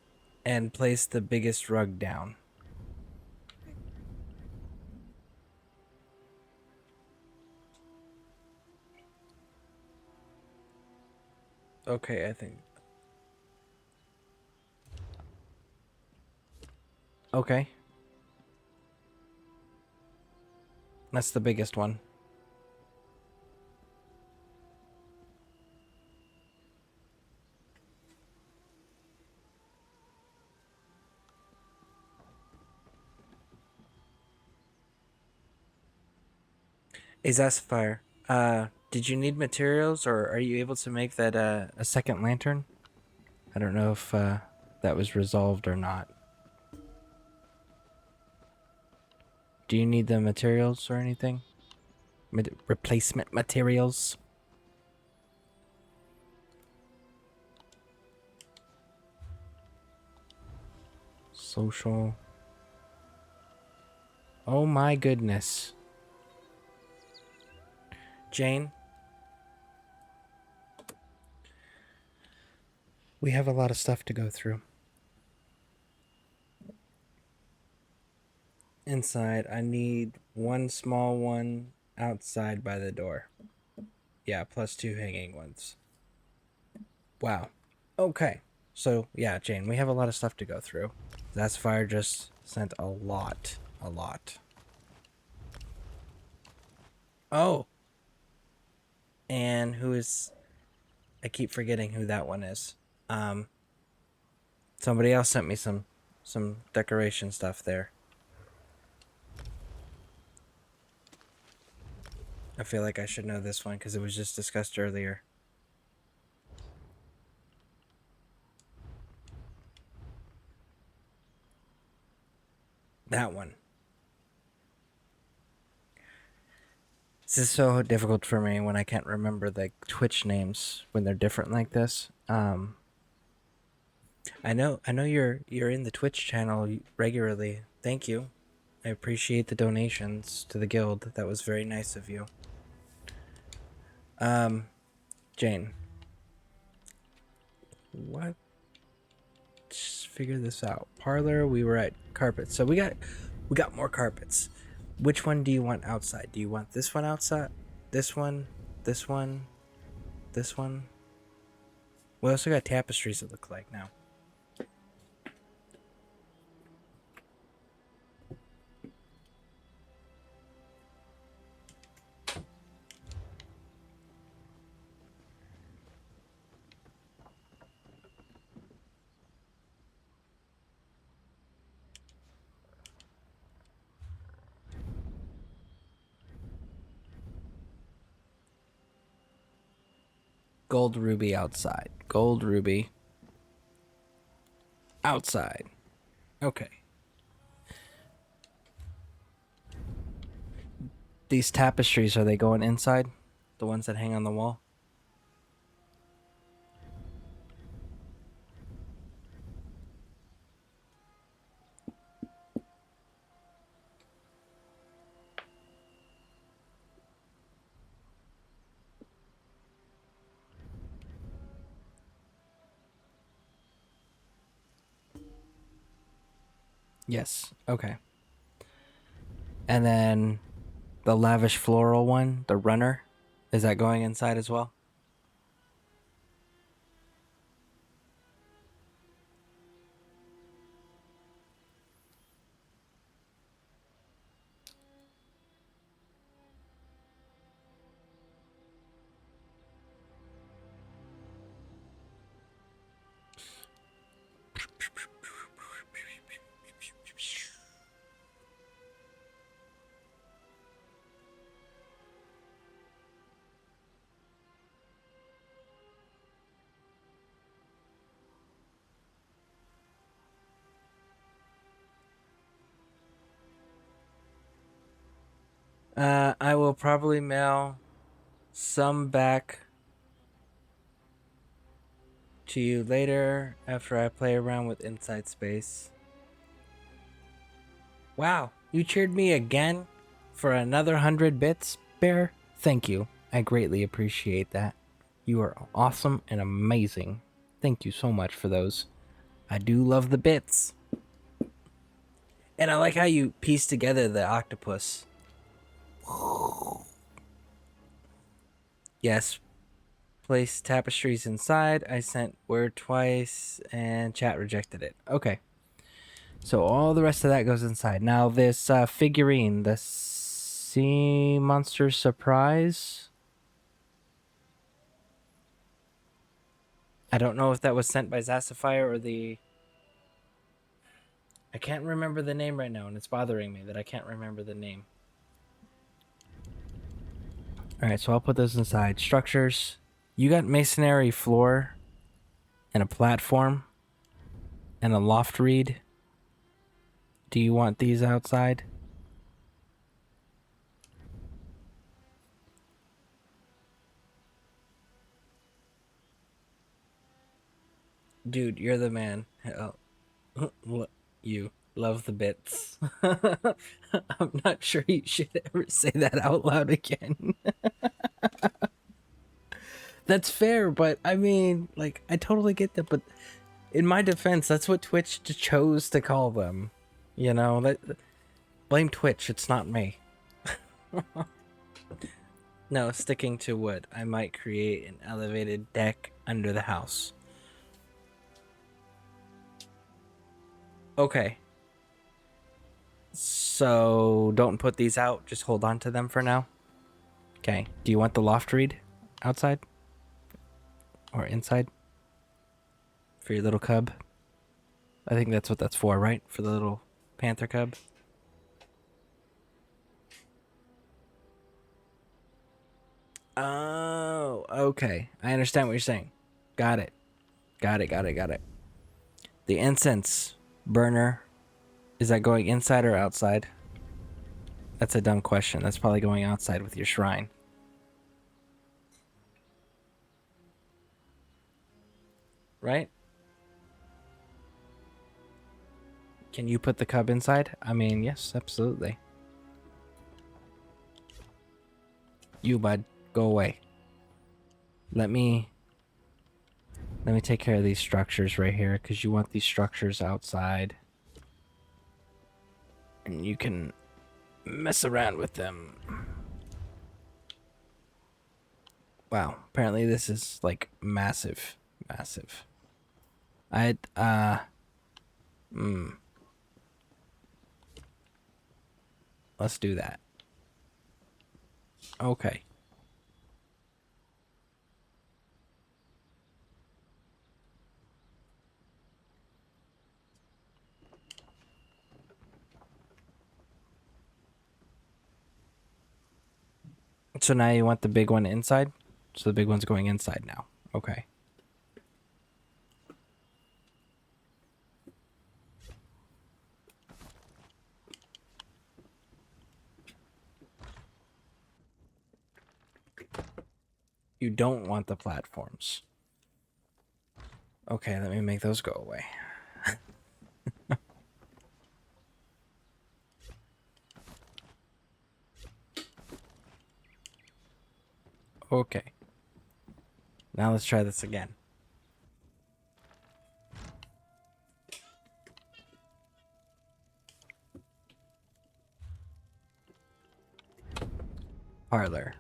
and place the biggest rug down. Okay, I think. Okay. That's the biggest one. Hey, Zassifier, did you need materials, or are you able to make that a second lantern? I don't know if that was resolved or not. Do you need the materials or anything? Replacement materials? Social. Oh my goodness. Jane? We have a lot of stuff to go through. Inside, I need one small one outside by the door. Yeah, plus 2 hanging ones. Wow. Okay. So, yeah, Jane, we have a lot of stuff to go through. Zassifier just sent a lot. A lot. Oh! And who is... I keep forgetting who that one is. Somebody else sent me some decoration stuff there. I feel like I should know this one because it was just discussed earlier. That one. This is so difficult for me when I can't remember the Twitch names when they're different like this. I know you're in the Twitch channel regularly. Thank you. I appreciate the donations to the guild. That was very nice of you. Jane. What? Just figure this out. Parlor, we were at carpets. So we got more carpets. Which one do you want outside? Do you want this one outside? This one? This one? This one? We also got tapestries that look like now. Gold ruby outside. Gold ruby outside. Okay. These tapestries, are they going inside? The ones that hang on the wall? Yes. Okay. And then the lavish floral one, the runner, is that going inside as well? I will probably mail some back to you later after I play around with Inside Space. Wow, you cheered me again for another 100 bits, Bear? Thank you. I greatly appreciate that. You are awesome and amazing. Thank you so much for those. I do love the bits. And I like how you piece together the octopus. Yes. Place tapestries inside. I sent word twice and chat rejected it. Okay. So all the rest of that goes inside. Now this figurine, the Sea Monster Surprise. I don't know if that was sent by Zassifier or the... I can't remember the name right now, and it's bothering me that I can't remember the name. Alright, so I'll put those inside. Structures. You got masonry floor and a platform and a loft reed. Do you want these outside? Dude, you're the man. Oh, you love the bits. I'm not sure you should ever say that out loud again. That's fair, but I mean, like, I totally get that, but in my defense, that's what Twitch chose to call them. You know, blame Twitch, it's not me. No, sticking to wood. I might create an elevated deck under the house. Okay. So, don't put these out, just hold on to them for now. Okay, do you want the loft reed outside? Or inside? For your little cub? I think that's what that's for, right? For the little panther cub? Oh, okay. I understand what you're saying. Got it. Got it. The incense burner, is that going inside or outside? That's a dumb question. That's probably going outside with your shrine. Right? Can you put the cub inside? I mean, yes, absolutely. You, bud, go away. Let me take care of these structures right here, because you want these structures outside. And you can mess around with them. Wow, apparently this is like massive. Let's do that. Okay. So now you want the big one inside? So the big one's going inside now. Okay. You don't want the platforms. Okay, let me make those go away. Okay. Now let's try this again. Parlor.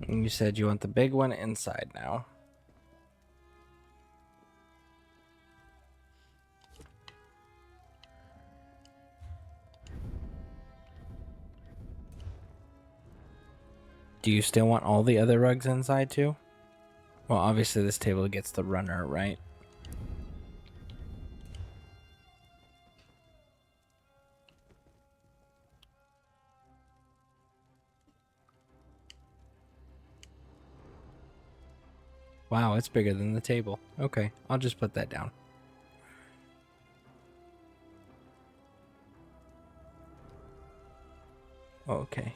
And you said you want the big one inside now. Do you still want all the other rugs inside too? Well, obviously this table gets the runner, right? Wow, it's bigger than the table. Okay, I'll just put that down. Okay.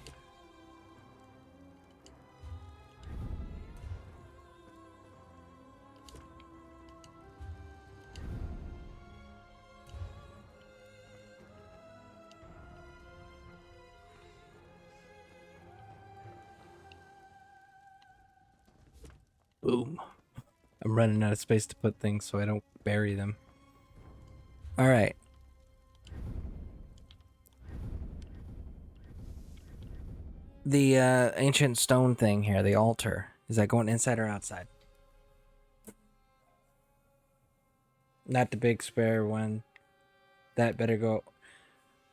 Boom. I'm running out of space to put things so I don't bury them. Alright. The ancient stone thing here, the altar, is that going inside or outside? Not the big square one. That better go...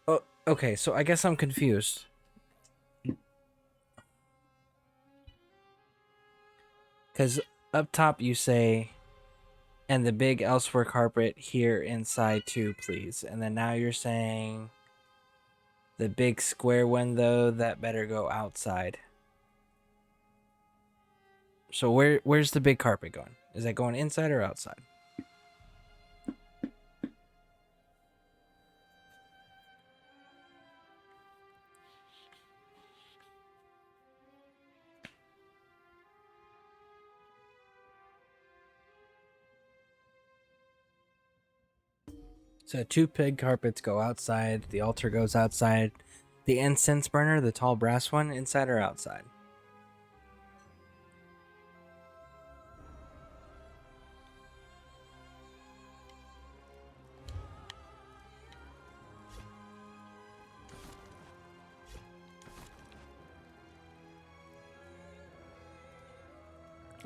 Oh, okay, so I guess I'm confused. Because up top you say, and the big elsewhere carpet here inside too, please. And then now you're saying, the big square one though, that better go outside. So where's the big carpet going? Is that going inside or outside? So 2 pig carpets go outside, the altar goes outside, the incense burner, the tall brass one, inside or outside?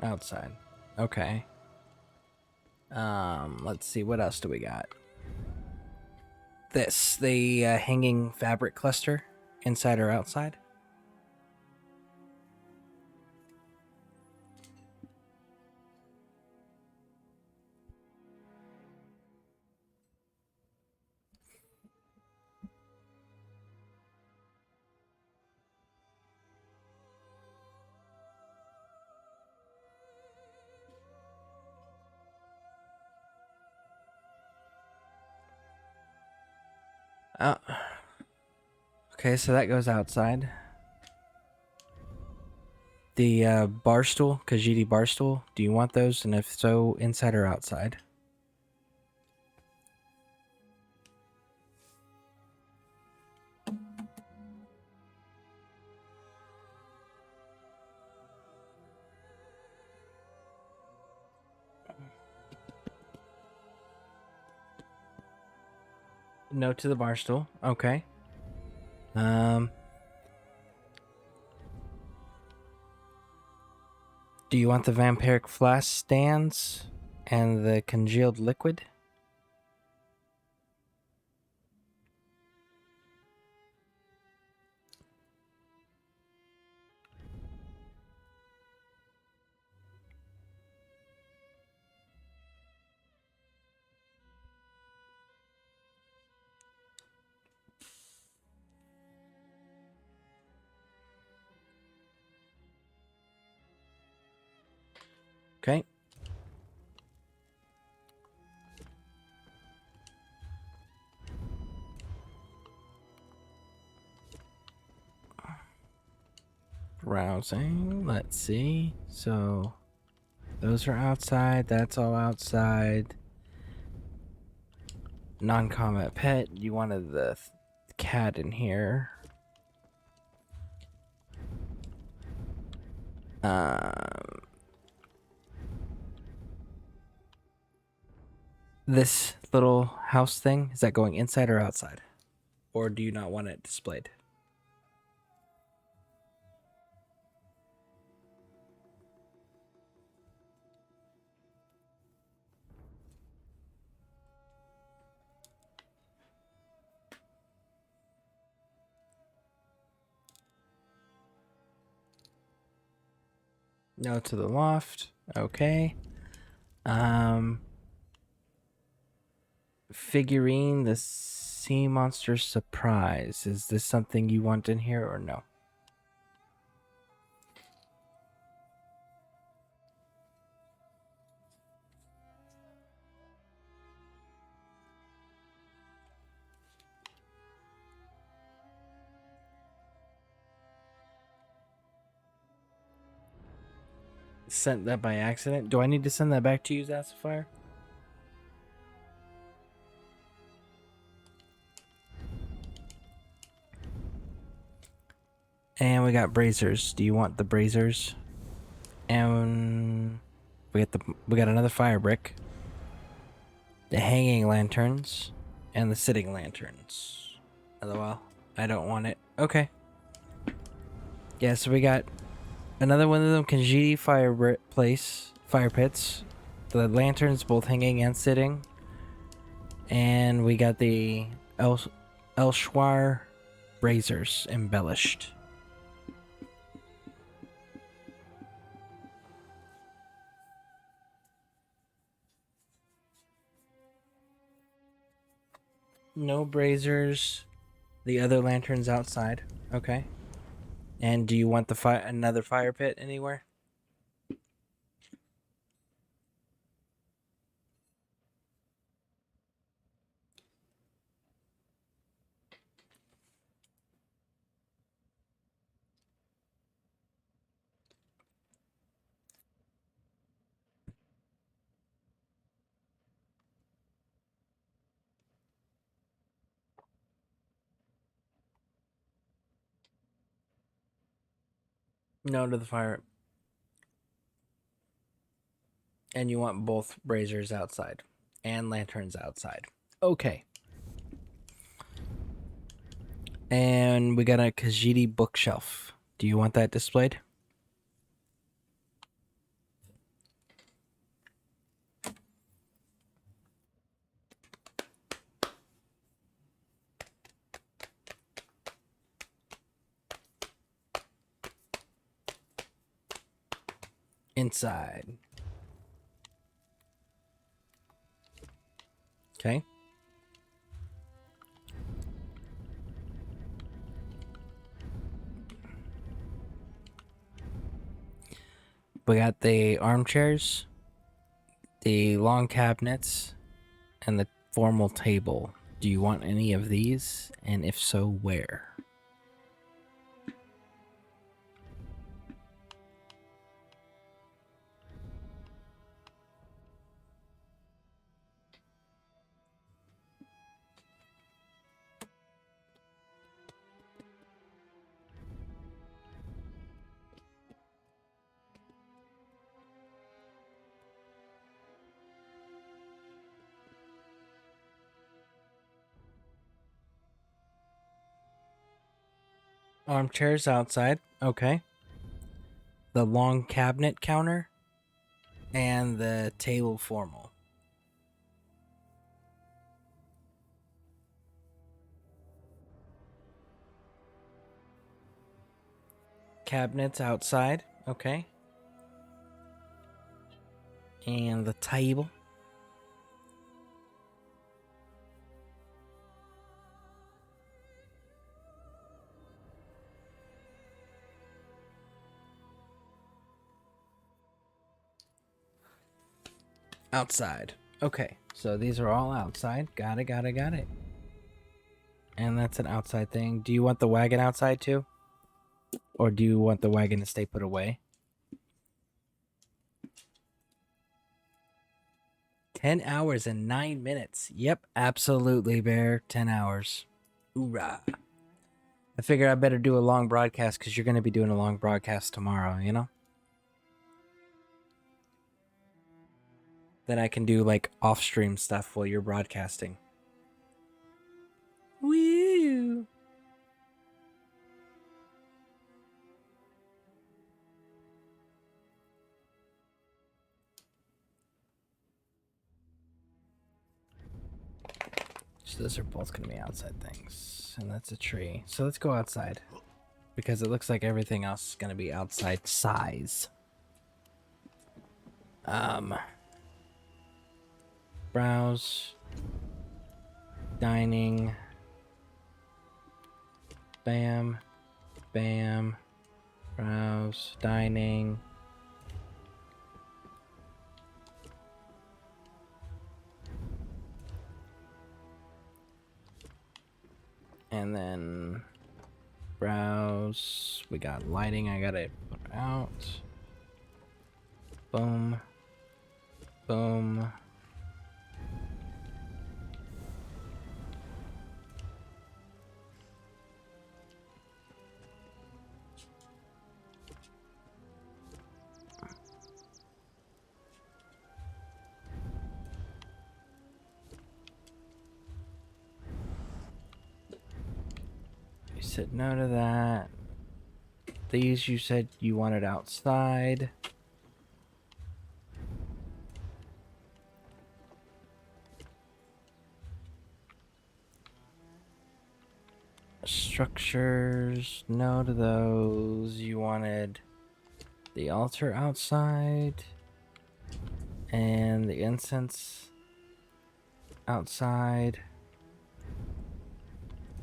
Outside. Okay. Let's see, what else do we got? This, the hanging fabric cluster, inside or outside? Okay, so that goes outside. The bar stool, Khajiit bar stool, do you want those? And if so, inside or outside? No to the bar stool. Okay. Do you want the vampiric flask stands and the congealed liquid? Okay. Browsing. Let's see. So, those are outside. That's all outside. Non-combat pet. You wanted the cat in here. This little house thing, is that going inside or outside? Or do you not want it displayed? No to the loft. Okay. Figurine, the sea monster surprise. Is this something you want in here or no? Sent that by accident. Do I need to send that back to you, Zassafire? And we got braziers. Do you want the braziers? And we got another fire brick. The hanging lanterns and the sitting lanterns. LOL. I don't want it. Okay. Yeah, so we got another one of them Khajiit fire pits. The lanterns both hanging and sitting. And we got the Elshwar braziers embellished. No braziers. The other lanterns outside. Okay. And do you want the another fire pit anywhere? No to the fire. And you want both braziers outside and lanterns outside. Okay. And we got a Khajiit bookshelf. Do you want that displayed? Inside. Okay. We got the armchairs, the long cabinets, and the formal table. Do you want any of these? And if so, where? Armchairs outside. Okay. The long cabinet counter. And the table formal. Cabinets outside. Okay. And the table. Outside. Okay, so these are all outside. Got it. And that's an outside thing. Do you want the wagon outside too? Or do you want the wagon to stay put away? 10 hours and 9 minutes. Yep, absolutely, Bear. 10 hours. Hoorah. I figure I better do a long broadcast because you're going to be doing a long broadcast tomorrow, you know? Then I can do like off-stream stuff while you're broadcasting. Woo! So those are both going to be outside things. And that's a tree. So let's go outside. Because it looks like everything else is going to be outside size. Browse. Dining. Bam. Bam. Browse. Dining. And then browse. We got lighting. I gotta put out. Boom. Boom. You said no to that. These you said you wanted outside. Structures, no to those. You wanted the altar outside. And the incense outside.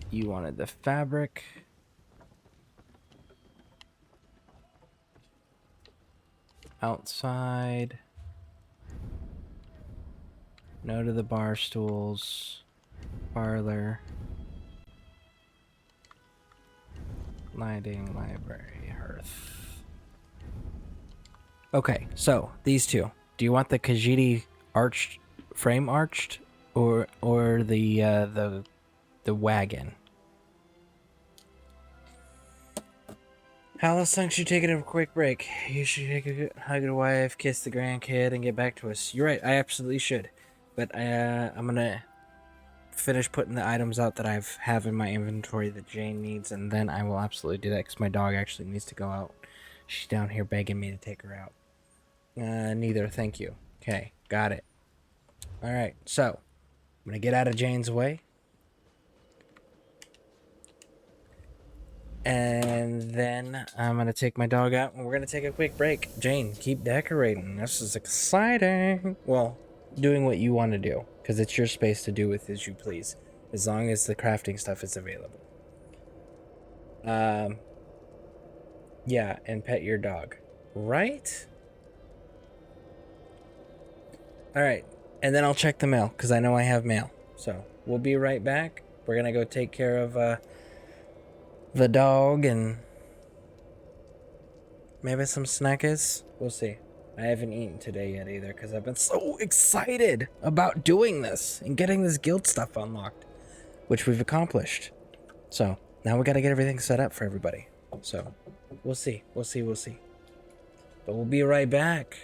You wanted the fabric. Outside. No to the bar stools. Parlor. Lighting, library, hearth. Okay, so these two. Do you want the Khajiit arched, frame arched, or the wagon? Alice thinks you're taking a quick break. You should take a good hug your wife, kiss the grandkid, and get back to us. You're right, I absolutely should. But I'm gonna finish putting the items out that I have in my inventory that Jane needs, and then I will absolutely do that because my dog actually needs to go out. She's down here begging me to take her out. Neither, thank you. Okay, got it. Alright, so I'm gonna get out of Jane's way. And then I'm going to take my dog out and we're going to take a quick break. Jane, keep decorating. This is exciting. Well, doing what you want to do, because it's your space to do with as you please, as long as the crafting stuff is available. Yeah, and pet your dog. Right? Alright, and then I'll check the mail, because I know I have mail. So, we'll be right back. We're going to go take care of, the dog and maybe some snackers. We'll see. I haven't eaten today yet either because I've been so excited about doing this and getting this guild stuff unlocked, which we've accomplished. So now we got to get everything set up for everybody. So we'll see. We'll see. But we'll be right back.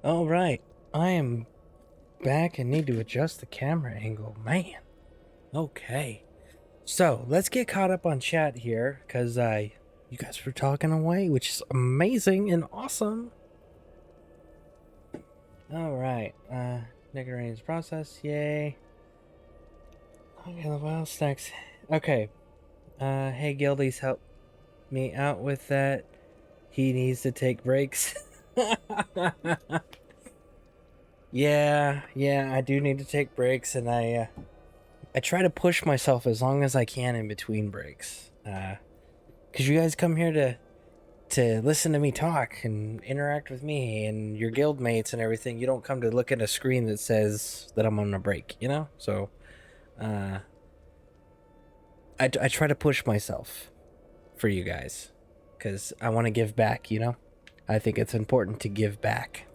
All right, I am back and need to adjust the camera angle. Man. Okay. So, let's get caught up on chat here, because you guys were talking away, which is amazing and awesome. All right. Nicaraguan's process. Yay. Okay, the wild stacks. Okay. Hey, Gildies, help me out with that. He needs to take breaks. Yeah, I do need to take breaks, and I try to push myself as long as I can in between breaks. Cause you guys come here to listen to me talk and interact with me and your guild mates and everything. You don't come to look at a screen that says that I'm on a break, you know? So, I try to push myself for you guys, cause I want to give back, you know? I think it's important to give back.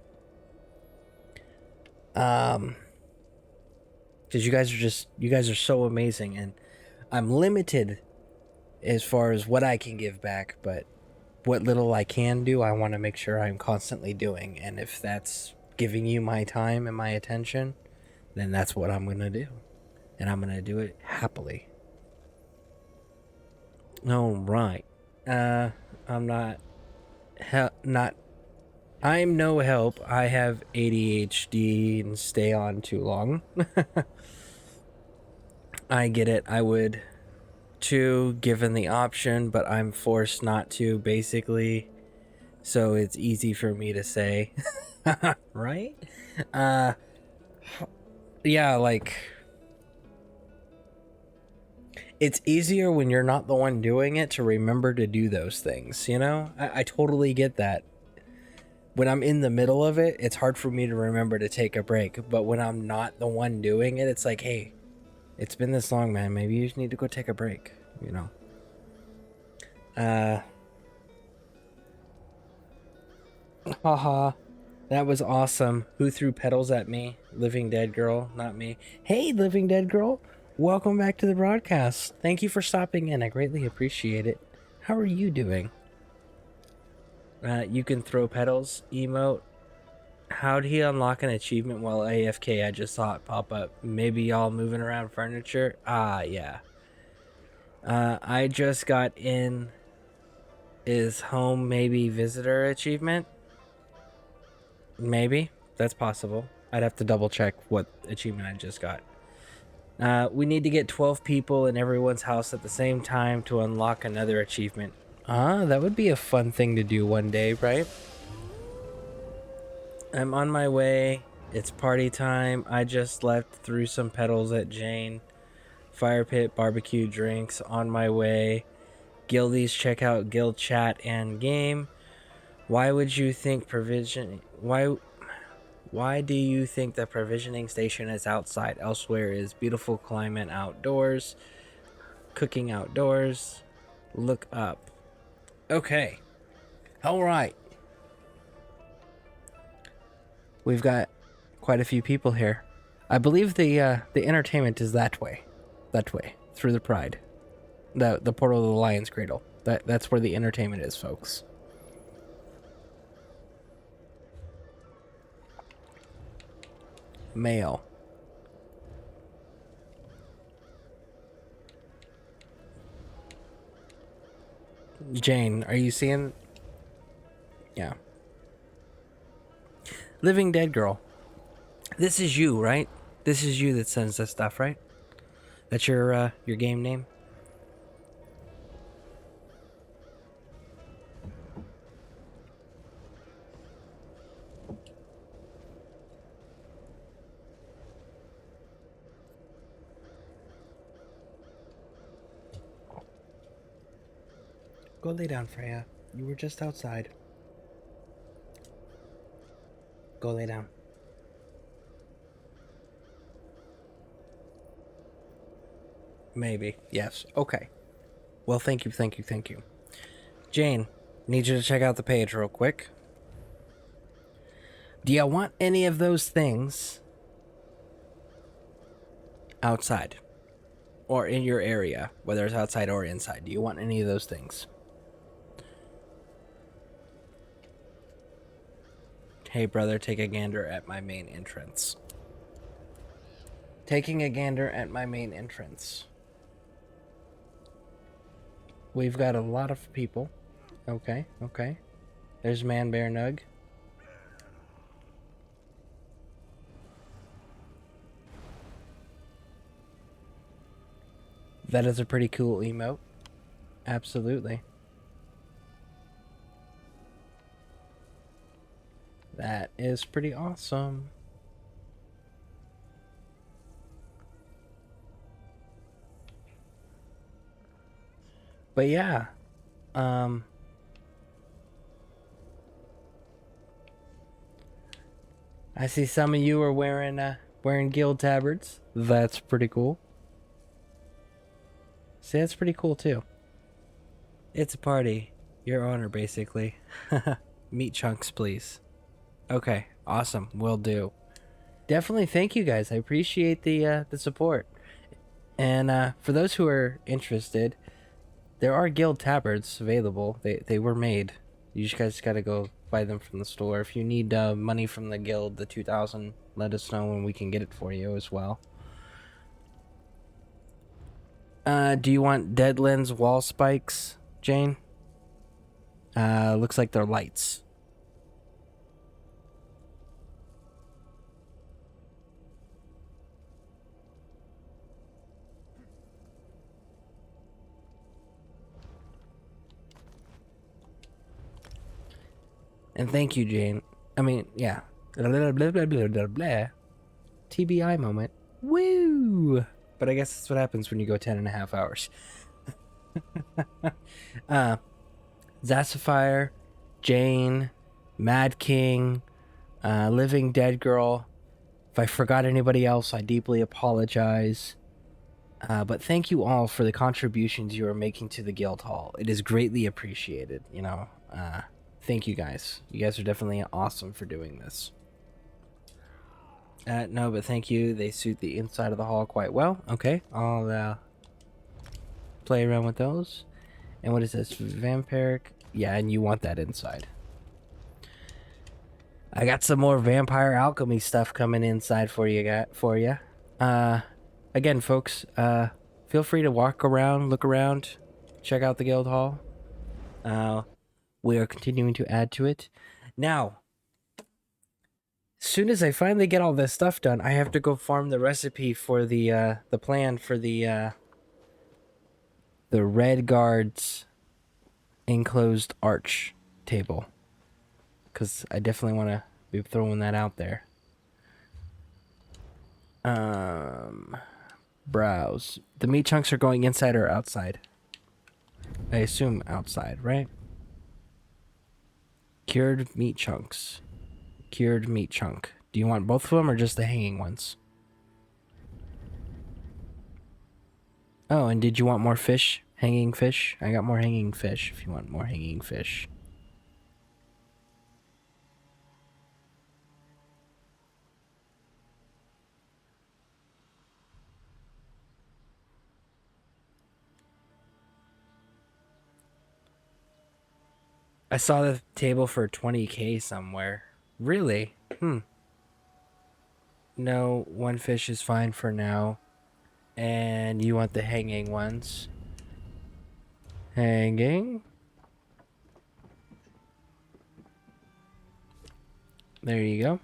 Because you guys are so amazing, and I'm limited as far as what I can give back, but what little I can do, I want to make sure I'm constantly doing. And if that's giving you my time and my attention, then that's what I'm going to do. And I'm going to do it happily. All right. I'm no help. I have ADHD and stay on too long. I get it. I would too, given the option, but I'm forced not to, basically. So it's easy for me to say. Right? Yeah, like, it's easier when you're not the one doing it to remember to do those things, you know? I totally get that. When I'm in the middle of it, it's hard for me to remember to take a break. But when I'm not the one doing it, it's like, hey, it's been this long, man. Maybe you just need to go take a break, you know? Haha. That was awesome. Who threw petals at me? Living Dead Girl, not me. Hey, Living Dead Girl. Welcome back to the broadcast. Thank you for stopping in. I greatly appreciate it. How are you doing? You can throw petals. Emote. How'd he unlock an achievement while AFK? I just saw it pop up. Maybe y'all moving around furniture? Yeah. I just got in is home maybe visitor achievement? Maybe. That's possible. I'd have to double check what achievement I just got. We need to get 12 people in everyone's house at the same time to unlock another achievement. That would be a fun thing to do one day, right? I'm on my way. It's party time. I just left, threw some petals at Jane. Fire pit, barbecue, drinks, on my way. Guildies, check out guild chat and game. Why would you think why do you think the provisioning station is outside? Elsewhere is beautiful climate outdoors. Cooking outdoors. Look up. Okay. All right. We've got quite a few people here. I believe the entertainment is that way. That way. Through the Pride. The portal of the Lion's Cradle. That's where the entertainment is, folks. Mail. Jane, are you seeing? Yeah. Living Dead Girl. This is you, right? This is you that sends this stuff, right? That's your game name? Go lay down, Freya. You were just outside. Go lay down. Maybe. Yes. Okay. Well, thank you. Jane, need you to check out the page real quick. Do you want any of those things outside? Or in your area, whether it's outside or inside? Do you want any of those things? Hey brother, take a gander at my main entrance. Taking a gander at my main entrance. We've got a lot of people. Okay, okay. There's Man Bear Nug. That is a pretty cool emote. Absolutely. That is pretty awesome. But yeah, I see some of you are wearing guild tabards. That's pretty cool. See, that's pretty cool too. It's a party. Your honor, basically. Meat chunks, please. Okay, awesome. Will do. Definitely thank you guys. I appreciate the support. And for those who are interested, there are guild tabards available. They were made. You guys gotta go buy them from the store. If you need money from the guild, the 2,000, let us know and we can get it for you as well. Do you want dead lens wall spikes, Jane? Looks like they're lights. And thank you, Jane. I mean, yeah. Blah, blah, blah, blah, blah, blah, blah. TBI moment. Woo! But I guess that's what happens when you go 10.5 hours. Zassifier, Jane, Mad King, Living Dead Girl. If I forgot anybody else, I deeply apologize. But thank you all for the contributions you are making to the guild hall. It is greatly appreciated, you know. Thank you guys. You guys are definitely awesome for doing this. No, but thank you. They suit the inside of the hall quite well. Okay, I'll play around with those. And what is this? Vampiric? Yeah, and you want that inside. I got some more vampire alchemy stuff coming inside for you. Again, folks, feel free to walk around, look around, check out the guild hall. We are continuing to add to it. Now, as soon as I finally get all this stuff done, I have to go farm the recipe for the plan for the Red Guard's enclosed arch table. Because I definitely want to be throwing that out there. Browse. The meat chunks are going inside or outside? I assume outside, right? Cured meat chunks. Cured meat chunk. Do you want both of them or just the hanging ones? Oh, and did you want more fish? Hanging fish? I got more hanging fish if you want more hanging fish. I saw the table for 20k somewhere. Really? No, one fish is fine for now. And you want the hanging ones. Hanging. There you go.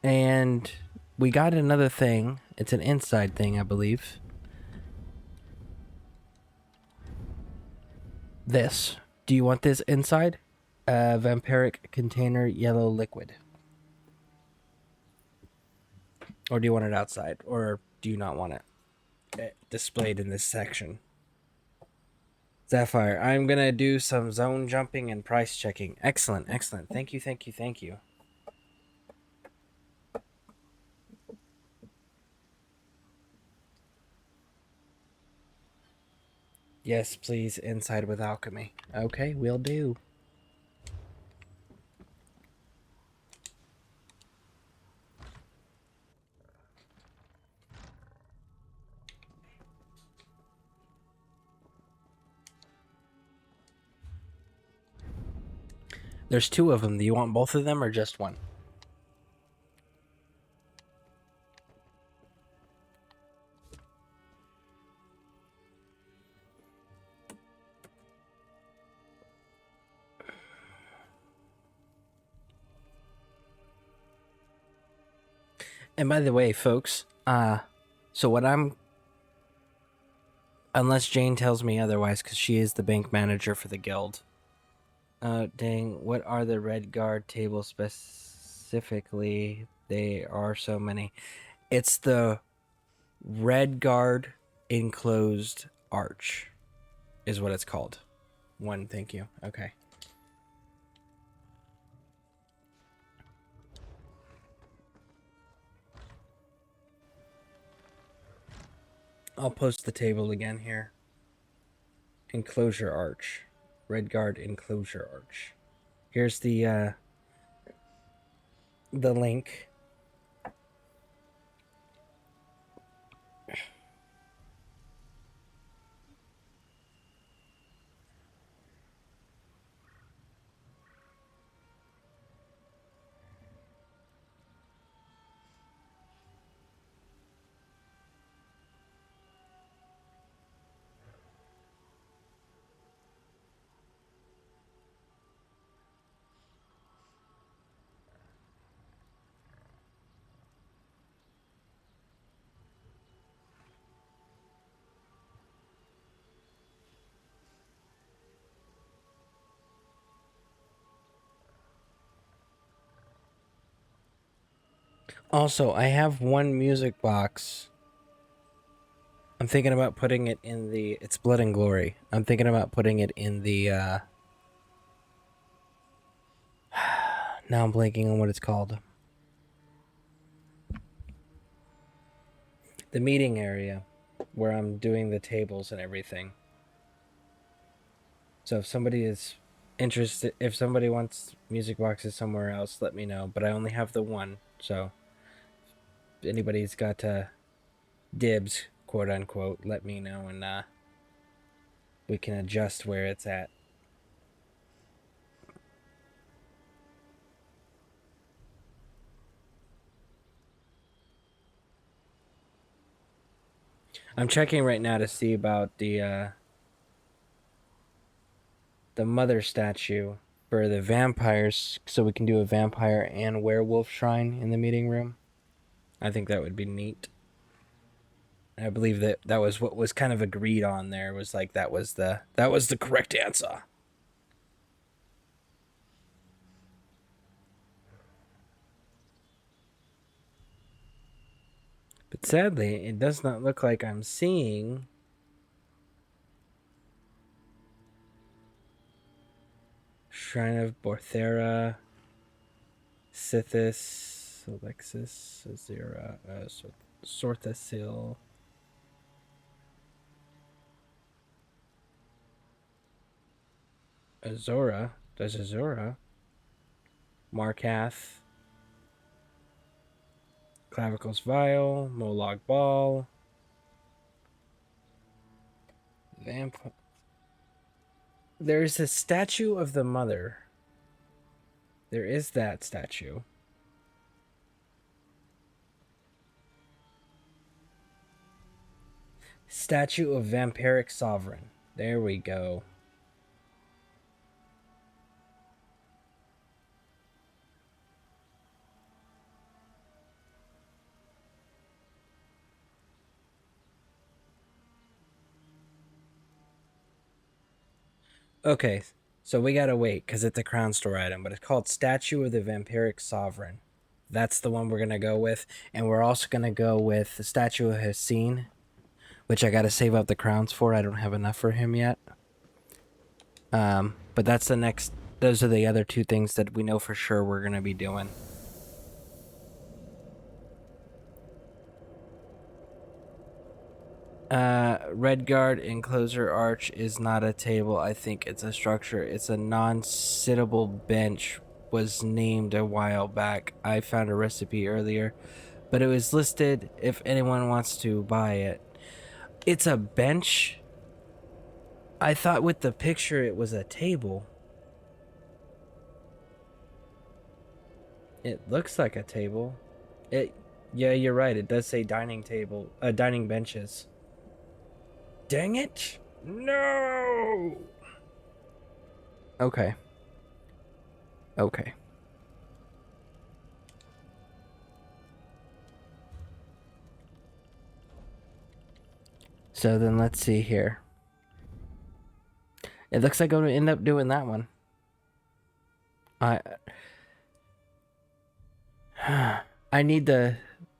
And we got another thing. It's an inside thing, I believe. This. Do you want this inside? Vampiric container yellow liquid. Or do you want it outside? Or do you not want it displayed in this section? Sapphire, I'm gonna do some zone jumping and price checking. Excellent, excellent. Thank you, thank you, thank you. Yes, please, inside with alchemy. Okay, will do. There's two of them. Do you want both of them or just one? And by the way, folks, so what unless Jane tells me otherwise, because she is the bank manager for the guild. Dang, what are the Red Guard tables specifically? They are so many. It's the Red Guard Enclosed Arch, is what it's called. One, thank you. Okay. I'll post the table again here. Enclosure Arch. Red Guard Enclosure Arch. Here's the link. Also, I have one music box. I'm thinking about putting it in the... It's Blood and Glory. I'm thinking about putting it in the... Now I'm blanking on what it's called. The meeting area, where I'm doing the tables and everything. So if somebody is interested... If somebody wants music boxes somewhere else, let me know. But I only have the one, so... If anybody's got dibs, quote unquote, let me know and we can adjust where it's at. I'm checking right now to see about the mother statue for the vampires, so we can do a vampire and werewolf shrine in the meeting room. I think that would be neat. I believe that was what was kind of agreed on there, was like that was the correct answer. But sadly, it does not look like I'm seeing Shrine of Borthera, Sithis, Alexis, Azira, Sorthasil. Azora? There's Azora. Markath. Clavicles Vial. Molag Ball. Vampire. There's a statue of the mother. There is that statue. Statue of Vampiric Sovereign. There we go. Okay, so we gotta wait because it's a crown store item, but it's called Statue of the Vampiric Sovereign. That's the one we're gonna go with, and we're also gonna go with the Statue of Hassin, which I gotta save up the crowns for. I don't have enough for him yet. But that's the next. Those are the other two things that we know for sure we're gonna be doing. Red Guard Enclosure Arch is not a table. I think it's a structure. It's a non-sittable bench. Was named a while back. I found a recipe earlier, but it was listed if anyone wants to buy it. It's a bench. I thought with the picture it was a table. It looks like a table. Yeah, you're right. It does say dining table, dining benches. Dang it! No! Okay. Okay. So then let's see here. It looks like I'm gonna end up doing that one. I need the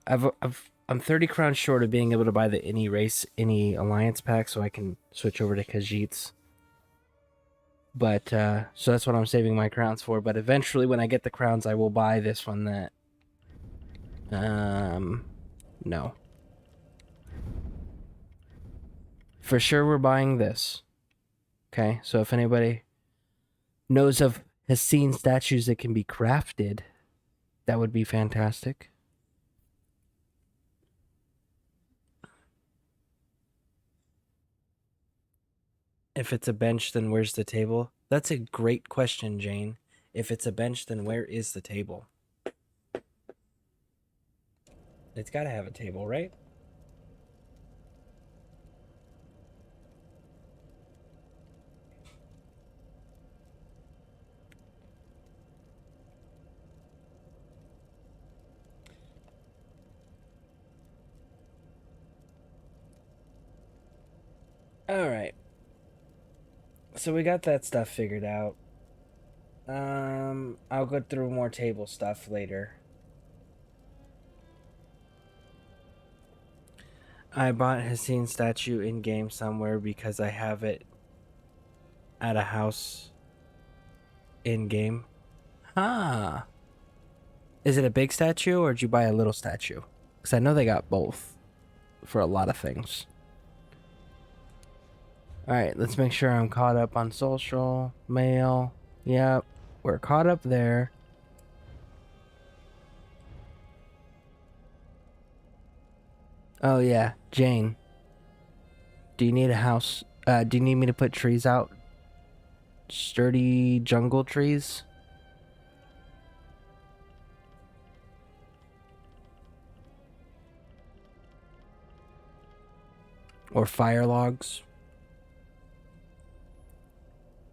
I'm 30 crowns short of being able to buy the any alliance pack, so I can switch over to Khajiit's. But so that's what I'm saving my crowns for. But eventually, when I get the crowns, I will buy this one. That no, for sure we're buying this. Okay, so if anybody knows of has seen statues that can be crafted, that would be fantastic. If it's a bench, then where's the table? That's a great question, Jane. If it's a bench, then where is the table? It's got to have a table, right? All right. So we got that stuff figured out. I'll go through more table stuff later. I bought Hassine statue in game somewhere because I have it at a house in game. Ah. Is it a big statue or did you buy a little statue? Because I know they got both for a lot of things. Alright, let's make sure I'm caught up on social, mail. Yep, we're caught up there. Oh yeah, Jane. Do you need a house? Do you need me to put trees out? Sturdy jungle trees? Or fire logs?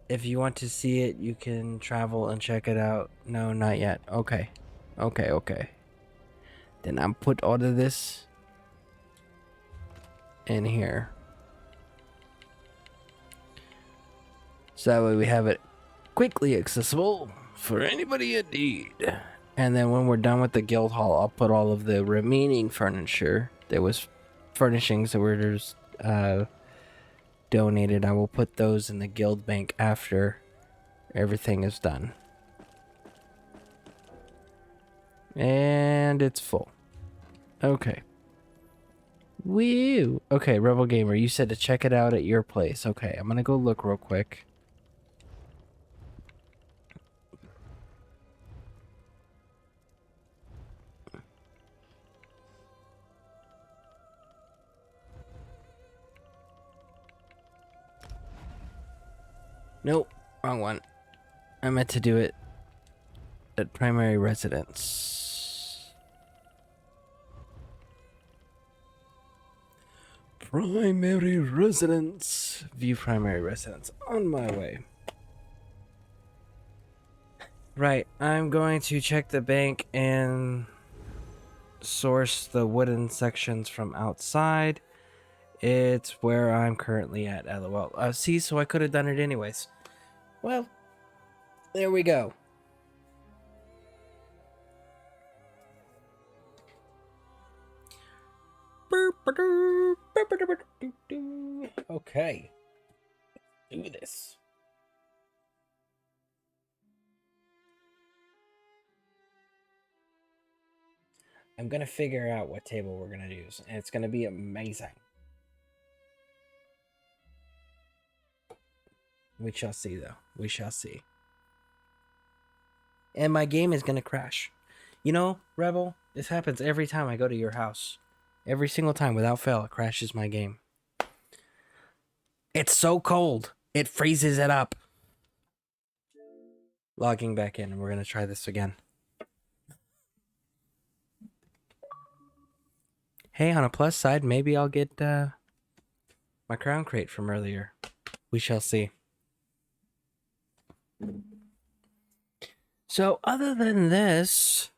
If you want to see it, you can travel and check it out. No, not yet. Okay. Okay. Then I'll put all of this in here. So that way we have it quickly accessible for anybody in need. And then when we're done with the guild hall, I'll put all of the remaining furniture. There was furnishings that were just donated. I will put those in the guild bank after everything is done. And it's full. Okay. Woo! Okay, Rebel Gamer, you said to check it out at your place. Okay, I'm gonna go look real quick. Nope, wrong one. I meant to do it at primary residence. Primary residence. View primary residence. On my way. Right, I'm going to check the bank and source the wooden sections from outside. It's where I'm currently at, lol. See, so I could have done it anyways. Well, there we go. Okay. Do this. I'm gonna figure out what table we're gonna use, and it's gonna be amazing. We shall see, though. We shall see. And my game is gonna crash. You know, Rebel, this happens every time I go to your house. Every single time, without fail, it crashes my game. It's so cold. It freezes it up. Logging back in, and we're gonna try this again. Hey, on a plus side, maybe I'll get my crown crate from earlier. We shall see. So, other than this,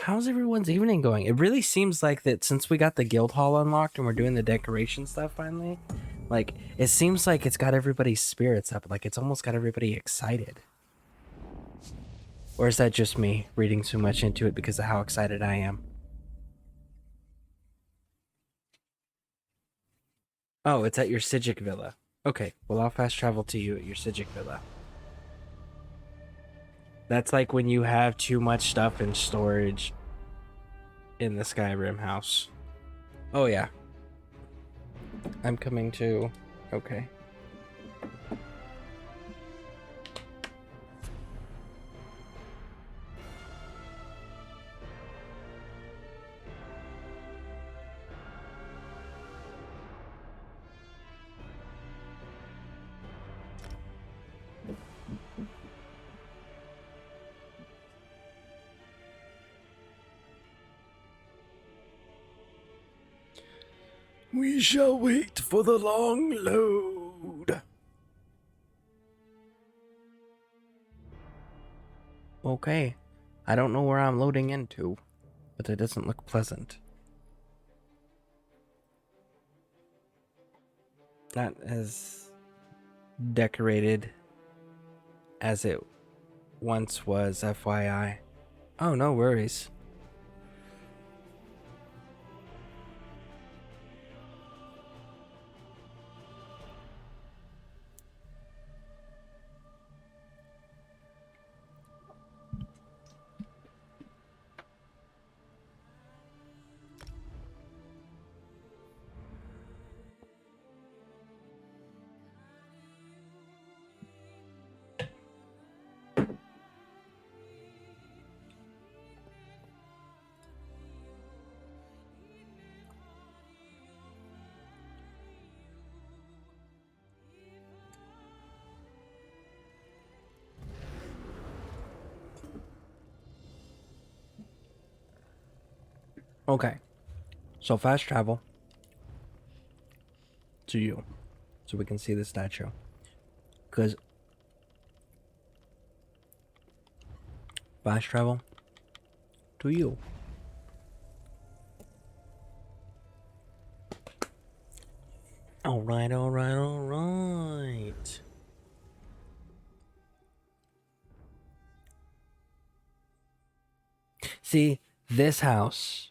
how's everyone's evening going? It really seems like that since we got the guild hall unlocked and we're doing the decoration stuff finally, like, it seems like it's got everybody's spirits up. Like, it's almost got everybody excited. Or is that just me reading too much into it because of how excited I am? Oh, it's at your Sijic Villa. Okay, well, I'll fast travel to you at your Sijic Villa. That's like when you have too much stuff in storage in the Skyrim house. Oh, yeah. I'm coming too. Okay. We shall wait for the long load. Okay. I don't know where I'm loading into, but it doesn't look pleasant. Not as decorated as it once was, FYI. Oh, no worries. Okay, so fast travel to you so we can see the statue. Because fast travel to you. Alright, alright, alright. See, this house.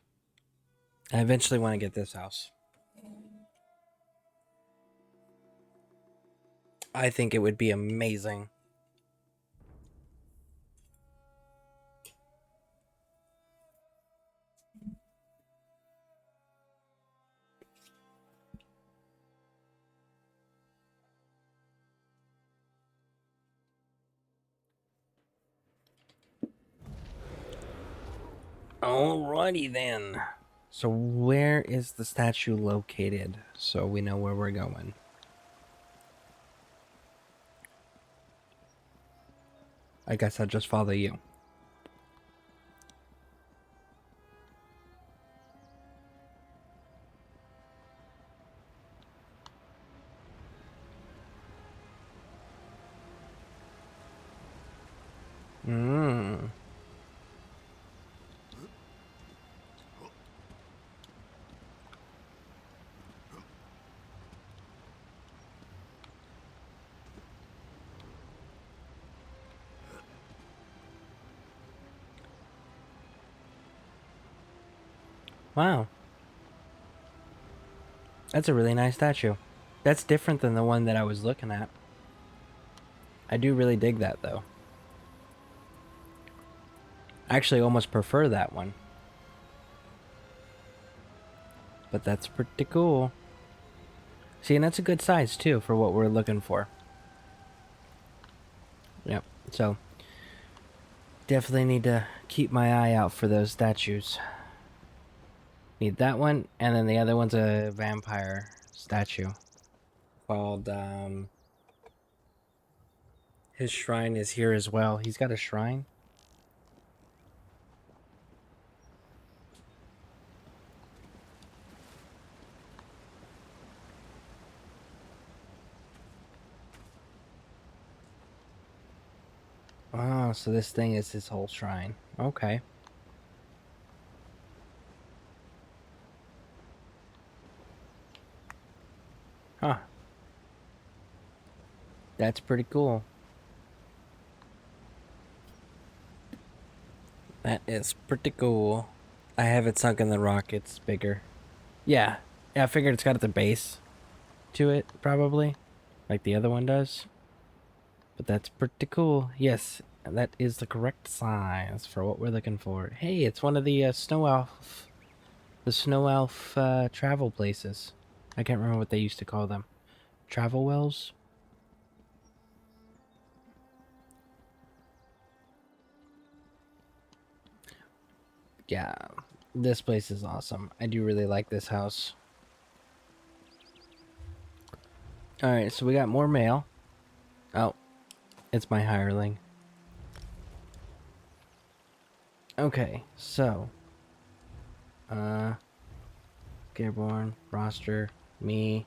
I eventually want to get this house. I think it would be amazing. Alrighty then. So where is the statue located? So we know where we're going. I guess I'll just follow you. Wow. That's a really nice statue. That's different than the one that I was looking at. I do really dig that, though. I actually almost prefer that one. But that's pretty cool. See, and that's a good size, too, for what we're looking for. Yep, so definitely need to keep my eye out for those statues. Need that one, and then the other one's a vampire statue called, his shrine is here as well. He's got a shrine. Oh, so this thing is his whole shrine. Okay. Huh. That's pretty cool. That is pretty cool. I have it sunk in the rock. It's bigger. Yeah. Yeah, I figured it's got the base to it, probably. Like the other one does. But that's pretty cool. Yes, that is the correct size for what we're looking for. Hey, it's one of the Snow Elf... The Snow Elf travel places. I can't remember what they used to call them. Travel wells? Yeah, this place is awesome. I do really like this house. Alright, so we got more mail. Oh, it's my hireling. Okay, so Gearborn, roster, me,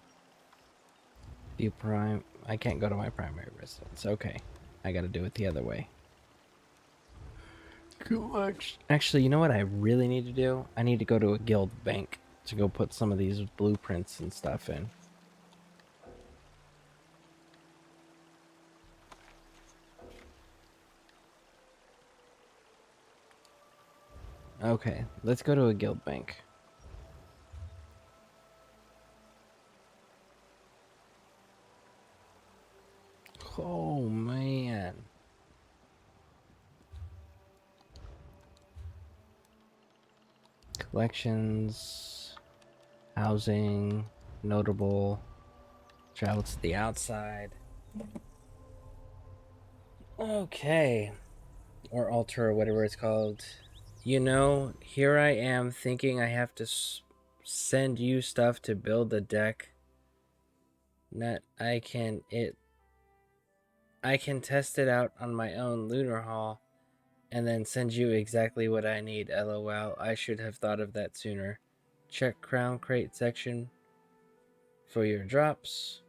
view prime. I can't go to my primary residence. Okay, I gotta do it the other way. Actually, you know what I really need to do? I need to go to a guild bank to go put some of these blueprints and stuff in. Okay, let's go to a guild bank. Oh, man. Collections, housing, notable, travel to the outside. Okay. Or altar, or whatever it's called. You know, here I am thinking I have to send you stuff to build the deck. That I can test it out on my own Lunar Hall and then send you exactly what I need. LOL, I should have thought of that sooner. Check Crown Crate section for your drops.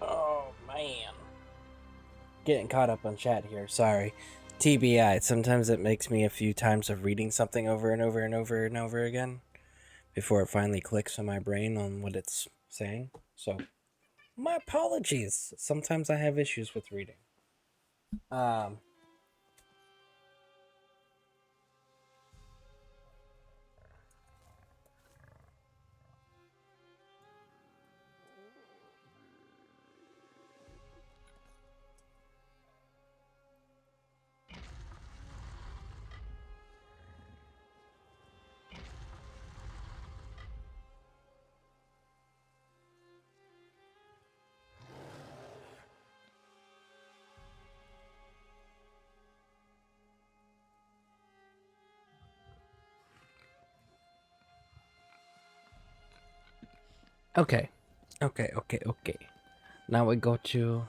Oh, man. Getting caught up on chat here, sorry. TBI, sometimes it makes me a few times of reading something over and over and over and over again before it finally clicks in my brain on what it's saying. So, my apologies. Sometimes I have issues with reading. Okay. Now we go to...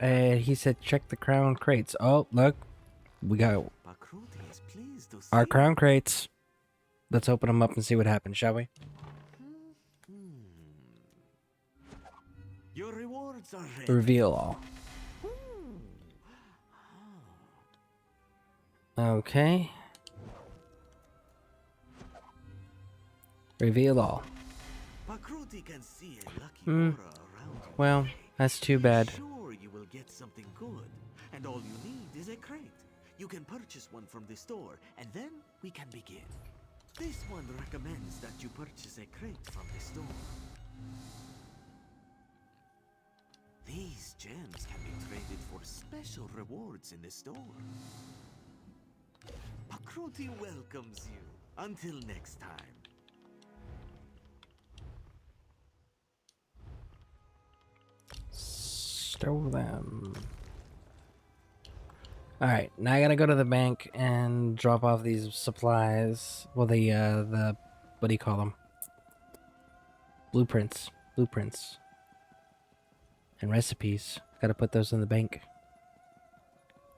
he said check the crown crates. Oh, look. We got our crown crates. Let's open them up and see what happens, shall we? Your rewards are ready. Reveal all. Okay. Reveal all. Pakruti can see a lucky aura around you. Well, that's too bad. Sure, you will get something good, and all you need is a crate. You can purchase one from the store, and then we can begin. This one recommends that you purchase a crate from the store. These gems can be traded for special rewards in the store. Pakruti welcomes you. Until next time. Stow them. Alright, now I gotta go to the bank and drop off these supplies. Well, the what do you call them? Blueprints. Blueprints. And recipes. Gotta put those in the bank.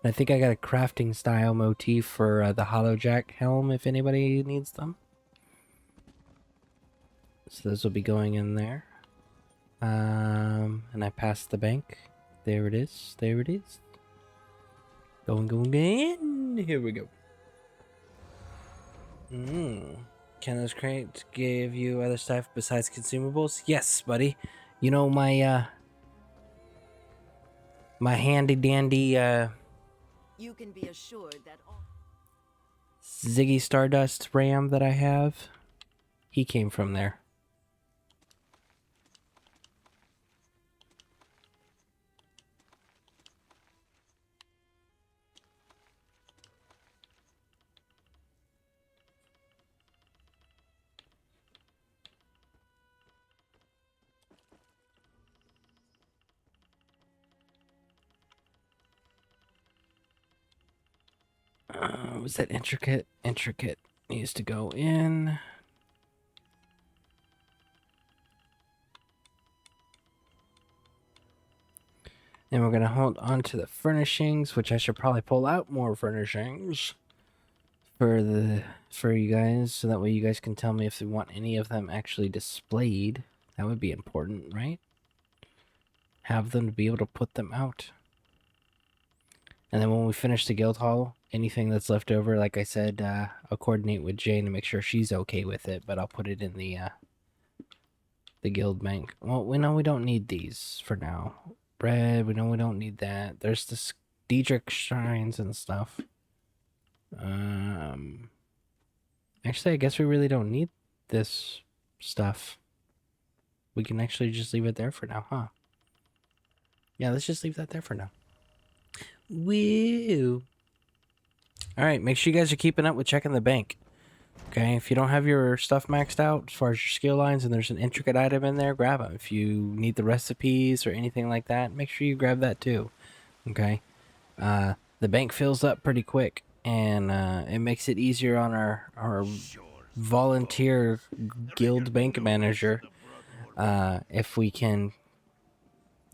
And I think I got a crafting style motif for the Hollowjack helm if anybody needs them. So those will be going in there. And I passed the bank. There it is. There it is. Going in. Here we go. Can those crates give you other stuff besides consumables? Yes, buddy. You know my my handy dandy You can be assured that all Ziggy Stardust ram that I have, he came from there. Was that intricate? Intricate needs to go in. And we're gonna hold on to the furnishings, which I should probably pull out more furnishings for you guys, so that way you guys can tell me if you want any of them actually displayed. That would be important, right? Have them to be able to put them out. And then when we finish the guild hall, anything that's left over, like I said, I'll coordinate with Jane to make sure she's okay with it, but I'll put it in the guild bank. Well, we know we don't need these for now. Bread, we know we don't need that. There's the Diedrich shrines and stuff. Actually, I guess we really don't need this stuff. We can actually just leave it there for now, huh? Yeah, let's just leave that there for now. Woo! Alright, make sure you guys are keeping up with checking the bank. Okay, if you don't have your stuff maxed out as far as your skill lines and there's an intricate item in there, grab them. If you need the recipes or anything like that, make sure you grab that too. Okay? The bank fills up pretty quick, and it makes it easier on our volunteer guild bank manager if we can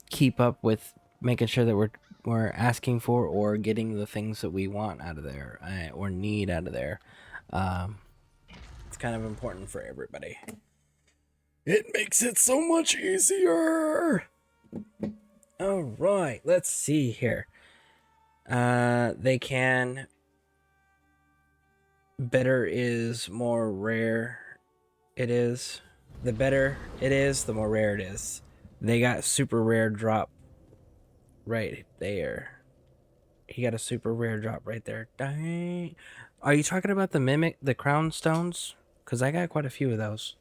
keep up with making sure that we're asking for or getting the things that we want out of there or need out of there. It's kind of important for everybody. It makes it so much easier. All right, let's see here. They can. Better is more rare. It is. The better it is, the more rare it is. They got super rare drop right there. He got a super rare drop right there. Dang. Are you talking about the mimic, the crown stones? Because I got quite a few of those.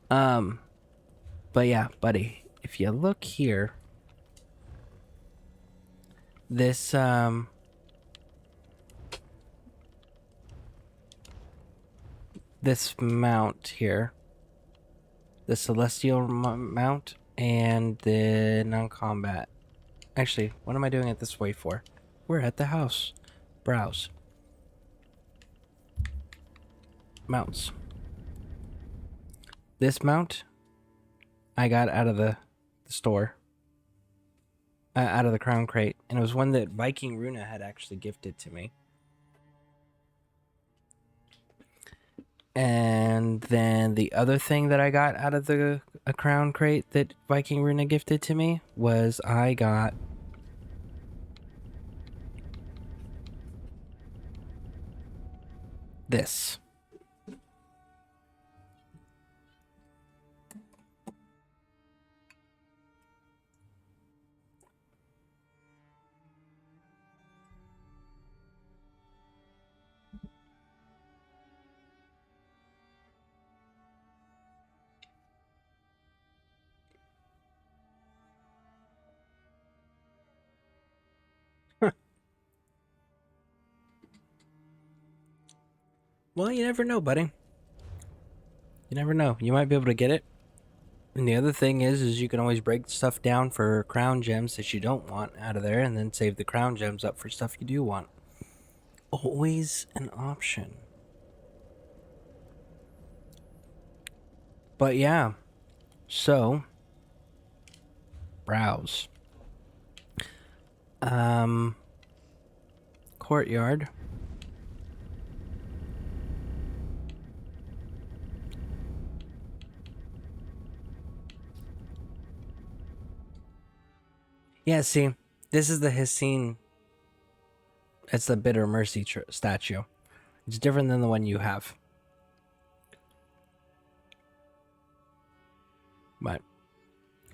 But yeah, buddy, if you look here, this, this mount here, the Celestial mount, and the non-combat. Actually, what am I doing it this way for? We're at the house. Browse. Mounts. This mount, I got out of the store. Out of the crown crate. And it was one that Viking Runa had actually gifted to me. And then the other thing that I got out of a crown crate that Viking Runa gifted to me was I got this. Well, you never know, buddy. You never know. You might be able to get it. And the other thing is you can always break stuff down for crown gems that you don't want out of there, and then save the crown gems up for stuff you do want. Always an option. But yeah, so browse. Courtyard. Yeah, see, this is the Hissine. It's the Bitter Mercy statue. It's different than the one you have. But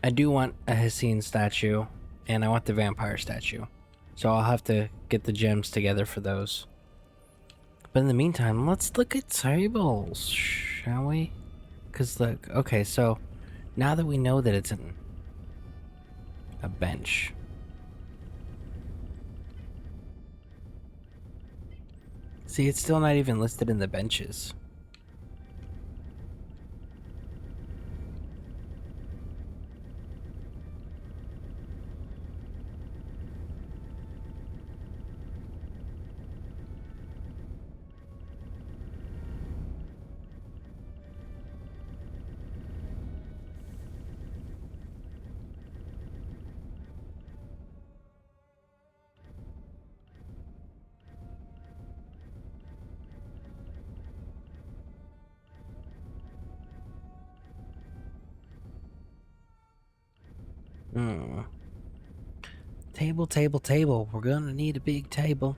I do want a Hissine statue, and I want the vampire statue. So I'll have to get the gems together for those. But in the meantime, let's look at tables, shall we? Because look, okay, so now that we know that it's a bench. See, it's still not even listed in the benches. Table, table, table. We're gonna need a big table.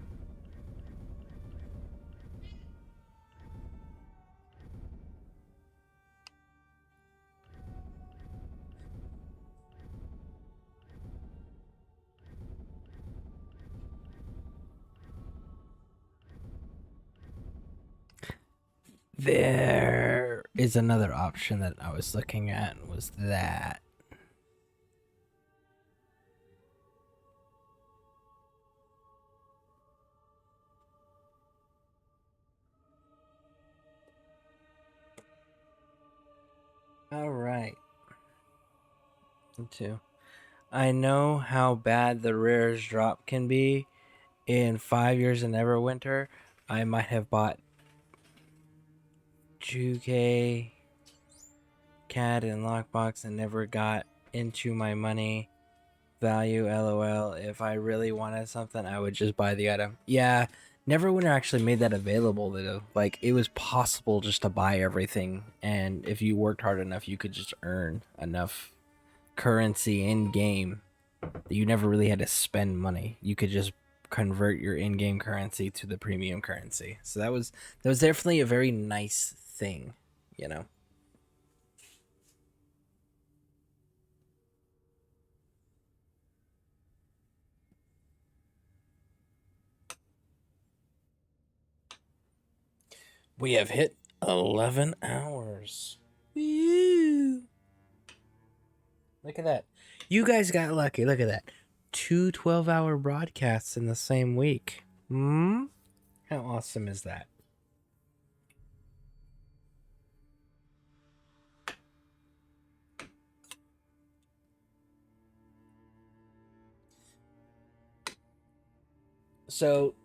There is another option that I was looking at, was that. All right. Two. I know how bad the rares drop can be. In 5 years in Neverwinter, I might have bought Juke, Cat, and Lockbox and never got into my money value. LOL. If I really wanted something, I would just buy the item. Yeah, Neverwinter actually made that available though. Like, it was possible just to buy everything, and if you worked hard enough, you could just earn enough currency in game that you never really had to spend money. You could just convert your in-game currency to the premium currency. So that was definitely a very nice thing, you know. We have hit 11 hours. Woo! Look at that. You guys got lucky. Look at that. 2 12-hour broadcasts in the same week. How awesome is that? So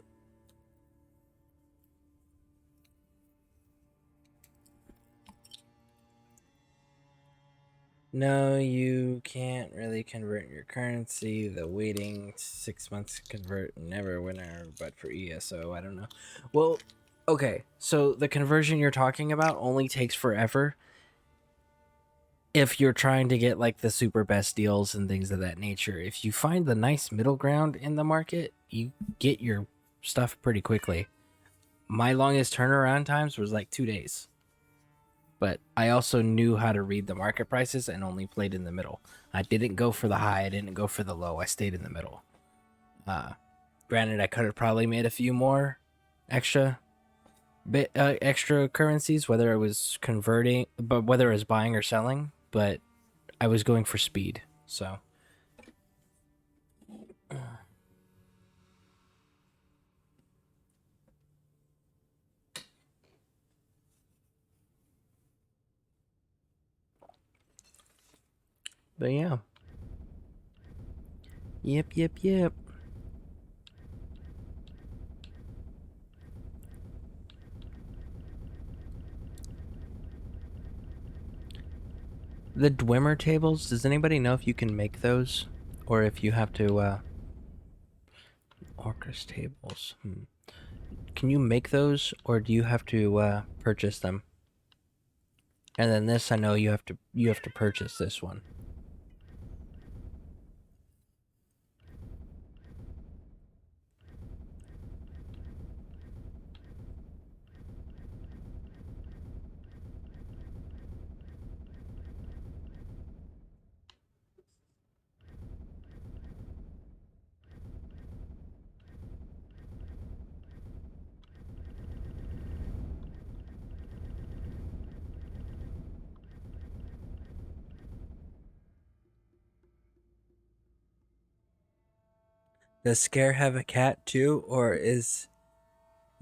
no, you can't really convert your currency. The waiting 6 months to convert Neverwinter, but for ESO, I don't know. Well, okay, so the conversion you're talking about only takes forever if you're trying to get like the super best deals and things of that nature. If you find the nice middle ground in the market, you get your stuff pretty quickly. My longest turnaround times was like 2 days. But I also knew how to read the market prices and only played in the middle. I didn't go for the high, I didn't go for the low, I stayed in the middle. Granted, I could have probably made a few more extra currencies, whether it was converting, but whether it was buying or selling, but I was going for speed, so. But yeah. Yep. The Dwemer tables, does anybody know if you can make those? Or if you have to, Orcus tables. Can you make those, or do you have to, purchase them? And then this, I know you have to purchase this one. Does Scare have a cat too, or is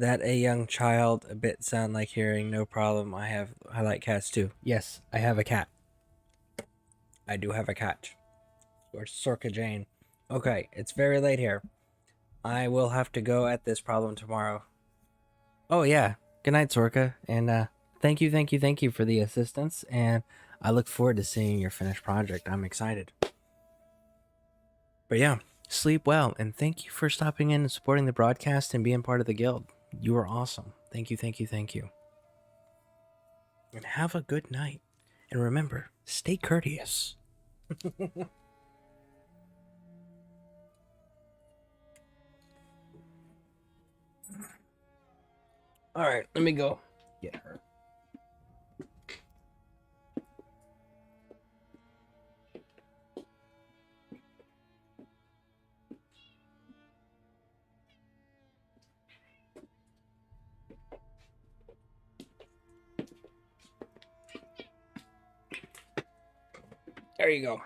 that a young child a bit sound like hearing? No problem, I like cats too. Yes, I have a cat. I do have a cat. Or Sorka Jane. Okay, it's very late here. I will have to go at this problem tomorrow. Oh yeah, good night, Sorka, and thank you for the assistance, and I look forward to seeing your finished project. I'm excited. But yeah, sleep well, and thank you for stopping in and supporting the broadcast and being part of the guild. You are awesome. Thank you. And have a good night. And remember, stay courteous. Alright, let me go get her. There you go.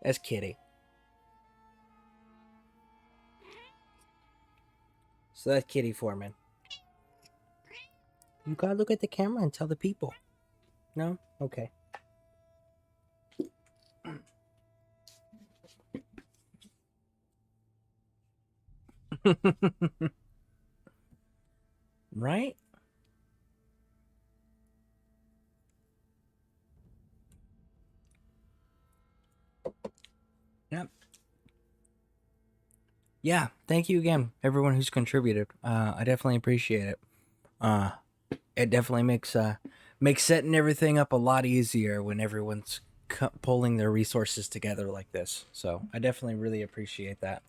That's Kitty. So that's Kitty Foreman. You gotta look at the camera and tell the people. No? Okay. Right? Yep. Yeah, thank you again, everyone who's contributed. I definitely appreciate it. It definitely makes setting everything up a lot easier when everyone's pulling their resources together like this. So I definitely really appreciate that.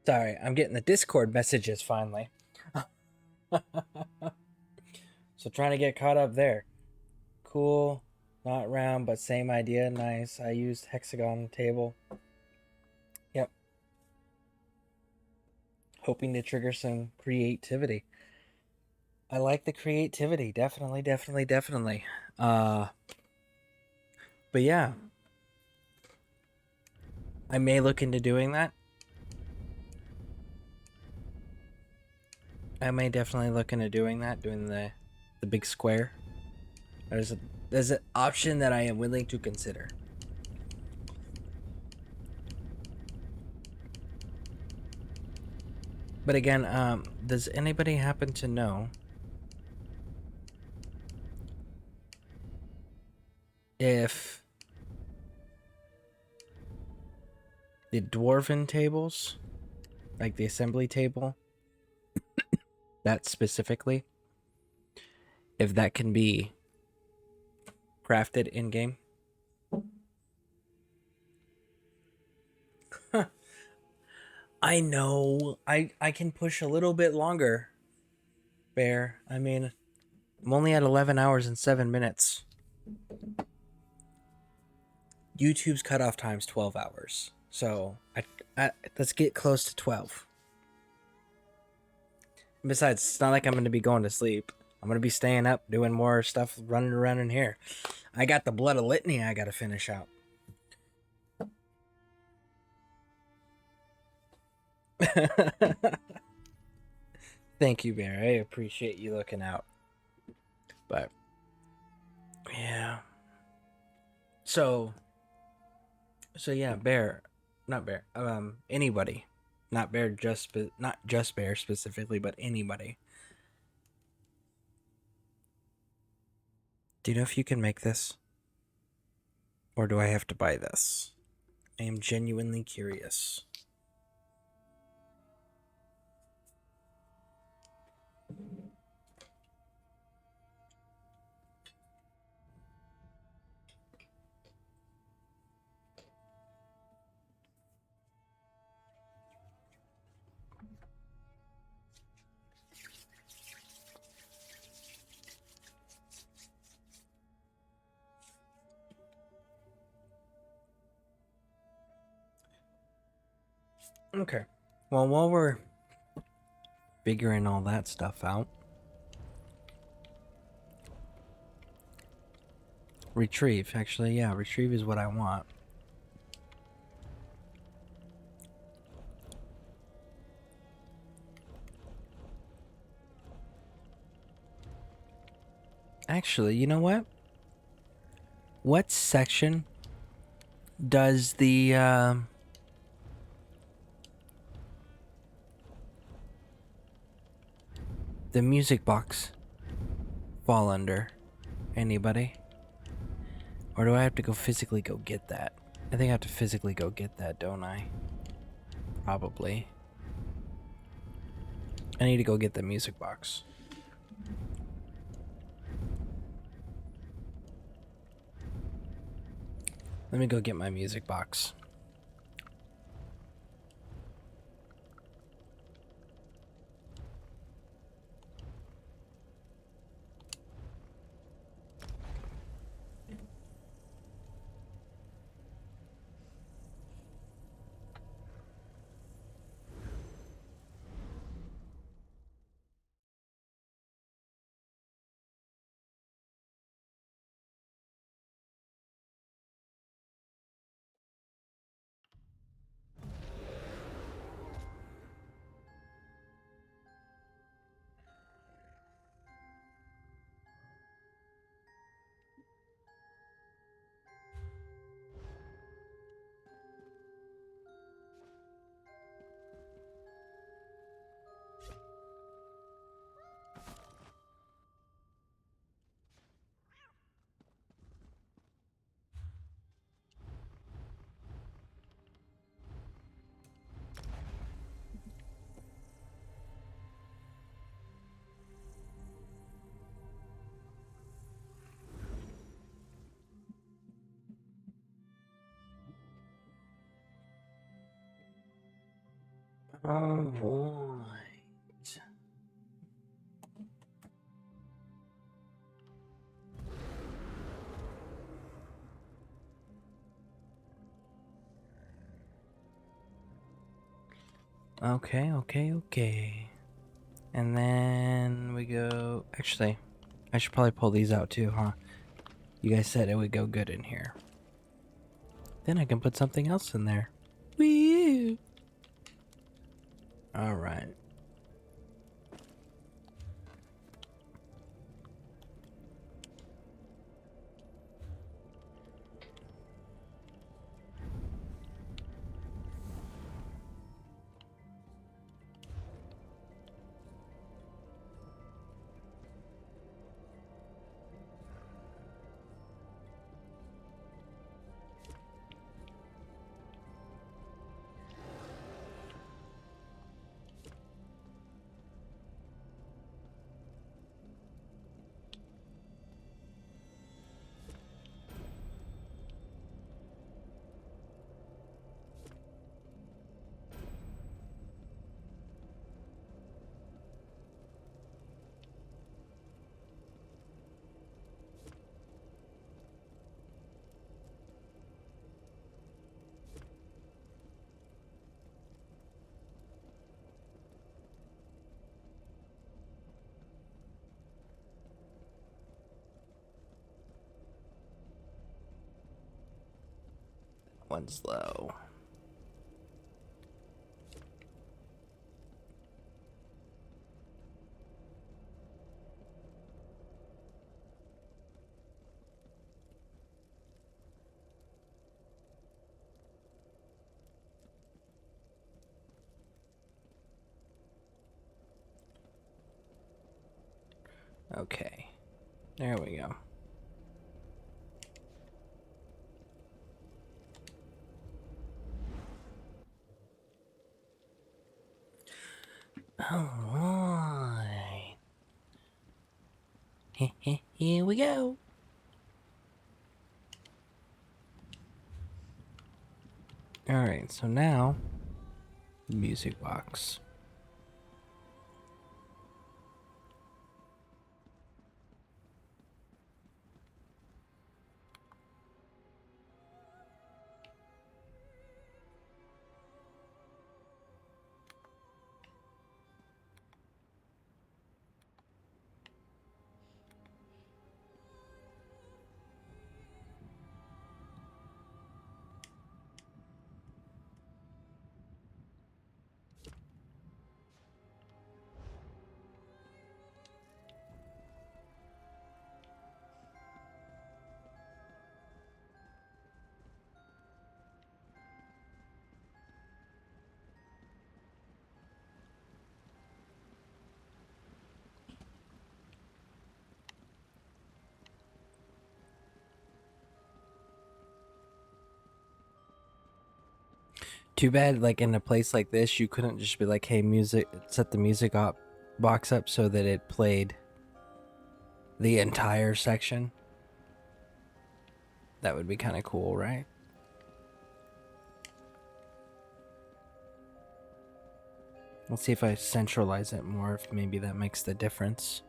Sorry, I'm getting the Discord messages finally. So trying to get caught up there. Cool. Not round, but same idea. Nice. I used hexagon table. Yep. Hoping to trigger some creativity. I like the creativity. Definitely. But yeah. I may look into doing that. I may definitely look into doing that, doing the big square. There's an option that I am willing to consider. But again, does anybody happen to know if the dwarven tables, like the assembly table, that specifically, if that can be crafted in game? I know. I can push a little bit longer. Bear. I mean, I'm only at 11 hours and 7 minutes. YouTube's cutoff time's 12 hours. So, let's get close to 12. Besides, it's not like I'm going to be going to sleep. I'm going to be staying up, doing more stuff, running around in here. I got the Blood of Litany I got to finish out. Thank you, Bear. I appreciate you looking out. But, yeah. So yeah, Bear. Not Bear. Anybody. Not just Bear specifically, but anybody. Do you know if you can make this? Or do I have to buy this? I am genuinely curious. Okay. Well, while we're figuring all that stuff out, retrieve. Actually, yeah, retrieve is what I want. Actually, you know what? What section does the music box fall under? Anybody? Or do I have to go physically go get that? I think I have to physically go get that, don't I? Probably. I need to go get the music box. Let me go get my music box. Alright. Okay. And then we go... Actually, I should probably pull these out too, huh? You guys said it would go good in here. Then I can put something else in there. Wee! Alright. one's low. Okay, there we go. Alright. Here we go. Alright, so now, music box. Too bad, like, in a place like this, you couldn't just be like, hey, music, set the music box up so that it played the entire section. That would be kind of cool, right? Let's see if I centralize it more, if maybe that makes the difference.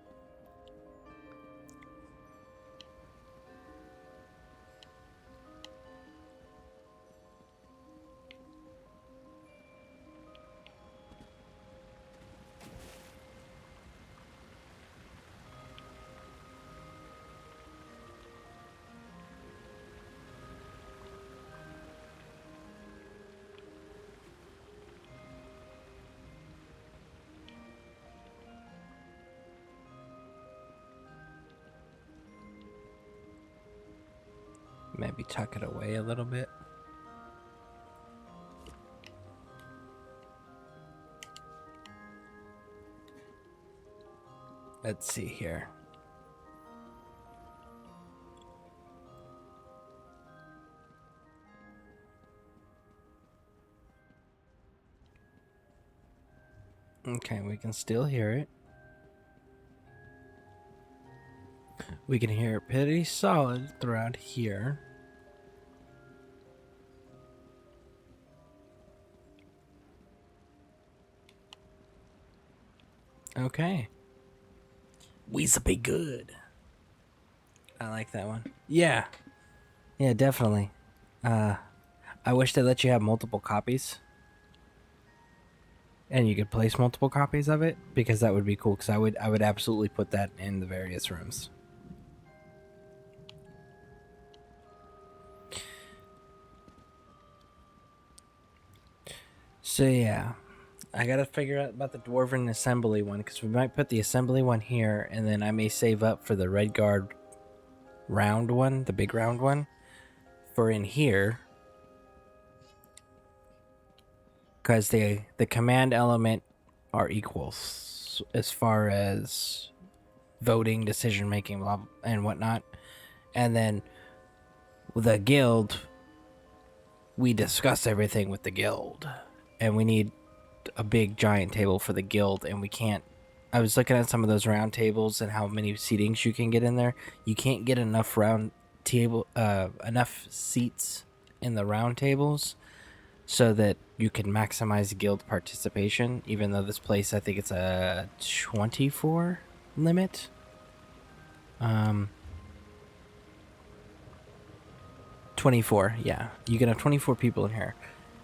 Maybe tuck it away a little bit. Let's see here. Okay, we can still hear it. We can hear it pretty solid throughout here. Okay. We's be good. I like that one. Yeah. Yeah, definitely. I wish they let you have multiple copies. And you could place multiple copies of it, because that would be cool, because I would absolutely put that in the various rooms. So yeah, I gotta figure out about the Dwarven Assembly one, because we might put the Assembly one here, and then I may save up for the Redguard round one, the big round one, for in here. Because the command element are equals as far as voting, decision making, blah, and whatnot. And then the guild, we discuss everything with the guild. And we need a big giant table for the guild, and we can't. I was looking at some of those round tables and how many seatings you can get in there. You can't get enough enough seats in the round tables so that you can maximize guild participation, even though this place, I think it's a 24 limit. 24, yeah. You can have 24 people in here.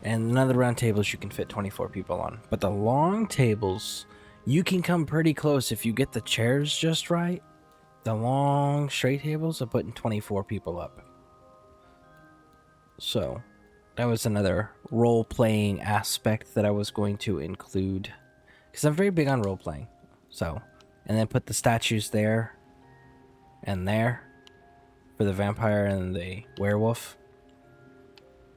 And none of the round tables you can fit 24 people on. But the long tables, you can come pretty close if you get the chairs just right. The long straight tables are putting 24 people up. So, That was another role-playing aspect that I was going to include. Because I'm very big on role-playing. So, and then put the statues there and there for the vampire and the werewolf.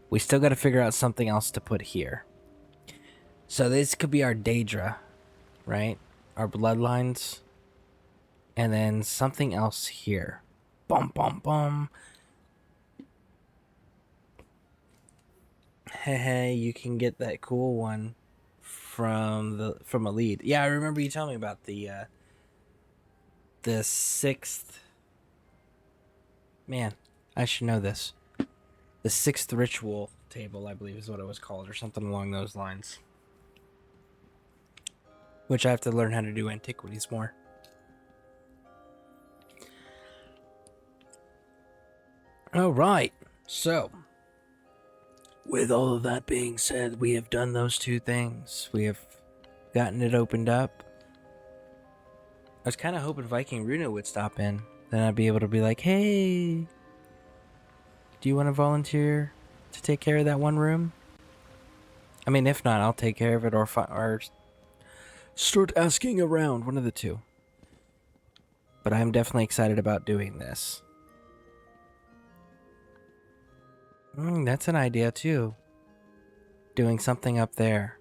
We still got to figure out something else to put here. So this could be our Daedra, right? Our bloodlines. And then something else here. Bum, bum, bum. Hey, you can get that cool one from a lead. Yeah, I remember you telling me about the 6th. Man, I should know this. The 6th ritual table, I believe is what it was called, or something along those lines. Which I have to learn how to do antiquities more. Alright, so with all of that being said, we have done those two things. We have gotten it opened up. I was kind of hoping Viking Runa would stop in. Then I'd be able to be like, hey, do you want to volunteer to take care of that one room? I mean, if not, I'll take care of it or start asking around, one of the two. But I'm definitely excited about doing this. That's an idea too. Doing something up there.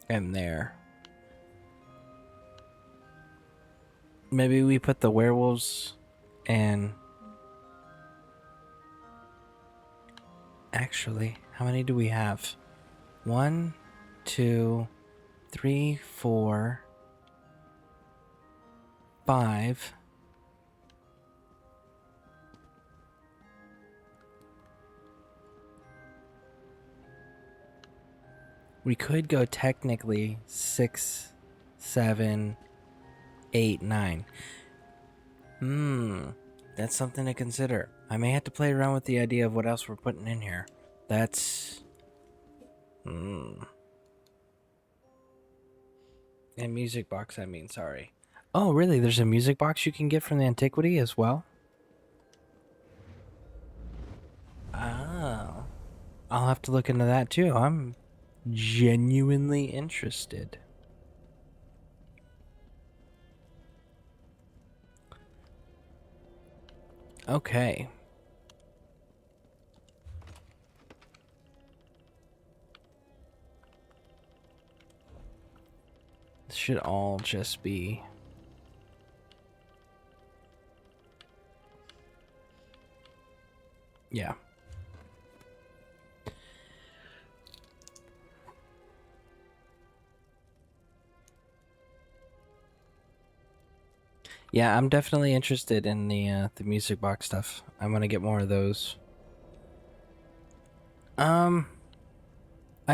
And there. Maybe we put the werewolves and... Actually, how many do we have? 1, 2, 3, 4, 5. We could go technically 6, 7, 8, 9. That's something to consider. I may have to play around with the idea of what else we're putting in here. That's... And music box, I mean, sorry. Oh, really? There's a music box you can get from the antiquity as well? Oh. I'll have to look into that too. I'm genuinely interested. Okay. This should all just be... Yeah. Yeah, I'm definitely interested in the music box stuff. I want to get more of those. I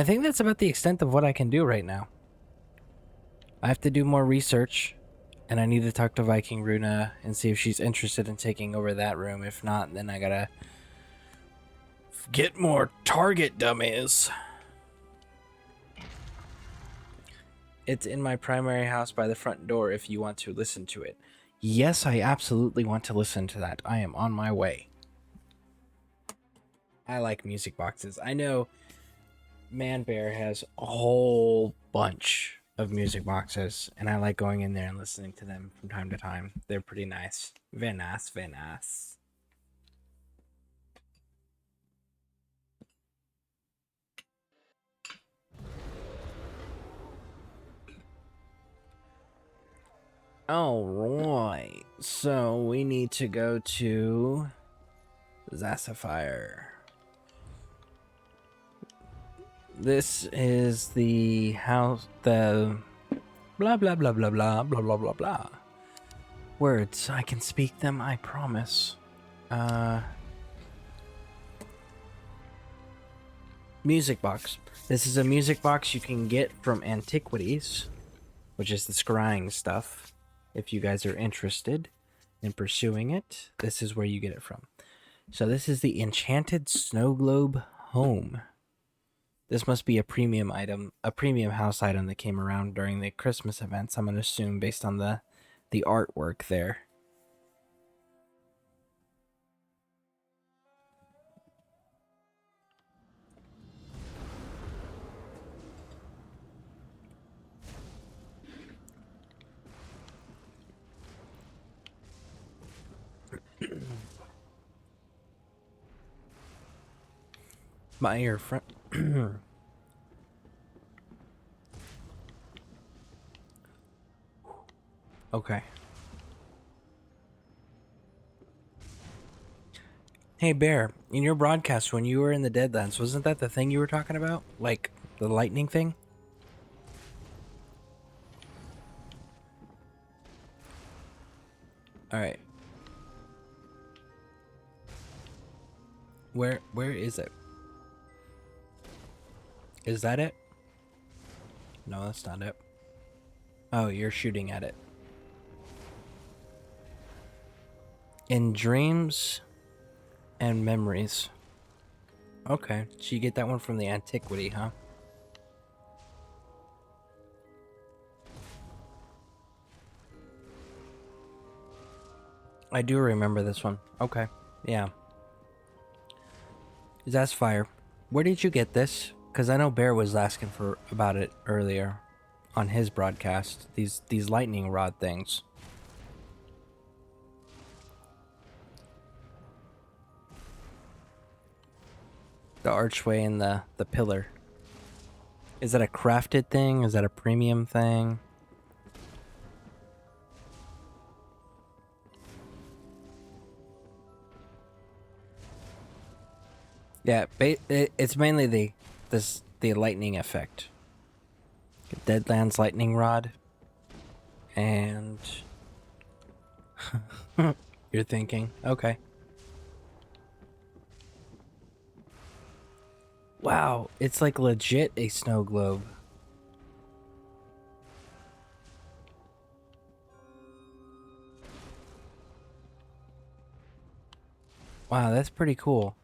think that's about the extent of what I can do right now. I have to do more research, and I need to talk to Viking Runa and see if she's interested in taking over that room. If not, then I gotta get more target dummies. It's in my primary house by the front door if you want to listen to it. Yes, I absolutely want to listen to that. I am on my way. I like music boxes. I know Man Bear has a whole bunch of music boxes, and I like going in there and listening to them from time to time. They're pretty nice. Very nice, very nice. Alright, so we need to go to Zassifier. This is the house, the blah blah blah blah blah blah blah blah blah. Words, I can speak them, I promise. Music box. This is a music box you can get from Antiquities, which is the scrying stuff. If you guys are interested in pursuing it, this is where you get it from. So this is the Enchanted Snow Globe Home. This must be a premium item, a premium house item that came around during the Christmas events, I'm going to assume, based on the artwork there. My ear front. Okay. Hey Bear, in your broadcast when you were in the Deadlands, wasn't that the thing you were talking about? Like the lightning thing? Alright. Where is it? Is that it? No, that's not it. Oh, you're shooting at it. In dreams and memories. Okay, so you get that one from the antiquity, huh? I do remember this one. Okay, yeah. That's fire. Where did you get this? Because I know Bear was asking about it earlier on his broadcast. These lightning rod things. The archway and the pillar. Is that a crafted thing? Is that a premium thing? Yeah, it's mainly the lightning effect. Deadlands lightning rod. And you're thinking, okay. Wow, it's like legit a snow globe. Wow, that's pretty cool.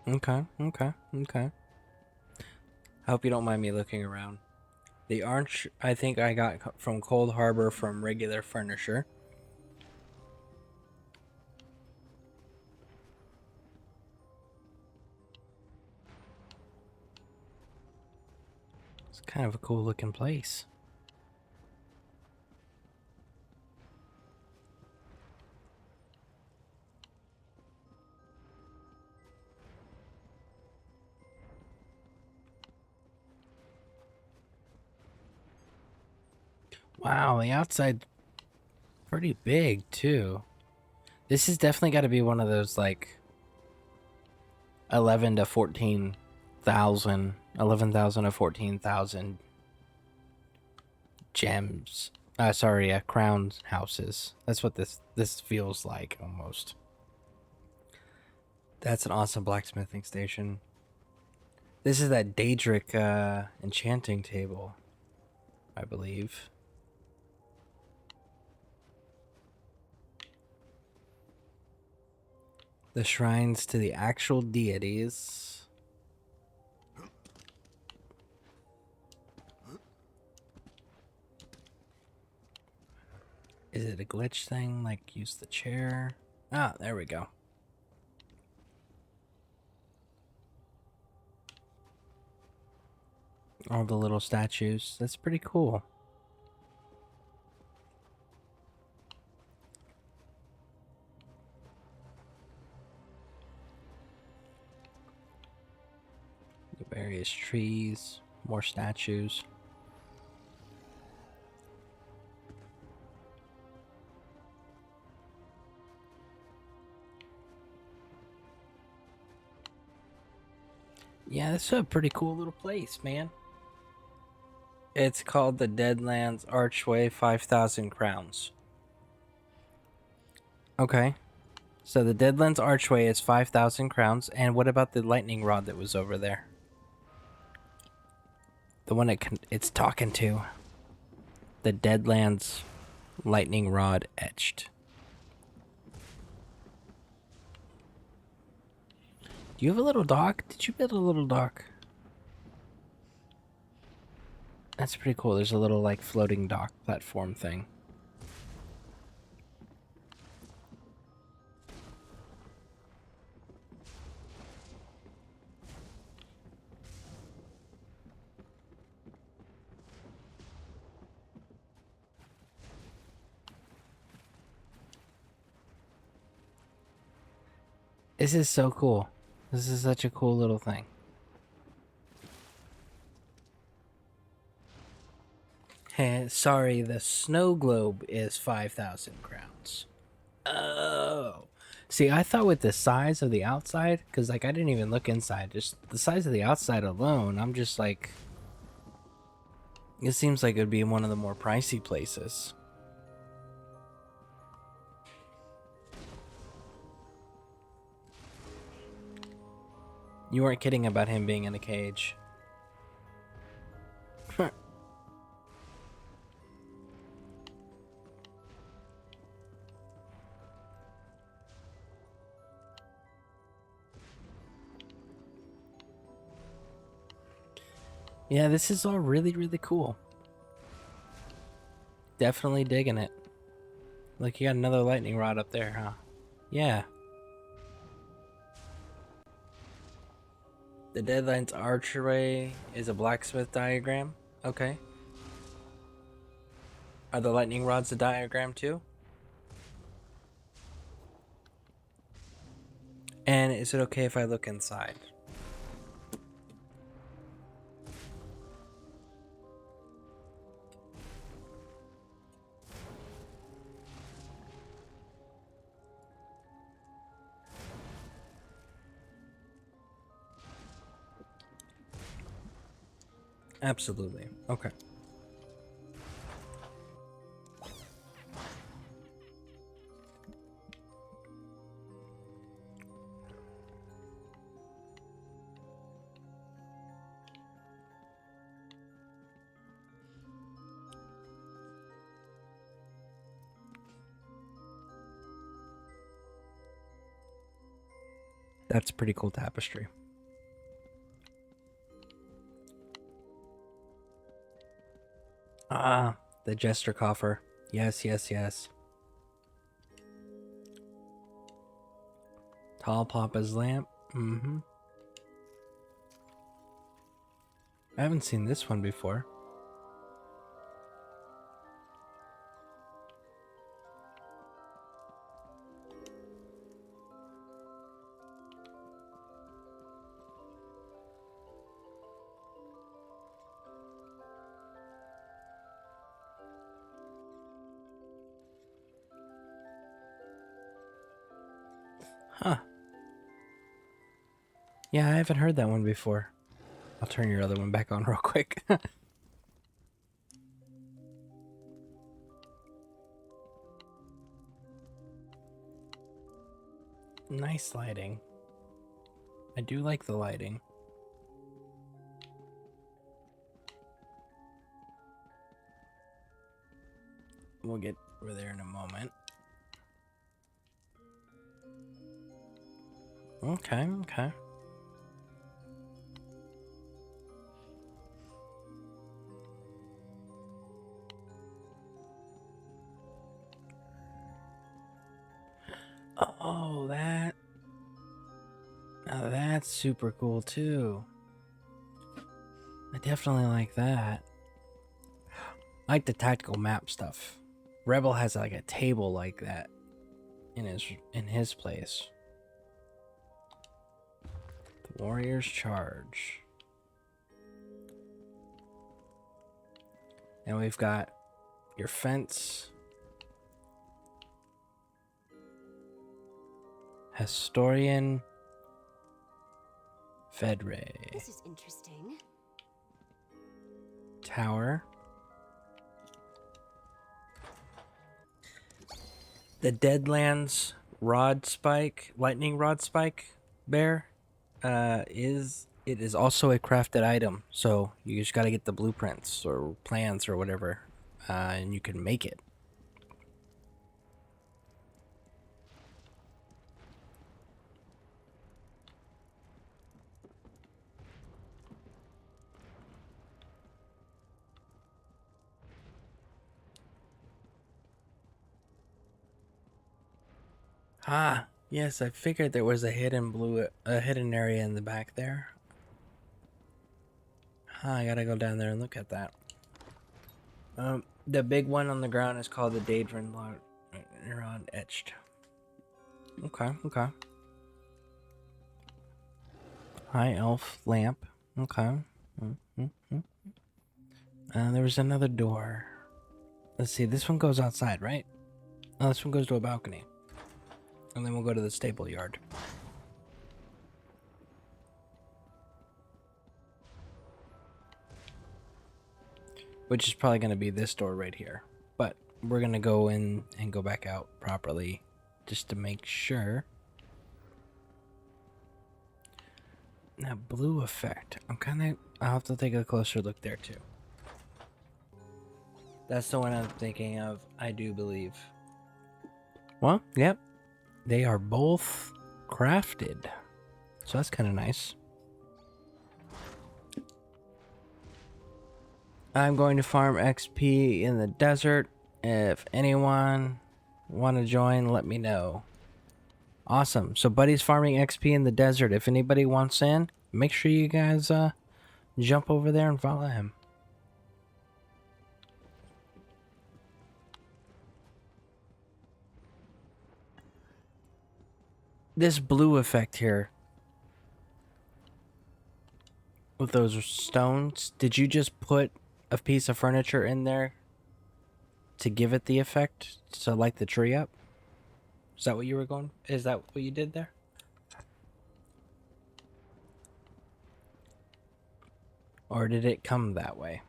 Okay. I hope you don't mind me looking around. The arch, I think I got from Cold Harbor from regular furniture. It's kind of a cool looking place. Wow, the outside pretty big too. This has definitely got to be one of those like 11,000 to 14,000 to 14,000 gems. Crown houses. That's what this feels like almost. That's an awesome blacksmithing station. This is that Daedric enchanting table, I believe. The shrines to the actual deities. Is it a glitch thing? Like use the chair? Ah, there we go. All the little statues. That's pretty cool. The various trees, more statues. Yeah, this is a pretty cool little place, man. It's called the Deadlands Archway, 5,000 crowns. Okay. So the Deadlands Archway is 5,000 crowns. And what about the lightning rod that was over there? The one it's talking to. The Deadlands lightning rod etched. Do you have a little dock? Did you build a little dock? That's pretty cool. There's a little like floating dock platform thing. This is so cool. This is such a cool little thing. Sorry, the snow globe is 5,000 crowns. Oh. See, I thought with the size of the outside, because, like, I didn't even look inside. Just the size of the outside alone, I'm just like... It seems like it would be in one of the more pricey places. You weren't kidding about him being in a cage. Yeah, this is all really, really cool. Definitely digging it. Look, you got another lightning rod up there, huh? Yeah. The Deadlands archway is a blacksmith diagram. Okay. Are the lightning rods a diagram too? And is it okay if I look inside? Absolutely. Okay. That's pretty cool tapestry. Ah, the Jester coffer. Yes, yes, yes. Tall Papa's lamp. Mm-hmm. I haven't seen this one before. Huh. Yeah, I haven't heard that one before. I'll turn your other one back on real quick. Nice lighting. I do like the lighting. We'll get over there in a moment. Okay, okay. Oh, that. Now that's super cool too. I definitely like that. I like the tactical map stuff. Rebel has like a table like that in his place. The Warriors charge. And we've got your fence. Historian Fedre. This is interesting. Tower. The Deadlands rod spike, lightning rod spike bear, is also a crafted item. So you just gotta get the blueprints or plans or whatever, and you can make it. Ah, yes, I figured there was a hidden area in the back there. Ah, I gotta go down there and look at that. The big one on the ground is called the Daedron Rod etched. Okay, okay. High elf lamp. Okay. There was another door. Let's see, this one goes outside, right? Oh, this one goes to a balcony. And then we'll go to the stable yard. Which is probably going to be this door right here. But we're going to go in and go back out properly just to make sure. Now, blue effect. I'll have to take a closer look there too. That's the one I'm thinking of, I do believe. Well, yep. They are both crafted. So that's kind of nice. I'm going to farm XP in the desert. If anyone want to join, let me know. Awesome. So Buddy's farming XP in the desert. If anybody wants in, make sure you guys jump over there and follow him. This blue effect here with those stones, did you just put a piece of furniture in there to give it the effect to light the tree up? Is that what you were going? Is that what you did there? Or did it come that way?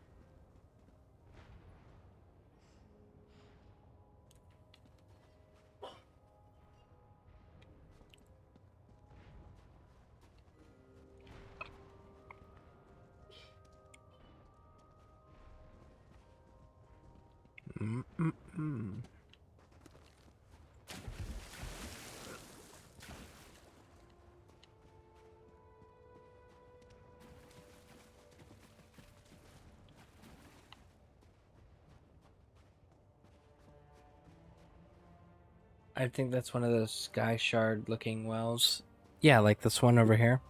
I think that's one of those sky shard looking wells. Yeah, like this one over here.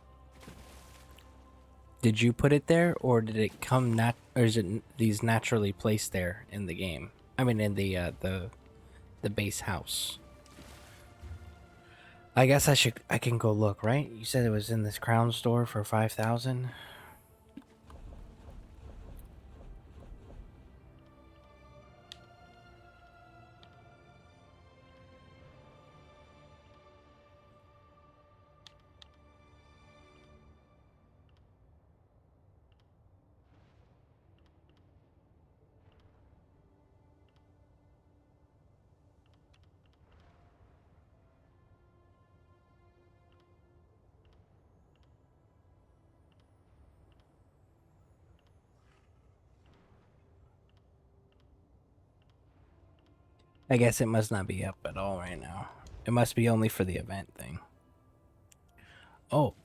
Did you put it there, or did it come or is it these naturally placed there in the game? I mean, in the base house. I guess I can go look, right? You said it was in this crown store for 5,000. I guess it must not be up at all right now. It must be only for the event thing. Oh,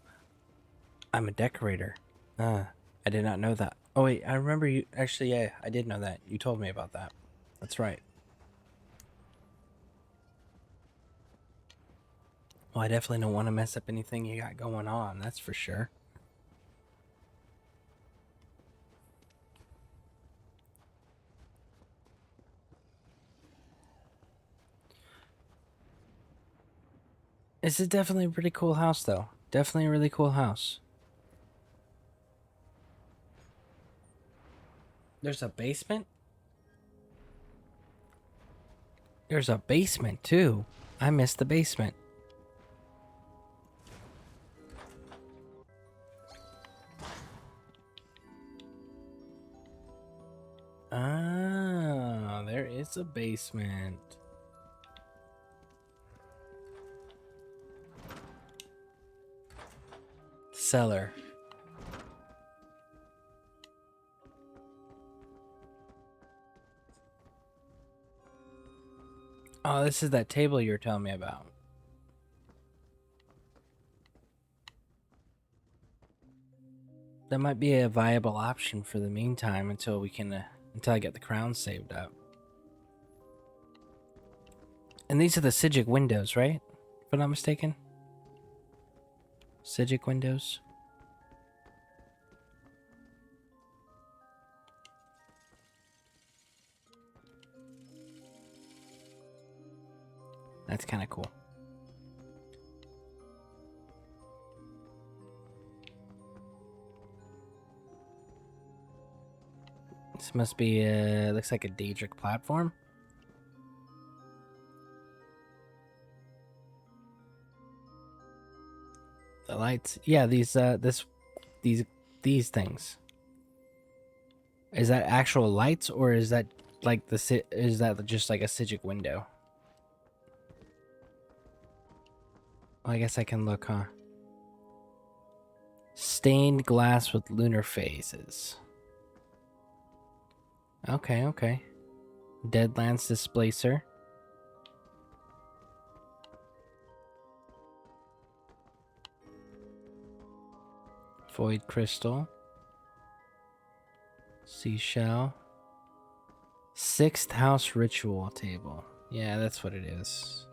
I'm a decorator. I did not know that. Oh wait, I remember you. Actually, yeah, I did know that. You told me about that. That's right. Well, I definitely don't want to mess up anything you got going on. That's for sure. This is definitely a pretty cool house, though. Definitely a really cool house. There's a basement? There's a basement, too. I missed the basement. Ah, there is a basement. Cellar. Oh, this is that table you were telling me about. That might be a viable option for the meantime until we can, until I get the crown saved up. And these are the Psijic windows, right? If I'm not mistaken. Psijic windows. That's kind of cool. This must be looks like a Daedric platform. The lights, yeah, these things. Is that actual lights, or is that like is that just like a Sigic window? Well, I guess I can look, huh? Stained glass with lunar phases. Okay, okay. Deadlands Displacer. Void Crystal. Seashell. Sixth House Ritual Table. Yeah, that's what it is.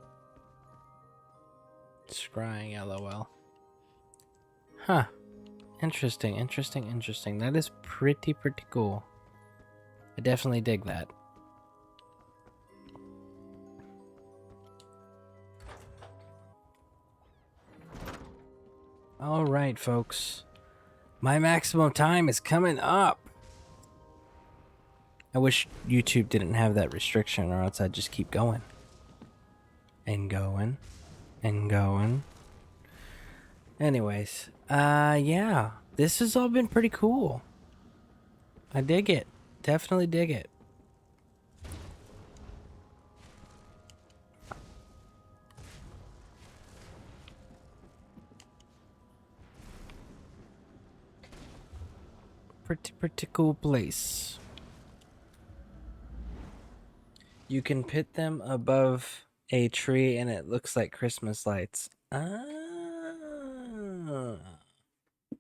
Scrying, LOL. Huh. Interesting, interesting, interesting. That is pretty cool. I definitely dig that. Alright, folks. My maximum time is coming up. I wish YouTube didn't have that restriction, or else I'd just keep going. And going. And going. Anyways, yeah. This has all been pretty cool. I dig it. Definitely dig it. Pretty cool place. You can pit them above a tree and it looks like Christmas lights.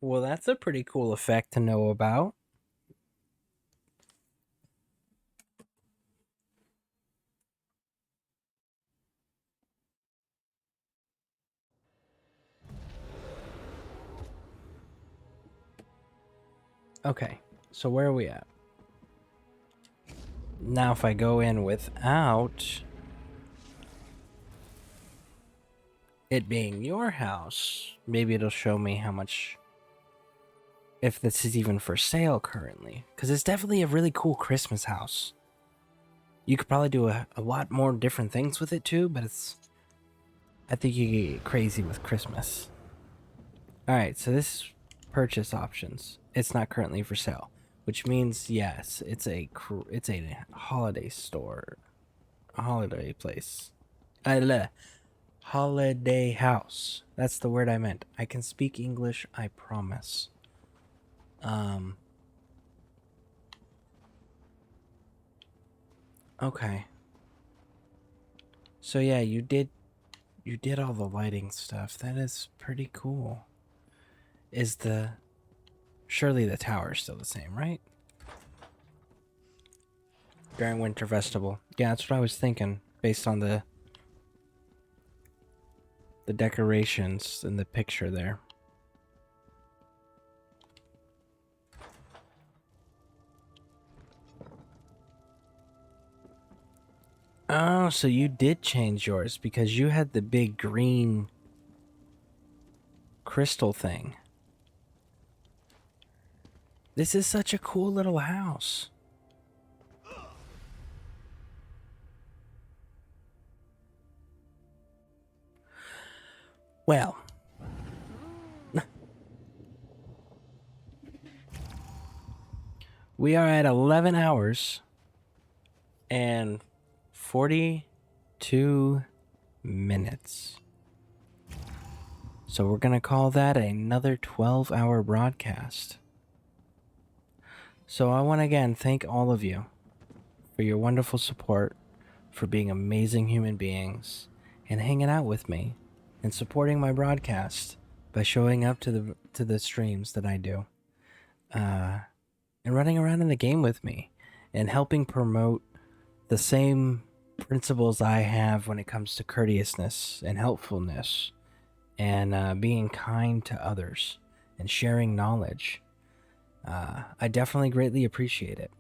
Well, that's a pretty cool effect to know about. Okay, so where are we at? Now if I go in without it being your house, maybe it'll show me how much, if this is even for sale currently. Because it's definitely a really cool Christmas house. You could probably do a lot more different things with it too, but I think you can get crazy with Christmas. Alright, so this is purchase options. It's not currently for sale, which means yes, it's a holiday store, a holiday place, holiday house. That's the word I meant. I can speak English, I promise. Okay. So yeah, you did all the lighting stuff. That is pretty cool. Surely the tower is still the same, right? During Winter Festival. Yeah, that's what I was thinking, based on the decorations in the picture there. Oh, so you did change yours because you had the big green crystal thing. This is such a cool little house. Well. We are at 11 hours and 42 minutes. So we're going to call that another 12-hour broadcast. So I want to again thank all of you for your wonderful support, for being amazing human beings, and hanging out with me, and supporting my broadcast by showing up to the streams that I do, and running around in the game with me, and helping promote the same principles I have when it comes to courteousness and helpfulness, and being kind to others, and sharing knowledge. I definitely greatly appreciate it.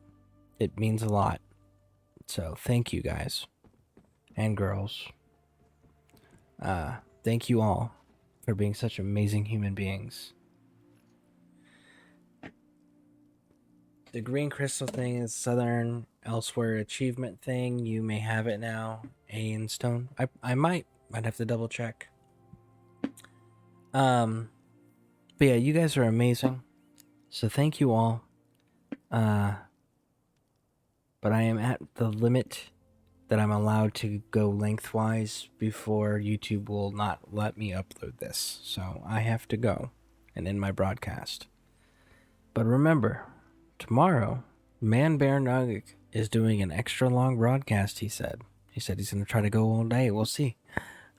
It means a lot. So thank you guys and girls. Thank you all for being such amazing human beings. The green crystal thing is Southern Elsewhere achievement thing. You may have it now. Aeon Stone. I might have to double check. But yeah, you guys are amazing. So thank you all. But I am at the limit that I'm allowed to go lengthwise before YouTube will not let me upload this. So I have to go and end my broadcast. But remember, tomorrow, Man Bear Nugget is doing an extra long broadcast, he said. He said he's going to try to go all day. We'll see.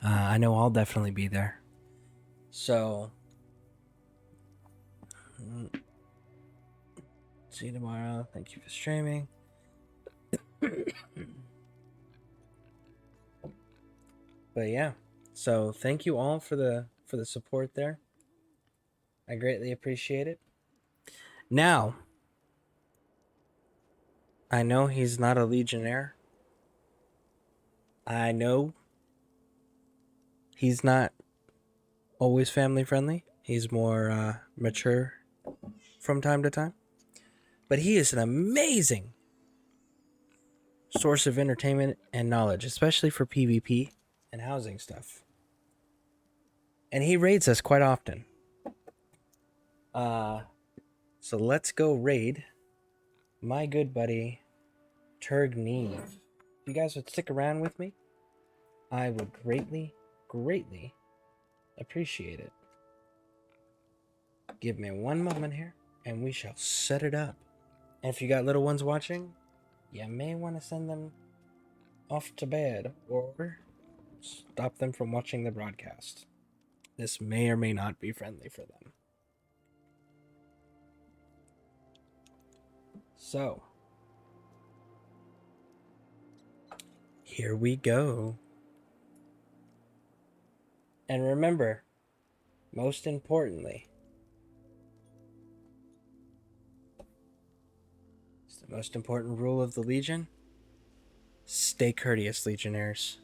I know I'll definitely be there. So, see you tomorrow. Thank you for streaming. But yeah, so thank you all for the support there. I greatly appreciate it. Now, I know he's not a Legionnaire. I know he's not always family friendly. He's more mature from time to time. But he is an amazing source of entertainment and knowledge, especially for PvP and housing stuff. And he raids us quite often. So let's go raid my good buddy Turgneen. If you guys would stick around with me, I would greatly, greatly appreciate it. Give me one moment here, and we shall set it up. And if you got little ones watching, you may want to send them off to bed or stop them from watching the broadcast. This may or may not be friendly for them. So, here we go. And remember, most importantly, it's the most important rule of the Legion. Stay courteous, Legionnaires.